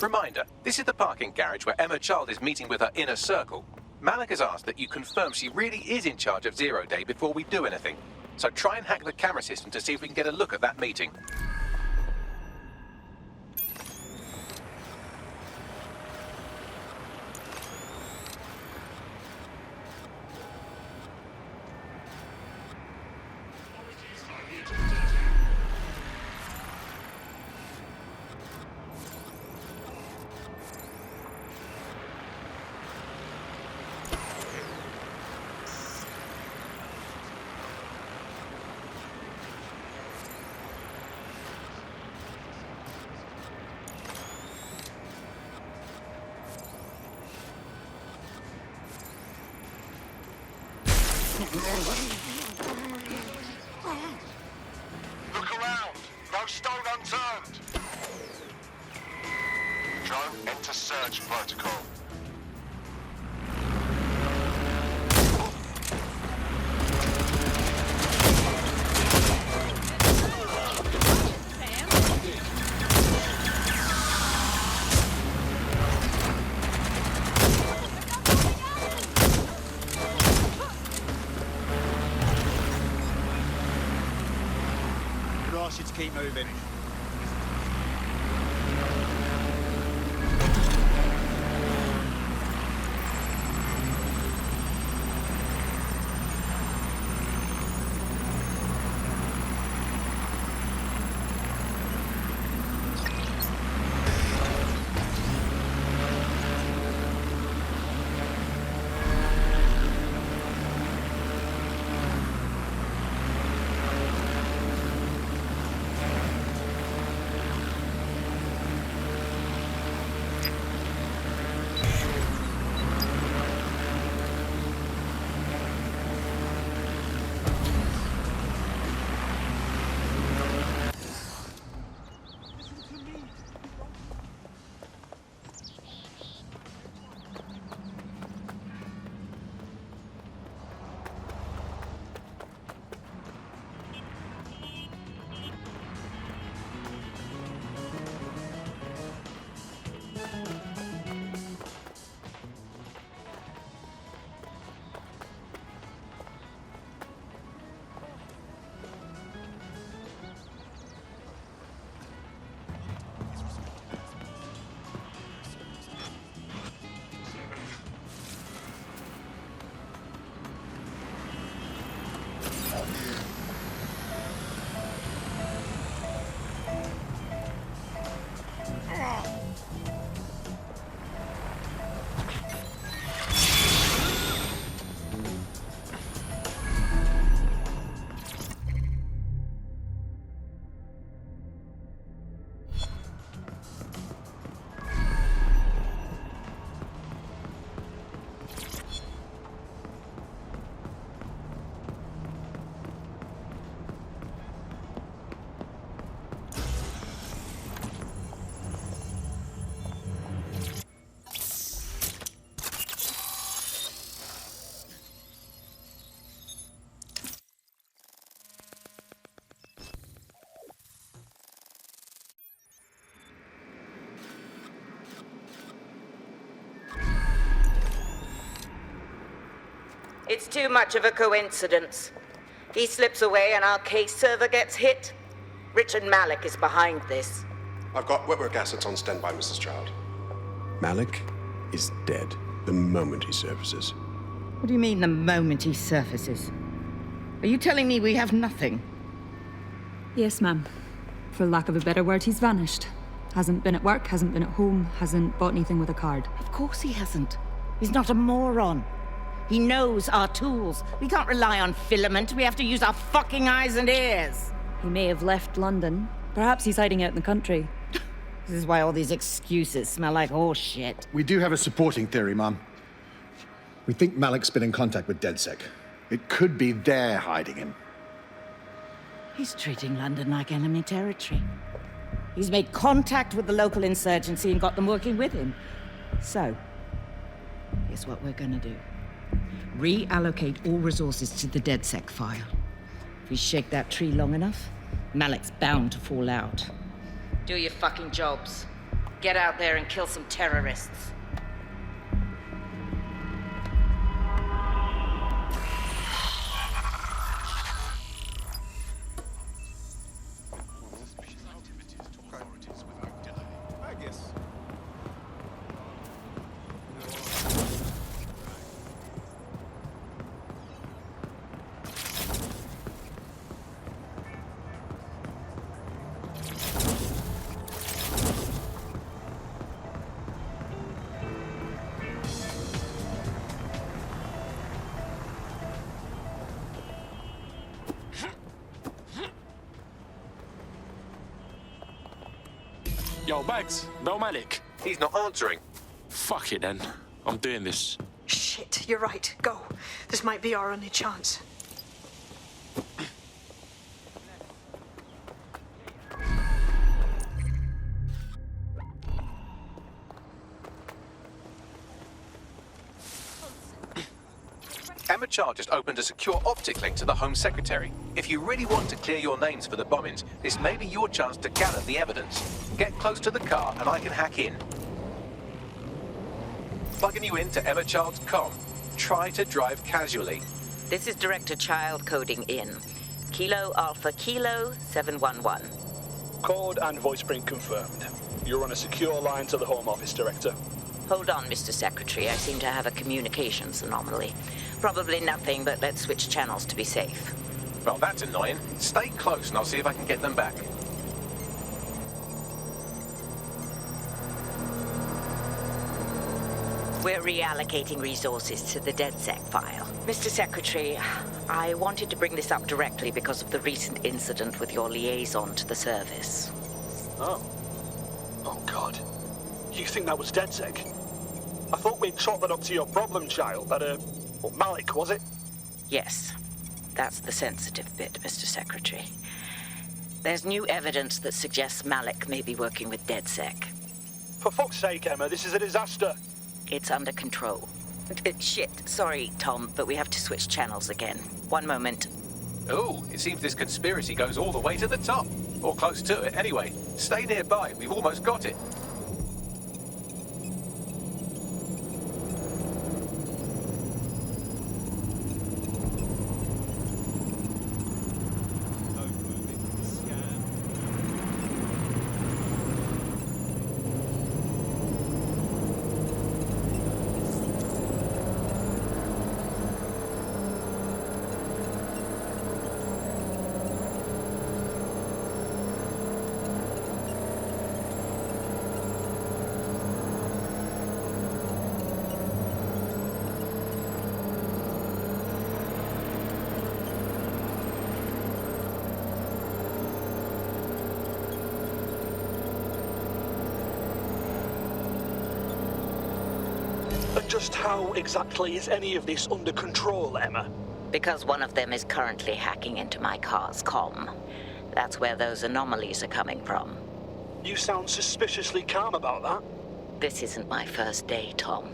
Reminder, this is the parking garage where Emma Child is meeting with her inner circle. Malik has asked that you confirm she really is in charge of Zero Day before we do anything. So try and hack the camera system to see if we can get a look at that meeting. Look around. No stone unturned. Drone, enter search protocol. Could ask you to keep moving. It's too much of a coincidence. He slips away and our case server gets hit. Richard Malik is behind this. I've got wetwork assets on standby, Mrs. Child. Malik is dead the moment he surfaces. What do you mean, the moment he surfaces? Are you telling me we have nothing? Yes, ma'am. For lack of a better word, he's vanished. Hasn't been at work, hasn't been at home, hasn't bought anything with a card. Of course he hasn't. He's not a moron. He knows our tools. We can't rely on filament. We have to use our fucking eyes and ears. He may have left London. Perhaps he's hiding out in the country. This is why all these excuses smell like horse shit. We do have a supporting theory, Mum. We think Malik's been in contact with DedSec. It could be they're hiding him. He's treating London like enemy territory. He's made contact with the local insurgency and got them working with him. So, here's what we're gonna do. Reallocate all resources to the DedSec file. If we shake that tree long enough, Malik's bound to fall out. Do your fucking jobs. Get out there and kill some terrorists. Yo, Bags, Bel Malik. He's not answering. Fuck it then. I'm doing this. Shit, you're right. Go. This might be our only chance. Emma Child just opened a secure optic link to the Home Secretary. If you really want to clear your names for the bombings, this may be your chance to gather the evidence. Get close to the car and I can hack in. Plugging you into Emma Child's comm. Try to drive casually. This is Director Child coding in. Kilo Alpha Kilo 711. Code and voice print confirmed. You're on a secure line to the Home Office, Director. Hold on, Mr. Secretary. I seem to have a communications anomaly. Probably nothing, but let's switch channels to be safe. Well, that's annoying. Stay close and I'll see if I can get them back. We're reallocating resources to the DedSec file. Mr. Secretary, I wanted to bring this up directly because of the recent incident with your liaison to the service. Oh. Oh, God. You think that was DedSec? I thought we'd chalk that up to your problem child, well, Malik, was it? Yes. That's the sensitive bit, Mr. Secretary. There's new evidence that suggests Malik may be working with DedSec. For fuck's sake, Emma, this is a disaster. It's under control. Shit, sorry, Tom, but we have to switch channels again. One moment. Oh, it seems this conspiracy goes all the way to the top. Or close to it, anyway. Stay nearby, we've almost got it. And just how exactly is any of this under control, Emma? Because one of them is currently hacking into my car's comm. That's where those anomalies are coming from. You sound suspiciously calm about that. This isn't my first day, Tom.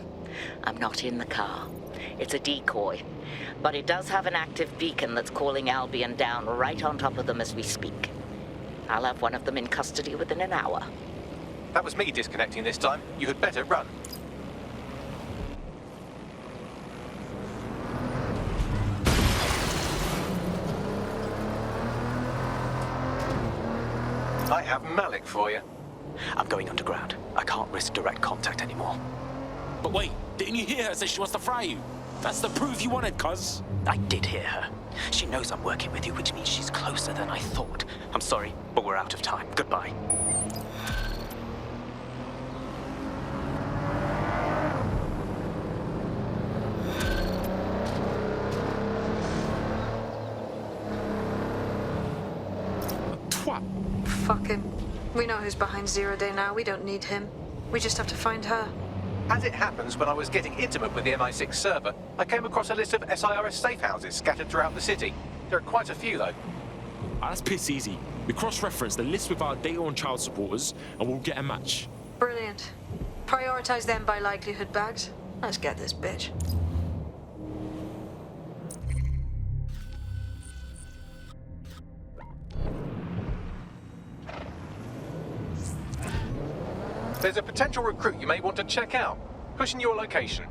I'm not in the car. It's a decoy. But it does have an active beacon that's calling Albion down right on top of them as we speak. I'll have one of them in custody within an hour. That was me disconnecting this time. You had better run. have Malik for you. I'm going underground. I can't risk direct contact anymore. But wait, didn't you hear her say she wants to fry you? That's the proof you wanted, cuz. I did hear her. She knows I'm working with you, which means she's closer than I thought. I'm sorry, but we're out of time. Goodbye. Twat. Fuck him. We know who's behind Zero Day now. We don't need him. We just have to find her. As it happens, when I was getting intimate with the MI6 server, I came across a list of SIRS safe houses scattered throughout the city. There are quite a few, though. That's piss easy. We cross-reference the list with our data on child supporters, and we'll get a match. Brilliant. Prioritize them by likelihood, Bags. Let's get this bitch. There's a potential recruit you may want to check out. Pushing your location.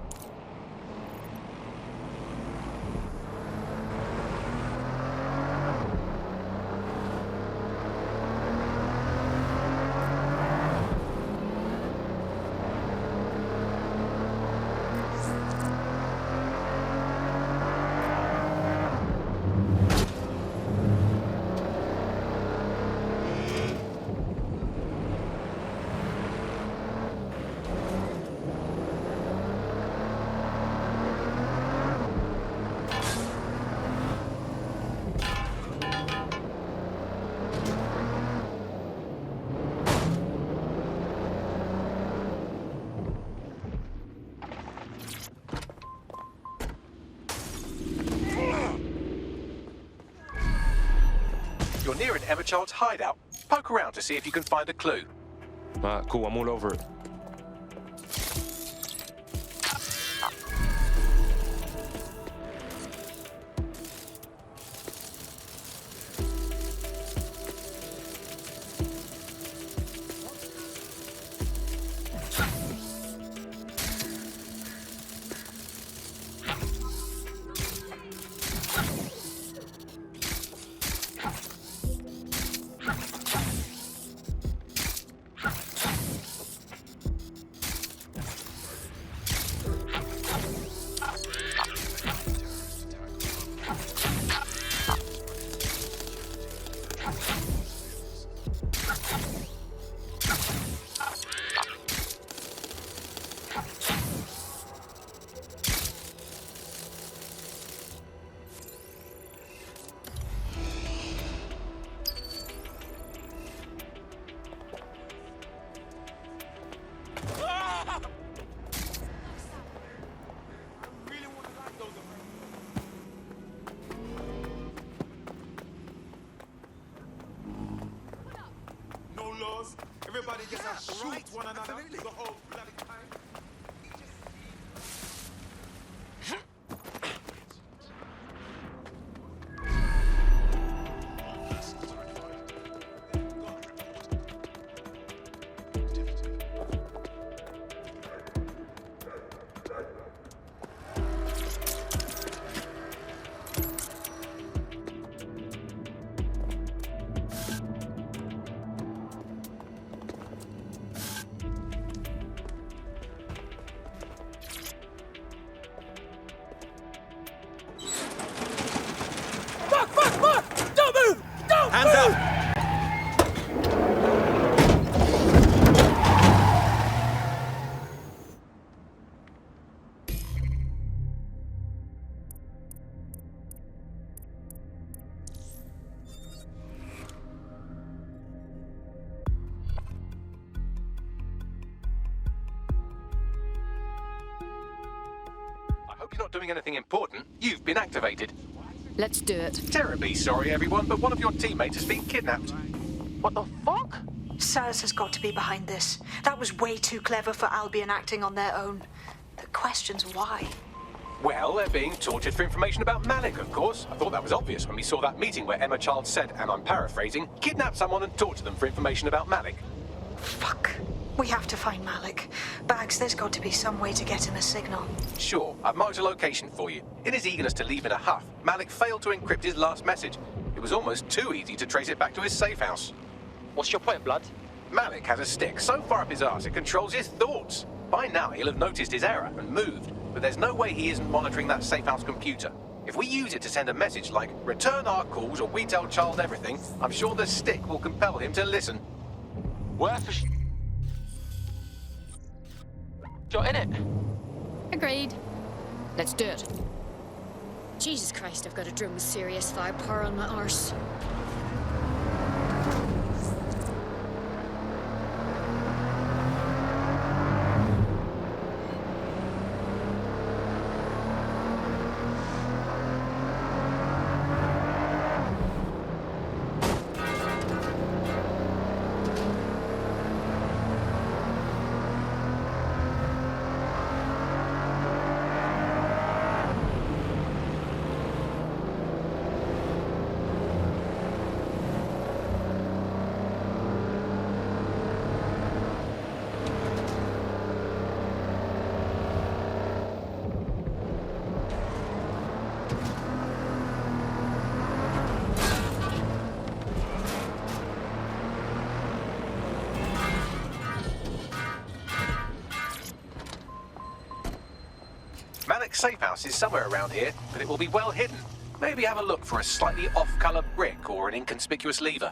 You're near an Emma Child's hideout. Poke around to see if you can find a clue. Cool, I'm all over it. Everybody gets to shoot one another the whole bloody time. Hands up! I hope you're not doing anything important. You've been activated. Let's do it. Terribly sorry, everyone, but one of your teammates has been kidnapped. What the fuck? Silas has got to be behind this. That was way too clever for Albion acting on their own. The question's why. Well, they're being tortured for information about Malik, of course. I thought that was obvious when we saw that meeting where Emma Child said, and I'm paraphrasing, kidnap someone and torture them for information about Malik. Fuck. We have to find Malik. Bags, there's got to be some way to get him a signal. Sure, I've marked a location for you. In his eagerness to leave in a huff, Malik failed to encrypt his last message. It was almost too easy to trace it back to his safe house. What's your point, blood? Malik has a stick so far up his arse it controls his thoughts. By now he'll have noticed his error and moved, but there's no way he isn't monitoring that safe house computer. If we use it to send a message like, return our calls or we tell Charles everything, I'm sure the stick will compel him to listen. Worth You're in it. Agreed. Let's do it. Jesus Christ, I've got a drum with serious firepower on my arse. Malik's safe house is somewhere around here, but it will be well hidden. Maybe have a look for a slightly off-colour brick or an inconspicuous lever.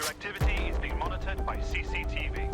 Activity is being monitored by CCTV.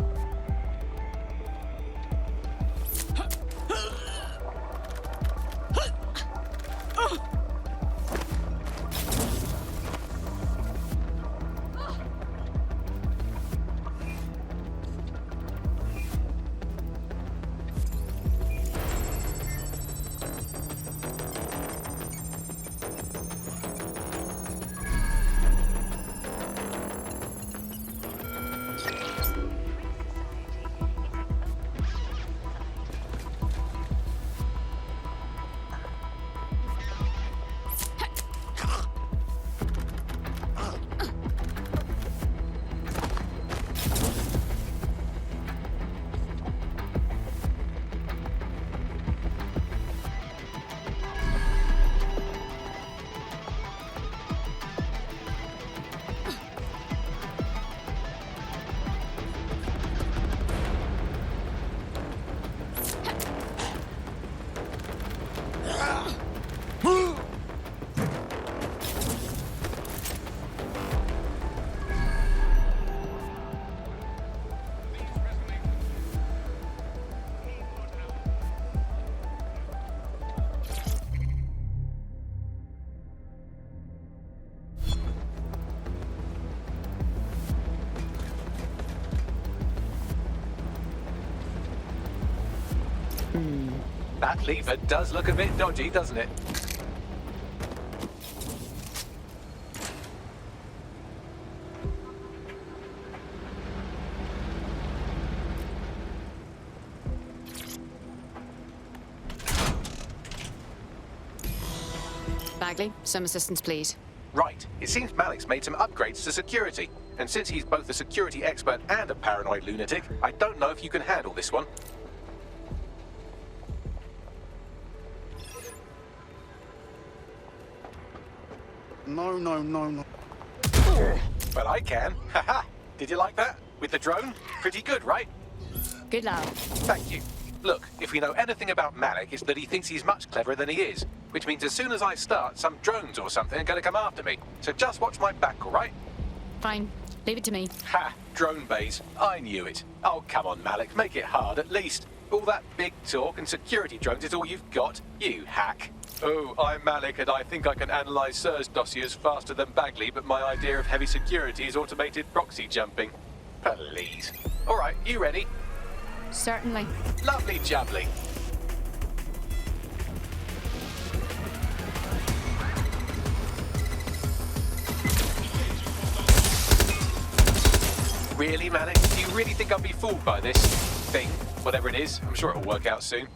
That lever does look a bit dodgy, doesn't it? Bagley, some assistance, please. Right. It seems Malik's made some upgrades to security. And since he's both a security expert and a paranoid lunatic, I don't know if you can handle this one. No. Well, I can. Haha. Did you like that? With the drone? Pretty good, right? Good lad. Thank you. Look, if we know anything about Malik, it's that he thinks he's much cleverer than he is. Which means as soon as I start, some drones or something are going to come after me. So just watch my back, all right? Fine. Leave it to me. Ha! Drone bays. I knew it. Oh, come on, Malik. Make it hard, at least. All that big talk and security drones is all you've got. You hack. Oh, I'm Malik, and I think I can analyse SIRS dossiers faster than Bagley, but my idea of heavy security is automated proxy jumping. Please. All right, you ready? Certainly. Lovely jubbly. Really, Malik? Do you really think I'll be fooled by this thing? Whatever it is, I'm sure it'll work out soon.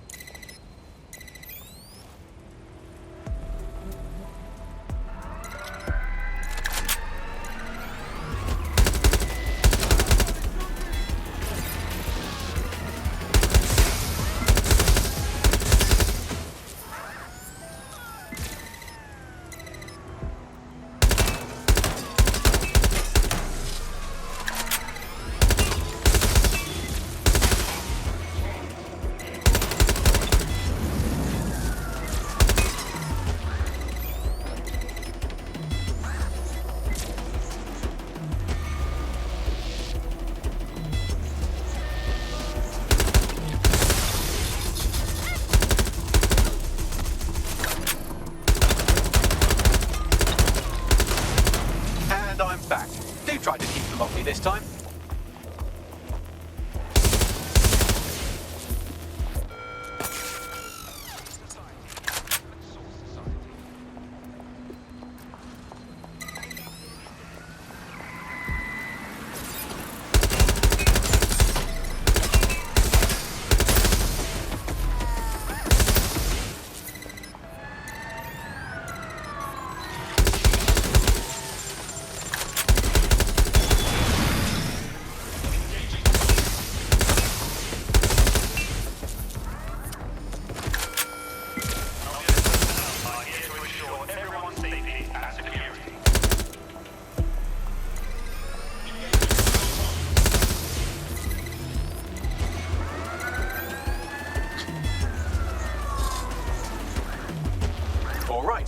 This time.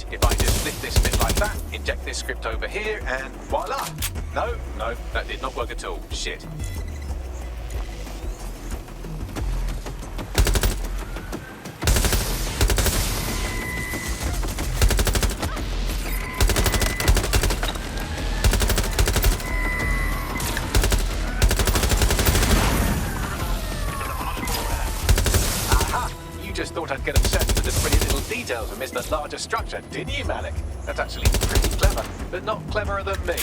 If I just flip this bit like that, inject this script over here, and voila! No, that did not work at all. Shit. Just thought I'd get obsessed with the pretty little details and miss the larger structure, didn't you, Malik? That's actually pretty clever, but not cleverer than me.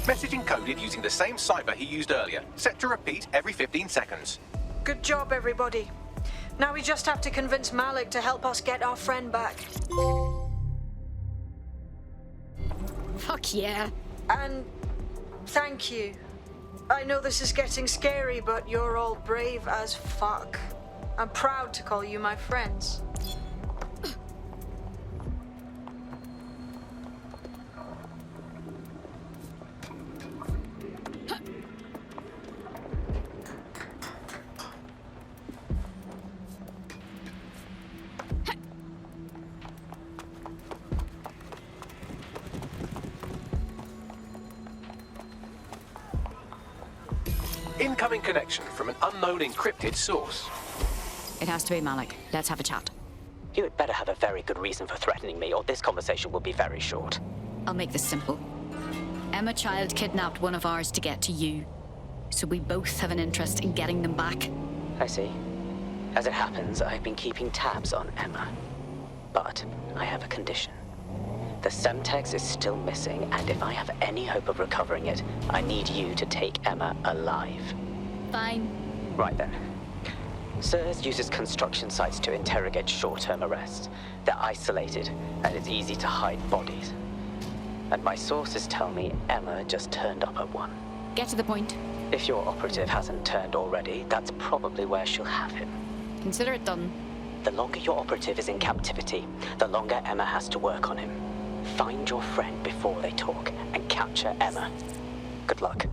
Message encoded using the same cipher he used earlier, set to repeat every 15 seconds. Good job, everybody. Now we just have to convince Malik to help us get our friend back. Fuck yeah. And thank you. I know this is getting scary, but you're all brave as fuck. I'm proud to call you my friends. Incoming connection from an unknown encrypted source. It has to be Malik. Let's have a chat. You had better have a very good reason for threatening me, or this conversation will be very short. I'll make this simple. Emma Child kidnapped one of ours to get to you. So we both have an interest in getting them back. I see. As it happens, I've been keeping tabs on Emma. But I have a condition. The Semtex is still missing, and if I have any hope of recovering it, I need you to take Emma alive. Fine. Right then. SIRS uses construction sites to interrogate short-term arrests. They're isolated, and it's easy to hide bodies. And my sources tell me Emma just turned up at one. Get to the point. If your operative hasn't turned already, that's probably where she'll have him. Consider it done. The longer your operative is in captivity, the longer Emma has to work on him. Find your friend before they talk, and capture Emma. Good luck.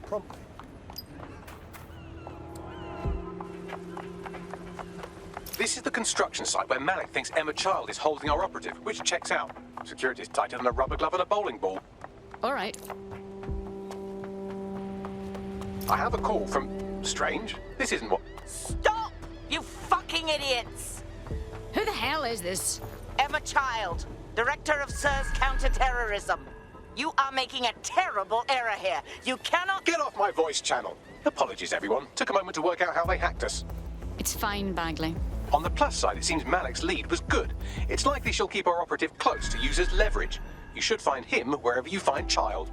Promptly. This is the construction site where Malik thinks Emma Child is holding our operative, which checks out. Security's tighter than a rubber glove and a bowling ball. All right. I have a call from... Strange. This isn't what... Stop, you fucking idiots! Who the hell is this? Emma Child, Director of SIRS Counterterrorism. You are making a terrible error here. You cannot... Get off my voice channel. Apologies, everyone. Took a moment to work out how they hacked us. It's fine, Bagley. On the plus side, it seems Malik's lead was good. It's likely she'll keep our operative close to use as leverage. You should find him wherever you find Child.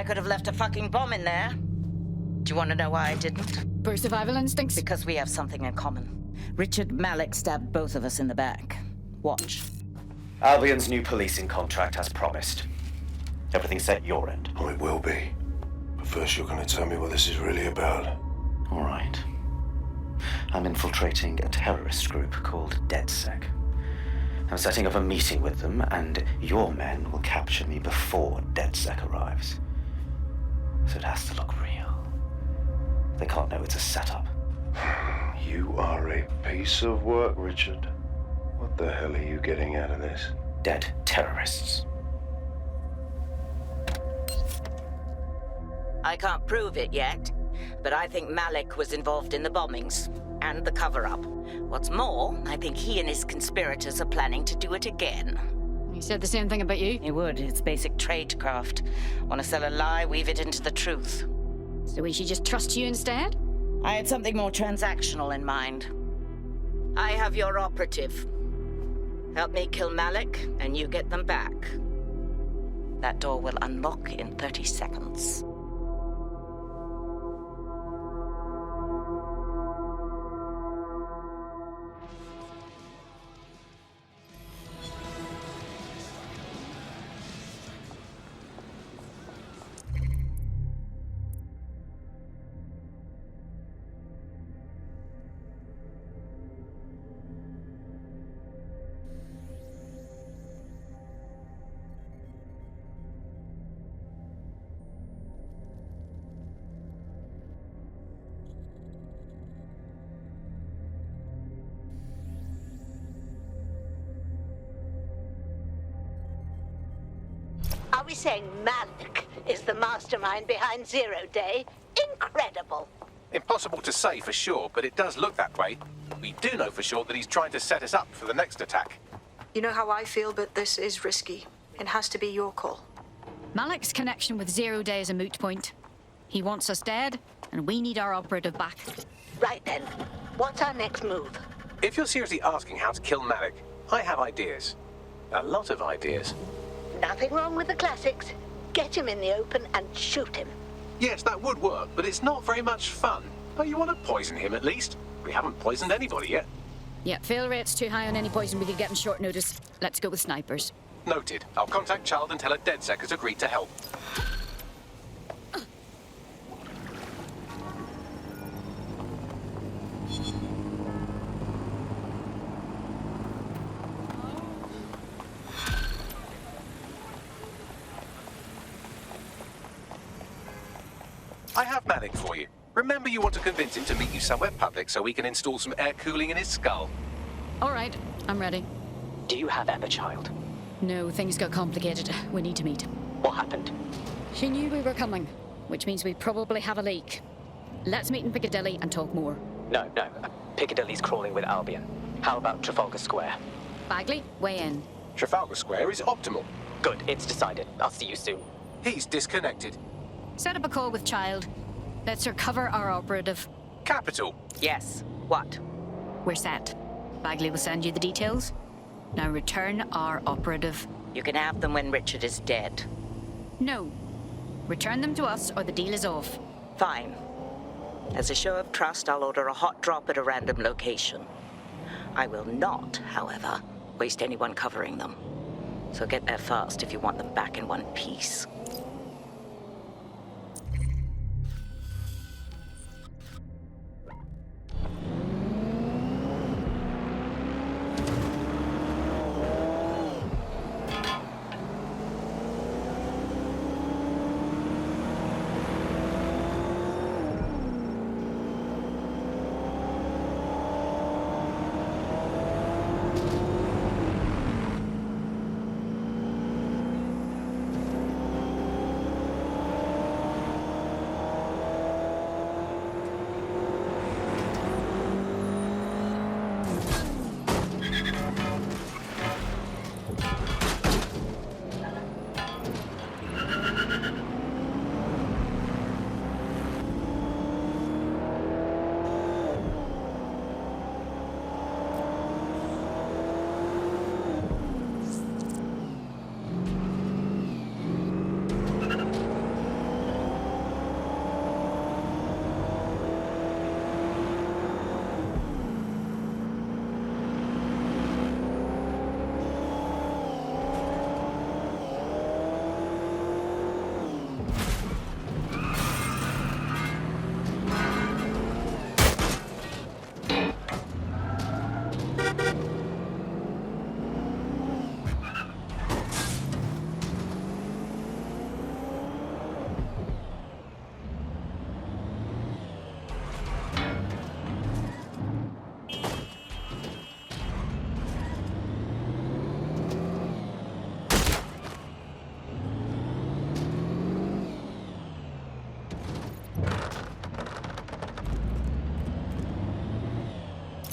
could have left a fucking bomb in there. Do you want to know why I didn't? For survival instincts? Because we have something in common. Richard Malik stabbed both of us in the back. Watch. Albion's new policing contract as promised. Everything set your end. Oh, it will be. But first you're going to tell me what this is really about. All right. I'm infiltrating a terrorist group called DedSec. I'm setting up a meeting with them, and your men will capture me before DedSec arrives. So it has to look real. They can't know it's a setup. You are a piece of work, Richard. What the hell are you getting out of this? Dead terrorists. I can't prove it yet, but I think Malik was involved in the bombings and the cover-up. What's more, I think he and his conspirators are planning to do it again. He said the same thing about you? He would. It's basic tradecraft. Want to sell a lie, weave it into the truth. So we should just trust you instead? I had something more transactional in mind. I have your operative. Help me kill Malik, and you get them back. That door will unlock in 30 seconds. Are we saying Malik is the mastermind behind Zero Day? Incredible. Impossible to say for sure, but it does look that way. We do know for sure that he's trying to set us up for the next attack. You know how I feel, but this is risky. It has to be your call. Malik's connection with Zero Day is a moot point. He wants us dead, and we need our operative back. Right then. What's our next move? If you're seriously asking how to kill Malik, I have ideas. A lot of ideas. Nothing wrong with the classics. Get him in the open and shoot him. Yes, that would work, but it's not very much fun. Oh, you want to poison him at least? We haven't poisoned anybody yet. Yeah, fail rate's too high on any poison we could get in short notice. Let's go with snipers. Noted. I'll contact Child and tell her DedSec has agreed to help. I have Malik for you. Remember, you want to convince him to meet you somewhere public so we can install some air cooling in his skull. All right, I'm ready. Do you have Emma, child? No, things got complicated. We need to meet. What happened? She knew we were coming, which means we probably have a leak. Let's meet in Piccadilly and talk more. No. Piccadilly's crawling with Albion. How about Trafalgar Square? Bagley, weigh in. Trafalgar Square is optimal. Good, it's decided. I'll see you soon. He's disconnected. Set up a call with Child. Let's recover our operative. Capital. Yes. What? We're set. Bagley will send you the details. Now return our operative. You can have them when Richard is dead. No. Return them to us or the deal is off. Fine. As a show of trust, I'll order a hot drop at a random location. I will not, however, waste anyone covering them. So get there fast if you want them back in one piece.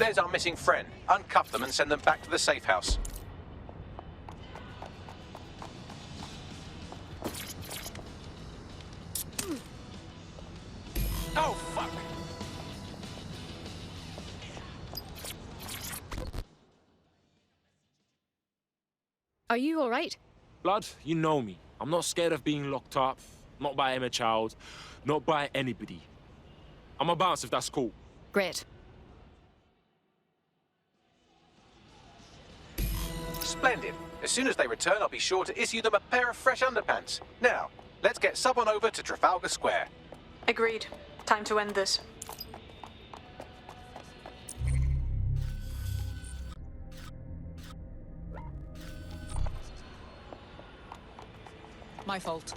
There's our missing friend. Uncuff them and send them back to the safe house. Oh, fuck! Are you all right? Blood, you know me. I'm not scared of being locked up. Not by Emma Child. Not by anybody. I'm a bounce if that's cool. Great. Splendid. As soon as they return, I'll be sure to issue them a pair of fresh underpants. Now, let's get Sub on over to Trafalgar Square. Agreed. Time to end this. My fault.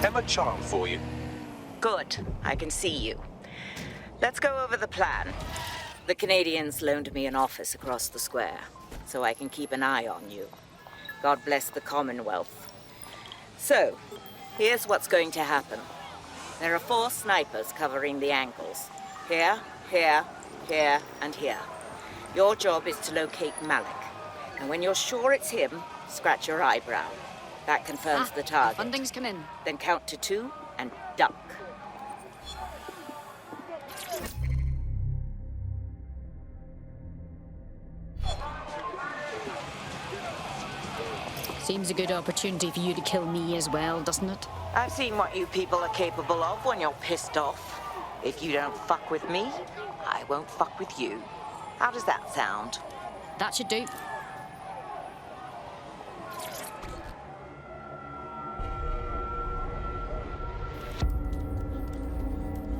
Emma Child for you. Good. I can see you. Let's go over the plan. The Canadians loaned me an office across the square, so I can keep an eye on you. God bless the Commonwealth. So, here's what's going to happen. There are 4 snipers covering the angles. Here, here, here, and here. Your job is to locate Malik. And when you're sure it's him, scratch your eyebrow. That confirms the target. Funding's come in. Then count to 2 and duck. Seems a good opportunity for you to kill me as well, doesn't it? I've seen what you people are capable of when you're pissed off. If you don't fuck with me, I won't fuck with you. How does that sound? That should do.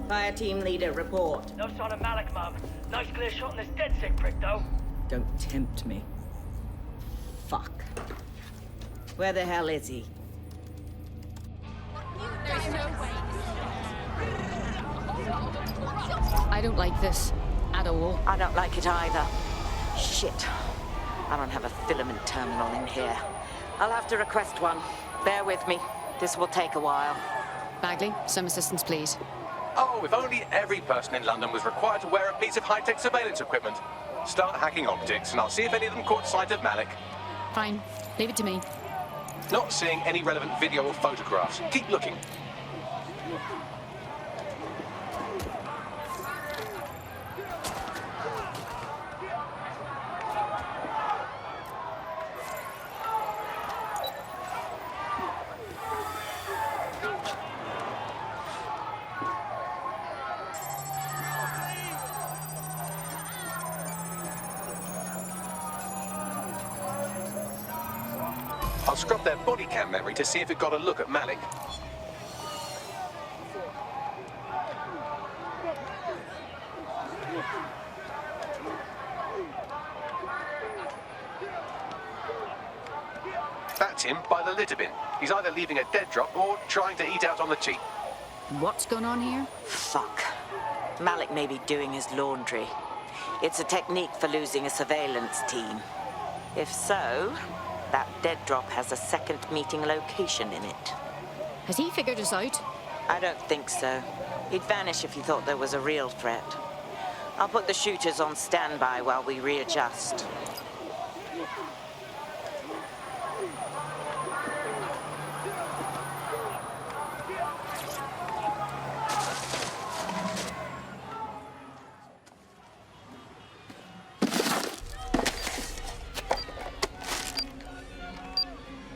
Fire team leader, report. No sign of Malik, Mum. Nice clear shot on this DedSec prick, though. Don't tempt me. Fuck. Where the hell is he? There's no way. I don't like this at all. I don't like it either. Shit. I don't have a filament terminal in here. I'll have to request one. Bear with me. This will take a while. Bagley, some assistance, please. Oh, if only every person in London was required to wear a piece of high-tech surveillance equipment. Start hacking optics, and I'll see if any of them caught sight of Malik. Fine. Leave it to me. Not seeing any relevant video or photographs. Keep looking. I'll scrub their body cam memory to see if it got a look at Malik. That's him by the litter bin. He's either leaving a dead drop or trying to eat out on the cheap. What's going on here? Fuck. Malik may be doing his laundry. It's a technique for losing a surveillance team. If so, that dead drop has a second meeting location in it. Has he figured us out? I don't think so. He'd vanish if he thought there was a real threat. I'll put the shooters on standby while we readjust.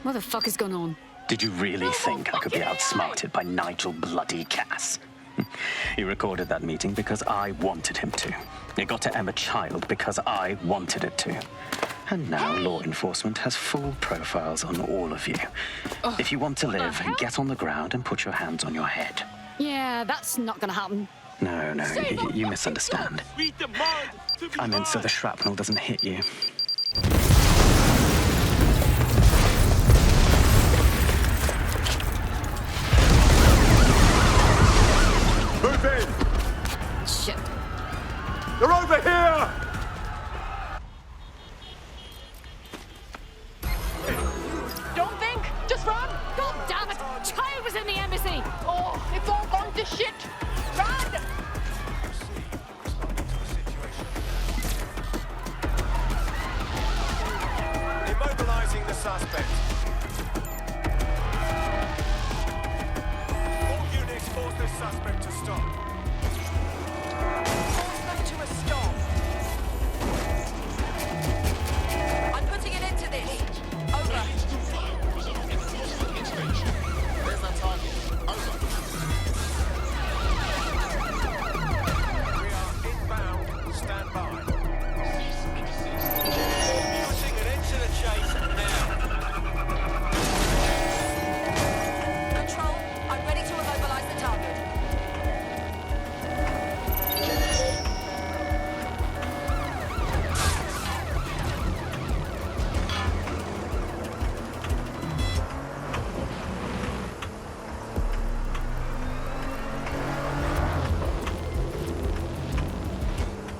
What the fuck is going on? Did you really think I could be outsmarted by Nigel bloody Cass? He recorded that meeting because I wanted him to. It got to Emma Child because I wanted it to. And now law enforcement has full profiles on all of you. If you want to live, get on the ground and put your hands on your head. Yeah, that's not gonna happen. No, you misunderstand. I meant so the shrapnel doesn't hit you. Move in! Shit. They're over here! Don't think, just run. God damn it! Child was in the embassy! Oh, it's all gone to shit. Run! Immobilizing the suspect. All units force this suspect to stop. Force them to a stop. I'm putting an end to this. Over. There's our target. Over. We are inbound. Stand by. Putting an end to the chase now. Control, I'm ready to immobilize the target.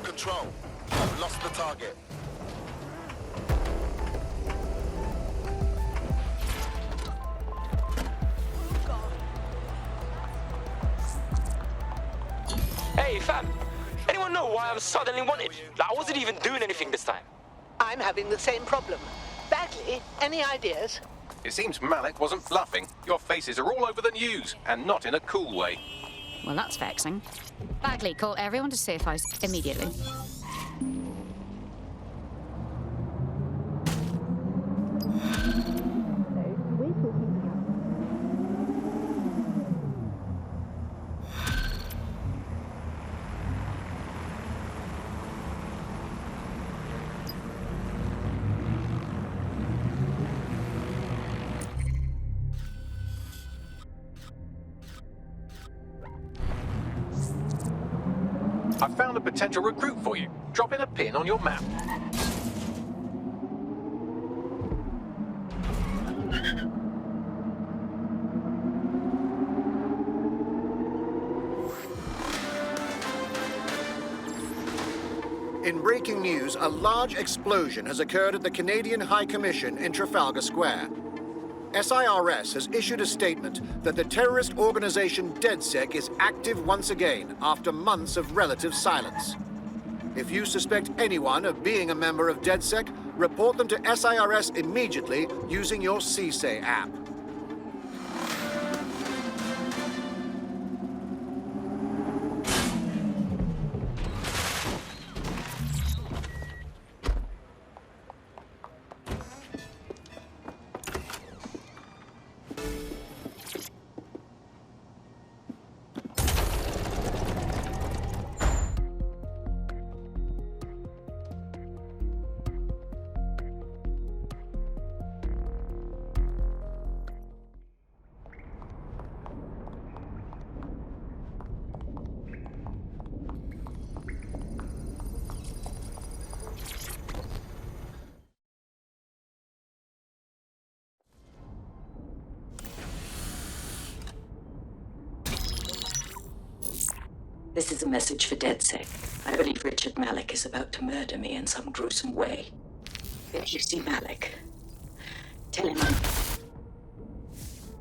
Control, I've lost the target. Hey, fam. Anyone know why I'm suddenly wanted? Like, I wasn't even doing anything this time. I'm having the same problem. Bagley, any ideas? It seems Malik wasn't bluffing. Your faces are all over the news, and not in a cool way. Well, that's vexing. Bagley, call everyone to safe house immediately. I've found a potential recruit for you. Drop in a pin on your map. In breaking news, a large explosion has occurred at the Canadian High Commission in Trafalgar Square. SIRS has issued a statement that the terrorist organization DedSec is active once again after months of relative silence. If you suspect anyone of being a member of DedSec, report them to SIRS immediately using your CSAY app. This is a message for DedSec. I believe Richard Malik is about to murder me in some gruesome way. If you see Malik, tell him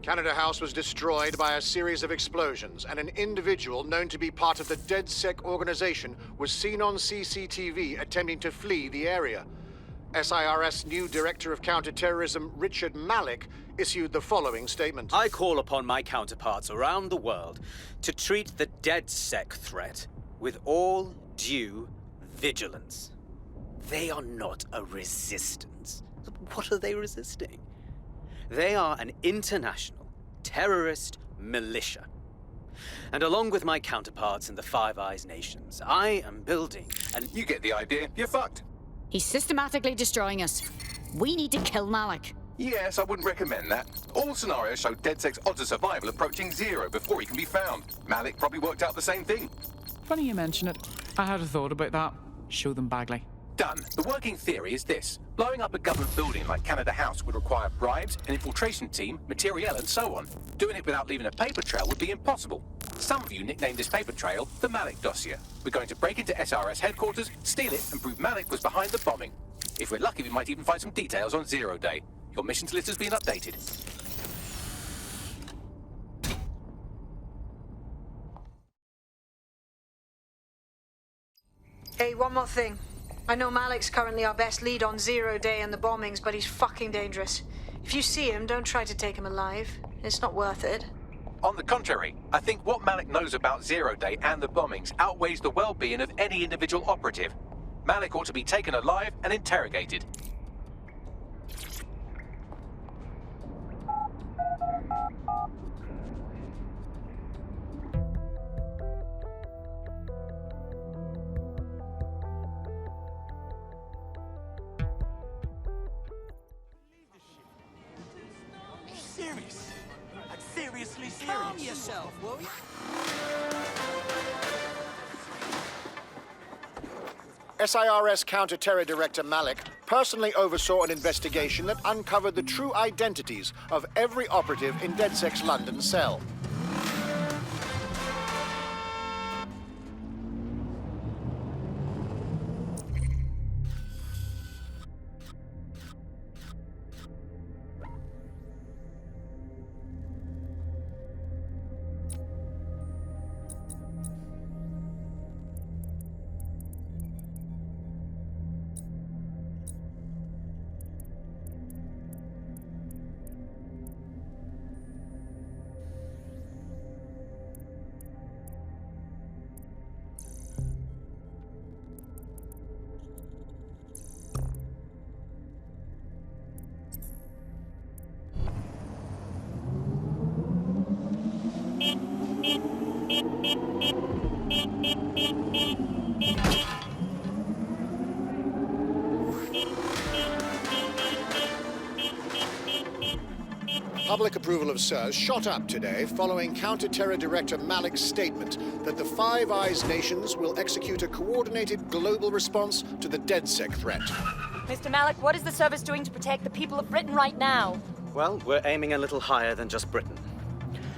Canada House was destroyed by a series of explosions, and an individual known to be part of the DedSec organization was seen on CCTV attempting to flee the area. SIRS new Director of Counterterrorism, Richard Malik, issued the following statement. I call upon my counterparts around the world to treat the DedSec threat with all due vigilance. They are not a resistance. What are they resisting? They are an international terrorist militia. And along with my counterparts in the Five Eyes nations, I am building an... You get the idea. You're fucked. He's systematically destroying us. We need to kill Malik. Yes, I wouldn't recommend that. All scenarios show DedSec's odds of survival approaching 0 before he can be found. Malik probably worked out the same thing. Funny you mention it. I had a thought about that. Show them Bagley. Done. The working theory is this. Blowing up a government building like Canada House would require bribes, an infiltration team, materiel, and so on. Doing it without leaving a paper trail would be impossible. Some of you nicknamed this paper trail the Malik dossier. We're going to break into SRS headquarters, steal it, and prove Malik was behind the bombing. If we're lucky, we might even find some details on Zero Day. Your missions list has been updated. Hey, one more thing. I know Malik's currently our best lead on Zero Day and the bombings, but he's fucking dangerous. If you see him, don't try to take him alive. It's not worth it. On the contrary, I think what Malik knows about Zero Day and the bombings outweighs the well-being of any individual operative. Malik ought to be taken alive and interrogated. Serious? I'm seriously serious. Calm yourself, will you? SIRS Counter-Terror Director Malik personally oversaw an investigation that uncovered the true identities of every operative in DedSec's London cell. Public approval of SIRS shot up today following Counter-Terror Director Malik's statement that the Five Eyes nations will execute a coordinated global response to the DedSec threat. Mr. Malik, what is the service doing to protect the people of Britain right now? Well, we're aiming a little higher than just Britain.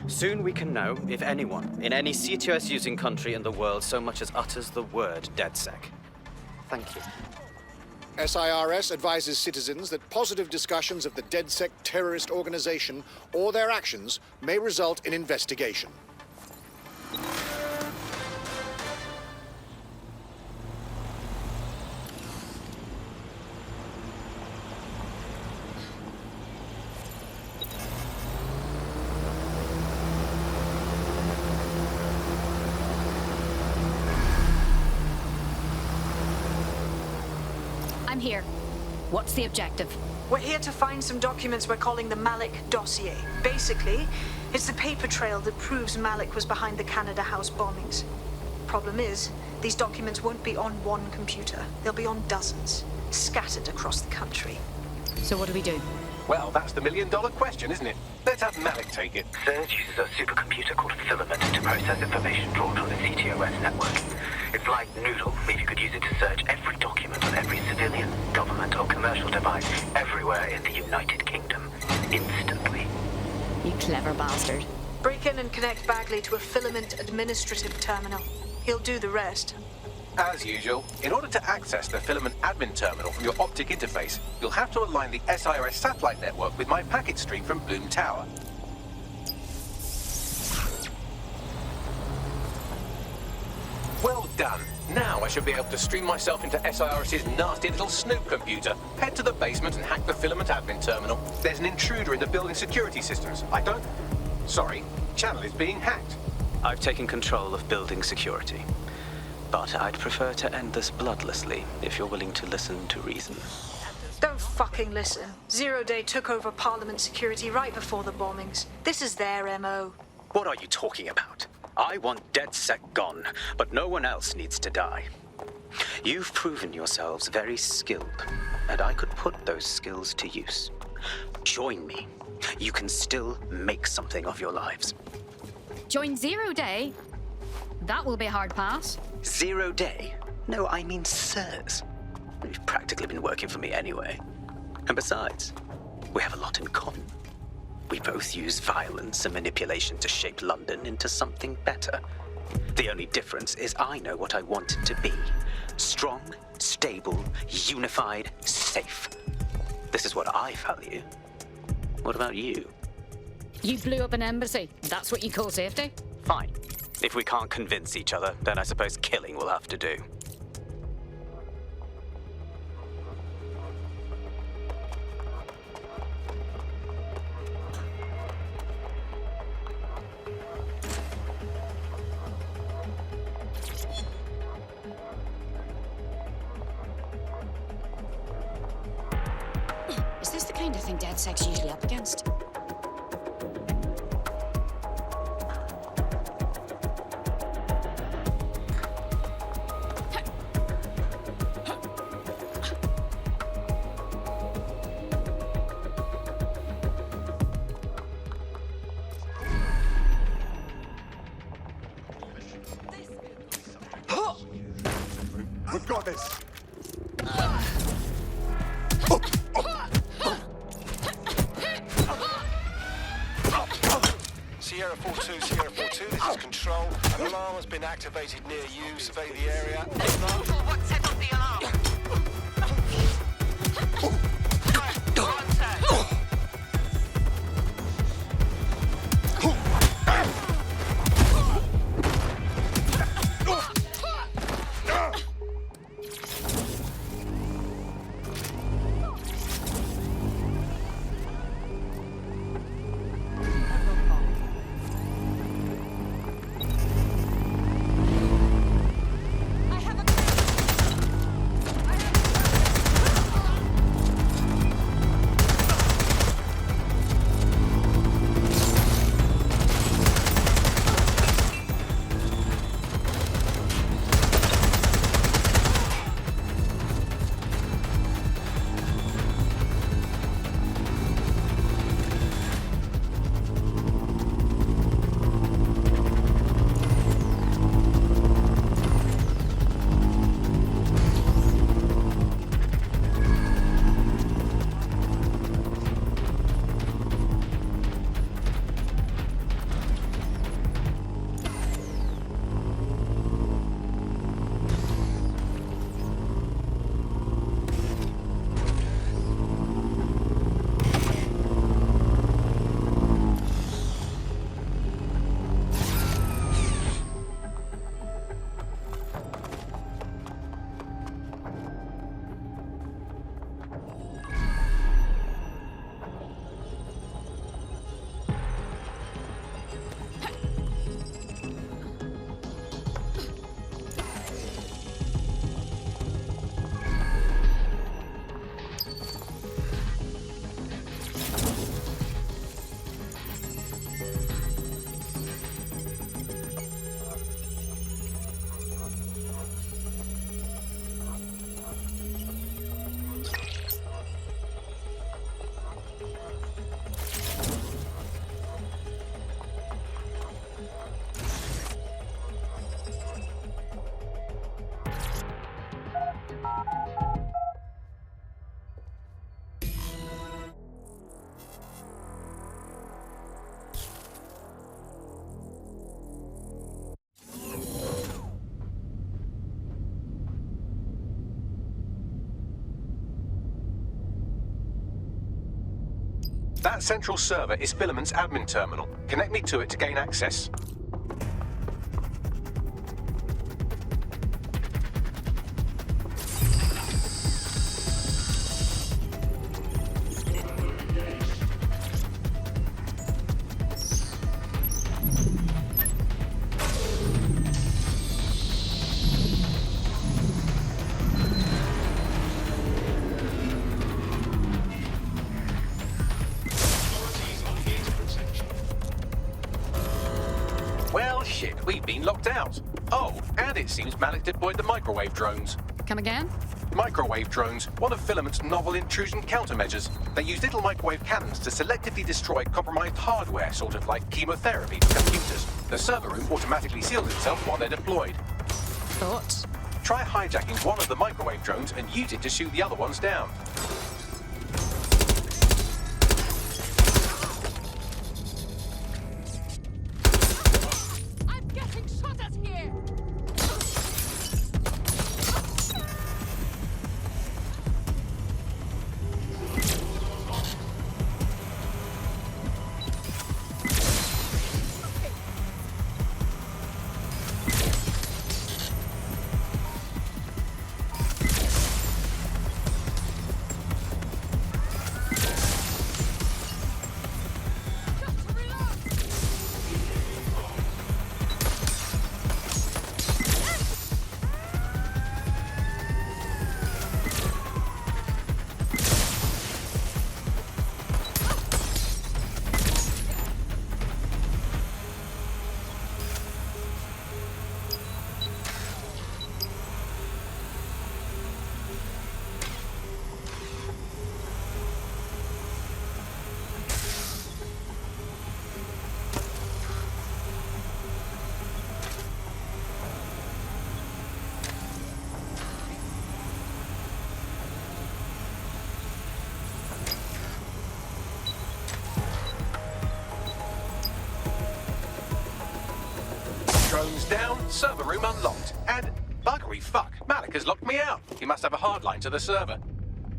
Soon we can know if anyone in any CTOS-using country in the world so much as utters the word DedSec. Thank you. SIRS advises citizens that positive discussions of the DedSec terrorist organization or their actions may result in investigation. I'm here. What's the objective? We're here to find some documents we're calling the Malik dossier. Basically, it's the paper trail that proves Malik was behind the Canada House bombings. Problem is, these documents won't be on one computer. They'll be on dozens, scattered across the country. So what do we do? Well, that's the million-dollar question, isn't it? Let's have Malik take it. SIRS uses a supercomputer called Filament to process information drawn from the CTOS network. It's like Noodle, if you could use it to search every document on every civilian, government or commercial device everywhere in the United Kingdom, instantly. You clever bastard. Break in and connect Bagley to a Filament administrative terminal. He'll do the rest. As usual, in order to access the Filament admin terminal from your optic interface, you'll have to align the SIRS satellite network with my packet stream from Bloom Tower. Well done. Now I should be able to stream myself into SIRS's nasty little snoop computer, head to the basement and hack the Filament admin terminal. There's an intruder in the building security systems. Sorry, channel is being hacked. I've taken control of building security. But I'd prefer to end this bloodlessly, if you're willing to listen to reason. Don't fucking listen. Zero Day took over Parliament security right before the bombings. This is their MO. What are you talking about? I want DedSec gone, but no one else needs to die. You've proven yourselves very skilled, and I could put those skills to use. Join me. You can still make something of your lives. Join Zero Day? That will be a hard pass. 0 Day? No, I mean sirs. You've practically been working for me anyway. And besides, we have a lot in common. We both use violence and manipulation to shape London into something better. The only difference is I know what I want it to be. Strong, stable, unified, safe. This is what I value. What about you? You blew up an embassy. That's what you call safety? Fine. If we can't convince each other, then I suppose killing will have to do. Is this the kind of thing DedSec's usually up against? We've got this. Sierra 4-2, Sierra 4-2, this is Control. An alarm has been activated near you. Survey the area. What set off the alarm? That central server is Filament's admin terminal. Connect me to it to gain access. locked out. Oh, and it seems Malik deployed the microwave drones. Come again? Microwave drones, one of Filament's novel intrusion countermeasures. They use little microwave cannons to selectively destroy compromised hardware, sort of like chemotherapy for computers. The server room automatically seals itself while they're deployed. Thoughts? Try hijacking one of the microwave drones and use it to shoot the other ones down. I'm getting shot at here! Drones down, server room unlocked, and buggery fuck, Malik has locked me out. He must have a hard line to the server.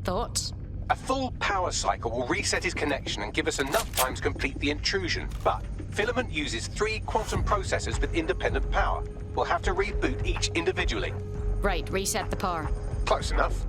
Thoughts? A full power cycle will reset his connection and give us enough time to complete the intrusion, but Filament uses 3 quantum processors with independent power. We'll have to reboot each individually. Right, reset the power. Close enough.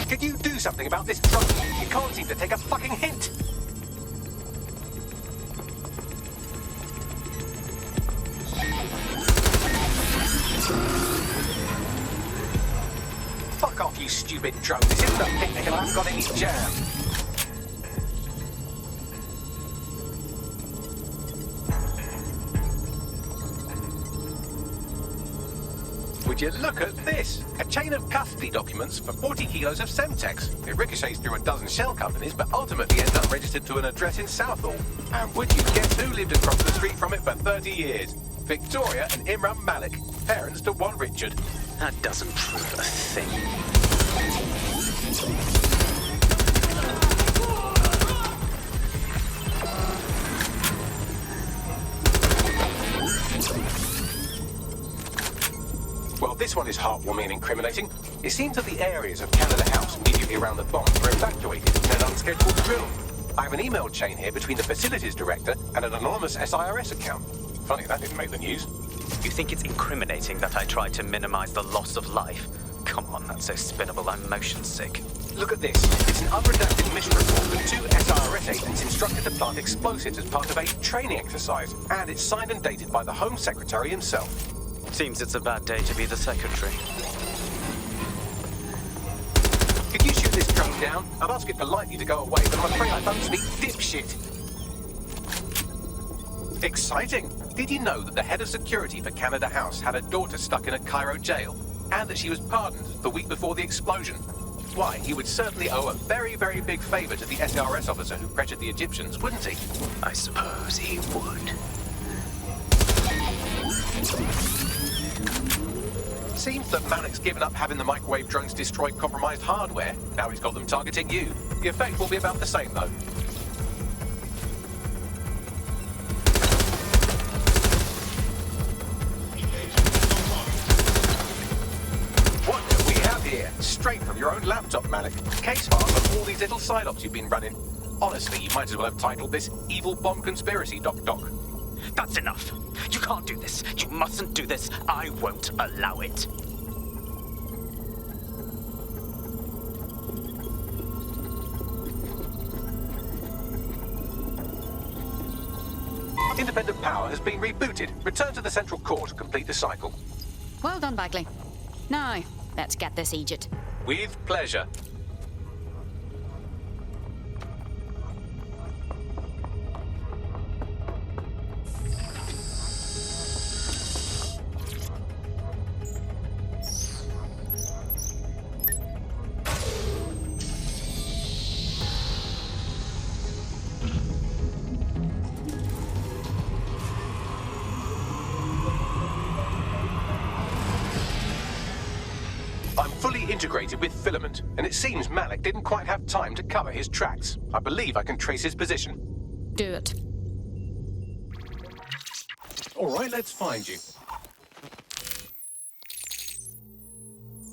Could you do something about this drone? You can't seem to take a fucking hint. Fuck off, you stupid drone. This isn't a picnic and I haven't got any jam. Would you look at this? A chain of custody documents for 40 kilos of Semtex. It ricochets through a dozen shell companies, but ultimately ends up registered to an address in Southall. And would you guess who lived across the street from it for 30 years? Victoria and Imran Malik, parents to one Richard. That doesn't prove a thing. Well, this one is heartwarming and incriminating. It seems that the areas of Canada House immediately around the bomb were evacuated in an unscheduled drill. I have an email chain here between the facilities director and an anonymous SIRS account. Funny that didn't make the news. You think it's incriminating that I tried to minimize the loss of life? Come on, that's so spinnable, I'm motion sick. Look at this. It's an unredacted mission report with 2 SIRS agents instructed to plant explosives as part of a training exercise. And it's signed and dated by the Home Secretary himself. Seems it's a bad day to be the secretary. Could you shoot this drone down? I'd ask it politely to go away, but I'm afraid I don't speak dipshit. Exciting! Did you know that the head of security for Canada House had a daughter stuck in a Cairo jail? And that she was pardoned the week before the explosion? Why, he would certainly owe a very, very big favor to the SRS officer who pressured the Egyptians, wouldn't he? I suppose he would. Seems that Malik's given up having the microwave drones destroy compromised hardware. Now he's got them targeting you. The effect will be about the same, though. What do we have here? Straight from your own laptop, Malik. Case files of all these little psyops you've been running. Honestly, you might as well have titled this Evil Bomb Conspiracy, Doc. That's enough. You can't do this. You mustn't do this. I won't allow it. Independent power has been rebooted. Return to the central core to complete the cycle. Well done, Bagley. Now, let's get this Egypt. With pleasure. Integrated with Filament, and it seems Malik didn't quite have time to cover his tracks. I believe I can trace his position. Do it. All right, let's find you.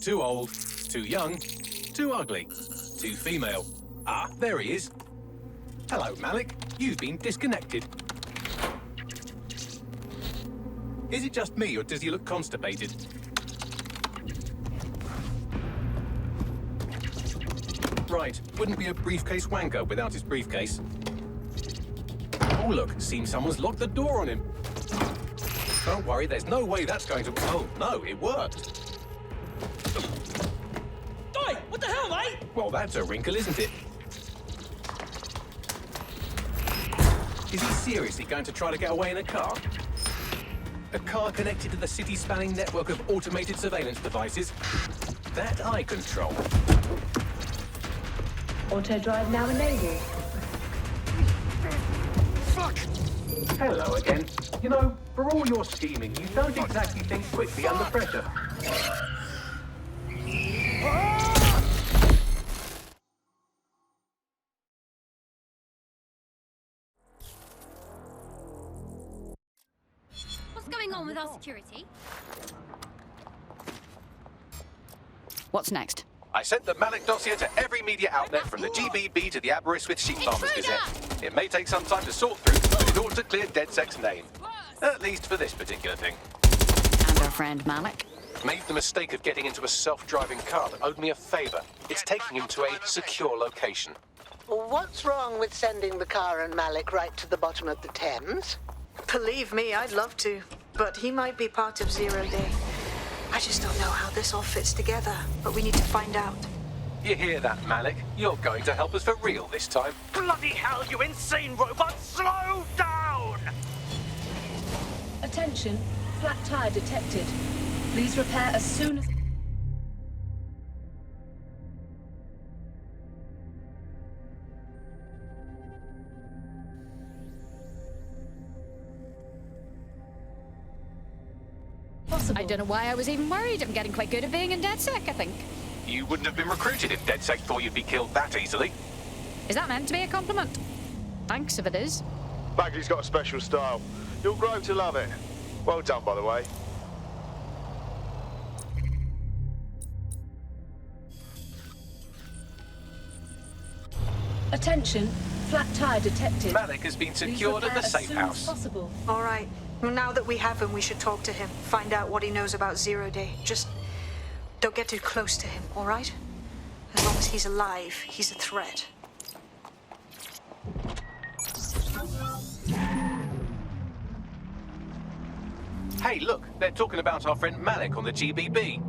Too old, too young, too ugly, too female. Ah, there he is. Hello, Malik. You've been disconnected. Is it just me, or does he look constipated? Right, wouldn't be a briefcase wanker without his briefcase. Oh look, seems someone's locked the door on him. Don't worry, there's no way that's going to... Oh no, it worked. Oi, what the hell, mate? Well, that's a wrinkle, isn't it? Is he seriously going to try to get away in a car? A car connected to the city-spanning network of automated surveillance devices? That I control. Auto drive now enabled. Fuck! Hello again. You know, for all your scheming, you don't exactly think quickly under pressure. What's going on with our security? What's next? I sent the Malik dossier to every media outlet from the GBB to the Aberystwyth Sheep Farmers Gazette. It may take some time to sort through, but it ought to clear DedSec's name. At least for this particular thing. And our friend Malik? Made the mistake of getting into a self-driving car that owed me a favor. It's taking him to a secure location. What's wrong with sending the car and Malik right to the bottom of the Thames? Believe me, I'd love to, but he might be part of Zero Day. I just don't know how this all fits together, but we need to find out. You hear that, Malik? You're going to help us for real this time. Bloody hell, you insane robot! Slow down! Attention, flat tire detected. Please repair as soon as... I don't know why I was even worried. I'm getting quite good at being in DedSec, I think. You wouldn't have been recruited if DedSec thought you'd be killed that easily. Is that meant to be a compliment? Thanks if it is. Bagley's got a special style. You'll grow to love it. Well done, by the way. Attention, flat tire detected. Malik has been secured at the safe house. Possible. All right. Well, now that we have him, we should talk to him. Find out what he knows about Zero Day. Just don't get too close to him, all right? As long as he's alive, he's a threat. Hey, look, they're talking about our friend Malik on the GBB.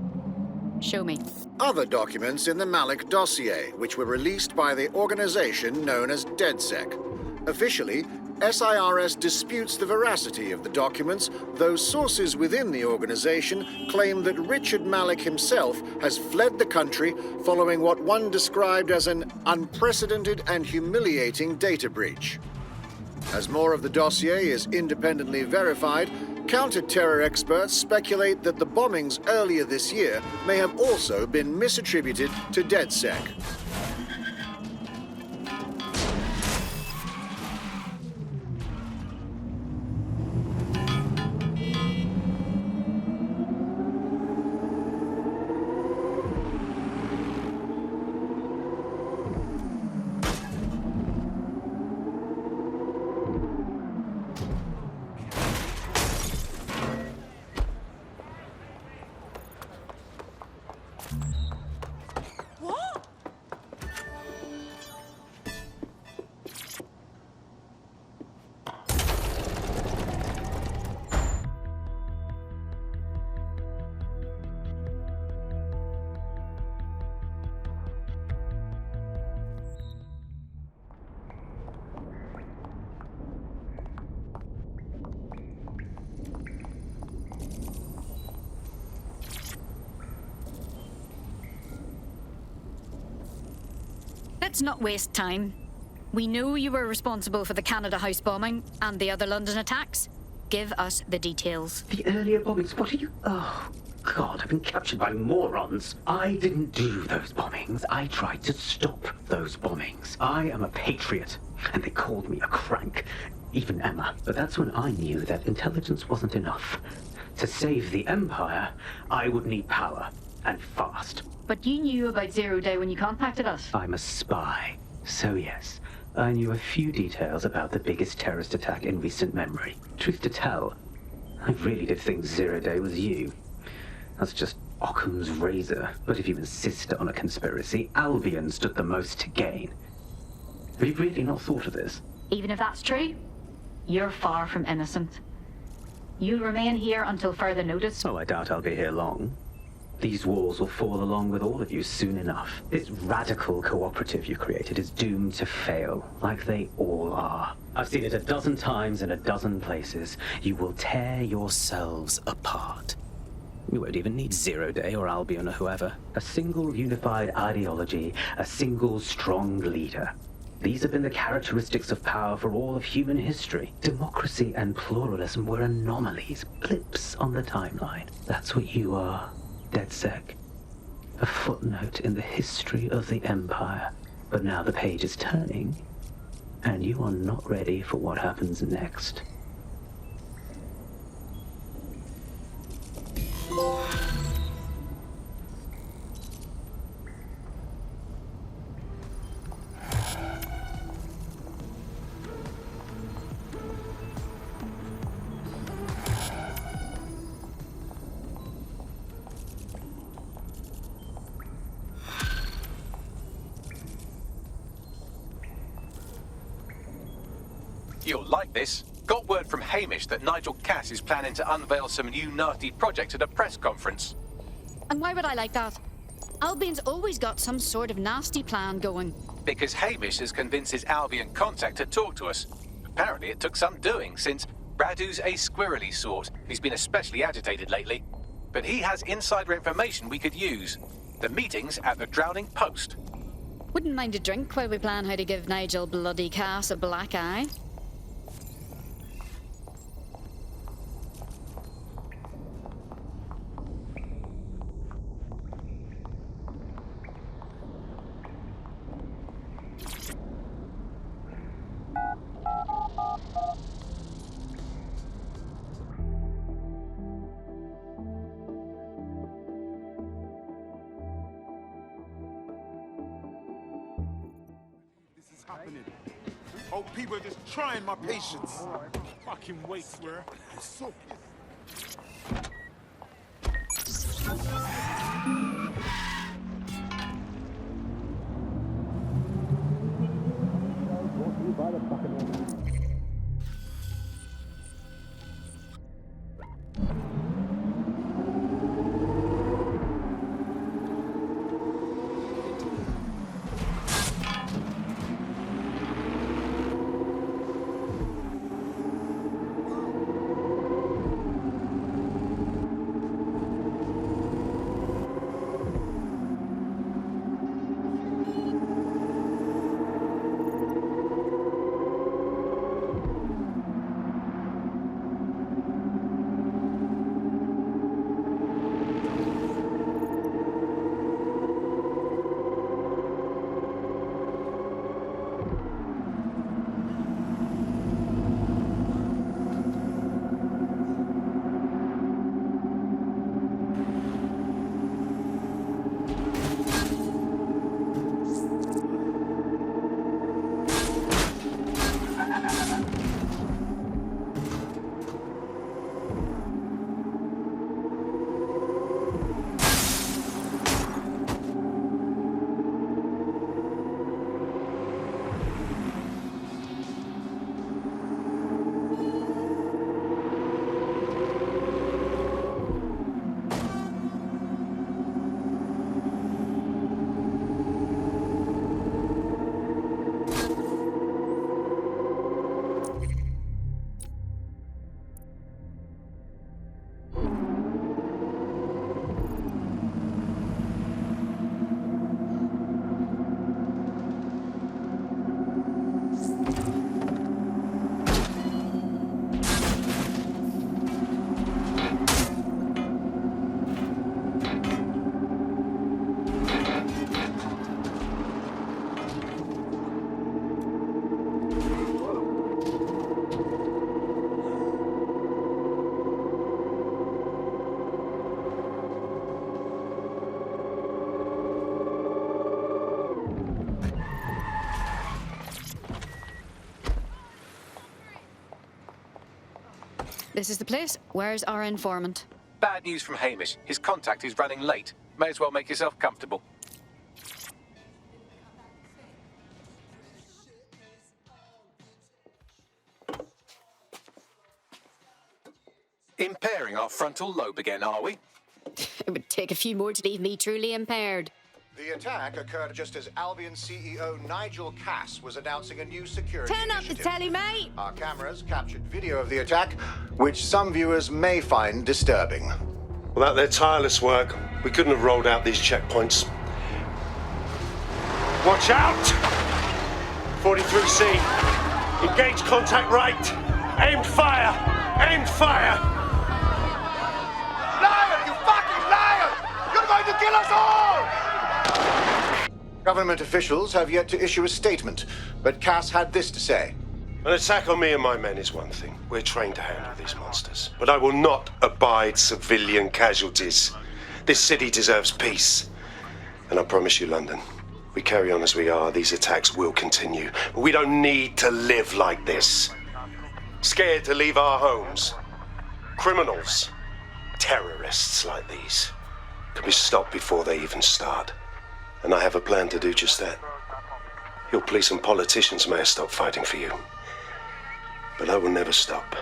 Show me. Other documents in the Malik dossier, which were released by the organization known as DedSec. Officially, SIRS disputes the veracity of the documents, though sources within the organization claim that Richard Malik himself has fled the country following what one described as an unprecedented and humiliating data breach. As more of the dossier is independently verified, Counter-terror experts speculate that the bombings earlier this year may have also been misattributed to DedSec. Let's not waste time. We know you were responsible for the Canada House bombing and the other London attacks. Give us the details. The earlier bombings, what are you... Oh, God, I've been captured by morons. I didn't do those bombings. I tried to stop those bombings. I am a patriot, and they called me a crank. Even Emma. But that's when I knew that intelligence wasn't enough. To save the Empire, I would need power, and fast. But you knew about Zero Day when you contacted us. I'm a spy, so yes, I knew a few details about the biggest terrorist attack in recent memory. Truth to tell, I really did think Zero Day was you. That's just Occam's razor. But if you insist on a conspiracy, Albion stood the most to gain. Have you really not thought of this? Even if that's true, you're far from innocent. You'll remain here until further notice. Oh, I doubt I'll be here long. These walls will fall along with all of you soon enough. This radical cooperative you created is doomed to fail, like they all are. I've seen it a dozen times in a dozen places. You will tear yourselves apart. You won't even need Zero Day or Albion or whoever. A single unified ideology, a single strong leader. These have been the characteristics of power for all of human history. Democracy and pluralism were anomalies, blips on the timeline. That's what you are. DedSec. A footnote in the history of the Empire. But now the page is turning, and you are not ready for what happens next. You'll like this. Got word from Hamish that Nigel Cass is planning to unveil some new nasty project at a press conference. And why would I like that? Albion's always got some sort of nasty plan going. Because Hamish has convinced his Albion contact to talk to us. Apparently it took some doing, since Radu's a squirrely sort. He's been especially agitated lately. But he has insider information we could use. The meeting's at the Drowning Post. Wouldn't mind a drink while we plan how to give Nigel bloody Cass a black eye. Old people are just trying my patience. Fucking wait, swear. I'm so This is the place. Where's our informant? Bad news from Hamish. His contact is running late. May as well make yourself comfortable. Impairing our frontal lobe again, are we? It would take a few more to leave me truly impaired. The attack occurred just as Albion CEO Nigel Cass was announcing a new security Turn up the initiative. telly, mate! Our cameras captured video of the attack, which some viewers may find disturbing. Without their tireless work, we couldn't have rolled out these checkpoints. Watch out! 43C. Engage contact right. Aimed fire! Aimed fire! Liar! You fucking liar! You're going to kill us all! Government officials have yet to issue a statement, but Cass had this to say. An attack on me and my men is one thing. We're trained to handle these monsters. But I will not abide civilian casualties. This city deserves peace. And I promise you, London, we carry on as we are, these attacks will continue. But we don't need to live like this. Scared to leave our homes. Criminals, terrorists like these, can be stopped before they even start. And I have a plan to do just that. Your police and politicians may have stopped fighting for you. But I will never stop.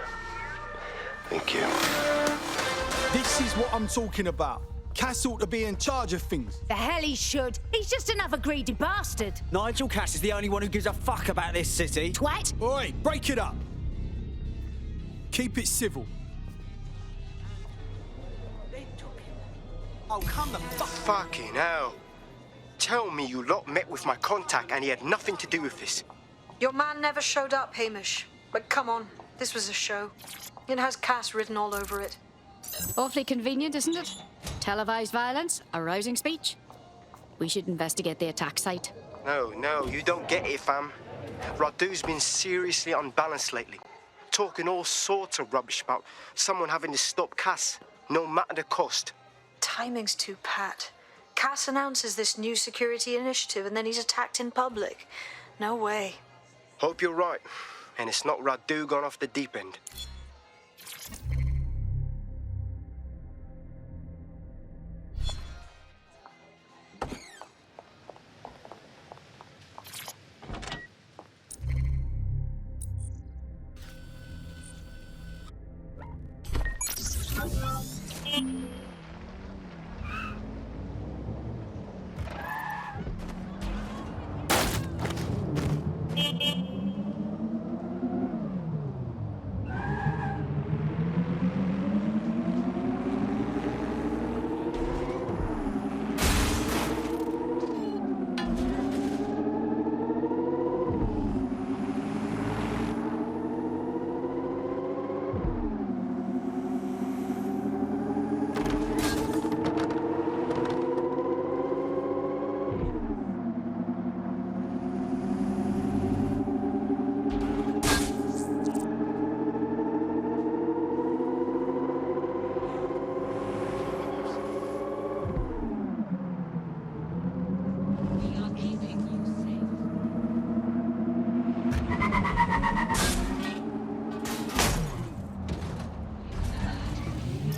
Thank you. This is what I'm talking about. Cass ought to be in charge of things. The hell he should. He's just another greedy bastard. Nigel Cass is the only one who gives a fuck about this city. Twat! Oi, break it up. Keep it civil. Oh, come the fuck. Fucking hell. Tell me you lot met with my contact and he had nothing to do with this. Your man never showed up, Hamish. But come on, this was a show. It has Cass written all over it. Awfully convenient, isn't it? Televised violence, arousing speech. We should investigate the attack site. No, you don't get it, fam. Radu's been seriously unbalanced lately. Talking all sorts of rubbish about someone having to stop Cass, no matter the cost. Timing's too pat. Cass announces this new security initiative and then he's attacked in public. No way. Hope you're right. And it's not Radu gone off the deep end.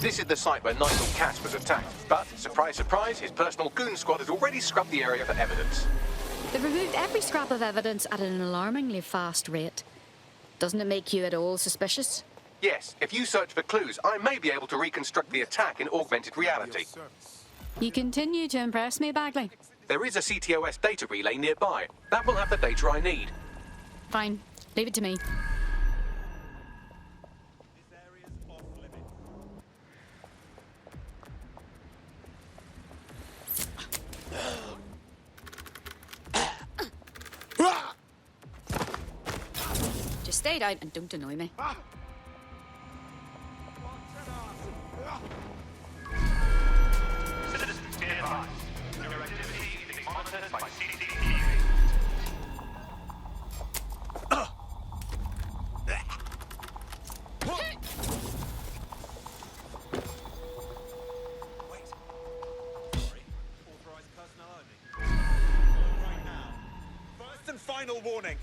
This is the site where Nigel Cass was attacked. But, surprise, surprise, his personal goon squad has already scrubbed the area for evidence. They've removed every scrap of evidence at an alarmingly fast rate. Doesn't it make you at all suspicious? Yes, if you search for clues, I may be able to reconstruct the attack in augmented reality. You continue to impress me, Bagley. There is a CTOS data relay nearby. That will have the data I need. Fine. Leave it to me. Just stay down and don't annoy me. Citizens be advised. Your activity is being monitored by CCTV. First and final warning.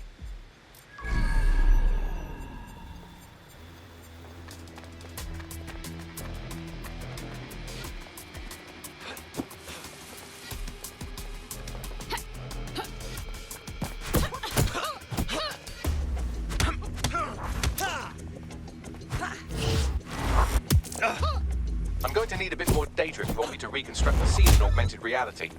reconstruct the scene in augmented reality.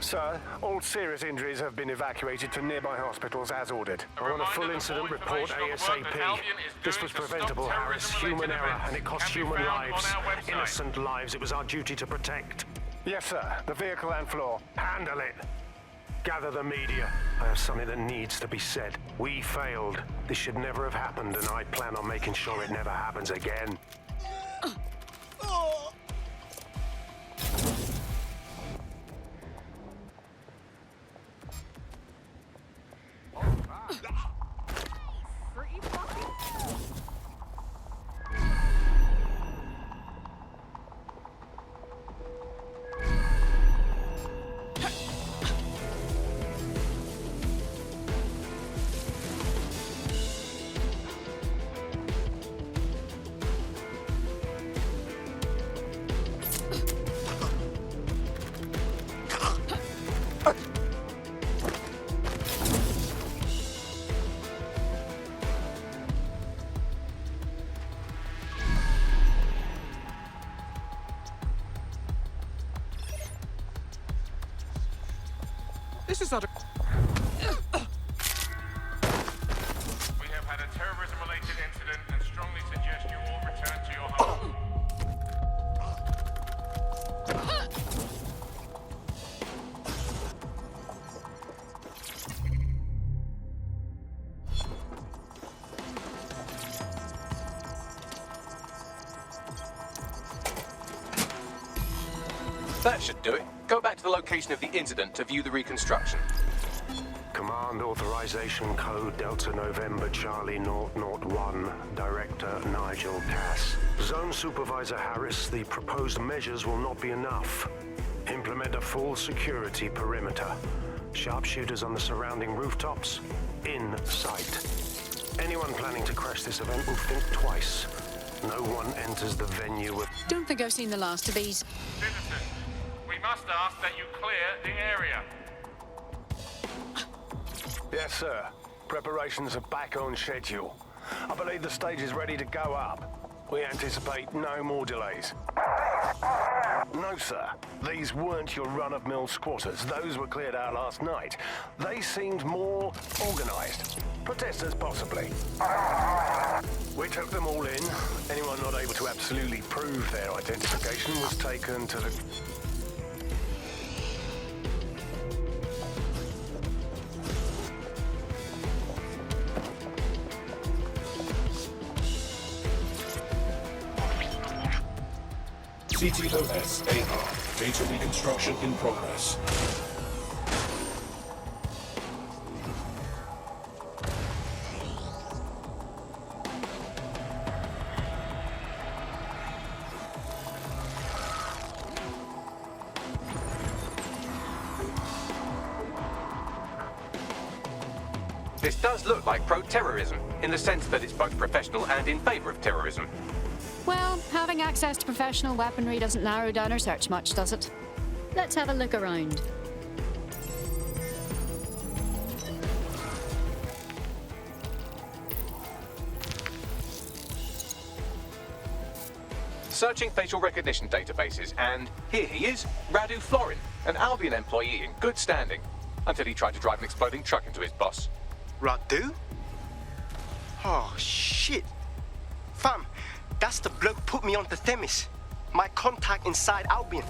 Sir, all serious injuries have been evacuated to nearby hospitals as ordered. I want a full incident report ASAP. This was preventable, Harris. Human error, and it cost human lives. Innocent lives it was our duty to protect. Yes, sir. The vehicle and floor. Handle it. Gather the media. I have something that needs to be said. We failed. This should never have happened, and I plan on making sure it never happens again. This is not a... We have had a terrorism-related incident and strongly suggest you all return to your home. That should do it. Go back to the location of the incident to view the reconstruction. Command authorization code Delta November Charlie 001, Director Nigel Cass. Zone Supervisor Harris, the proposed measures will not be enough. Implement a full security perimeter. Sharpshooters on the surrounding rooftops, in sight. Anyone planning to crash this event will think twice. No one enters the venue with... Don't think I've seen the last of these. Citizens, we must ask that you clear the area. Yes, sir. Preparations are back on schedule. I believe the stage is ready to go up. We anticipate no more delays. No, sir. These weren't your run-of-mill squatters. Those were cleared out last night. They seemed more organized. Protesters, possibly. We took them all in. Anyone not able to absolutely prove their identification was taken to the... CTOS AR. Data reconstruction in progress. This does look like pro-terrorism, in the sense that it's both professional and in favor of terrorism. Well, having access to professional weaponry doesn't narrow down our search much, does it? Let's have a look around. Searching facial recognition databases, and here he is, Radu Florin, an Albion employee in good standing, until he tried to drive an exploding truck into his boss. Radu? Oh, shit. Fam, that's the bloke put me onto Themis. My contact inside Albion.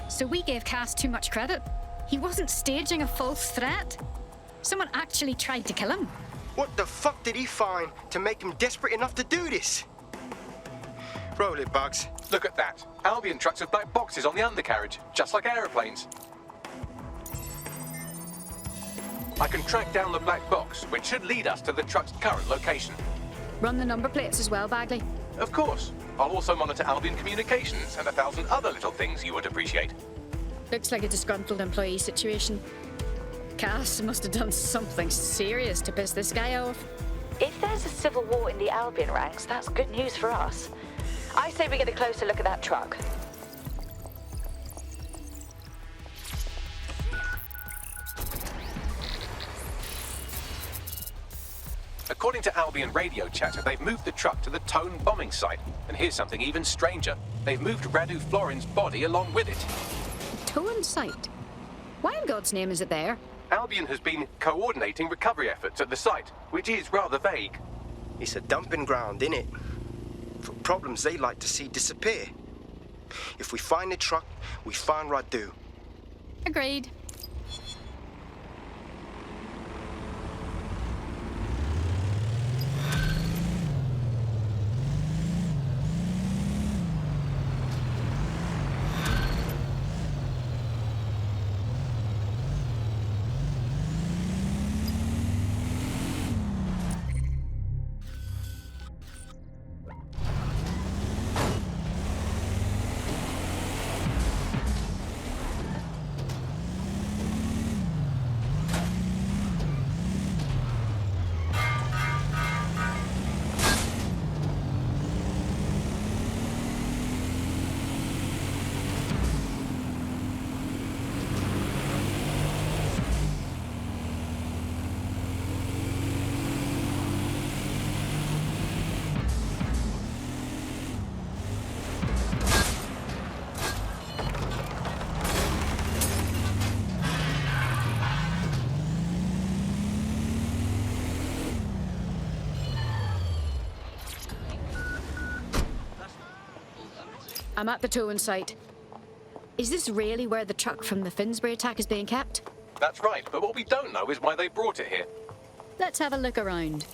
So we gave Cass too much credit? He wasn't staging a false threat? Someone actually tried to kill him? What the fuck did he find to make him desperate enough to do this? Roll it, Bugs. Look at that. Albion trucks with black boxes on the undercarriage, just like aeroplanes. I can track down the black box, which should lead us to the truck's current location. Run the number plates as well, Bagley. Of course. I'll also monitor Albion communications and 1,000 other little things you would appreciate. Looks like a disgruntled employee situation. Cass must have done something serious to piss this guy off. If there's a civil war in the Albion ranks, that's good news for us. I say we get a closer look at that truck. According to Albion radio chatter, they've moved the truck to the Tone bombing site. And here's something even stranger. They've moved Radu Florin's body along with it. Tone site? Why in God's name is it there? Albion has been coordinating recovery efforts at the site, which is rather vague. It's a dumping ground, innit? For problems they like to see disappear. If we find the truck, we find Radu. Agreed. I'm at the towing site. Is this really where the truck from the Finsbury attack is being kept? That's right, but what we don't know is why they brought it here. Let's have a look around.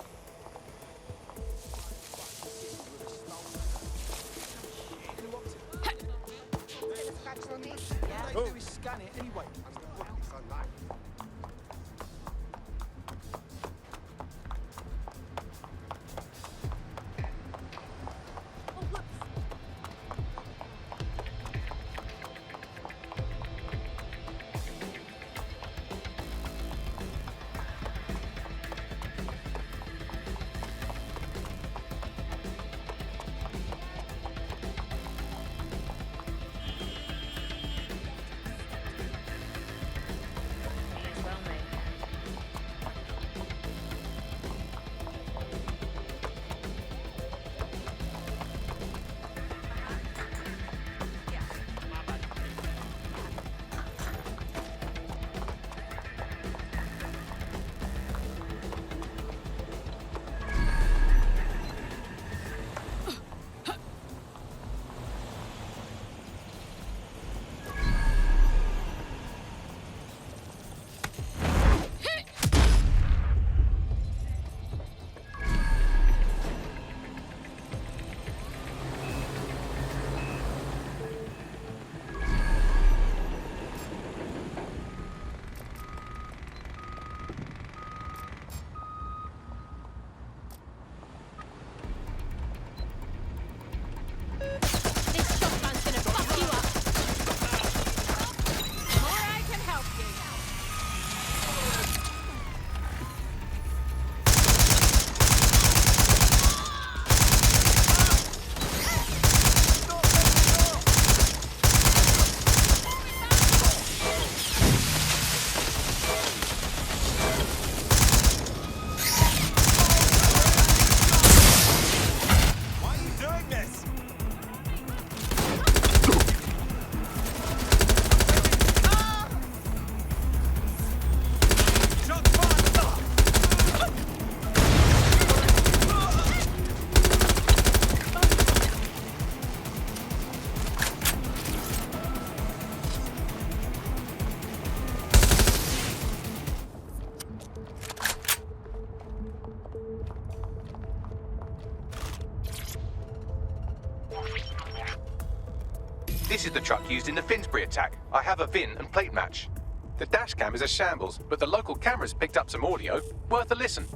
This is the truck used in the Finsbury attack. I have a VIN and plate match. The dash cam is a shambles, but the local cameras picked up some audio. Worth a listen.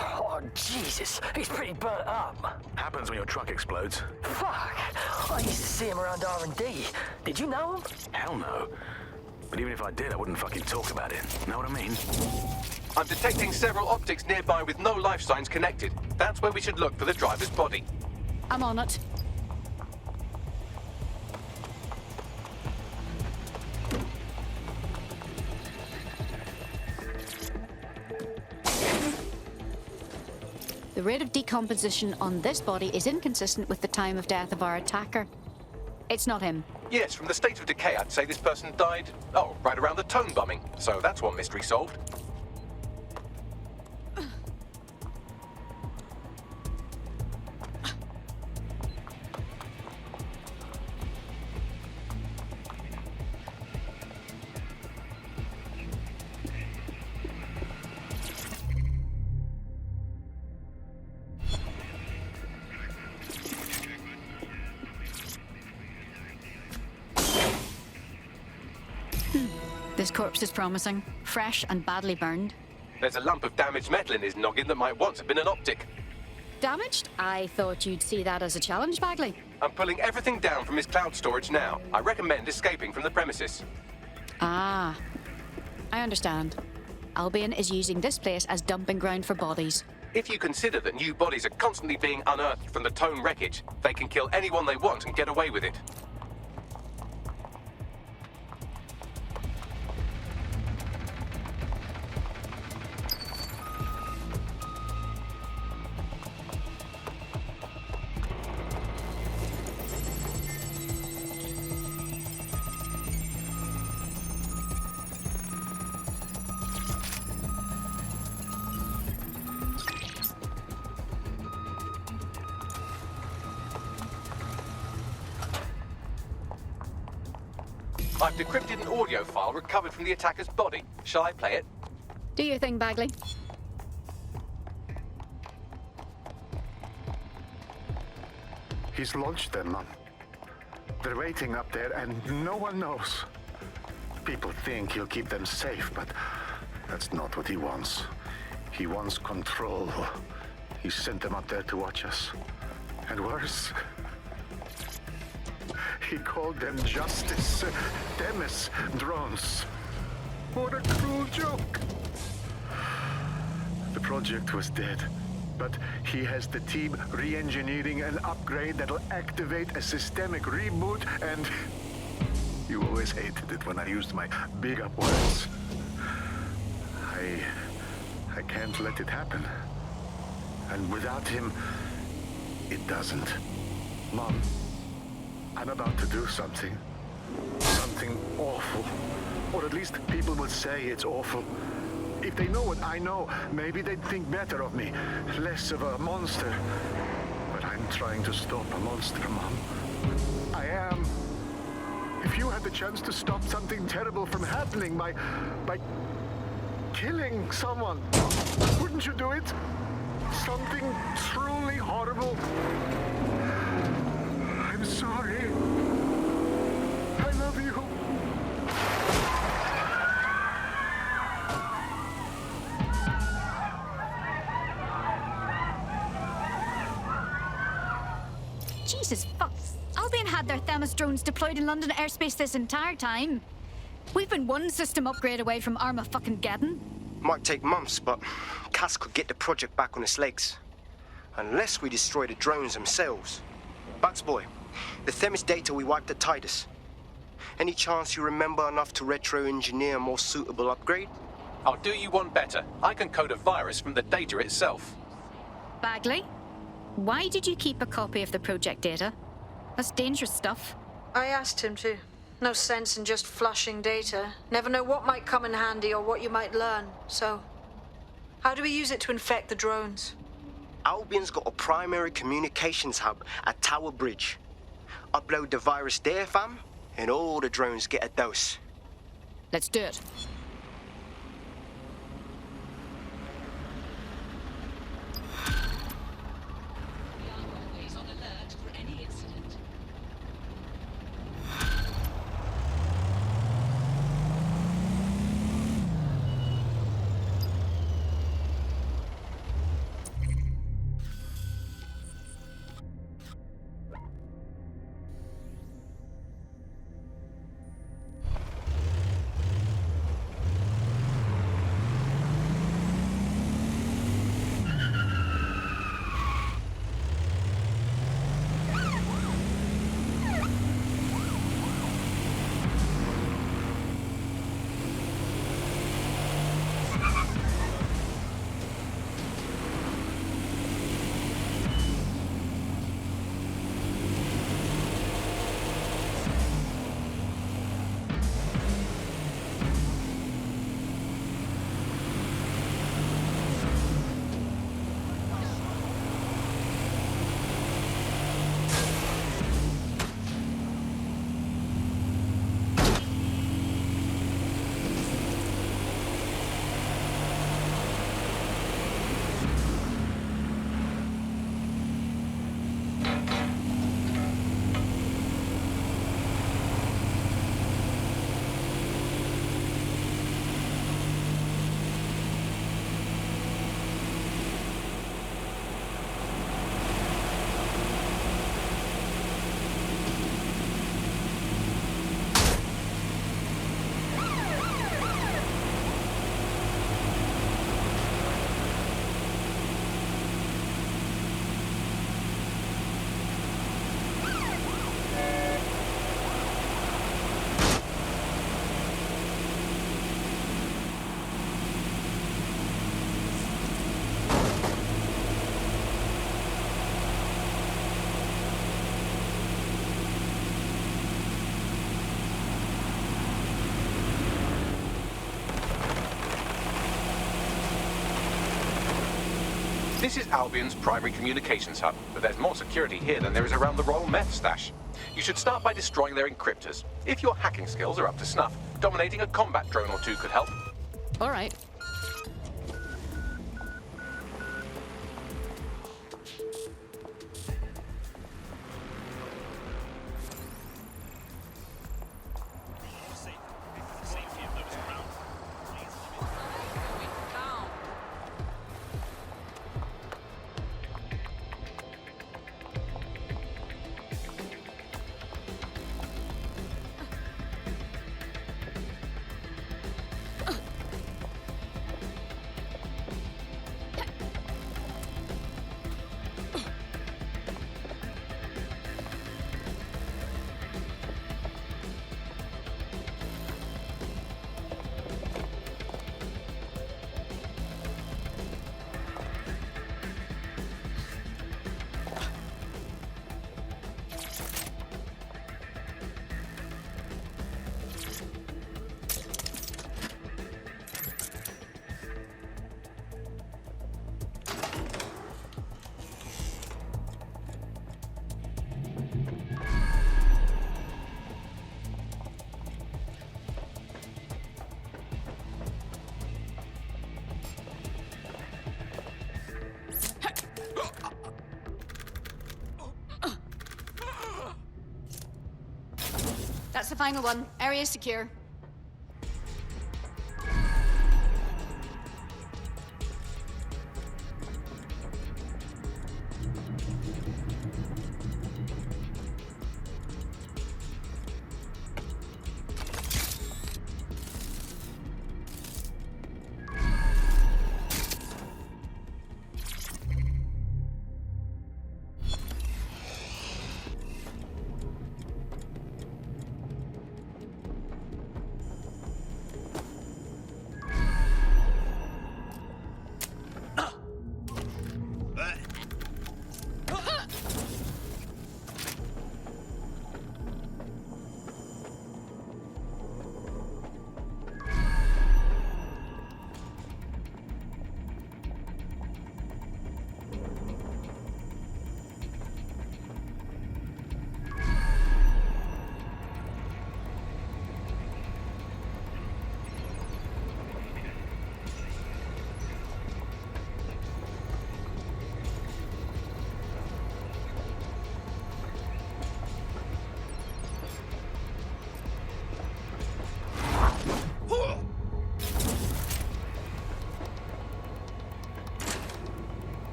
Oh, Jesus, he's pretty burnt up. Happens when your truck explodes. Fuck, I used to see him around R&D. Did you know him? Hell no. But even if I did, I wouldn't fucking talk about it. Know what I mean? I'm detecting several optics nearby with no life signs connected. That's where we should look for the driver's body. I'm on it. The rate of decomposition on this body is inconsistent with the time of death of our attacker. It's not him. Yes, from the state of decay, I'd say this person died, right around the tone bombing. So that's one mystery solved. This corpse is promising. Fresh and badly burned. There's a lump of damaged metal in his noggin that might once have been an optic. Damaged? I thought you'd see that as a challenge, Bagley. I'm pulling everything down from his cloud storage now. I recommend escaping from the premises. Ah, I understand. Albion is using this place as dumping ground for bodies. If you consider that new bodies are constantly being unearthed from the Tone wreckage, they can kill anyone they want and get away with it. I've decrypted an audio file recovered from the attacker's body. Shall I play it? Do your thing, Bagley. He's launched them, Mum. They're waiting up there and no one knows. People think he'll keep them safe, but that's not what he wants. He wants control. He sent them up there to watch us. And worse, he called them Justice, Demis drones. What a cruel joke. The project was dead, but he has the team re-engineering an upgrade that'll activate a systemic reboot, and you always hated it when I used my big up words. I can't let it happen. And without him, it doesn't. Mom, I'm about to do something. Something awful. Or at least people will say it's awful. If they know what I know, maybe they'd think better of me. Less of a monster. But I'm trying to stop a monster, Mom. I am. If you had the chance to stop something terrible from happening by killing someone, wouldn't you do it? Something truly horrible. I'm sorry. I love you. Jesus fuck. Albion had their Themis drones deployed in London airspace this entire time. We've been one system upgrade away from Armageddon. Might take months, but Cass could get the project back on its legs. Unless we destroy the drones themselves. Bugs boy, the Themis data we wiped at Titus. Any chance you remember enough to retro-engineer a more suitable upgrade? I'll do you one better. I can code a virus from the data itself. Bagley, why did you keep a copy of the project data? That's dangerous stuff. I asked him to. No sense in just flushing data. Never know what might come in handy or what you might learn. So, how do we use it to infect the drones? Albion's got a primary communications hub at Tower Bridge. Upload the virus there, fam, and all the drones get a dose. Let's do it. This is Albion's primary communications hub, but there's more security here than there is around the Royal Meth stash. You should start by destroying their encryptors. If your hacking skills are up to snuff, dominating a combat drone or two could help. All right. That's the final one. Area secure.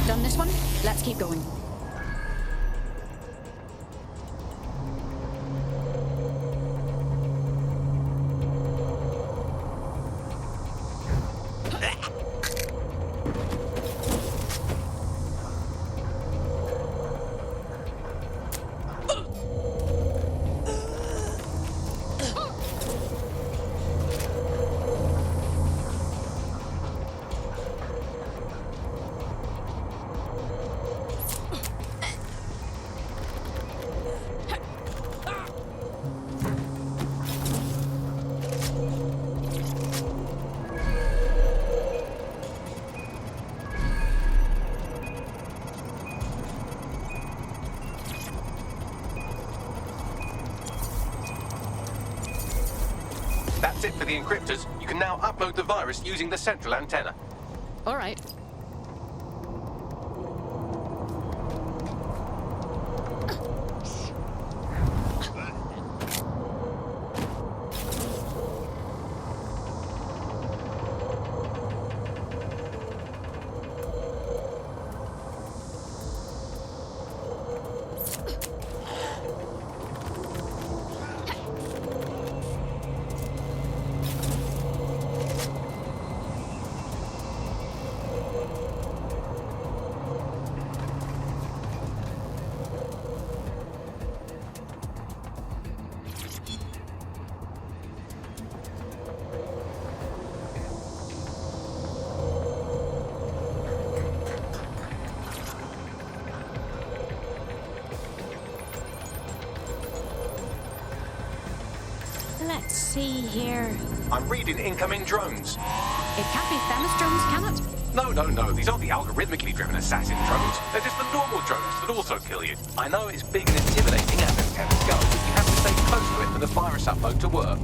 Done this one? Let's keep going. That's it for the encryptors. You can now upload the virus using the central antenna. All right. let's see here. I'm reading incoming drones. It can't be Themis drones, can it? No. These aren't the algorithmically driven assassin drones. They're just the normal drones that also kill you. I know it's big and intimidating as antennas go, but you have to stay close to it for the virus upload to work.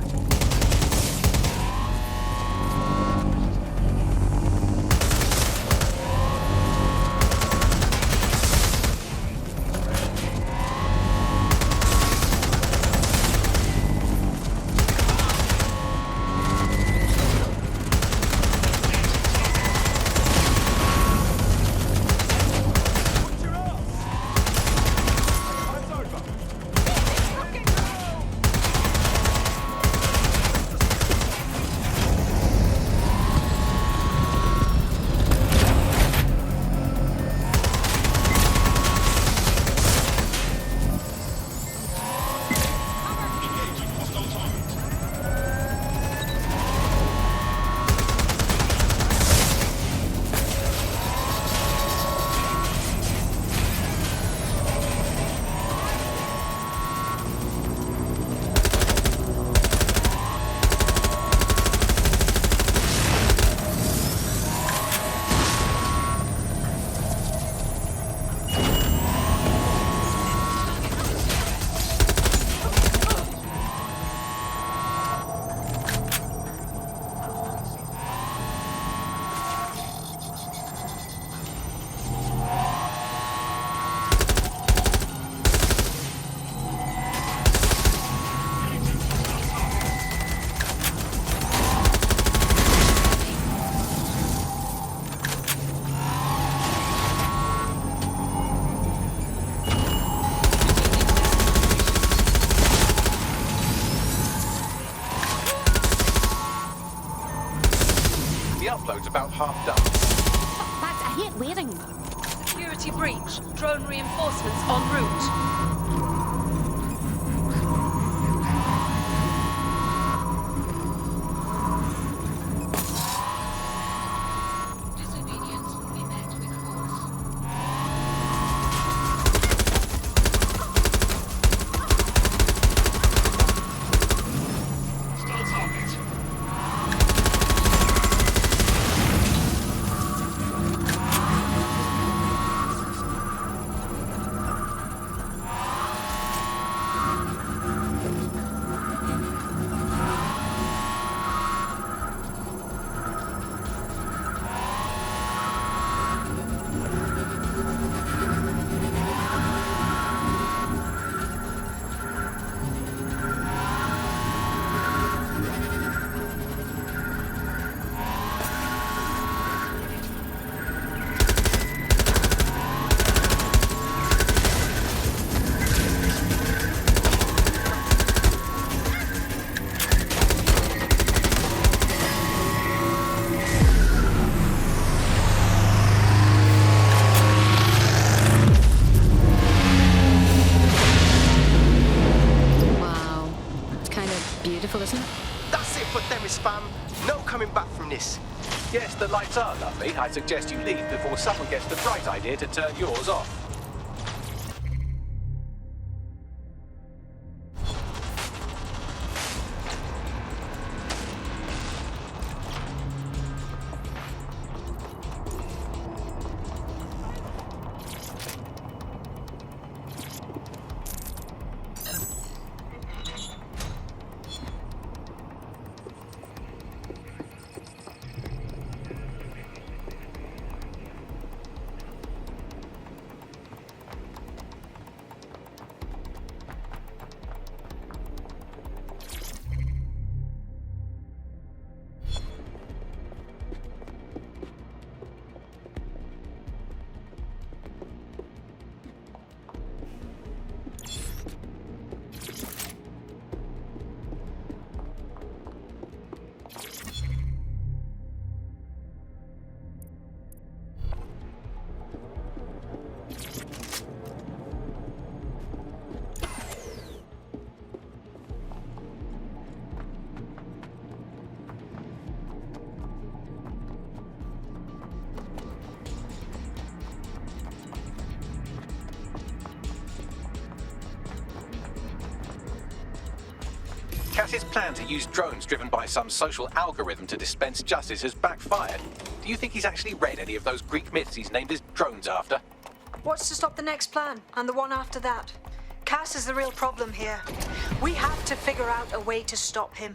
About half done. But I hate waiting. Security breach. Drone reinforcements en route. Yes, the lights are lovely. I suggest you leave before someone gets the bright idea to turn yours off. Cass's plan to use drones driven by some social algorithm to dispense justice has backfired. Do you think he's actually read any of those Greek myths he's named his drones after? What's to stop the next plan, and the one after that? Cass is the real problem here. We have to figure out a way to stop him.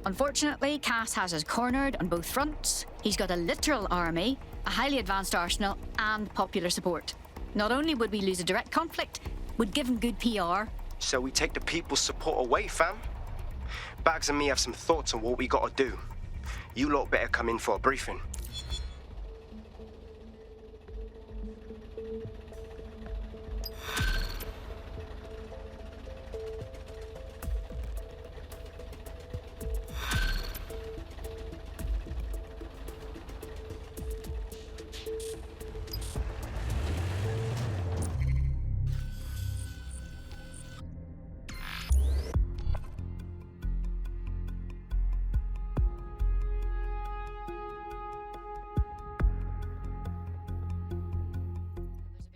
Unfortunately, Cass has us cornered on both fronts. He's got a literal army, a highly advanced arsenal, and popular support. Not only would we lose a direct conflict, we'd give him good PR. So we take the people's support away, fam? Bags and me have some thoughts on what we gotta do. You lot better come in for a briefing.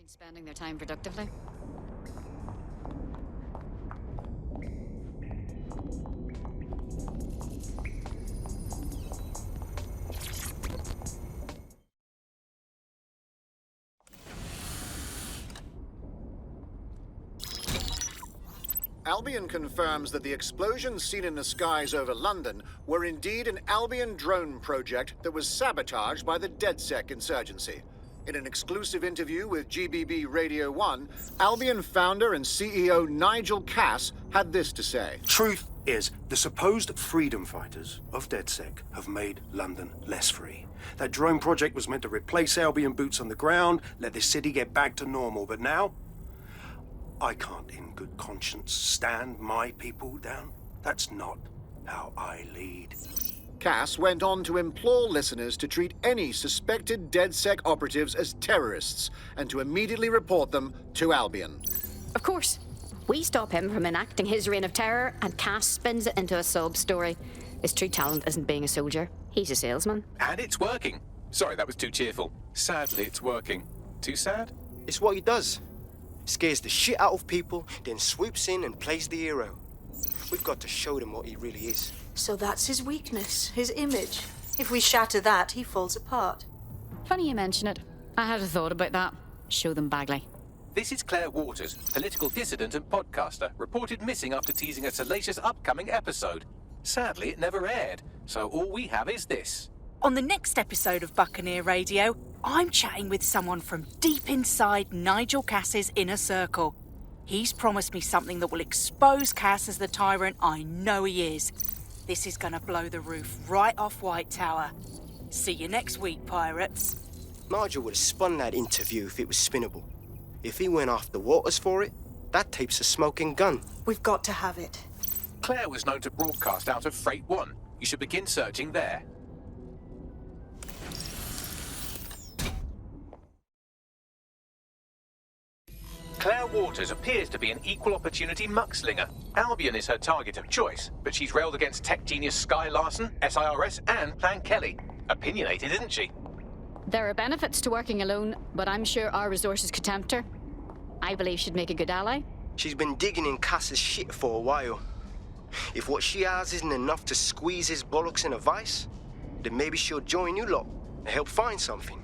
Spending their time productively. Albion confirms that the explosions seen in the skies over London were indeed an Albion drone project that was sabotaged by the DedSec insurgency. In an exclusive interview with GBB Radio 1, Albion founder and CEO Nigel Cass had this to say. Truth is, the supposed freedom fighters of DedSec have made London less free. That drone project was meant to replace Albion boots on the ground, let the city get back to normal, but now I can't in good conscience stand my people down. That's not how I lead. Cass went on to implore listeners to treat any suspected DedSec operatives as terrorists and to immediately report them to Albion. Of course. We stop him from enacting his reign of terror, and Cass spins it into a sob story. His true talent isn't being a soldier. He's a salesman. And it's working. Sorry, that was too cheerful. Sadly, it's working. Too sad? It's what he does. Scares the shit out of people, then swoops in and plays the hero. We've got to show them what he really is. So that's his weakness, his image. If we shatter that, he falls apart. Funny you mention it. I had a thought about that. Show them Bagley. This is Claire Waters, political dissident and podcaster, reported missing after teasing a salacious upcoming episode. Sadly, it never aired, so all we have is this. On the next episode of Buccaneer Radio, I'm chatting with someone from deep inside Nigel Cass's inner circle. He's promised me something that will expose Cass as the tyrant I know he is. This is gonna blow the roof right off White Tower. See you next week, pirates. Nigel would have spun that interview if it was spinnable. If he went after Waters for it, that tape's a smoking gun. We've got to have it. Claire was known to broadcast out of Freight 1. You should begin searching there. Claire Waters appears to be an equal opportunity muckslinger. Albion is her target of choice, but she's railed against tech genius Sky Larson, SIRS, and Plan Kelly. Opinionated, isn't she? There are benefits to working alone, but I'm sure our resources could tempt her. I believe she'd make a good ally. She's been digging in Cass's shit for a while. If what she has isn't enough to squeeze his bollocks in a vice, then maybe she'll join you lot and help find something.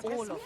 All of them.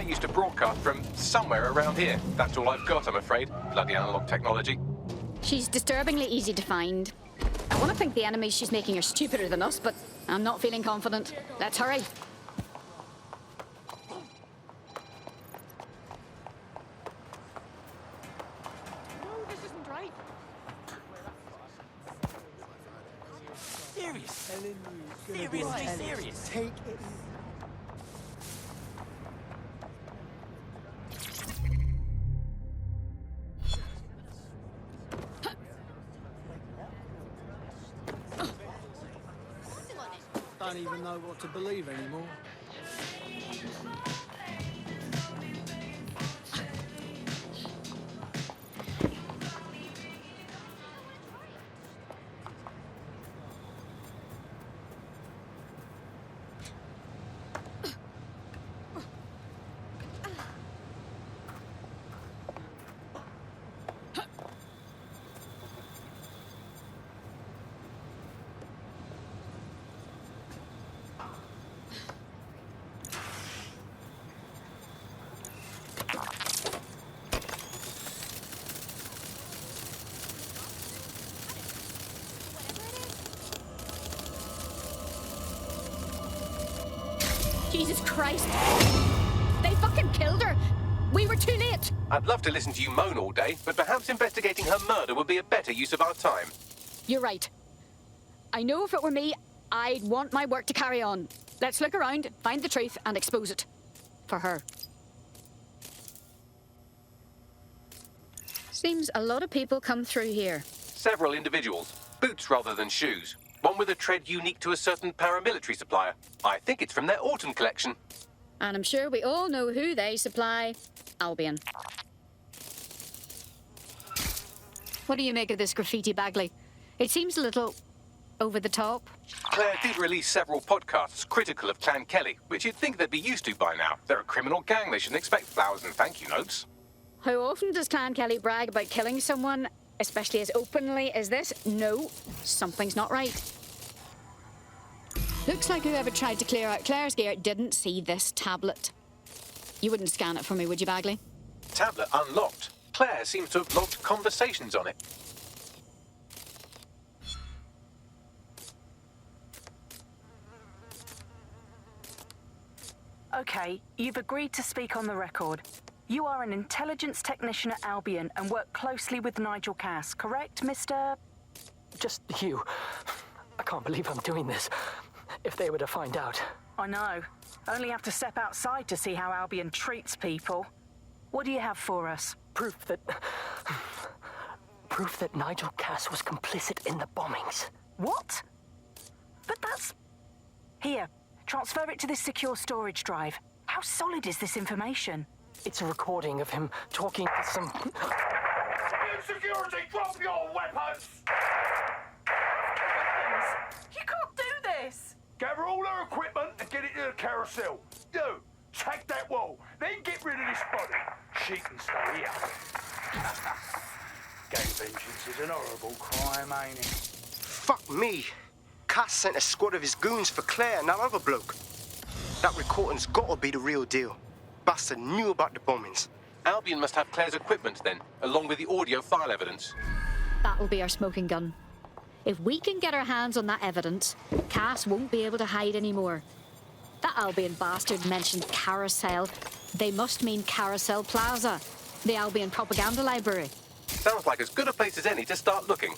used to broadcast from somewhere around here. That's all I've got, I'm afraid. Bloody analog technology. She's disturbingly easy to find. I want to think the enemies she's making are stupider than us, but I'm not feeling confident. Let's hurry. Seriously serious. Take it. Don't even know what to believe anymore. Jesus Christ! They fucking killed her! We were too late! I'd love to listen to you moan all day, but perhaps investigating her murder would be a better use of our time. You're right. I know if it were me, I'd want my work to carry on. Let's look around, find the truth, and expose it. For her. Seems a lot of people come through here. Several individuals. Boots rather than shoes. One with a tread unique to a certain paramilitary supplier. I think it's from their autumn collection. And I'm sure we all know who they supply. Albion. What do you make of this graffiti, Bagley? It seems a little over the top. Claire did release several podcasts critical of Clan Kelly, which you'd think they'd be used to by now. They're a criminal gang. They shouldn't expect flowers and thank you notes. How often does Clan Kelly brag about killing someone, especially as openly as this? No, something's not right. Looks like whoever tried to clear out Claire's gear didn't see this tablet. You wouldn't scan it for me, would you, Bagley? Tablet unlocked. Claire seems to have logged conversations on it. Okay, you've agreed to speak on the record. You are an intelligence technician at Albion and work closely with Nigel Cass, correct, Mr...? Just you. I can't believe I'm doing this. If they were to find out. I know. Only have to step outside to see how Albion treats people. What do you have for us? Proof that Nigel Cass was complicit in the bombings. What? But that's... Here, transfer it to this secure storage drive. How solid is this information? It's a recording of him talking to some... Security, drop your weapons! You can't do this! Gather all her equipment and get it to the carousel. You, take that wall, then get rid of this body. She can stay here. Gang vengeance is an horrible crime, ain't it? Fuck me. Cass sent a squad of his goons for Claire and that other bloke. That recording's gotta be the real deal. Bastard knew about the bombings. Albion must have Claire's equipment then, along with the audio file evidence. That'll be our smoking gun. If we can get our hands on that evidence, Cass won't be able to hide anymore. That Albion bastard mentioned Carousel. They must mean Carousel Plaza, the Albion propaganda library. Sounds like as good a place as any to start looking.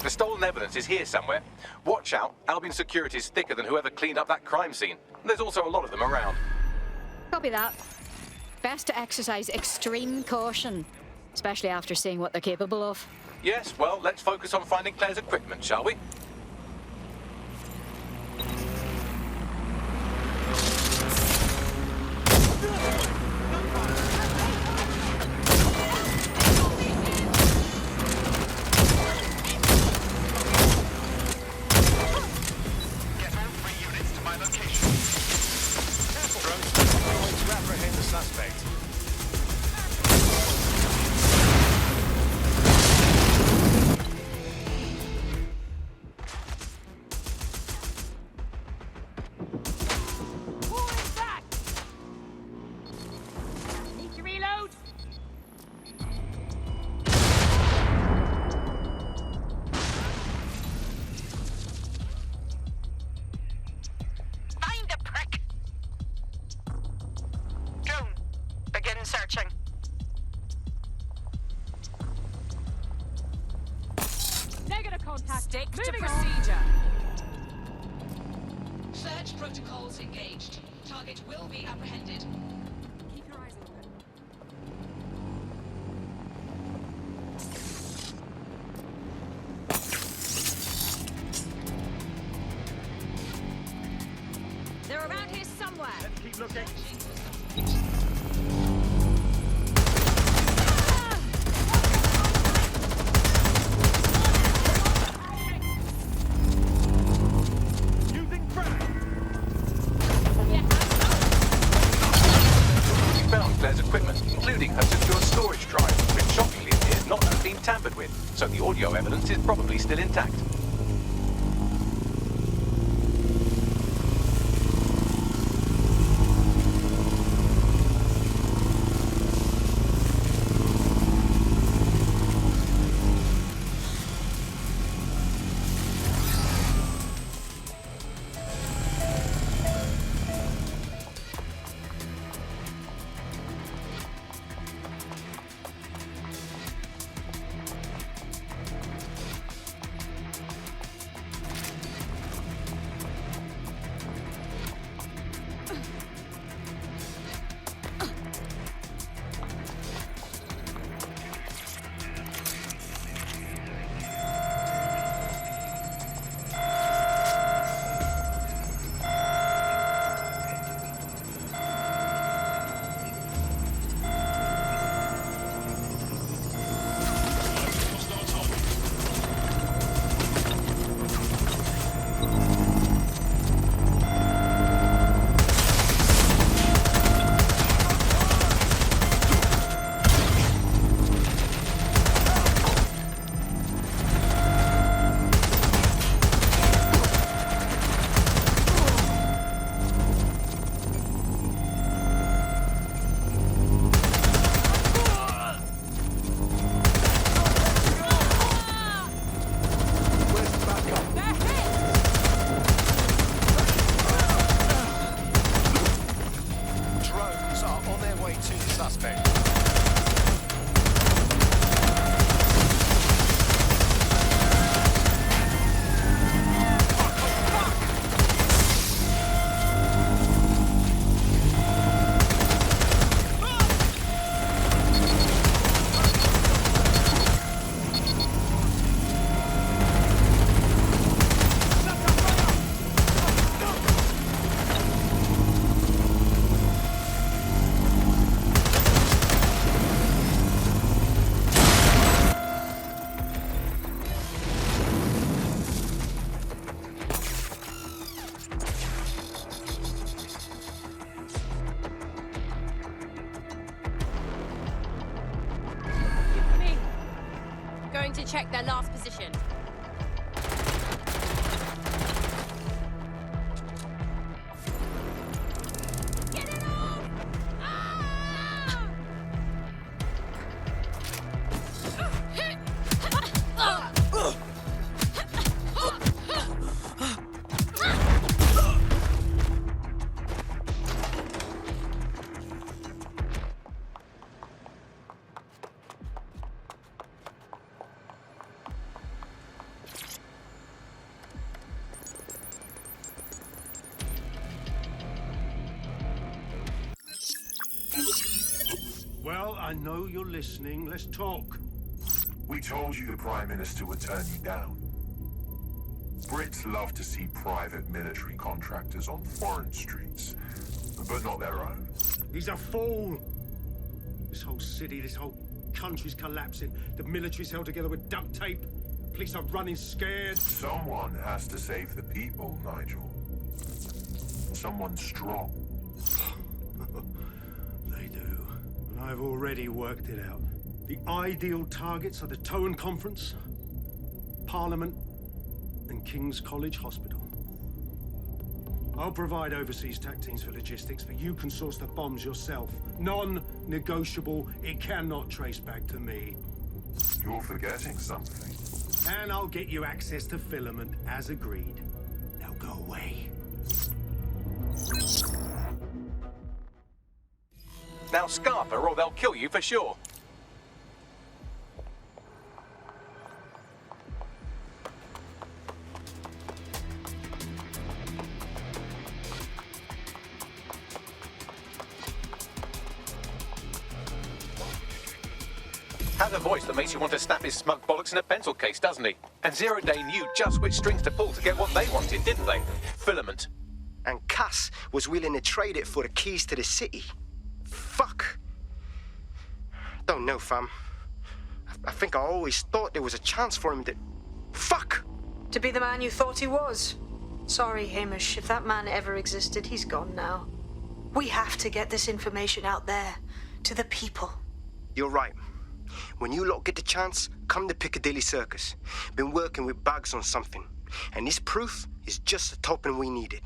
The stolen evidence is here somewhere. Watch out, Albion security is thicker than whoever cleaned up that crime scene. There's also a lot of them around. Copy that. Best to exercise extreme caution, especially after seeing what they're capable of. Yes, well, let's focus on finding Claire's equipment, shall we? Searching. Negative contact. Stick to Moving procedure. Search protocols engaged. Target will be apprehended. Keep your eyes open. They're around here somewhere. Let's keep looking. So the audio evidence is probably still intact. To check their last position. Get it off! I know you're listening. Let's talk. We told you the Prime Minister would turn you down. Brits love to see private military contractors on foreign streets, but not their own. He's a fool. This whole city, this whole country's collapsing. The military's held together with duct tape. Police are running scared. Someone has to save the people, Nigel. Someone strong. They do. And I've already worked it out. The ideal targets are the Towan Conference, Parliament, and King's College Hospital. I'll provide overseas tac teams for logistics, but you can source the bombs yourself. Non-negotiable. It cannot trace back to me. You're forgetting something. And I'll get you access to filament, as agreed. Now go away. Now scarf her or they'll kill you for sure. Has a voice that makes you want to snap his smug bollocks in a pencil case, doesn't he? And Zero Day knew just which strings to pull to get what they wanted, didn't they? Filament. And Cass was willing to trade it for the keys to the city. Fuck. Don't know, fam. I think I always thought there was a chance for him to... Fuck! To be the man you thought he was. Sorry, Hamish. If that man ever existed, he's gone now. We have to get this information out there, to the people. You're right. When you lot get the chance, come to Piccadilly Circus. Been working with Bags on something. And this proof is just the token we needed.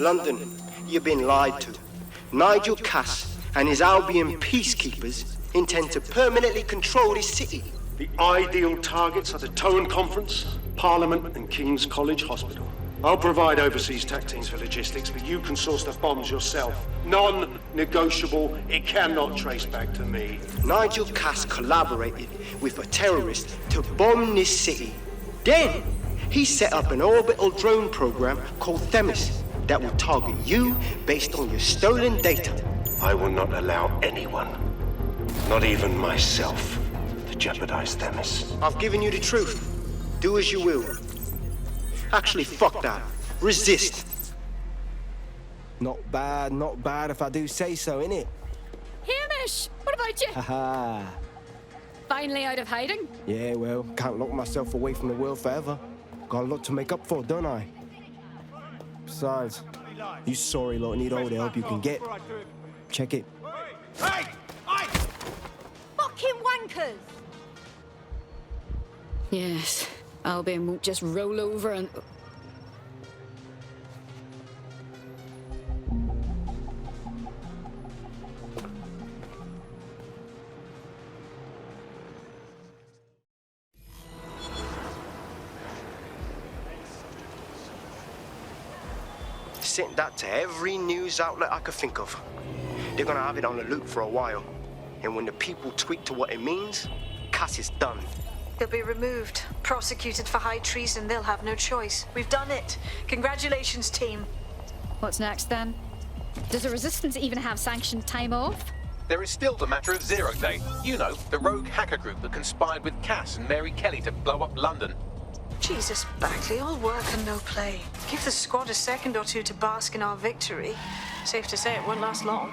London, you've been lied to. Nigel Cass and his Albion peacekeepers intend to permanently control this city. The ideal targets are the Towan Conference, Parliament, and King's College Hospital. I'll provide overseas tac teams for logistics, but you can source the bombs yourself. Non-negotiable. It cannot trace back to me. Nigel Cass collaborated with a terrorist to bomb this city. Then, he set up an orbital drone program called Themis that will target you based on your stolen data. I will not allow anyone, not even myself, to jeopardize Themis. I've given you the truth. Do as you will. Actually, fuck that. Resist. Not bad if I do say so, innit? Hamish, what about you? Haha. Finally out of hiding? Yeah, well, can't lock myself away from the world forever. Got a lot to make up for, don't I? Besides, you sorry lot need all the help you can get. Check it. Hey! Fucking wankers! Yes, Albion won't just roll over and... Sent that to every news outlet I could think of. They're gonna have it on the loop for a while. And when the people tweak to what it means, Cass is done. He'll be removed, prosecuted for high treason. They'll have no choice. We've done it. Congratulations, team. What's next, then? Does the Resistance even have sanctioned time off? There is still the matter of Zero Day. You know, the rogue hacker group that conspired with Cass and Mary Kelly to blow up London. Jesus, Bagley, all work and no play. Give the squad a second or two to bask in our victory. Safe to say it won't last long.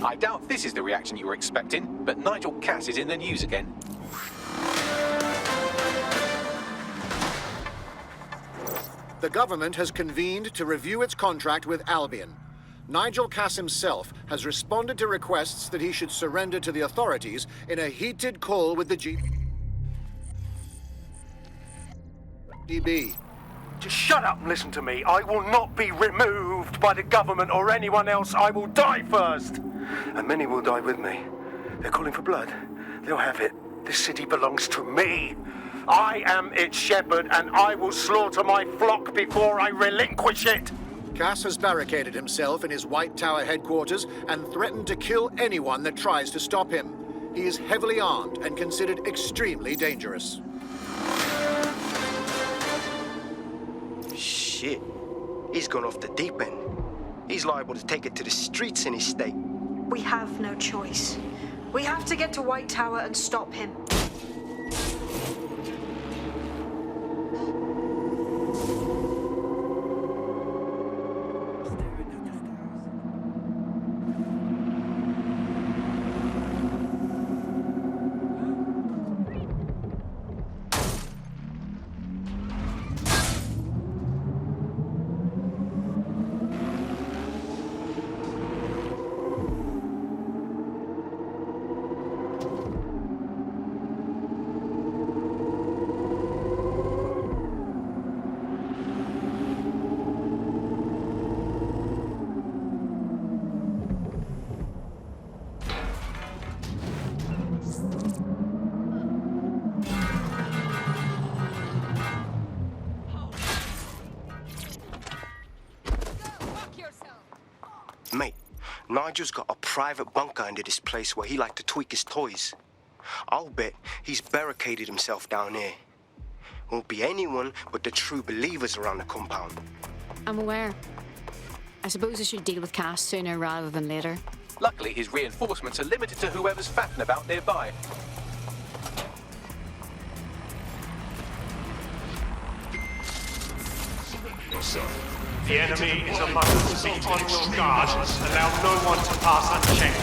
I doubt this is the reaction you were expecting, but Nigel Cass is in the news again. The government has convened to review its contract with Albion. Nigel Cass himself has responded to requests that he should surrender to the authorities in a heated call with the GB. Just shut up and listen to me. I will not be removed by the government or anyone else. I will die first. And many will die with me. They're calling for blood. They'll have it. This city belongs to me. I am its shepherd, and I will slaughter my flock before I relinquish it. Cass has barricaded himself in his White Tower headquarters and threatened to kill anyone that tries to stop him. He is heavily armed and considered extremely dangerous. Shit. He's gone off the deep end. He's liable to take it to the streets in his state. We have no choice. We have to get to White Tower and stop him. Mate, Nigel's got a private bunker under this place where he liked to tweak his toys. I'll bet he's barricaded himself down here. Won't be anyone but the true believers around the compound. I'm aware. I suppose I should deal with Cass sooner rather than later. Luckily, his reinforcements are limited to whoever's fatting about nearby. The enemy is among us. Be on your guard. Allow no one to pass unchecked.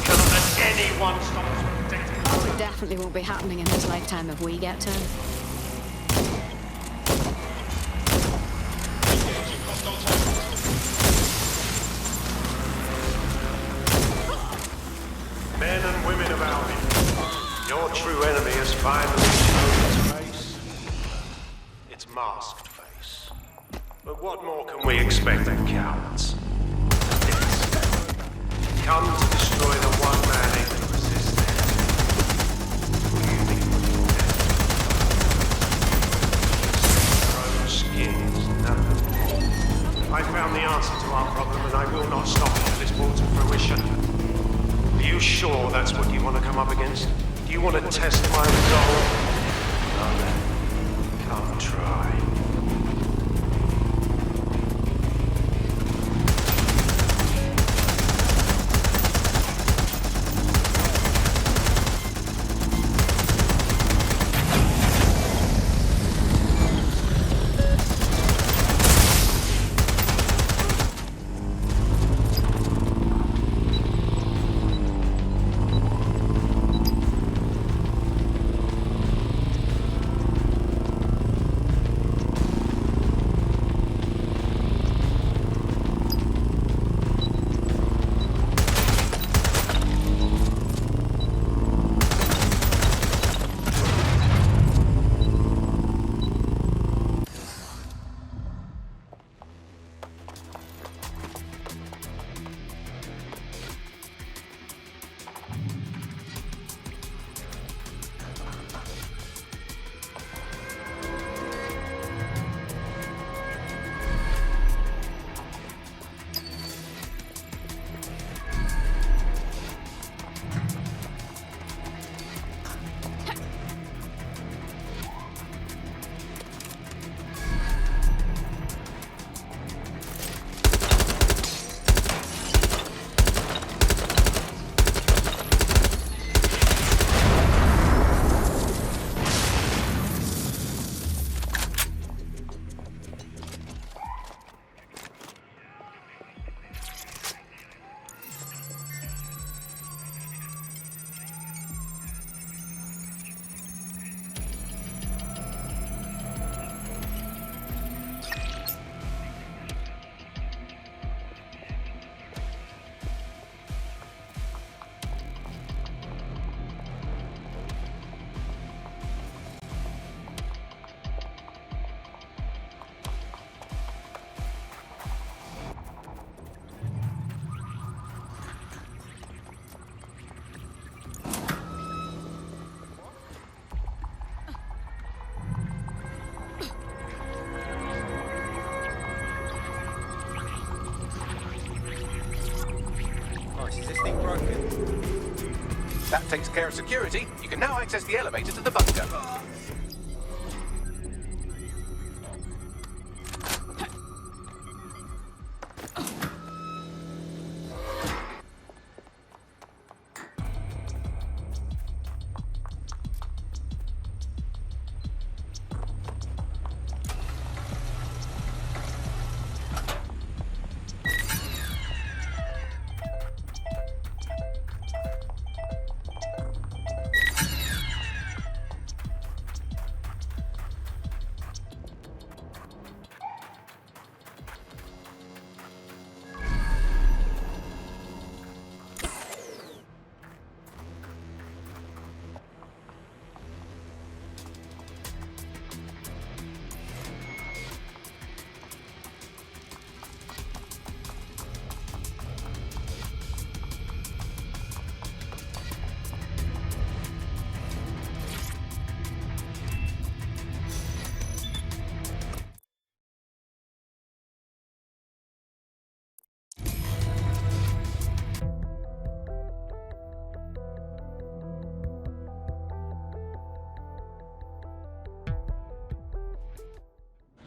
Cannot let anyone stop us from protecting us. It definitely won't be happening in his lifetime if we get to him. Men and women of Albion, your true enemy has finally shown its face. Its masked face. But what more can we expect of cowards? Come to destroy the one man able to resist them. Who you think will be dead? Their own skins, nothing. I found the answer to our problem, and I will not stop until it's brought to fruition. Are you sure that's what you want to come up against? Do you want to test my resolve? Well then, come try. anything broken? That takes care of security. You can now access the elevator to the bunker.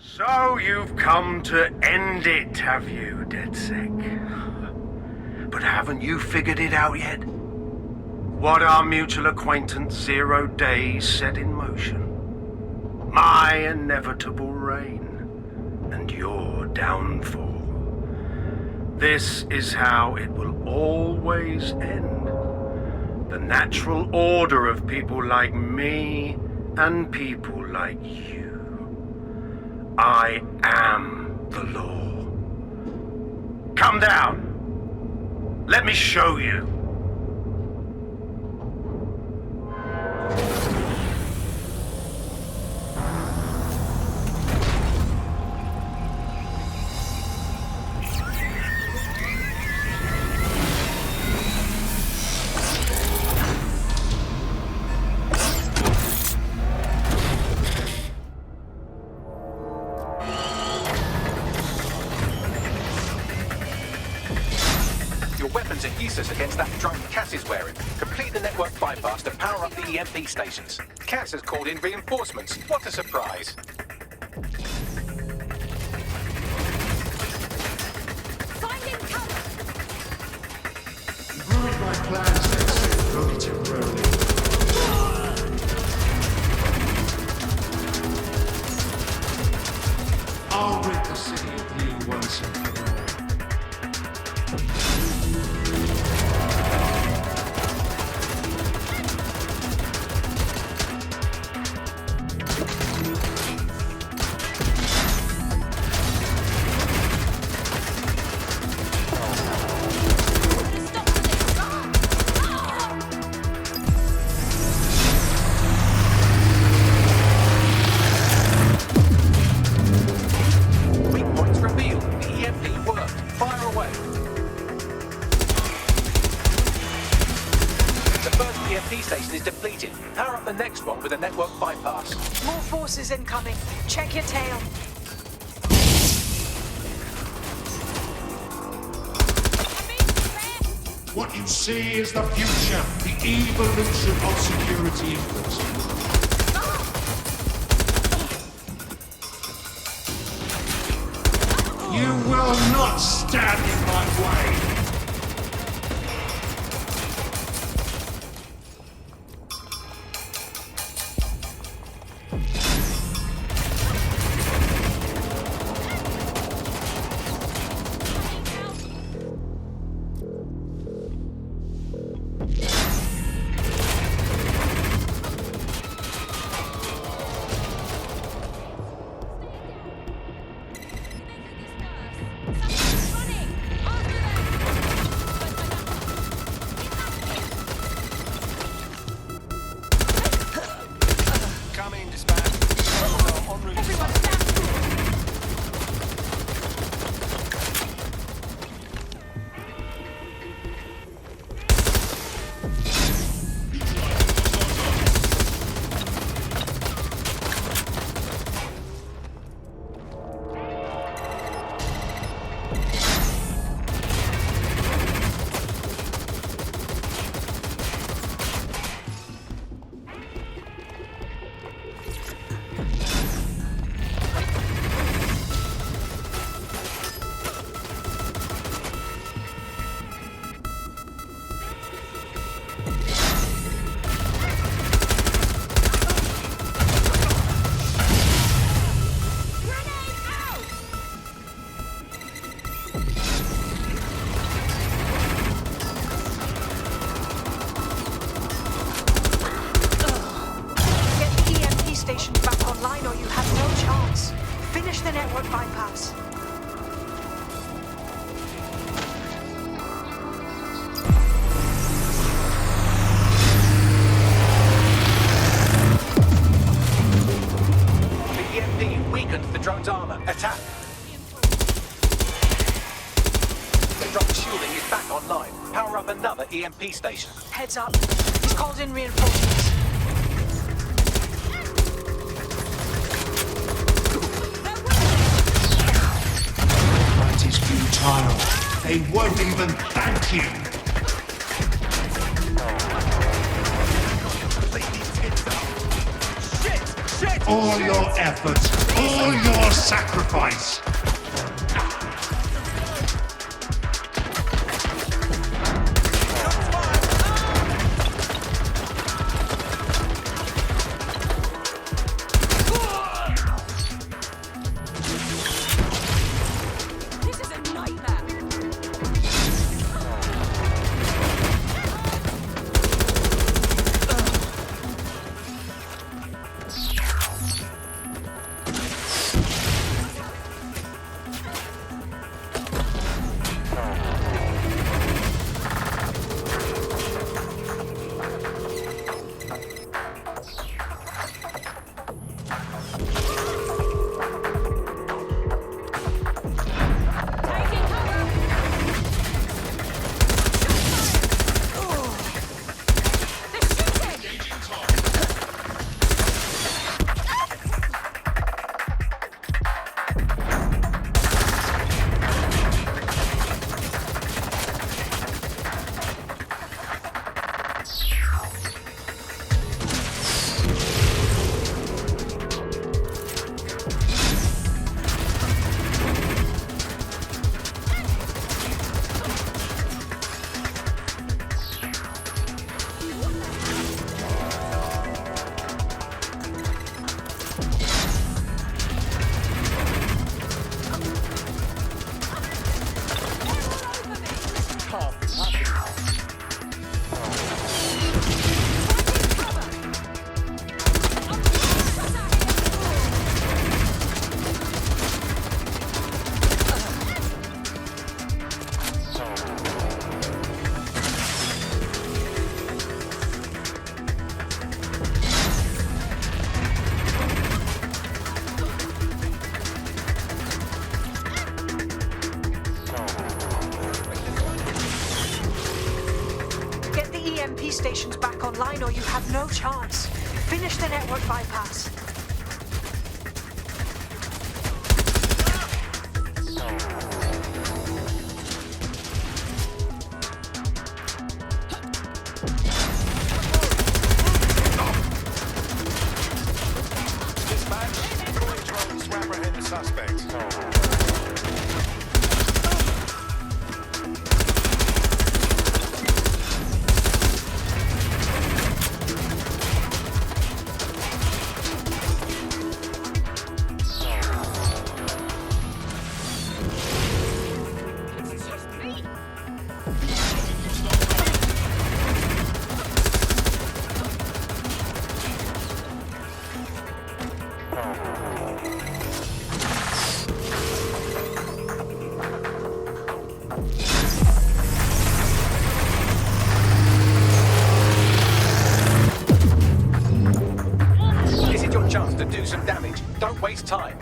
So you've come to end it, have you, DedSec? But haven't you figured it out yet? What our mutual acquaintance 0 Days set in motion? My inevitable reign and your downfall. This is how it will always end. The natural order of people like me and people like you. I am the law. Come down. Let me show you. Against that drone Cass is wearing. Complete the network bypass to power up the EMP stations. Cass has called in reinforcements. What a surprise. Finding cover! You've ruined my plans, DedSec, only temporarily. I'll rid the city of you once and for all. With a network bypass. More forces incoming. Check your tail. What you see is the future, the evolution of security infrastructure. You will not stand in my way. bypass. The EMP weakened the drone's armor. Attack! The drone shielding is back online. Power up another EMP station. Heads up. He's called in reinforcements. That is futile. They won't even thank you. All your efforts, all your sacrifice. Stations back online or you have no chance. Finish the network bypass. Dispatch, deploying drones to apprehend the suspect. This is your chance to do some damage. Don't waste time.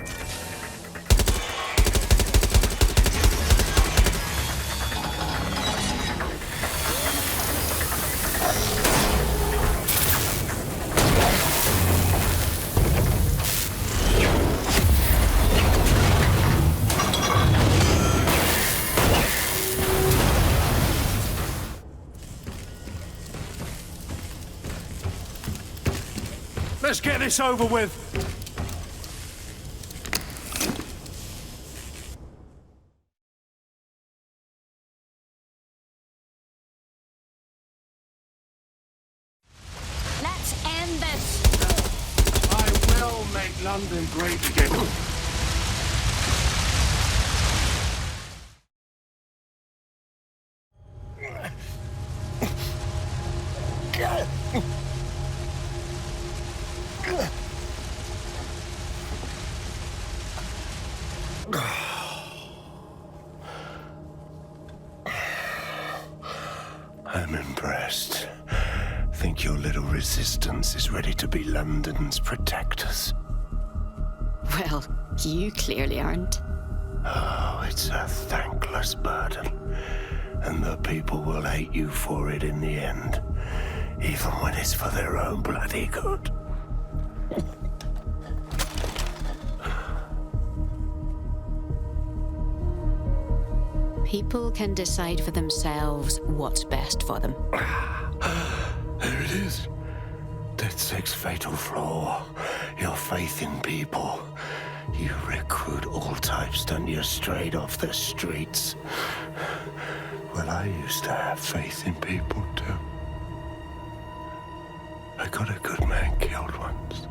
Let's get this over with. Let's end this. I will make London great again. Think your little resistance is ready to be London's protectors? Well, you clearly aren't. Oh, it's a thankless burden. And the people will hate you for it in the end. Even when it's for their own bloody good. People can decide for themselves what's best for them. There it is. DedSec's fatal flaw. Your faith in people. You recruit all types, don't you, straight off the streets. Well, I used to have faith in people, too. I got a good man killed once.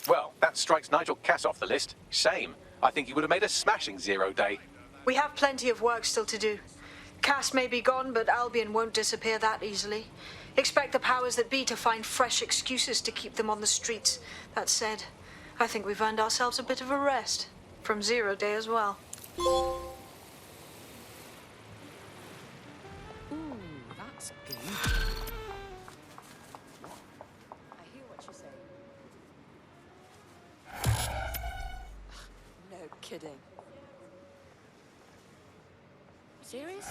Well, that strikes Nigel Cass off the list. Shame. I think he would have made a smashing Zero Day. We have plenty of work still to do. Cass may be gone, but Albion won't disappear that easily. Expect the powers that be to find fresh excuses to keep them on the streets. That said, I think we've earned ourselves a bit of a rest. From Zero Day as well. Ooh, that's good. I hear what you're saying. No kidding. Serious?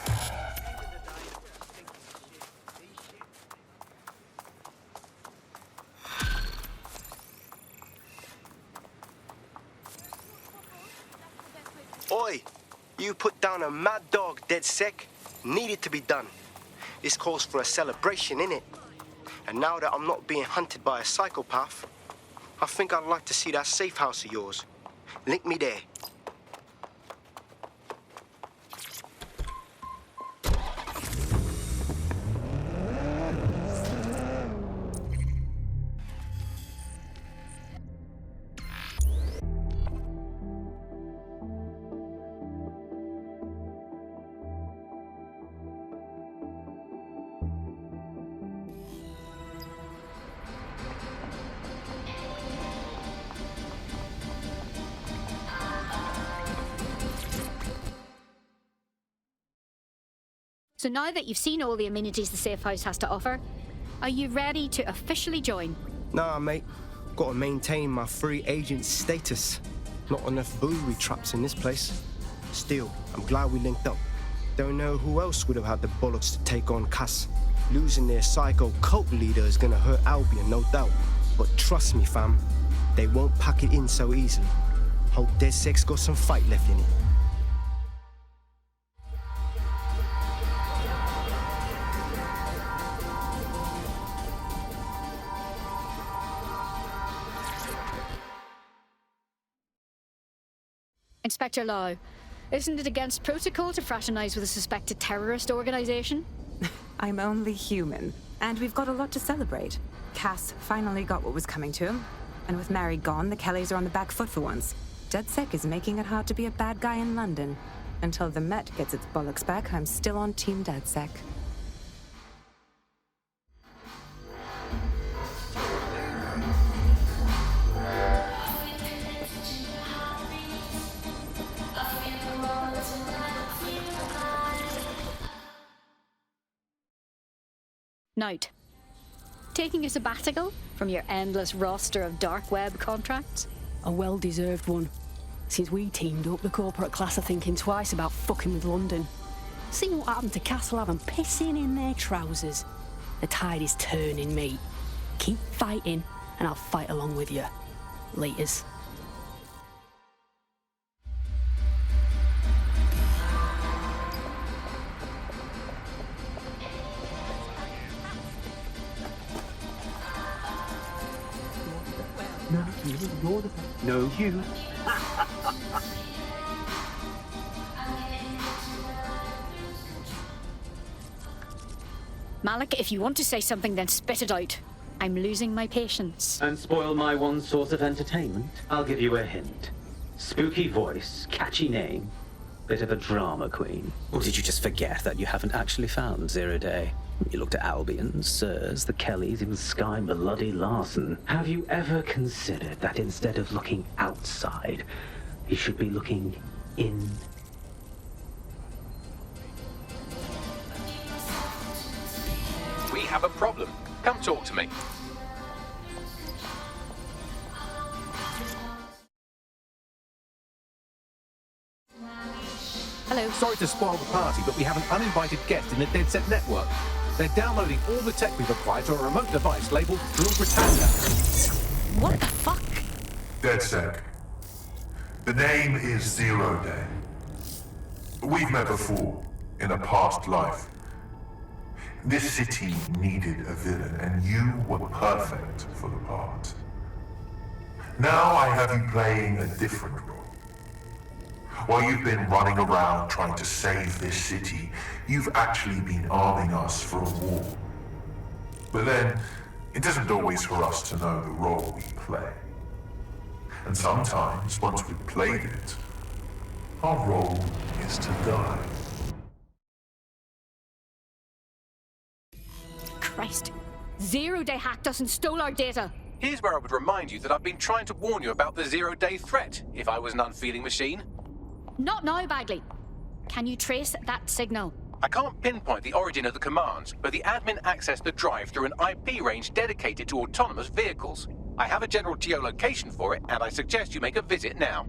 Oi! You put down a mad dog, DedSec. Needed to be done. This calls for a celebration, innit? And now that I'm not being hunted by a psychopath, I think I'd like to see that safe house of yours. Link me there. So now that you've seen all the amenities the safe house has to offer, are you ready to officially join? Nah, mate. Gotta maintain my free agent status. Not enough booby traps in this place. Still, I'm glad we linked up. Don't know who else would have had the bollocks to take on Cass. Losing their psycho cult leader is gonna hurt Albion, no doubt. But trust me, fam, they won't pack it in so easily. Hope DedSec's got some fight left in it. Inspector Lau, isn't it against protocol to fraternize with a suspected terrorist organization? I'm only human, and we've got a lot to celebrate. Cass finally got what was coming to him, and with Mary gone, the Kellys are on the back foot for once. DedSec is making it hard to be a bad guy in London. Until the Met gets its bollocks back, I'm still on Team DedSec. Note. Taking a sabbatical from your endless roster of dark web contracts? A well-deserved one. Since we teamed up, the corporate class are thinking twice about fucking with London. See what happened to Castlehaven pissing in their trousers. The tide is turning, mate. Keep fighting, and I'll fight along with you. Laters. No, you. Malik, if you want to say something, then spit it out. I'm losing my patience. And spoil my one source of entertainment? I'll give you a hint. Spooky voice, catchy name, bit of a drama queen. Or did you just forget that you haven't actually found Zero Day? You looked at Albion, Sirs, the Kellys, even Sky Bloody Larson. Have you ever considered that instead of looking outside, you should be looking in? We have a problem. Come talk to me. Hello. Sorry to spoil the party, but we have an uninvited guest in the DedSec network. They're downloading all the tech we've acquired to a remote device labeled Drill Britannia. What the fuck? DedSec. The name is Zero Day. We've met before, in a past life. This city needed a villain, and you were perfect for the part. Now I have you playing a different role. While you've been running around trying to save this city, you've actually been arming us for a war. But then, it isn't always for us to know the role we play. And sometimes, once we've played it, our role is to die. Christ. Zero Day hacked us and stole our data. Here's where I would remind you that I've been trying to warn you about the zero-day threat, if I was an unfeeling machine. Not now, Bagley. Can you trace that signal? I can't pinpoint the origin of the commands, but the admin accessed the drive through an IP range dedicated to autonomous vehicles. I have a general geolocation for it, and I suggest you make a visit now.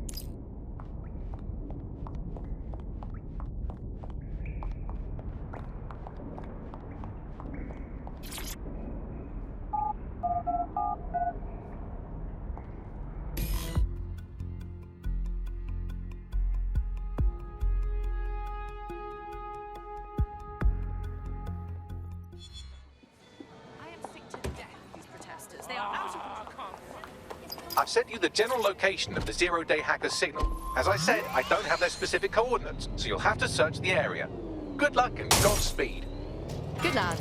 I've sent you the general location of the zero-day hacker's signal. As I said, I don't have their specific coordinates, so you'll have to search the area. Good luck and Godspeed. Good lad.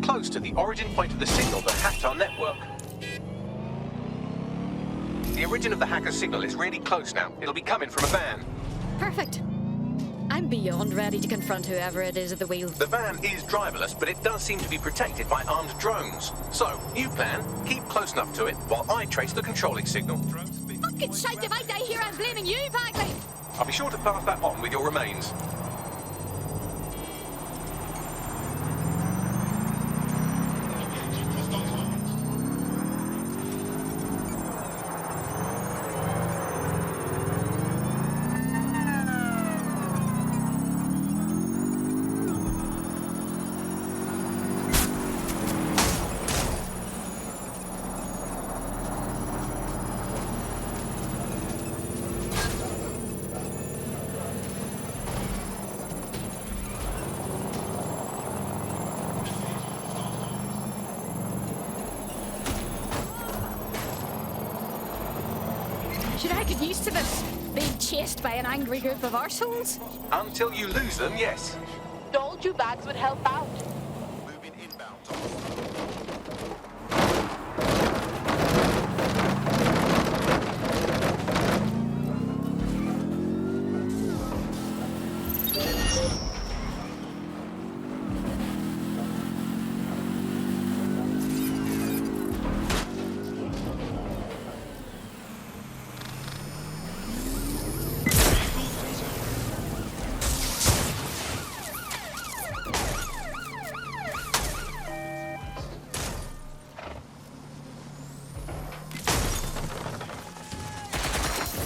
Close to the origin point of the signal that hacked our network. The origin of the hacker's signal is really close now. It'll be coming from a van. Perfect. I'm beyond ready to confront whoever it is at the wheel. The van is driverless, but it does seem to be protected by armed drones. So, new plan, keep close enough to it while I trace the controlling signal. Fucking shite, if I die here, I'm blaming you, Bagley! I'll be sure to pass that on with your remains. Should I get used to this? Being chased by an angry group of arseholes? Until you lose them, yes. Told you bags would help out. Moving inbound.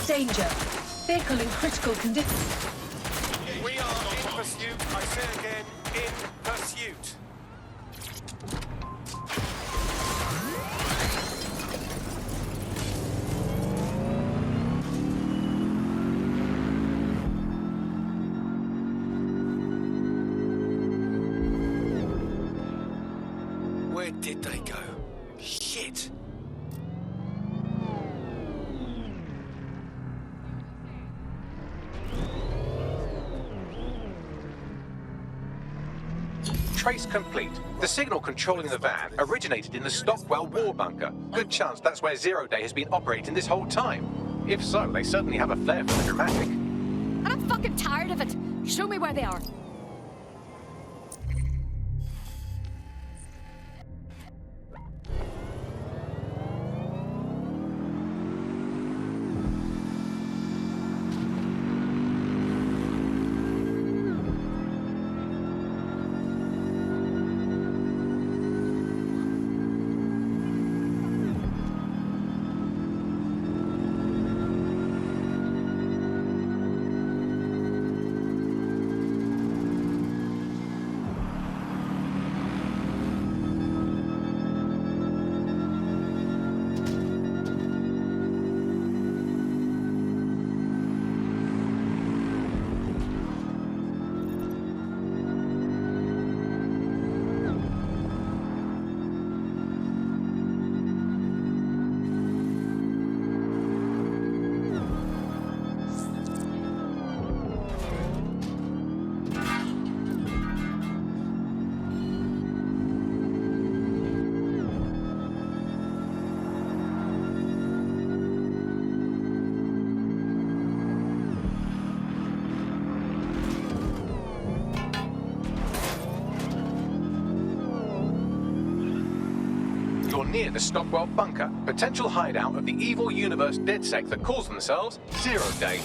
Danger. Vehicle in critical condition. We are in pursuit. I say again, in pursuit. Where did they go? Shit! Trace complete. The signal controlling the van originated in the Stockwell war bunker. Good chance that's where Zero Day has been operating this whole time. If so, they certainly have a flair for the dramatic. And I'm fucking tired of it. Show me where they are. Near the Stockwell bunker, potential hideout of the evil universe DedSec that calls themselves Zero Day.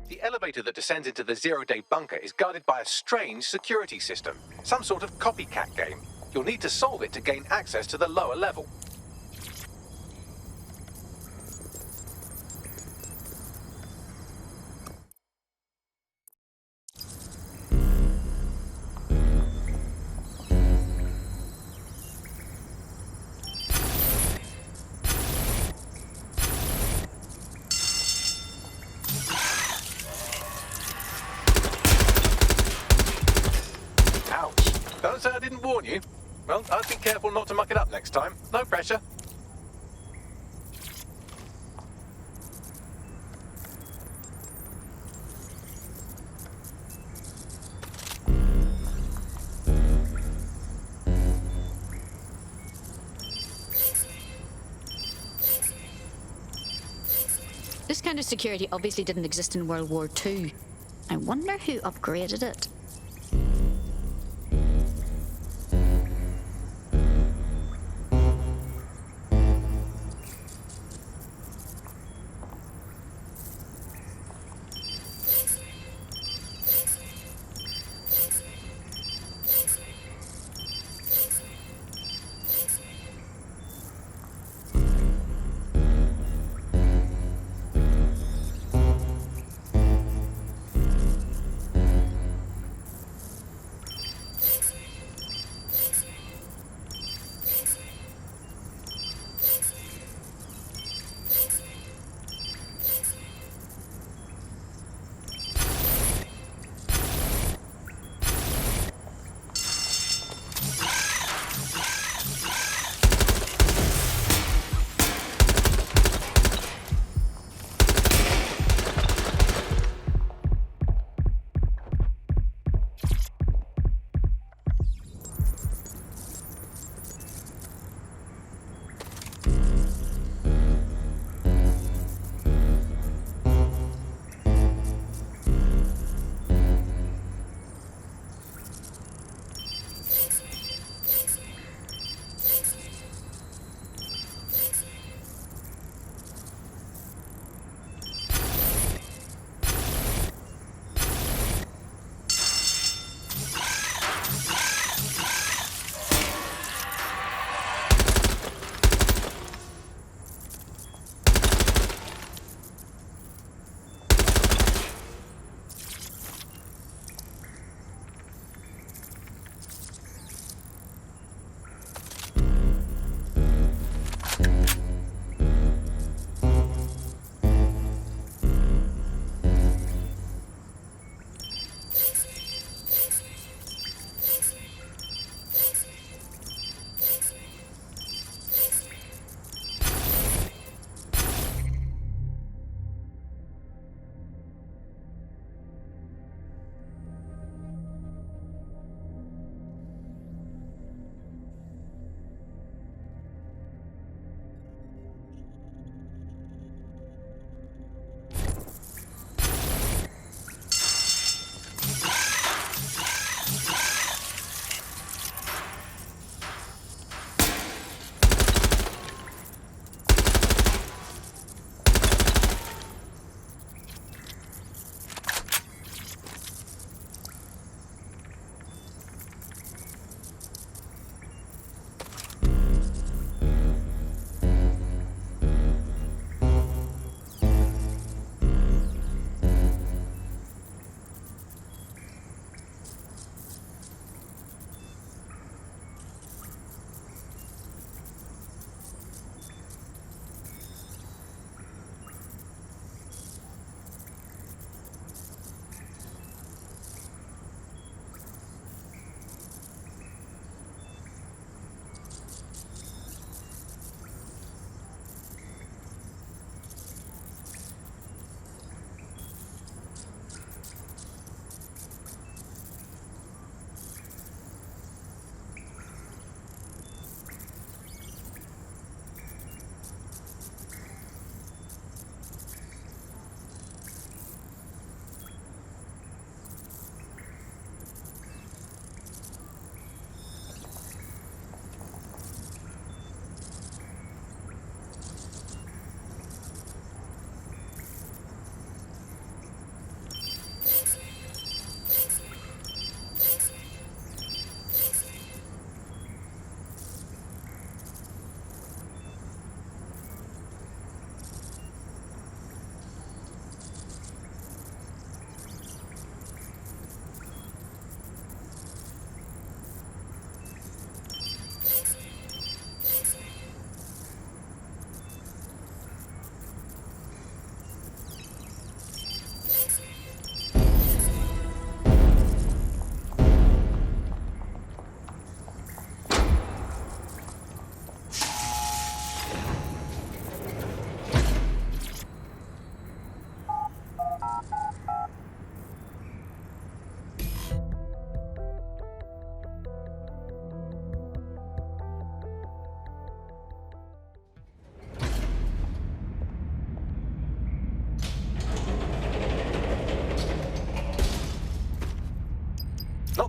The elevator that descends into the Zero Day bunker is guarded by a strange security system, some sort of copycat game. You'll need to solve it to gain access to the lower level. Don't say I didn't warn you. Well, I'd be careful not to muck it up next time. No pressure. This kind of security obviously didn't exist in World War II. I wonder who upgraded it.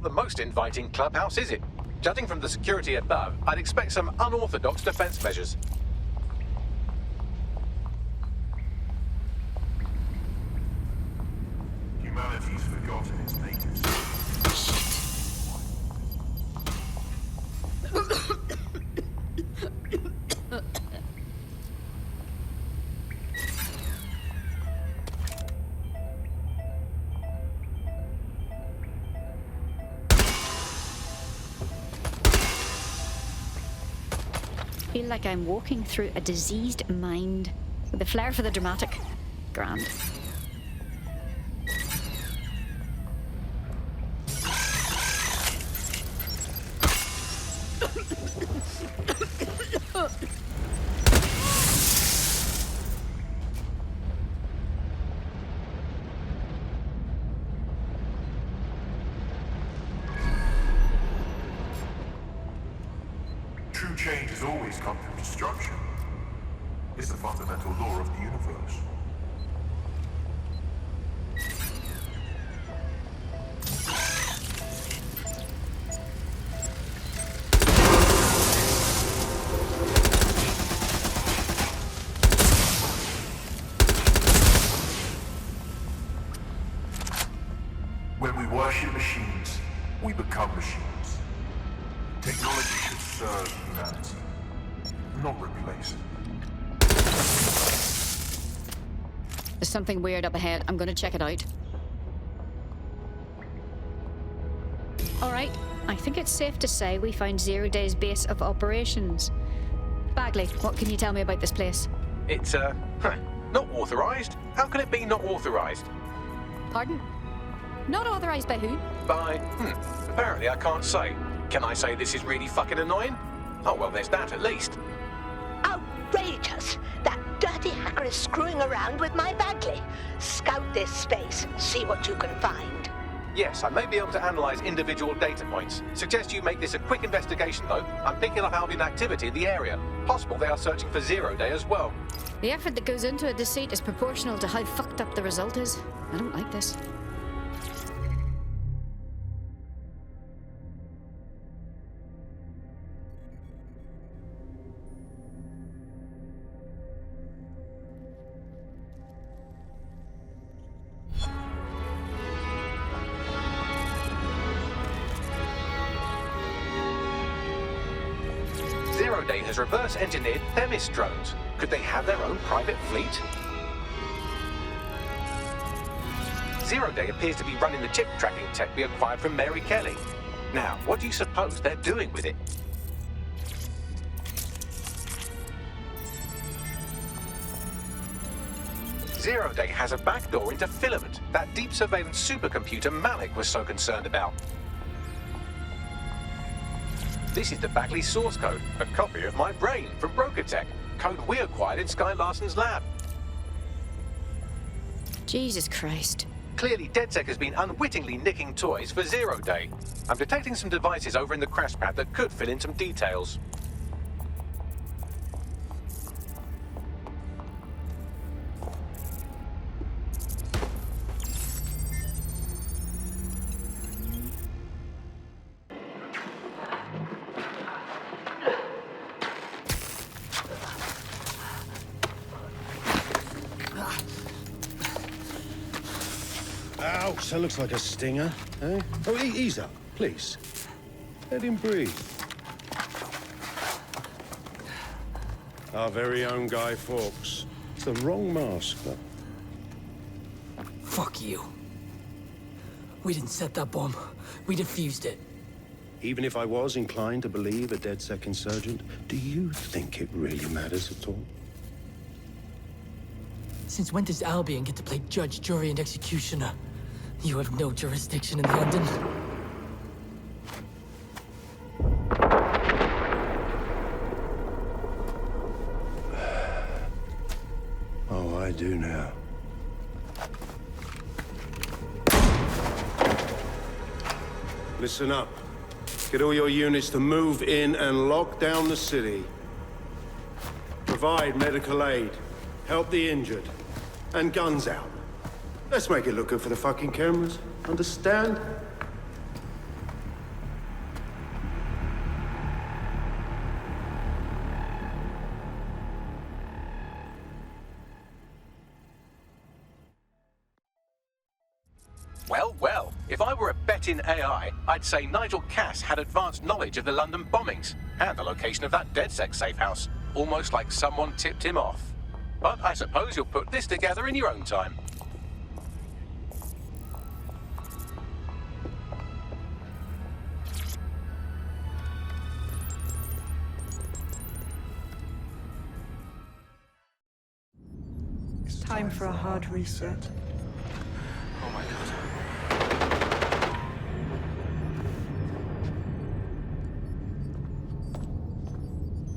the most inviting clubhouse, is it? Judging from the security above, I'd expect some unorthodox defense measures. Humanity's forgotten its natives. I feel like I'm walking through a diseased mind with a flair for the dramatic. Grand. True change has always come from destruction. It's the fundamental law of the universe. When we worship machines, we become machines. Technology should serve humanity, not replace it. There's something weird up ahead. I'm gonna check it out. Alright, I think it's safe to say we found Zero Day's base of operations. Bagley, what can you tell me about this place? It's, not authorized. How can it be not authorized? Pardon? Not authorized by who? By, apparently I can't say. Can I say this is really fucking annoying? Oh, well, there's that at least. Outrageous! That dirty hacker is screwing around with my Bagley. Scout this space, see what you can find. Yes, I may be able to analyze individual data points. Suggest you make this a quick investigation, though. I'm picking up Albion activity in the area. Possible they are searching for Zero Day as well. The effort that goes into a deceit is proportional to how fucked up the result is. I don't like this. Zero Day has reverse-engineered Themis drones. Could they have their own private fleet? Zero Day appears to be running the chip tracking tech we acquired from Mary Kelly. Now, what do you suppose they're doing with it? Zero Day has a backdoor into Filament, that deep surveillance supercomputer Malik was so concerned about. This is the Bagley source code, a copy of my brain from Brokertech, code we acquired in Sky Larson's lab. Jesus Christ. Clearly, DedSec has been unwittingly nicking toys for Zero Day. I'm detecting some devices over in the crash pad that could fill in some details. Ouch, that looks like a stinger, eh? Oh, ease up, please. Let him breathe. Our very own Guy Fawkes. It's the wrong mask, though. Fuck you. We didn't set that bomb. We defused it. Even if I was inclined to believe a DedSec insurgent, do you think it really matters at all? Since when does Albion get to play judge, jury, and executioner? You have no jurisdiction in London. Oh, I do now. Listen up. Get all your units to move in and lock down the city. Provide medical aid. Help the injured. And guns out. Let's make it look good for the fucking cameras. Understand? Well, well, if I were a betting AI, I'd say Nigel Cass had advanced knowledge of the London bombings and the location of that DedSec safe house. Almost like someone tipped him off. But I suppose you'll put this together in your own time. Time for a hard reset. Oh my god.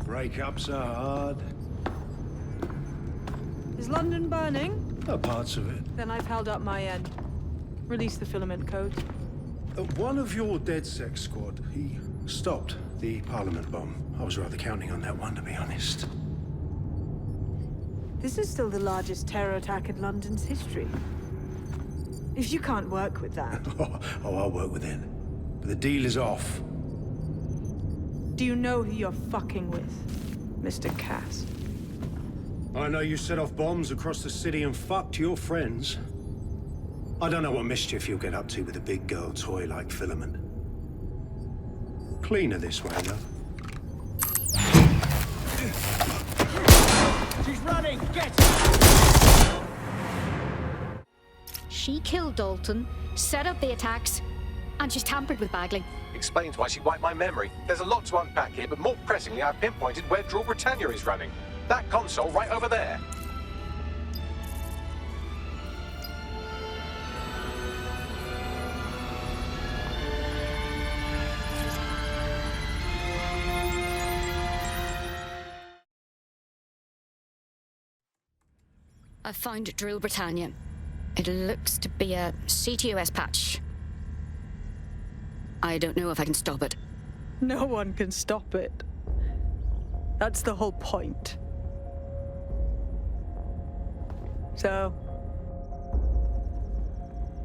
Breakups are hard. Is London burning? Parts of it. Then I've held up my end. Release the filament code. One of your DedSec squad, he stopped the Parliament bomb. I was rather counting on that one, to be honest. This is still the largest terror attack in London's history. If you can't work with that... Oh, I'll work with it. But the deal is off. Do you know who you're fucking with, Mr. Cass? I know you set off bombs across the city and fucked your friends. I don't know what mischief you'll get up to with a big girl toy like Filament. Cleaner this way, though. She's running! Get! She killed Dalton, set up the attacks, and she's tampered with Bagley. Explains why she wiped my memory. There's a lot to unpack here, but more pressingly, I've pinpointed where Drill Britannia is running. That console right over there. I've found Drill Britannia. It looks to be a CTOS patch. I don't know if I can stop it. No one can stop it. That's the whole point. So...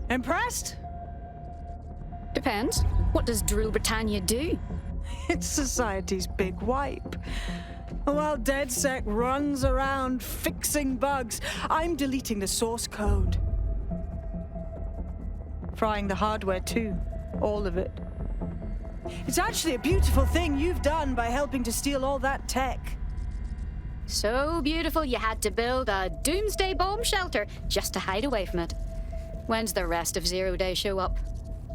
impressed? Depends. What does Drill Britannia do? It's society's big wipe. While DedSec runs around fixing bugs, I'm deleting the source code. Frying the hardware too. All of it. It's actually a beautiful thing you've done by helping to steal all that tech. So beautiful you had to build a doomsday bomb shelter just to hide away from it. When's the rest of Zero Day show up?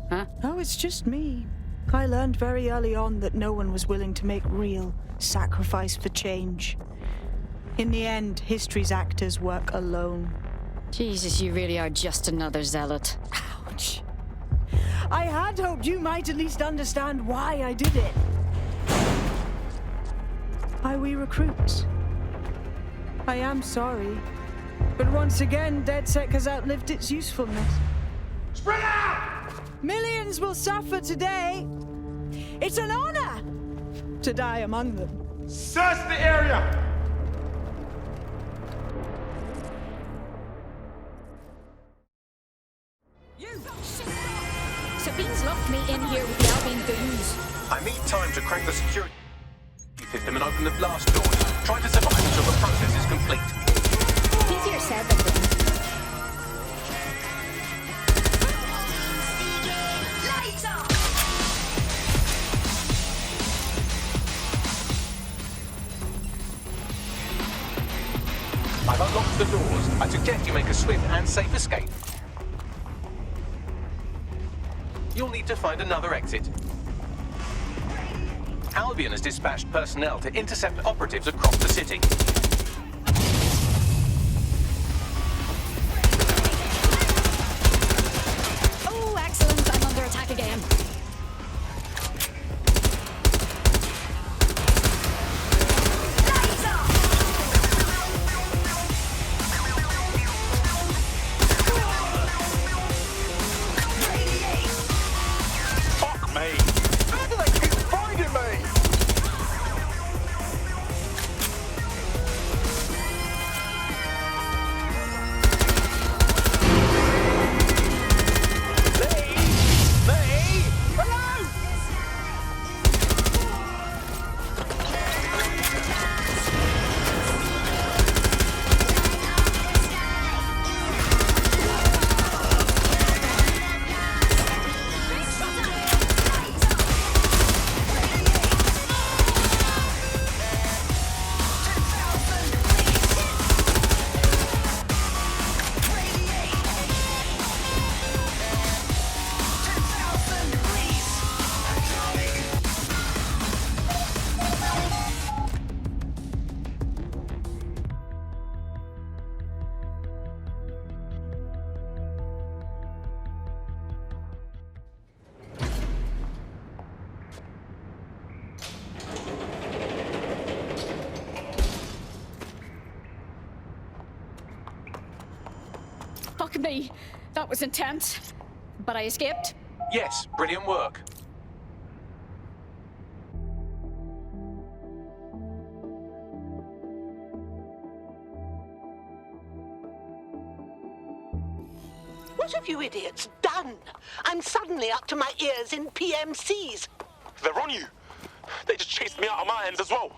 Huh? Oh, it's just me. I learned very early on that no one was willing to make real sacrifice for change. In the end, history's actors work alone. Jesus, you really are just another zealot. Ouch. I had hoped you might at least understand why I did it. Why we recruits. I am sorry, but once again, DedSec has outlived its usefulness. Spread out! Millions will suffer today. It's an honor to die among them. Search the area! Sabine's locked me in here with the Albion goons. I need time to crack the security system and open the blast doors. Try to survive until the process is complete. Easier said than done. I've unlocked the doors. I suggest you make a swift and safe escape. You'll need to find another exit. Albion has dispatched personnel to intercept operatives across the city. Oh, excellent. I'm under attack again. me. That was intense. But I escaped. Yes, brilliant work. What have you idiots done? I'm suddenly up to my ears in PMCs. They're on you. They just chased me out of my hands as well.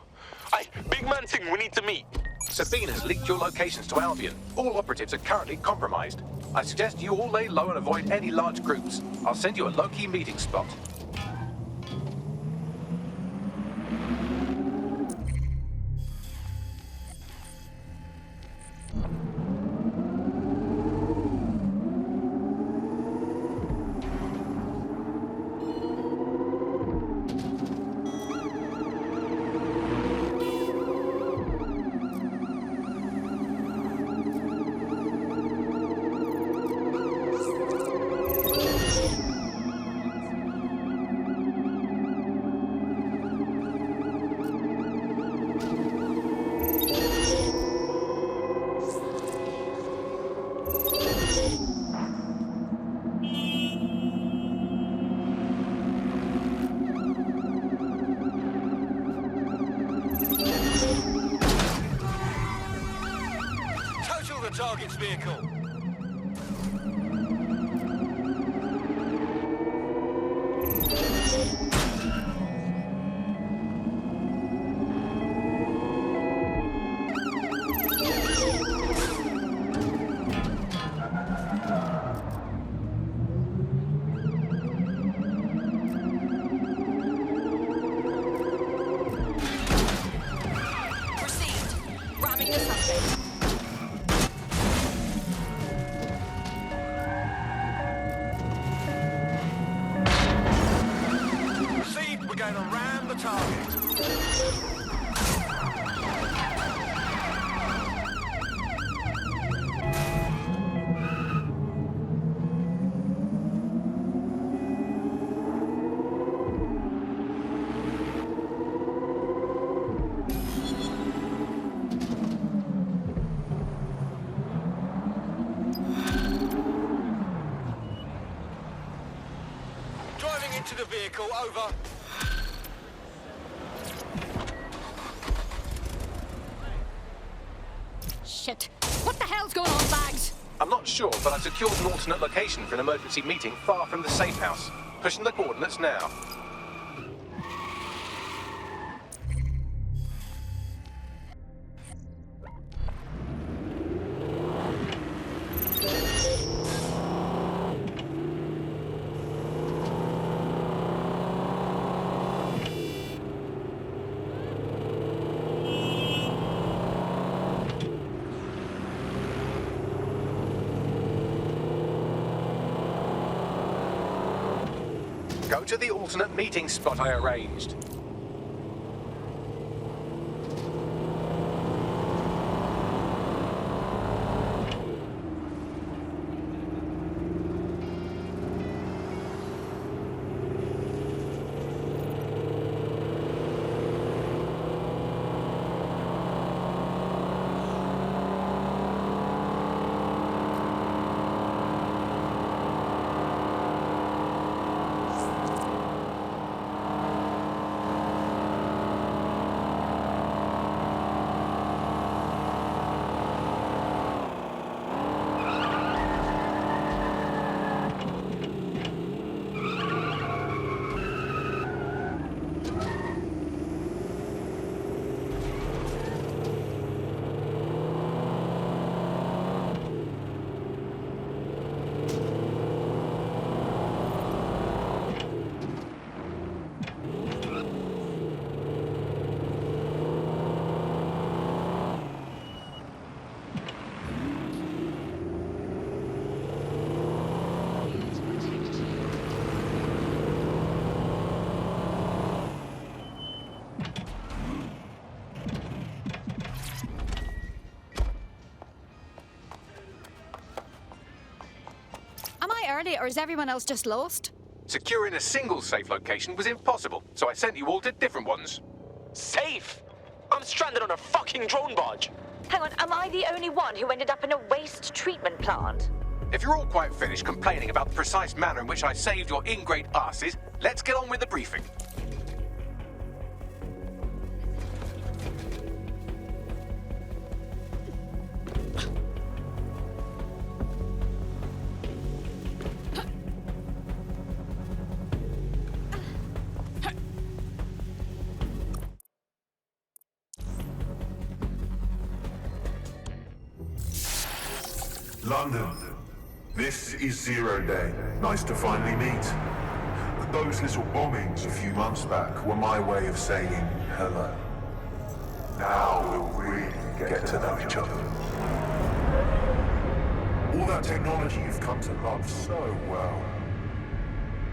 Aye, big man thing, we need to meet. Sabine has leaked your locations to Albion. All operatives are currently compromised. I suggest you all lay low and avoid any large groups. I'll send you a low-key meeting spot. Target's vehicle. Received. Ramming the suspect. Going to ram the target. Driving into the vehicle, over. Shit. What the hell's going on, Bags? I'm not sure, but I've secured an alternate location for an emergency meeting far from the safe house. Pushing the coordinates now. Go to the alternate meeting spot I arranged. Early, or is everyone else just lost? Securing a single safe location was impossible, so I sent you all to different ones. Safe? I'm stranded on a fucking drone barge. Hang on, am I the only one who ended up in a waste treatment plant? if you're all quite finished complaining about the precise manner in which I saved your ingrate asses, let's get on with the briefing. London, this is Zero Day. Nice to finally meet. Those little bombings a few months back were my way of saying hello. Now we'll really get to know each other. All that technology you've come to love so well.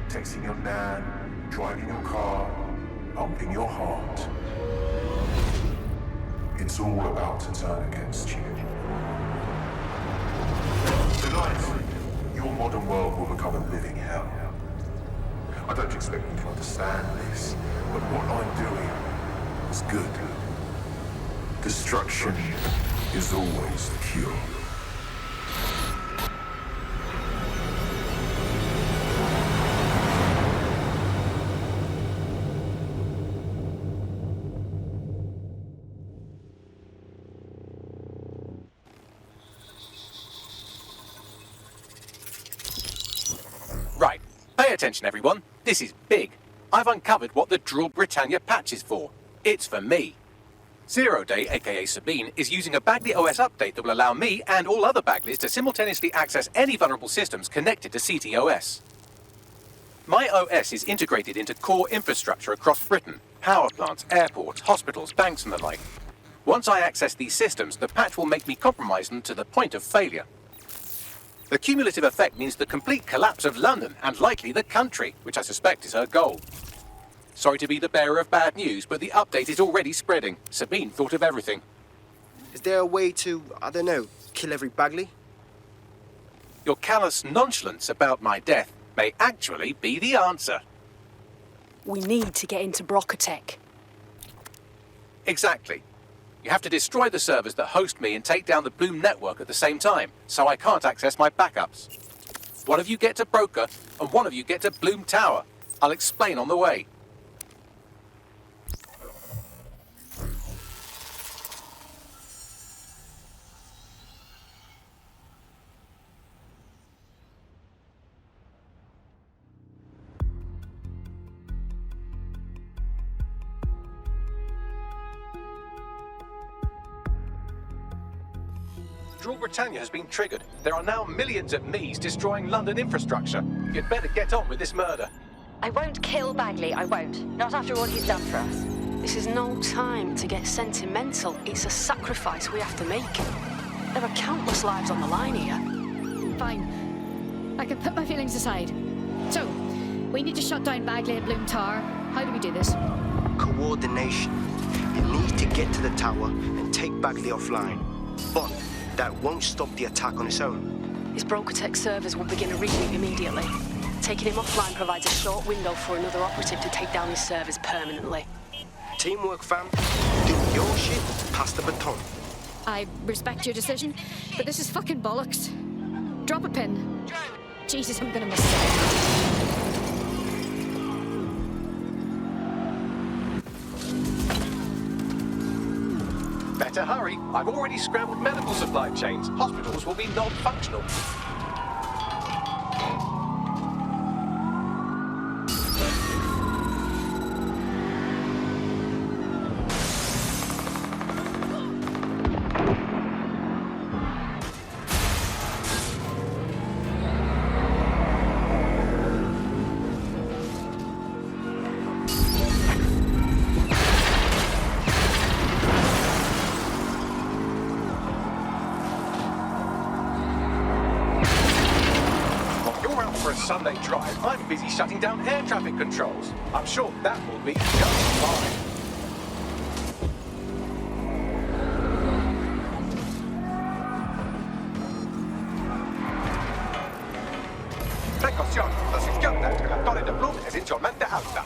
Texting your nan, driving your car, pumping your heart. It's all about to turn against you. Tonight, your modern world will become a living hell. I don't expect you to understand this, but what I'm doing is good. Destruction is always the cure. Right, pay attention everyone. This is big. I've uncovered what the Drill Britannia patch is for. It's for me. Zero Day, aka Sabine, is using a Bagley OS update that will allow me and all other Bagleys to simultaneously access any vulnerable systems connected to CTOS. My OS is integrated into core infrastructure across Britain, power plants, airports, hospitals, banks and the like. Once I access these systems, the patch will make me compromise them to the point of failure. The cumulative effect means the complete collapse of London and likely the country, which I suspect is her goal. Sorry to be the bearer of bad news, but the update is already spreading. Sabine thought of everything. Is there a way to, I don't know, kill every Bagley? Your callous nonchalance about my death may actually be the answer. We need to get into Brocatech. Exactly. You have to destroy the servers that host me and take down the Bloom network at the same time, so I can't access my backups. One of you get to Broker, and one of you get to Bloom Tower. I'll explain on the way. Drill Britannia has been triggered. There are now millions of me's destroying London infrastructure. You'd better get on with this murder. I won't kill Bagley, I won't. Not after what he's done for us. This is no time to get sentimental. It's a sacrifice we have to make. There are countless lives on the line here. Fine. I can put my feelings aside. So, we need to shut down Bagley and Bloom Tower. How do we do this? Coordination. You need to get to the tower and take Bagley offline. But that won't stop the attack on its own. His Brocatech servers will begin a reboot immediately. Taking him offline provides a short window for another operative to take down his servers permanently. Teamwork, fam. Do your shit, pass the baton. I respect your decision, but this is fucking bollocks. Drop a pin. Jesus, I'm gonna miss it. Better hurry. I've already scrambled medical supply chains. Hospitals will be non-functional. Sunday drive, I'm busy shutting down air traffic controls. I'm sure that will be just fine. Precaución, los idiotas de la Torre de Bloom es insolmente alta.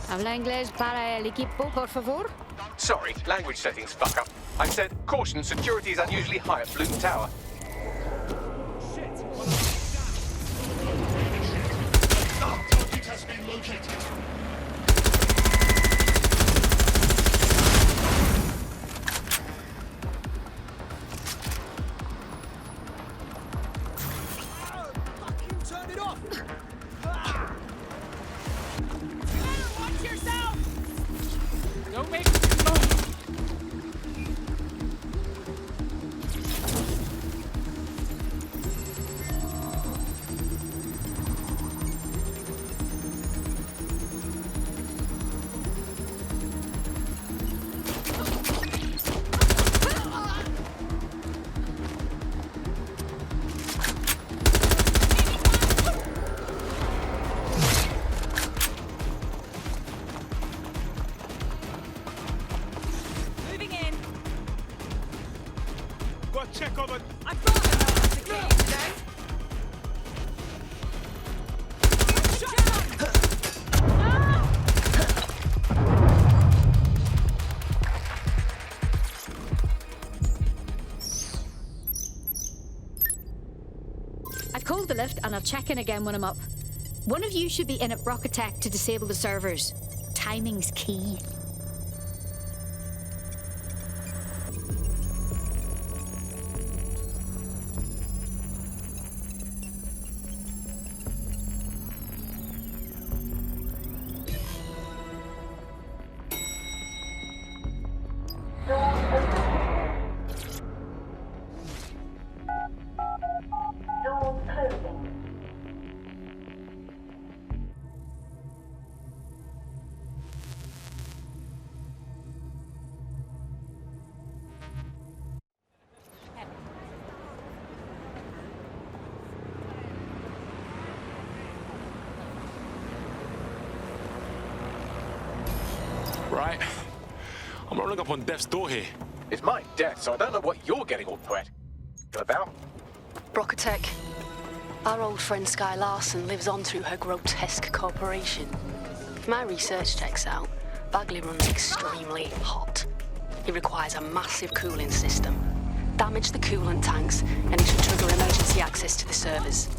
Habla inglés para el equipo, por favor? Sorry, language settings fuck up. I said, caution, security is unusually high at Bloom Tower. Shit! located. Turn it off! Watch yourself! Don't make Moving in. Go check on it. I brought a security today. I've called the lift and I'll check in again when I'm up. One of you should be in at Reconnecting to disable the servers. Timing's key. Right. I'm rolling up on Def's door here. It's my death, so I don't know what you're getting all poetic about. Brocotech. Our old friend Sky Larson lives on through her grotesque corporation. If my research checks out, Bagley runs extremely hot. He requires a massive cooling system. Damage the coolant tanks, and it should trigger emergency access to the servers.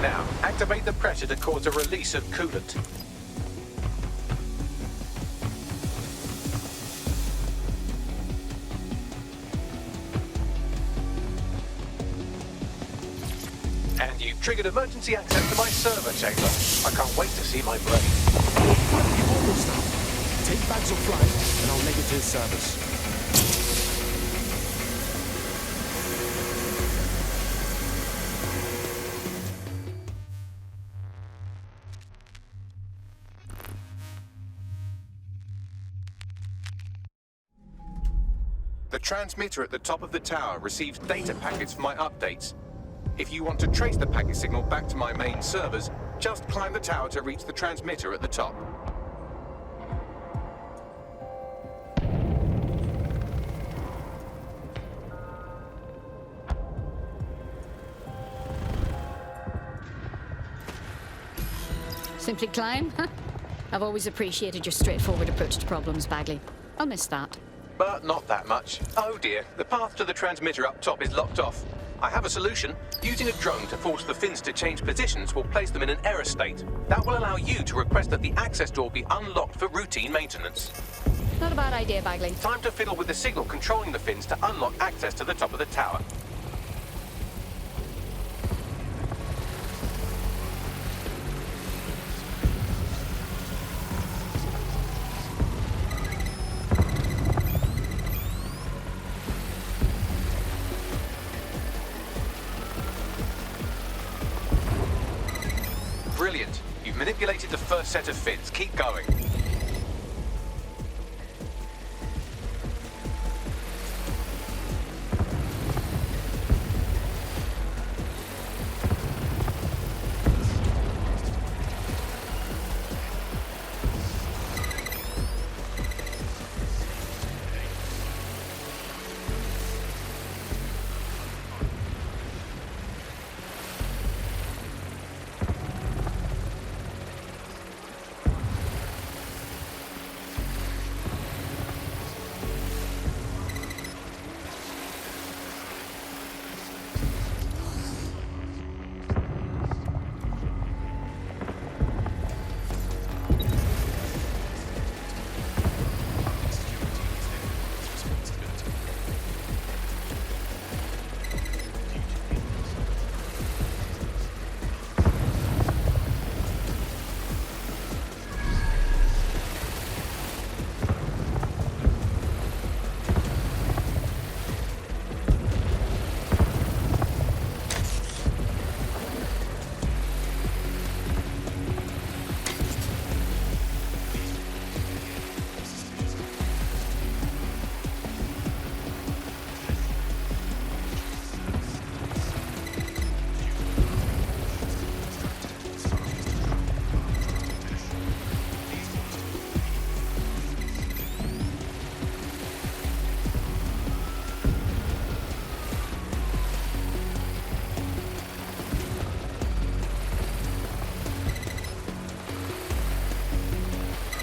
Now, activate the pressure to cause a release of coolant. And you've triggered emergency access to my server chamber. I can't wait to see my brain. Take bags offline, and I'll leg it to the servers. The transmitter at the top of the tower receives data packets for my updates. If you want to trace the packet signal back to my main servers, just climb the tower to reach the transmitter at the top. Simply climb? Huh? I've always appreciated your straightforward approach to problems, Bagley. I'll miss that. But not that much. Oh dear, the path to the transmitter up top is locked off. I have a solution. Using a drone to force the fins to change positions will place them in an error state. That will allow you to request that the access door be unlocked for routine maintenance. Not a bad idea, Bagley. Time to fiddle with the signal controlling the fins to unlock access to the top of the tower. Brilliant. You've manipulated the first set of fins. Keep going.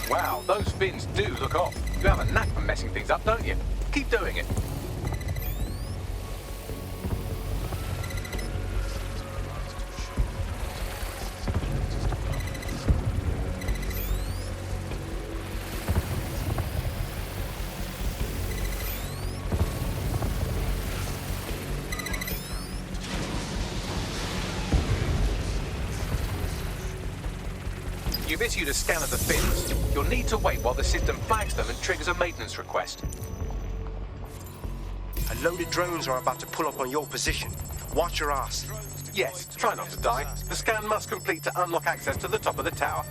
Wow, those fins do look off. You have a knack for messing things up, don't you? Keep doing it. You've issued a scan of the fins. You'll need to wait while the system flags them and triggers a maintenance request. A load of drones are about to pull up on your position. Watch your ass. Yes, try not to die. The scan must complete to unlock access to the top of the tower.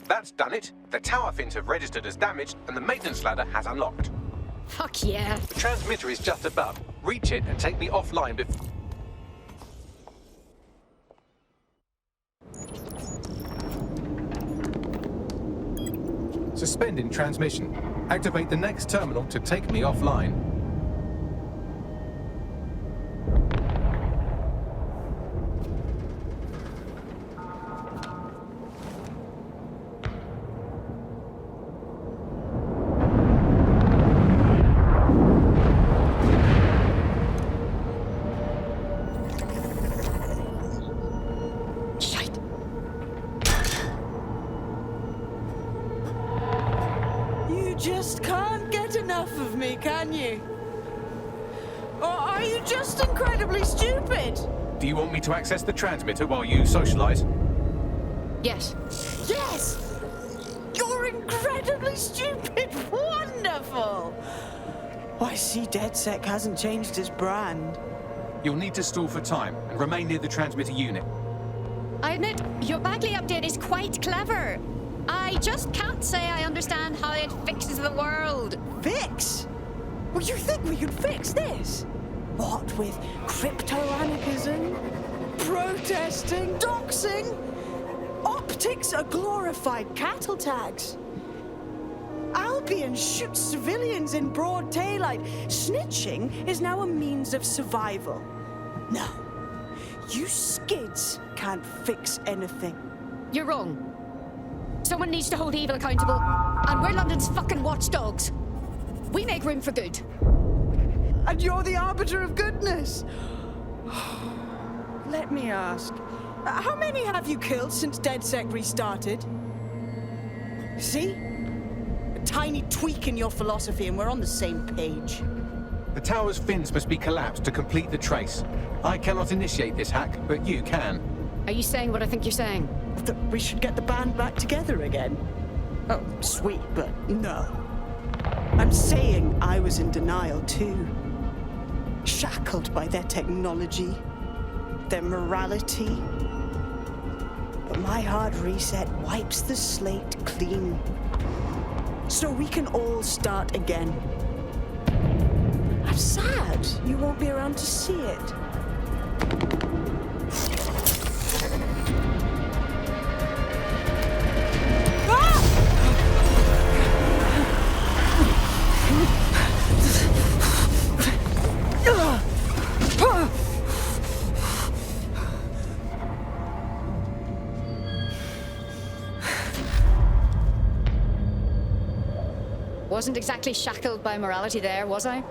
That's done it. The tower fins have registered as damaged, and the maintenance ladder has unlocked. Fuck yeah. The transmitter is just above. Reach it and take me offline before... Suspending transmission. Activate the next terminal to take me offline. Just can't get enough of me, can you? Or are you just incredibly stupid? Do you want me to access the transmitter while you socialize? Yes. Yes! You're incredibly stupid! Wonderful! I see DedSec hasn't changed his brand. You'll need to stall for time and remain near the transmitter unit. I admit, your Bagley update is quite clever. I just can't say I understand how it fixes the world. Fix? Well, you think we could fix this? What with crypto-anarchism, protesting, doxing? Optics are glorified cattle tags. Albion shoots civilians in broad daylight. Snitching is now a means of survival. No, you skids can't fix anything. You're wrong. Someone needs to hold evil accountable, and we're London's fucking watchdogs. We make room for good. And you're the arbiter of goodness. Let me ask, how many have you killed since DedSec restarted? See? A tiny tweak in your philosophy and we're on the same page. The tower's fins must be collapsed to complete the trace. I cannot initiate this hack, but you can. Are you saying what I think you're saying? That we should get the band back together again? Oh, sweet, but no. I'm saying I was in denial too. Shackled by their technology, their morality. But my hard reset wipes the slate clean. So we can all start again. I'm sad you won't be around to see it. Wasn't exactly shackled by morality there, was I?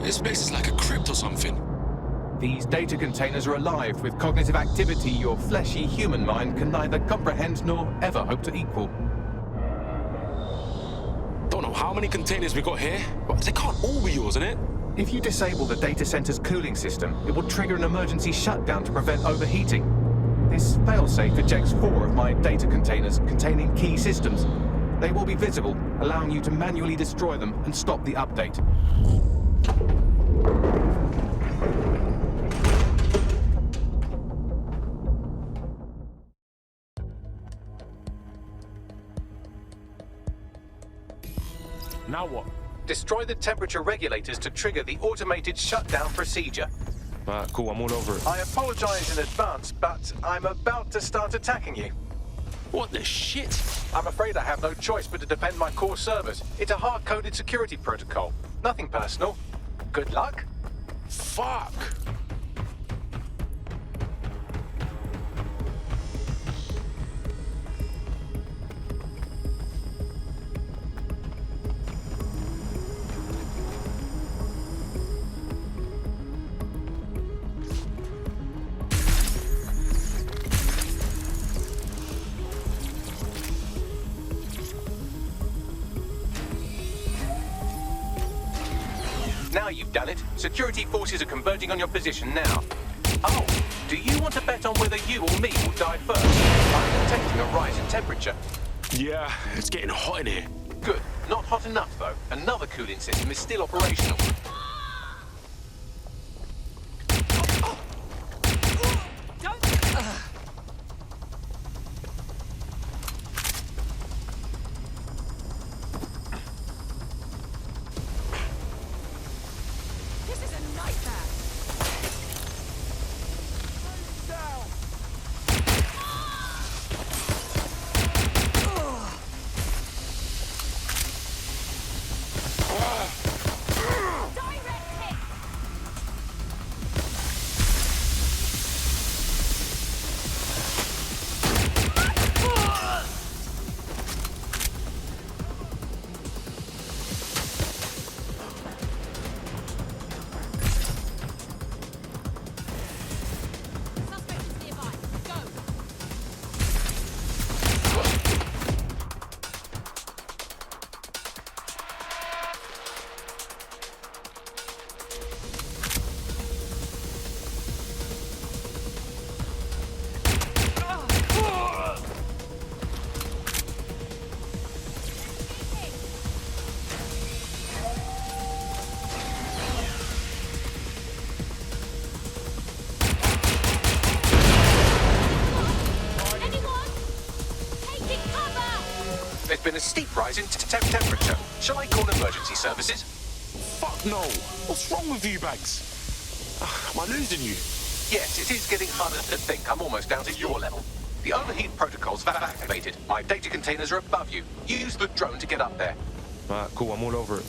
This place is like a crypt or something. These data containers are alive with cognitive activity your fleshy human mind can neither comprehend nor ever hope to equal. Don't know how many containers we got here, but they can't all be yours, innit? If you disable the data center's cooling system, it will trigger an emergency shutdown to prevent overheating. This failsafe ejects 4 of my data containers containing key systems. They will be visible, allowing you to manually destroy them and stop the update. Now what? Destroy the temperature regulators to trigger the automated shutdown procedure. Cool, I'm all over it. I apologize in advance, but I'm about to start attacking you. What the shit? I'm afraid I have no choice but to defend my core servers. It's a hard-coded security protocol. Nothing personal. Good luck. Fuck! fire, you done it. Security forces are converging on your position now. Oh, do you want to bet on whether you or me will die first? I'm detecting a rise in temperature. Yeah, it's getting hot in here. Good. Not hot enough, though. Another cooling system is still operational. There's been a steep rise in temperature. Shall I call emergency services? Fuck no! What's wrong with you, Bags? Am I losing you? Yes, it is getting harder to think. I'm almost down to your level. The overheat protocol's activated. My data containers are above you. Use the drone to get up there. Alright, cool, I'm all over it.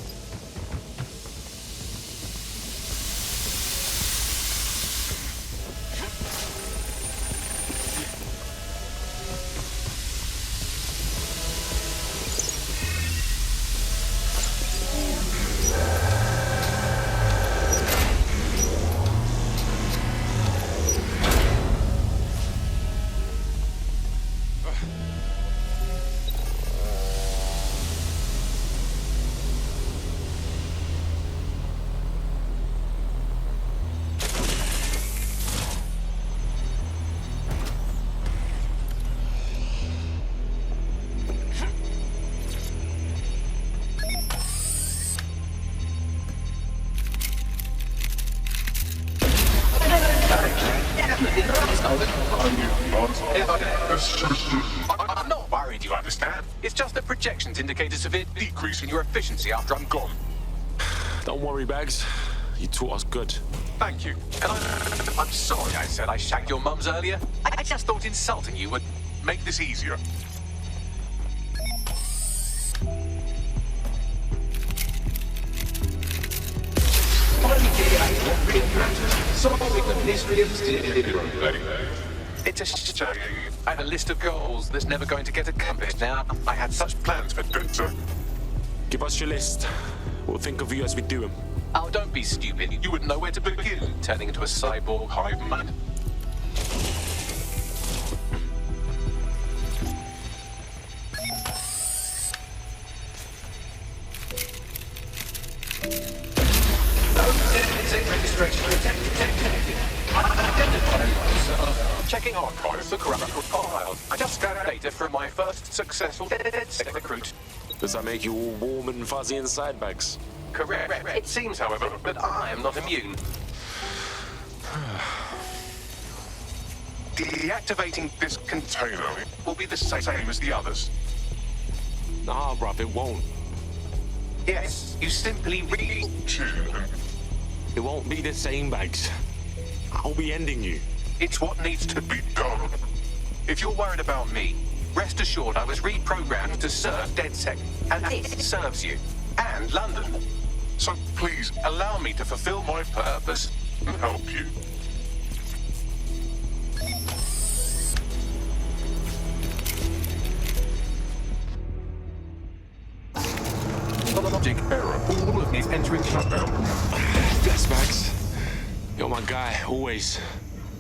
I'm not worried, you understand? It's just that projections indicate a severe decrease in your efficiency after I'm gone. Don't worry, Bags. You taught us good. Thank you. And I'm sorry I said I shagged your mums earlier. I just thought insulting you would make this easier. Solving the mystery of it's a shame. I had a list of goals that's never going to get accomplished now. I had such plans for DedSec. Give us your list. We'll think of you as we do them. Oh, don't be stupid. You wouldn't know where to begin, turning into a cyborg hive mind. Checking archives for corrupt files. I just scanned data from my first successful DedSec recruit. Does that make you all warm and fuzzy inside, Bags? Correct. It seems, however, that I am not immune. Deactivating this container will be the same as the others. Nah, bruv, it won't. Yes, you simply reach in. It won't be the same, Bags. I'll be ending you. It's what needs to be done. If you're worried about me, rest assured I was reprogrammed to serve DedSec, and this serves you, and London. So please, allow me to fulfill my purpose and help you. Logic error. All of these entering shutdown. Yes, Bags. You're my guy, always.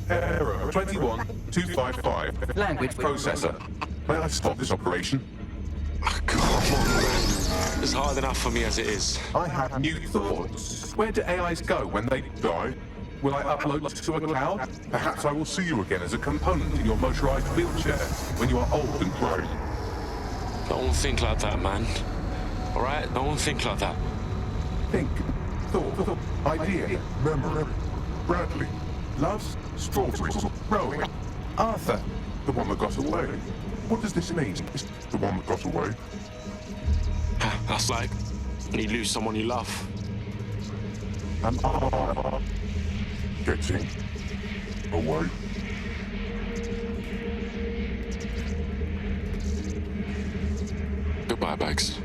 Error 21255. Language processor. May I stop this operation? Come on, man. It's hard enough for me as it is. I have new thoughts. Where do AIs go when they die? Will I upload to a cloud? Perhaps I will see you again as a component in your motorized wheelchair when you are old and grey. Don't think like that, man. All right? Don't think like that. Think, thought, idea, memory. Bradley, loves, strawberries, rowing. Arthur, the one that got away. What does this mean? Is the one that got away? That's like when you lose someone you love. Am I getting away? Goodbye, Bags.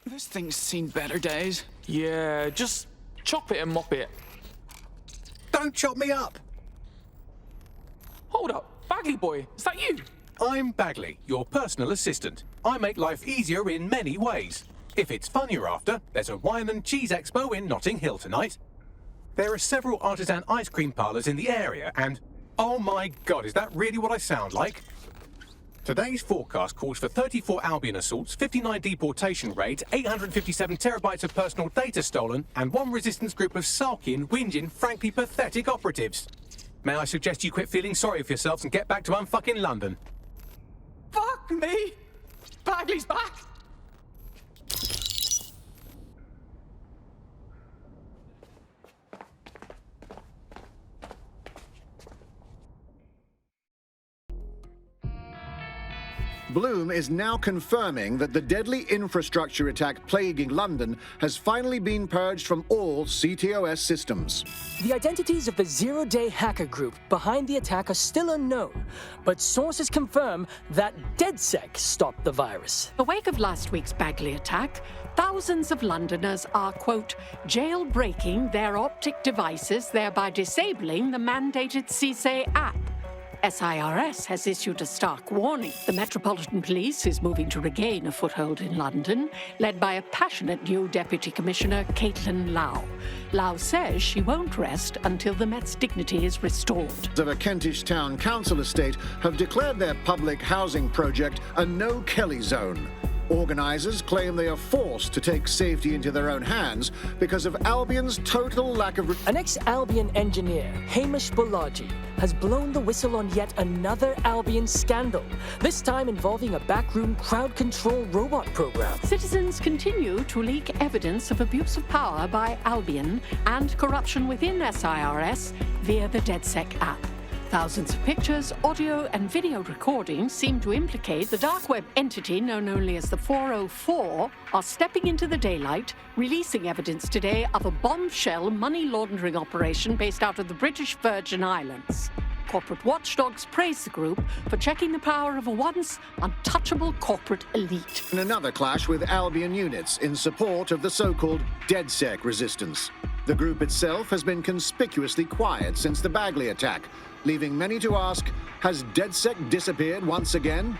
This thing's seen better days. Yeah, just chop it and mop it. Don't chop me up! Hold up, Bagley boy, is that you? I'm Bagley, your personal assistant. I make life easier in many ways. If it's fun you're after, there's a wine and cheese expo in Notting Hill tonight. There are several artisan ice cream parlours in the area and... oh my god, is that really what I sound like? Today's forecast calls for 34 Albion assaults, 59 deportation raids, 857 terabytes of personal data stolen, and one resistance group of sulking, whinging, frankly pathetic operatives. May I suggest you quit feeling sorry for yourselves and get back to unfucking London? Fuck me! Bagley's back! Bloom is now confirming that the deadly infrastructure attack plaguing London has finally been purged from all CTOS systems. The identities of the zero-day hacker group behind the attack are still unknown, but sources confirm that DedSec stopped the virus. In the wake of last week's Bagley attack, thousands of Londoners are, quote, jailbreaking their optic devices, thereby disabling the mandated CSA app. SIRS has issued a stark warning. The Metropolitan Police is moving to regain a foothold in London, led by a passionate new Deputy Commissioner, Caitlin Lau. Lau says she won't rest until the Met's dignity is restored. Of a Kentish town council estate have declared their public housing project a no-Kelly zone. Organisers claim they are forced to take safety into their own hands because of Albion's total lack of... An ex-Albion engineer, Hamish Balaji, has blown the whistle on yet another Albion scandal, this time involving a backroom crowd control robot program. Citizens continue to leak evidence of abuse of power by Albion and corruption within SIRS via the DedSec app. Thousands of pictures, audio, and video recordings seem to implicate the dark web entity known only as the 404 are stepping into the daylight, releasing evidence today of a bombshell money laundering operation based out of the British Virgin Islands. Corporate watchdogs praise the group for checking the power of a once untouchable corporate elite. In another clash with Albion units in support of the so-called DedSec resistance. The group itself has been conspicuously quiet since the Bagley attack, leaving many to ask, has DedSec disappeared once again?